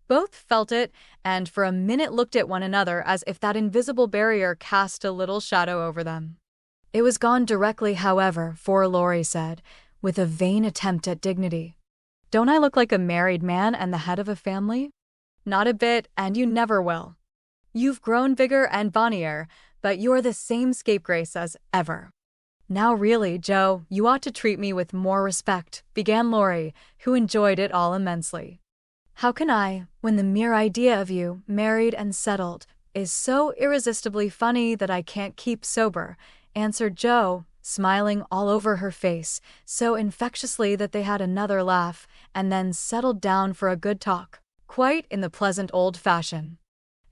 Both felt it, and for a minute looked at one another as if that invisible barrier cast a little shadow over them. It was gone directly, however, for Laurie said, with a vain attempt at dignity, "Don't I look like a married man and the head of a family?" Not a bit, and you never will. You've grown bigger and bonnier, but you're the same scapegrace as ever. Now really, Joe, you ought to treat me with more respect, began Laurie, who enjoyed it all immensely. How can I, when the mere idea of you, married and settled, is so irresistibly funny that I can't keep sober, answered Joe, smiling all over her face, so infectiously that they had another laugh, and then settled down for a good talk, quite in the pleasant old fashion.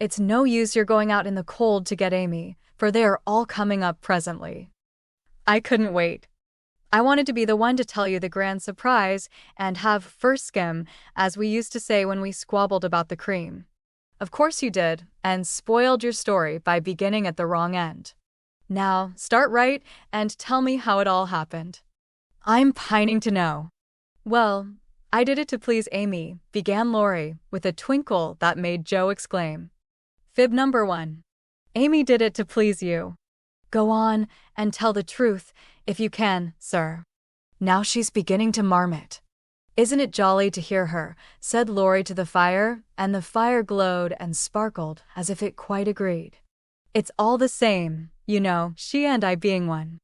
It's no use your going out in the cold to get Amy, for they are all coming up presently. I couldn't wait. I wanted to be the one to tell you the grand surprise and have first skim, as we used to say when we squabbled about the cream. Of course you did, and spoiled your story by beginning at the wrong end. Now, start right and tell me how it all happened. I'm pining to know. Well, I did it to please Amy, began Laurie, with a twinkle that made Joe exclaim. Fib number 1. Amy did it to please you. Go on, and tell the truth, if you can, sir. Now she's beginning to marmot. Isn't it jolly to hear her, said Laurie to the fire, and the fire glowed and sparkled as if it quite agreed. It's all the same, you know, she and I being one.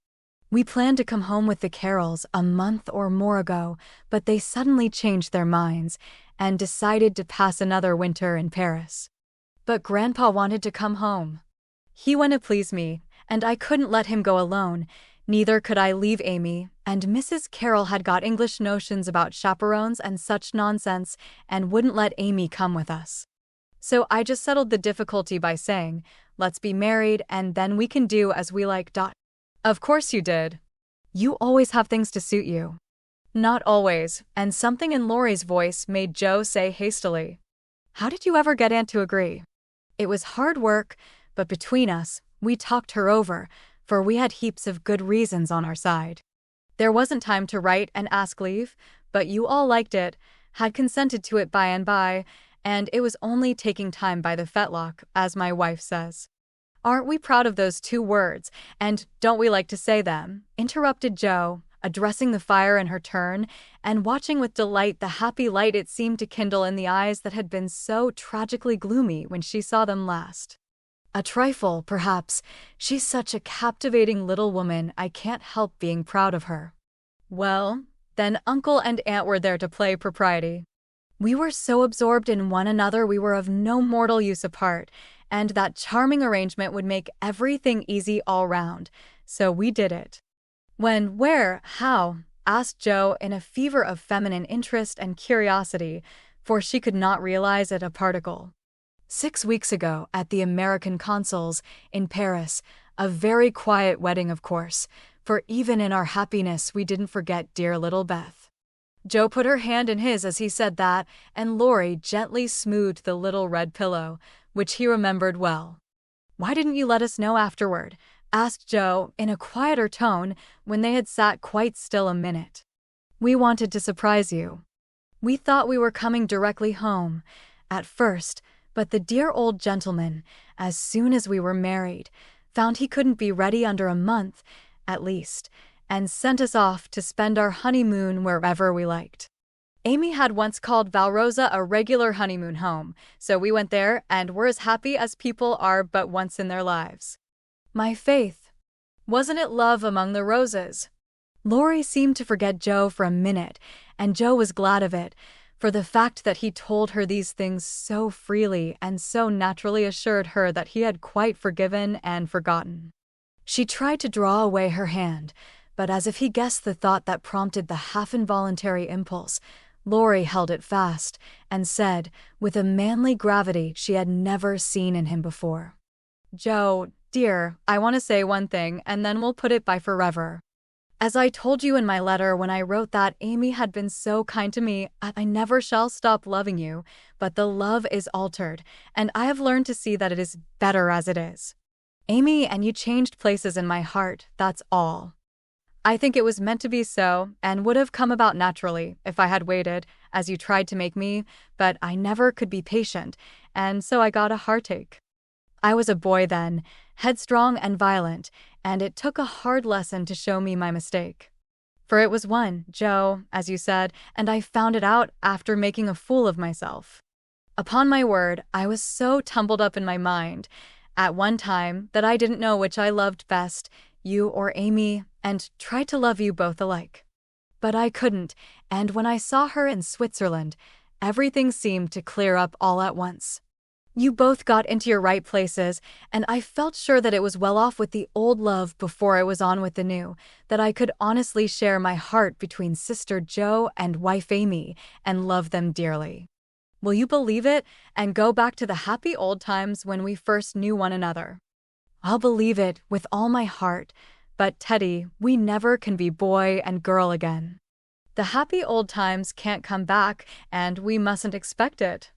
We planned to come home with the Carrolls a month or more ago, but they suddenly changed their minds and decided to pass another winter in Paris. But Grandpa wanted to come home. He wanted to please me, and I couldn't let him go alone. Neither could I leave Amy, and Mrs. Carroll had got English notions about chaperones and such nonsense, and wouldn't let Amy come with us. So I just settled the difficulty by saying, let's be married and then we can do as we like. Of course you did. You always have things to suit you. Not always, and something in Laurie's voice made Joe say hastily, how did you ever get Aunt to agree? It was hard work, but between us, we talked her over, for we had heaps of good reasons on our side. There wasn't time to write and ask leave, but you all liked it, had consented to it by and by, and it was only taking time by the fetlock, as my wife says. Aren't we proud of those 2 words, and don't we like to say them? Interrupted Joe, addressing the fire in her turn, and watching with delight the happy light it seemed to kindle in the eyes that had been so tragically gloomy when she saw them last. A trifle, perhaps. She's such a captivating little woman, I can't help being proud of her. Well, then Uncle and Aunt were there to play propriety. We were so absorbed in one another we were of no mortal use apart, and that charming arrangement would make everything easy all round, so we did it. When, where, how? Asked Joe in a fever of feminine interest and curiosity, for she could not realize it a particle. 6 weeks ago, at the American consul's, in Paris, a very quiet wedding of course, for even in our happiness we didn't forget dear little Beth. Joe put her hand in his as he said that, and Laurie gently smoothed the little red pillow, which he remembered well. Why didn't you let us know afterward? Asked Joe, in a quieter tone, when they had sat quite still a minute. We wanted to surprise you. We thought we were coming directly home, at first, but the dear old gentleman, as soon as we were married, found he couldn't be ready under a month, at least, and sent us off to spend our honeymoon wherever we liked. Amy had once called Valrosa a regular honeymoon home, so we went there and were as happy as people are but once in their lives. My faith! Wasn't it love among the roses? Laurie seemed to forget Joe for a minute, and Joe was glad of it, for the fact that he told her these things so freely and so naturally assured her that he had quite forgiven and forgotten. She tried to draw away her hand, but as if he guessed the thought that prompted the half-involuntary impulse, Laurie held it fast and said, with a manly gravity she had never seen in him before, Joe, dear, I want to say one thing and then we'll put it by forever. As I told you in my letter when I wrote that Amy had been so kind to me, I never shall stop loving you, but the love is altered, and I have learned to see that it is better as it is. Amy and you changed places in my heart, that's all. I think it was meant to be so, and would have come about naturally if I had waited, as you tried to make me, but I never could be patient, and so I got a heartache. I was a boy then, headstrong and violent, and it took a hard lesson to show me my mistake. For it was one, Joe, as you said, and I found it out after making a fool of myself. Upon my word, I was so tumbled up in my mind at one time that I didn't know which I loved best, you or Amy, and tried to love you both alike. But I couldn't, and when I saw her in Switzerland, everything seemed to clear up all at once. You both got into your right places, and I felt sure that it was well off with the old love before I was on with the new, that I could honestly share my heart between Sister Jo and wife Amy and love them dearly. Will you believe it, and go back to the happy old times when we first knew one another? I'll believe it with all my heart, but Teddy, we never can be boy and girl again. The happy old times can't come back, and we mustn't expect it.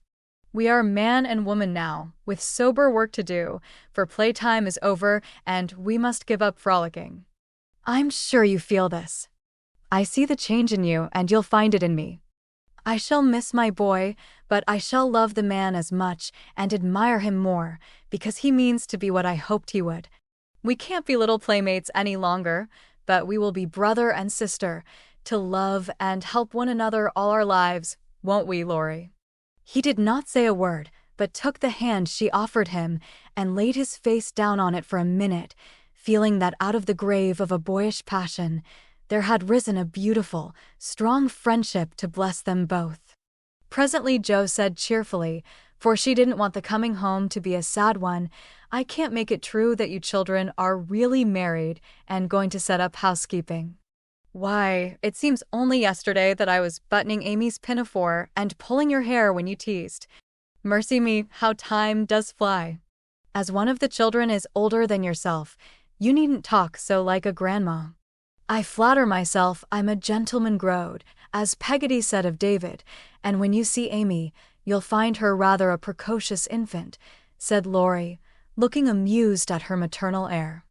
We are man and woman now, with sober work to do, for playtime is over and we must give up frolicking. I'm sure you feel this. I see the change in you and you'll find it in me. I shall miss my boy, but I shall love the man as much and admire him more, because he means to be what I hoped he would. We can't be little playmates any longer, but we will be brother and sister, to love and help one another all our lives, won't we, Laurie? He did not say a word, but took the hand she offered him and laid his face down on it for a minute, feeling that out of the grave of a boyish passion, there had risen a beautiful, strong friendship to bless them both. Presently Jo said cheerfully, for she didn't want the coming home to be a sad one, I can't make it true that you children are really married and going to set up housekeeping. Why, it seems only yesterday that I was buttoning Amy's pinafore and pulling your hair when you teased. Mercy me, how time does fly. As one of the children is older than yourself, you needn't talk so like a grandma. I flatter myself I'm a gentleman growed, as Peggotty said of David, and when you see Amy, you'll find her rather a precocious infant, said Laurie, looking amused at her maternal air.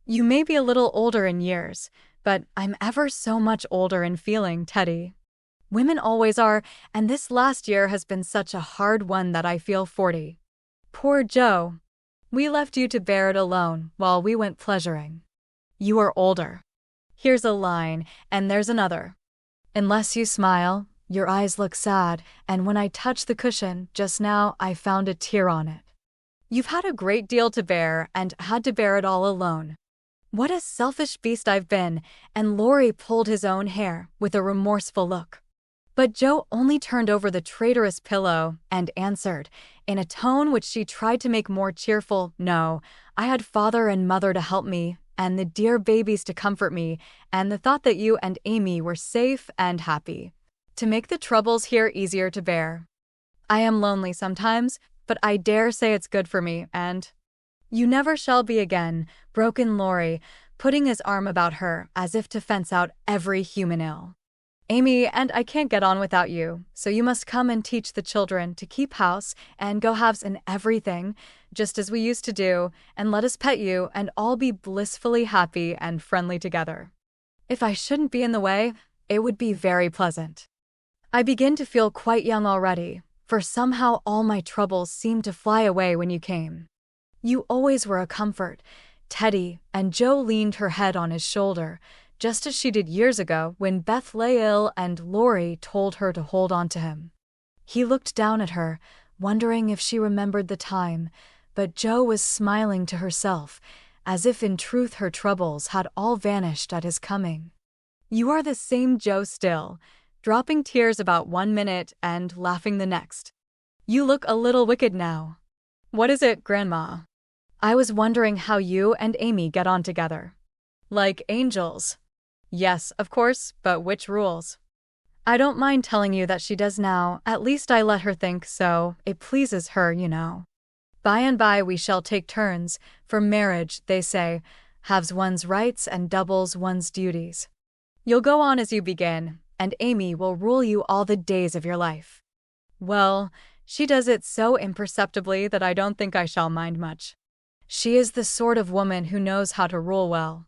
You may be a little older in years, but I'm ever so much older in feeling, Teddy. Women always are, and this last year has been such a hard one that I feel 40. Poor Jo. We left you to bear it alone while we went pleasuring. You are older. Here's a line, and there's another. Unless you smile, your eyes look sad, and when I touched the cushion just now I found a tear on it. You've had a great deal to bear and had to bear it all alone. What a selfish beast I've been, and Laurie pulled his own hair with a remorseful look. But Jo only turned over the traitorous pillow and answered, in a tone which she tried to make more cheerful, no, I had father and mother to help me, and the dear babies to comfort me, and the thought that you and Amy were safe and happy, to make the troubles here easier to bear. I am lonely sometimes, but I dare say it's good for me, and you never shall be again, broke in Laurie, putting his arm about her as if to fence out every human ill. Amy and I can't get on without you, so you must come and teach the children to keep house and go halves in everything, just as we used to do, and let us pet you and all be blissfully happy and friendly together. If I shouldn't be in the way, it would be very pleasant. I begin to feel quite young already, for somehow all my troubles seemed to fly away when you came. You always were a comfort, Teddy, and Jo leaned her head on his shoulder, just as she did years ago when Beth lay ill and Laurie told her to hold on to him. He looked down at her, wondering if she remembered the time, but Jo was smiling to herself, as if in truth her troubles had all vanished at his coming. You are the same Jo still, dropping tears about 1 minute and laughing the next. You look a little wicked now. What is it, Grandma? I was wondering how you and Amy get on together. Like angels. Yes, of course, but which rules? I don't mind telling you that she does now, at least I let her think so, it pleases her, you know. By and by we shall take turns, for marriage, they say, halves one's rights and doubles one's duties. You'll go on as you begin, and Amy will rule you all the days of your life. Well, she does it so imperceptibly that I don't think I shall mind much. She is the sort of woman who knows how to rule well.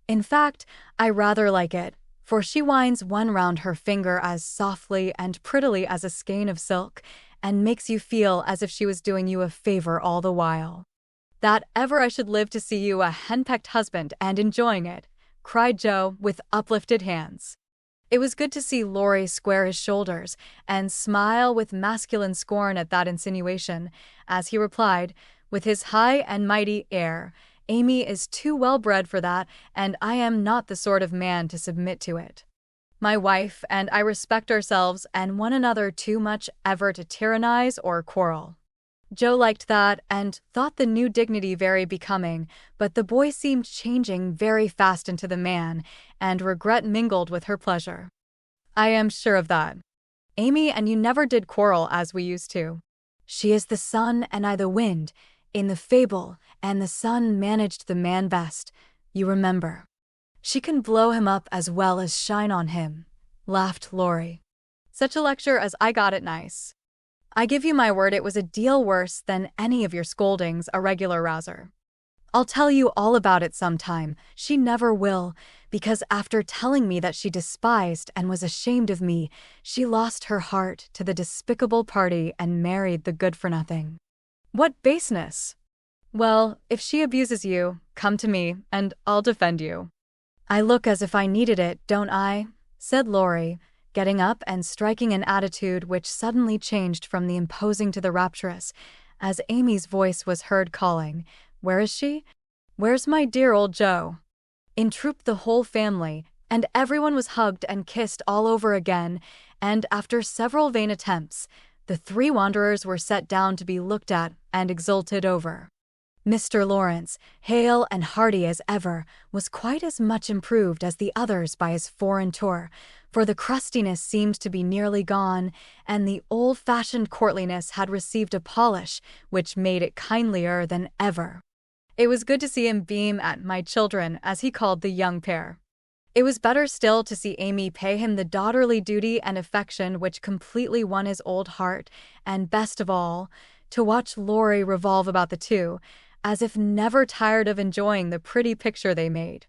In fact, I rather like it, for she winds one round her finger as softly and prettily as a skein of silk, and makes you feel as if she was doing you a favor all the while. That ever I should live to see you a henpecked husband and enjoying it, cried Jo with uplifted hands. It was good to see Laurie square his shoulders and smile with masculine scorn at that insinuation, as he replied, with his high and mighty air, "Amy is too well-bred for that, and I am not the sort of man to submit to it. My wife and I respect ourselves and one another too much ever to tyrannize or quarrel." Joe liked that and thought the new dignity very becoming, but the boy seemed changing very fast into the man, and regret mingled with her pleasure. "I am sure of that. Amy and you never did quarrel as we used to. She is the sun and I the wind, in the fable, and the sun managed the man best, you remember. She can blow him up as well as shine on him," laughed Laurie. "Such a lecture as I got at Nice. I give you my word it was a deal worse than any of your scoldings, a regular rouser. I'll tell you all about it sometime. She never will, because after telling me that she despised and was ashamed of me, she lost her heart to the despicable party and married the good-for-nothing." "What baseness!" "Well, if she abuses you, come to me, and I'll defend you." "I look as if I needed it, don't I?" said Laurie, getting up and striking an attitude which suddenly changed from the imposing to the rapturous, as Amy's voice was heard calling, "Where is she? Where's my dear old Joe?" In trooped the whole family, and everyone was hugged and kissed all over again, and after several vain attempts, the three wanderers were set down to be looked at and exulted over. Mr. Laurence, hale and hearty as ever, was quite as much improved as the others by his foreign tour, for the crustiness seemed to be nearly gone, and the old-fashioned courtliness had received a polish which made it kindlier than ever. It was good to see him beam at "my children," as he called the young pair. It was better still to see Amy pay him the daughterly duty and affection which completely won his old heart, and best of all, to watch Laurie revolve about the two, as if never tired of enjoying the pretty picture they made.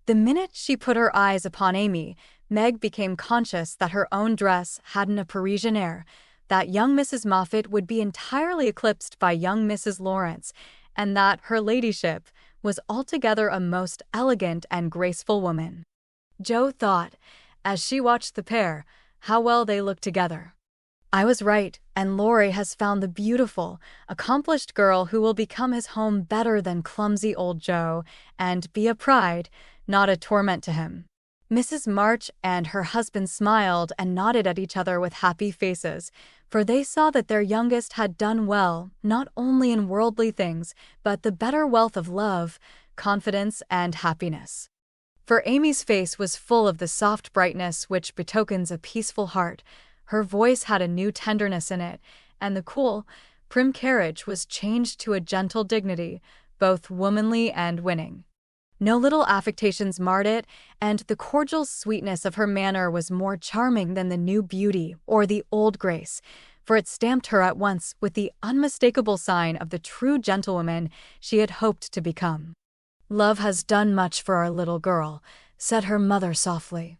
The minute she put her eyes upon Amy, Meg became conscious that her own dress hadn't a Parisian air, that young Mrs. Moffat would be entirely eclipsed by young Mrs. Laurence, and that her ladyship was altogether a most elegant and graceful woman. Joe thought, as she watched the pair, how well they looked together. "I was right, and Laurie has found the beautiful, accomplished girl who will become his home better than clumsy old Joe, and be a pride, not a torment to him." Mrs. March and her husband smiled and nodded at each other with happy faces, for they saw that their youngest had done well, not only in worldly things, but the better wealth of love, confidence, and happiness. For Amy's face was full of the soft brightness which betokens a peaceful heart. Her voice had a new tenderness in it, and the cool, prim carriage was changed to a gentle dignity, both womanly and winning. No little affectations marred it, and the cordial sweetness of her manner was more charming than the new beauty or the old grace, for it stamped her at once with the unmistakable sign of the true gentlewoman she had hoped to become. "Love has done much for our little girl," said her mother softly.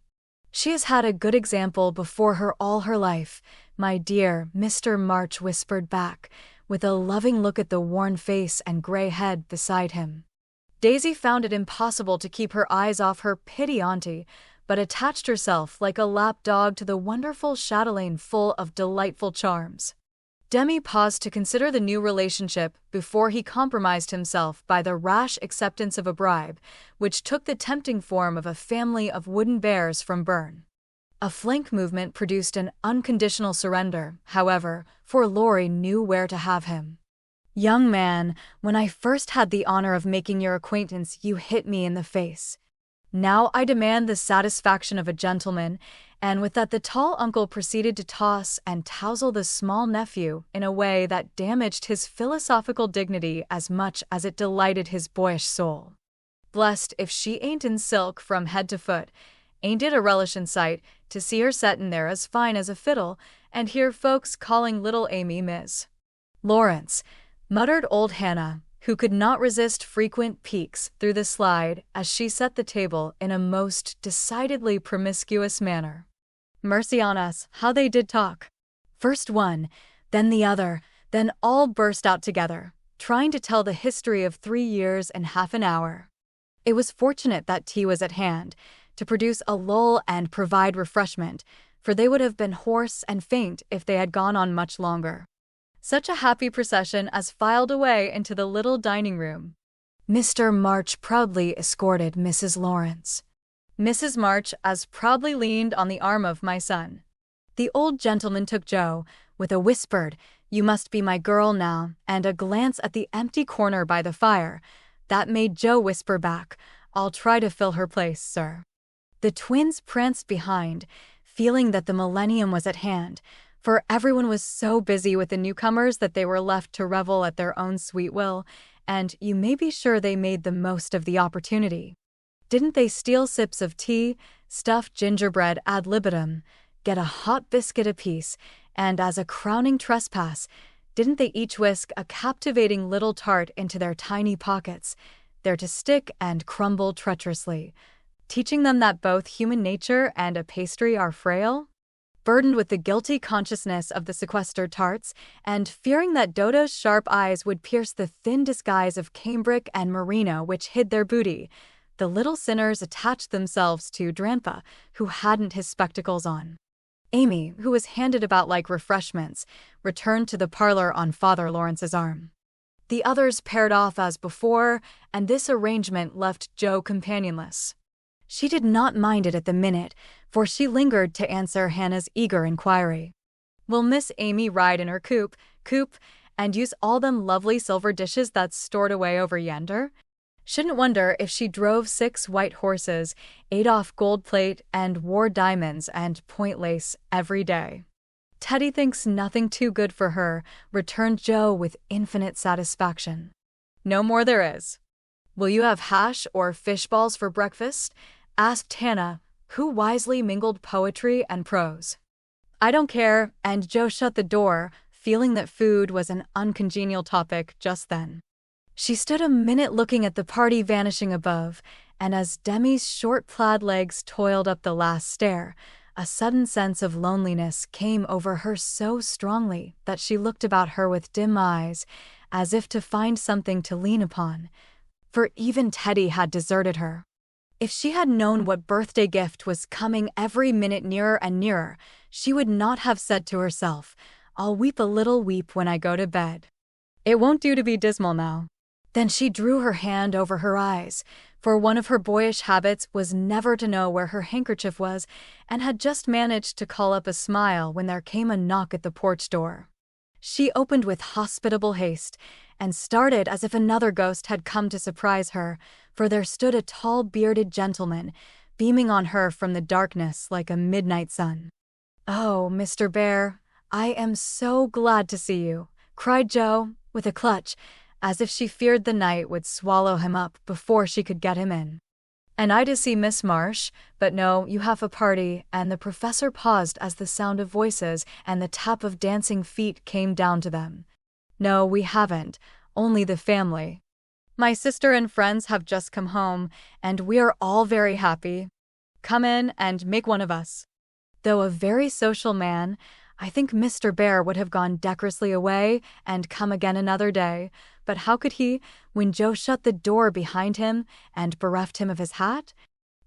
"She has had a good example before her all her life, my dear," Mr. March whispered back, with a loving look at the worn face and gray head beside him. Daisy found it impossible to keep her eyes off her pitty auntie, but attached herself like a lap dog to the wonderful chatelaine full of delightful charms. Demi paused to consider the new relationship before he compromised himself by the rash acceptance of a bribe, which took the tempting form of a family of wooden bears from Bern. A flank movement produced an unconditional surrender, however, for Laurie knew where to have him. "Young man, when I first had the honor of making your acquaintance, you hit me in the face. Now I demand the satisfaction of a gentleman," and with that the tall uncle proceeded to toss and touzle the small nephew in a way that damaged his philosophical dignity as much as it delighted his boyish soul. "Blessed if she ain't in silk from head to foot. Ain't it a relishin' sight to see her settin' there as fine as a fiddle, and hear folks calling little Amy Miss Laurence," muttered old Hannah, who could not resist frequent peeks through the slide as she set the table in a most decidedly promiscuous manner. Mercy on us, how they did talk! First one, then the other, then all burst out together, trying to tell the history of 3 years in half an hour. It was fortunate that tea was at hand, to produce a lull and provide refreshment, for they would have been hoarse and faint if they had gone on much longer. Such a happy procession as filed away into the little dining room. Mr. March proudly escorted Mrs. Laurence. Mrs. March as proudly leaned on the arm of my son. The old gentleman took Joe, with a whispered, "You must be my girl now," and a glance at the empty corner by the fire. That made Joe whisper back, "I'll try to fill her place, sir." The twins pranced behind, feeling that the millennium was at hand, for everyone was so busy with the newcomers that they were left to revel at their own sweet will, and you may be sure they made the most of the opportunity. Didn't they steal sips of tea, stuff gingerbread ad libitum, get a hot biscuit apiece, and as a crowning trespass, didn't they each whisk a captivating little tart into their tiny pockets, there to stick and crumble treacherously, teaching them that both human nature and a pastry are frail? Burdened with the guilty consciousness of the sequestered tarts, and fearing that Dodo's sharp eyes would pierce the thin disguise of cambric and merino which hid their booty, the little sinners attached themselves to Dranpa, who hadn't his spectacles on. Amy, who was handed about like refreshments, returned to the parlor on Father Lawrence's arm. The others paired off as before, and this arrangement left Joe companionless. She did not mind it at the minute, for she lingered to answer Hannah's eager inquiry. "Will Miss Amy ride in her coupe, and use all them lovely silver dishes that's stored away over yonder? Shouldn't wonder if she drove 6 white horses, ate off gold plate, and wore diamonds and point lace every day." "Teddy thinks nothing too good for her," returned Joe with infinite satisfaction. "No more there is." "Will you have hash or fish balls for breakfast?" asked Hannah, who wisely mingled poetry and prose. "I don't care," and Joe shut the door, feeling that food was an uncongenial topic just then. She stood a minute looking at the party vanishing above, and as Demi's short plaid legs toiled up the last stair, a sudden sense of loneliness came over her so strongly that she looked about her with dim eyes, as if to find something to lean upon, for even Teddy had deserted her. If she had known what birthday gift was coming every minute nearer and nearer, she would not have said to herself, "I'll weep a little weep when I go to bed. It won't do to be dismal now." Then she drew her hand over her eyes, for one of her boyish habits was never to know where her handkerchief was, and had just managed to call up a smile when there came a knock at the porch door. She opened with hospitable haste, and started as if another ghost had come to surprise her, for there stood a tall bearded gentleman, beaming on her from the darkness like a midnight sun. "Oh, Mr. Bear, I am so glad to see you," cried Joe, with a clutch, as if she feared the night would swallow him up before she could get him in. "And I to see Miss Marsh, but no, you have a party," and the professor paused as the sound of voices and the tap of dancing feet came down to them. "No, we haven't, only the family. My sister and friends have just come home, and we are all very happy. Come in and make one of us." Though a very social man, I think Mr. Bear would have gone decorously away and come again another day, but how could he, when Joe shut the door behind him and bereft him of his hat?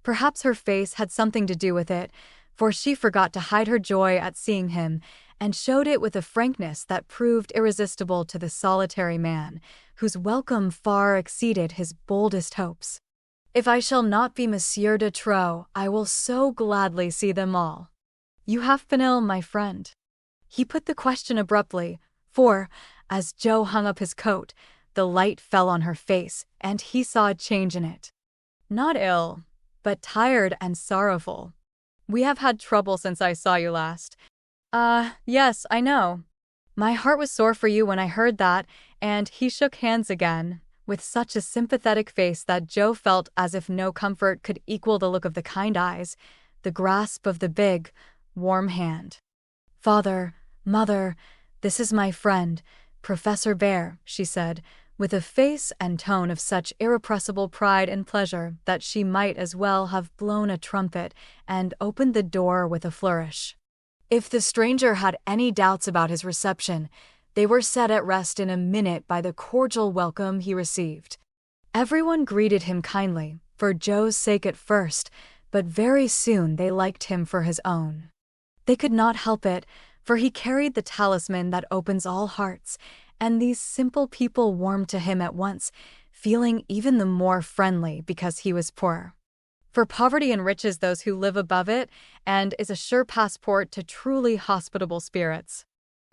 Perhaps her face had something to do with it, for she forgot to hide her joy at seeing him, and showed it with a frankness that proved irresistible to the solitary man, whose welcome far exceeded his boldest hopes. "If I shall not be Monsieur de Trop, I will so gladly see them all. You have been ill, my friend?" He put the question abruptly, for, as Joe hung up his coat, the light fell on her face, and he saw a change in it. "Not ill, but tired and sorrowful. We have had trouble since I saw you last." Yes, I know. My heart was sore for you when I heard that," and he shook hands again, with such a sympathetic face that Joe felt as if no comfort could equal the look of the kind eyes, the grasp of the big, warm hand. "Father, Mother, this is my friend, Professor Bear," she said, with a face and tone of such irrepressible pride and pleasure that she might as well have blown a trumpet, and opened the door with a flourish. If the stranger had any doubts about his reception, they were set at rest in a minute by the cordial welcome he received. Everyone greeted him kindly, for Joe's sake at first, but very soon they liked him for his own. They could not help it, for he carried the talisman that opens all hearts, and these simple people warmed to him at once, feeling even the more friendly because he was poor. For poverty enriches those who live above it and is a sure passport to truly hospitable spirits.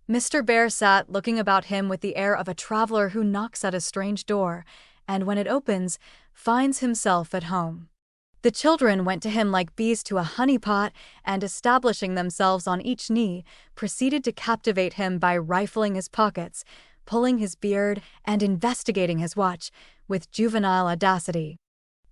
Mr. Bear sat looking about him with the air of a traveler who knocks at a strange door, and when it opens, finds himself at home. The children went to him like bees to a honey pot, and establishing themselves on each knee, proceeded to captivate him by rifling his pockets, pulling his beard, and investigating his watch, with juvenile audacity.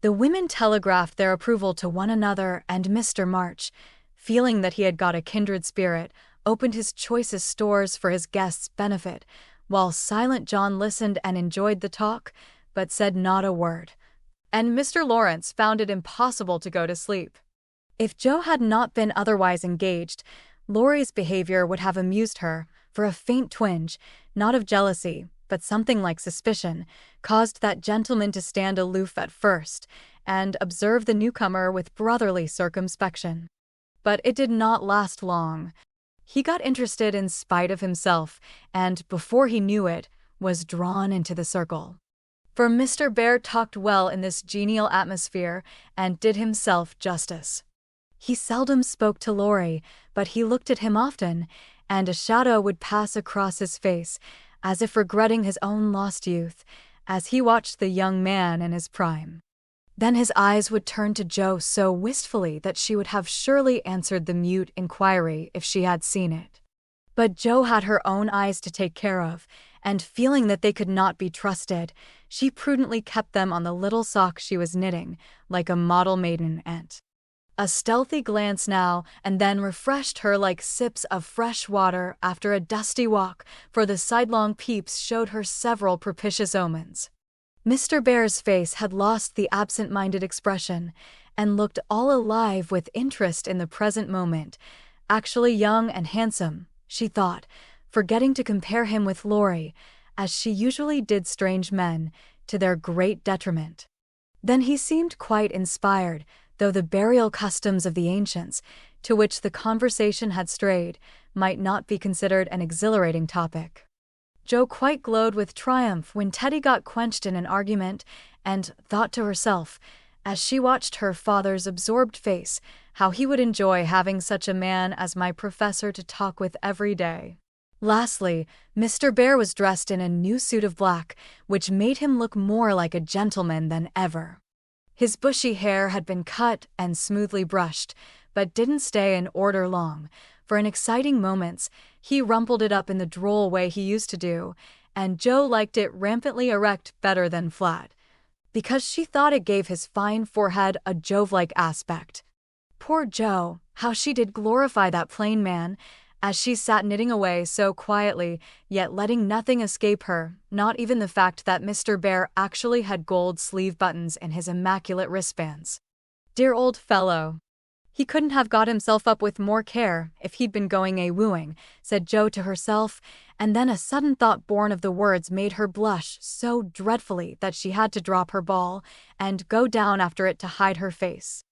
The women telegraphed their approval to one another, and Mr. March, feeling that he had got a kindred spirit, opened his choicest stores for his guests' benefit, while Silent John listened and enjoyed the talk, but said not a word. And Mr. Laurence found it impossible to go to sleep. If Joe had not been otherwise engaged, Laurie's behavior would have amused her, for a faint twinge, not of jealousy, but something like suspicion, caused that gentleman to stand aloof at first, and observe the newcomer with brotherly circumspection. But it did not last long. He got interested in spite of himself, and, before he knew it, was drawn into the circle. For Mr. Bear talked well in this genial atmosphere, and did himself justice. He seldom spoke to Laurie, but he looked at him often, and a shadow would pass across his face, as if regretting his own lost youth, as he watched the young man in his prime. Then his eyes would turn to Joe so wistfully that she would have surely answered the mute inquiry if she had seen it. But Joe had her own eyes to take care of, and feeling that they could not be trusted, she prudently kept them on the little sock she was knitting, like a model maiden aunt. A stealthy glance now and then refreshed her like sips of fresh water after a dusty walk, for the sidelong peeps showed her several propitious omens. Mr. Bear's face had lost the absent-minded expression, and looked all alive with interest in the present moment. Actually young and handsome, she thought, forgetting to compare him with Laurie, as she usually did strange men, to their great detriment. Then he seemed quite inspired, though the burial customs of the ancients, to which the conversation had strayed, might not be considered an exhilarating topic. Joe quite glowed with triumph when Teddy got quenched in an argument, and thought to herself, as she watched her father's absorbed face, how he would enjoy having such a man as my professor to talk with every day. Lastly, Mr. Bear was dressed in a new suit of black, which made him look more like a gentleman than ever. His bushy hair had been cut and smoothly brushed, but didn't stay in order long, for in exciting moments he rumpled it up in the droll way he used to do, and Joe liked it rampantly erect better than flat, because she thought it gave his fine forehead a Jove-like aspect. Poor Joe, how she did glorify that plain man, as she sat knitting away so quietly, yet letting nothing escape her, not even the fact that Mr. Bear actually had gold sleeve buttons in his immaculate wristbands. Dear old fellow. He couldn't have got himself up with more care if he'd been going a-wooing, said Joe to herself, and then a sudden thought born of the words made her blush so dreadfully that she had to drop her ball and go down after it to hide her face.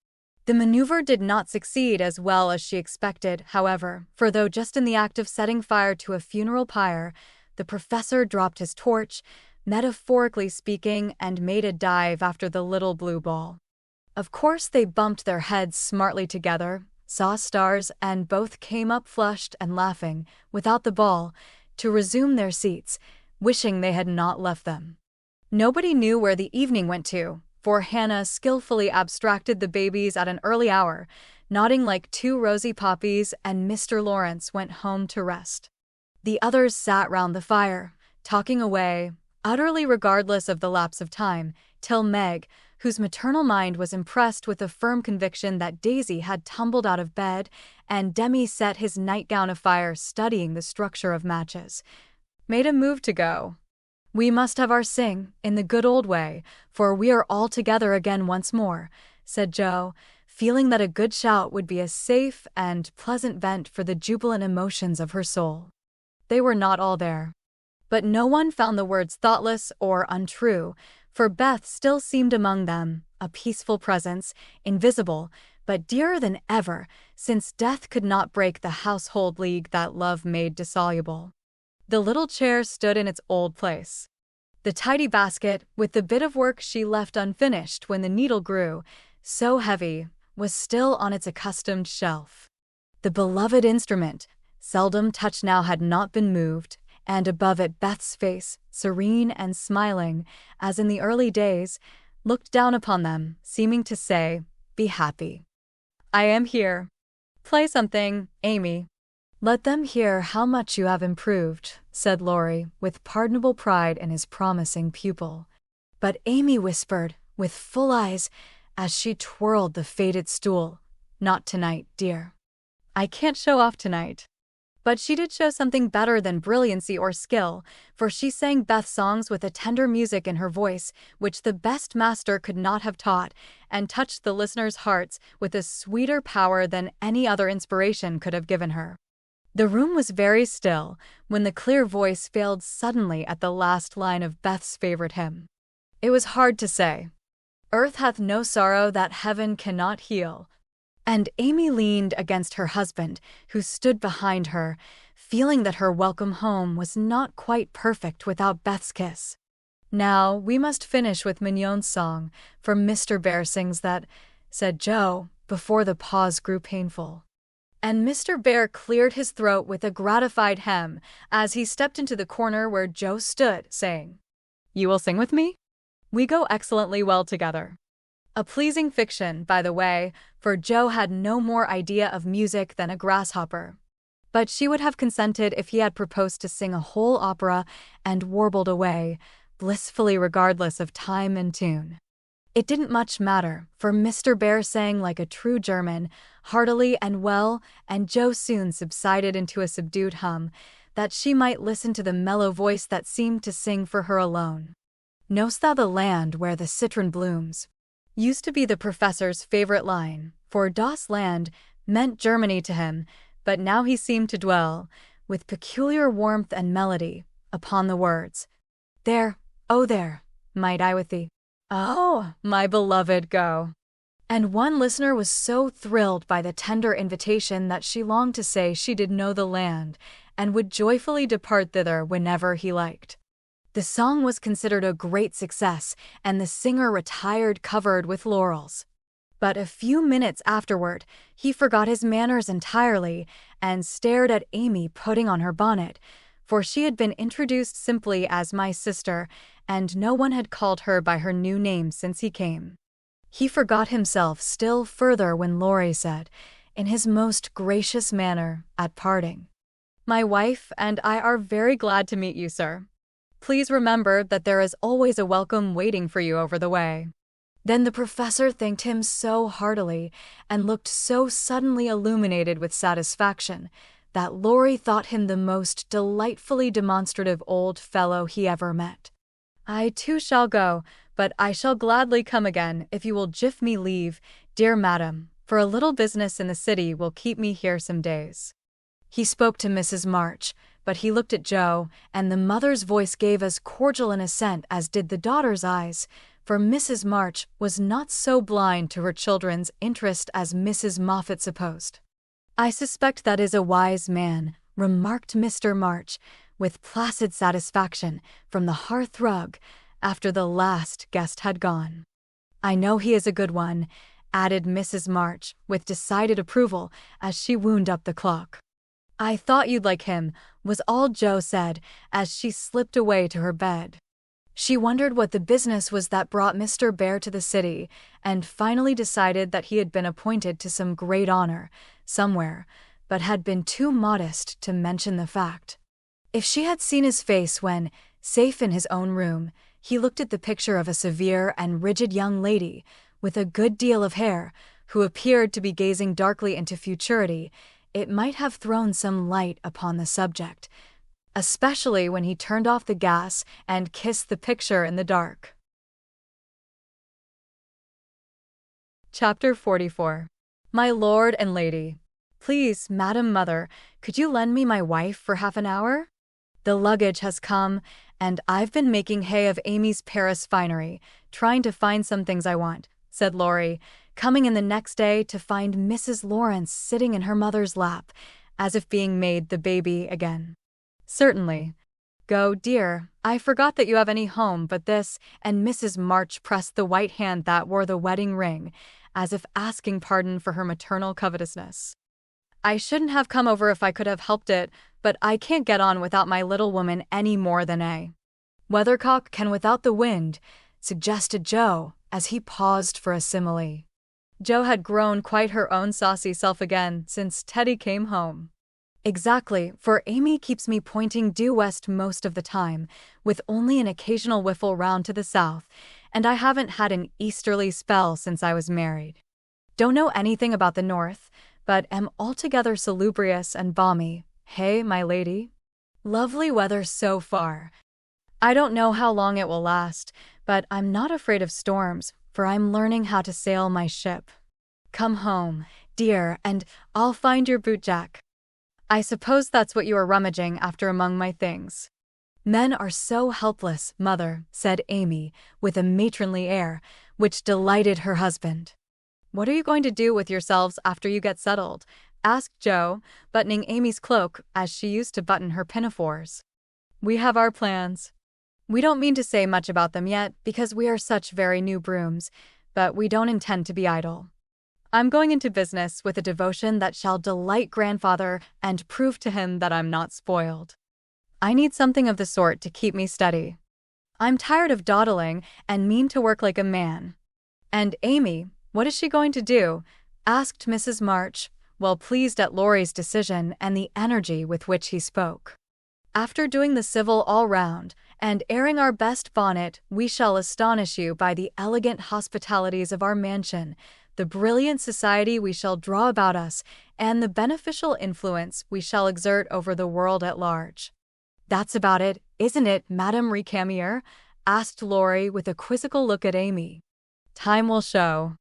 The maneuver did not succeed as well as she expected, however, for though just in the act of setting fire to a funeral pyre, the professor dropped his torch, metaphorically speaking, and made a dive after the little blue ball. Of course they bumped their heads smartly together, saw stars, and both came up flushed and laughing, without the ball, to resume their seats, wishing they had not left them. Nobody knew where the evening went to, for Hannah skillfully abstracted the babies at an early hour, nodding like two rosy poppies, and Mr. Laurence went home to rest. The others sat round the fire, talking away, utterly regardless of the lapse of time, till Meg, whose maternal mind was impressed with the firm conviction that Daisy had tumbled out of bed, and Demi set his nightgown afire studying the structure of matches, made a move to go. "We must have our sing, in the good old way, for we are all together again once more," said Joe, feeling that a good shout would be a safe and pleasant vent for the jubilant emotions of her soul. They were not all there. But no one found the words thoughtless or untrue, for Beth still seemed among them, a peaceful presence, invisible, but dearer than ever, since death could not break the household league that love made dissoluble. The little chair stood in its old place. The tidy basket, with the bit of work she left unfinished when the needle grew so heavy, was still on its accustomed shelf. The beloved instrument, seldom touched now, had not been moved, and above it Beth's face, serene and smiling, as in the early days, looked down upon them, seeming to say, "Be happy. I am here. Play something, Amy." "Let them hear how much you have improved," said Laurie, with pardonable pride in his promising pupil. But Amy whispered, with full eyes, as she twirled the faded stool, "Not tonight, dear. I can't show off tonight." But she did show something better than brilliancy or skill, for she sang Beth songs with a tender music in her voice, which the best master could not have taught, and touched the listeners' hearts with a sweeter power than any other inspiration could have given her. The room was very still when the clear voice failed suddenly at the last line of Beth's favorite hymn. It was hard to say, "Earth hath no sorrow that heaven cannot heal," and Amy leaned against her husband, who stood behind her, feeling that her welcome home was not quite perfect without Beth's kiss. "Now, we must finish with Mignon's song, for Mr. Bear sings that," said Joe, before the pause grew painful. And Mr. Bear cleared his throat with a gratified hem as he stepped into the corner where Joe stood, saying, "You will sing with me? We go excellently well together." A pleasing fiction, by the way, for Joe had no more idea of music than a grasshopper. But she would have consented if he had proposed to sing a whole opera and warbled away, blissfully regardless of time and tune. It didn't much matter, for Mr. Bear sang like a true German, heartily and well, and Joe soon subsided into a subdued hum, that she might listen to the mellow voice that seemed to sing for her alone. "Know'st thou the land where the citron blooms?" used to be the professor's favorite line, for Das Land meant Germany to him, but now he seemed to dwell, with peculiar warmth and melody, upon the words, "There, oh there, might I with thee? Oh, my beloved, go." And one listener was so thrilled by the tender invitation that she longed to say she did know the land, and would joyfully depart thither whenever he liked. The song was considered a great success, and the singer retired covered with laurels. But a few minutes afterward, he forgot his manners entirely, and stared at Amy putting on her bonnet, for she had been introduced simply as "my sister," and no one had called her by her new name since he came. He forgot himself still further when Laurie said, in his most gracious manner, at parting, "My wife and I are very glad to meet you, sir. Please remember that there is always a welcome waiting for you over the way." Then the professor thanked him so heartily, and looked so suddenly illuminated with satisfaction, that Laurie thought him the most delightfully demonstrative old fellow he ever met. "I too shall go, but I shall gladly come again if you will give me leave, dear madam, for a little business in the city will keep me here some days." He spoke to Mrs. March, but he looked at Joe, and the mother's voice gave as cordial an assent as did the daughter's eyes, for Mrs. March was not so blind to her children's interest as Mrs. Moffat supposed. "I suspect that is a wise man," remarked Mr. March, with placid satisfaction, from the hearth rug, after the last guest had gone. "I know he is a good one," added Mrs. March, with decided approval, as she wound up the clock. "I thought you'd like him," was all Joe said, as she slipped away to her bed. She wondered what the business was that brought Mr. Bear to the city, and finally decided that he had been appointed to some great honor, somewhere, but had been too modest to mention the fact. If she had seen his face when, safe in his own room, he looked at the picture of a severe and rigid young lady, with a good deal of hair, who appeared to be gazing darkly into futurity, it might have thrown some light upon the subject, especially when he turned off the gas and kissed the picture in the dark. Chapter 44. My lord and lady. "Please, Madam Mother, could you lend me my wife for half an hour? The luggage has come, and I've been making hay of Amy's Paris finery, trying to find some things I want," said Laurie, coming in the next day to find Mrs. Laurence sitting in her mother's lap, as if being made the baby again. "Certainly. Go, dear. I forgot that you have any home but this," and Mrs. March pressed the white hand that wore the wedding ring, as if asking pardon for her maternal covetousness. "I shouldn't have come over if I could have helped it, but I can't get on without my little woman any more than a weathercock can without the wind," suggested Joe, as he paused for a simile. Joe had grown quite her own saucy self again since Teddy came home. "Exactly, for Amy keeps me pointing due west most of the time, with only an occasional whiffle round to the south, and I haven't had an easterly spell since I was married. Don't know anything about the north, but am altogether salubrious and balmy. Hey, my lady? Lovely weather so far. I don't know how long it will last, but I'm not afraid of storms, for I'm learning how to sail my ship. Come home, dear, and I'll find your bootjack. I suppose that's what you are rummaging after among my things." "Men are so helpless, mother," said Amy, with a matronly air, which delighted her husband. "What are you going to do with yourselves after you get settled?" asked Joe, buttoning Amy's cloak as she used to button her pinafores. "We have our plans. We don't mean to say much about them yet, because we are such very new brooms, but we don't intend to be idle. I'm going into business with a devotion that shall delight grandfather and prove to him that I'm not spoiled. I need something of the sort to keep me steady. I'm tired of dawdling and mean to work like a man." "And Amy, what is she going to do?" asked Mrs. March, well pleased at Laurie's decision and the energy with which he spoke. "After doing the civil all round, and airing our best bonnet, we shall astonish you by the elegant hospitalities of our mansion, the brilliant society we shall draw about us, and the beneficial influence we shall exert over the world at large." "That's about it, isn't it, Madame Recamier?" asked Laurie with a quizzical look at Amy. "Time will show."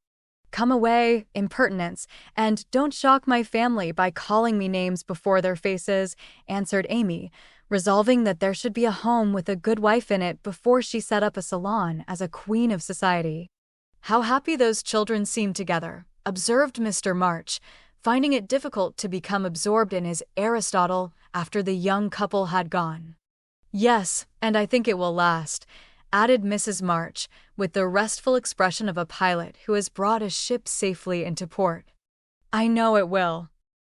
"Come away, impertinence, and don't shock my family by calling me names before their faces," answered Amy, resolving that there should be a home with a good wife in it before she set up a salon as a queen of society. "How happy those children seem together," observed Mr. March, finding it difficult to become absorbed in his Aristotle after the young couple had gone. "Yes, and I think it will last," added Mrs. March, with the restful expression of a pilot who has brought a ship safely into port. "I know it will."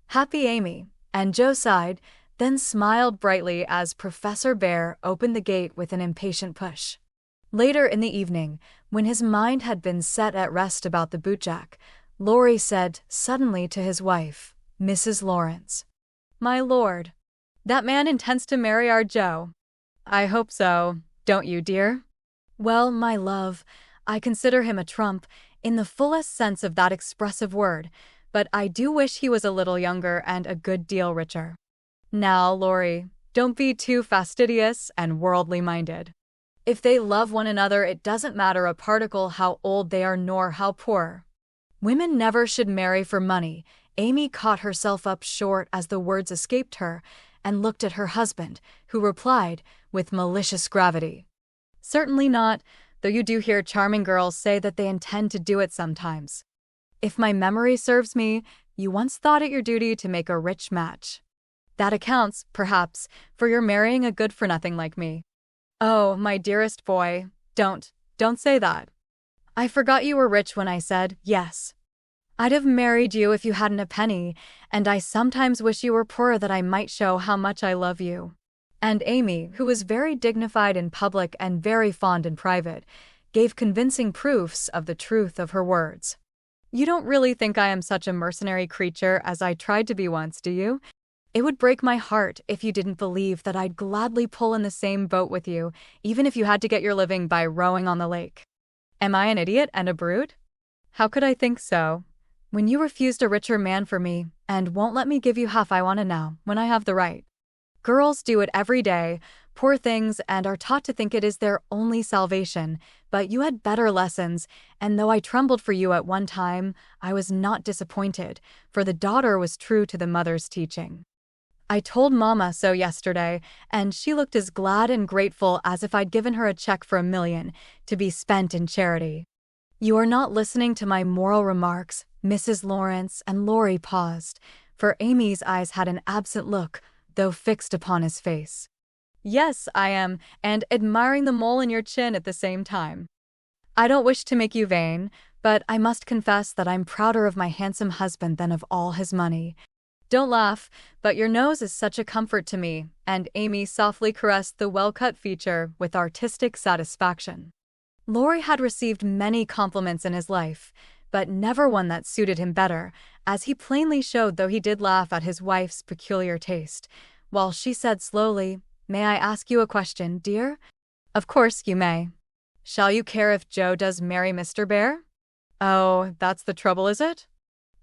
Happy Amy, and Joe sighed, then smiled brightly as Professor Bear opened the gate with an impatient push. Later in the evening, when his mind had been set at rest about the bootjack, Laurie said suddenly to his wife, Mrs. Laurence, "My lord, that man intends to marry our Joe." "I hope so, don't you, dear?" "Well, my love, I consider him a trump, in the fullest sense of that expressive word, but I do wish he was a little younger and a good deal richer." "Now, Laurie, don't be too fastidious and worldly-minded. If they love one another, it doesn't matter a particle how old they are nor how poor. Women never should marry for money." Amy caught herself up short as the words escaped her, and looked at her husband, who replied, with malicious gravity, "Certainly not, though you do hear charming girls say that they intend to do it sometimes. If my memory serves me, you once thought it your duty to make a rich match. That accounts, perhaps, for your marrying a good-for-nothing like me." "Oh, my dearest boy, don't say that. I forgot you were rich when I said yes. I'd have married you if you hadn't a penny, and I sometimes wish you were poor that I might show how much I love you." And Amy, who was very dignified in public and very fond in private, gave convincing proofs of the truth of her words. "You don't really think I am such a mercenary creature as I tried to be once, do you? It would break my heart if you didn't believe that I'd gladly pull in the same boat with you, even if you had to get your living by rowing on the lake. Am I an idiot and a brute? How could I think so, when you refused a richer man for me, and won't let me give you half I want now, when I have the right? Girls do it every day, poor things, and are taught to think it is their only salvation, but you had better lessons, and though I trembled for you at one time, I was not disappointed, for the daughter was true to the mother's teaching. I told Mama so yesterday, and she looked as glad and grateful as if I'd given her a check for $1 million, to be spent in charity. You are not listening to my moral remarks, Mrs. Laurence, and Laurie paused, for Amy's eyes had an absent look, though fixed upon his face. Yes, I am, and admiring the mole in your chin at the same time. I don't wish to make you vain, but I must confess that I'm prouder of my handsome husband than of all his money. Don't laugh, but your nose is such a comfort to me, and Amy softly caressed the well-cut feature with artistic satisfaction. Laurie had received many compliments in his life, but never one that suited him better, as he plainly showed, though he did laugh at his wife's peculiar taste, while she said slowly, "May I ask you a question, dear?" "Of course you may." "Shall you care if Joe does marry Mr. Bear?" "Oh, that's the trouble, is it?"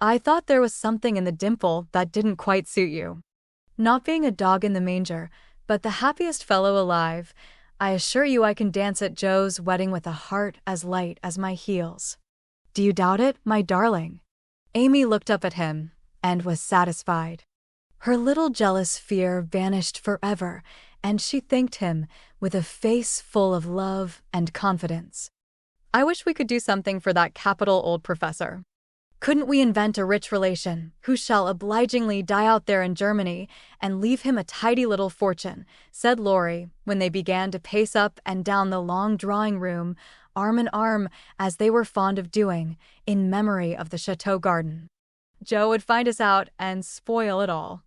"I thought there was something in the dimple that didn't quite suit you." "Not being a dog in the manger, but the happiest fellow alive, I assure you I can dance at Joe's wedding with a heart as light as my heels." "Do you doubt it, my darling?" Amy looked up at him, and was satisfied. Her little jealous fear vanished forever, and she thanked him with a face full of love and confidence. "I wish we could do something for that capital old professor. Couldn't we invent a rich relation who shall obligingly die out there in Germany and leave him a tidy little fortune?" said Laurie, when they began to pace up and down the long drawing room, arm in arm, as they were fond of doing, in memory of the chateau garden. "Joe would find us out and spoil it all.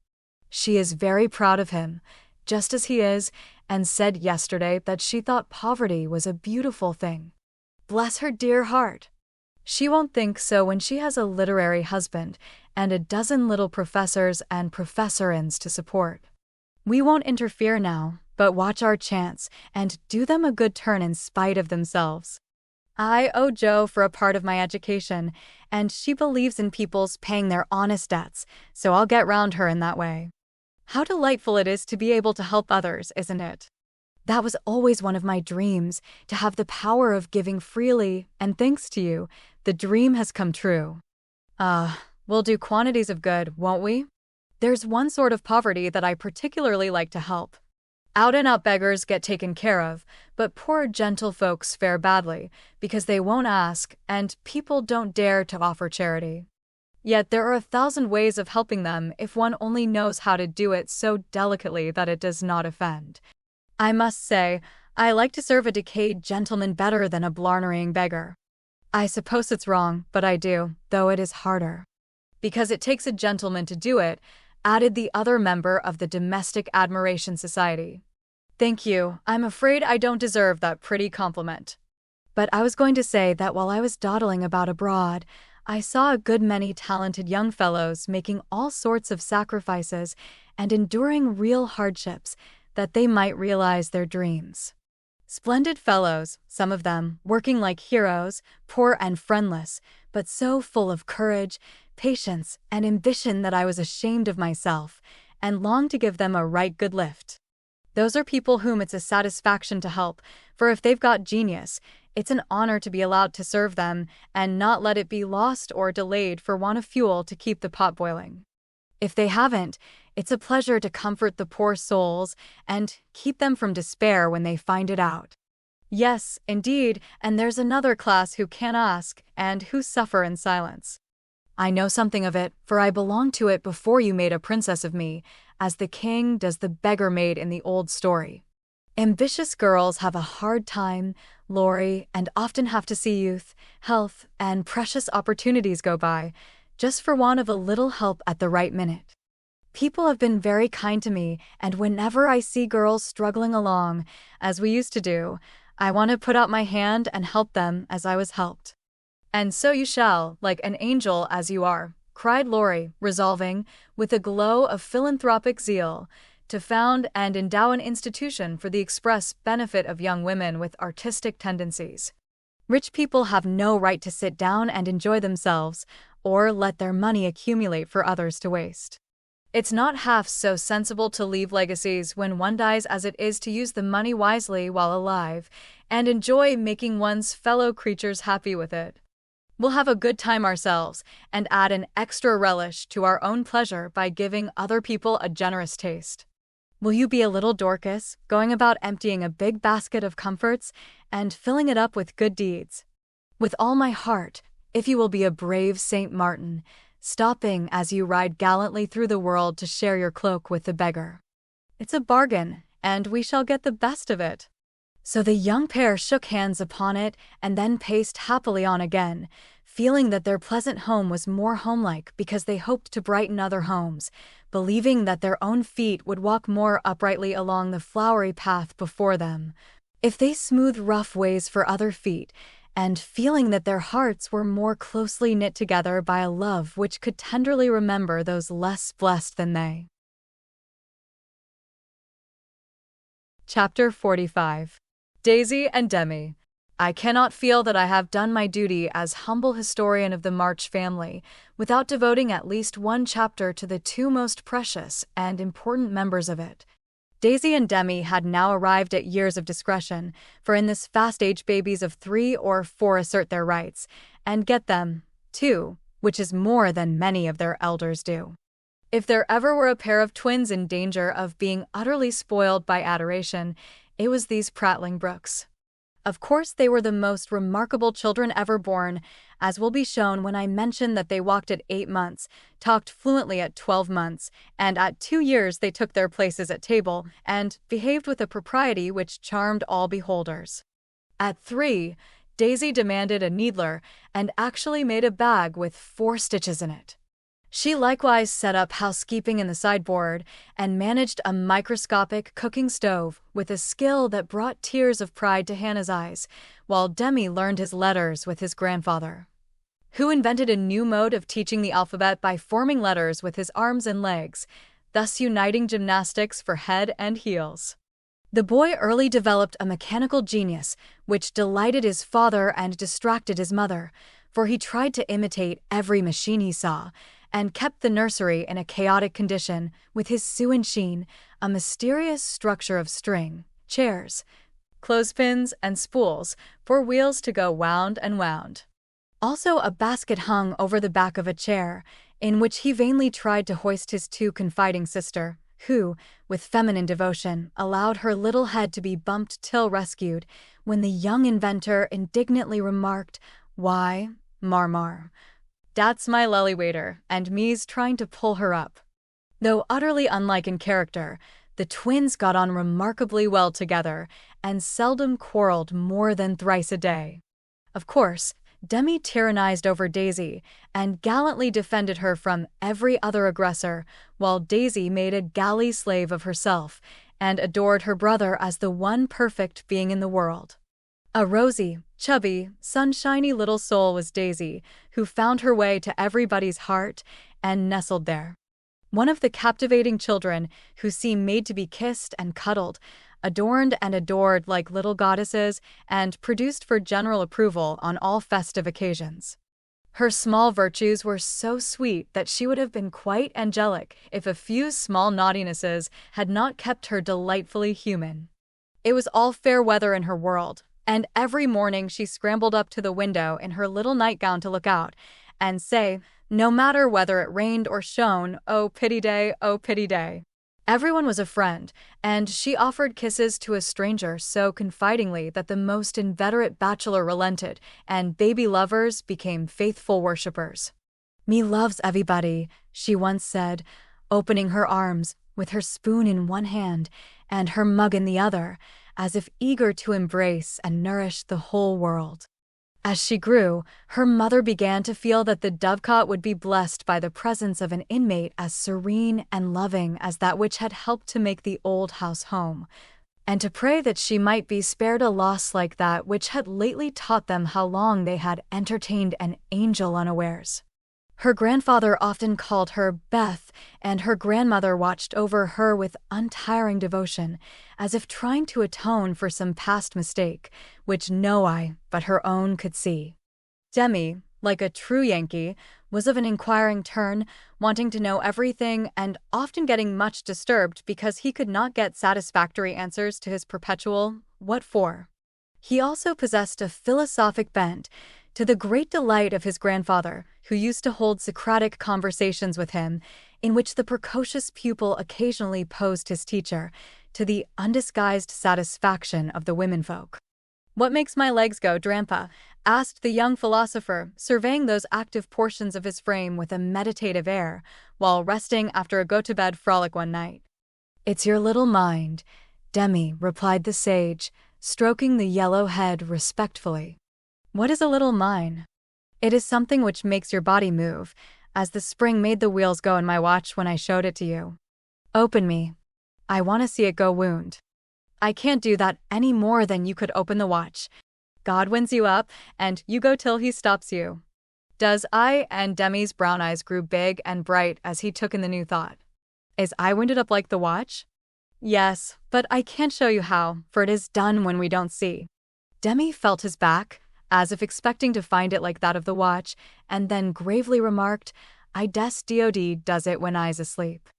She is very proud of him, just as he is, and said yesterday that she thought poverty was a beautiful thing. Bless her dear heart! She won't think so when she has a literary husband and a dozen little professors and professorins to support. We won't interfere now, but watch our chance and do them a good turn in spite of themselves. I owe Joe for a part of my education, and she believes in people's paying their honest debts, so I'll get round her in that way. How delightful it is to be able to help others, isn't it? That was always one of my dreams, to have the power of giving freely, and thanks to you, the dream has come true. We'll do quantities of good, won't we? There's one sort of poverty that I particularly like to help. Out-and-out beggars get taken care of, but poor gentlefolks fare badly, because they won't ask, and people don't dare to offer charity. Yet there are 1,000 ways of helping them if one only knows how to do it so delicately that it does not offend. I must say, I like to serve a decayed gentleman better than a blarneying beggar. I suppose it's wrong, but I do, though it is harder. Because it takes a gentleman to do it, added the other member of the Domestic Admiration Society. Thank you, I'm afraid I don't deserve that pretty compliment. But I was going to say that while I was dawdling about abroad, I saw a good many talented young fellows making all sorts of sacrifices and enduring real hardships that they might realize their dreams. Splendid fellows, some of them, working like heroes, poor and friendless, but so full of courage, patience, and ambition that I was ashamed of myself, and longed to give them a right good lift. Those are people whom it's a satisfaction to help, for if they've got genius, it's an honor to be allowed to serve them, and not let it be lost or delayed for want of fuel to keep the pot boiling. If they haven't, it's a pleasure to comfort the poor souls, and keep them from despair when they find it out. Yes, indeed, and there's another class who can ask, and who suffer in silence. I know something of it, for I belonged to it before you made a princess of me, as the king does the beggar maid in the old story. Ambitious girls have a hard time, Laurie, and often have to see youth, health, and precious opportunities go by, just for want of a little help at the right minute. People have been very kind to me, and whenever I see girls struggling along, as we used to do, I want to put out my hand and help them as I was helped. And so you shall, like an angel as you are, cried Laurie, resolving, with a glow of philanthropic zeal, to found and endow an institution for the express benefit of young women with artistic tendencies. Rich people have no right to sit down and enjoy themselves, or let their money accumulate for others to waste. It's not half so sensible to leave legacies when one dies as it is to use the money wisely while alive, and enjoy making one's fellow creatures happy with it. We'll have a good time ourselves, and add an extra relish to our own pleasure by giving other people a generous taste. Will you be a little Dorcas, going about emptying a big basket of comforts, and filling it up with good deeds? With all my heart, if you will be a brave Saint Martin, stopping as you ride gallantly through the world to share your cloak with the beggar. It's a bargain, and we shall get the best of it." So the young pair shook hands upon it and then paced happily on again, feeling that their pleasant home was more homelike because they hoped to brighten other homes, believing that their own feet would walk more uprightly along the flowery path before them, if they smoothed rough ways for other feet, and feeling that their hearts were more closely knit together by a love which could tenderly remember those less blessed than they. Chapter 45. Daisy and Demi. I cannot feel that I have done my duty as humble historian of the March family without devoting at least one chapter to the two most precious and important members of it. Daisy and Demi had now arrived at years of discretion, for in this fast age babies of 3 or 4 assert their rights, and get them, too, which is more than many of their elders do. If there ever were a pair of twins in danger of being utterly spoiled by adoration, it was these prattling brooks. Of course, they were the most remarkable children ever born, as will be shown when I mention that they walked at 8 months, talked fluently at 12 months, and at 2 years they took their places at table, and behaved with a propriety which charmed all beholders. At 3, Daisy demanded a needler, and actually made a bag with 4 stitches in it. She likewise set up housekeeping in the sideboard, and managed a microscopic cooking stove with a skill that brought tears of pride to Hannah's eyes, while Demi learned his letters with his grandfather, who invented a new mode of teaching the alphabet by forming letters with his arms and legs, thus uniting gymnastics for head and heels. The boy early developed a mechanical genius which delighted his father and distracted his mother, for he tried to imitate every machine he saw, and kept the nursery in a chaotic condition with his sew sheen, a mysterious structure of string, chairs, clothespins, and spools for wheels to go wound and wound. Also a basket hung over the back of a chair, in which he vainly tried to hoist his too confiding sister, who, with feminine devotion, allowed her little head to be bumped till rescued, when the young inventor indignantly remarked, "Why, Marmar, dat's my lily waiter, and me's trying to pull her up." Though utterly unlike in character, the twins got on remarkably well together, and seldom quarreled more than thrice a day. Of course, Demi tyrannized over Daisy, and gallantly defended her from every other aggressor, while Daisy made a galley slave of herself, and adored her brother as the one perfect being in the world. A rosy, chubby, sunshiny little soul was Daisy, who found her way to everybody's heart and nestled there. One of the captivating children who seem made to be kissed and cuddled, adorned and adored like little goddesses, and produced for general approval on all festive occasions. Her small virtues were so sweet that she would have been quite angelic if a few small naughtinesses had not kept her delightfully human. It was all fair weather in her world, and every morning she scrambled up to the window in her little nightgown to look out, and say, no matter whether it rained or shone, "Oh, pity day, oh, pity day." Everyone was a friend, and she offered kisses to a stranger so confidingly that the most inveterate bachelor relented, and baby lovers became faithful worshippers. "Me loves everybody," she once said, opening her arms, with her spoon in one hand and her mug in the other, as if eager to embrace and nourish the whole world. As she grew, her mother began to feel that the dovecot would be blessed by the presence of an inmate as serene and loving as that which had helped to make the old house home, and to pray that she might be spared a loss like that which had lately taught them how long they had entertained an angel unawares. Her grandfather often called her Beth, and her grandmother watched over her with untiring devotion, as if trying to atone for some past mistake, which no eye but her own could see. Demi, like a true Yankee, was of an inquiring turn, wanting to know everything and often getting much disturbed because he could not get satisfactory answers to his perpetual "what for?" He also possessed a philosophic bent, to the great delight of his grandfather, who used to hold Socratic conversations with him, in which the precocious pupil occasionally posed his teacher, to the undisguised satisfaction of the womenfolk. "What makes my legs go, Drampa?" asked the young philosopher, surveying those active portions of his frame with a meditative air, while resting after a go-to-bed frolic one night. "It's your little mind," Demi, replied the sage, stroking the yellow head respectfully. "What is a little mind?" "It is something which makes your body move, as the spring made the wheels go in my watch when I showed it to you. Open me. I want to see it go wound." "I can't do that any more than you could open the watch. God winds you up, and you go till he stops you." "Does I?" And Demi's brown eyes grew big and bright as he took in the new thought. "Is I winded up like the watch?" "Yes, but I can't show you how, for it is done when we don't see." Demi felt his back, as if expecting to find it like that of the watch, and then gravely remarked, "I des DOD does it when I's asleep."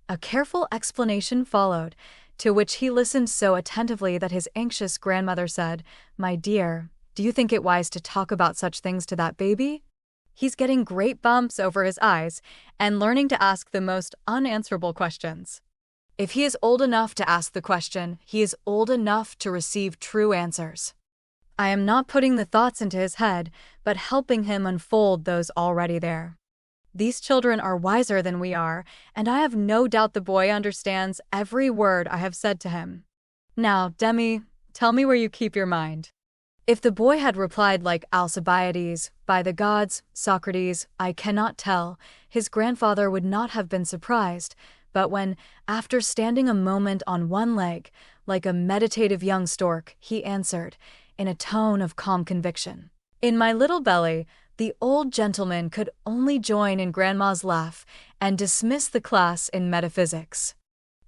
A careful explanation followed, to which he listened so attentively that his anxious grandmother said, "My dear, do you think it wise to talk about such things to that baby? He's getting great bumps over his eyes and learning to ask the most unanswerable questions. If he is old enough to ask the question, he is old enough to receive true answers. I am not putting the thoughts into his head, but helping him unfold those already there. These children are wiser than we are, and I have no doubt the boy understands every word I have said to him. Now, Demi, tell me where you keep your mind." If the boy had replied like Alcibiades, "By the gods, Socrates, I cannot tell," his grandfather would not have been surprised, but when, after standing a moment on one leg, like a meditative young stork, he answered, in a tone of calm conviction, "In my little belly," the old gentleman could only join in Grandma's laugh and dismiss the class in metaphysics.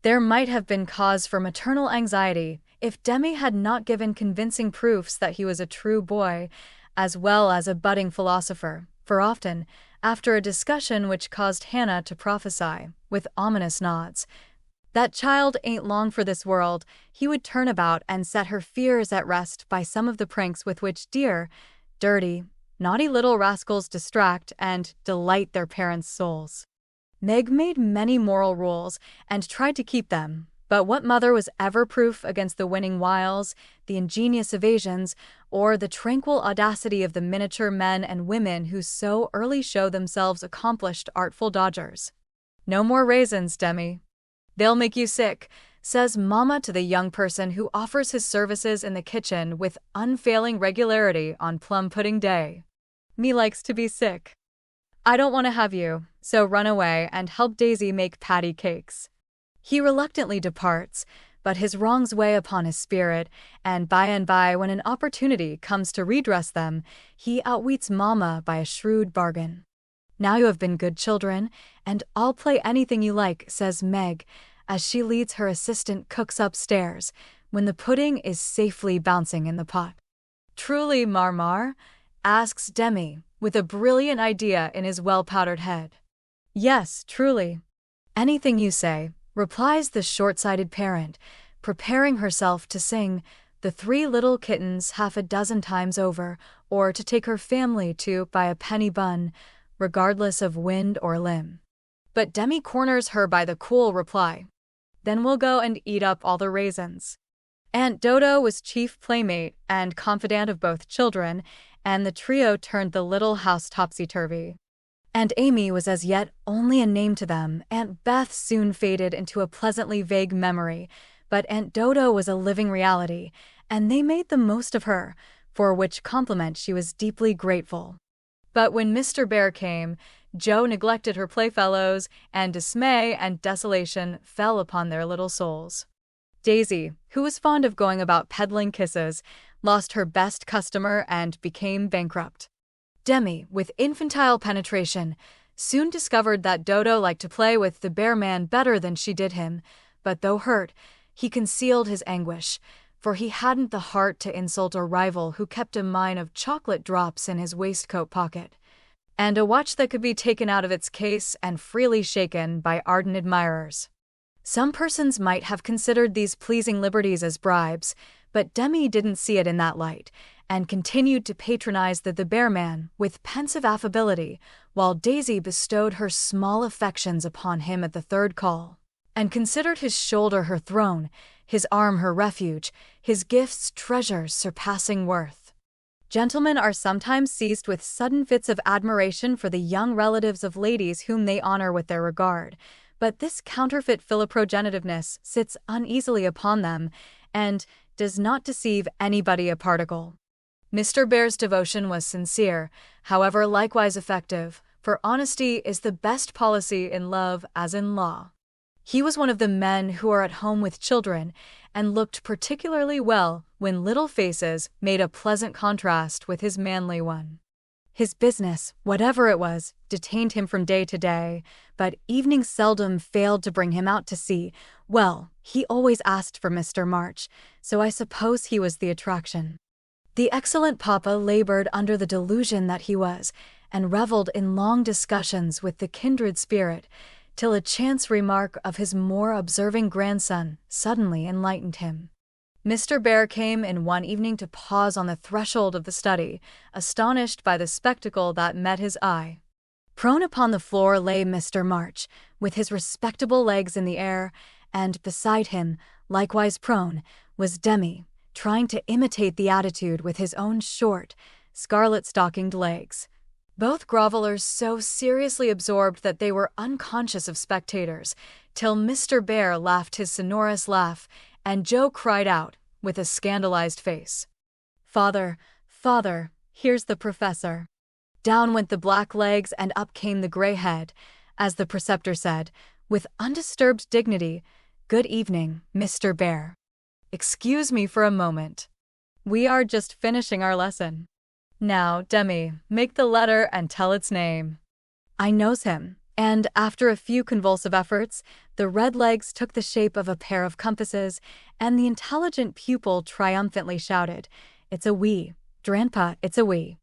There might have been cause for maternal anxiety if Demi had not given convincing proofs that he was a true boy, as well as a budding philosopher, for often, after a discussion which caused Hannah to prophesy, with ominous nods, that child ain't long for this world, he would turn about and set her fears at rest by some of the pranks with which dear, dirty, naughty little rascals distract and delight their parents' souls. Meg made many moral rules and tried to keep them, but what mother was ever proof against the winning wiles, the ingenious evasions, or the tranquil audacity of the miniature men and women who so early show themselves accomplished artful dodgers? "No more raisins, Demi. They'll make you sick," says Mama to the young person who offers his services in the kitchen with unfailing regularity on plum pudding day. "Me likes to be sick. I don't want to have you, so run away and help Daisy make patty cakes." He reluctantly departs, but his wrongs weigh upon his spirit, and by, when an opportunity comes to redress them, he outwits Mama by a shrewd bargain. "Now you have been good children, and I'll play anything you like," says Meg, as she leads her assistant cooks upstairs, when the pudding is safely bouncing in the pot. "Truly, Marmar?" asks Demi, with a brilliant idea in his well-powdered head. "Yes, truly." "Anything you say," replies the short-sighted parent, preparing herself to sing "The Three Little Kittens" half a dozen times over, or to take her family to buy a penny bun, regardless of wind or limb. But Demi corners her by the cool reply, "Then we'll go and eat up all the raisins." Aunt Dodo was chief playmate and confidant of both children, and the trio turned the little house topsy-turvy. Aunt Amy was as yet only a name to them. Aunt Beth soon faded into a pleasantly vague memory, but Aunt Dodo was a living reality, and they made the most of her, for which compliment she was deeply grateful. But when Mr. Bear came, Joe neglected her playfellows, and dismay and desolation fell upon their little souls. Daisy, who was fond of going about peddling kisses, lost her best customer and became bankrupt. Demi, with infantile penetration, soon discovered that Dodo liked to play with the bear man better than she did him, but though hurt, he concealed his anguish, for he hadn't the heart to insult a rival who kept a mine of chocolate drops in his waistcoat pocket, and a watch that could be taken out of its case and freely shaken by ardent admirers. Some persons might have considered these pleasing liberties as bribes, but Demi didn't see it in that light, and continued to patronize the bear man with pensive affability, while Daisy bestowed her small affections upon him at the third call, and considered his shoulder her throne, his arm her refuge, his gifts treasures surpassing worth. Gentlemen are sometimes seized with sudden fits of admiration for the young relatives of ladies whom they honor with their regard, but this counterfeit philoprogenitiveness sits uneasily upon them, and does not deceive anybody a particle. Mr. Bear's devotion was sincere, however likewise effective, for honesty is the best policy in love as in law. He was one of the men who are at home with children, and looked particularly well when little faces made a pleasant contrast with his manly one. His business, whatever it was, detained him from day to day, but evening seldom failed to bring him out to see. Well, he always asked for Mr. March, so I suppose he was the attraction. The excellent papa labored under the delusion that he was, and reveled in long discussions with the kindred spirit, till a chance remark of his more observing grandson suddenly enlightened him. Mr. Bear came in one evening to pause on the threshold of the study, astonished by the spectacle that met his eye. Prone upon the floor lay Mr. March, with his respectable legs in the air, and beside him, likewise prone, was Demi, trying to imitate the attitude with his own short, scarlet-stockinged legs. Both grovelers so seriously absorbed that they were unconscious of spectators, till Mr. Bear laughed his sonorous laugh, and Joe cried out, with a scandalized face, "Father, father, here's the professor." Down went the black legs and up came the gray head, as the preceptor said, with undisturbed dignity, "Good evening, Mr. Bear. Excuse me for a moment. We are just finishing our lesson. Now, Demi, make the letter and tell its name." I knows him, and after a few convulsive efforts, the red legs took the shape of a pair of compasses, and the intelligent pupil triumphantly shouted, "It's a we, Dranpa, it's a we."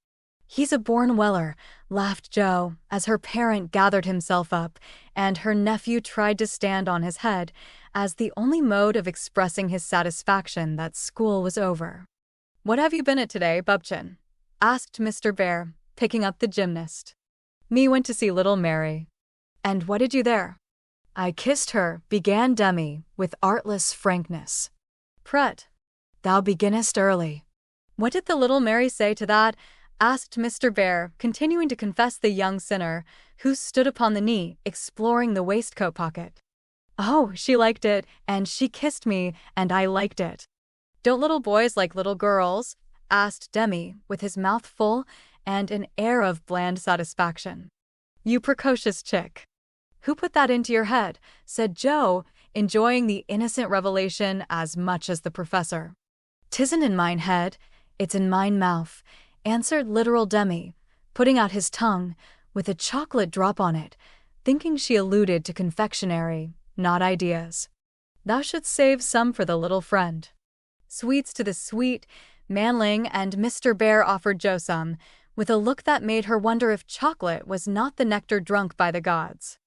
"He's a born weller," laughed Joe, as her parent gathered himself up, and her nephew tried to stand on his head, as the only mode of expressing his satisfaction that school was over. "What have you been at today, Bubchin?" asked Mr. Bear, picking up the gymnast. "Me went to see little Mary." "And what did you there?" "I kissed her," began Demi, with artless frankness. "Prut, thou beginnest early." "What did the little Mary say to that?" asked Mr. Bear, continuing to confess the young sinner, who stood upon the knee, exploring the waistcoat pocket. "Oh, she liked it, and she kissed me, and I liked it." "Don't little boys like little girls?" asked Demi, with his mouth full and an air of bland satisfaction. "You precocious chick. Who put that into your head?" said Joe, enjoying the innocent revelation as much as the professor. "'Tisn't in mine head, it's in mine mouth," answered literal Demi, putting out his tongue, with a chocolate drop on it, thinking she alluded to confectionery, not ideas. "Thou shouldst save some for the little friend." Sweets to the sweet, manling, and Mr. Bear offered Joe some, with a look that made her wonder if chocolate was not the nectar drunk by the gods.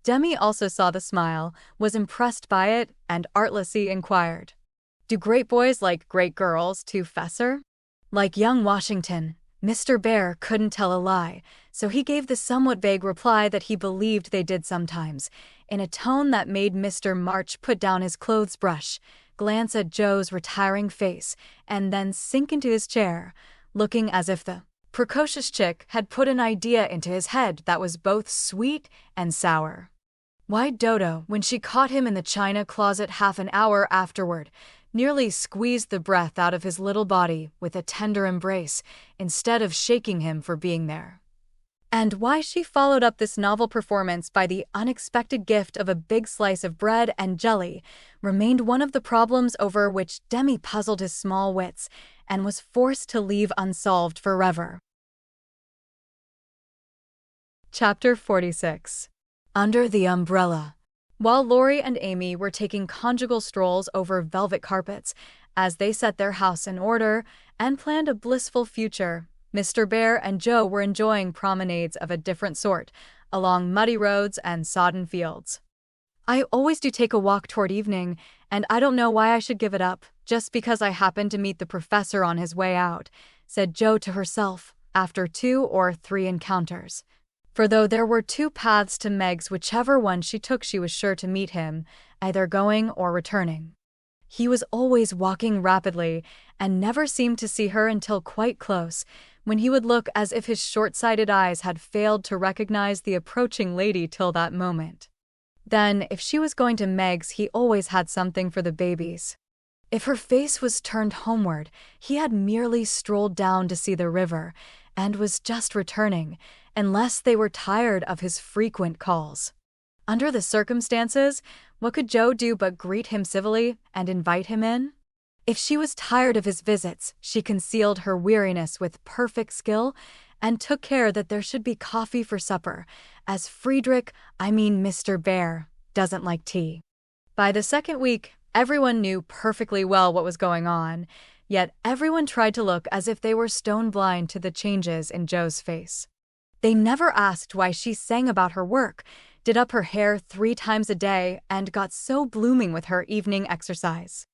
Demi also saw the smile, was impressed by it, and artlessly inquired, "Do great boys like great girls too, Fessor?" Like young Washington, Mr. Bear couldn't tell a lie, so he gave the somewhat vague reply that he believed they did sometimes, in a tone that made Mr. March put down his clothes brush, glance at Joe's retiring face, and then sink into his chair, looking as if the precocious chick had put an idea into his head that was both sweet and sour. Why, Dodo, when she caught him in the china closet half an hour afterward, nearly squeezed the breath out of his little body with a tender embrace, instead of shaking him for being there. And why she followed up this novel performance by the unexpected gift of a big slice of bread and jelly remained one of the problems over which Demi puzzled his small wits, and was forced to leave unsolved forever. Chapter 46. Under the Umbrella. While Laurie and Amy were taking conjugal strolls over velvet carpets, as they set their house in order and planned a blissful future, Mr. Bear and Joe were enjoying promenades of a different sort, along muddy roads and sodden fields. "I always do take a walk toward evening, and I don't know why I should give it up, just because I happened to meet the professor on his way out," said Joe to herself, after 2 or 3 encounters. For though there were 2 paths to Meg's, whichever one she took she was sure to meet him, either going or returning. He was always walking rapidly and never seemed to see her until quite close, when he would look as if his short-sighted eyes had failed to recognize the approaching lady till that moment. Then, if she was going to Meg's, he always had something for the babies. If her face was turned homeward, he had merely strolled down to see the river, and was just returning, unless they were tired of his frequent calls. Under the circumstances, what could Jo do but greet him civilly and invite him in? If she was tired of his visits, she concealed her weariness with perfect skill and took care that there should be coffee for supper, as Mr. Bear, doesn't like tea. By the second week, everyone knew perfectly well what was going on, yet everyone tried to look as if they were stone blind to the changes in Jo's face. They never asked why she sang about her work, did up her hair 3 times a day, and got so blooming with her evening exercise.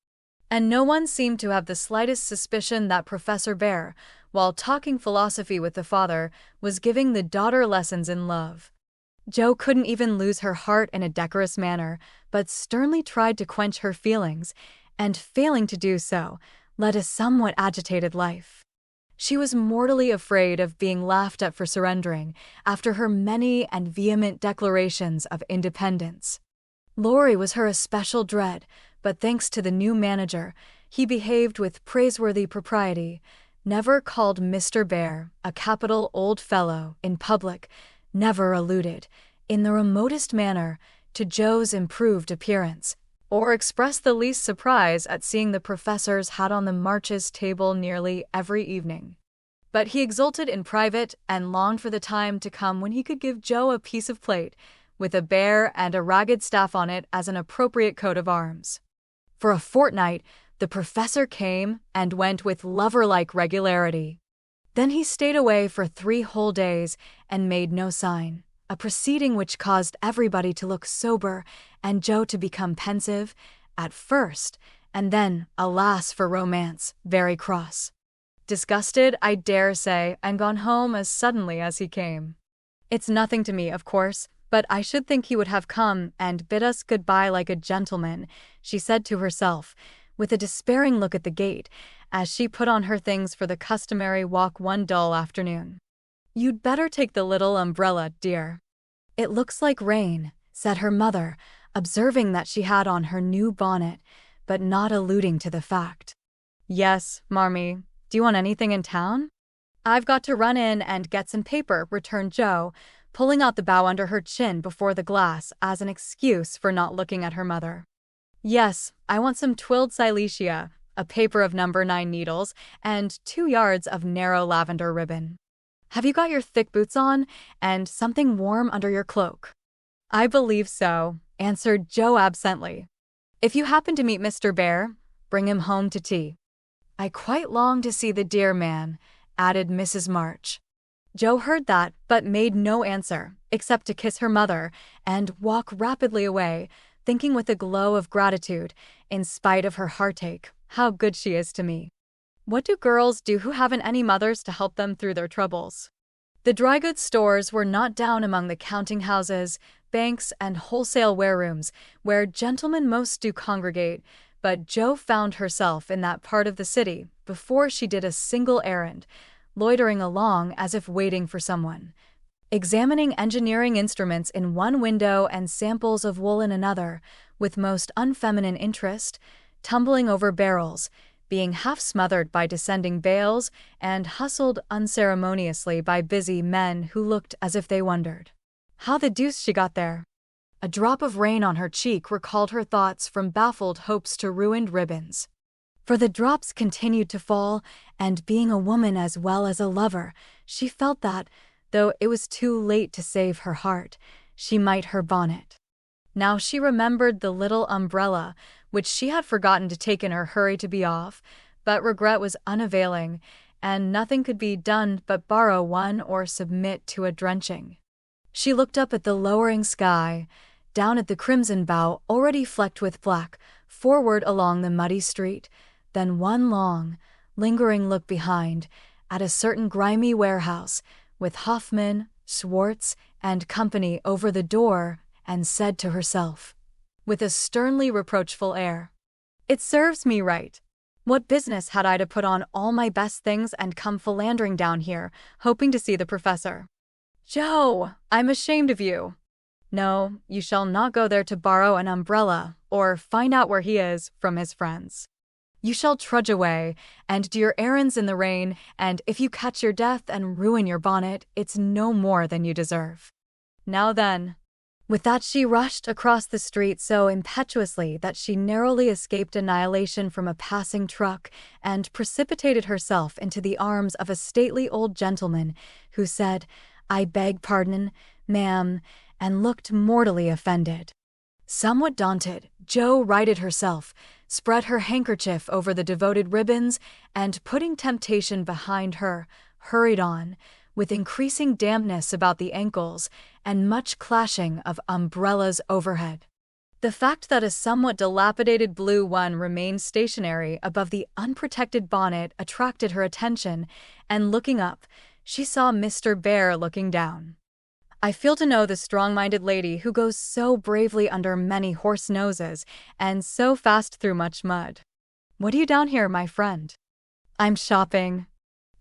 And no one seemed to have the slightest suspicion that Professor Bear, while talking philosophy with the father, was giving the daughter lessons in love. Jo couldn't even lose her heart in a decorous manner, but sternly tried to quench her feelings, and failing to do so, led a somewhat agitated life. She was mortally afraid of being laughed at for surrendering, after her many and vehement declarations of independence. Laurie was her especial dread, but thanks to the new manager, he behaved with praiseworthy propriety, never called Mr. Bear a capital old fellow in public, never alluded, in the remotest manner, to Jo's improved appearance, or expressed the least surprise at seeing the professor's hat on the March's table nearly every evening. But he exulted in private and longed for the time to come when he could give Jo a piece of plate, with a bear and a ragged staff on it as an appropriate coat of arms. For a fortnight, the professor came and went with lover-like regularity. Then he stayed away for 3 whole days and made no sign, a proceeding which caused everybody to look sober and Jo to become pensive, at first, and then, alas for romance, very cross. Disgusted, I dare say, and gone home as suddenly as he came. It's nothing to me, of course, but I should think he would have come and bid us goodbye like a gentleman, she said to herself, with a despairing look at the gate, as she put on her things for the customary walk one dull afternoon. You'd better take the little umbrella, dear. It looks like rain, said her mother, observing that she had on her new bonnet, but not alluding to the fact. Yes, Marmee. Do you want anything in town? I've got to run in and get some paper, returned Jo, pulling out the bow under her chin before the glass as an excuse for not looking at her mother. Yes, I want some twilled silesia, a paper of No. 9 needles, and 2 yards of narrow lavender ribbon. Have you got your thick boots on, and something warm under your cloak? I believe so, answered Jo absently. If you happen to meet Mr. Bear, bring him home to tea. I quite long to see the dear man, added Mrs. March. Jo heard that, but made no answer, except to kiss her mother, and walk rapidly away, thinking with a glow of gratitude, in spite of her heartache, how good she is to me. What do girls do who haven't any mothers to help them through their troubles? The dry goods stores were not down among the counting houses, banks, and wholesale warerooms, where gentlemen most do congregate, but Jo found herself in that part of the city before she did a single errand, loitering along as if waiting for someone, examining engineering instruments in one window and samples of wool in another, with most unfeminine interest, tumbling over barrels, being half smothered by descending bales, and hustled unceremoniously by busy men who looked as if they wondered how the deuce she got there. A drop of rain on her cheek recalled her thoughts from baffled hopes to ruined ribbons. For the drops continued to fall, and being a woman as well as a lover, she felt that, though it was too late to save her heart, she might her bonnet. Now she remembered the little umbrella, which she had forgotten to take in her hurry to be off, but regret was unavailing, and nothing could be done but borrow one or submit to a drenching. She looked up at the lowering sky, down at the crimson bough already flecked with black, forward along the muddy street, then one long, lingering look behind, at a certain grimy warehouse, with Hoffman, Schwartz, and company over the door, and said to herself, with a sternly reproachful air, It serves me right. What business had I to put on all my best things and come philandering down here, hoping to see the professor? Joe, I'm ashamed of you. No, you shall not go there to borrow an umbrella, or find out where he is from his friends. You shall trudge away, and do your errands in the rain, and if you catch your death and ruin your bonnet, it's no more than you deserve. Now then. With that she rushed across the street so impetuously that she narrowly escaped annihilation from a passing truck and precipitated herself into the arms of a stately old gentleman who said, "I beg pardon, ma'am," and looked mortally offended. Somewhat daunted, Jo righted herself, spread her handkerchief over the devoted ribbons, and putting temptation behind her, hurried on, with increasing dampness about the ankles and much clashing of umbrellas overhead. The fact that a somewhat dilapidated blue one remained stationary above the unprotected bonnet attracted her attention, and looking up, she saw Mr. Bear looking down. I feel to know the strong-minded lady who goes so bravely under many horse noses and so fast through much mud. What are you down here, my friend? I'm shopping.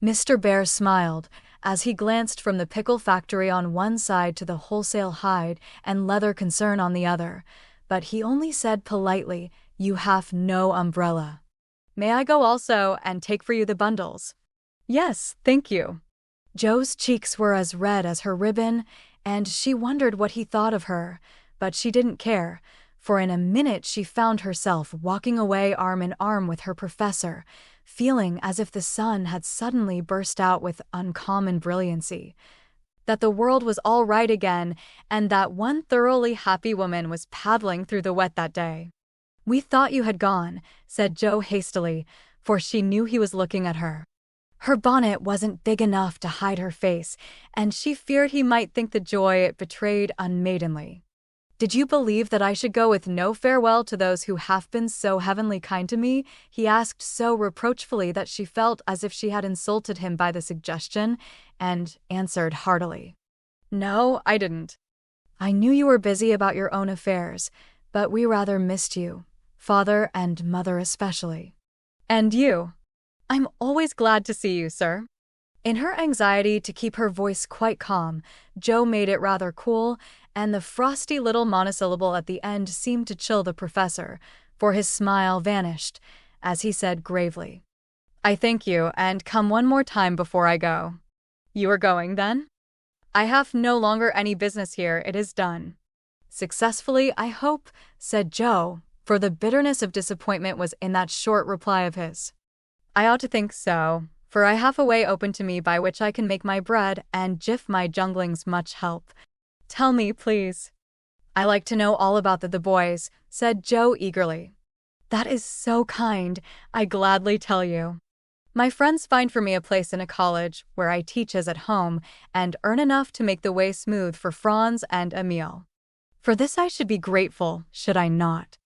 Mr. Bear smiled as he glanced from the pickle factory on one side to the wholesale hide and leather concern on the other, but he only said politely, "You have no umbrella." "May I go also and take for you the bundles?" "Yes, thank you." Jo's cheeks were as red as her ribbon, and she wondered what he thought of her, but she didn't care, for in a minute she found herself walking away arm in arm with her professor, feeling as if the sun had suddenly burst out with uncommon brilliancy, that the world was all right again, and that one thoroughly happy woman was paddling through the wet that day. "We thought you had gone," said Jo hastily, for she knew he was looking at her. Her bonnet wasn't big enough to hide her face, and she feared he might think the joy it betrayed unmaidenly. "Did you believe that I should go with no farewell to those who have been so heavenly kind to me?" he asked so reproachfully that she felt as if she had insulted him by the suggestion, and answered heartily, "No, I didn't. I knew you were busy about your own affairs, but we rather missed you, father and mother especially." "And you?" "I'm always glad to see you, sir." In her anxiety to keep her voice quite calm, Jo made it rather cool, and the frosty little monosyllable at the end seemed to chill the professor, for his smile vanished, as he said gravely, "I thank you, and come one more time before I go." "You are going, then?" "I have no longer any business here, it is done." "Successfully, I hope," said Jo, for the bitterness of disappointment was in that short reply of his. "I ought to think so, for I have a way open to me by which I can make my bread and gif my junglings much help." "Tell me, please." "I like to know all about the boys," said Jo eagerly. "That is so kind, I gladly tell you. My friends find for me a place in a college where I teach as at home and earn enough to make the way smooth for Franz and Emil. For this I should be grateful, should I not?"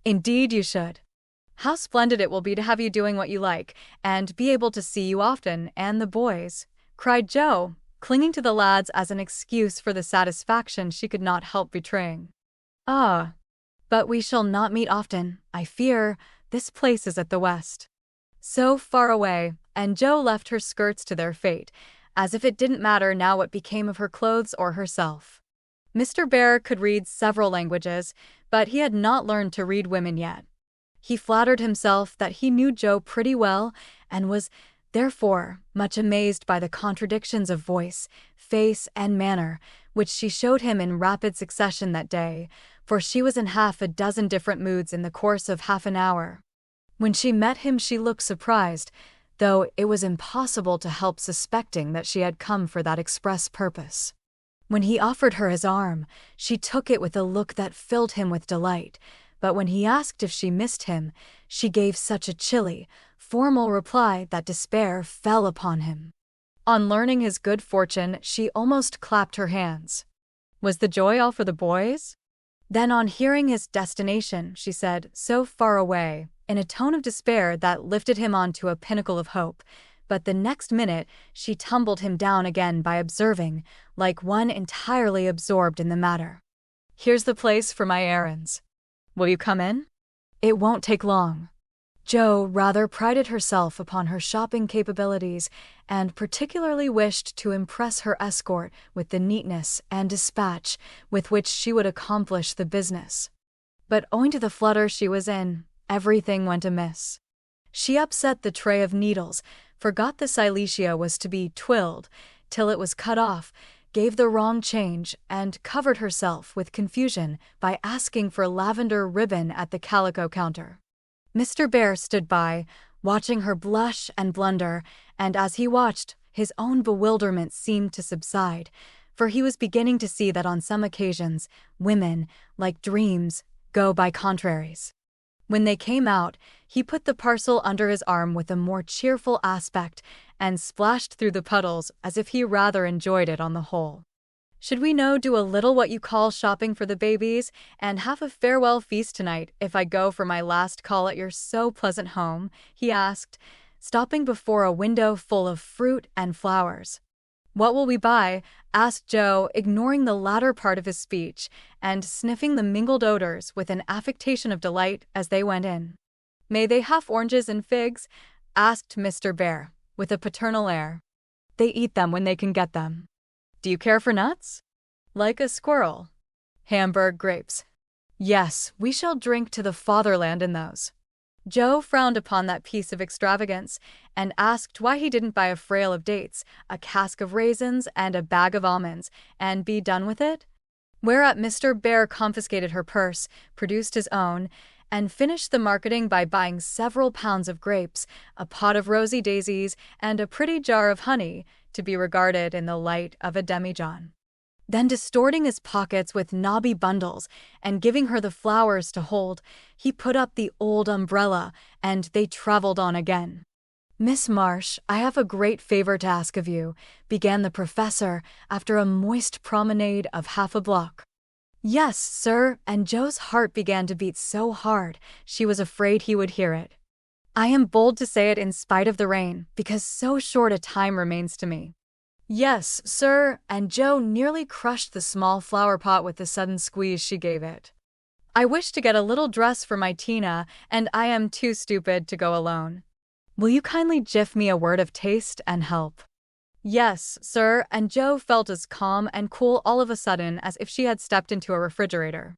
"Indeed you should. How splendid it will be to have you doing what you like, and be able to see you often, and the boys," cried Jo, clinging to the lads as an excuse for the satisfaction she could not help betraying. "Ah, but we shall not meet often, I fear. This place is at the west. So far away," and Jo left her skirts to their fate, as if it didn't matter now what became of her clothes or herself. Mr. Bear could read several languages, but he had not learned to read women yet. He flattered himself that he knew Jo pretty well, and was, therefore, much amazed by the contradictions of voice, face, and manner, which she showed him in rapid succession that day, for she was in half a dozen different moods in the course of half an hour. When she met him she looked surprised, though it was impossible to help suspecting that she had come for that express purpose. When he offered her his arm, she took it with a look that filled him with delight, but when he asked if she missed him, she gave such a chilly, formal reply that despair fell upon him. On learning his good fortune, she almost clapped her hands. Was the joy all for the boys? Then on hearing his destination, she said, "So far away," in a tone of despair that lifted him on to a pinnacle of hope, but the next minute she tumbled him down again by observing, like one entirely absorbed in the matter, "Here's the place for my errands. Will you come in? It won't take long." Jo rather prided herself upon her shopping capabilities and particularly wished to impress her escort with the neatness and dispatch with which she would accomplish the business. But owing to the flutter she was in, everything went amiss. She upset the tray of needles, forgot the silesia was to be twilled till it was cut off, gave the wrong change, and covered herself with confusion by asking for lavender ribbon at the calico counter. Mr. Bear stood by, watching her blush and blunder, and as he watched, his own bewilderment seemed to subside, for he was beginning to see that on some occasions, women, like dreams, go by contraries. When they came out, he put the parcel under his arm with a more cheerful aspect and splashed through the puddles as if he rather enjoyed it on the whole. "Should we do a little what you call shopping for the babies, and have a farewell feast tonight if I go for my last call at your so pleasant home?" he asked, stopping before a window full of fruit and flowers. "What will we buy?" asked Jo, ignoring the latter part of his speech, and sniffing the mingled odors with an affectation of delight as they went in. "May they have oranges and figs?" asked Mr. Bear, with a paternal air. "They eat them when they can get them." "Do you care for nuts?" "Like a squirrel." "Hamburg grapes." "Yes, we shall drink to the fatherland in those." Jo frowned upon that piece of extravagance and asked why he didn't buy a frail of dates, a cask of raisins, and a bag of almonds, and be done with it. Whereat Mr. Bear confiscated her purse, produced his own, and finished the marketing by buying several pounds of grapes, a pot of rosy daisies, and a pretty jar of honey, to be regarded in the light of a demijohn. Then, distorting his pockets with knobby bundles and giving her the flowers to hold, he put up the old umbrella, and they traveled on again. "Miss Marsh, I have a great favor to ask of you," began the professor after a moist promenade of half a block. "Yes, sir," and Jo's heart began to beat so hard she was afraid he would hear it. "I am bold to say it in spite of the rain, because so short a time remains to me." "Yes, sir," and Jo nearly crushed the small flower pot with the sudden squeeze she gave it. "I wish to get a little dress for my Tina, and I am too stupid to go alone. Will you kindly jiff me a word of taste and help?" "Yes, sir," and Jo felt as calm and cool all of a sudden as if she had stepped into a refrigerator.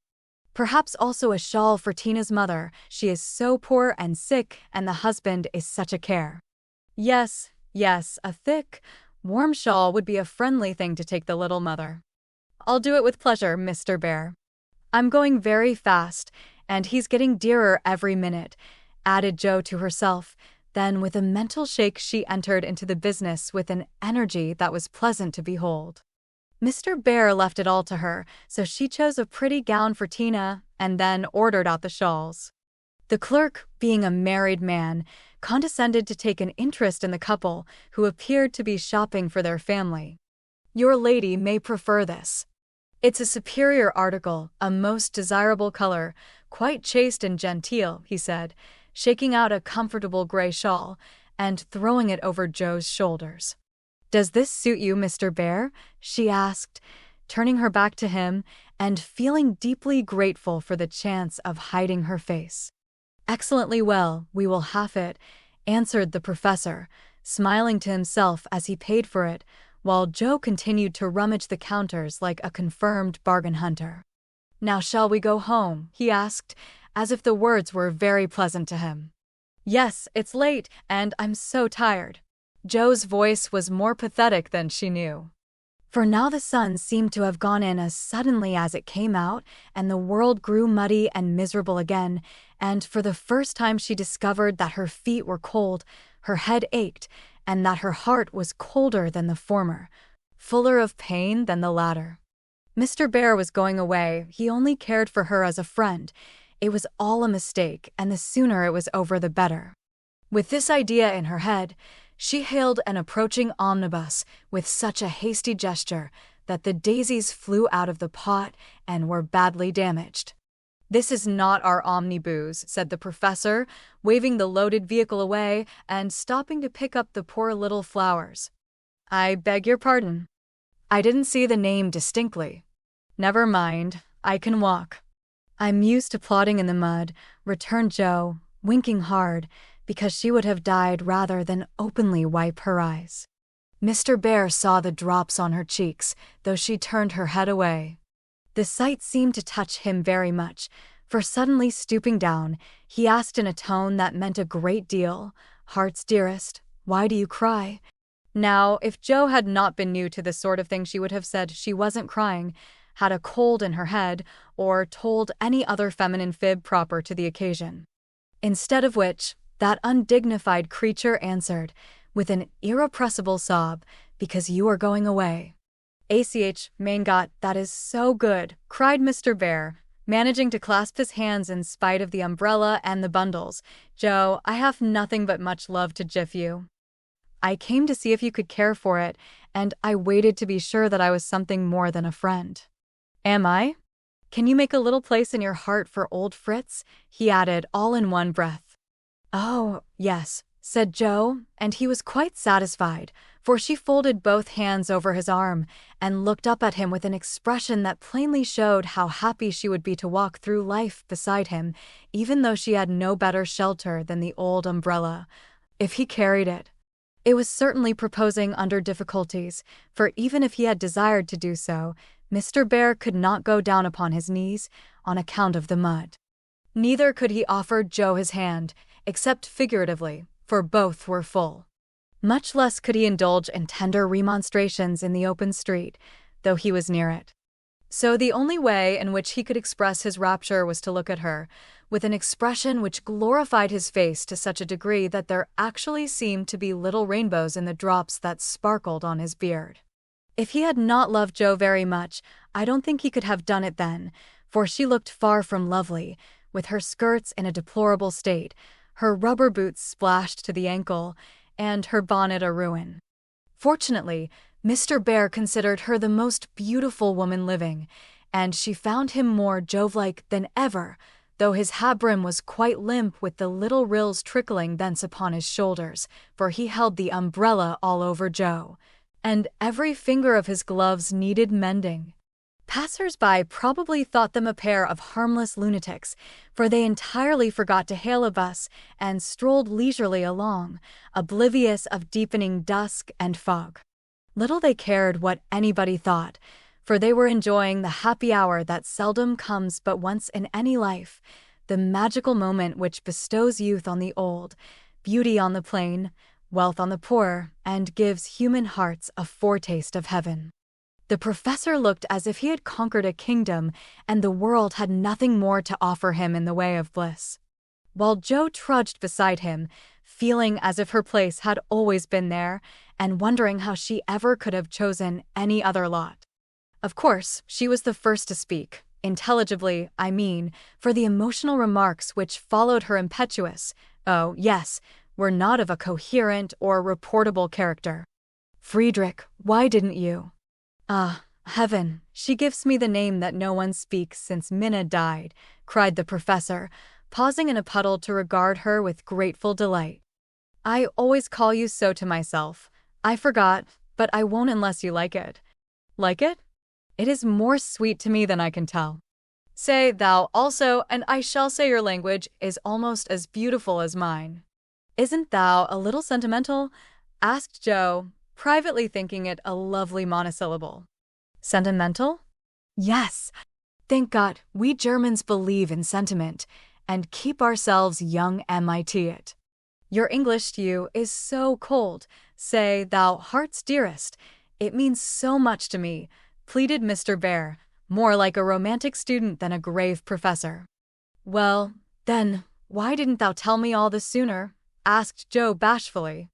"Perhaps also a shawl for Tina's mother. She is so poor and sick, and the husband is such a care." Yes, a thick, warm shawl would be a friendly thing to take the little mother." "I'll do it with pleasure, Mr. Bear. I'm going very fast, and he's getting dearer every minute," added Jo to herself. Then, with a mental shake, she entered into the business with an energy that was pleasant to behold. Mr. Bear left it all to her, so she chose a pretty gown for Tina and then ordered out the shawls. The clerk, being a married man, condescended to take an interest in the couple, who appeared to be shopping for their family. "Your lady may prefer this. It's a superior article, a most desirable color, quite chaste and genteel," he said, shaking out a comfortable gray shawl and throwing it over Jo's shoulders. "Does this suit you, Mr. Bear?" she asked, turning her back to him and feeling deeply grateful for the chance of hiding her face. "Excellently well, we will have it," answered the professor, smiling to himself as he paid for it, while Jo continued to rummage the counters like a confirmed bargain hunter. "Now shall we go home?" he asked, as if the words were very pleasant to him. "Yes, it's late, and I'm so tired." Jo's voice was more pathetic than she knew. For now the sun seemed to have gone in as suddenly as it came out, and the world grew muddy and miserable again, and for the first time she discovered that her feet were cold, her head ached, and that her heart was colder than the former, fuller of pain than the latter. Mr. Bear was going away. He only cared for her as a friend. It was all a mistake, and the sooner it was over the better. With this idea in her head, she hailed an approaching omnibus with such a hasty gesture that the daisies flew out of the pot and were badly damaged. "This is not our omnibus," said the professor, waving the loaded vehicle away and stopping to pick up the poor little flowers. "I beg your pardon. I didn't see the name distinctly." "Never mind, I can walk." "I'm used to plodding in the mud," returned Jo, winking hard, because she would have died rather than openly wipe her eyes. Mr. Bear saw the drops on her cheeks, though she turned her head away. The sight seemed to touch him very much, for suddenly stooping down, he asked in a tone that meant a great deal, "Heart's dearest, why do you cry?" Now, if Jo had not been new to the sort of thing she would have said she wasn't crying, had a cold in her head, or told any other feminine fib proper to the occasion. Instead of which, that undignified creature answered, with an irrepressible sob, "Because you are going away." "Ach, mein Gott, that is so good," cried Mr. Bear, managing to clasp his hands in spite of the umbrella and the bundles. "Jo, I have nothing but much love to gif you. I came to see if you could care for it, and I waited to be sure that I was something more than a friend." "Am I? Can you make a little place in your heart for old Fritz?" he added all in one breath. "Oh, yes," said Jo, and he was quite satisfied, for she folded both hands over his arm and looked up at him with an expression that plainly showed how happy she would be to walk through life beside him, even though she had no better shelter than the old umbrella, if he carried it. It was certainly proposing under difficulties, for even if he had desired to do so, Mr. Bear could not go down upon his knees on account of the mud. Neither could he offer Jo his hand, except figuratively, for both were full. Much less could he indulge in tender remonstrations in the open street, though he was near it. So the only way in which he could express his rapture was to look at her, with an expression which glorified his face to such a degree that there actually seemed to be little rainbows in the drops that sparkled on his beard. If he had not loved Jo very much, I don't think he could have done it then, for she looked far from lovely, with her skirts in a deplorable state, her rubber boots splashed to the ankle, and her bonnet a ruin. Fortunately, Mr. Bear considered her the most beautiful woman living, and she found him more Jove-like than ever, though his hat brim was quite limp with the little rills trickling thence upon his shoulders, for he held the umbrella all over Jo, and every finger of his gloves needed mending. Passers-by probably thought them a pair of harmless lunatics, for they entirely forgot to hail a bus and strolled leisurely along, oblivious of deepening dusk and fog. Little they cared what anybody thought, for they were enjoying the happy hour that seldom comes but once in any life, the magical moment which bestows youth on the old, beauty on the plain, wealth on the poor, and gives human hearts a foretaste of heaven. The professor looked as if he had conquered a kingdom and the world had nothing more to offer him in the way of bliss, while Jo trudged beside him, feeling as if her place had always been there, and wondering how she ever could have chosen any other lot. Of course, she was the first to speak, intelligibly, I mean, for the emotional remarks which followed her impetuous, oh, yes, were not of a coherent or reportable character. "Friedrich, why didn't you?" "Ah, heaven, she gives me the name that no one speaks since Minna died," cried the professor, pausing in a puddle to regard her with grateful delight. "I always call you so to myself. I forgot, but I won't unless you like it." "Like it? It is more sweet to me than I can tell." "Say thou also, and I shall say your language is almost as beautiful as mine." "Isn't thou a little sentimental?" asked Jo, privately thinking it a lovely monosyllable. "Sentimental?" "Yes. Thank God, we Germans believe in sentiment, and keep ourselves young MIT it. Your English to you is so cold. Say thou heart's dearest. It means so much to me," pleaded Mr. Bear, more like a romantic student than a grave professor. "Well, then, why didn't thou tell me all this sooner?" asked Jo bashfully.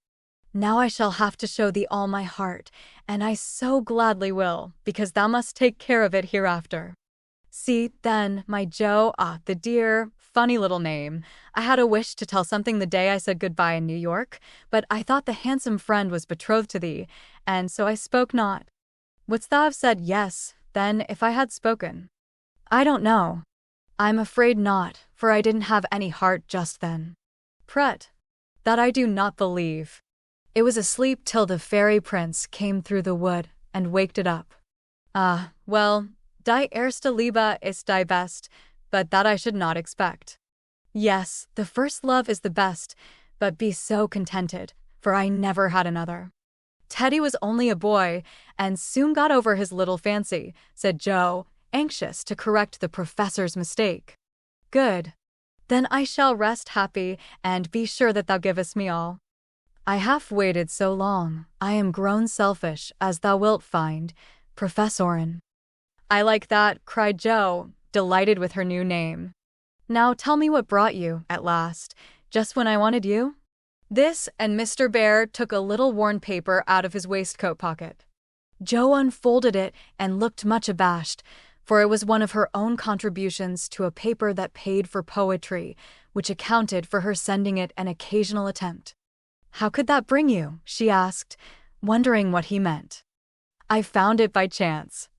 "Now I shall have to show thee all my heart, and I so gladly will, because thou must take care of it hereafter." "See, then, my Jo, the dear, funny little name. I had a wish to tell something the day I said goodbye in New York, but I thought the handsome friend was betrothed to thee, and so I spoke not." "Wouldst thou have said yes, then, if I had spoken?" "I don't know. I'm afraid not, for I didn't have any heart just then." "Prut, that I do not believe." It was asleep till the fairy prince came through the wood and waked it up. "Ah, well, die erste Liebe ist die best, but that I should not expect." Yes, the first love is the best, but be so contented, for I never had another. Teddy was only a boy, and soon got over his little fancy, said Joe, anxious to correct the professor's mistake. Good. Then I shall rest happy, and be sure that thou givest me all. I have waited so long, I am grown selfish, as thou wilt find, Professorin. I like that, cried Joe, delighted with her new name. Now tell me what brought you, at last, just when I wanted you? This, and Mr. Bear took a little worn paper out of his waistcoat pocket. Joe unfolded it and looked much abashed, for it was one of her own contributions to a paper that paid for poetry, which accounted for her sending it an occasional attempt. How could that bring you? She asked, wondering what he meant. I found it by chance.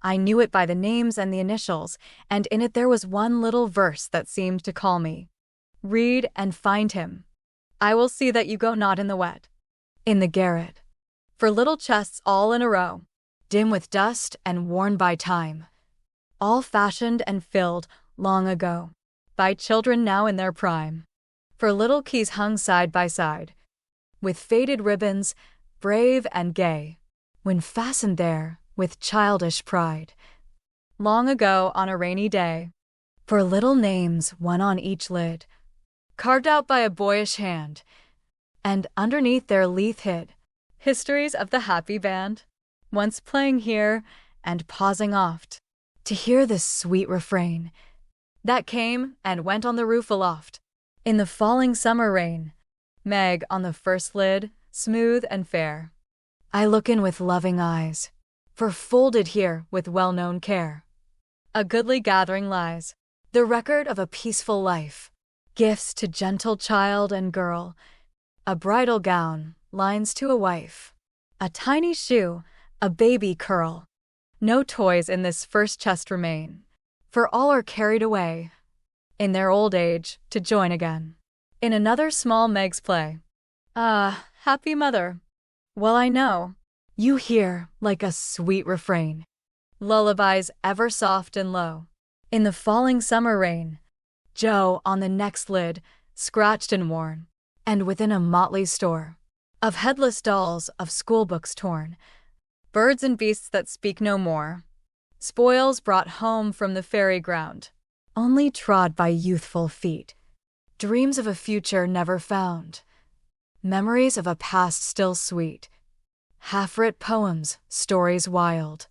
I knew it by the names and the initials, and in it there was one little verse that seemed to call me. Read and find him. I will see that you go not in the wet. In the garret. For little chests all in a row, dim with dust and worn by time. All fashioned and filled, long ago, by children now in their prime. For little keys hung side by side, with faded ribbons, brave and gay, when fastened there with childish pride. Long ago on a rainy day. For little names, one on each lid, carved out by a boyish hand, and underneath their leaf hid histories of the happy band, once playing here and pausing oft to hear this sweet refrain that came and went on the roof aloft in the falling summer rain. Meg on the first lid, smooth and fair. I look in with loving eyes, for folded here with well-known care, a goodly gathering lies, the record of a peaceful life, gifts to gentle child and girl, a bridal gown, lines to a wife, a tiny shoe, a baby curl. No toys in this first chest remain, for all are carried away, in their old age, to join again in another small Meg's play. Ah, happy mother! Well I know, you hear, like a sweet refrain, lullabies ever soft and low, in the falling summer rain. Joe on the next lid, scratched and worn, and within a motley store of headless dolls, of schoolbooks torn, birds and beasts that speak no more, spoils brought home from the fairy ground, only trod by youthful feet, dreams of a future never found, memories of a past still sweet, half-writ poems, stories wild,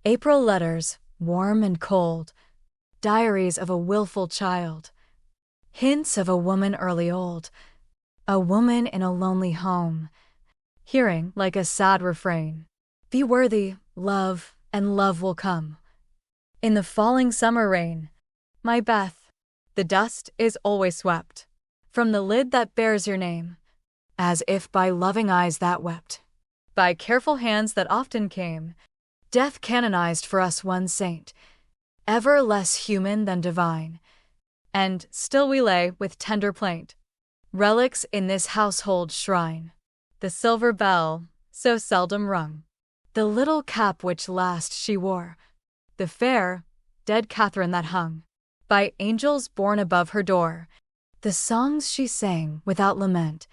April letters, warm and cold, diaries of a willful child, hints of a woman early old, a woman in a lonely home, hearing like a sad refrain, be worthy, love, and love will come. In the falling summer rain, my Beth, the dust is always swept from the lid that bears your name, as if by loving eyes that wept, by careful hands that often came. Death canonized for us one saint, ever less human than divine, and still we lay with tender plaint, relics in this household shrine, the silver bell, so seldom rung, the little cap which last she wore, the fair, dead Catherine that hung by angels born above her door, the songs she sang without lament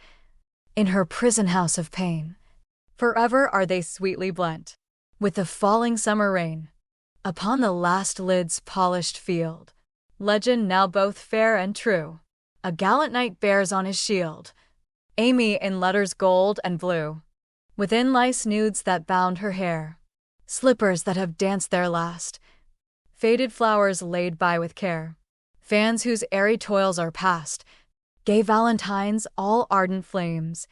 in her prison house of pain, forever are they sweetly blent with the falling summer rain. Upon the last lid's polished field, legend now both fair and true, a gallant knight bears on his shield Amy in letters gold and blue, within lice nudes that bound her hair, slippers that have danced their last, faded flowers laid by with care, fans whose airy toils are past, gay valentines all ardent flames,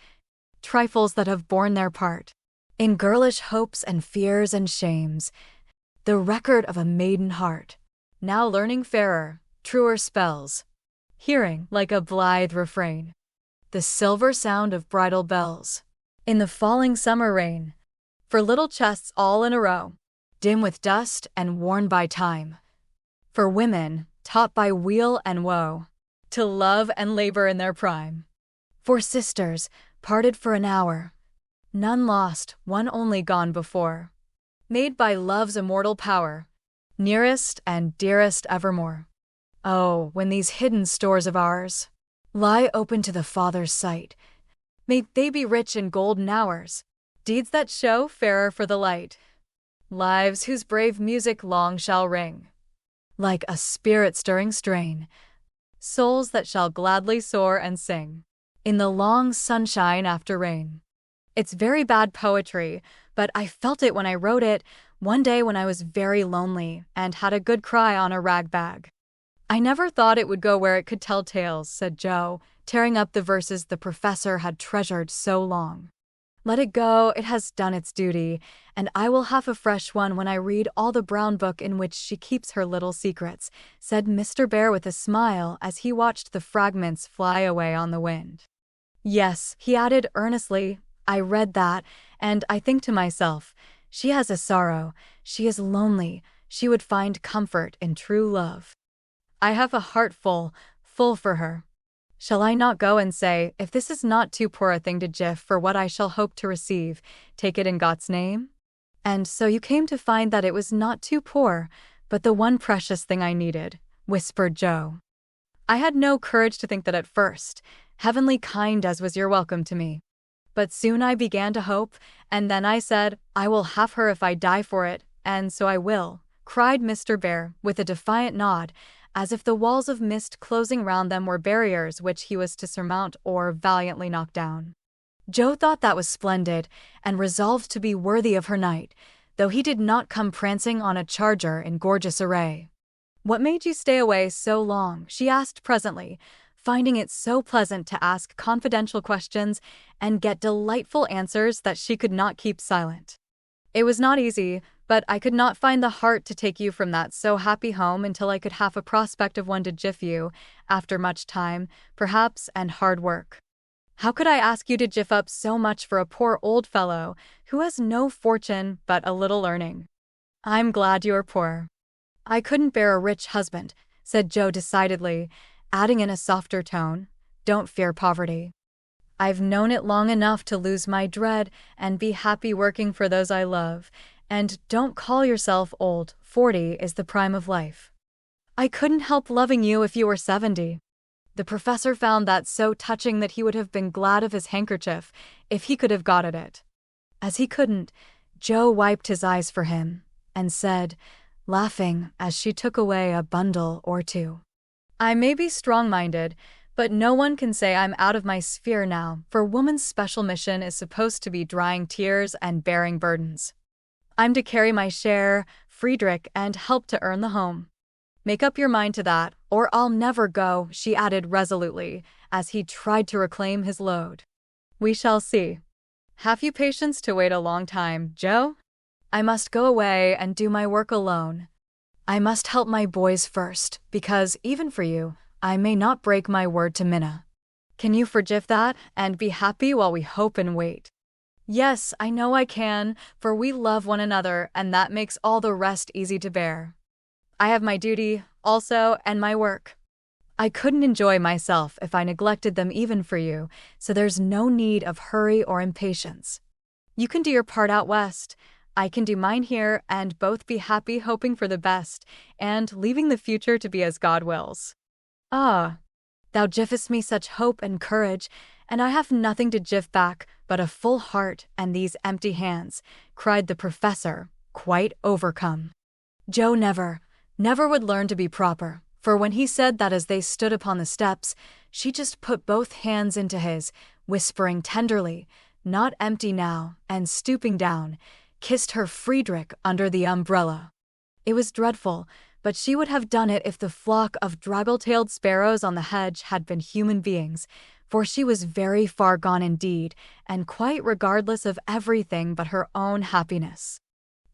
trifles that have borne their part in girlish hopes and fears and shames, the record of a maiden heart, now learning fairer, truer spells, hearing like a blithe refrain the silver sound of bridal bells in the falling summer rain. For little chests all in a row, dim with dust and worn by time, for women taught by weal and woe to love and labor in their prime, for sisters parted for an hour, none lost, one only gone before, made by love's immortal power, nearest and dearest evermore. Oh, when these hidden stores of ours lie open to the Father's sight, may they be rich in golden hours, deeds that show fairer for the light, lives whose brave music long shall ring, like a spirit-stirring strain, souls that shall gladly soar and sing in the long sunshine after rain. It's very bad poetry, but I felt it when I wrote it one day when I was very lonely and had a good cry on a rag bag. I never thought it would go where it could tell tales, said Joe, tearing up the verses the professor had treasured so long. Let it go, it has done its duty, and I will have a fresh one when I read all the brown book in which she keeps her little secrets, said Mr. Bear with a smile as he watched the fragments fly away on the wind. Yes, he added earnestly, I read that, and I think to myself, she has a sorrow, she is lonely, she would find comfort in true love. I have a heart full for her. Shall I not go and say, if this is not too poor a thing to give for what I shall hope to receive, take it in God's name? And so you came to find that it was not too poor, but the one precious thing I needed, whispered Joe. I had no courage to think that at first, heavenly kind as was your welcome to me. But soon I began to hope, and then I said, I will have her if I die for it, and so I will, cried Mr. Bear, with a defiant nod, as if the walls of mist closing round them were barriers which he was to surmount or valiantly knock down. Joe thought that was splendid, and resolved to be worthy of her knight, though he did not come prancing on a charger in gorgeous array. What made you stay away so long? She asked presently, finding it so pleasant to ask confidential questions and get delightful answers that she could not keep silent. It was not easy, but I could not find the heart to take you from that so happy home until I could have a prospect of one to jiff you, after much time, perhaps, and hard work. How could I ask you to jiff up so much for a poor old fellow who has no fortune but a little learning? I'm glad you are poor. I couldn't bear a rich husband, said Joe decidedly, adding in a softer tone, don't fear poverty. I've known it long enough to lose my dread and be happy working for those I love, and don't call yourself old, 40 is the prime of life. I couldn't help loving you if you were 70. The professor found that so touching that he would have been glad of his handkerchief if he could have got at it. As he couldn't, Joe wiped his eyes for him, and said, laughing as she took away a bundle or two, I may be strong-minded, but no one can say I'm out of my sphere now, for woman's special mission is supposed to be drying tears and bearing burdens. I'm to carry my share, Friedrich, and help to earn the home. Make up your mind to that, or I'll never go, she added resolutely, as he tried to reclaim his load. We shall see. Have you patience to wait a long time, Joe? I must go away and do my work alone. I must help my boys first, because, even for you, I may not break my word to Minna. Can you forgive that, and be happy while we hope and wait? Yes, I know I can, for we love one another, and that makes all the rest easy to bear. I have my duty, also, and my work. I couldn't enjoy myself if I neglected them even for you, so there's no need of hurry or impatience. You can do your part out west, I can do mine here, and both be happy hoping for the best, and leaving the future to be as God wills. Ah, thou givest me such hope and courage, and I have nothing to give back but a full heart and these empty hands, cried the professor, quite overcome. Joe never would learn to be proper, for when he said that as they stood upon the steps, she just put both hands into his, whispering tenderly, not empty now, and stooping down, kissed her Friedrich under the umbrella. It was dreadful, but she would have done it if the flock of draggle-tailed sparrows on the hedge had been human beings, for she was very far gone indeed, and quite regardless of everything but her own happiness.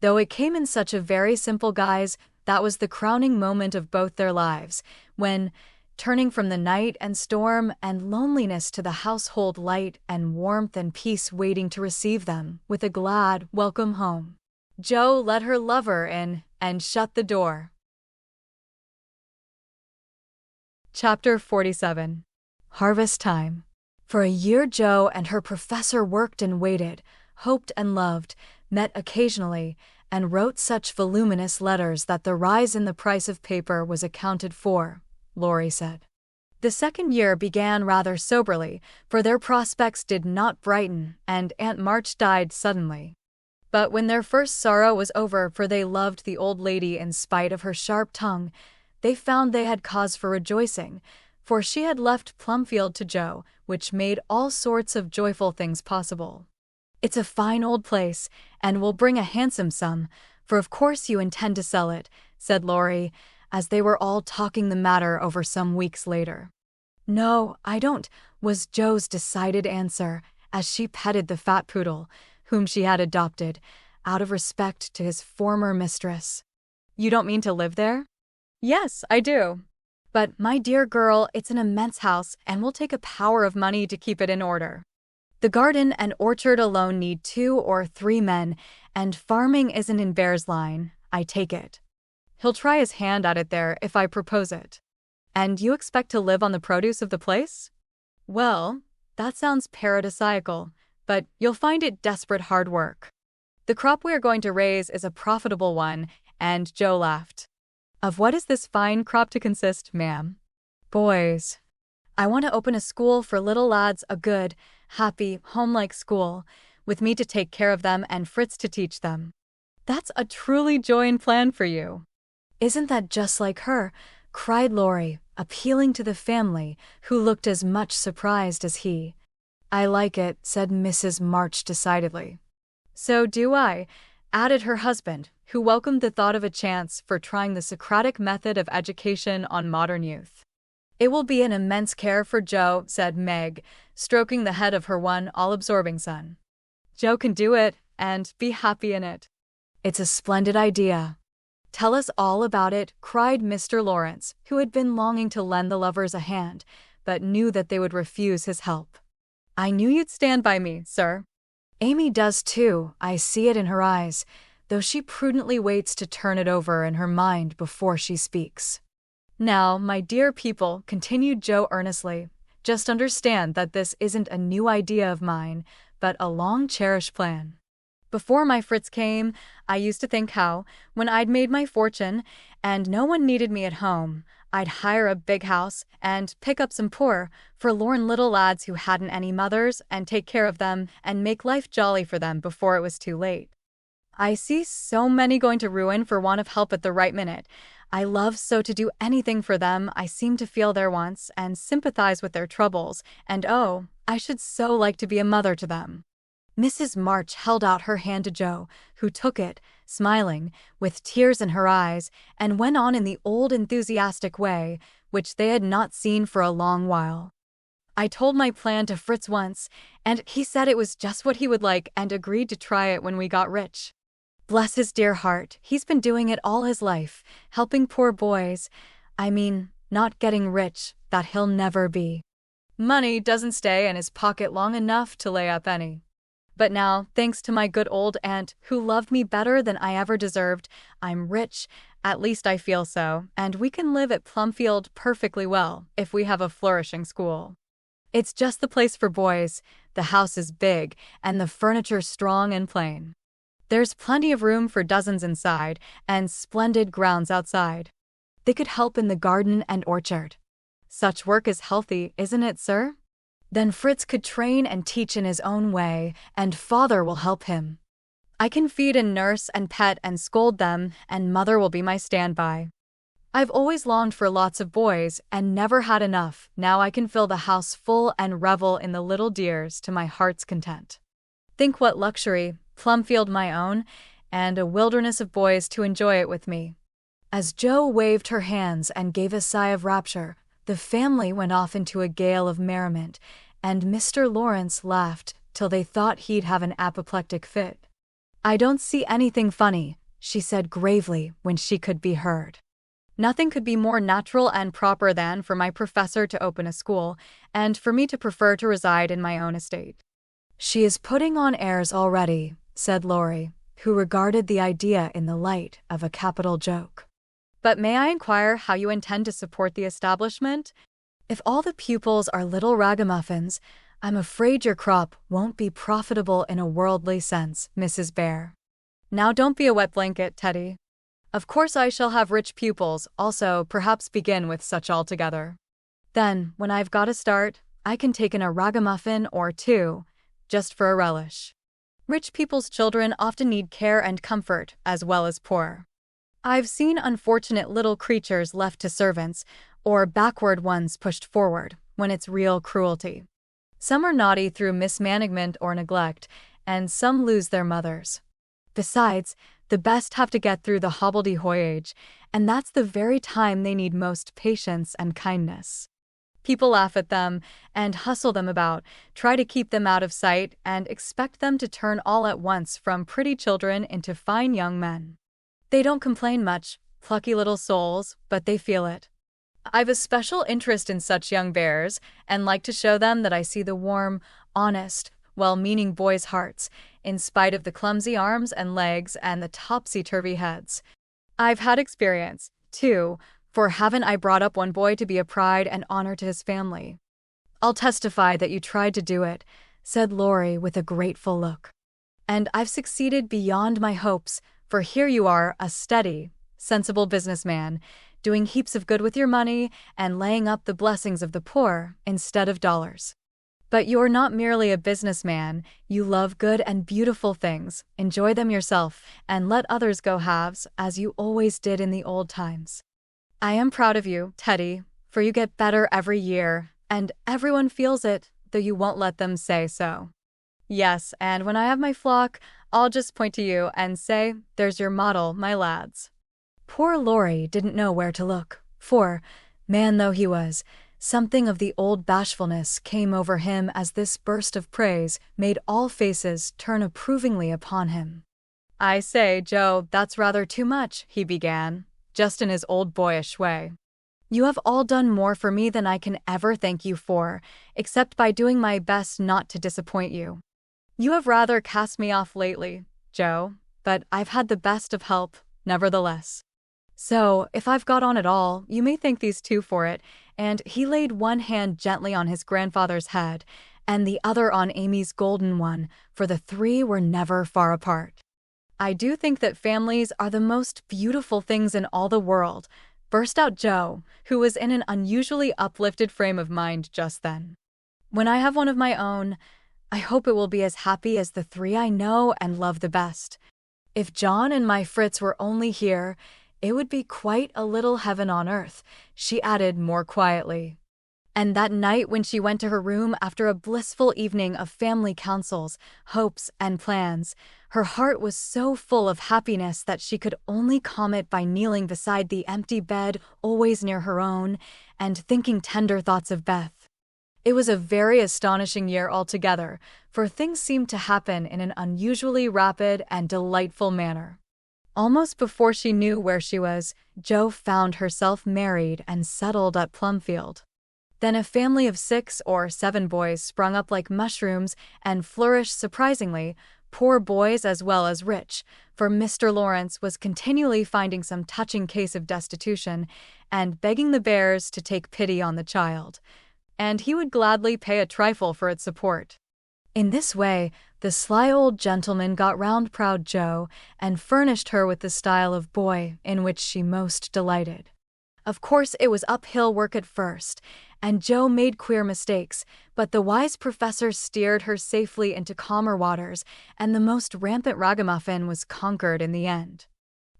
Though it came in such a very simple guise, that was the crowning moment of both their lives, when, turning from the night and storm and loneliness to the household light and warmth and peace waiting to receive them with a glad welcome home, Joe let her lover in and shut the door. Chapter 47. Harvest Time. For a year Joe and her professor worked and waited, hoped and loved, met occasionally, and wrote such voluminous letters that the rise in the price of paper was accounted for, Laurie said. The second year began rather soberly, for their prospects did not brighten, and Aunt March died suddenly. But when their first sorrow was over, for they loved the old lady in spite of her sharp tongue, they found they had cause for rejoicing, for she had left Plumfield to Joe, which made all sorts of joyful things possible. "It's a fine old place, and will bring a handsome sum, for of course you intend to sell it," said Laurie, as they were all talking the matter over some weeks later. "No, I don't," was Joe's decided answer, as she petted the fat poodle, whom she had adopted, out of respect to his former mistress. "You don't mean to live there?" "Yes, I do. But, my dear girl, it's an immense house, and will take a power of money to keep it in order. The garden and orchard alone need 2 or 3 men, and farming isn't in Bear's line, I take it. He'll try his hand at it there if I propose it." "And you expect to live on the produce of the place?" "Well, that sounds paradisiacal, but you'll find it desperate hard work. The crop we are going to raise is a profitable one," and Joe laughed. "Of what is this fine crop to consist, ma'am?" "Boys. I want to open a school for little lads, a good, happy, home-like school, with me to take care of them and Fritz to teach them." "That's a truly joyous plan for you." "Isn't that just like her?" cried Laurie, appealing to the family, who looked as much surprised as he. "I like it," said Mrs. March decidedly. "So do I," added her husband, who welcomed the thought of a chance for trying the Socratic method of education on modern youth. "It will be an immense care for Joe," said Meg, stroking the head of her one all-absorbing son. "Joe can do it, and be happy in it." "It's a splendid idea." "Tell us all about it," cried Mr. Laurence, who had been longing to lend the lovers a hand, but knew that they would refuse his help. "I knew you'd stand by me, sir." "Amy does too, I see it in her eyes, though she prudently waits to turn it over in her mind before she speaks." "Now, my dear people," continued Joe earnestly, "just understand that this isn't a new idea of mine, but a long-cherished plan. Before my Fritz came, I used to think how, when I'd made my fortune, and no one needed me at home, I'd hire a big house, and pick up some poor, forlorn little lads who hadn't any mothers, and take care of them, and make life jolly for them before it was too late. I see so many going to ruin for want of help at the right minute. I love so to do anything for them. I seem to feel their wants, and sympathize with their troubles, and oh, I should so like to be a mother to them." Mrs. March held out her hand to Joe, who took it, smiling, with tears in her eyes, and went on in the old enthusiastic way, which they had not seen for a long while. "I told my plan to Fritz once, and he said it was just what he would like and agreed to try it when we got rich. Bless his dear heart, he's been doing it all his life, helping poor boys. I mean, not getting rich, that he'll never be. Money doesn't stay in his pocket long enough to lay up any. But now, thanks to my good old aunt, who loved me better than I ever deserved, I'm rich, at least I feel so, and we can live at Plumfield perfectly well, if we have a flourishing school. It's just the place for boys, the house is big, and the furniture strong and plain. There's plenty of room for dozens inside, and splendid grounds outside. They could help in the garden and orchard. Such work is healthy, isn't it, sir? Then Fritz could train and teach in his own way, and father will help him. I can feed and nurse and pet and scold them, and mother will be my standby. I've always longed for lots of boys, and never had enough. Now I can fill the house full and revel in the little dears to my heart's content. Think what luxury, Plumfield my own, and a wilderness of boys to enjoy it with me." As Joe waved her hands and gave a sigh of rapture, the family went off into a gale of merriment, and Mr. Laurence laughed till they thought he'd have an apoplectic fit. "I don't see anything funny," she said gravely when she could be heard. "Nothing could be more natural and proper than for my professor to open a school, and for me to prefer to reside in my own estate." "She is putting on airs already," said Laurie, who regarded the idea in the light of a capital joke. "But may I inquire how you intend to support the establishment? If all the pupils are little ragamuffins, I'm afraid your crop won't be profitable in a worldly sense, Mrs. Bear. Now don't be a wet blanket, Teddy." Of course I shall have rich pupils, also perhaps begin with such altogether. Then, when I've got a start, I can take in a ragamuffin or two, just for a relish. Rich people's children often need care and comfort, as well as poor. I've seen unfortunate little creatures left to servants, or backward ones pushed forward, when it's real cruelty. Some are naughty through mismanagement or neglect, and some lose their mothers. Besides, the best have to get through the hobbledehoy age, and that's the very time they need most patience and kindness. People laugh at them and hustle them about, try to keep them out of sight, and expect them to turn all at once from pretty children into fine young men. They don't complain much, plucky little souls, but they feel it. I've a special interest in such young bears, and like to show them that I see the warm, honest, well-meaning boys' hearts, in spite of the clumsy arms and legs and the topsy-turvy heads. I've had experience, too, for haven't I brought up one boy to be a pride and honor to his family? I'll testify that you tried to do it, said Laurie with a grateful look. And I've succeeded beyond my hopes, for here you are, a steady, sensible businessman, doing heaps of good with your money and laying up the blessings of the poor instead of dollars. But you're not merely a businessman, you love good and beautiful things, enjoy them yourself, and let others go halves, as you always did in the old times. I am proud of you, Teddy, for you get better every year, and everyone feels it, though you won't let them say so. Yes, and when I have my flock, I'll just point to you and say, there's your model, my lads. Poor Laurie didn't know where to look, for, man though he was, something of the old bashfulness came over him as this burst of praise made all faces turn approvingly upon him. I say, Joe, that's rather too much, he began, just in his old boyish way. You have all done more for me than I can ever thank you for, except by doing my best not to disappoint you. You have rather cast me off lately, Joe, but I've had the best of help, nevertheless. So, if I've got on at all, you may thank these two for it, and he laid one hand gently on his grandfather's head, and the other on Amy's golden one, for the three were never far apart. I do think that families are the most beautiful things in all the world, burst out Joe, who was in an unusually uplifted frame of mind just then. When I have one of my own, I hope it will be as happy as the three I know and love the best. If John and my Fritz were only here, it would be quite a little heaven on earth, she added more quietly. And that night when she went to her room after a blissful evening of family councils, hopes, and plans, her heart was so full of happiness that she could only calm it by kneeling beside the empty bed always near her own, and thinking tender thoughts of Beth. It was a very astonishing year altogether, for things seemed to happen in an unusually rapid and delightful manner. Almost before she knew where she was, Jo found herself married and settled at Plumfield. Then a family of 6 or 7 boys sprung up like mushrooms and flourished surprisingly, poor boys as well as rich, for Mr. Laurence was continually finding some touching case of destitution and begging the bears to take pity on the child, and he would gladly pay a trifle for its support. In this way, the sly old gentleman got round proud Jo and furnished her with the style of boy in which she most delighted. Of course, it was uphill work at first, and Jo made queer mistakes, but the wise professor steered her safely into calmer waters, and the most rampant ragamuffin was conquered in the end.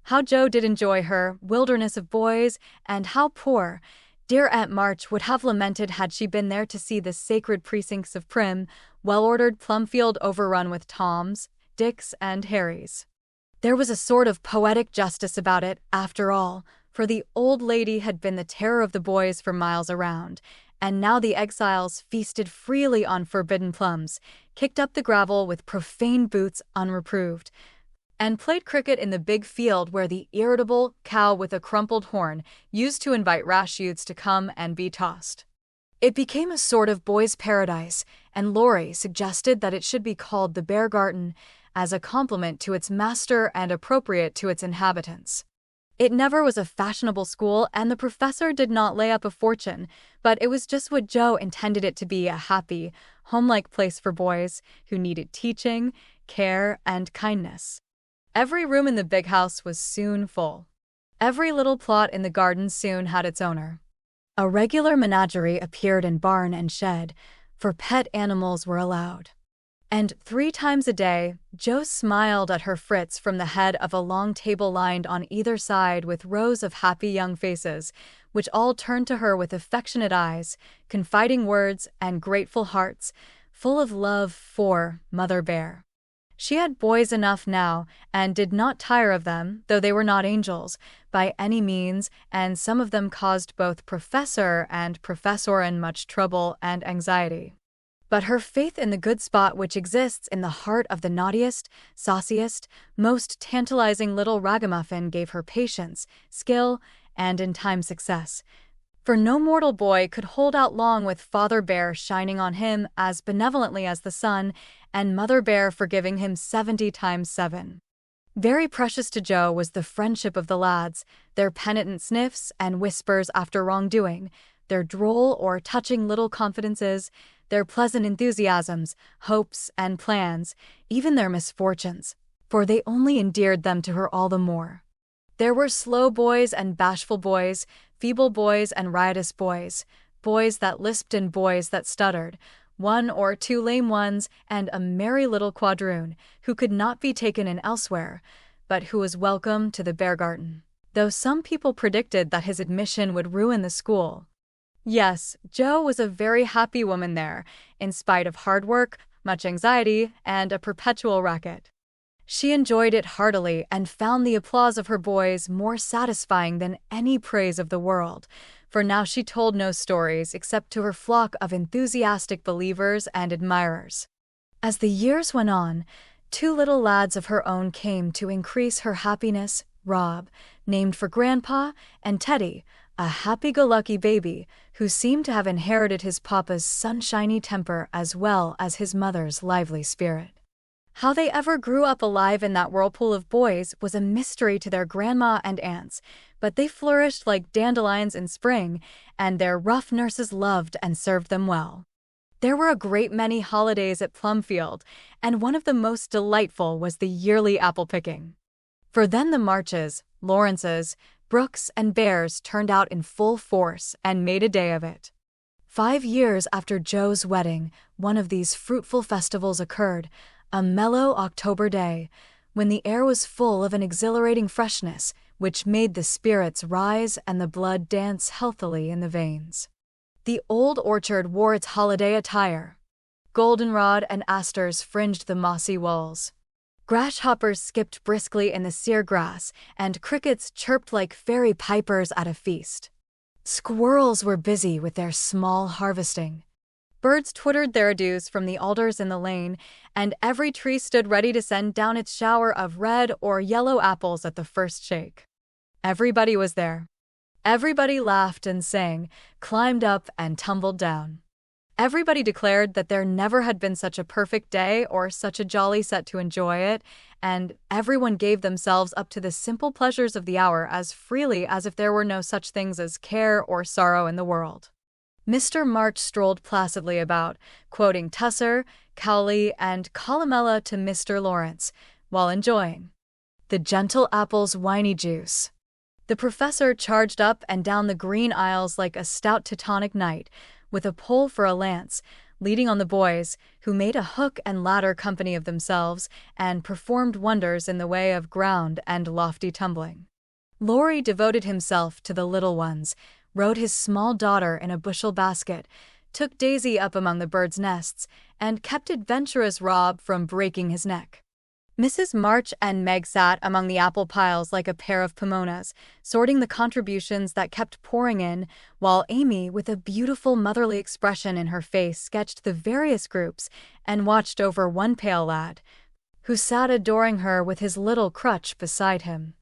How Jo did enjoy her wilderness of boys, and how poor, dear Aunt March would have lamented had she been there to see the sacred precincts of prim, well-ordered Plumfield overrun with Toms, Dicks, and Harrys. There was a sort of poetic justice about it, after all, for the old lady had been the terror of the boys for miles around, and now the exiles feasted freely on forbidden plums, kicked up the gravel with profane boots unreproved, and played cricket in the big field where the irritable cow with a crumpled horn used to invite rash youths to come and be tossed. It became a sort of boys' paradise, and Laurie suggested that it should be called the Bear Garden, as a compliment to its master and appropriate to its inhabitants. It never was a fashionable school, and the professor did not lay up a fortune, but it was just what Jo intended it to be, a happy, home-like place for boys who needed teaching, care, and kindness. Every room in the big house was soon full. Every little plot in the garden soon had its owner. A regular menagerie appeared in barn and shed, for pet animals were allowed. And 3 times a day, Jo smiled at her Fritz from the head of a long table lined on either side with rows of happy young faces, which all turned to her with affectionate eyes, confiding words, and grateful hearts, full of love for Mother Bear. She had boys enough now, and did not tire of them, though they were not angels, by any means, and some of them caused both Professor and Professorin much trouble and anxiety. But her faith in the good spot which exists in the heart of the naughtiest, sauciest, most tantalizing little ragamuffin gave her patience, skill, and in time success. For no mortal boy could hold out long with Father Bear shining on him as benevolently as the sun, and Mother Bear forgiving him 70 times 7. Very precious to Jo was the friendship of the lads, their penitent sniffs and whispers after wrongdoing, their droll or touching little confidences, their pleasant enthusiasms, hopes, and plans, even their misfortunes, for they only endeared them to her all the more. There were slow boys and bashful boys, feeble boys and riotous boys, boys that lisped and boys that stuttered, 1 or 2 lame ones, and a merry little quadroon, who could not be taken in elsewhere, but who was welcome to the Beargarten, though some people predicted that his admission would ruin the school. Yes, Jo was a very happy woman there, in spite of hard work, much anxiety, and a perpetual racket. She enjoyed it heartily and found the applause of her boys more satisfying than any praise of the world, for now she told no stories except to her flock of enthusiastic believers and admirers. As the years went on, 2 little lads of her own came to increase her happiness, Rob, named for Grandpa, and Teddy, a happy-go-lucky baby who seemed to have inherited his papa's sunshiny temper as well as his mother's lively spirit. How they ever grew up alive in that whirlpool of boys was a mystery to their grandma and aunts, but they flourished like dandelions in spring, and their rough nurses loved and served them well. There were a great many holidays at Plumfield, and one of the most delightful was the yearly apple-picking. For then the Marches, Laurences, Brooks, and Bears turned out in full force and made a day of it. 5 years after Jo's wedding, one of these fruitful festivals occurred, a mellow October day, when the air was full of an exhilarating freshness, which made the spirits rise and the blood dance healthily in the veins. The old orchard wore its holiday attire. Goldenrod and asters fringed the mossy walls. Grasshoppers skipped briskly in the sere grass, and crickets chirped like fairy pipers at a feast. Squirrels were busy with their small harvesting. Birds twittered their adieus from the alders in the lane, and every tree stood ready to send down its shower of red or yellow apples at the first shake. Everybody was there. Everybody laughed and sang, climbed up and tumbled down. Everybody declared that there never had been such a perfect day or such a jolly set to enjoy it, and everyone gave themselves up to the simple pleasures of the hour as freely as if there were no such things as care or sorrow in the world. Mr. March strolled placidly about, quoting Tusser, Cowley, and Columella to Mr. Laurence, while enjoying the gentle apple's winey juice. The professor charged up and down the green aisles like a stout Teutonic knight, with a pole for a lance, leading on the boys, who made a hook and ladder company of themselves and performed wonders in the way of ground and lofty tumbling. Laurie devoted himself to the little ones, rode his small daughter in a bushel basket, took Daisy up among the birds' nests, and kept adventurous Rob from breaking his neck. Mrs. March and Meg sat among the apple piles like a pair of pomonas, sorting the contributions that kept pouring in, while Amy, with a beautiful motherly expression in her face, sketched the various groups and watched over one pale lad, who sat adoring her with his little crutch beside him.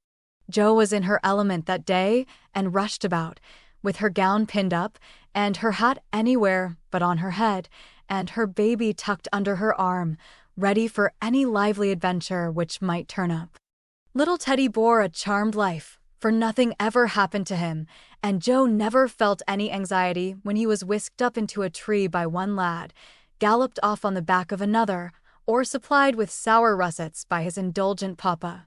Jo was in her element that day and rushed about, with her gown pinned up, and her hat anywhere but on her head, and her baby tucked under her arm, ready for any lively adventure which might turn up. Little Teddy bore a charmed life, for nothing ever happened to him, and Jo never felt any anxiety when he was whisked up into a tree by one lad, galloped off on the back of another, or supplied with sour russets by his indulgent papa,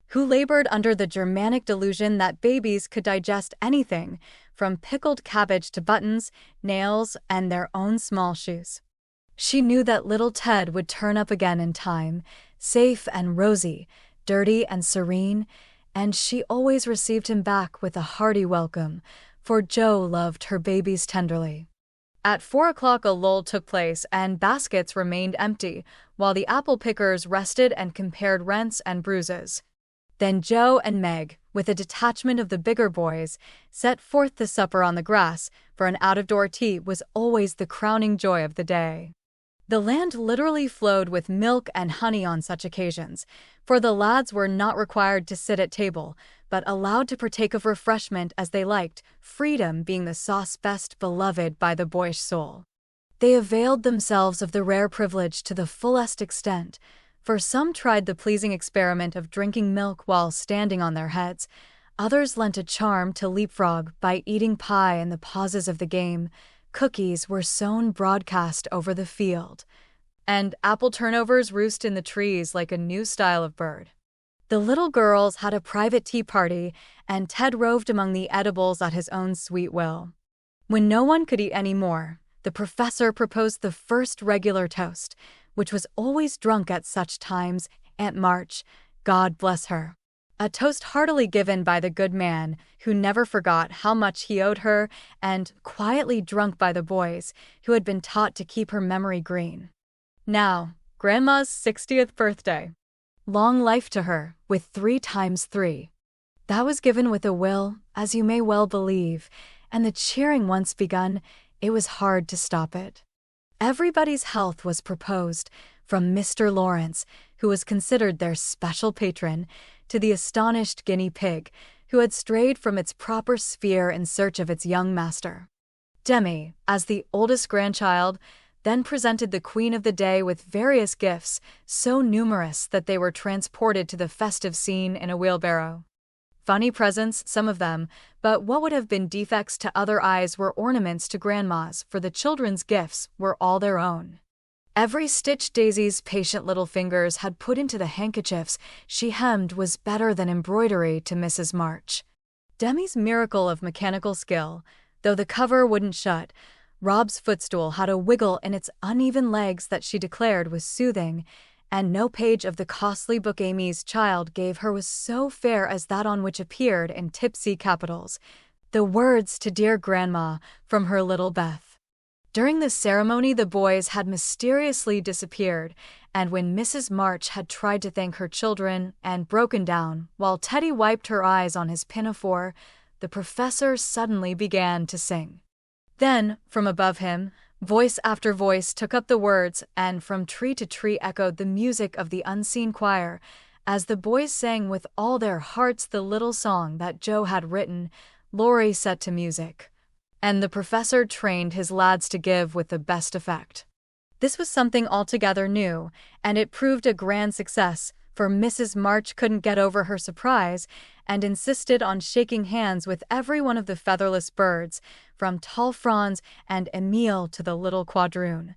who labored under the Germanic delusion that babies could digest anything, from pickled cabbage to buttons, nails, and their own small shoes. She knew that little Ted would turn up again in time, safe and rosy, dirty and serene, and she always received him back with a hearty welcome, for Jo loved her babies tenderly. At 4 o'clock a lull took place and baskets remained empty, while the apple pickers rested and compared rents and bruises. Then Jo and Meg, with a detachment of the bigger boys, set forth the supper on the grass, for an out-of-door tea was always the crowning joy of the day. The land literally flowed with milk and honey on such occasions, for the lads were not required to sit at table, but allowed to partake of refreshment as they liked, freedom being the sauce best beloved by the boyish soul. They availed themselves of the rare privilege to the fullest extent, for some tried the pleasing experiment of drinking milk while standing on their heads, others lent a charm to leapfrog by eating pie in the pauses of the game. Cookies were sown broadcast over the field, and apple turnovers roost in the trees like a new style of bird. The little girls had a private tea party, and Ted roved among the edibles at his own sweet will. When no one could eat any more, the professor proposed the first regular toast, which was always drunk at such times, Aunt March, God bless her. A toast heartily given by the good man, who never forgot how much he owed her, and quietly drunk by the boys, who had been taught to keep her memory green. Now, Grandma's 60th birthday. Long life to her, with 3 times 3. That was given with a will, as you may well believe, and the cheering once begun, it was hard to stop it. Everybody's health was proposed, from Mr. Laurence, who was considered their special patron, to the astonished guinea pig, who had strayed from its proper sphere in search of its young master. Demi, as the oldest grandchild, then presented the queen of the day with various gifts, so numerous that they were transported to the festive scene in a wheelbarrow. Funny presents, some of them, but what would have been defects to other eyes were ornaments to grandma's, for the children's gifts were all their own. Every stitch Daisy's patient little fingers had put into the handkerchiefs she hemmed was better than embroidery to Mrs. March. Demi's miracle of mechanical skill, though the cover wouldn't shut, Rob's footstool had a wiggle in its uneven legs that she declared was soothing, and no page of the costly book Amy's child gave her was so fair as that on which appeared in tipsy capitals the words to dear Grandma from her little Beth. During the ceremony the boys had mysteriously disappeared, and when Mrs. March had tried to thank her children and broken down while Teddy wiped her eyes on his pinafore, the professor suddenly began to sing. Then, from above him, voice after voice took up the words, and from tree to tree echoed the music of the unseen choir, as the boys sang with all their hearts the little song that Jo had written. Laurie set to music, and the professor trained his lads to give with the best effect. This was something altogether new, and it proved a grand success, for Mrs. March couldn't get over her surprise, and insisted on shaking hands with every one of the featherless birds, from tall Franz and Emile to the little quadroon,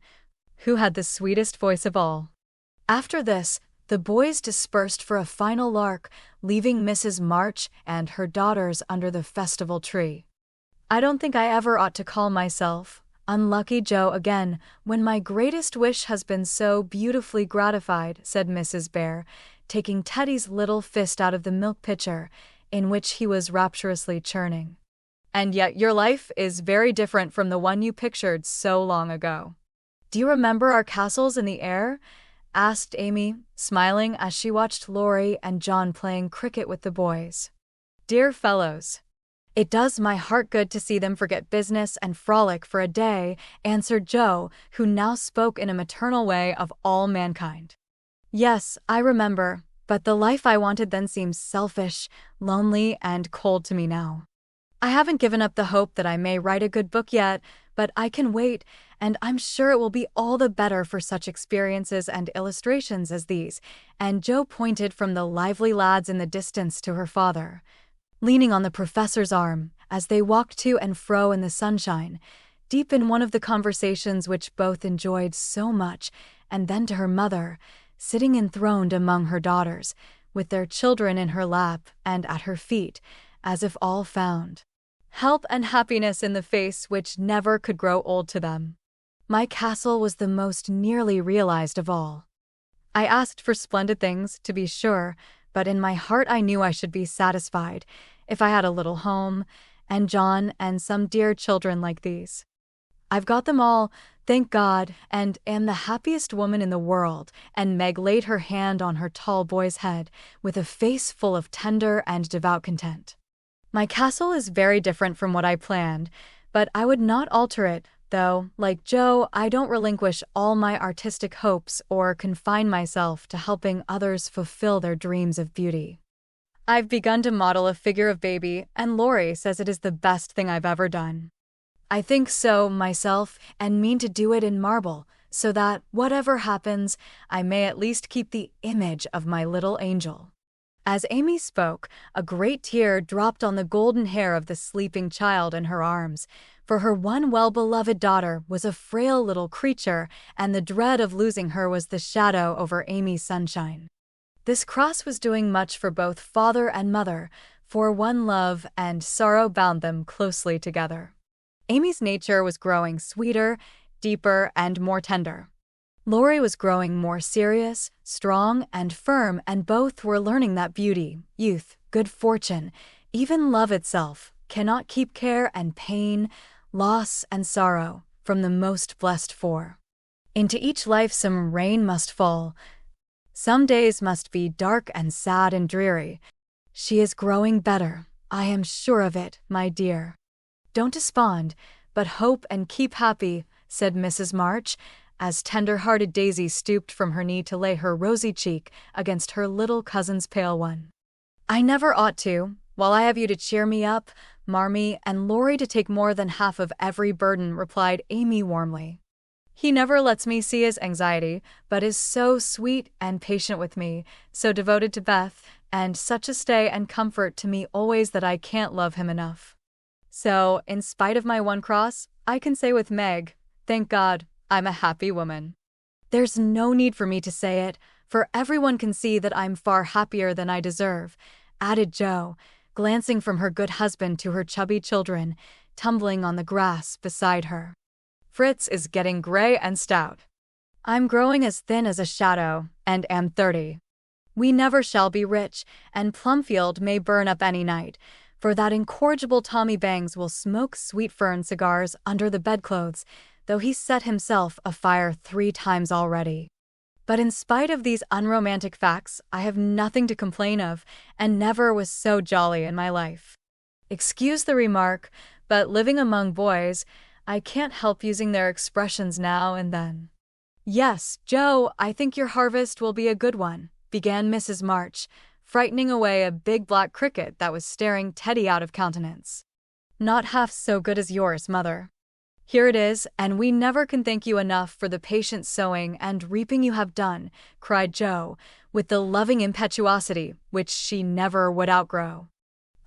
who had the sweetest voice of all. After this, the boys dispersed for a final lark, leaving Mrs. March and her daughters under the festival tree. I don't think I ever ought to call myself unlucky Jo again, when my greatest wish has been so beautifully gratified, said Mrs. Bear, taking Teddy's little fist out of the milk pitcher, in which he was rapturously churning. And yet your life is very different from the one you pictured so long ago. Do you remember our castles in the air? Asked Amy, smiling as she watched Laurie and John playing cricket with the boys. Dear fellows, it does my heart good to see them forget business and frolic for a day, answered Jo, who now spoke in a maternal way of all mankind. Yes, I remember, but the life I wanted then seems selfish, lonely, and cold to me now. I haven't given up the hope that I may write a good book yet, but I can wait, and I'm sure it will be all the better for such experiences and illustrations as these, and Jo pointed from the lively lads in the distance to her father, leaning on the professor's arm, as they walked to and fro in the sunshine, deep in one of the conversations which both enjoyed so much, and then to her mother, sitting enthroned among her daughters, with their children in her lap and at her feet, as if all found help and happiness in the face which never could grow old to them. My castle was the most nearly realized of all. I asked for splendid things, to be sure, but in my heart I knew I should be satisfied if I had a little home, and John and some dear children like these. I've got them all, thank God, and am the happiest woman in the world. And Meg laid her hand on her tall boy's head with a face full of tender and devout content. My castle is very different from what I planned, but I would not alter it, though, like Joe, I don't relinquish all my artistic hopes or confine myself to helping others fulfill their dreams of beauty. I've begun to model a figure of baby, and Laurie says it is the best thing I've ever done. I think so myself, and mean to do it in marble, so that, whatever happens, I may at least keep the image of my little angel. As Amy spoke, a great tear dropped on the golden hair of the sleeping child in her arms, for her one well-beloved daughter was a frail little creature, and the dread of losing her was the shadow over Amy's sunshine. This cross was doing much for both father and mother, for one love and sorrow bound them closely together. Amy's nature was growing sweeter, deeper, and more tender. Laurie was growing more serious, strong, and firm, and both were learning that beauty, youth, good fortune, even love itself, cannot keep care and pain, loss and sorrow from the most blessed four. Into each life some rain must fall. Some days must be dark and sad and dreary. She is growing better, I am sure of it, my dear. Don't despond, but hope and keep happy, said Mrs. March, as tender-hearted Daisy stooped from her knee to lay her rosy cheek against her little cousin's pale one. I never ought to, while I have you to cheer me up, Marmee, and Laurie to take more than half of every burden, replied Amy warmly. He never lets me see his anxiety, but is so sweet and patient with me, so devoted to Beth, and such a stay and comfort to me always that I can't love him enough. So, in spite of my one cross, I can say with Meg, thank God, I'm a happy woman. There's no need for me to say it, for everyone can see that I'm far happier than I deserve, added Jo, glancing from her good husband to her chubby children, tumbling on the grass beside her. Fritz is getting gray and stout. I'm growing as thin as a shadow, and am 30. We never shall be rich, and Plumfield may burn up any night, for that incorrigible Tommy Bangs will smoke sweet fern cigars under the bedclothes, though he's set himself afire 3 times already. But in spite of these unromantic facts, I have nothing to complain of, and never was so jolly in my life. Excuse the remark, but living among boys, I can't help using their expressions now and then. Yes, Joe, I think your harvest will be a good one, began Mrs. March, frightening away a big black cricket that was staring Teddy out of countenance. Not half so good as yours, mother. Here it is, and we never can thank you enough for the patient sowing and reaping you have done, cried Jo, with the loving impetuosity which she never would outgrow.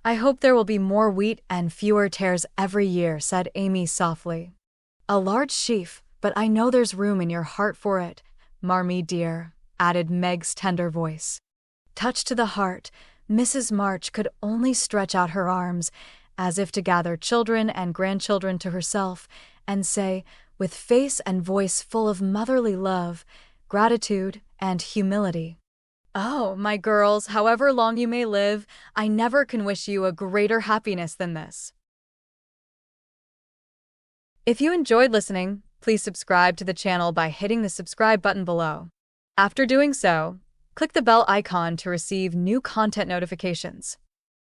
I hope there will be more wheat and fewer tares every year, said Amy softly. A large sheaf, but I know there's room in your heart for it, Marmee dear, added Meg's tender voice. Touched to the heart, Mrs. March could only stretch out her arms, as if to gather children and grandchildren to herself, and say, with face and voice full of motherly love, gratitude, and humility, "Oh, my girls, however long you may live, I never can wish you a greater happiness than this." If you enjoyed listening, please subscribe to the channel by hitting the subscribe button below. After doing so, click the bell icon to receive new content notifications.